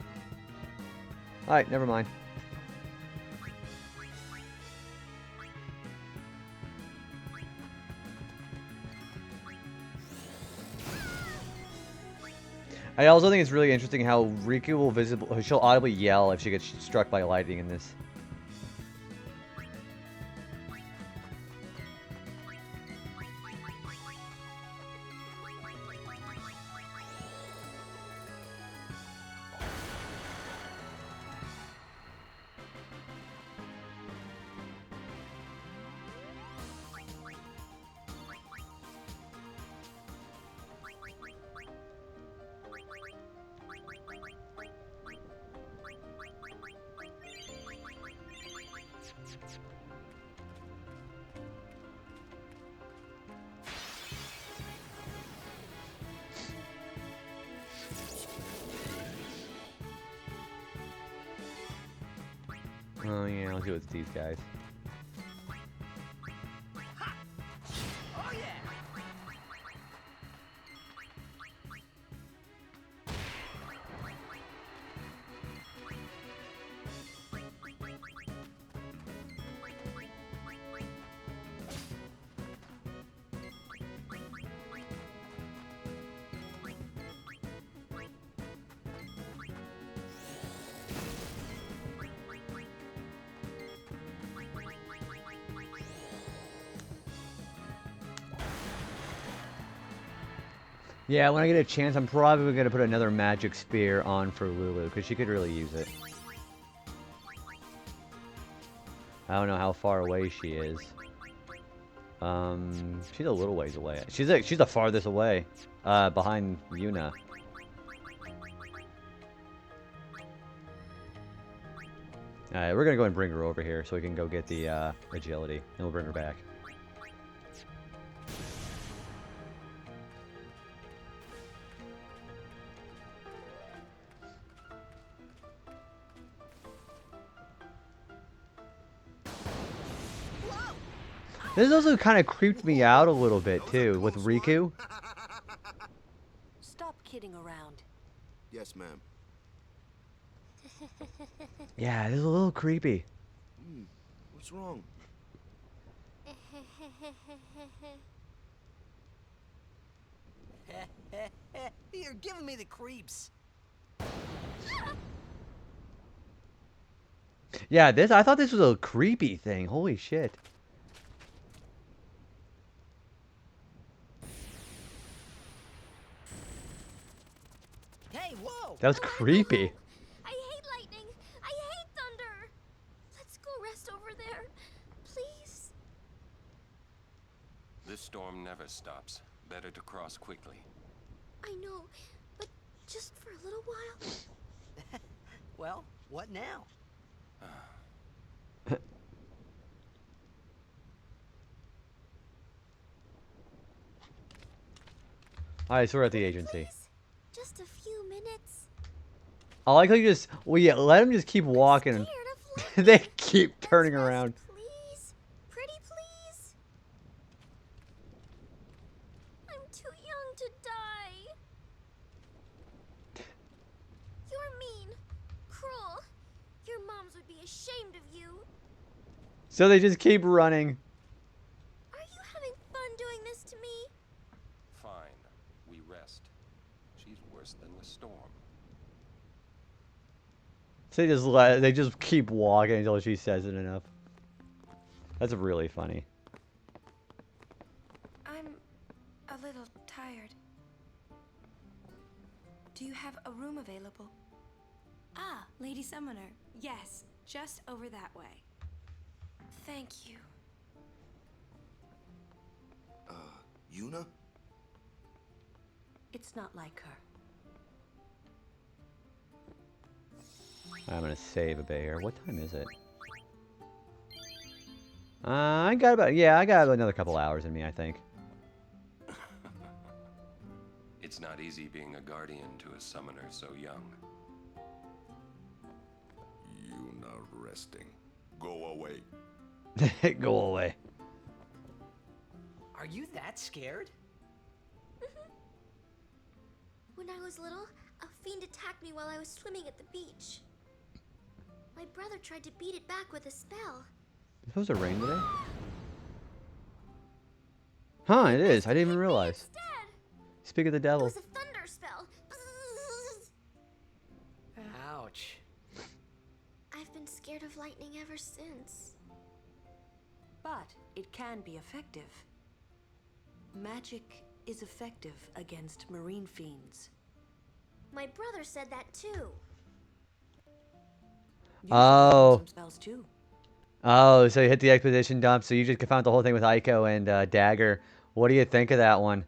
Alright, never mind. I also think it's really interesting how Riku will she'll audibly yell if she gets struck by lightning in this. Oh yeah, let's go with these guys. Oh yeah. Yeah, when I get a chance, I'm probably going to put another magic spear on for Lulu, because she could really use it. I don't know how far away she is. She's a little ways away. She's the farthest away, behind Yuna. Alright, we're going to go and bring her over here so we can go get the agility, and we'll bring her back. This also kind of creeped me out a little bit, too, with Riku. Stop kidding around. Yes, ma'am. Yeah, this is a little creepy. What's wrong? You're giving me the creeps. Yeah, I thought this was a creepy thing. Holy shit. Hey, whoa! That was creepy. I hate lightning. I hate thunder. Let's go rest over there, please. This storm never stops. Better to cross quickly. I know, but just for a little while. Well, what now? Alright, so we're at the agency. Just a few minutes. I like how you just, well, yeah, let them just keep walking. They keep turning around. Please, pretty please. I'm too young to die. You're mean, cruel. Your moms would be ashamed of you. So they just keep running. Are you having fun doing this to me? Fine. We rest. She's worse than the storm. So they just keep walking until she says it enough. That's really funny. I'm a little tired. Do you have a room available? Ah, Lady Summoner. Yes, just over that way. Thank you. Yuna? It's not like her. I'm gonna save a bit here. What time is it? I got about another couple hours in me, I think. It's not easy being a guardian to a summoner so young. Yuna resting. Go away. Go away. Are you that scared? When I was little, a fiend attacked me while I was swimming at the beach. My brother tried to beat it back with a spell. Is it supposed to rain today? Huh, it is. I didn't even realize. Speak of the devil. It was a thunder spell. Ouch. I've been scared of lightning ever since. But it can be effective. Magic is effective against marine fiends. My brother said that too. Oh. Some spells too. Oh, so you hit the expedition dump, so you just found the whole thing with Aiko and Dagger. What do you think of that one?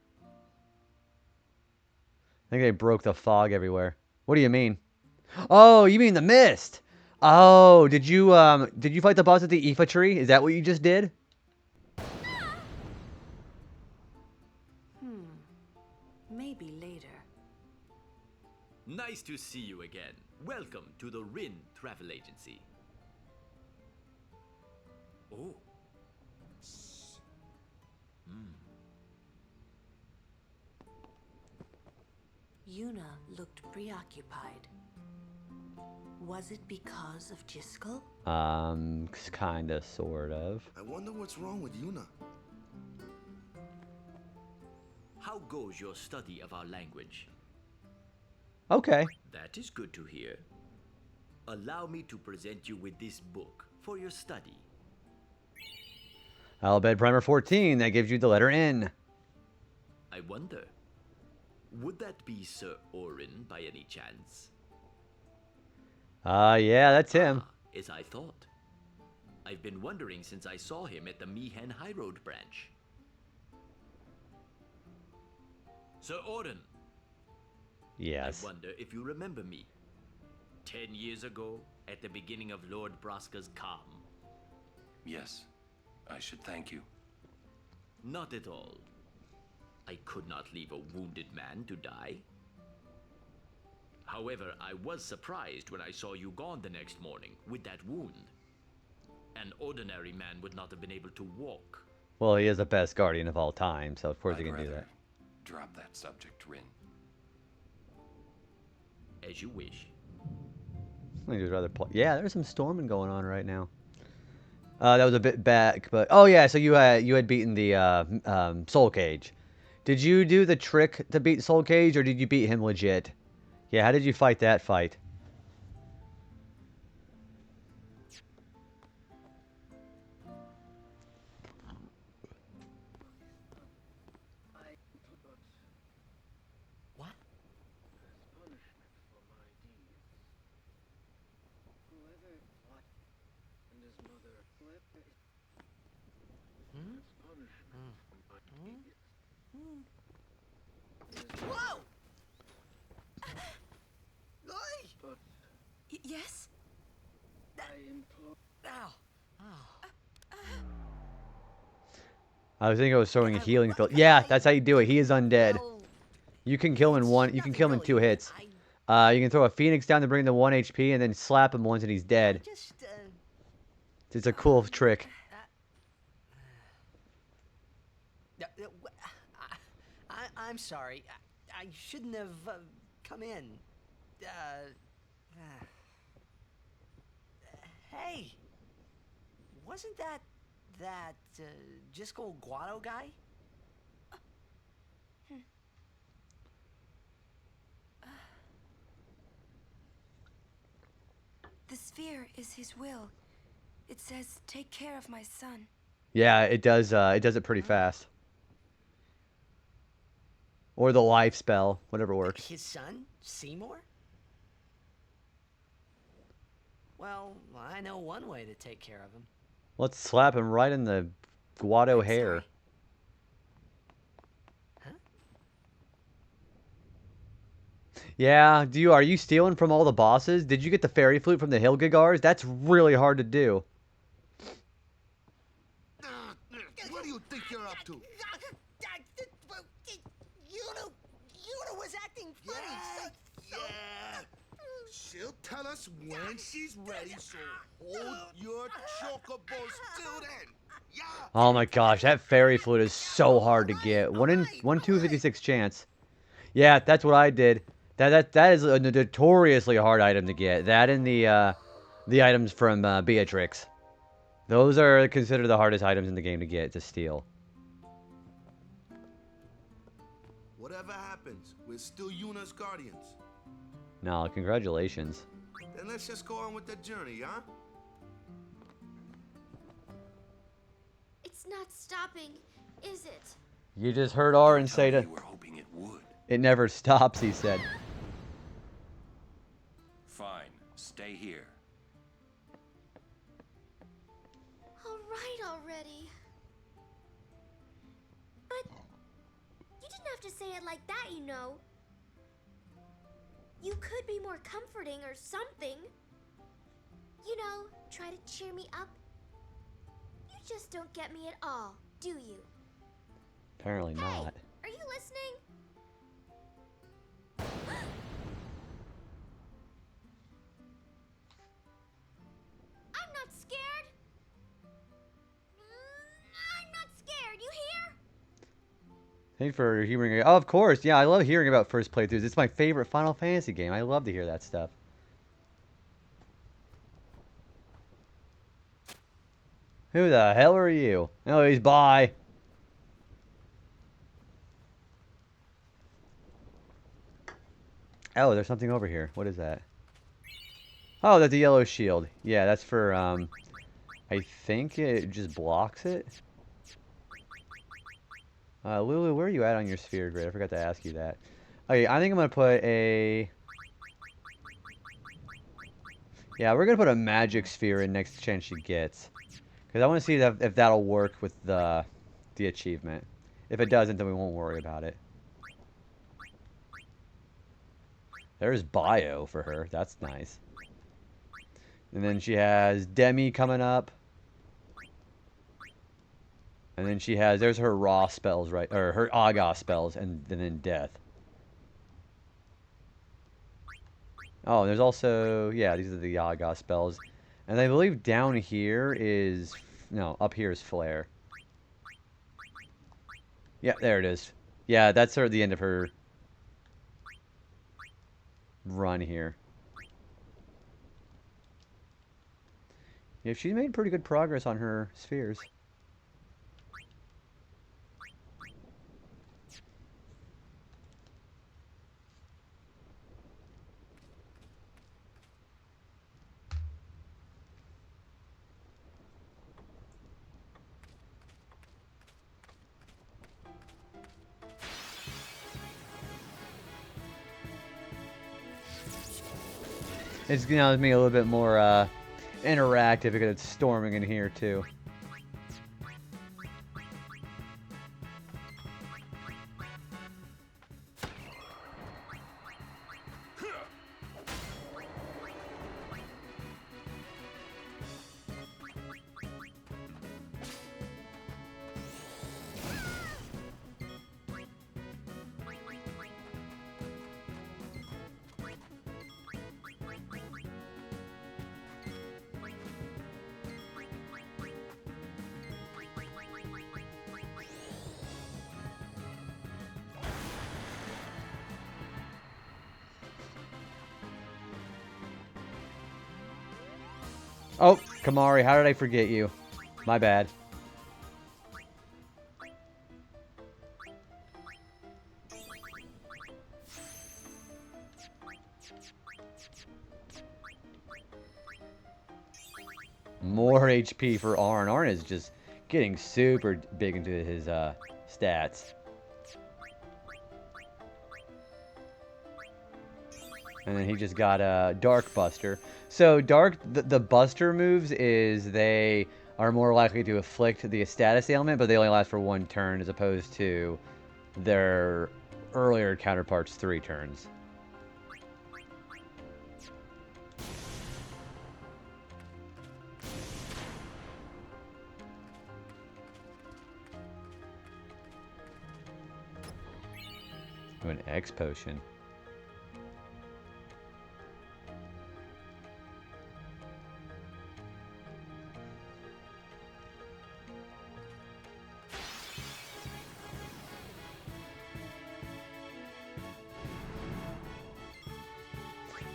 I think they broke the fog everywhere. What do you mean? Oh, you mean the mist? Oh, did you fight the boss at the Ifa tree? Is that what you just did? Maybe later. Nice to see you again. Welcome to the Rin Travel Agency. Oh. Yuna looked preoccupied. Was it because of Jiskel? Kinda, sort of. I wonder what's wrong with Yuna. How goes your study of our language? Okay. That is good to hear. Allow me to present you with this book for your study. Alphabet Primer 14, that gives you the letter N. I wonder, would that be Sir Orin by any chance? Yeah, that's him. As I thought. I've been wondering since I saw him at the Meehan High Road branch. Sir Orin. Yes. I wonder if you remember me. 10 years ago, at the beginning of Lord Braska's calm. Yes, I should thank you. Not at all. I could not leave a wounded man to die. However, I was surprised when I saw you gone the next morning with that wound. An ordinary man would not have been able to walk. Well, he is the best guardian of all time, so of course he I'd can do rather that. Drop that subject, Rin. As you wish. I think it was rather yeah, there's some storming going on right now. That was a bit back, but oh yeah, so you had beaten the Soul Cage. Did you do the trick to beat Soul Cage, or did you beat him legit? Yeah, how did you fight that fight? What? Whoa! Yes? Ow. I was thinking I was throwing a healing spell. Yeah, that's how you do it. He is undead. You can kill him in one. You can kill him in 2 hits. You can throw a phoenix down to bring the 1 HP, and then slap him once, and he's dead. It's a cool trick. I'm sorry. I shouldn't have come in. Hey, wasn't that Jiskel Guado guy? The sphere is his will. It says, take care of my son. Yeah, it does. It does it pretty fast. Or the life spell, whatever works. His son, Seymour? Well, I know one way to take care of him. Let's slap him right in the Guado hair. Huh? Yeah, are you stealing from all the bosses? Did you get the fairy flute from the Hilgagars? That's really hard to do. What do you think you're up to? Yuna was acting funny. Yeah. She'll tell us when she's ready, so hold your chocobos till then. Oh my gosh, that fairy flute is so hard to get. 256 chance. Yeah, that's what I did. That is a notoriously hard item to get. That and the items from Beatrix. Those are considered the hardest items in the game to steal. Whatever happens, we're still Yuna's guardians. No, congratulations. Then let's just go on with the journey, huh? It's not stopping, is it? You just heard Aaron say to... You were hoping it would. It never stops, he said. Fine, stay here. All right already. But you didn't have to say it like that, you know. You could be more comforting or something. You know, try to cheer me up. You just don't get me at all, do you? Apparently not. Are you listening? I'm not scared. I'm not scared, you hear? Thank you for hearing. Oh, of course. Yeah, I love hearing about first playthroughs. It's my favorite Final Fantasy game. I love to hear that stuff. Who the hell are you? Anyways, bye. Oh, there's something over here. What is that? Oh, that's a yellow shield. Yeah, that's for, I think it just blocks it. Lulu, where are you at on your sphere grid? I forgot to ask you that. Okay, I think I'm going to put a... Yeah, we're going to put a magic sphere in next chance she gets. Because I want to see if that'll work with the achievement. If it doesn't, then we won't worry about it. There's bio for her. That's nice. And then she has Demi coming up. And then she has, there's her raw spells, right? Or her Aga spells, and then death. Oh, and there's also, yeah, these are the Aga spells. And I believe down here is, no, up here is Flare. Yeah, there it is. Yeah, that's her, the end of her run here. Yeah, she's made pretty good progress on her spheres. It's gonna make it a little bit more interactive because it's storming in here too. Oh, Kamari, how did I forget you? My bad. More HP for Arn. Arn is just getting super big into his stats. And then he just got a Dark Buster. So the Buster moves is they are more likely to afflict the status ailment, but they only last for 1 turn as opposed to their earlier counterparts 3 turns. An X potion.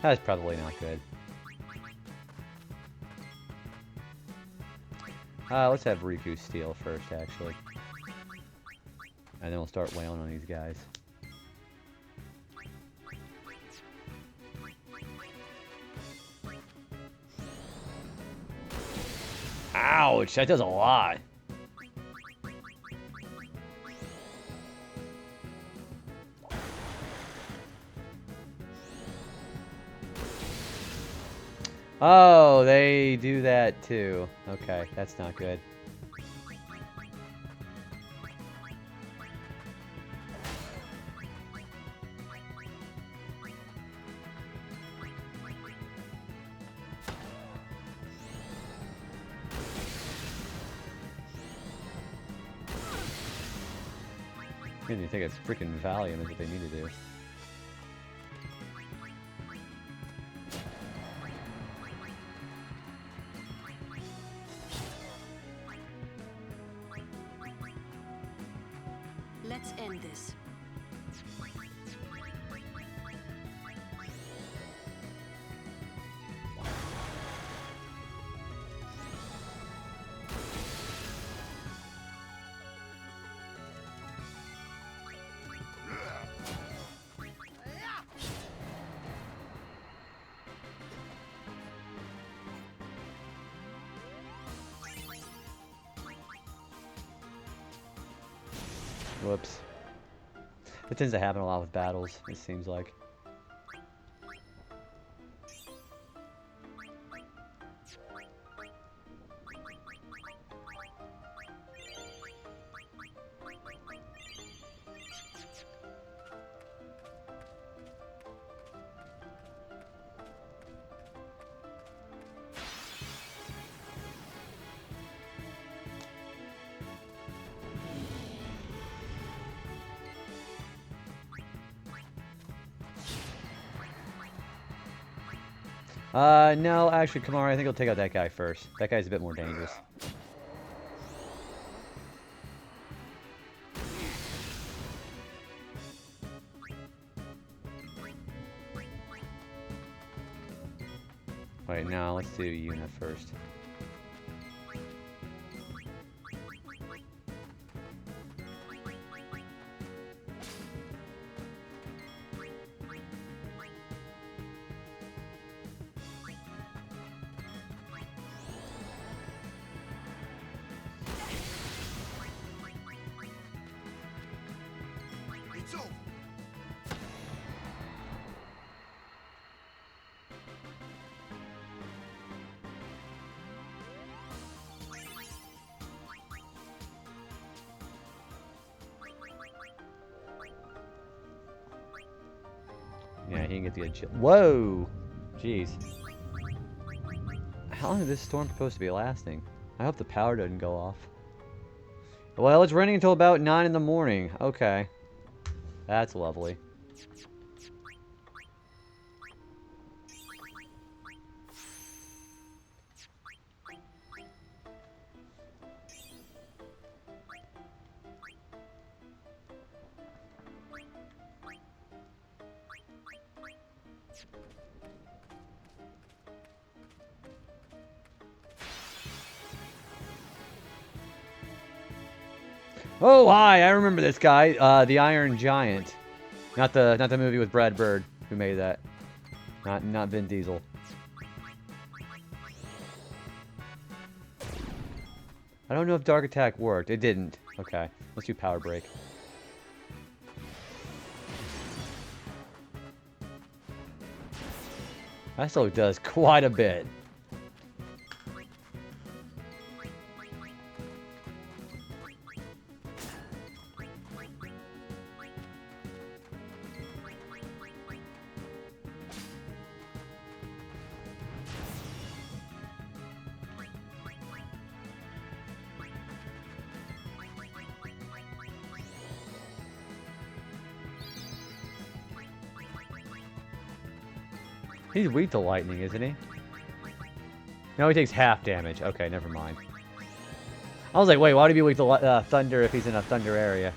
That's probably not good. Let's have Riku steal first, actually. And then we'll start wailing on these guys. Ouch, that does a lot. Oh, they do that too. Okay, that's not good. I didn't think it's freaking Valium is what they need to do. Let's end this. Whoops. It tends to happen a lot with battles, it seems like. No, actually, Kamara, I think I'll take out that guy first. That guy's a bit more dangerous. Wait, no, let's do Yuna first. It's over. Yeah, he can get the agility. Whoa! Jeez. How long is this storm supposed to be lasting? I hope the power doesn't go off. Well, it's raining until about 9 in the morning. Okay. That's lovely. Oh, hi! I remember this guy, the Iron Giant. Not the movie with Brad Bird, who made that. Not Vin Diesel. I don't know if Dark Attack worked. It didn't. Okay, let's do Power Break. That still does quite a bit. He's weak to lightning, isn't he? No, he takes half damage. Okay, never mind. I was like, wait, why would he be weak to thunder if he's in a thunder area?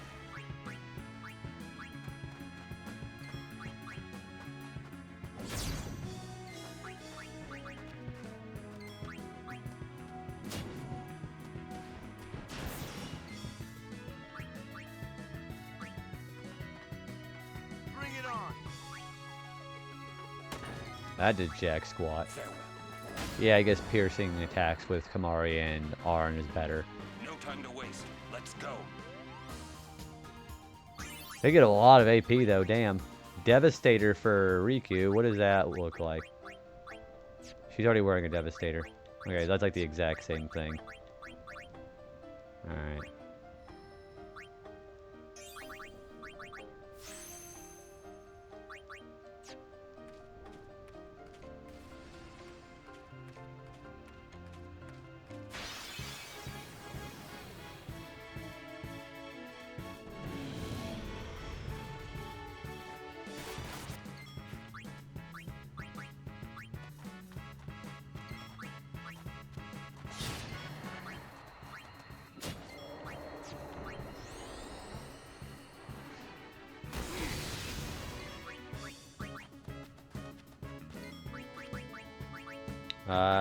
That did jack squat. Yeah, I guess piercing attacks with Kamari and Arn is better. No time to waste. Let's go. They get a lot of AP though, damn. Devastator for Riku, what does that look like? She's already wearing a Devastator. Okay, that's like the exact same thing. Alright.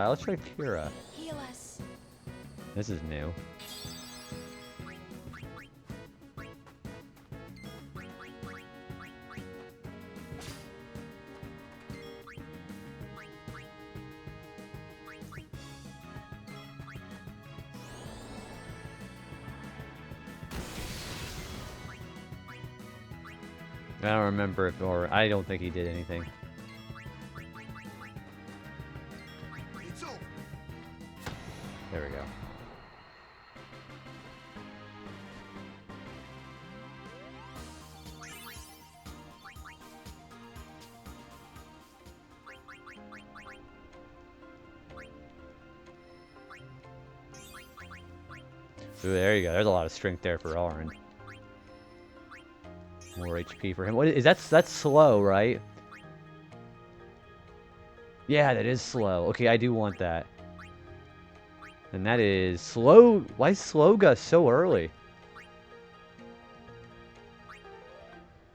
Let's try Pyrrha. Heal us. This is new. I don't remember if, or I don't think he did anything. There we go. Ooh, there you go. There's a lot of strength there for Auron. More HP for him. What is that's slow, right? Yeah, that is slow. Okay, I do want that. And that is slow. Why is Sloga so early?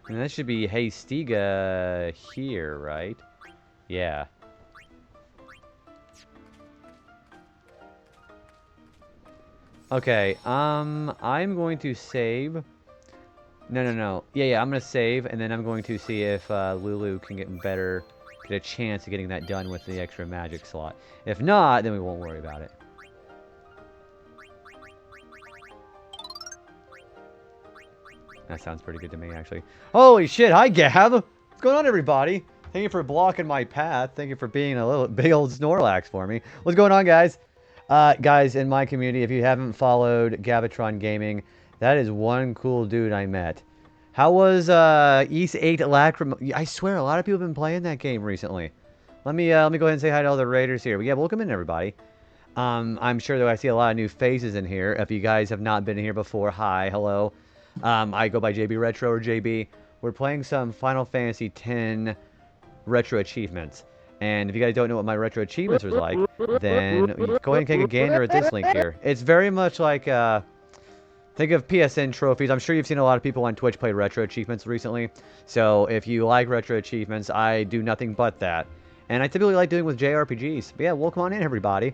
And that should be Haystiga here, right? Yeah. Okay, I'm going to save. No. Yeah, I'm going to save, and then I'm going to see if Lulu can get a chance of getting that done with the extra magic slot. If not, then we won't worry about it. That sounds pretty good to me, actually. Holy shit, hi, Gab! What's going on, everybody? Thank you for blocking my path. Thank you for being a little big old Snorlax for me. What's going on, guys? Guys, in my community, if you haven't followed Gabatron Gaming, that is one cool dude I met. How was East 8 Lacrim? I swear, a lot of people have been playing that game recently. Let me go ahead and say hi to all the raiders here. But yeah, welcome in, everybody. I'm sure that I see a lot of new faces in here. If you guys have not been here before, hi, hello. I go by JB Retro or JB. We're playing some Final Fantasy X Retro Achievements. And if you guys don't know what my Retro Achievements was like, then you go ahead and take a gander at this link here. It's very much like, think of PSN trophies. I'm sure you've seen a lot of people on Twitch play Retro Achievements recently. So if you like Retro Achievements, I do nothing but that. And I typically like doing with JRPGs. But yeah, welcome on in, everybody.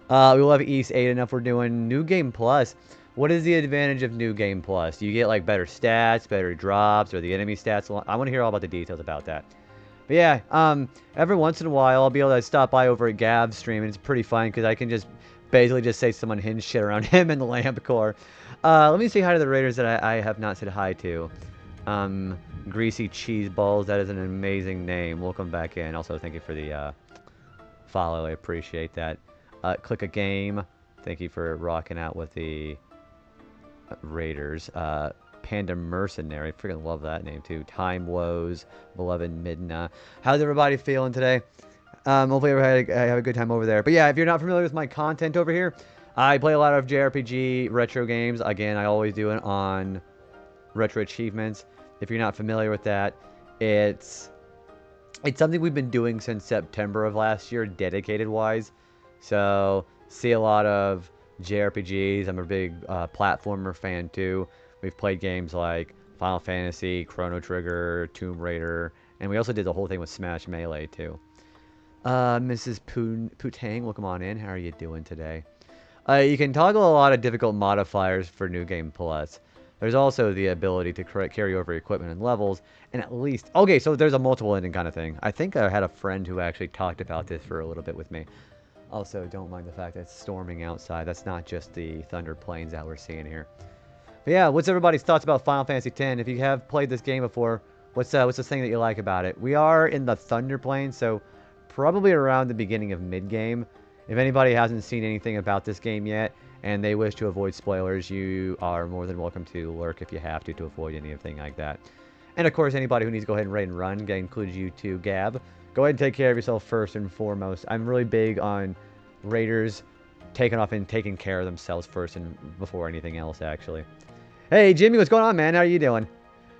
We love East 8 enough. We're doing New Game Plus. What is the advantage of New Game Plus? Do you get like better stats, better drops, or the enemy stats? I want to hear all about the details about that. But yeah, every once in a while I'll be able to stop by over at Gab's stream, and it's pretty fun because I can just basically just say some unhinged shit around him and the Lamp Core. Let me say hi to the raiders that I have not said hi to. Greasy Cheese Balls, that is an amazing name. Welcome back in. Also, thank you for the follow. I appreciate that. Click a Game. Thank you for rocking out with the raiders. Panda Mercenary. Freaking love that name too. Time Woes. Beloved Midna. How's everybody feeling today? Hopefully everybody have a good time over there. But yeah, if you're not familiar with my content over here, I play a lot of JRPG retro games. Again, I always do it on Retro Achievements. If you're not familiar with that, it's something we've been doing since September of last year, dedicated wise. So see a lot of JRPGs. I'm a big platformer fan too. We've played games like Final Fantasy, Chrono Trigger, Tomb Raider, and we also did the whole thing with Smash Melee too. Mrs. Putang, welcome on in. How are you doing today? You can toggle a lot of difficult modifiers for New Game Plus. There's also the ability to carry over equipment and levels, and at least... Okay, so there's a multiple ending kind of thing. I think I had a friend who actually talked about this for a little bit with me. Also, don't mind the fact that it's storming outside. That's not just the thunder plains that we're seeing here. But yeah, what's everybody's thoughts about Final Fantasy X? If you have played this game before, what's the thing that you like about it? We are in the thunder plains, so probably around the beginning of mid-game. If anybody hasn't seen anything about this game yet, and they wish to avoid spoilers, you are more than welcome to lurk if you have to avoid anything like that. And of course, anybody who needs to go ahead and raid and run, that includes you too, Gab. Go ahead and take care of yourself first and foremost. I'm really big on raiders taking off and taking care of themselves first and before anything else, actually. Hey, Jimmy, what's going on, man? How are you doing?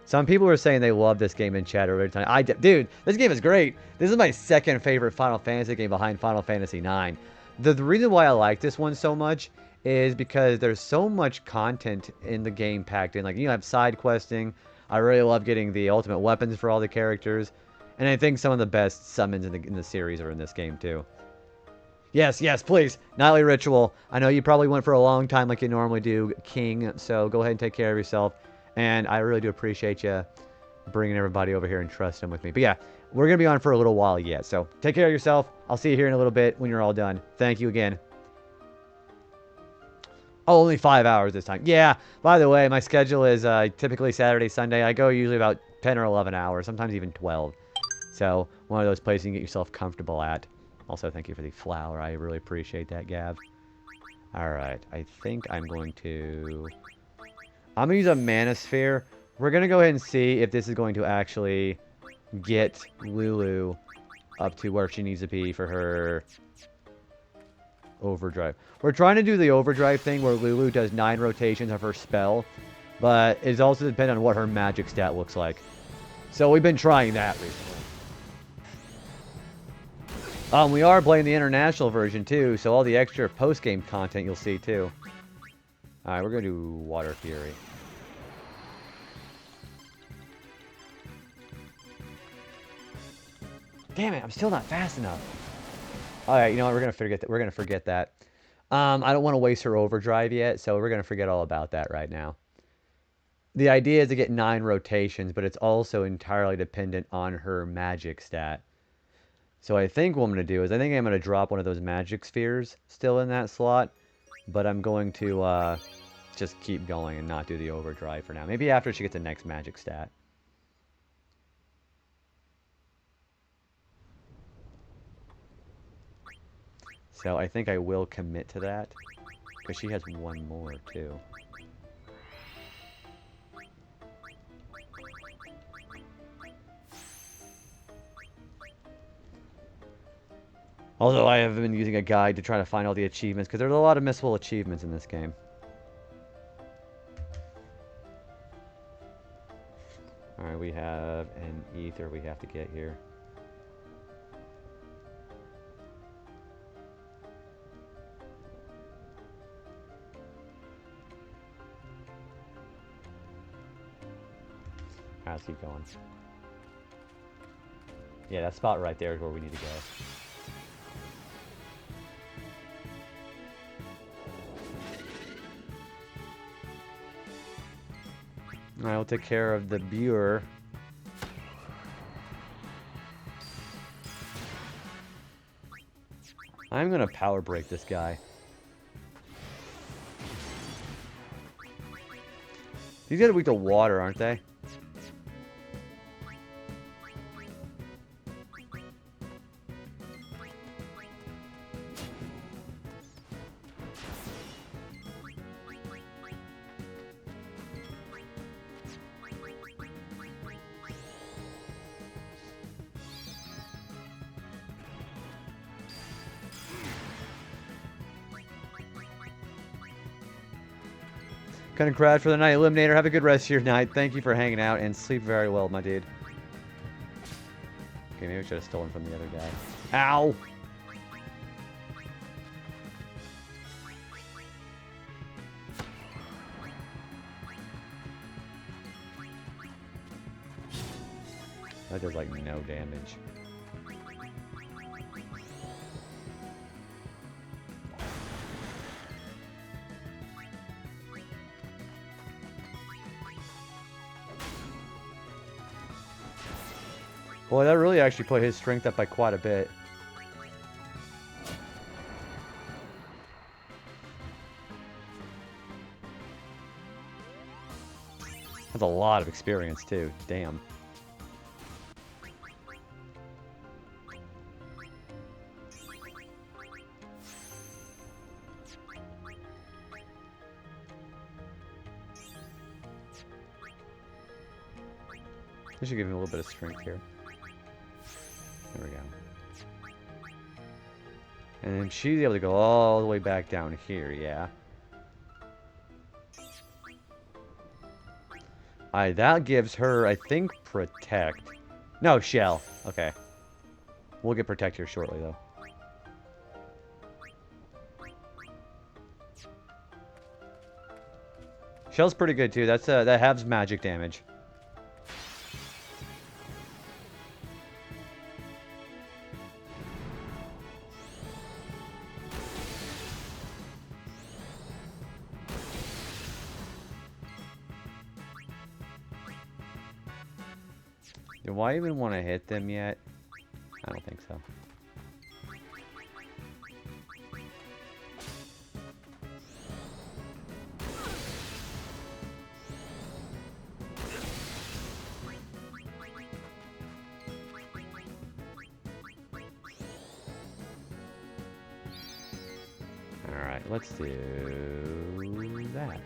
Some people were saying they love this game in chat every time. Dude, this game is great. This is my second favorite Final Fantasy game behind Final Fantasy IX. The reason why I like this one so much is because there's so much content in the game packed in. Like, you have side questing. I really love getting the ultimate weapons for all the characters. And I think some of the best summons in the series are in this game, too. Yes, yes, please. Nightly Ritual. I know you probably went for a long time like you normally do, King. So go ahead and take care of yourself. And I really do appreciate you bringing everybody over here and trusting with me. But yeah, we're going to be on for a little while yet. So take care of yourself. I'll see you here in a little bit when you're all done. Thank you again. Oh, only 5 hours this time. Yeah, by the way, my schedule is typically Saturday, Sunday. I go usually about 10 or 11 hours, sometimes even 12. So one of those places you can get yourself comfortable at. Also, thank you for the flower. I really appreciate that, Gab. All right, I think I'm going to use a Mana Sphere. We're going to go ahead and see if this is going to actually get Lulu up to where she needs to be for her overdrive. We're trying to do the overdrive thing where Lulu does 9 rotations of her spell, but it's also dependent on what her magic stat looks like. So we've been trying that recently. We are playing the international version too, so all the extra post-game content you'll see too. Alright, we're going to do Water Fury. Damn it, I'm still not fast enough. Alright, you know what, we're gonna forget that. I don't want to waste her overdrive yet, so we're gonna forget all about that right now. The idea is to get 9 rotations, but it's also entirely dependent on her magic stat. So I think what I'm going to do is I think I'm going to drop one of those magic spheres still in that slot. But I'm going to just keep going and not do the overdrive for now. Maybe after she gets the next magic stat. So I think I will commit to that. Because she has one more too. Although I have been using a guide to try to find all the achievements, because there's a lot of missable achievements in this game. Alright, we have an ether we have to get here. Alright, let's keep going. Yeah, that spot right there is where we need to go. Alright, we'll take care of the Buer. I'm gonna power break this guy. These guys are weak to water, aren't they? Kind of crowd for the night. Eliminator, have a good rest of your night. Thank you for hanging out and sleep very well, my dude. Okay, maybe I should have stolen from the other guy. Ow! That does like no damage. Boy, that really actually put his strength up by quite a bit. That's a lot of experience, too. Damn. I should give him a little bit of strength here. There we go. And then she's able to go all the way back down here, yeah. Alright, that gives her, I think, protect. No, shell. Okay. We'll get protect here shortly, though. Shell's pretty good, too. That's that halves magic damage. Do I even want to hit them yet? I don't think so. Alright, let's do that.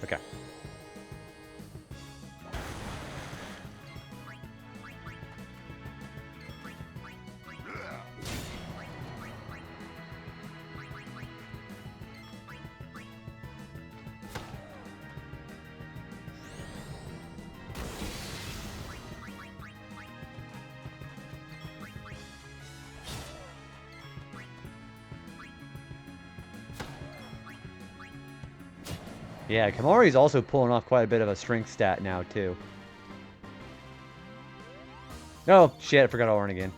Okay. Yeah, Kamari's also pulling off quite a bit of a strength stat now, too. Oh, shit, I forgot Auron again.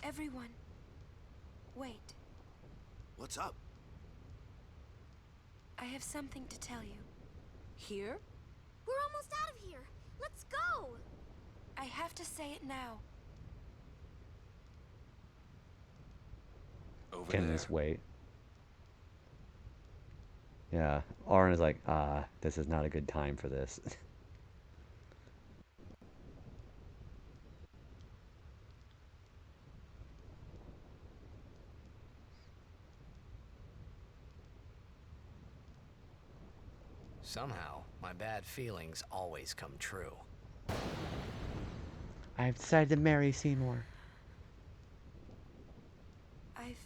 Everyone, wait. What's up? I have something to tell you. Here? We're almost out of here. Let's go. I have to say it now. Can this wait? Yeah, Auron is like, this is not a good time for this. Somehow, my bad feelings always come true. I've decided to marry Seymour. I've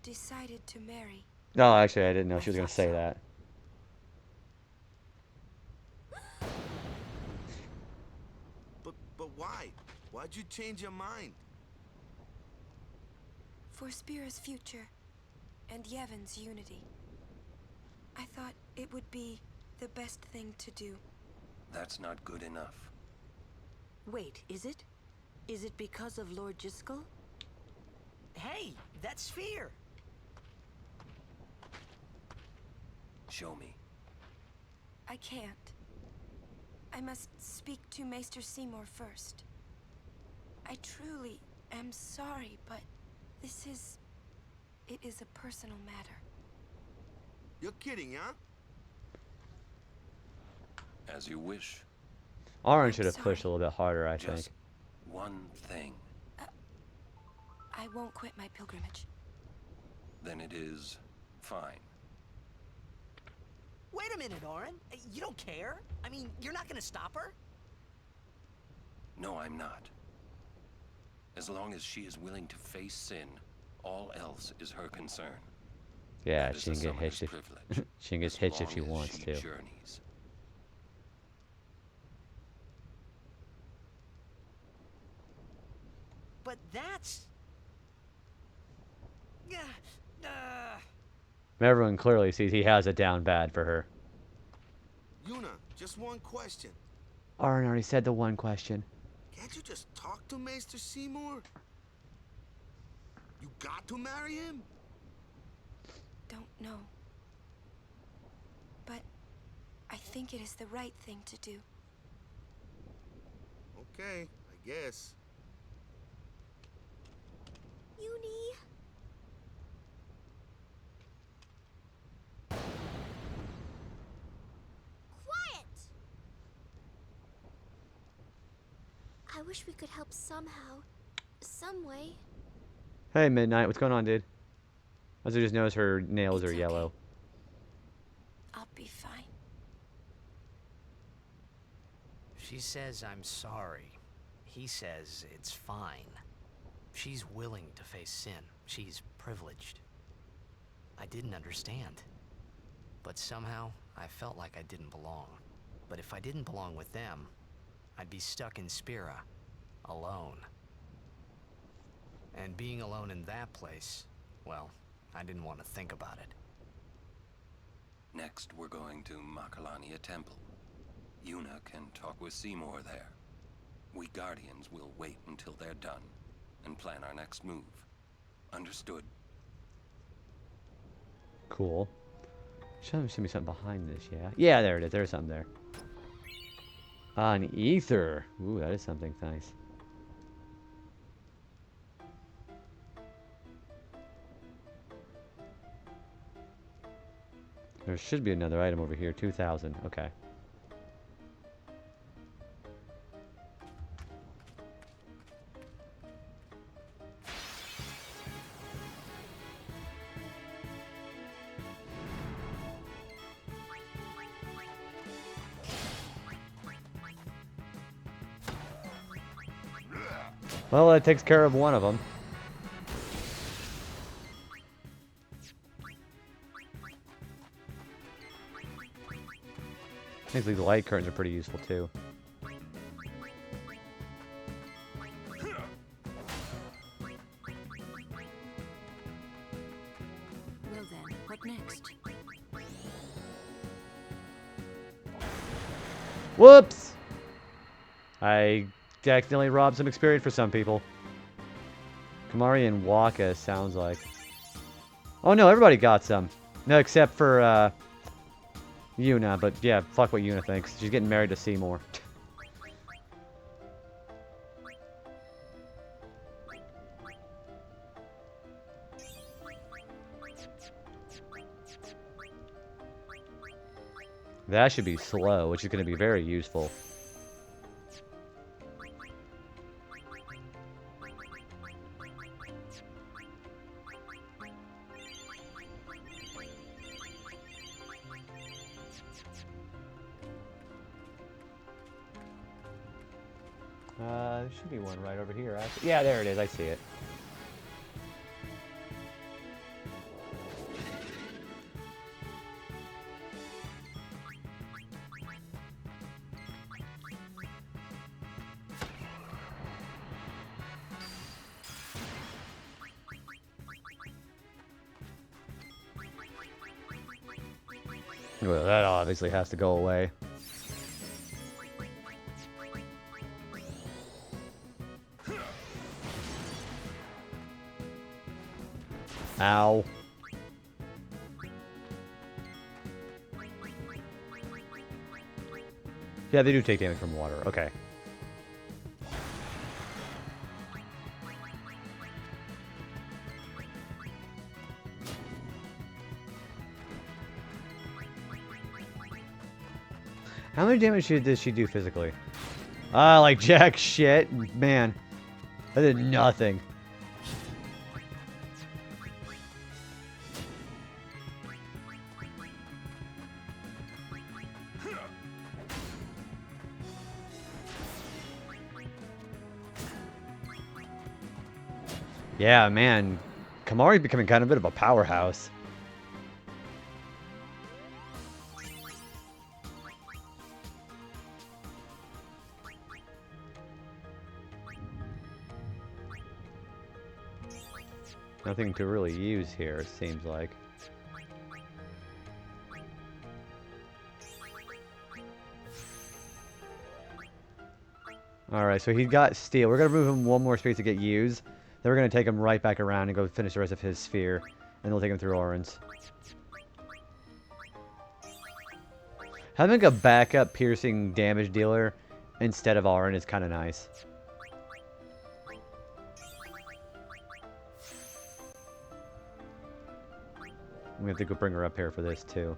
decided to marry. No, actually, I didn't know she was going to say that. But why? Why'd you change your mind? For Spira's future and Yevon's unity. I thought it would be the best thing to do. That's not good enough. Wait, is it? Is it because of Lord Jiskel? Hey, that sphere! Show me. I can't. I must speak to Maester Seymour first. I truly am sorry, but this is... it is a personal matter. You're kidding, huh? As you wish. Auron should have pushed a little bit harder, I think. Just one thing. I won't quit my pilgrimage. Then it is fine. Wait a minute, Auron. You don't care? I mean, you're not gonna stop her? No, I'm not. As long as she is willing to face sin, all else is her concern. Yeah, she can get hitched if she can get hitched if she wants to. Journeys. But that's... Everyone clearly sees he has it down bad for her. Yuna, just one question. Auron already said the one question. Can't you just talk to Maester Seymour? You got to marry him? Don't know. I think it is the right thing to do. Okay, I guess. Uni. Quiet! I wish we could help somehow. Some way. Hey, Midnight. What's going on, dude? I also just noticed her nails are yellow. I'll be fine. She says I'm sorry. He says it's fine. She's willing to face sin. She's privileged. I didn't understand. But somehow, I felt like I didn't belong. But if I didn't belong with them, I'd be stuck in Spira, alone. And being alone in that place, well, I didn't want to think about it. Next, we're going to Makalania Temple. Yuna can talk with Seymour there. We Guardians will wait until they're done and plan our next move. Understood? Cool. Should be something behind this, yeah? Yeah, there it is. There's something there. An ether. Ooh, that is something nice. There should be another item over here. 2,000. Okay. Well, that takes care of one of them. I think these light curtains are pretty useful too. Well then, what next? Whoops! I accidentally robbed some experience for some people. Kamari and Waka sounds like. Oh no, everybody got some. No, except for Yuna, but yeah, fuck what Yuna thinks. She's getting married to Seymour. That should be slow, which is going to be very useful. There should be one right over here. Yeah, there it is. I see it. Well, that obviously has to go away. Ow. Yeah, they do take damage from water. Okay. How much damage does she do physically? Ah, like jack shit. Man, that did nothing. Yeah, man. Kamari's becoming kind of a bit of a powerhouse. Nothing to really use here, it seems like. Alright, so he got steel. We're going to move him one more space to get used. Then we're going to take him right back around and go finish the rest of his sphere. And we'll take him through Oran's. Having a backup piercing damage dealer instead of Auron is kind of nice. I'm going to have to go bring her up here for this, too.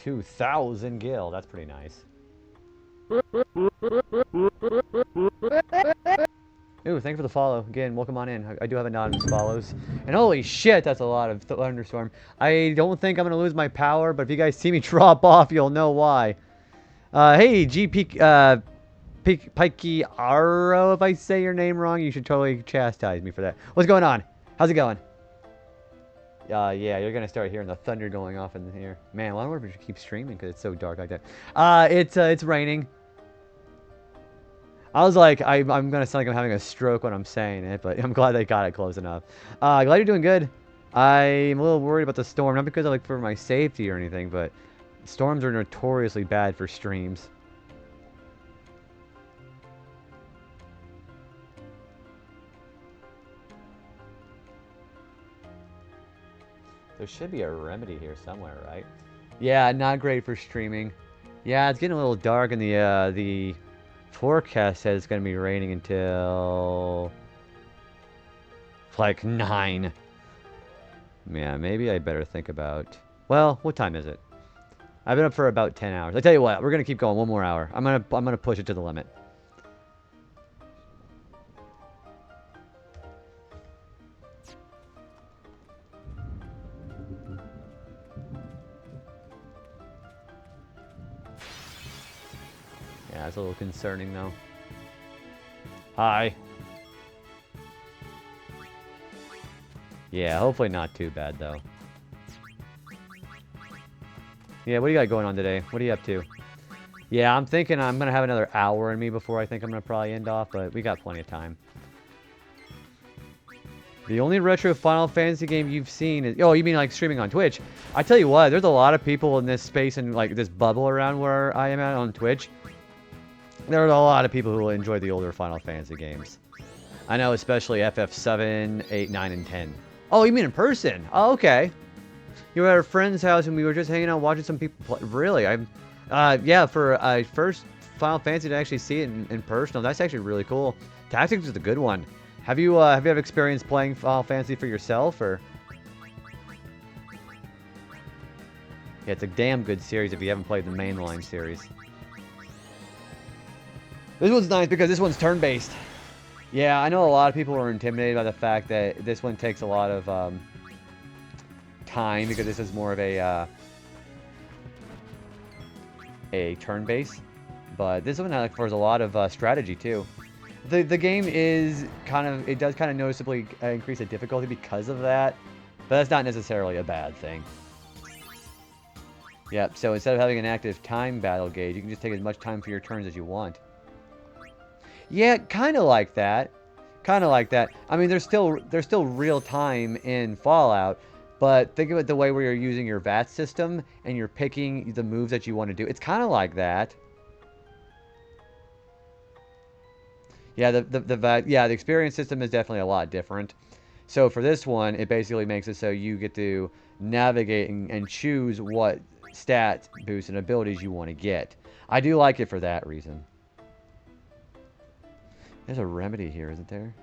$2,000 gil. That's pretty nice. Ooh, thank you for the follow. Again, welcome on in. I do have anonymous follows. And holy shit, that's a lot of thunderstorm. I don't think I'm going to lose my power, but if you guys see me drop off, you'll know why. Hey, GP, Pikey Aro, if I say your name wrong, you should totally chastise me for that. What's going on? How's it going? Yeah, you're going to start hearing the thunder going off in here. Man, well, I wonder if we should keep streaming because it's so dark like that. It's raining. I was like, I'm going to sound like I'm having a stroke when I'm saying it, but I'm glad they got it close enough. Glad you're doing good. I'm a little worried about the storm, not because of like for my safety or anything, but storms are notoriously bad for streams. There should be a remedy here somewhere, right? Yeah, not great for streaming. Yeah, it's getting a little dark, and the forecast says it's going to be raining until like 9. Yeah, maybe I better think about... Well, what time is it? I've been up for about 10 hours. I tell you what, we're going to keep going one more hour. I'm gonna push it to the limit. Yeah, it's a little concerning, though. Hi. Yeah, hopefully not too bad, though. Yeah, what do you got going on today? What are you up to? Yeah, I'm thinking I'm going to have another hour in me before I think I'm going to probably end off, but we got plenty of time. The only retro Final Fantasy game you've seen is... Oh, you mean like streaming on Twitch? I tell you what, there's a lot of people in this space and like this bubble around where I am at on Twitch. There are a lot of people who will enjoy the older Final Fantasy games. I know, especially FF7, 8, 9, and 10. Oh, you mean in person? Oh, okay. You were at a friend's house and we were just hanging out watching some people play. Really? Yeah, for first Final Fantasy to actually see it in person, that's actually really cool. Tactics is a good one. Have you ever experienced playing Final Fantasy for yourself, or? Yeah, it's a damn good series if you haven't played the mainline series. This one's nice because this one's turn-based. Yeah, I know a lot of people are intimidated by the fact that this one takes a lot of time because this is more of a turn-based. But this one offers a lot of strategy too. The game is it does kind of noticeably increase the difficulty because of that, but that's not necessarily a bad thing. Yep, so instead of having an active time battle gauge, you can just take as much time for your turns as you want. Yeah, kind of like that. Kind of like that. I mean, there's still real time in Fallout, but think of it the way where you're using your VAT system and you're picking the moves that you want to do. It's kind of like that. Yeah, the experience system is definitely a lot different. So for this one, it basically makes it so you get to navigate and choose what stats, boosts, and abilities you want to get. I do like it for that reason. There's a remedy here, isn't there?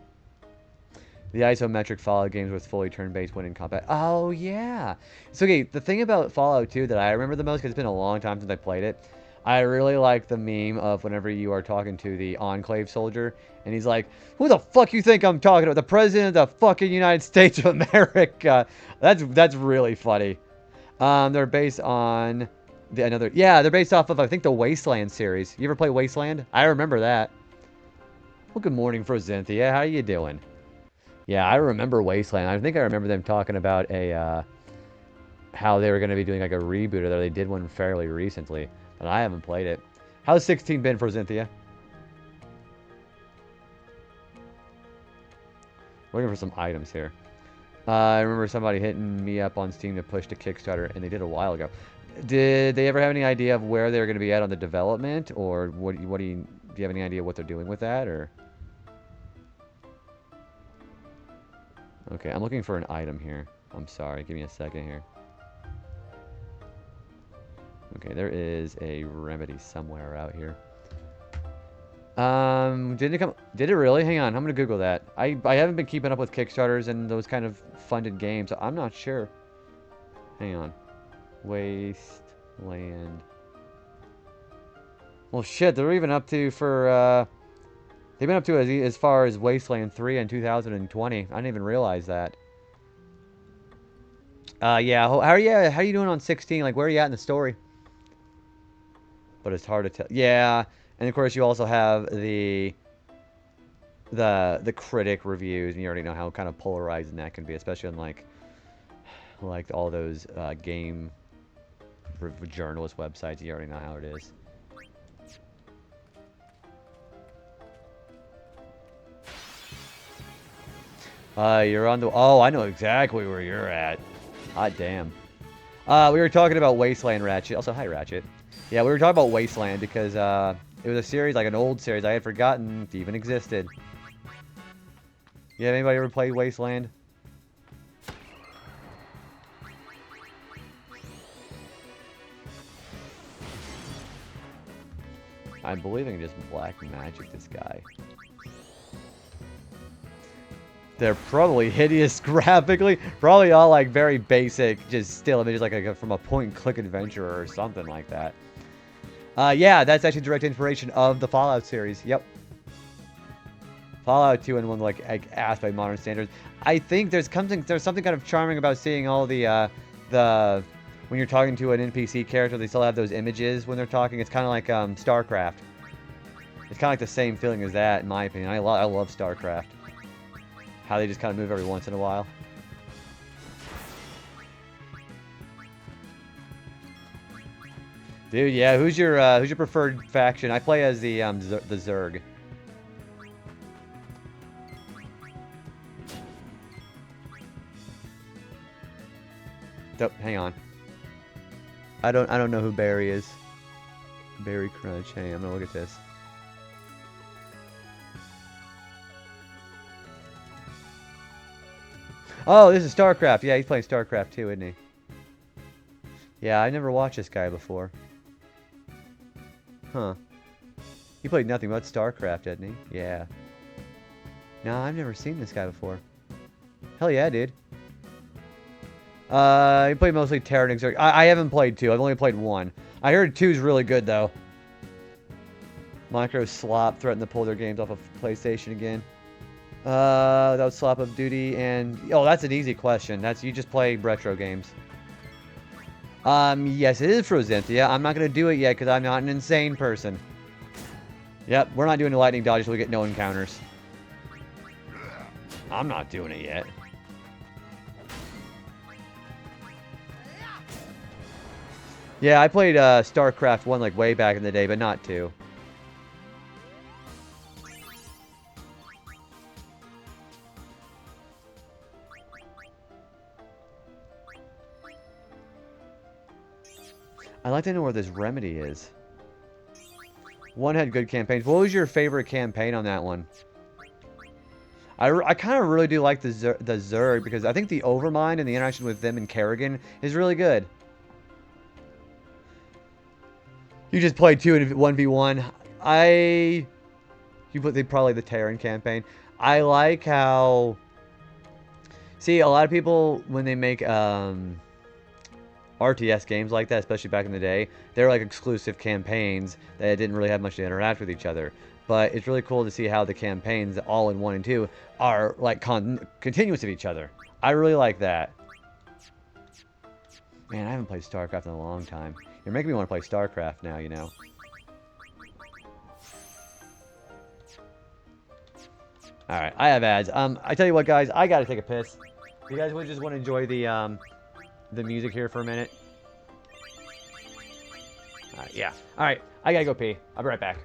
The isometric Fallout games with fully turn-based win in combat. Oh, yeah. So, okay, the thing about Fallout 2 that I remember the most, because it's been a long time since I played it, I really like the meme of whenever you are talking to the Enclave soldier, and he's like, who the fuck you think I'm talking to? The President of the fucking United States of America. That's really funny. They're based on they're based off of, I think, the Wasteland series. You ever play Wasteland? I remember that. Well, good morning, Frozynthia. How you doing? Yeah, I remember Wasteland. I think I remember them talking about how they were going to be doing like a reboot, or they did one fairly recently, but I haven't played it. How's 16 been for Xynthia? Looking for some items here. I remember somebody hitting me up on Steam to push to Kickstarter, and they did a while ago. Did they ever have any idea of where they're going to be at on the development, or what do you Do you have any idea what they're doing with that, or? Okay, I'm looking for an item here. I'm sorry, give me a second here. Okay, there is a remedy somewhere out here. Did it really? Hang on, I'm gonna Google that. I haven't been keeping up with Kickstarters and those kind of funded games, so I'm not sure. Hang on. Wasteland. Well, shit, they're even up to for, they've been up to as far as Wasteland 3 in 2020. I didn't even realize that. Yeah, how are you doing on 16? Like, where are you at in the story? But it's hard to tell. Yeah, and of course you also have the critic reviews, and you already know how kind of polarizing that can be, especially on like all those game journalist websites. You already know how it is. You're on the... Oh, I know exactly where you're at. Hot damn. We were talking about Wasteland, Ratchet. Also, hi, Ratchet. Yeah, we were talking about Wasteland because it was a series, like an old series I had forgotten it even existed. Yeah, anybody ever played Wasteland? I'm believing just black magic this guy. They're probably hideous graphically. Probably all like very basic, just still images like from a point-and-click adventure or something like that. Yeah, that's actually direct inspiration of the Fallout series. Yep. Fallout 2 and one like asked by modern standards. I think there's something kind of charming about seeing all the when you're talking to an NPC character, they still have those images when they're talking. It's kind of like StarCraft. It's kind of like the same feeling as that, in my opinion. I love StarCraft. How they just kind of move every once in a while. Dude, yeah. Who's your preferred faction? I play as the Zerg. Oh, hang on. I don't know who Barry is. Barry Crunch. Hey, I'm gonna look at this. Oh, this is StarCraft. Yeah, he's playing StarCraft too, isn't he? Yeah, I never watched this guy before. Huh. He played nothing but StarCraft, didn't he? Yeah. No, I've never seen this guy before. Hell yeah, dude. He played mostly Terran Exerg. I haven't played 2. I've only played 1. I heard 2's really good, though. Micro Slop threatened to pull their games off of PlayStation again. Without Slop of Duty and... Oh, that's an easy question. You just play retro games. Yes, it is Frozenthia. I'm not going to do it yet because I'm not an insane person. Yep, we're not doing the lightning dodges so we get no encounters. I'm not doing it yet. Yeah, I played StarCraft 1 like way back in the day, but not 2. I'd like to know where this remedy is. 1 had good campaigns. What was your favorite campaign on that one? I kind of really do like the Zerg because I think the Overmind and the interaction with them and Kerrigan is really good. You just played 2 in 1v1. They probably the Terran campaign. I like how... See, a lot of people, when they make RTS games like that, especially back in the day, they're like exclusive campaigns that didn't really have much to interact with each other. But it's really cool to see how the campaigns, all in 1 and 2, are like continuous of each other. I really like that. Man, I haven't played StarCraft in a long time. You're making me want to play StarCraft now, you know. Alright, I have ads. I tell you what, guys, I gotta take a piss. You guys would just want to enjoy the music here for a minute? Alright, yeah. Alright, I gotta go pee. I'll be right back.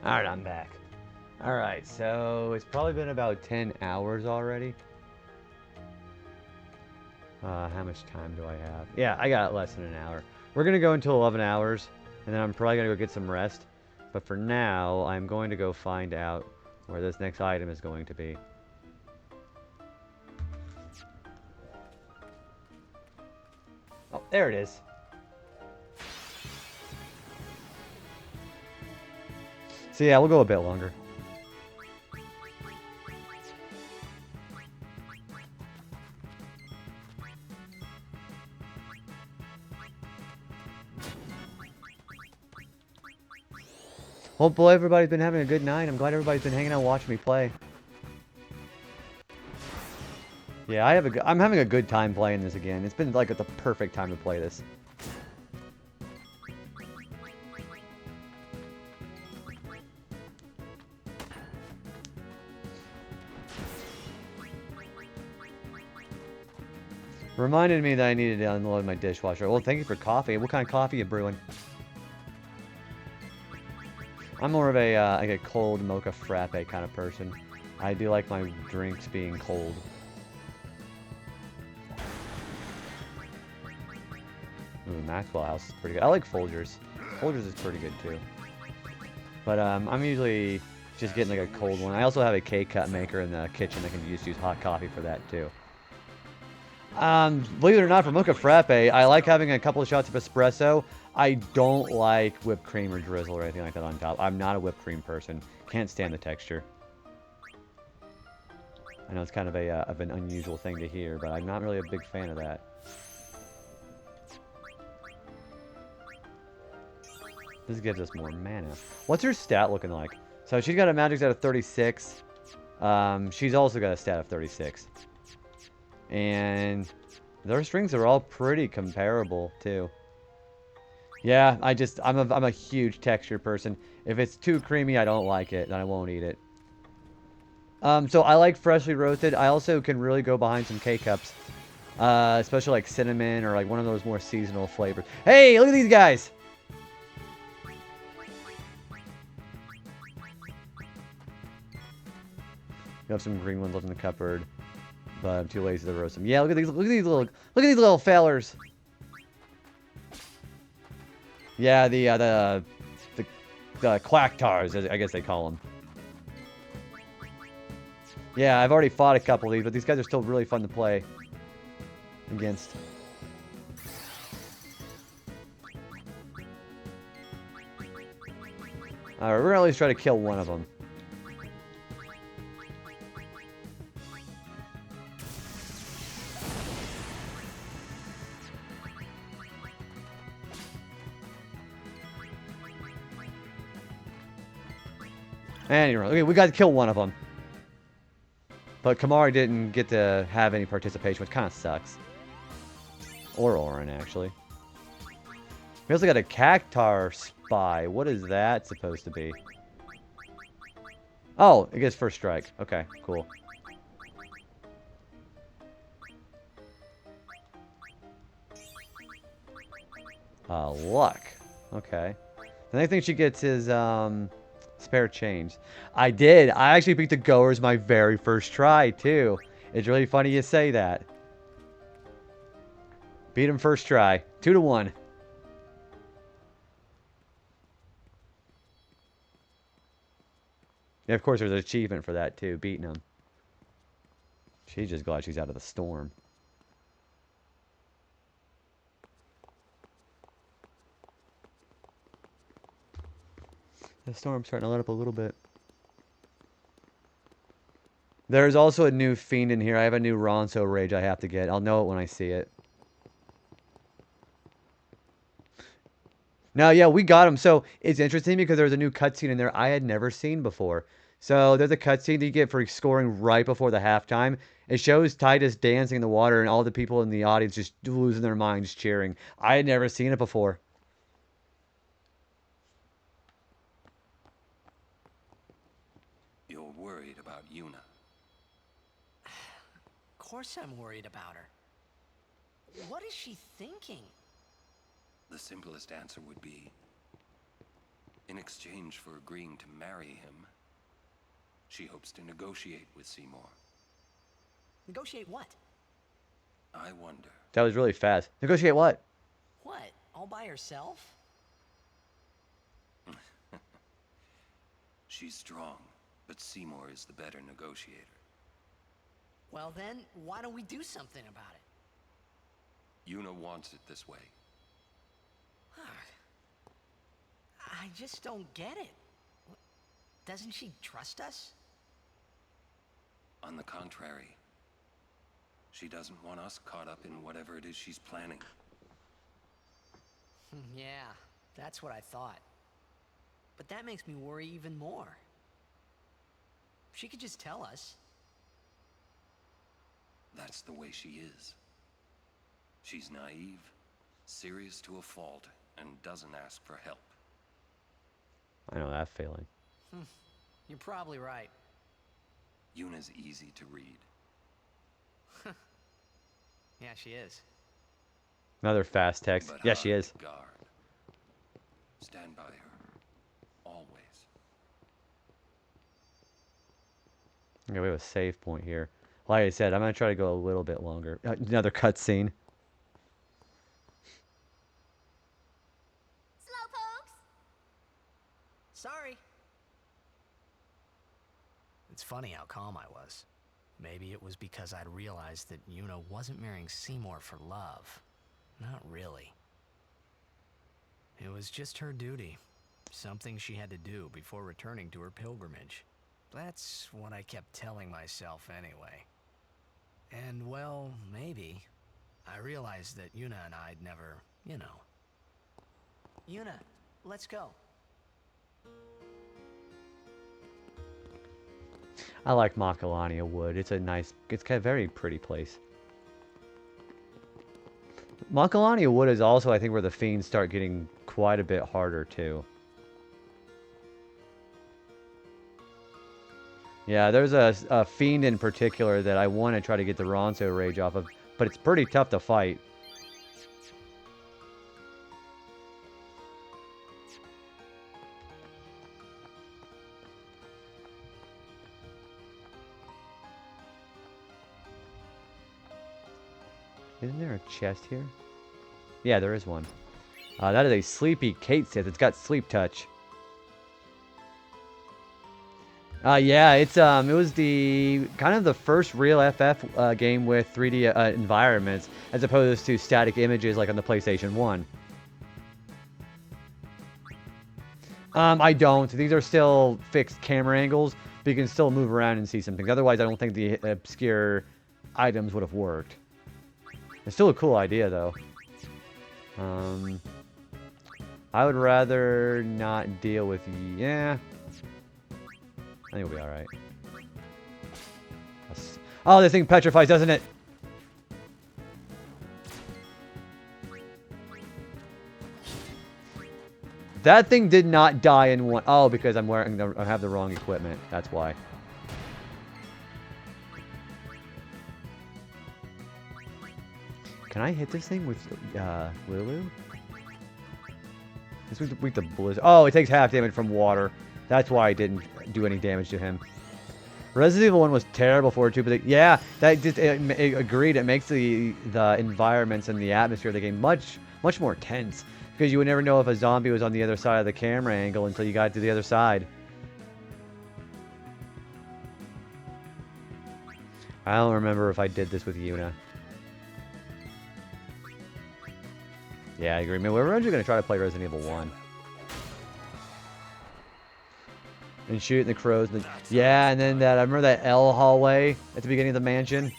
Alright, I'm back. Alright, so it's probably been about 10 hours already. How much time do I have? Yeah, I got less than an hour. We're going to go until 11 hours, and then I'm probably going to go get some rest. But for now, I'm going to go find out where this next item is going to be. Oh, there it is. So yeah, we'll go a bit longer. Hopefully everybody's been having a good night. I'm glad everybody's been hanging out watching me play. Yeah, I'm having a good time playing this again. It's been like the perfect time to play this. Reminded me that I needed to unload my dishwasher. Well, thank you for coffee. What kind of coffee are you brewing? I'm more of a like a cold mocha frappe kind of person. I do like my drinks being cold. Ooh, Maxwell House is pretty good. I like Folgers. Folgers is pretty good too. But I'm usually just getting like a cold one. I also have a K-Cut maker in the kitchen. I can just use hot coffee for that too. Believe it or not, for mocha frappe, I like having a couple of shots of espresso. I don't like whipped cream or drizzle or anything like that on top. I'm not a whipped cream person. Can't stand the texture. I know it's kind of an unusual thing to hear, but I'm not really a big fan of that. This gives us more mana. What's her stat looking like? So she's got a magic stat of 36. She's also got a stat of 36. And their strings are all pretty comparable too. Yeah, I'm a huge texture person. If it's too creamy, I don't like it, then I won't eat it. So I like freshly roasted. I also can really go behind some K-Cups. Especially like cinnamon or like one of those more seasonal flavors. Hey, look at these guys! We have some green ones left in the cupboard. But I'm too lazy to roast them. Yeah, look at these little fellers. Yeah, the quacktars, I guess they call them. Yeah, I've already fought a couple of these, but these guys are still really fun to play against. Alright, we're gonna at least try to kill one of them. Anyway, okay, we got to kill one of them. But Kamari didn't get to have any participation, which kind of sucks. Or Orin, actually. We also got a Cactar Spy. What is that supposed to be? Oh, it gets first strike. Okay, cool. Luck. Okay. The next thing she gets is, spare change. I did. I actually beat the Goers my very first try, too. It's really funny you say that. Beat him first try. 2-1. Yeah, of course, there's an achievement for that, too. Beating him. She's just glad she's out of the storm. The storm's starting to let up a little bit. There's also a new fiend in here. I have a new Ronso Rage I have to get. I'll know it when I see it. Now, yeah, we got him. So, it's interesting because there's a new cutscene in there I had never seen before. So, there's a cutscene that you get for scoring right before the halftime. It shows Titus dancing in the water and all the people in the audience just losing their minds cheering. I had never seen it before. You're worried about Yuna. Of course I'm worried about her. What is she thinking? The simplest answer would be, In exchange for agreeing to marry him, she hopes to negotiate with Seymour. Negotiate what? I wonder. That was really fast. Negotiate what? What? All by herself? She's strong, but Seymour is the better negotiator. Well then, why don't we do something about it? Yuna wants it this way. I just don't get it. Doesn't she trust us? On the contrary, she doesn't want us caught up in whatever it is she's planning. Yeah, that's what I thought. But that makes me worry even more. She could just tell us. That's the way she is. She's naive, serious to a fault, and doesn't ask for help. I know that feeling. You're probably right. Yuna's easy to read. Yeah, she is. Another fast text. But Yeah, she is. guard. Stand by her. Always. Okay, we have a save point here. Like I said, I'm going to try to go a little bit longer. Another cutscene. Sorry. It's funny how calm I was. Maybe it was because I'd realized that Yuna wasn't marrying Seymour for love. Not really. It was just her duty. Something she had to do before returning to her pilgrimage. That's what I kept telling myself anyway. And well, maybe. I realized that Yuna and I'd never, you know. Yuna, let's go. I like Macalania Wood. It's a nice, it's got a very pretty place. Macalania Wood is also, I think, where the fiends start getting quite a bit harder, too. Yeah, there's a fiend in particular that I want to try to get the Ronso Rage off of, but it's pretty tough to fight. Isn't there a chest here? Yeah, there is one. That is a Sleepy Kate Sith. It's got sleep touch. Yeah, it's it was the kind of the first real FF game with 3D environments, as opposed to static images like on the PlayStation 1. I don't. These are still fixed camera angles, but you can still move around and see some things. Otherwise, I don't think the obscure items would have worked. It's still a cool idea, though. I would rather not deal with... Yeah. I think we'll be alright. Oh, this thing petrifies, doesn't it? That thing did not die in one... Oh, because I'm wearing I have the wrong equipment. That's why. Can I hit this thing with Lulu? This was with the blizzard. Oh, it takes half damage from water. That's why I didn't do any damage to him. Resident Evil 1 was terrible for it too, but yeah, that just it agreed. It makes the environments and the atmosphere of the game much more tense, because you would never know if a zombie was on the other side of the camera angle until you got to the other side. I don't remember if I did this with Yuna. Yeah, I agree. Man, we're actually going to try to play Resident Evil 1. And shoot the crows. Yeah, and then that, I remember that L hallway at the beginning of the mansion.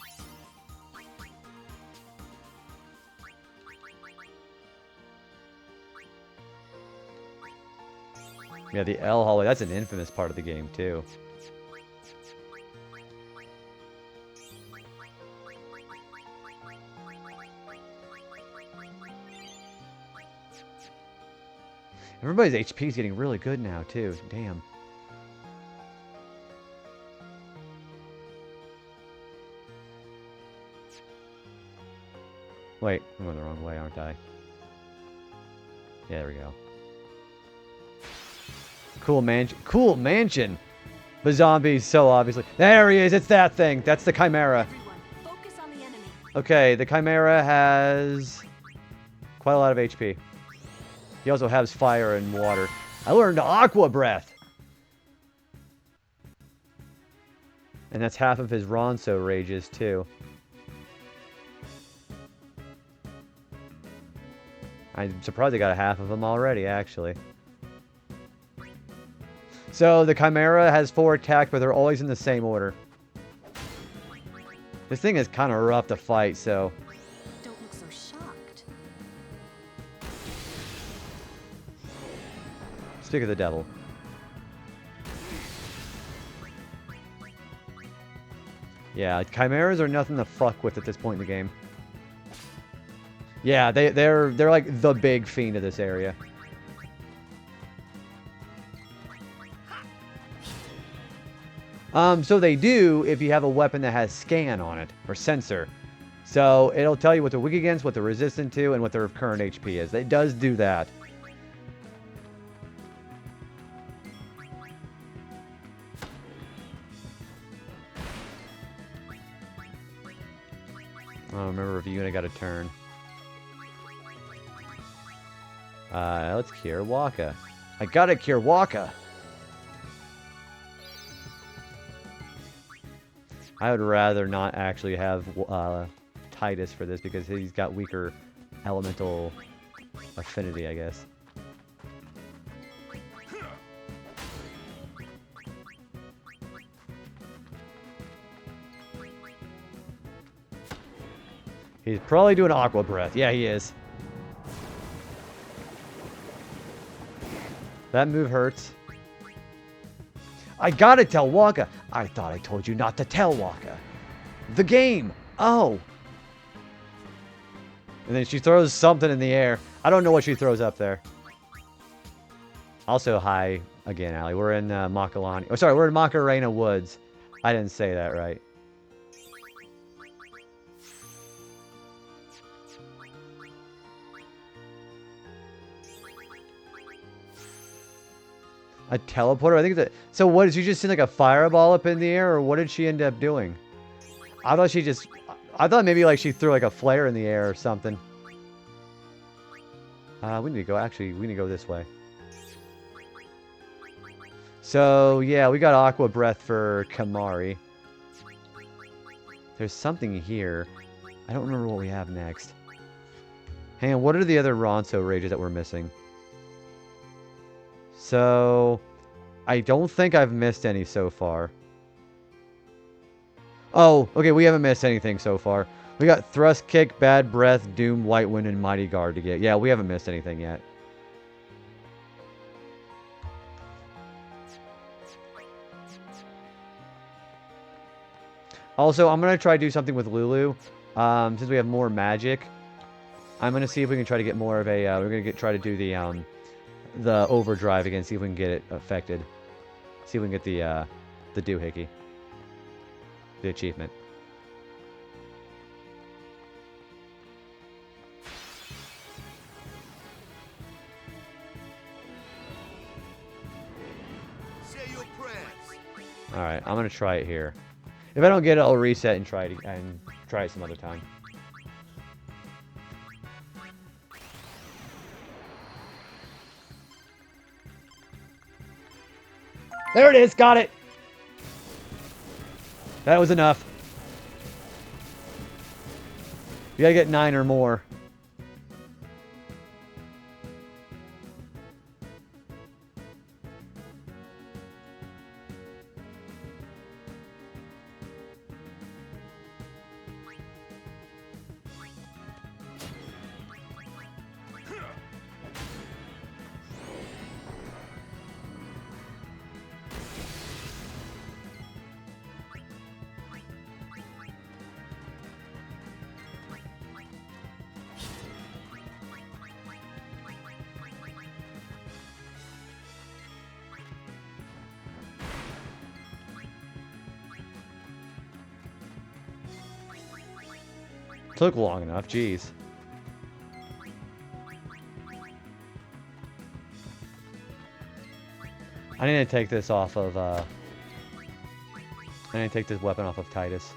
Yeah, the L hallway. That's an infamous part of the game, too. Everybody's HP is getting really good now, too. Damn. Wait, I'm going the wrong way, aren't I? Yeah, there we go. Cool mansion. Cool mansion. The zombies, so obviously. There he is. It's that thing. That's the Chimera. Okay, the Chimera has quite a lot of HP. He also has fire and water. I learned Aqua Breath. And that's half of his Ronso rages, too. I'm surprised I got a half of them already, actually. So, the Chimera has 4 attacks, but they're always in the same order. This thing is kind of rough to fight, so... Don't look so shocked. Speak of the devil. Yeah, Chimeras are nothing to fuck with at this point in the game. Yeah, they're like the big fiend of this area. So they do if you have a weapon that has scan on it, or sensor. So it'll tell you what they're weak against, what they're resistant to, and what their current HP is. It does do that. Oh, remember if Yuna got a turn. Let's cure Waka. I gotta cure Waka! I would rather not actually have Titus for this because he's got weaker elemental affinity, I guess. He's probably doing Aqua Breath. Yeah, he is. That move hurts. I gotta tell Waka. I thought I told you not to tell Waka. The game. Oh. And then she throws something in the air. I don't know what she throws up there. Also, hi again, Allie. We're in Makalani. Oh, sorry. We're in Macarena Woods. I didn't say that right. A teleporter? I think that. So what did she just send like a fireball up in the air, or what did she end up doing? I thought she just. I thought maybe like she threw like a flare in the air or something. We need to go. Actually, we need to go this way. So yeah, we got Aqua Breath for Kamari. There's something here. I don't remember what we have next. Hang on, what are the other Ronso rages that we're missing? So, I don't think I've missed any so far. Oh, okay, we haven't missed anything so far. We got Thrust Kick, Bad Breath, Doom, White Wind, and Mighty Guard to get. Yeah, we haven't missed anything yet. Also, I'm going to try to do something with Lulu. Since we have more magic, I'm going to see if we can try to get more of a... we're going to try to do the overdrive again, see if we can get it affected. See if we can get the doohickey. The achievement. Alright, I'm gonna try it here. If I don't get it, I'll reset and try it some other time. There it is! Got it! That was enough. You gotta get 9 or more. Took long enough, jeez. I need to take this off of, I need to take this weapon off of Titus.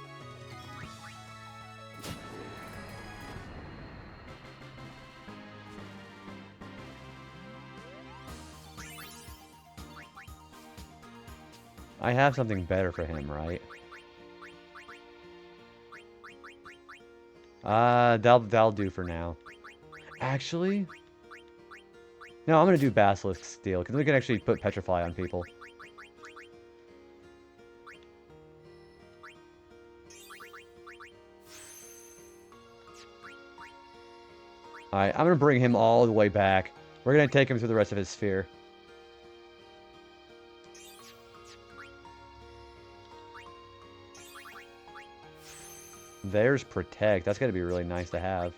I have something better for him, right? That'll do for now. Actually, no, I'm gonna do Basilisk Steel, because we can actually put Petrify on people. Alright, I'm gonna bring him all the way back. We're gonna take him through the rest of his sphere. There's Protect. That's gonna be really nice to have.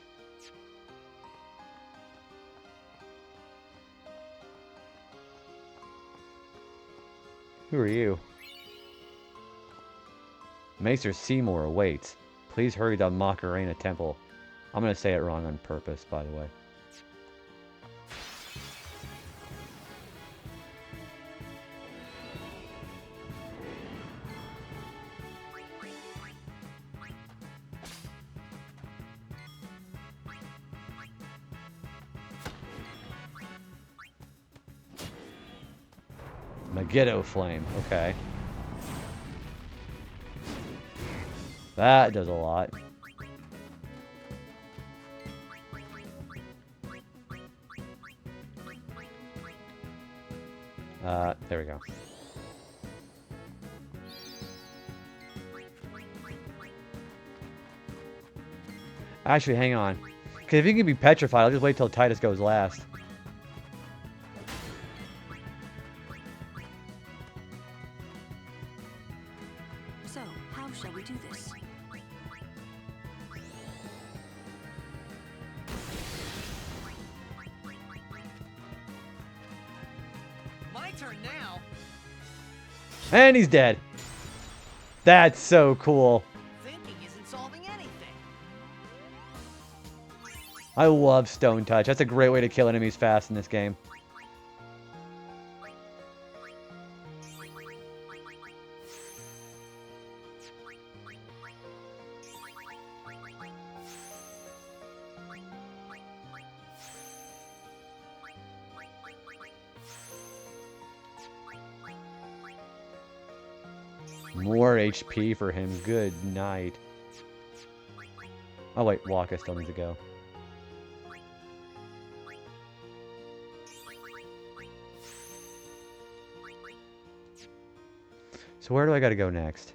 Who are you? Maester Seymour awaits. Please hurry to Macarena Temple. I'm gonna say it wrong on purpose, by the way. Megiddo Flame, okay. That does a lot. There we go. Actually, hang on. Because if you can be petrified, I'll just wait till Titus goes last. So, how shall we do this? My turn now. And he's dead. That's so cool. Thinking isn't solving anything. I love Stone Touch. That's a great way to kill enemies fast in this game. More HP for him. Good night. Oh wait, Waka still needs to go. So where do I gotta go next?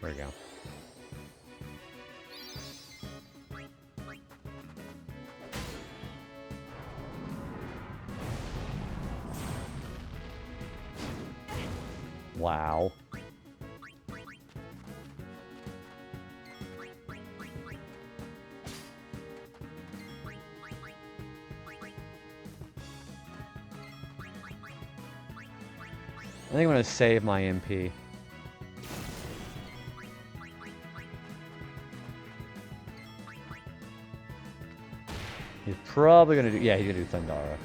There we go. Wow. I think I'm gonna save my MP. He's probably gonna do, yeah, he's gonna do Thundara.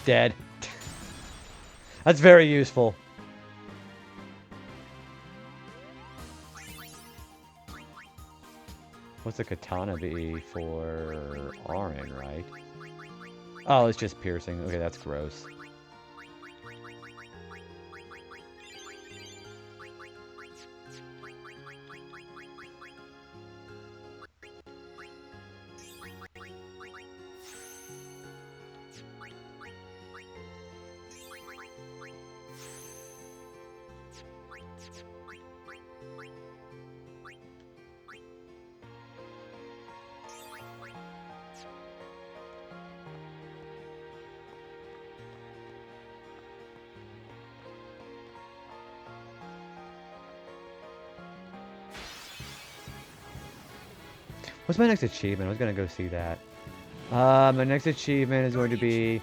Dead. That's very useful. What's the katana be for Auron, right? Oh, it's just piercing. Okay, that's gross. What's my next achievement? I was gonna go see that. My next achievement is going to be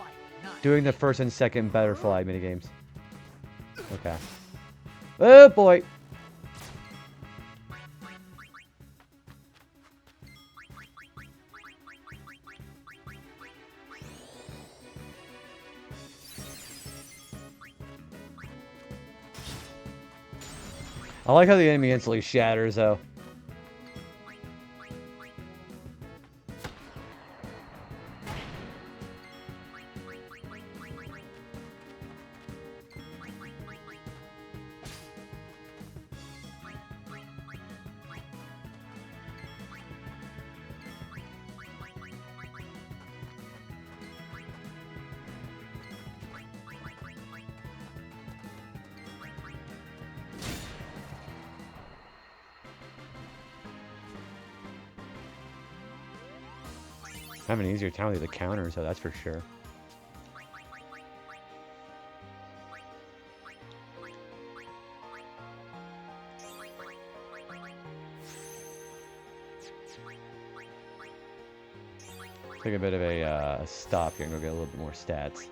doing the first and second butterfly minigames. Okay. Oh boy! I like how the enemy instantly shatters, though. I have an easier time with the counter, so that's for sure. Take a bit of a stop here and go get a little bit more stats.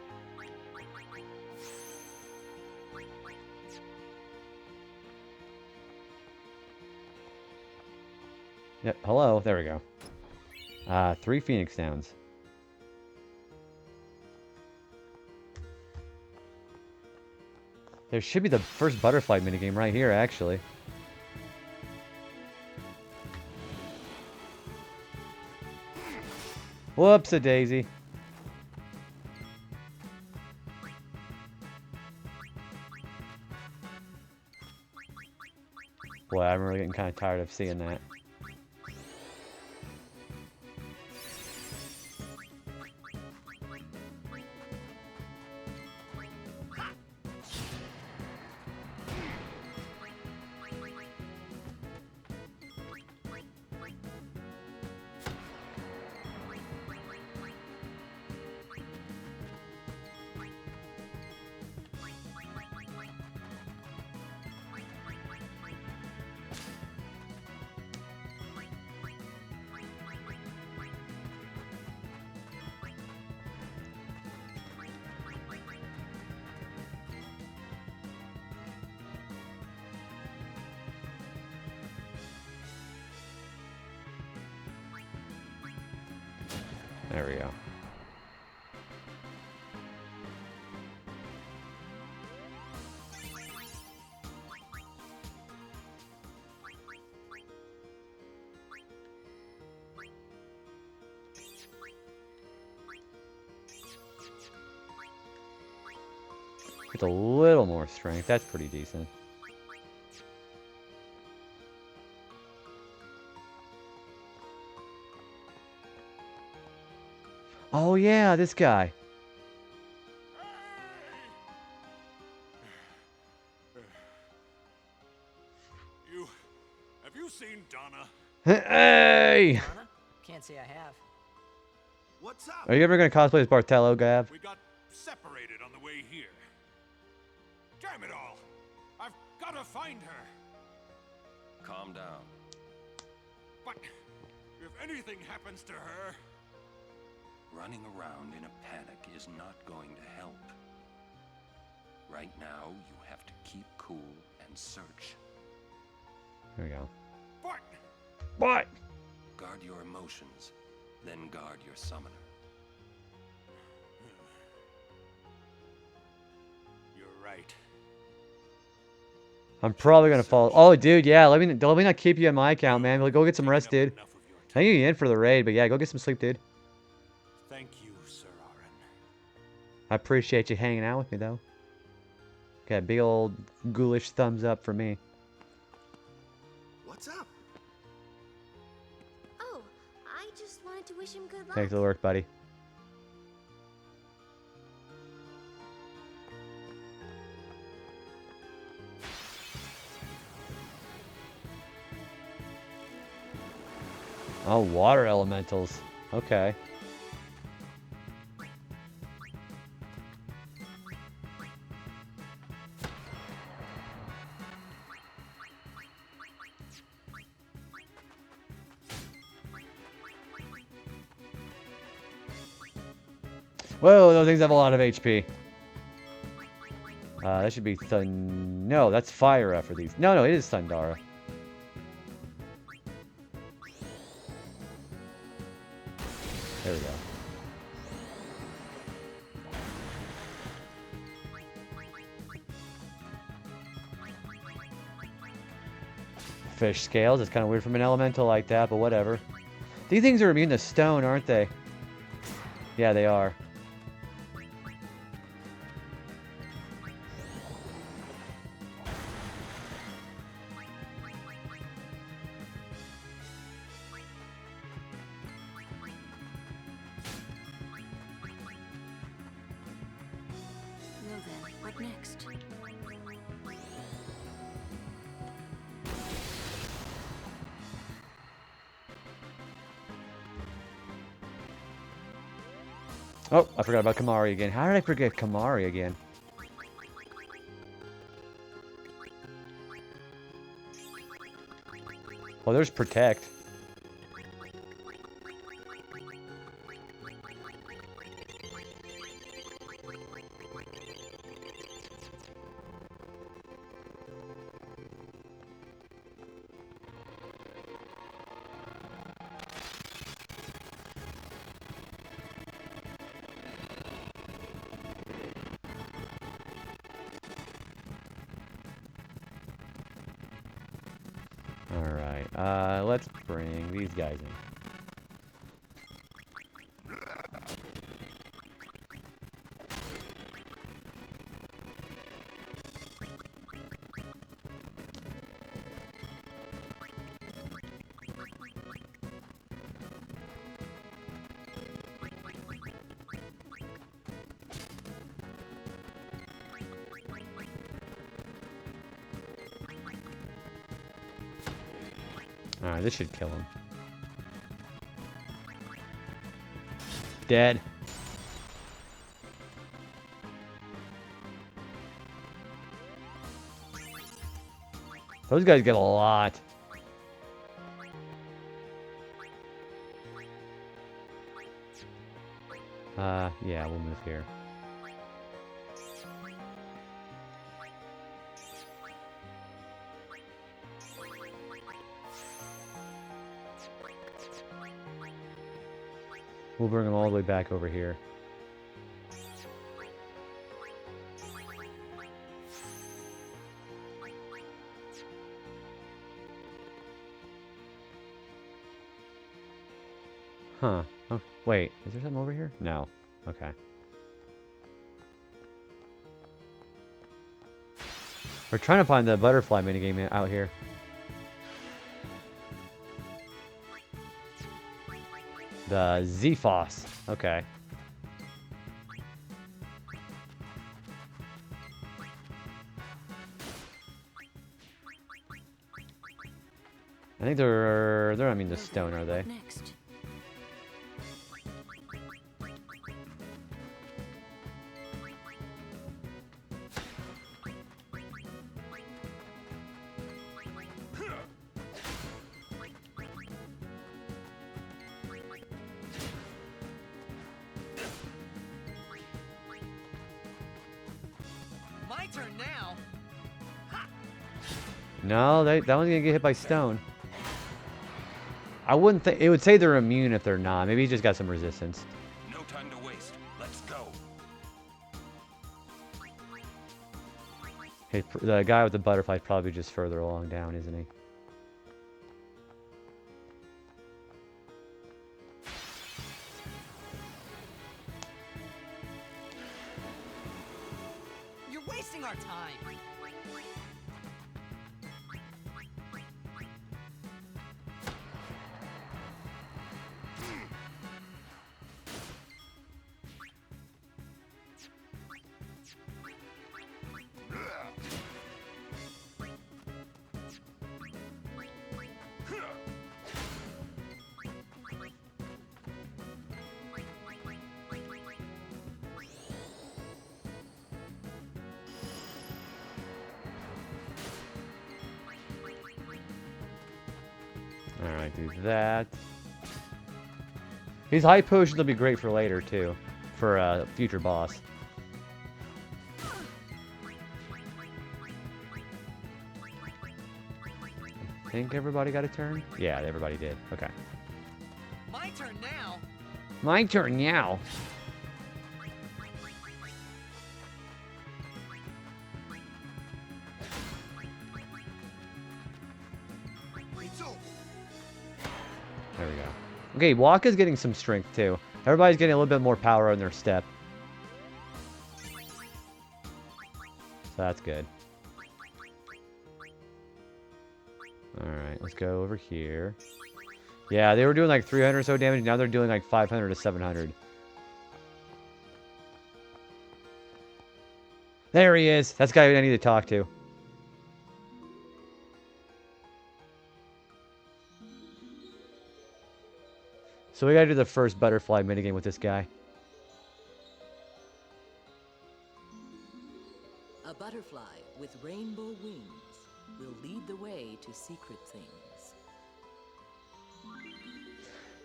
Yep, hello, there we go. 3 Phoenix Downs. There should be the first butterfly minigame right here, actually. Whoops-a-daisy. Boy, I'm really getting kind of tired of seeing that. There we go. With a little more strength, that's pretty decent. Oh yeah, this guy. Have you seen Donna? Hey! Donna? Can't say I have. What's up? Are you ever gonna cosplay as Bartello, Gav? We got separated on the way here. Damn it all! I've got to find her. Calm down. But if anything happens to her, Running around in a panic is not going to help. Right now, you have to keep cool and search. There we go. What? What? Guard your emotions, then guard your summoner. You're right. I'm probably gonna fall. Oh, dude, yeah. Let me not keep you on my account, man. Like, go get some rest, dude. I think you're in for the raid, but yeah, go get some sleep, dude. Thank you, Sir Aaron. I appreciate you hanging out with me, though. Okay, big old ghoulish thumbs up for me. What's up? Oh, I just wanted to wish him good luck. Thanks for the work, buddy. Oh, water elementals. Okay. Whoa, those things have a lot of HP. That should be No, that's Fire for these. No, it is Thundara. There we go. Fish scales. It's kind of weird from an elemental like that, but whatever. These things are immune to stone, aren't they? Yeah, they are. Well then, what next? Oh, I forgot about Kamari again. How did I forget Kamari again? Well, there's Protect. Alright, let's bring these guys in. Alright, this should kill him. Dead. Those guys get a lot. Yeah, we'll move here. We'll bring them all the way back over here. Huh. Oh, wait. Is there something over here? No. Okay. We're trying to find the butterfly minigame out here. The Z-Foss. Okay. I think they're not mean the stone, are they? Next. My turn now. No, that one's gonna get hit by stone. I wouldn't think it would say they're immune if they're not. Maybe he's just got some resistance. No time to waste. Let's go. Hey, the guy with the butterfly is probably just further along down, isn't he? You're wasting our time. Alright, do that. These high potions will be great for later, too. for a future boss. I think everybody got a turn? Yeah, everybody did. Okay. My turn now. My turn now. There we go. Okay, Waka's getting some strength too. Everybody's getting a little bit more power on their step. So that's good. Alright, let's go over here. Yeah, they were doing like 300 or so damage. Now they're doing like 500 to 700. There he is. That's the guy I need to talk to. So we gotta do the first butterfly minigame with this guy. A butterfly with rainbow wings will lead the way to secret things.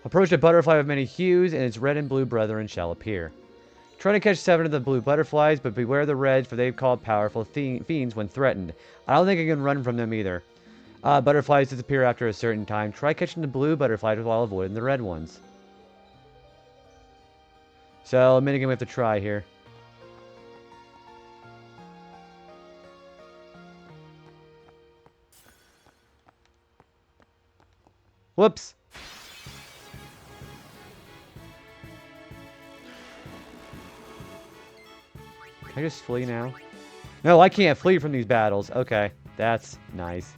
Approach a butterfly of many hues, and its red and blue brethren shall appear. Try to catch 7 of the blue butterflies, but beware the reds, for they've called powerful fiends when threatened. I don't think I can run from them either. Butterflies disappear after a certain time. Try catching the blue butterflies while avoiding the red ones. So, a minigame we have to try here. Whoops! Can I just flee now? No, I can't flee from these battles. Okay, that's nice.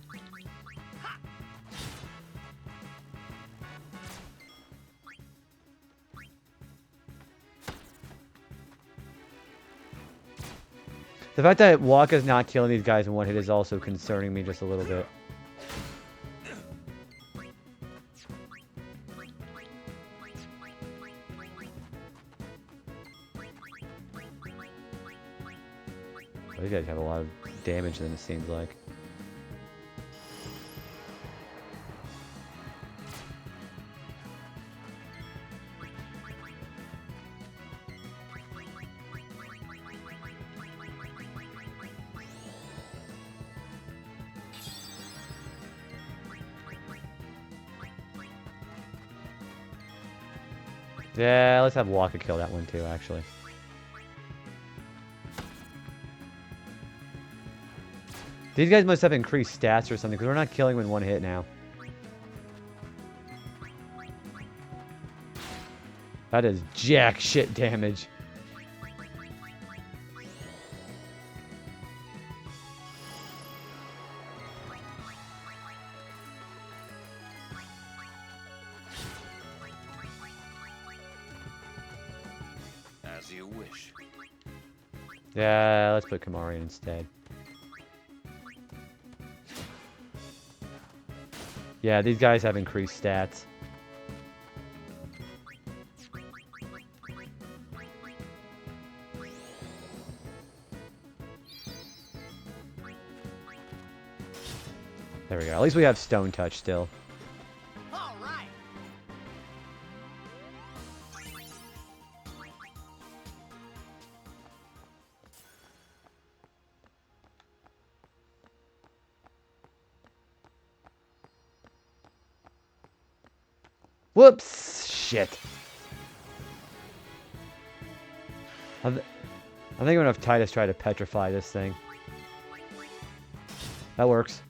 The fact that Waka's not killing these guys in one hit is also concerning me just a little bit. Well, these guys have a lot of damage then, it seems like. Yeah, let's have Waka kill that one too, actually. These guys must have increased stats or something, because we're not killing them in one hit now. That is jack shit damage. As you wish. Yeah, let's put Kamari instead. Yeah, these guys have increased stats. There we go. At least we have Stone Touch still. All right. Whoops! Shit. I think I'm gonna have Titus try to petrify this thing. That works.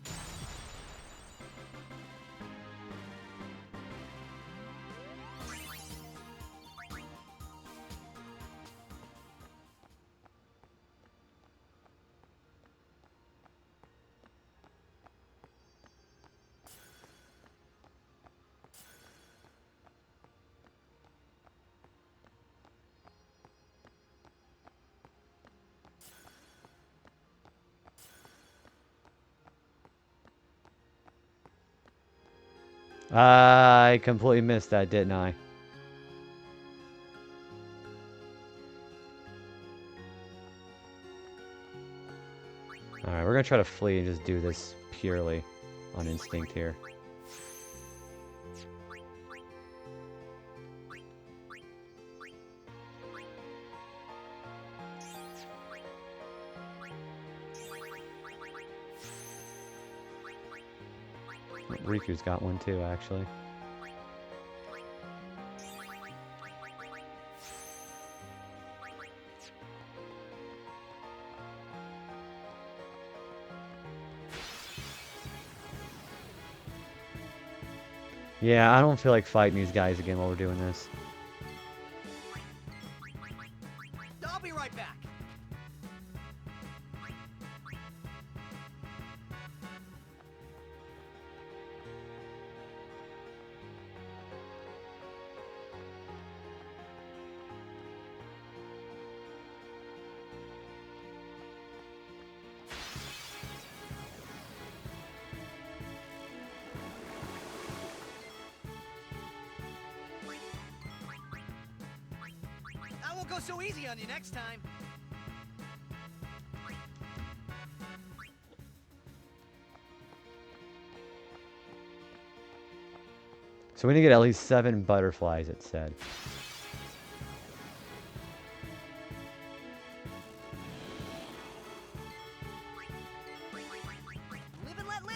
I completely missed that, didn't I? Alright, we're gonna try to flee and just do this purely on instinct here. Riku's got one too, actually. Yeah, I don't feel like fighting these guys again while we're doing this. I'll be right back. I won't go so easy on you next time. So we need to get at least 7 butterflies, it said. Live and let live.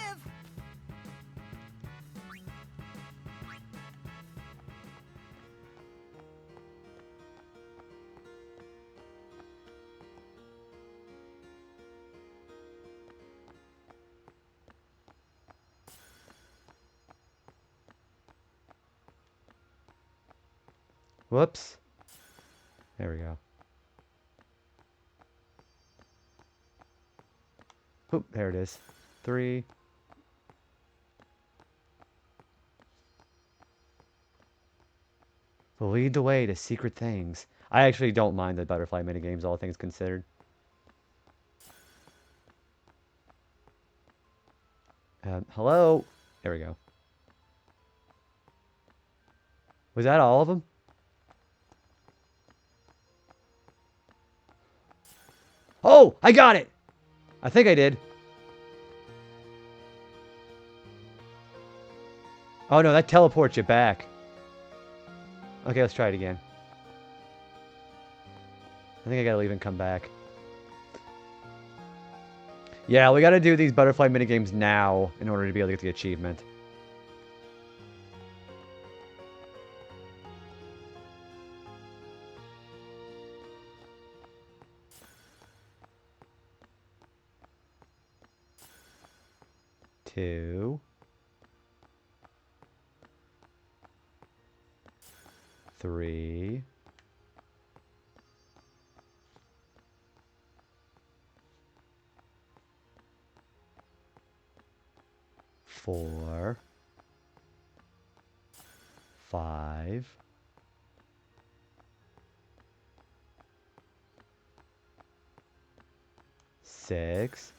Whoops. There we go. Oop, there it is. 3. Will lead the way to secret things. I actually don't mind the butterfly minigames, all things considered. Hello? There we go. Was that all of them? Oh, I got it! I think I did. Oh no, that teleports you back. Okay, let's try it again. I think I gotta leave and come back. Yeah, we gotta do these butterfly minigames now in order to be able to get the achievement. Two. 3. 4. 5. 6.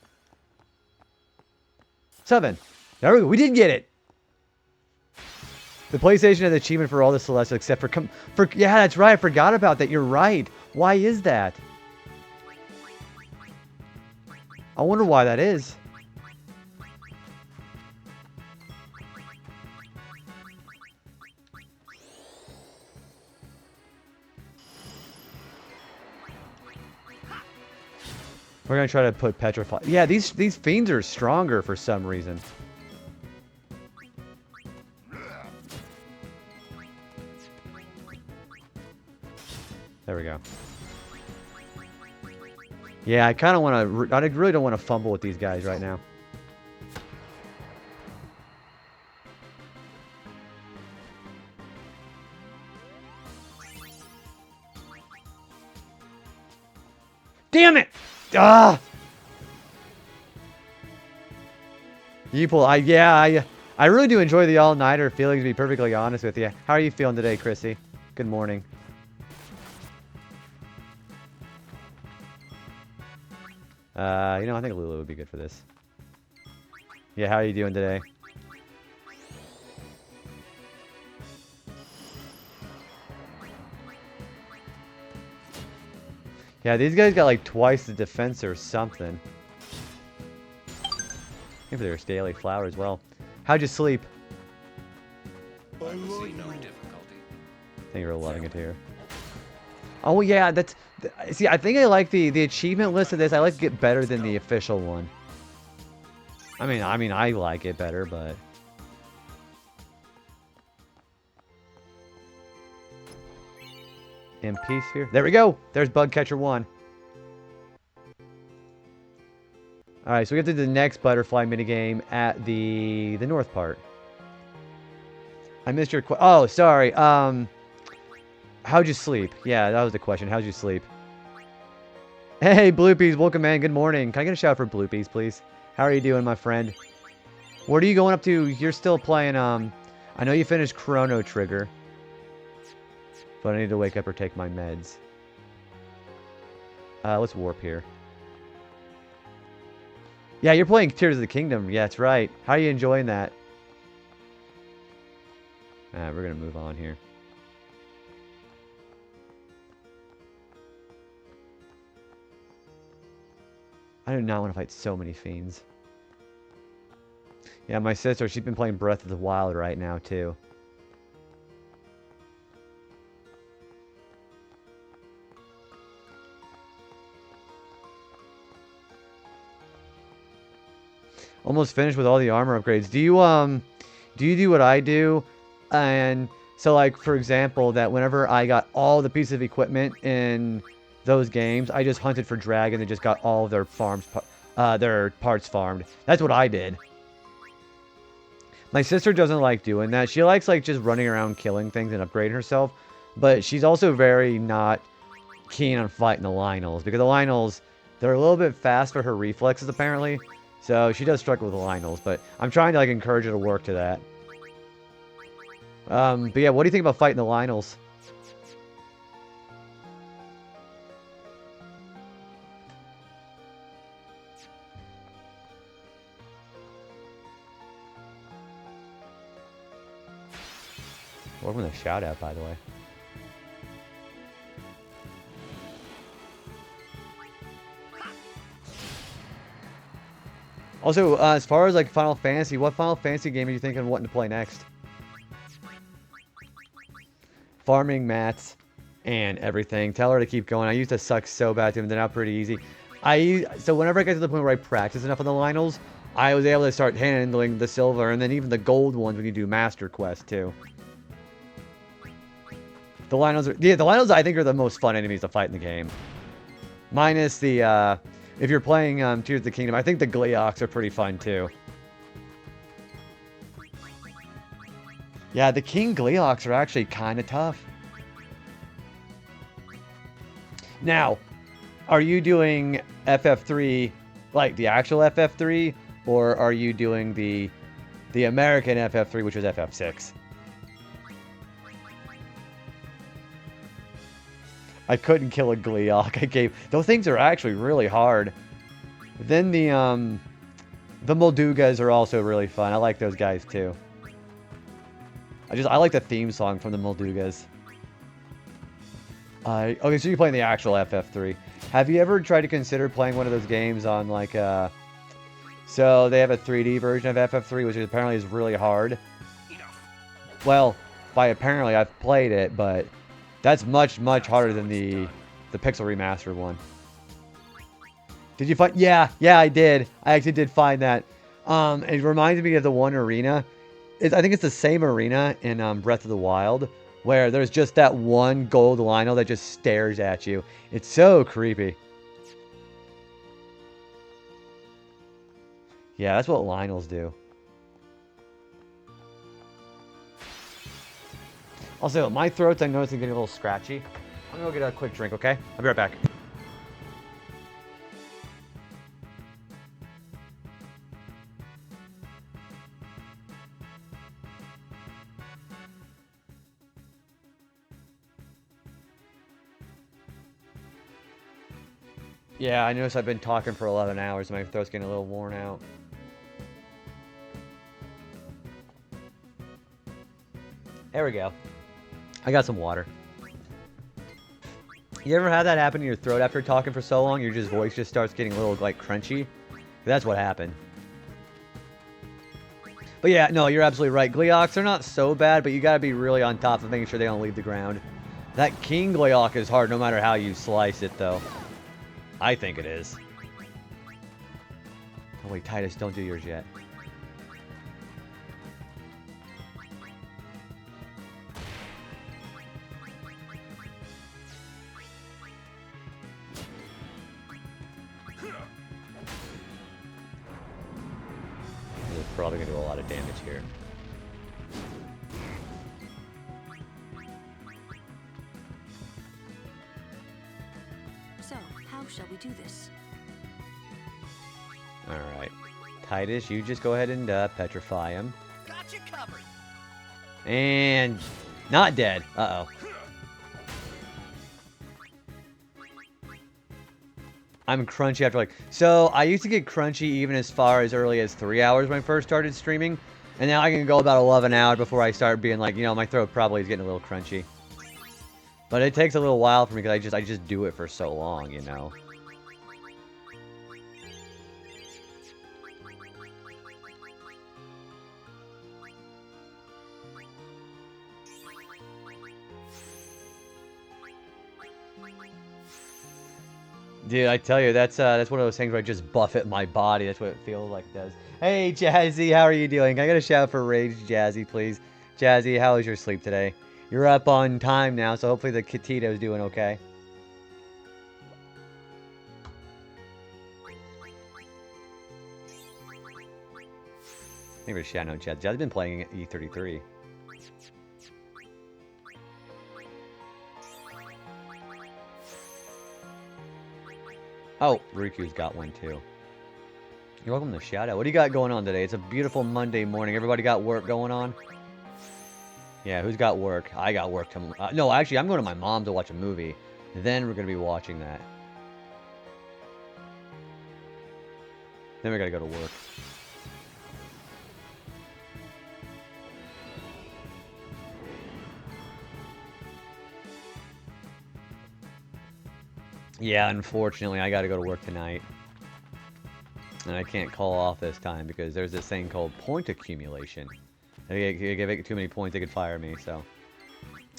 7. There we go. We did get it. The PlayStation has an achievement for all the Celestials except for yeah, that's right. I forgot about that. You're right. Why is that? I wonder why that is. We're gonna try to put petrify. Yeah, these fiends are stronger for some reason. There we go. Yeah, I kind of want to... I really don't want to fumble with these guys right now. Damn it! Ah! I really do enjoy the all-nighter feelings, to be perfectly honest with you. How are you feeling today, Chrissy? Good morning. I think Lulu would be good for this. Yeah, how are you doing today? Yeah, these guys got like twice the defense or something. Maybe there's daily flower as well. How'd you sleep? I see no difficulty. I think you're loving it here. Oh yeah, that's... See, I think I like the achievement list of this. I like to get better than the official one. I mean, I like it better, but... MP sphere. There we go. There's bug catcher 1. Alright, so we have to do the next butterfly minigame at the north part. I missed your oh, sorry. How'd you sleep? Yeah, that was the question. How'd you sleep? Hey, Bloopies. Welcome, man. Good morning. Can I get a shout for Bloopies, please? How are you doing, my friend? What are you going up to? You're still playing, I know you finished Chrono Trigger. But I need to wake up or take my meds. Let's warp here. Yeah, you're playing Tears of the Kingdom. Yeah, that's right. How are you enjoying that? Alright, we're going to move on here. I do not want to fight so many fiends. Yeah, my sister, she's been playing Breath of the Wild right now, too. Almost finished with all the armor upgrades. Do you do what I do? And so, like, for example, that whenever I got all the pieces of equipment in those games, I just hunted for dragon and just got all of their their parts farmed. That's what I did. My sister doesn't like doing that. She likes, like, just running around killing things and upgrading herself. But she's also very not keen on fighting the Lynels. Because the Lynels, they're a little bit fast for her reflexes, apparently. So she does struggle with the Lynels. But I'm trying to, like, encourage her to work to that. But yeah, what do you think about fighting the Lynels? Welcome to the shout out, by the way. Also, as far as like Final Fantasy, what Final Fantasy game are you thinking of wanting to play next? Farming mats and everything. Tell her to keep going. I used to suck so bad to them. They're not pretty easy. So whenever I get to the point where I practice enough on the Lynels, I was able to start handling the silver and then even the gold ones when you do Master Quest too. The Lynels are, yeah, the Lynels I think are the most fun enemies to fight in the game. Minus the, if you're playing Tears of the Kingdom, I think the Gleeoks are pretty fun too. Yeah, the King Gleeoks are actually kind of tough. Now, are you doing FF3 like the actual FF3, or are you doing the American FF3, which is FF6? I couldn't kill a Gleeok. Those things are actually really hard. Then the Moldugas are also really fun. I like those guys too. I like the theme song from the Moldugas. Okay, so you're playing the actual FF3. Have you ever tried to consider playing one of those games on like so they have a 3D version of FF3, which apparently is really hard. Well, by apparently I've played it, but that's much harder than the Pixel Remastered one. Did you find? Yeah, I did. I actually did find that. It reminds me of the one arena. I think it's the same arena in Breath of the Wild, where there's just that one gold Lynel that just stares at you. It's so creepy. Yeah, that's what Lynels do. Also, my throat's, I noticed, getting a little scratchy. I'm gonna go get a quick drink, okay? I'll be right back. Yeah, I noticed I've been talking for 11 hours. My throat's getting a little worn out. There we go. I got some water. You ever had that happen in your throat after talking for so long? Your voice just starts getting a little, like, crunchy? That's what happened. But yeah, no, you're absolutely right. Gleeoks are not so bad, but you gotta be really on top of making sure they don't leave the ground. That King Gleeok is hard no matter how you slice it, though. I think it is. Oh wait, Titus, don't do yours yet. probably gonna do a lot of damage here. So, how shall we do this? Alright. Titus, you just go ahead and petrify him. Got you covered. And not dead. Uh-oh. I'm crunchy after like... So, I used to get crunchy even as far as early as 3 hours when I first started streaming. And now I can go about 11 hours before I start being like, you know, my throat probably is getting a little crunchy. But it takes a little while for me because I just do it for so long, you know. Dude, I tell you, that's one of those things where I just buffet my body. That's what it feels like it does. Hey, Jazzy, how are you doing? Can I get a shout for Rage, Jazzy, please? Jazzy, how was your sleep today? You're up on time now, so hopefully the Catito's doing okay. Maybe a shout out, Jazzy. Jazzy's been playing at E33. Oh, Riku's got one too. You're welcome to shout out. What do you got going on today? It's a beautiful Monday morning. Everybody got work going on? Yeah, who's got work? I got work tomorrow. No, actually, I'm going to my mom to watch a movie. Then we're going to be watching that. Then we got to go to work. Yeah, unfortunately, I got to go to work tonight. And I can't call off this time because there's this thing called point accumulation. If I get too many points, they could fire me, so...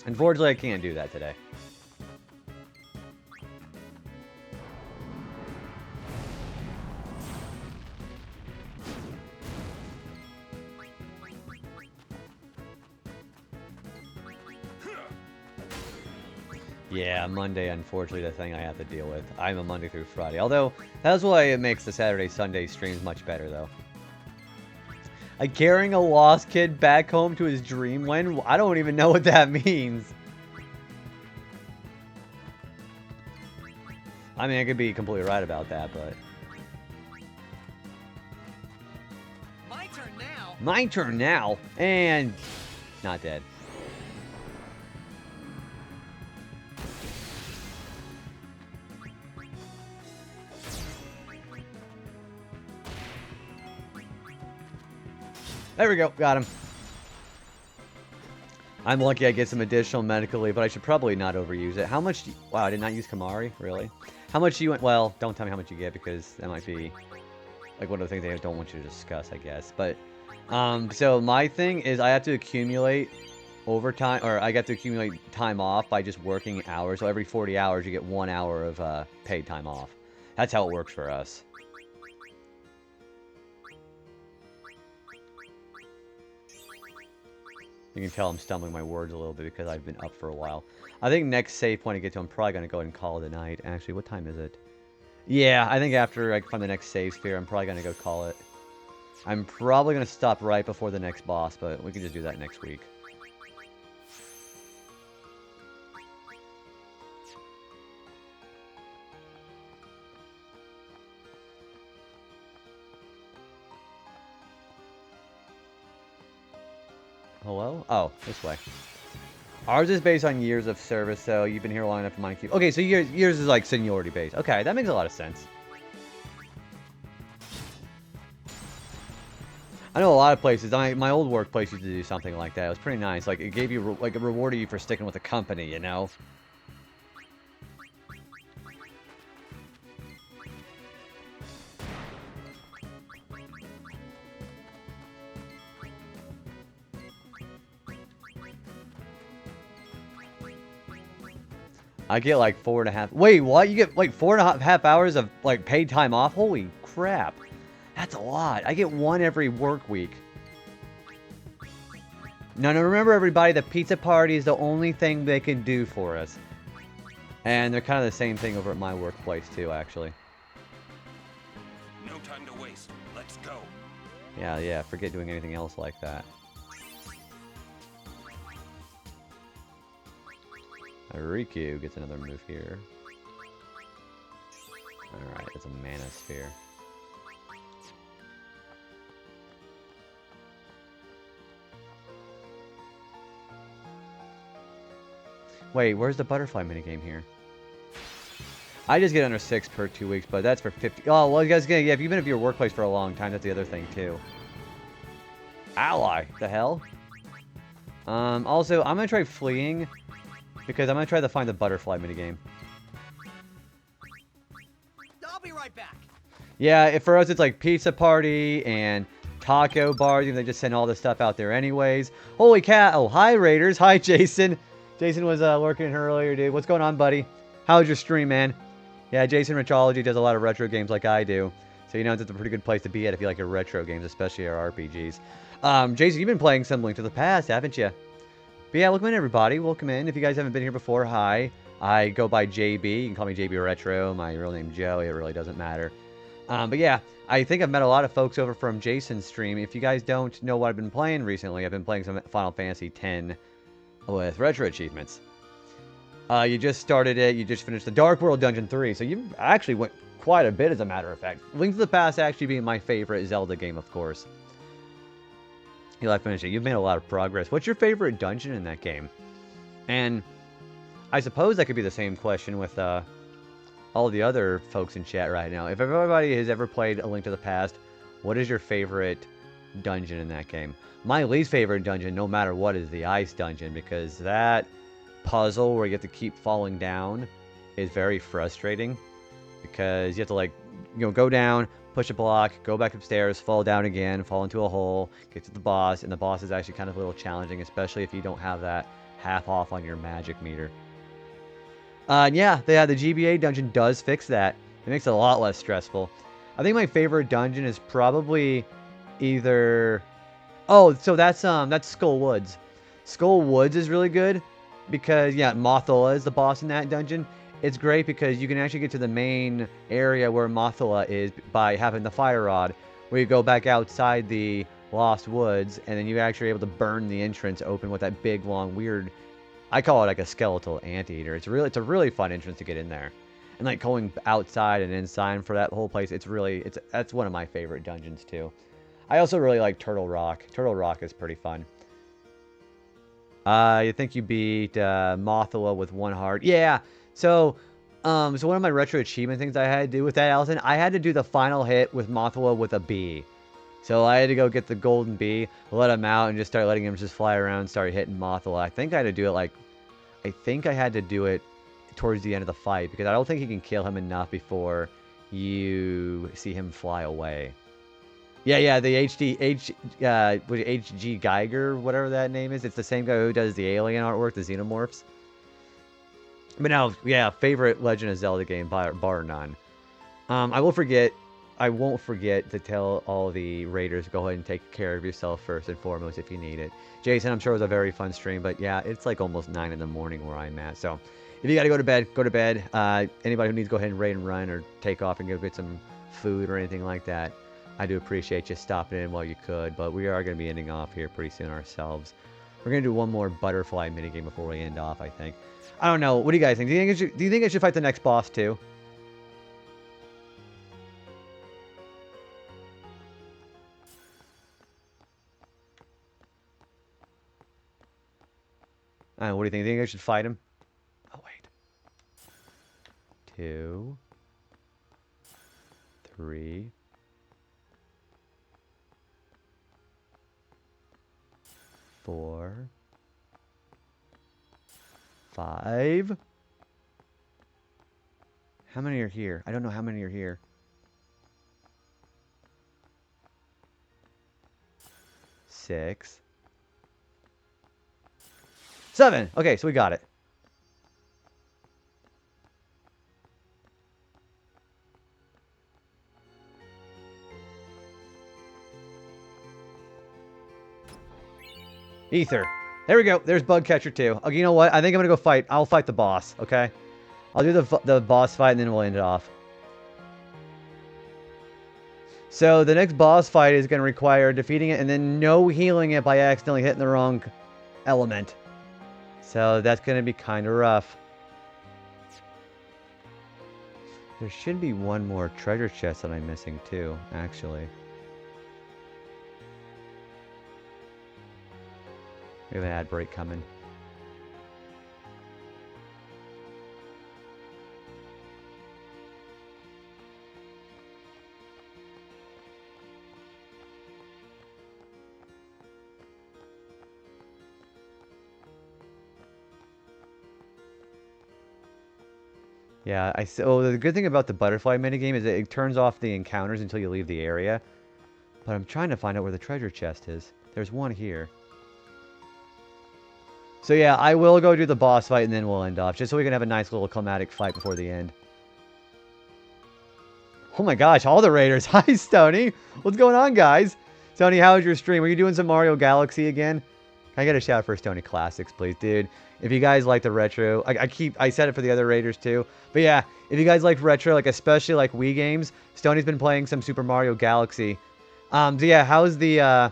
Unfortunately, I can't do that today. Yeah, Monday, unfortunately, the thing I have to deal with. I'm a Monday through Friday. Although, that's why it makes the Saturday-Sunday streams much better, though. Carrying a lost kid back home to his dreamland? I don't even know what that means. I mean, I could be completely right about that, but... My turn now. My turn now. And... not dead. There we go. Got him. I'm lucky I get some additional medical leave, but I should probably not overuse it. How much do you... Wow, I did not use Kamari? Really? How much do you... Well, don't tell me how much you get, because that might be... like one of the things they don't want you to discuss, I guess. But, so my thing is I have to accumulate overtime, or I get to accumulate time off by just working hours. So every 40 hours, you get 1 hour of paid time off. That's how it works for us. You can tell I'm stumbling my words a little bit because I've been up for a while. I think next save point I get to, I'm probably going to go ahead and call it a night. Actually, what time is it? Yeah, I think after I find the next save sphere, I'm probably going to go call it. I'm probably going to stop right before the next boss, but we can just do that next week. Hello? Oh, this way. Ours is based on years of service, so you've been here long enough for my queue. Okay, so yours is like seniority based. Okay, that makes a lot of sense. I know a lot of places. My old workplace used to do something like that. It was pretty nice. Like, it gave you, like, it rewarded you for sticking with the company, you know? I get like 4.5. Wait, what? You get like 4.5 hours of like paid time off? Holy crap. That's a lot. I get one every work week. No, remember everybody, the pizza party is the only thing they can do for us. And they're kind of the same thing over at my workplace too, actually. No time to waste. Let's go. Yeah, forget doing anything else like that. Riku gets another move here. Alright, it's a mana sphere. Wait, where's the butterfly minigame here? I just get under 6 per 2 weeks, but that's for 50. Oh, well, you guys get, yeah, if you've been at your workplace for a long time, that's the other thing, too. Ally, the hell? Also, I'm gonna try fleeing, because I'm gonna try to find the butterfly minigame. I'll be right back. Yeah, for us, it's like pizza party and taco bars, and they just send all this stuff out there anyways. Holy cat! Oh, hi, Raiders. Hi, Jason. Jason was working here earlier, dude. What's going on, buddy? How's your stream, man? Yeah, Jason Retroology does a lot of retro games like I do. So, you know, it's a pretty good place to be at if you like your retro games, especially our RPGs. Jason, you've been playing some Link to the Past, haven't you? But yeah, welcome in, everybody. Welcome in. If you guys haven't been here before, hi. I go by JB. You can call me JB Retro. My real name Joe. It really doesn't matter. But yeah, I think I've met a lot of folks over from Jason's stream. If you guys don't know what I've been playing recently, I've been playing some Final Fantasy X with Retro Achievements. You just started it. You just finished the Dark World Dungeon 3. So you actually went quite a bit, as a matter of fact. Link to the Past actually being my favorite Zelda game, of course. You'll have to finish it. You've made a lot of progress. What's your favorite dungeon in that game? And I suppose that could be the same question with all the other folks in chat right now. If everybody has ever played A Link to the Past, what is your favorite dungeon in that game? My least favorite dungeon, no matter what, is the Ice Dungeon, because that puzzle where you have to keep falling down is very frustrating, because you have to, like, you know, go down, push a block, go back upstairs, fall down again, fall into a hole, get to the boss, and the boss is actually kind of a little challenging, especially if you don't have that half off on your magic meter. Yeah, the GBA dungeon does fix that. It makes it a lot less stressful. I think my favorite dungeon is probably either... Oh, so that's Skull Woods. Skull Woods is really good because, yeah, Mothula is the boss in that dungeon. It's great because you can actually get to the main area where Mothula is by having the fire rod, where you go back outside the Lost Woods, and then you're actually able to burn the entrance open with that big, long, weird... I call it like a skeletal anteater. It's a really fun entrance to get in there. And like going outside and inside for that whole place, that's one of my favorite dungeons too. I also really like Turtle Rock. Turtle Rock is pretty fun. You think you beat Mothula with 1 heart? Yeah. So one of my retro achievement things I had to do with that, Allison, I had to do the final hit with Mothula with a bee. So I had to go get the golden bee, let him out, and just start letting him just fly around and start hitting Mothula. I think I had to do it towards the end of the fight, because I don't think you can kill him enough before you see him fly away. Yeah, the H.G. Geiger, whatever that name is. It's the same guy who does the alien artwork, the Xenomorphs. But now, yeah, favorite Legend of Zelda game, bar none. I won't forget to tell all the raiders, go ahead and take care of yourself first and foremost if you need it. Jason, I'm sure it was a very fun stream, but yeah, it's like almost 9 in the morning where I'm at. So if you got to go to bed, go to bed. Anybody who needs to go ahead and raid and run or take off and go get some food or anything like that, I do appreciate you stopping in while you could. But we are going to be ending off here pretty soon ourselves. We're going to do one more butterfly minigame before we end off, I think. I don't know. What do you guys think? Do you think I should fight the next boss too? What do you think? Do you think I should fight him? Oh, wait. 2, 3, 4, 5. How many are here? I don't know how many are here. 6. 7. Okay, so we got it. Ether. There we go. There's Bug Catcher 2. Okay, you know what? I think I'm going to go fight. I'll fight the boss, okay? I'll do the boss fight and then we'll end it off. So the next boss fight is going to require defeating it and then no healing it by accidentally hitting the wrong element. So that's going to be kind of rough. There should be one more treasure chest that I'm missing too, actually. We have an ad break coming. Yeah, so the good thing about the butterfly minigame is that it turns off the encounters until you leave the area. But I'm trying to find out where the treasure chest is. There's one here. So yeah, I will go do the boss fight and then we'll end off. Just so we can have a nice little climatic fight before the end. Oh my gosh, all the raiders. Hi, Stony. What's going on, guys? Stony, how was your stream? Were you doing some Mario Galaxy again? Can I get a shout out for Stony Classics, please? Dude, if you guys like the retro, I said it for the other raiders too. But yeah, if you guys like retro, like especially like Wii games, Stony's been playing some Super Mario Galaxy. So yeah, how's the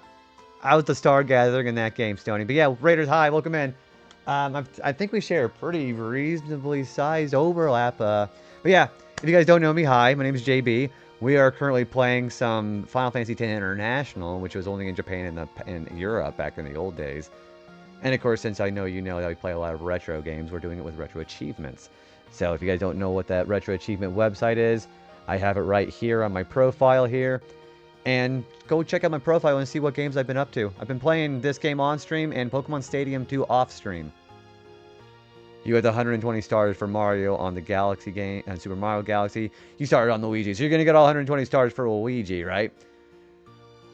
Star Gathering in that game, Stony? But yeah, raiders, hi, welcome in. I think we share a pretty reasonably sized overlap. But yeah, if you guys don't know me, hi, my name is JB. We are currently playing some Final Fantasy X International, which was only in Japan and in Europe back in the old days. And of course, since I know you know that we play a lot of retro games, we're doing it with Retro Achievements. So if you guys don't know what that Retro Achievement website is, I have it right here on my profile here. And go check out my profile and see what games I've been up to. I've been playing this game on stream and Pokemon Stadium 2 off stream. You had the 120 stars for Mario on the Galaxy game and Super Mario Galaxy. You started on Luigi, so you're gonna get all 120 stars for Luigi, right?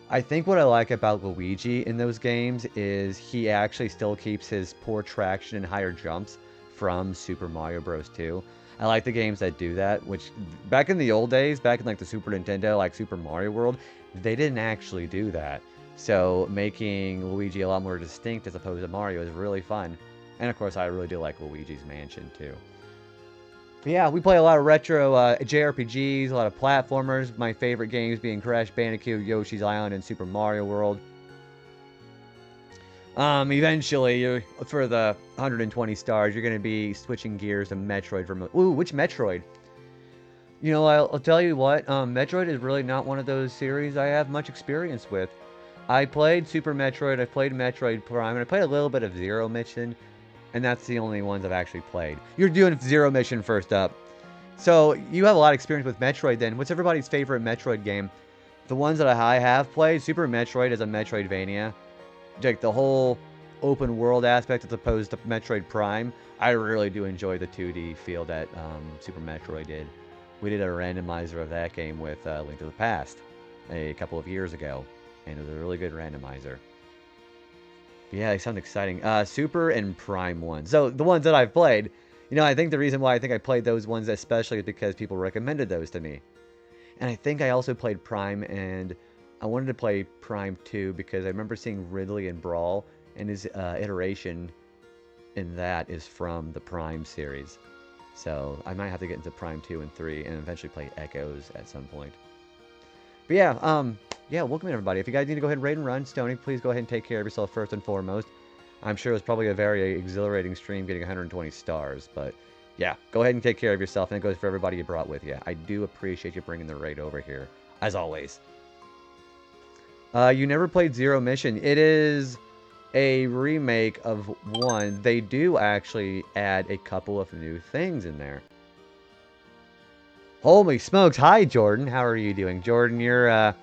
I think what I like about Luigi in those games is he actually still keeps his poor traction and higher jumps from Super Mario Bros. 2. I like the games that do that, which back in the old days, back in like the Super Nintendo, like Super Mario World, they didn't actually do that. So making Luigi a lot more distinct as opposed to Mario is really fun. And of course, I really do like Luigi's Mansion too. But yeah, we play a lot of retro JRPGs, a lot of platformers. My favorite games being Crash Bandicoot, Yoshi's Island, and Super Mario World. Eventually, for the 120 stars, you're going to be switching gears to Metroid from... Ooh, which Metroid? You know, I'll tell you what, Metroid is really not one of those series I have much experience with. I played Super Metroid, I played Metroid Prime, and I played a little bit of Zero Mission. And that's the only ones I've actually played. You're doing Zero Mission first up. So, you have a lot of experience with Metroid then. What's everybody's favorite Metroid game? The ones that I have played, Super Metroid is a Metroidvania. Like the whole open world aspect as opposed to Metroid Prime. I really do enjoy the 2D feel that Super Metroid did. We did a randomizer of that game with Link to the Past a couple of years ago. And it was a really good randomizer. Yeah, they sound exciting. Super and Prime ones. So, the ones that I've played, you know, I think the reason why I think I played those ones especially is because people recommended those to me. And I think I also played Prime, and I wanted to play Prime 2 because I remember seeing Ridley in Brawl, and his iteration in that is from the Prime series. So, I might have to get into Prime 2 and 3 and eventually play Echoes at some point. But yeah, yeah, welcome in everybody. If you guys need to go ahead and raid and run, Stony, please go ahead and take care of yourself first and foremost. I'm sure it was probably a very exhilarating stream getting 120 stars, but yeah, go ahead and take care of yourself, and it goes for everybody you brought with you. I do appreciate you bringing the raid over here, as always. You never played Zero Mission. It is a remake of 1. They do actually add a couple of new things in there. Holy smokes. Hi, Jordan. How are you doing? Jordan, you're,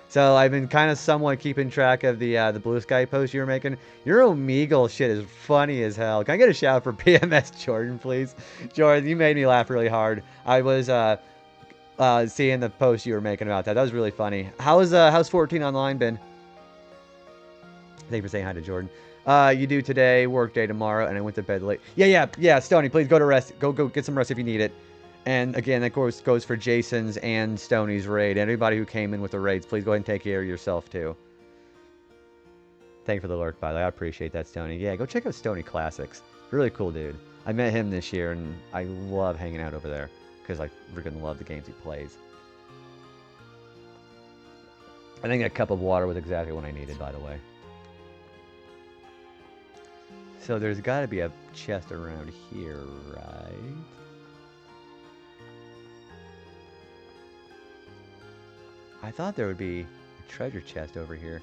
so I've been kind of somewhat keeping track of the Blue Sky post you were making. Your Omegle shit is funny as hell. Can I get a shout out for PMS Jordan, please? Jordan, you made me laugh really hard. I was seeing the post you were making about that. That was really funny. How's 14 online been? Thank you for saying hi to Jordan. You do today, work day tomorrow, and I went to bed late. Yeah, Stony, please go to rest. Go get some rest if you need it. And again, that course goes for Jason's and Stoney's raid. Anybody who came in with the raids, please go ahead and take care of yourself too. Thank you for the lurk, by the way. I appreciate that, Stoney. Yeah, go check out Stoney Classics. Really cool dude. I met him this year, and I love hanging out over there because I freaking love the games he plays. I think that cup of water was exactly what I needed, by the way. So there's got to be a chest around here, right? I thought there would be a treasure chest over here.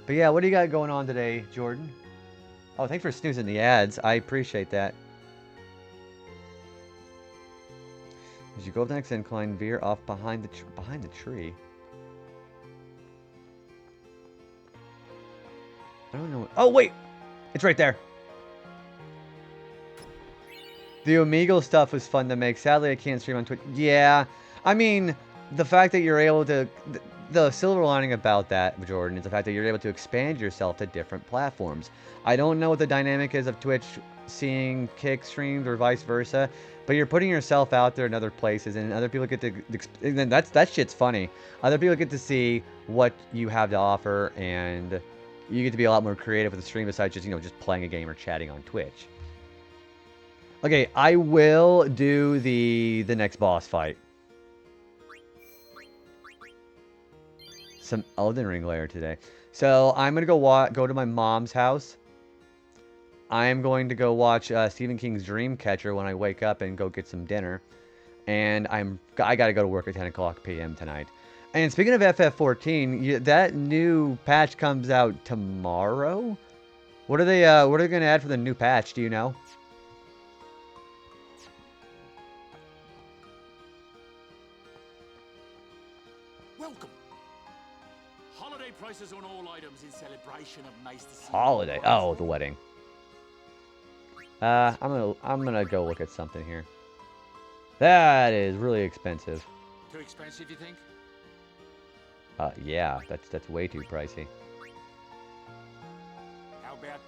But yeah, what do you got going on today, Jordan? Oh, thanks for snoozing the ads. I appreciate that. As you go up the next incline, veer off behind the tree. I don't know. Oh, wait! It's right there. The Omegle stuff was fun to make. Sadly, I can't stream on Twitch. Yeah. I mean, the fact that you're able to... The silver lining about that, Jordan, is the fact that you're able to expand yourself to different platforms. I don't know what the dynamic is of Twitch seeing kick streams or vice versa, but you're putting yourself out there in other places, and other people get to... And that shit's funny. Other people get to see what you have to offer, and you get to be a lot more creative with the stream besides just, just playing a game or chatting on Twitch. Okay, I will do the next boss fight. Some Elden Ring layer today. So I'm gonna go to my mom's house. I am going to go watch Stephen King's Dreamcatcher when I wake up and go get some dinner. And I gotta go to work at 10 o'clock p.m. tonight. And speaking of FF14, that new patch comes out tomorrow. What are they gonna add for the new patch? Do you know? Welcome. Holiday prices on all items in celebration of Maester Seymour's Holiday. Oh, the wedding. I'm gonna go look at something here. That is really expensive. Too expensive, you think? Yeah, that's way too pricey. How about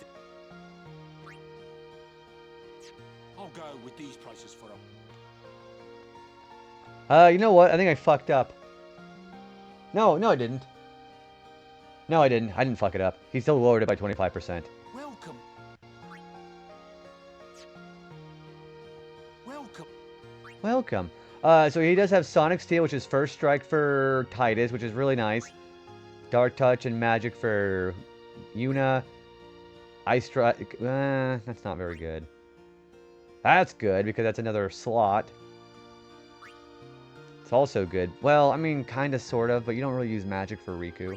I'll go with these prices for them. You know what? I think I fucked up. No, I didn't. No, I didn't. I didn't fuck it up. He still lowered it by 25%. Welcome. Welcome. Welcome. So he does have Sonic Steel, which is First Strike for Titus, which is really nice. Dark Touch and Magic for Yuna. Ice Strike. That's not very good. That's good, because that's another slot. It's also good. Well, I mean, kind of, sort of, but you don't really use magic for Riku.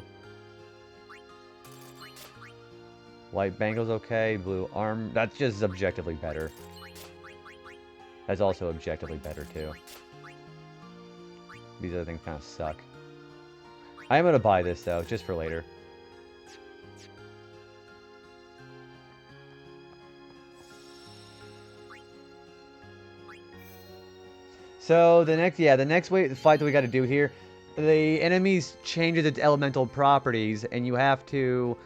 White Bangle's okay. Blue Arm. That's just objectively better. That's also objectively better, too. These other things kind of suck. I am going to buy this, though, just for later. So the next fight that we got to do here, the enemies changes its elemental properties, and you have to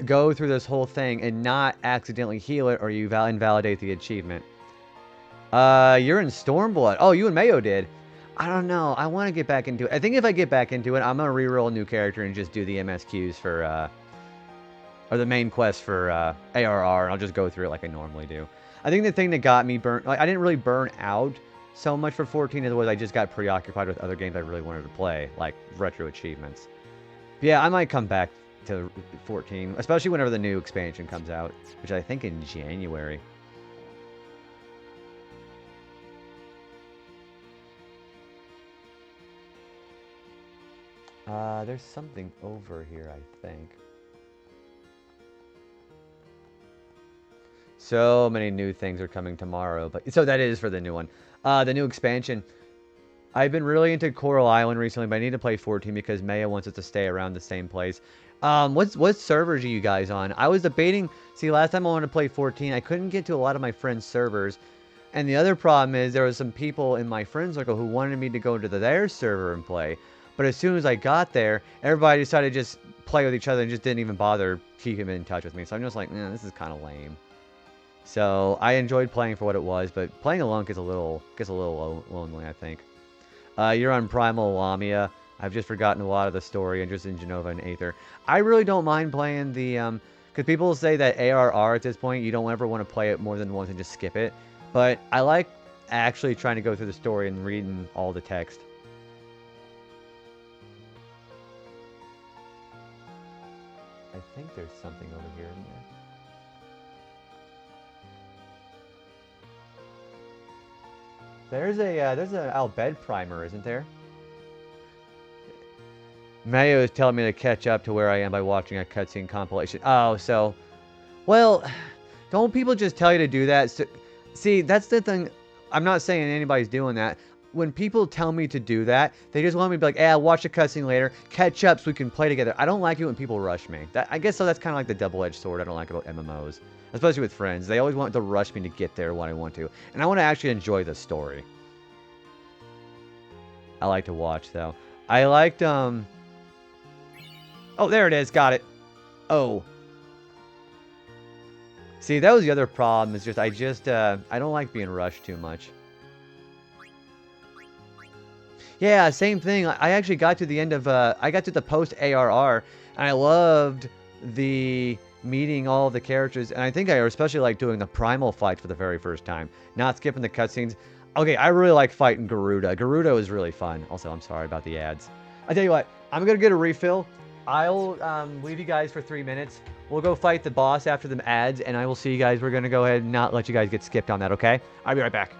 go through this whole thing and not accidentally heal it, or you invalidate the achievement. You're in Stormblood. Oh, you and Mayo did. I don't know. I want to get back into it. I think if I get back into it, I'm gonna reroll a new character and just do the MSQs for or the main quest for ARR, and I'll just go through it like I normally do. I think the thing that got me burnt, like I didn't really burn out so much for 14 as was I just got preoccupied with other games I really wanted to play, like Retro Achievements. But yeah, I might come back to 14, especially whenever the new expansion comes out, which I think in January. There's something over here, I think. So many new things are coming tomorrow, but so that is for the new one. The new expansion. I've been really into Coral Island recently, but I need to play 14 because Maya wants it to stay around the same place. What servers are you guys on? I was debating. See, last time I wanted to play 14, I couldn't get to a lot of my friends' servers. And the other problem is there was some people in my friend circle who wanted me to go to their server and play. But as soon as I got there, everybody decided to just play with each other and just didn't even bother keeping in touch with me. So I'm just like, this is kind of lame. So I enjoyed playing for what it was, but playing alone gets a little lonely, I think. You're on Primal Lamia. I've just forgotten a lot of the story and just in Genova and Aether. I really don't mind playing the because people say that ARR at this point you don't ever want to play it more than once and just skip it. But I like actually trying to go through the story and reading all the text. think there's something over here, isn't there? There's an Al Bhed primer, isn't there? Mayo is telling me to catch up to where I am by watching a cutscene compilation. Oh, so... Well, don't people just tell you to do that? So, see, that's the thing. I'm not saying anybody's doing that. When people tell me to do that, they just want me to be like, I'll watch the cutscene later, catch up so we can play together. I don't like it when people rush me. I guess so that's kind of like the double-edged sword I don't like about MMOs. Especially with friends. They always want to rush me to get there when I want to. And I want to actually enjoy the story. I like to watch, though. I liked, Oh, there it is. Got it. Oh. See, that was the other problem. Is just I don't like being rushed too much. Yeah, same thing. I actually got to the end of I got to the post ARR, and I loved the meeting all the characters, and I think I especially like doing the primal fight for the very first time, not skipping the cutscenes. Okay, I really like fighting Garuda. Garuda is really fun. Also, I'm sorry about the ads. I tell you what, I'm gonna get a refill. I'll leave you guys for 3 minutes. We'll go fight the boss after the ads, and I will see you guys. We're going to go ahead and not let you guys get skipped on that, okay? I'll be right back.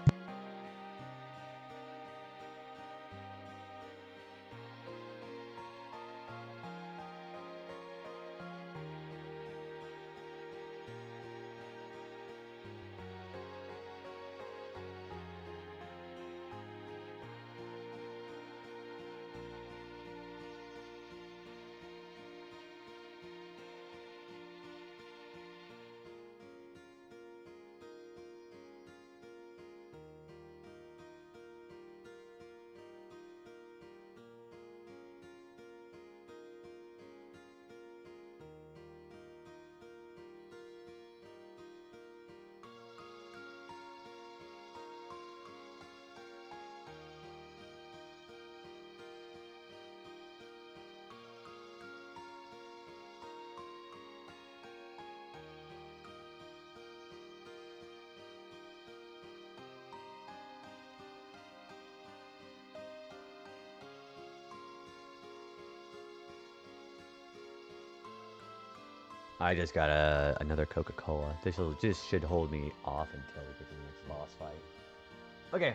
I just got another Coca-Cola. This should hold me off until we get to the next boss fight. Okay.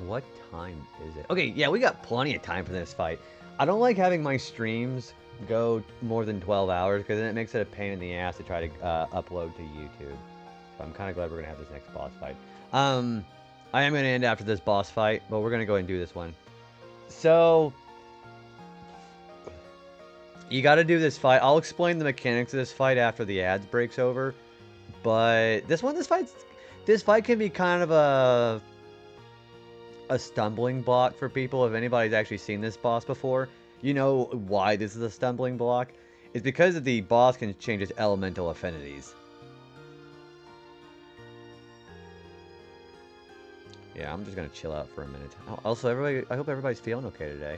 What time is it? Okay, yeah, we got plenty of time for this fight. I don't like having my streams go more than 12 hours because then it makes it a pain in the ass to try to upload to YouTube. So I'm kind of glad we're going to have this next boss fight. I am going to end after this boss fight, but we're going to go ahead and do this one. So... you got to do this fight. I'll explain the mechanics of this fight after the ads breaks over. But this fight can be kind of a stumbling block for people. If anybody's actually seen this boss before, you know why this is a stumbling block. It's because the boss can change its elemental affinities. Yeah, I'm just gonna chill out for a minute. Also, I hope everybody's feeling okay today.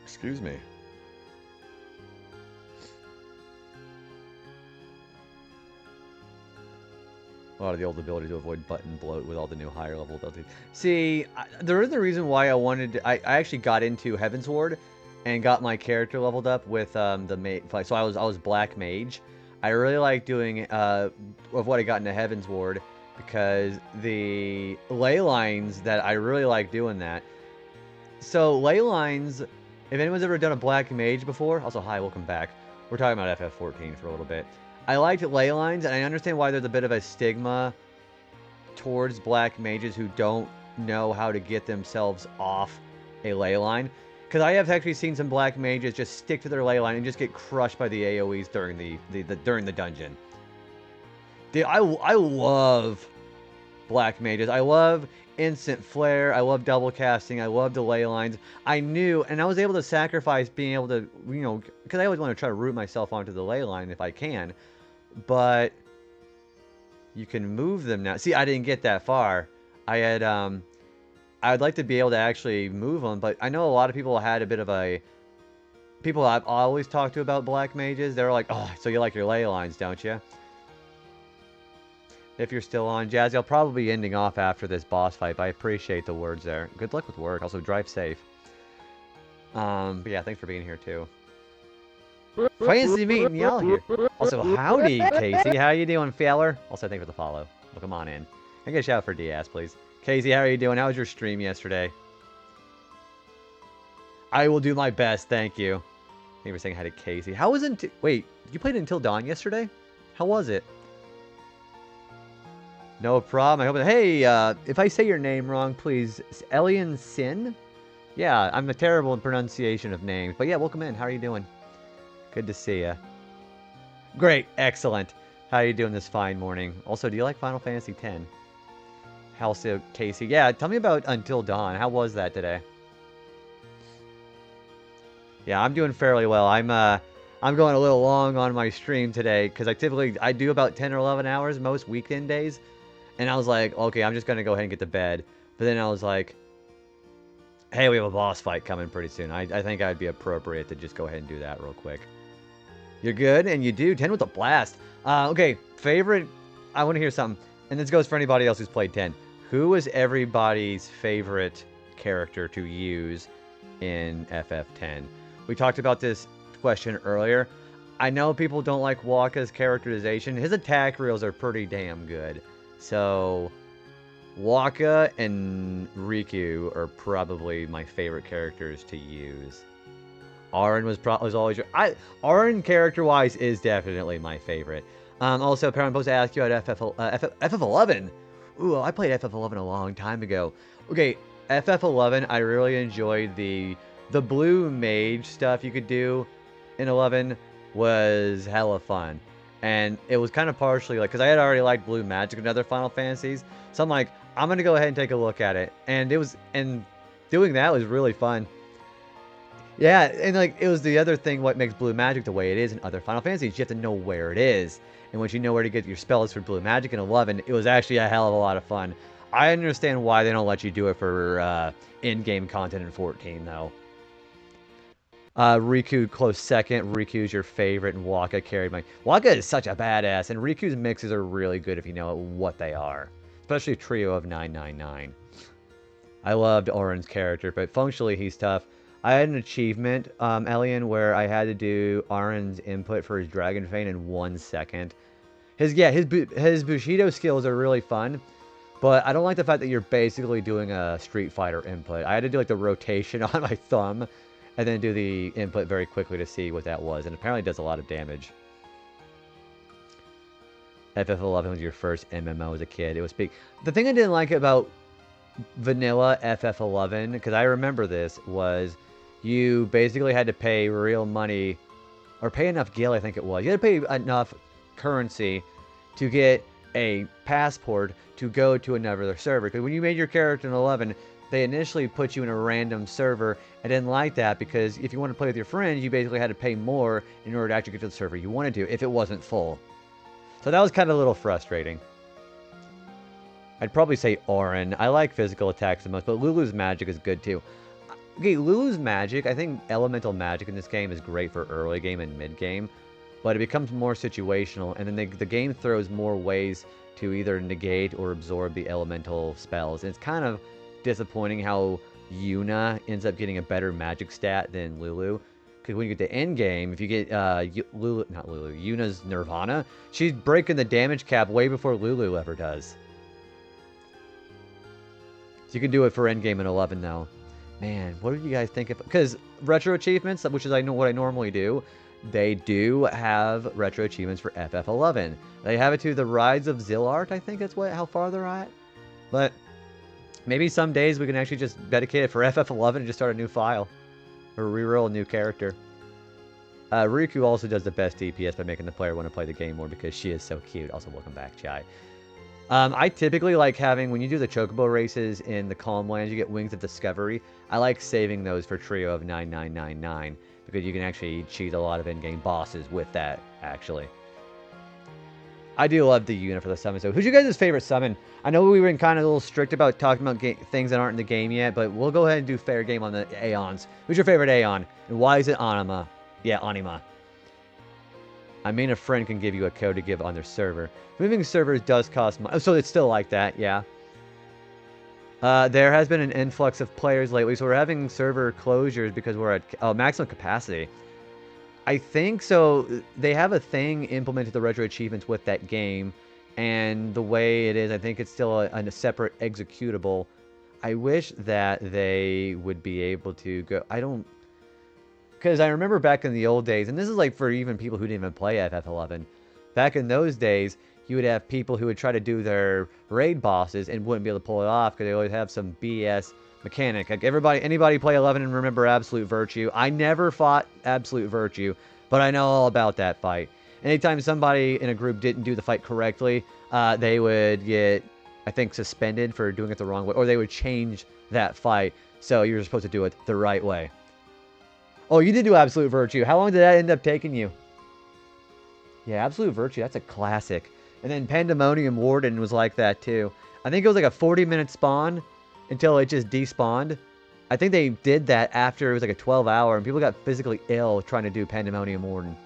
Excuse me. A lot of the old ability to avoid button bloat with all the new higher level abilities. See, there is a reason why I wanted to, I actually got into Heaven's Ward and got my character leveled up with the mage. So I was Black Mage. I really like doing of what I got into Heaven's Ward because the ley lines that I really like doing that. So ley lines, if anyone's ever done a Black Mage before, also hi, welcome back. We're talking about FF14 for a little bit. I liked ley lines, and I understand why there's a bit of a stigma towards Black Mages who don't know how to get themselves off a ley line. Because I have actually seen some Black Mages just stick to their ley line and just get crushed by the AoEs during the dungeon. Dude, I love Black Mages. I love instant flare. I love double casting. I love the ley lines. I knew, and I was able to sacrifice being able to, you know, because I always want to try to root myself onto the ley line if I can. But you can move them now. See, I didn't get that far. I had, I'd like to be able to actually move them, but I know a lot of people had a bit of a... people I've always talked to about Black Mages, they're like, oh, so you like your ley lines, don't you? If you're still on, Jazzy, I'll probably be ending off after this boss fight, but I appreciate the words there. Good luck with work. Also, drive safe. But yeah, thanks for being here, too. Fancy meeting y'all here. Also, howdy, Casey. How you doing, feller? Also, thanks for the follow. Well, come on in. Can I get a shout out for Diaz, please? Casey, how are you doing? How was your stream yesterday? I will do my best, thank you. Thank you for saying hi to Casey. How was it? Wait, you played Until Dawn yesterday? How was it? No problem. I hope. Hey, if I say your name wrong, please. Elian Sin? Yeah, I'm terrible in pronunciation of names. But yeah, welcome in. How are you doing? Good to see you. Great. Excellent. How are you doing this fine morning? Also, do you like Final Fantasy X? Also, Casey. Yeah, tell me about Until Dawn. How was that today? Yeah, I'm doing fairly well. I'm going a little long on my stream today because I do about 10 or 11 hours most weekend days. And I was like, okay, I'm just going to go ahead and get to bed. But then I was like, hey, we have a boss fight coming pretty soon. I think I'd be appropriate to just go ahead and do that real quick. You're good? And you do. 10 with a blast. Okay, favorite... I want to hear something. And this goes for anybody else who's played 10. Who was everybody's favorite character to use in FF10? We talked about this question earlier. I know people don't like Wakka's characterization. His attack reels are pretty damn good. So, Wakka and Riku are probably my favorite characters to use. Auron was always... Auron, character-wise, is definitely my favorite. Also, apparently I'm supposed to ask you about FF11. Ooh, I played FF11 a long time ago. Okay, FF11, I really enjoyed the blue mage stuff you could do in 11 was hella fun. And it was kind of partially like, because I had already liked blue magic in other Final Fantasies. So I'm like, I'm going to go ahead and take a look at it. And doing that was really fun. Yeah, and like, it was the other thing what makes blue magic the way it is in other Final Fantasies. You have to know where it is. And once you know where to get your spells for blue magic in 11, it was actually a hell of a lot of fun. I understand why they don't let you do it for in-game content in 14, though. Riku close second. Riku's your favorite, and Wakka carried my... Wakka is such a badass, and Riku's mixes are really good if you know what they are. Especially Trio of 999. I loved Auron's character, but functionally he's tough. I had an achievement, Elian, where I had to do Auron's input for his Dragon Feint in 1 second. His Bushido skills are really fun, but I don't like the fact that you're basically doing a Street Fighter input. I had to do like the rotation on my thumb, and then do the input very quickly to see what that was, and apparently it does a lot of damage. FF11 was your first MMO as a kid. It was big. The thing I didn't like about vanilla FF11, because I remember this, was you basically had to pay real money, or pay enough gil, I think it was. You had to pay enough currency to get a passport to go to another server. Because when you made your character in 11, they initially put you in a random server. I didn't like that because if you wanted to play with your friends, you basically had to pay more in order to actually get to the server you wanted to, if it wasn't full. So that was kind of a little frustrating. I'd probably say Auron. I like physical attacks the most, but Lulu's magic is good too. Okay, Lulu's magic, I think elemental magic in this game is great for early game and mid game, but it becomes more situational, and then the game throws more ways to either negate or absorb the elemental spells. And it's kind of disappointing how Yuna ends up getting a better magic stat than Lulu. Because when you get to end game, if you get Yuna's Nirvana, she's breaking the damage cap way before Lulu ever does. So you can do it for end game in 11 though. Man, what do you guys think of? Because retro achievements, which is what I normally do, they do have retro achievements for FF11. They have it to the Rides of Zilart, I think that's how far they're at. But maybe some days we can actually just dedicate it for FF11 and just start a new file. Or reroll a new character. Riku also does the best DPS by making the player want to play the game more because she is so cute. Also, welcome back, Chai. I typically like having, when you do the Chocobo races in the Calm Lands, you get Wings of Discovery. I like saving those for Trio of 9999 because you can actually cheat a lot of in-game bosses with that, actually. I do love the unit for the summon. So who's your guys' favorite summon? I know we were kind of a little strict about talking about things that aren't in the game yet, but we'll go ahead and do fair game on the Aeons. Who's your favorite Aeon? And why is it Anima? Yeah, Anima. I mean, a friend can give you a code to give on their server. Moving servers does cost money. So it's still like that, yeah. There has been an influx of players lately, so we're having server closures because we're at maximum capacity. I think so. They have a thing implemented the Retro Achievements with that game, and the way it is, I think it's still a separate executable. I wish that they would be able to go. I don't, because I remember back in the old days, and this is like for even people who didn't even play FF11. Back in those days, you would have people who would try to do their raid bosses and wouldn't be able to pull it off because they always have some BS mechanic. Like anybody play 11 and remember Absolute Virtue? I never fought Absolute Virtue, but I know all about that fight. Anytime somebody in a group didn't do the fight correctly, they would get, I think, suspended for doing it the wrong way, or they would change that fight so you're supposed to do it the right way. Oh, you did do Absolute Virtue. How long did that end up taking you? Yeah, Absolute Virtue, that's a classic. And then Pandemonium Warden was like that too. I think it was like a 40-minute spawn until it just despawned. I think they did that after it was like a 12-hour, and people got physically ill trying to do Pandemonium Warden.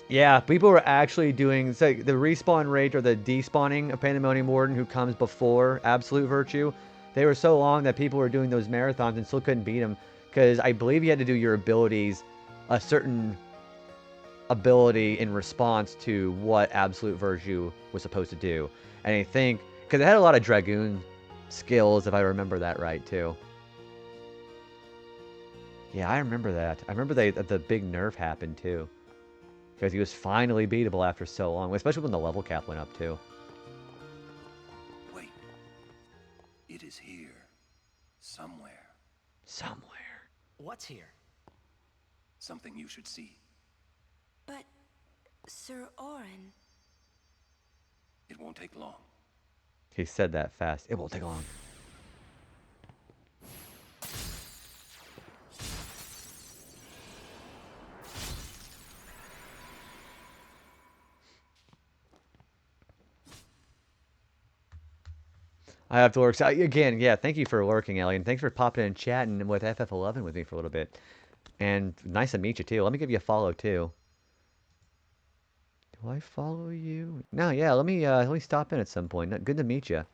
Yeah, people were actually doing, so the respawn rate or the despawning of Pandemonium Warden who comes before Absolute Virtue. They were so long that people were doing those marathons and still couldn't beat them. Because I believe you had to do your abilities, a certain ability in response to what Absolute Virtue was supposed to do. And I think, because it had a lot of Dragoon skills, if I remember that right, too. Yeah, I remember that. I remember the big nerf happened, too. Because he was finally beatable after so long, especially when the level cap went up, too. Wait. It is here. Somewhere. Somewhere. What's here? Something you should see. But, Sir Orin... It won't take long. He said that fast. It won't take long. I have to work. So, again, yeah, thank you for lurking, Alien. Thanks for popping in and chatting with FF11 with me for a little bit. And nice to meet you, too. Let me give you a follow, too. Do I follow you? No, yeah, let me stop in at some point. Good to meet you.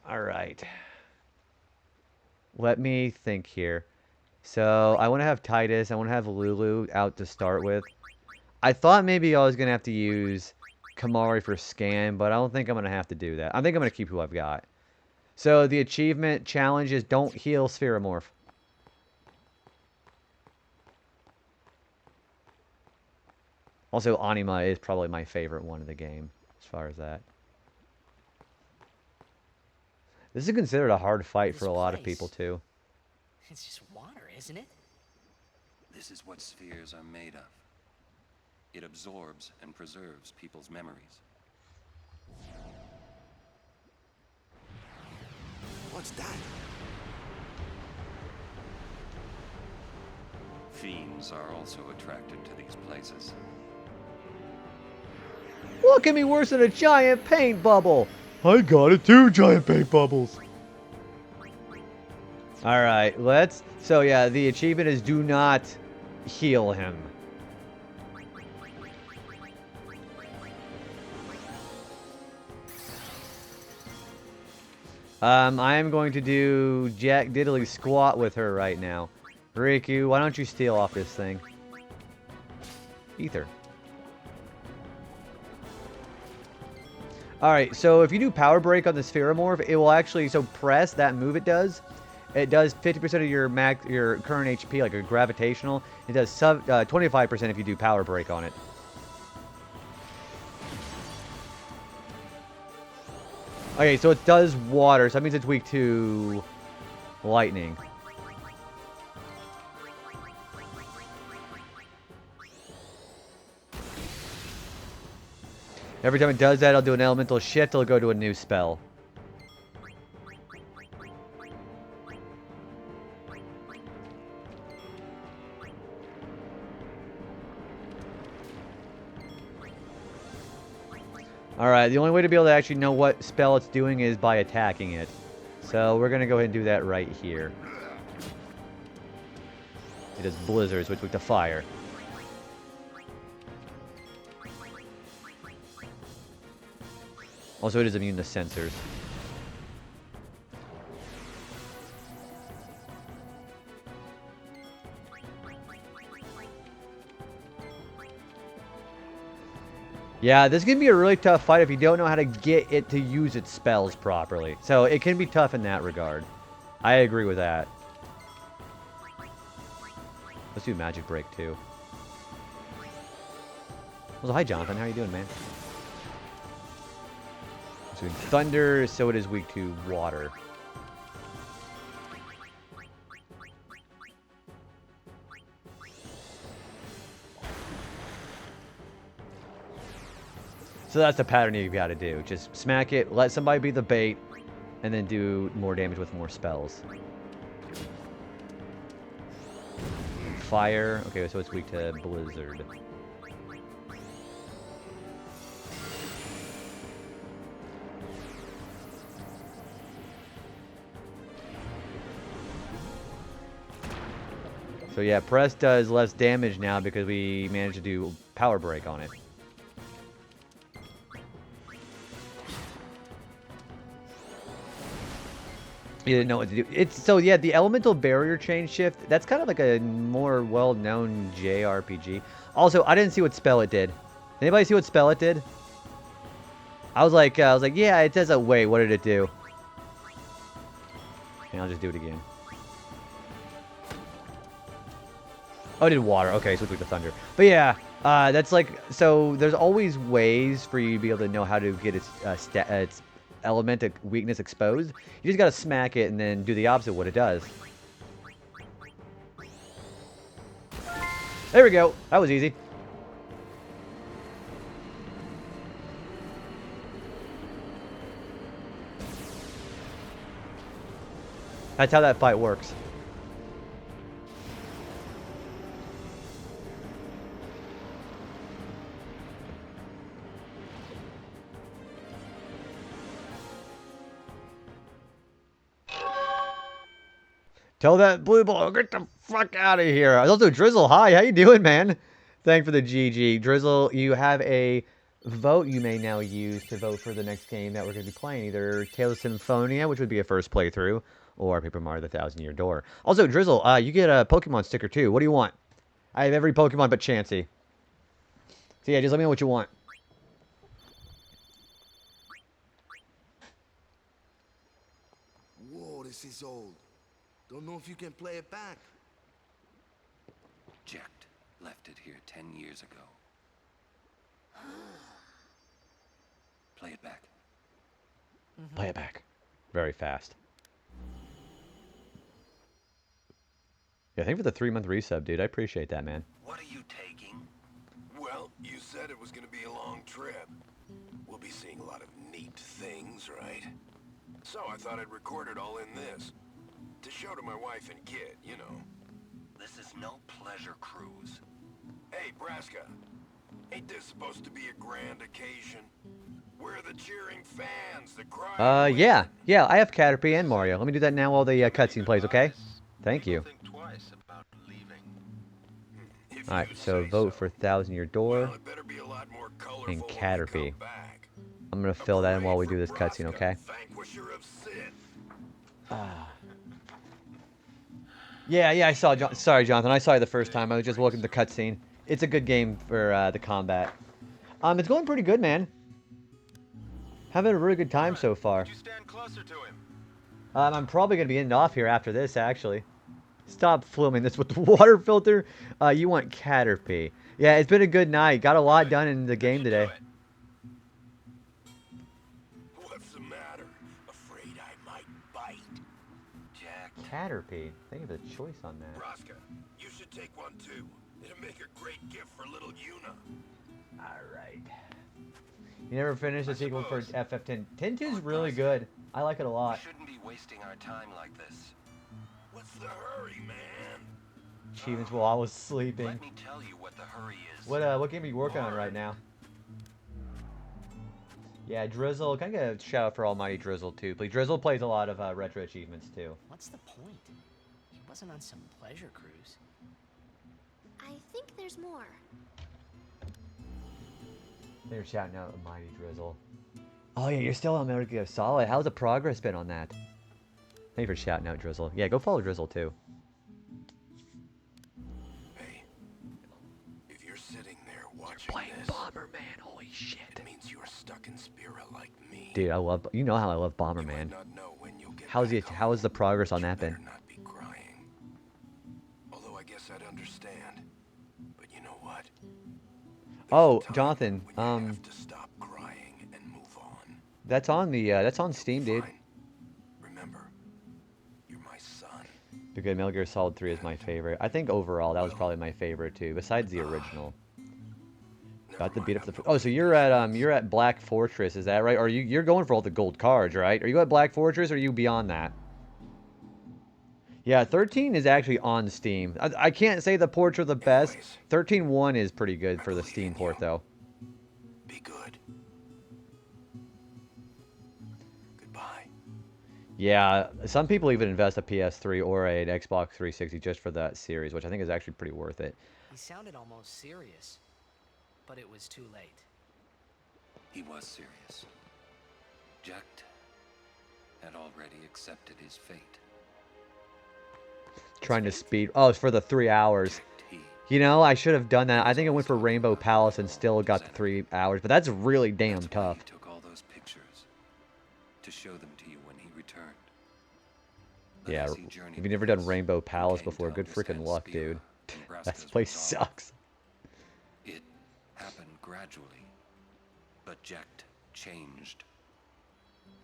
All right. Let me think here. So, I want to have Titus. I want to have Lulu out to start with. I thought maybe I was going to have to use Kamari for scan, but I don't think I'm going to have to do that. I think I'm going to keep who I've got. So the achievement challenge is don't heal Spheromorph. Also, Anima is probably my favorite one in the game, as far as that. This is considered a hard fight for a lot of people, too. It's just water, isn't it? This is what spheres are made of. It absorbs and preserves people's memories. What's that? Fiends are also attracted to these places. What can be worse than a giant paint bubble? I got it, 2 giant paint bubbles. Alright, let's... So, yeah, the achievement is do not heal him. I am going to do Jack Diddley Squat with her right now. Riku, why don't you steal off this thing? Ether. Alright, so if you do Power Break on the Spheromorph, it will actually, so press that move it does. It does 50% of your current HP, like a gravitational. It does 25% if you do Power Break on it. Okay, so it does water, so that means it's weak to lightning. Every time it does that, I'll do an elemental shift, it'll go to a new spell. Alright, the only way to be able to actually know what spell it's doing is by attacking it. So we're going to go ahead and do that right here. It does blizzards, which weak to fire. Also, it is immune to sensors. Yeah, this is going to be a really tough fight if you don't know how to get it to use its spells properly. So it can be tough in that regard. I agree with that. Let's do Magic Break too. Well, hi Jonathan, how are you doing, man? It's doing Thunder, so it is weak to water. So that's the pattern you've got to do. Just smack it, let somebody be the bait, and then do more damage with more spells. Fire. Okay, so it's weak to blizzard. So yeah, press does less damage now because we managed to do power break on it. You didn't know what to do. It's so yeah, the elemental barrier chain shift, that's kind of like a more well-known JRPG. Also, I didn't see what spell it did. Anybody see what spell it did? I was like, yeah, it says a wait, what did it do? And I'll just do it again. Oh, it did water. Okay, so it's with the thunder. But yeah, that's like, so there's always ways for you to be able to know how to get its element of weakness exposed. You just gotta smack it and then do the opposite of what it does. There we go. That was easy. That's how that fight works. Tell that blue ball, get the fuck out of here. Also, Drizzle, hi, how you doing, man? Thank for the GG. Drizzle, you have a vote you may now use to vote for the next game that we're going to be playing. Either Tales of Symphonia, which would be a first playthrough, or Paper Mario: The Thousand-Year Door. Also, Drizzle, you get a Pokemon sticker, too. What do you want? I have every Pokemon but Chansey. So yeah, just let me know what you want. Whoa, this is old. Don't know if you can play it back. Jacked left it here 10 years ago. Play it back. Play it back. Very fast. Yeah, thank you for the 3-month resub, dude. I appreciate that, man. What are you taking? Well, you said it was going to be a long trip. We'll be seeing a lot of neat things, right? So I thought I'd record it all in this. To show to my wife and kid, you know. This is no pleasure cruise. Hey, Braska. Ain't this supposed to be a grand occasion? We're the cheering fans, the cry. Yeah. Yeah, I have Caterpie and Mario. Let me do that now while the cutscene plays, okay? Thank you. Alright, so vote for Thousand-Year Door and Caterpie. I'm going to fill that in while we do this cutscene, okay? Yeah, I saw John. Sorry, Jonathan. I saw you the first time. I was just looking at the cutscene. It's a good game for the combat. It's going pretty good, man. Having a really good time so far. I'm probably going to be ending off here after this, actually. Stop filming this with the water filter. You want Caterpie. Yeah, it's been a good night. Got a lot done in the game today. What's the matter? Afraid I might bite. Jack. Caterpie. Think of the choice on that. Braska, you should take one too. It'll make a great gift for little Yuna. Alright. You never finished the sequel for FF10. 10-2 is really good. I like it a lot. We shouldn't be wasting our time like this. What's the hurry, man? Achievements while I was sleeping. Let me tell you what the hurry is. What game are you working on right now? Yeah, Drizzle. Can I get a shout out for Almighty Drizzle too, please? Drizzle plays a lot of retro achievements too. What's the point? He wasn't on some pleasure cruise. think there's more. They're shouting out a mighty drizzle. Oh yeah, you're still on Metal Gear Solid. How's the progress been on that? Thank you for shouting out Drizzle. Yeah, go follow Drizzle too. Hey, if you're sitting there watching playing this, Bomberman, holy shit. It means you're stuck in Spira like me. Dude, I love, you know how I love Bomberman. How is the progress on that been? Not be crying. Although I guess I'd understand. But you know what? Oh, Jonathan, Have to stop crying and move on. that's on Steam, dude. Remember, you're my son. Because Metal Gear Solid 3 is my favorite. I think overall that was probably my favorite too, besides the original. About to beat up the. Oh, so you're at Black Fortress, is that right? Or you're going for all the gold cards, right? Are you at Black Fortress, or are you beyond that? Yeah, 13 is actually on Steam. I can't say the ports are the best. 13.1 is pretty good for the Steam port, though. Be good. Goodbye. Yeah, some people even invest a PS3 or an Xbox 360 just for that series, which I think is actually pretty worth it. He sounded almost serious, but it was too late. He was serious. Jack had already accepted his fate. Trying to speed. Oh, it's for the 3 hours. You know, I should have done that. I think I went for Rainbow Palace and still got the 3 hours, but that's really damn tough. He took all those pictures to show them to you when he returned. Yeah, if you've never done Rainbow Palace before, good freaking luck, dude. That place sucks. It happened gradually, but Jack changed.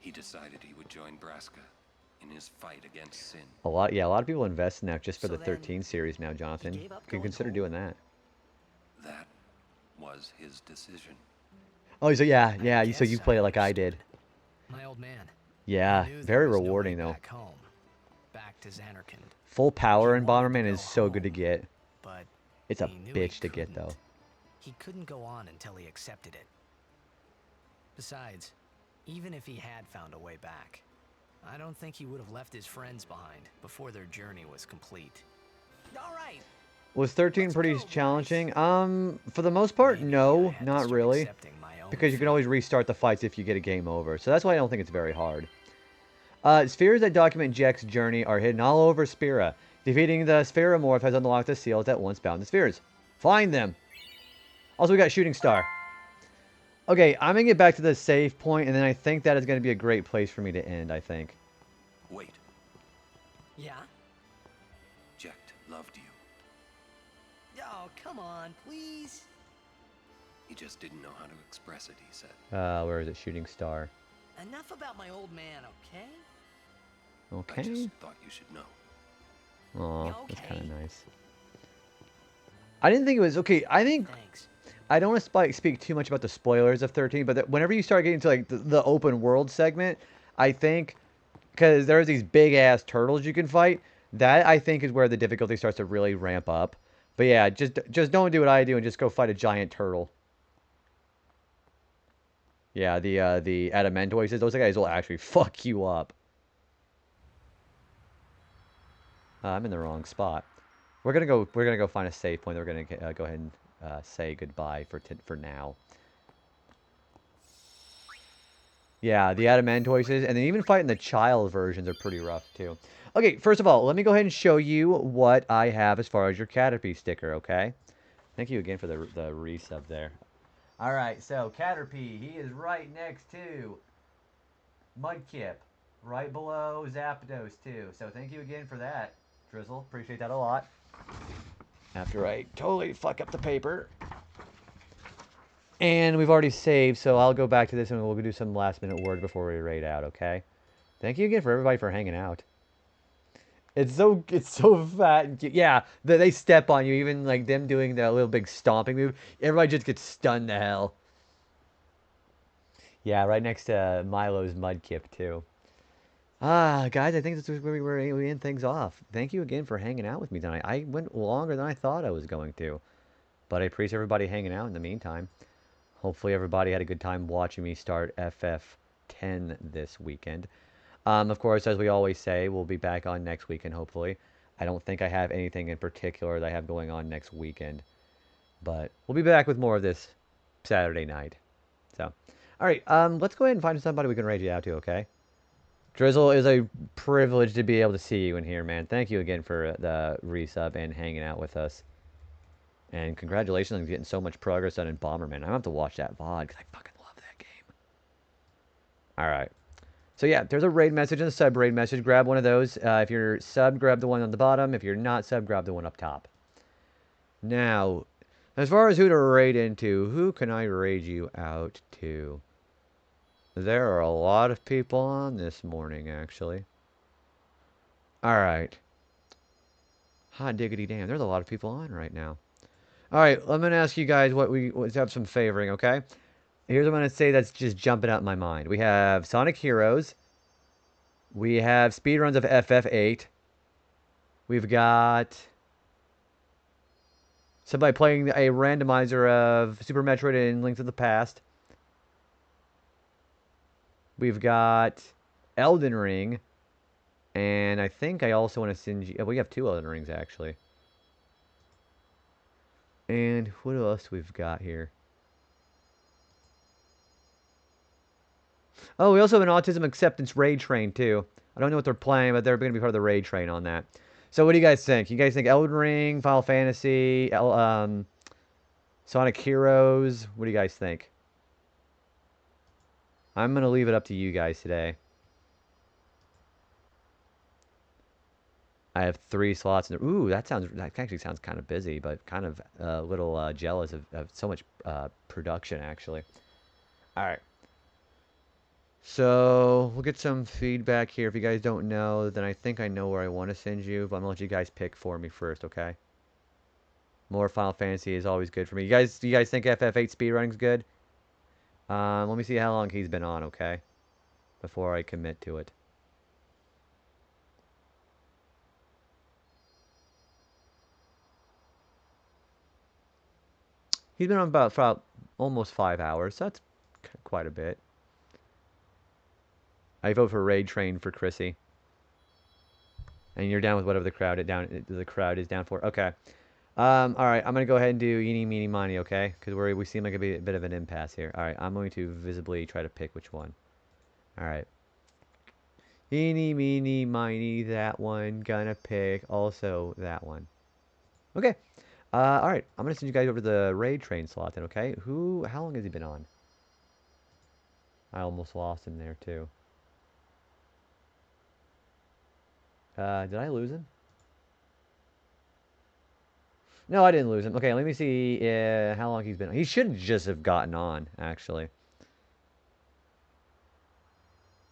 He decided he would join Braska in his fight against sin. A lot of people invest in that just for the 13 series now, Jonathan. You can consider doing that. That was his decision. Oh, so yeah, so you play it like I did. My old man. Yeah, very rewarding though. Back home, back to Xanarkand. Full power in Bomberman is so good to get. But it's a bitch to get though. He couldn't go on until he accepted it. Besides, even if he had found a way back, I don't think he would have left his friends behind before their journey was complete. All right. Was 13 pretty challenging? For the most part, no, not really. Because you can always restart the fights if you get a game over. So that's why I don't think it's very hard. Spheres that document Jack's journey are hidden all over Spira. Defeating the Spheromorph has unlocked the seals that once bound the spheres. Find them! Also, we got Shooting Star. Okay, I'm going to get back to the save point, and then I think that is going to be a great place for me to end, I think. Wait. Yeah? Jack loved you. Oh, come on, please. He just didn't know how to express it, he said. Where is it? Shooting Star. Enough about my old man, okay? Okay. I just thought you should know. Aw, that's kind of nice. I didn't think it was... Okay, I think... I don't want to speak too much about the spoilers of 13, but whenever you start getting to like the open world segment, I think... Because there's these big-ass turtles you can fight. That, I think, is where the difficulty starts to really ramp up. But yeah, just don't do what I do and just go fight a giant turtle. Yeah, the Adamantoises, those guys will actually fuck you up. I'm in the wrong spot. We're gonna go find a save point. We're gonna go ahead and say goodbye for now. Yeah, the Adamantoises, and then even fighting the child versions are pretty rough too. Okay, first of all, let me go ahead and show you what I have as far as your Caterpie sticker. Okay, thank you again for the resub there. All right, so Caterpie, he is right next to Mudkip, right below Zapdos too. So thank you again for that, Drizzle. Appreciate that a lot. After I totally fuck up the paper. And we've already saved, so I'll go back to this and we'll do some last minute work before we raid out, okay? Thank you again for everybody for hanging out. It's so fat. Yeah, they step on you, even like them doing that little big stomping move. Everybody just gets stunned to hell. Yeah, right next to Milo's Mudkip too. Guys, I think this is where we end things off. Thank you again for hanging out with me tonight. I went longer than I thought I was going to. But I appreciate everybody hanging out in the meantime. Hopefully everybody had a good time watching me start FF10 this weekend. Of course, as we always say, we'll be back on next weekend, hopefully. I don't think I have anything in particular that I have going on next weekend. But we'll be back with more of this Saturday night. So, all right, let's go ahead and find somebody we can raid you out to, okay? Drizzle, is a privilege to be able to see you in here, man. Thank you again for the resub and hanging out with us. And congratulations on getting so much progress done in Bomberman. I'm going to have to watch that VOD because I fucking love that game. All right. So yeah, there's a raid message and a sub raid message. Grab one of those. If you're sub, grab the one on the bottom. If you're not sub, grab the one up top. Now, as far as who to raid into, who can I raid you out to? There are a lot of people on this morning, actually. Alright. Hot diggity damn, there's a lot of people on right now. Alright, I'm going to ask you guys let's have some favoring, okay? Here's what I'm going to say that's just jumping out in my mind. We have Sonic Heroes. We have speedruns of FF8. We've got somebody playing a randomizer of Super Metroid and Link to the Past. We've got Elden Ring. And I think I also want to send you... we have 2 Elden Rings, actually. And what else we've got here? Oh, we also have an Autism Acceptance Raid Train, too. I don't know what they're playing, but they're going to be part of the Raid Train on that. So what do you guys think? You guys think Elden Ring, Final Fantasy, Sonic Heroes? What do you guys think? I'm going to leave it up to you guys today. I have 3 slots. Ooh, that actually sounds kind of busy, but kind of a little jealous of so much production, actually. All right. So we'll get some feedback here. If you guys don't know, then I think I know where I want to send you, but I'm going to let you guys pick for me first, okay? More Final Fantasy is always good for me. Do you guys think FF8 speedrunning's good? Let me see how long he's been on, okay? Before I commit to it. He's been on about almost 5 hours. So that's quite a bit. I vote for Raid Train for Chrissy. And you're down with whatever the crowd is down for. Okay. All right. I'm gonna go ahead and do eeny, meeny, miny. Okay, because we seem like a bit of an impasse here. All right. I'm going to visibly try to pick which one. All right. Eeny, meeny, miny. That one. Gonna pick also that one. Okay. All right. I'm gonna send you guys over to the Raid Train slot then. Okay. How long has he been on? I almost lost him there too. Did I lose him? No, I didn't lose him. Okay, let me see how long he's been on. He should just have gotten on, actually.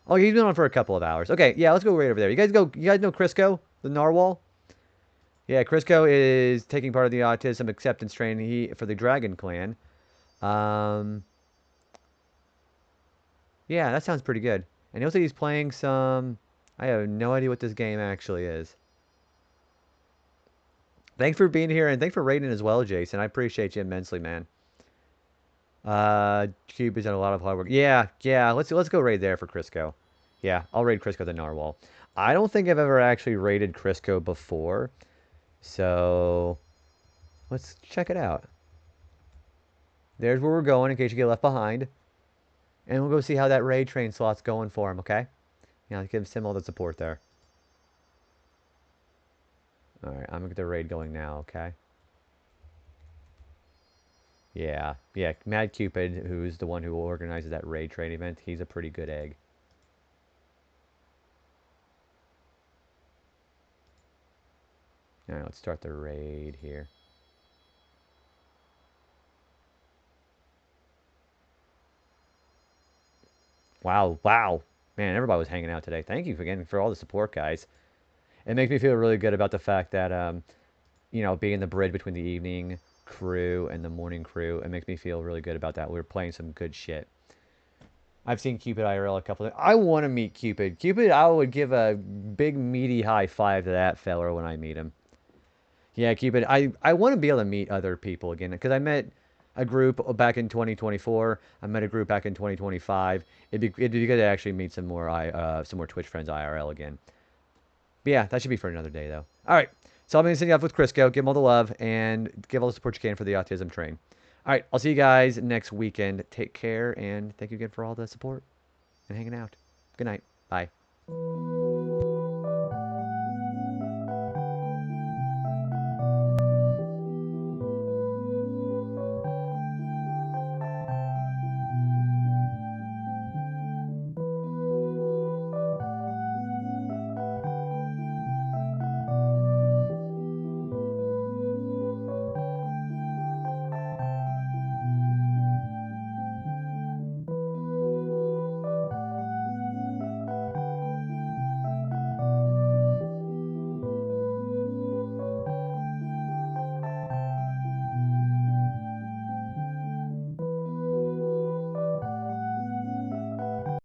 Oh, he's been on for a couple of hours. Okay, yeah, let's go right over there. You guys know Crisco, the narwhal? Yeah, Crisco is taking part of the Autism Acceptance Train for the Dragon Clan. Yeah, that sounds pretty good. And he also he's playing some... I have no idea what this game actually is. Thanks for being here, and thanks for raiding as well, Jason. I appreciate you immensely, man. Cube has done a lot of hard work. Yeah, let's go raid there for Crisco. Yeah, I'll raid Crisco the Narwhal. I don't think I've ever actually raided Crisco before. So, let's check it out. There's where we're going in case you get left behind. And we'll go see how that raid train slot's going for him, okay? Yeah, give him all the support there. Alright, I'm going to get the raid going now, okay? Yeah, Mad Cupid, who's the one who organizes that raid train event, he's a pretty good egg. Alright, let's start the raid here. Wow. Man, everybody was hanging out today. Thank you again for all the support, guys. It makes me feel really good about the fact that, you know, being the bridge between the evening crew and the morning crew, it makes me feel really good about that. We're playing some good shit. I've seen Cupid IRL a couple of times. I want to meet Cupid. Cupid, I would give a big, meaty high five to that fella when I meet him. Yeah, Cupid, I want to be able to meet other people again, because I met a group back in 2024. I met a group back in 2025. It'd be good to actually meet some more Twitch friends IRL again. But yeah, that should be for another day, though. All right, So I'm going to send you off with Crisco. Give him all the love and give all the support you can for the autism train. All right, I'll see you guys next weekend. Take care, and thank you again for all the support and hanging out. Good night. Bye.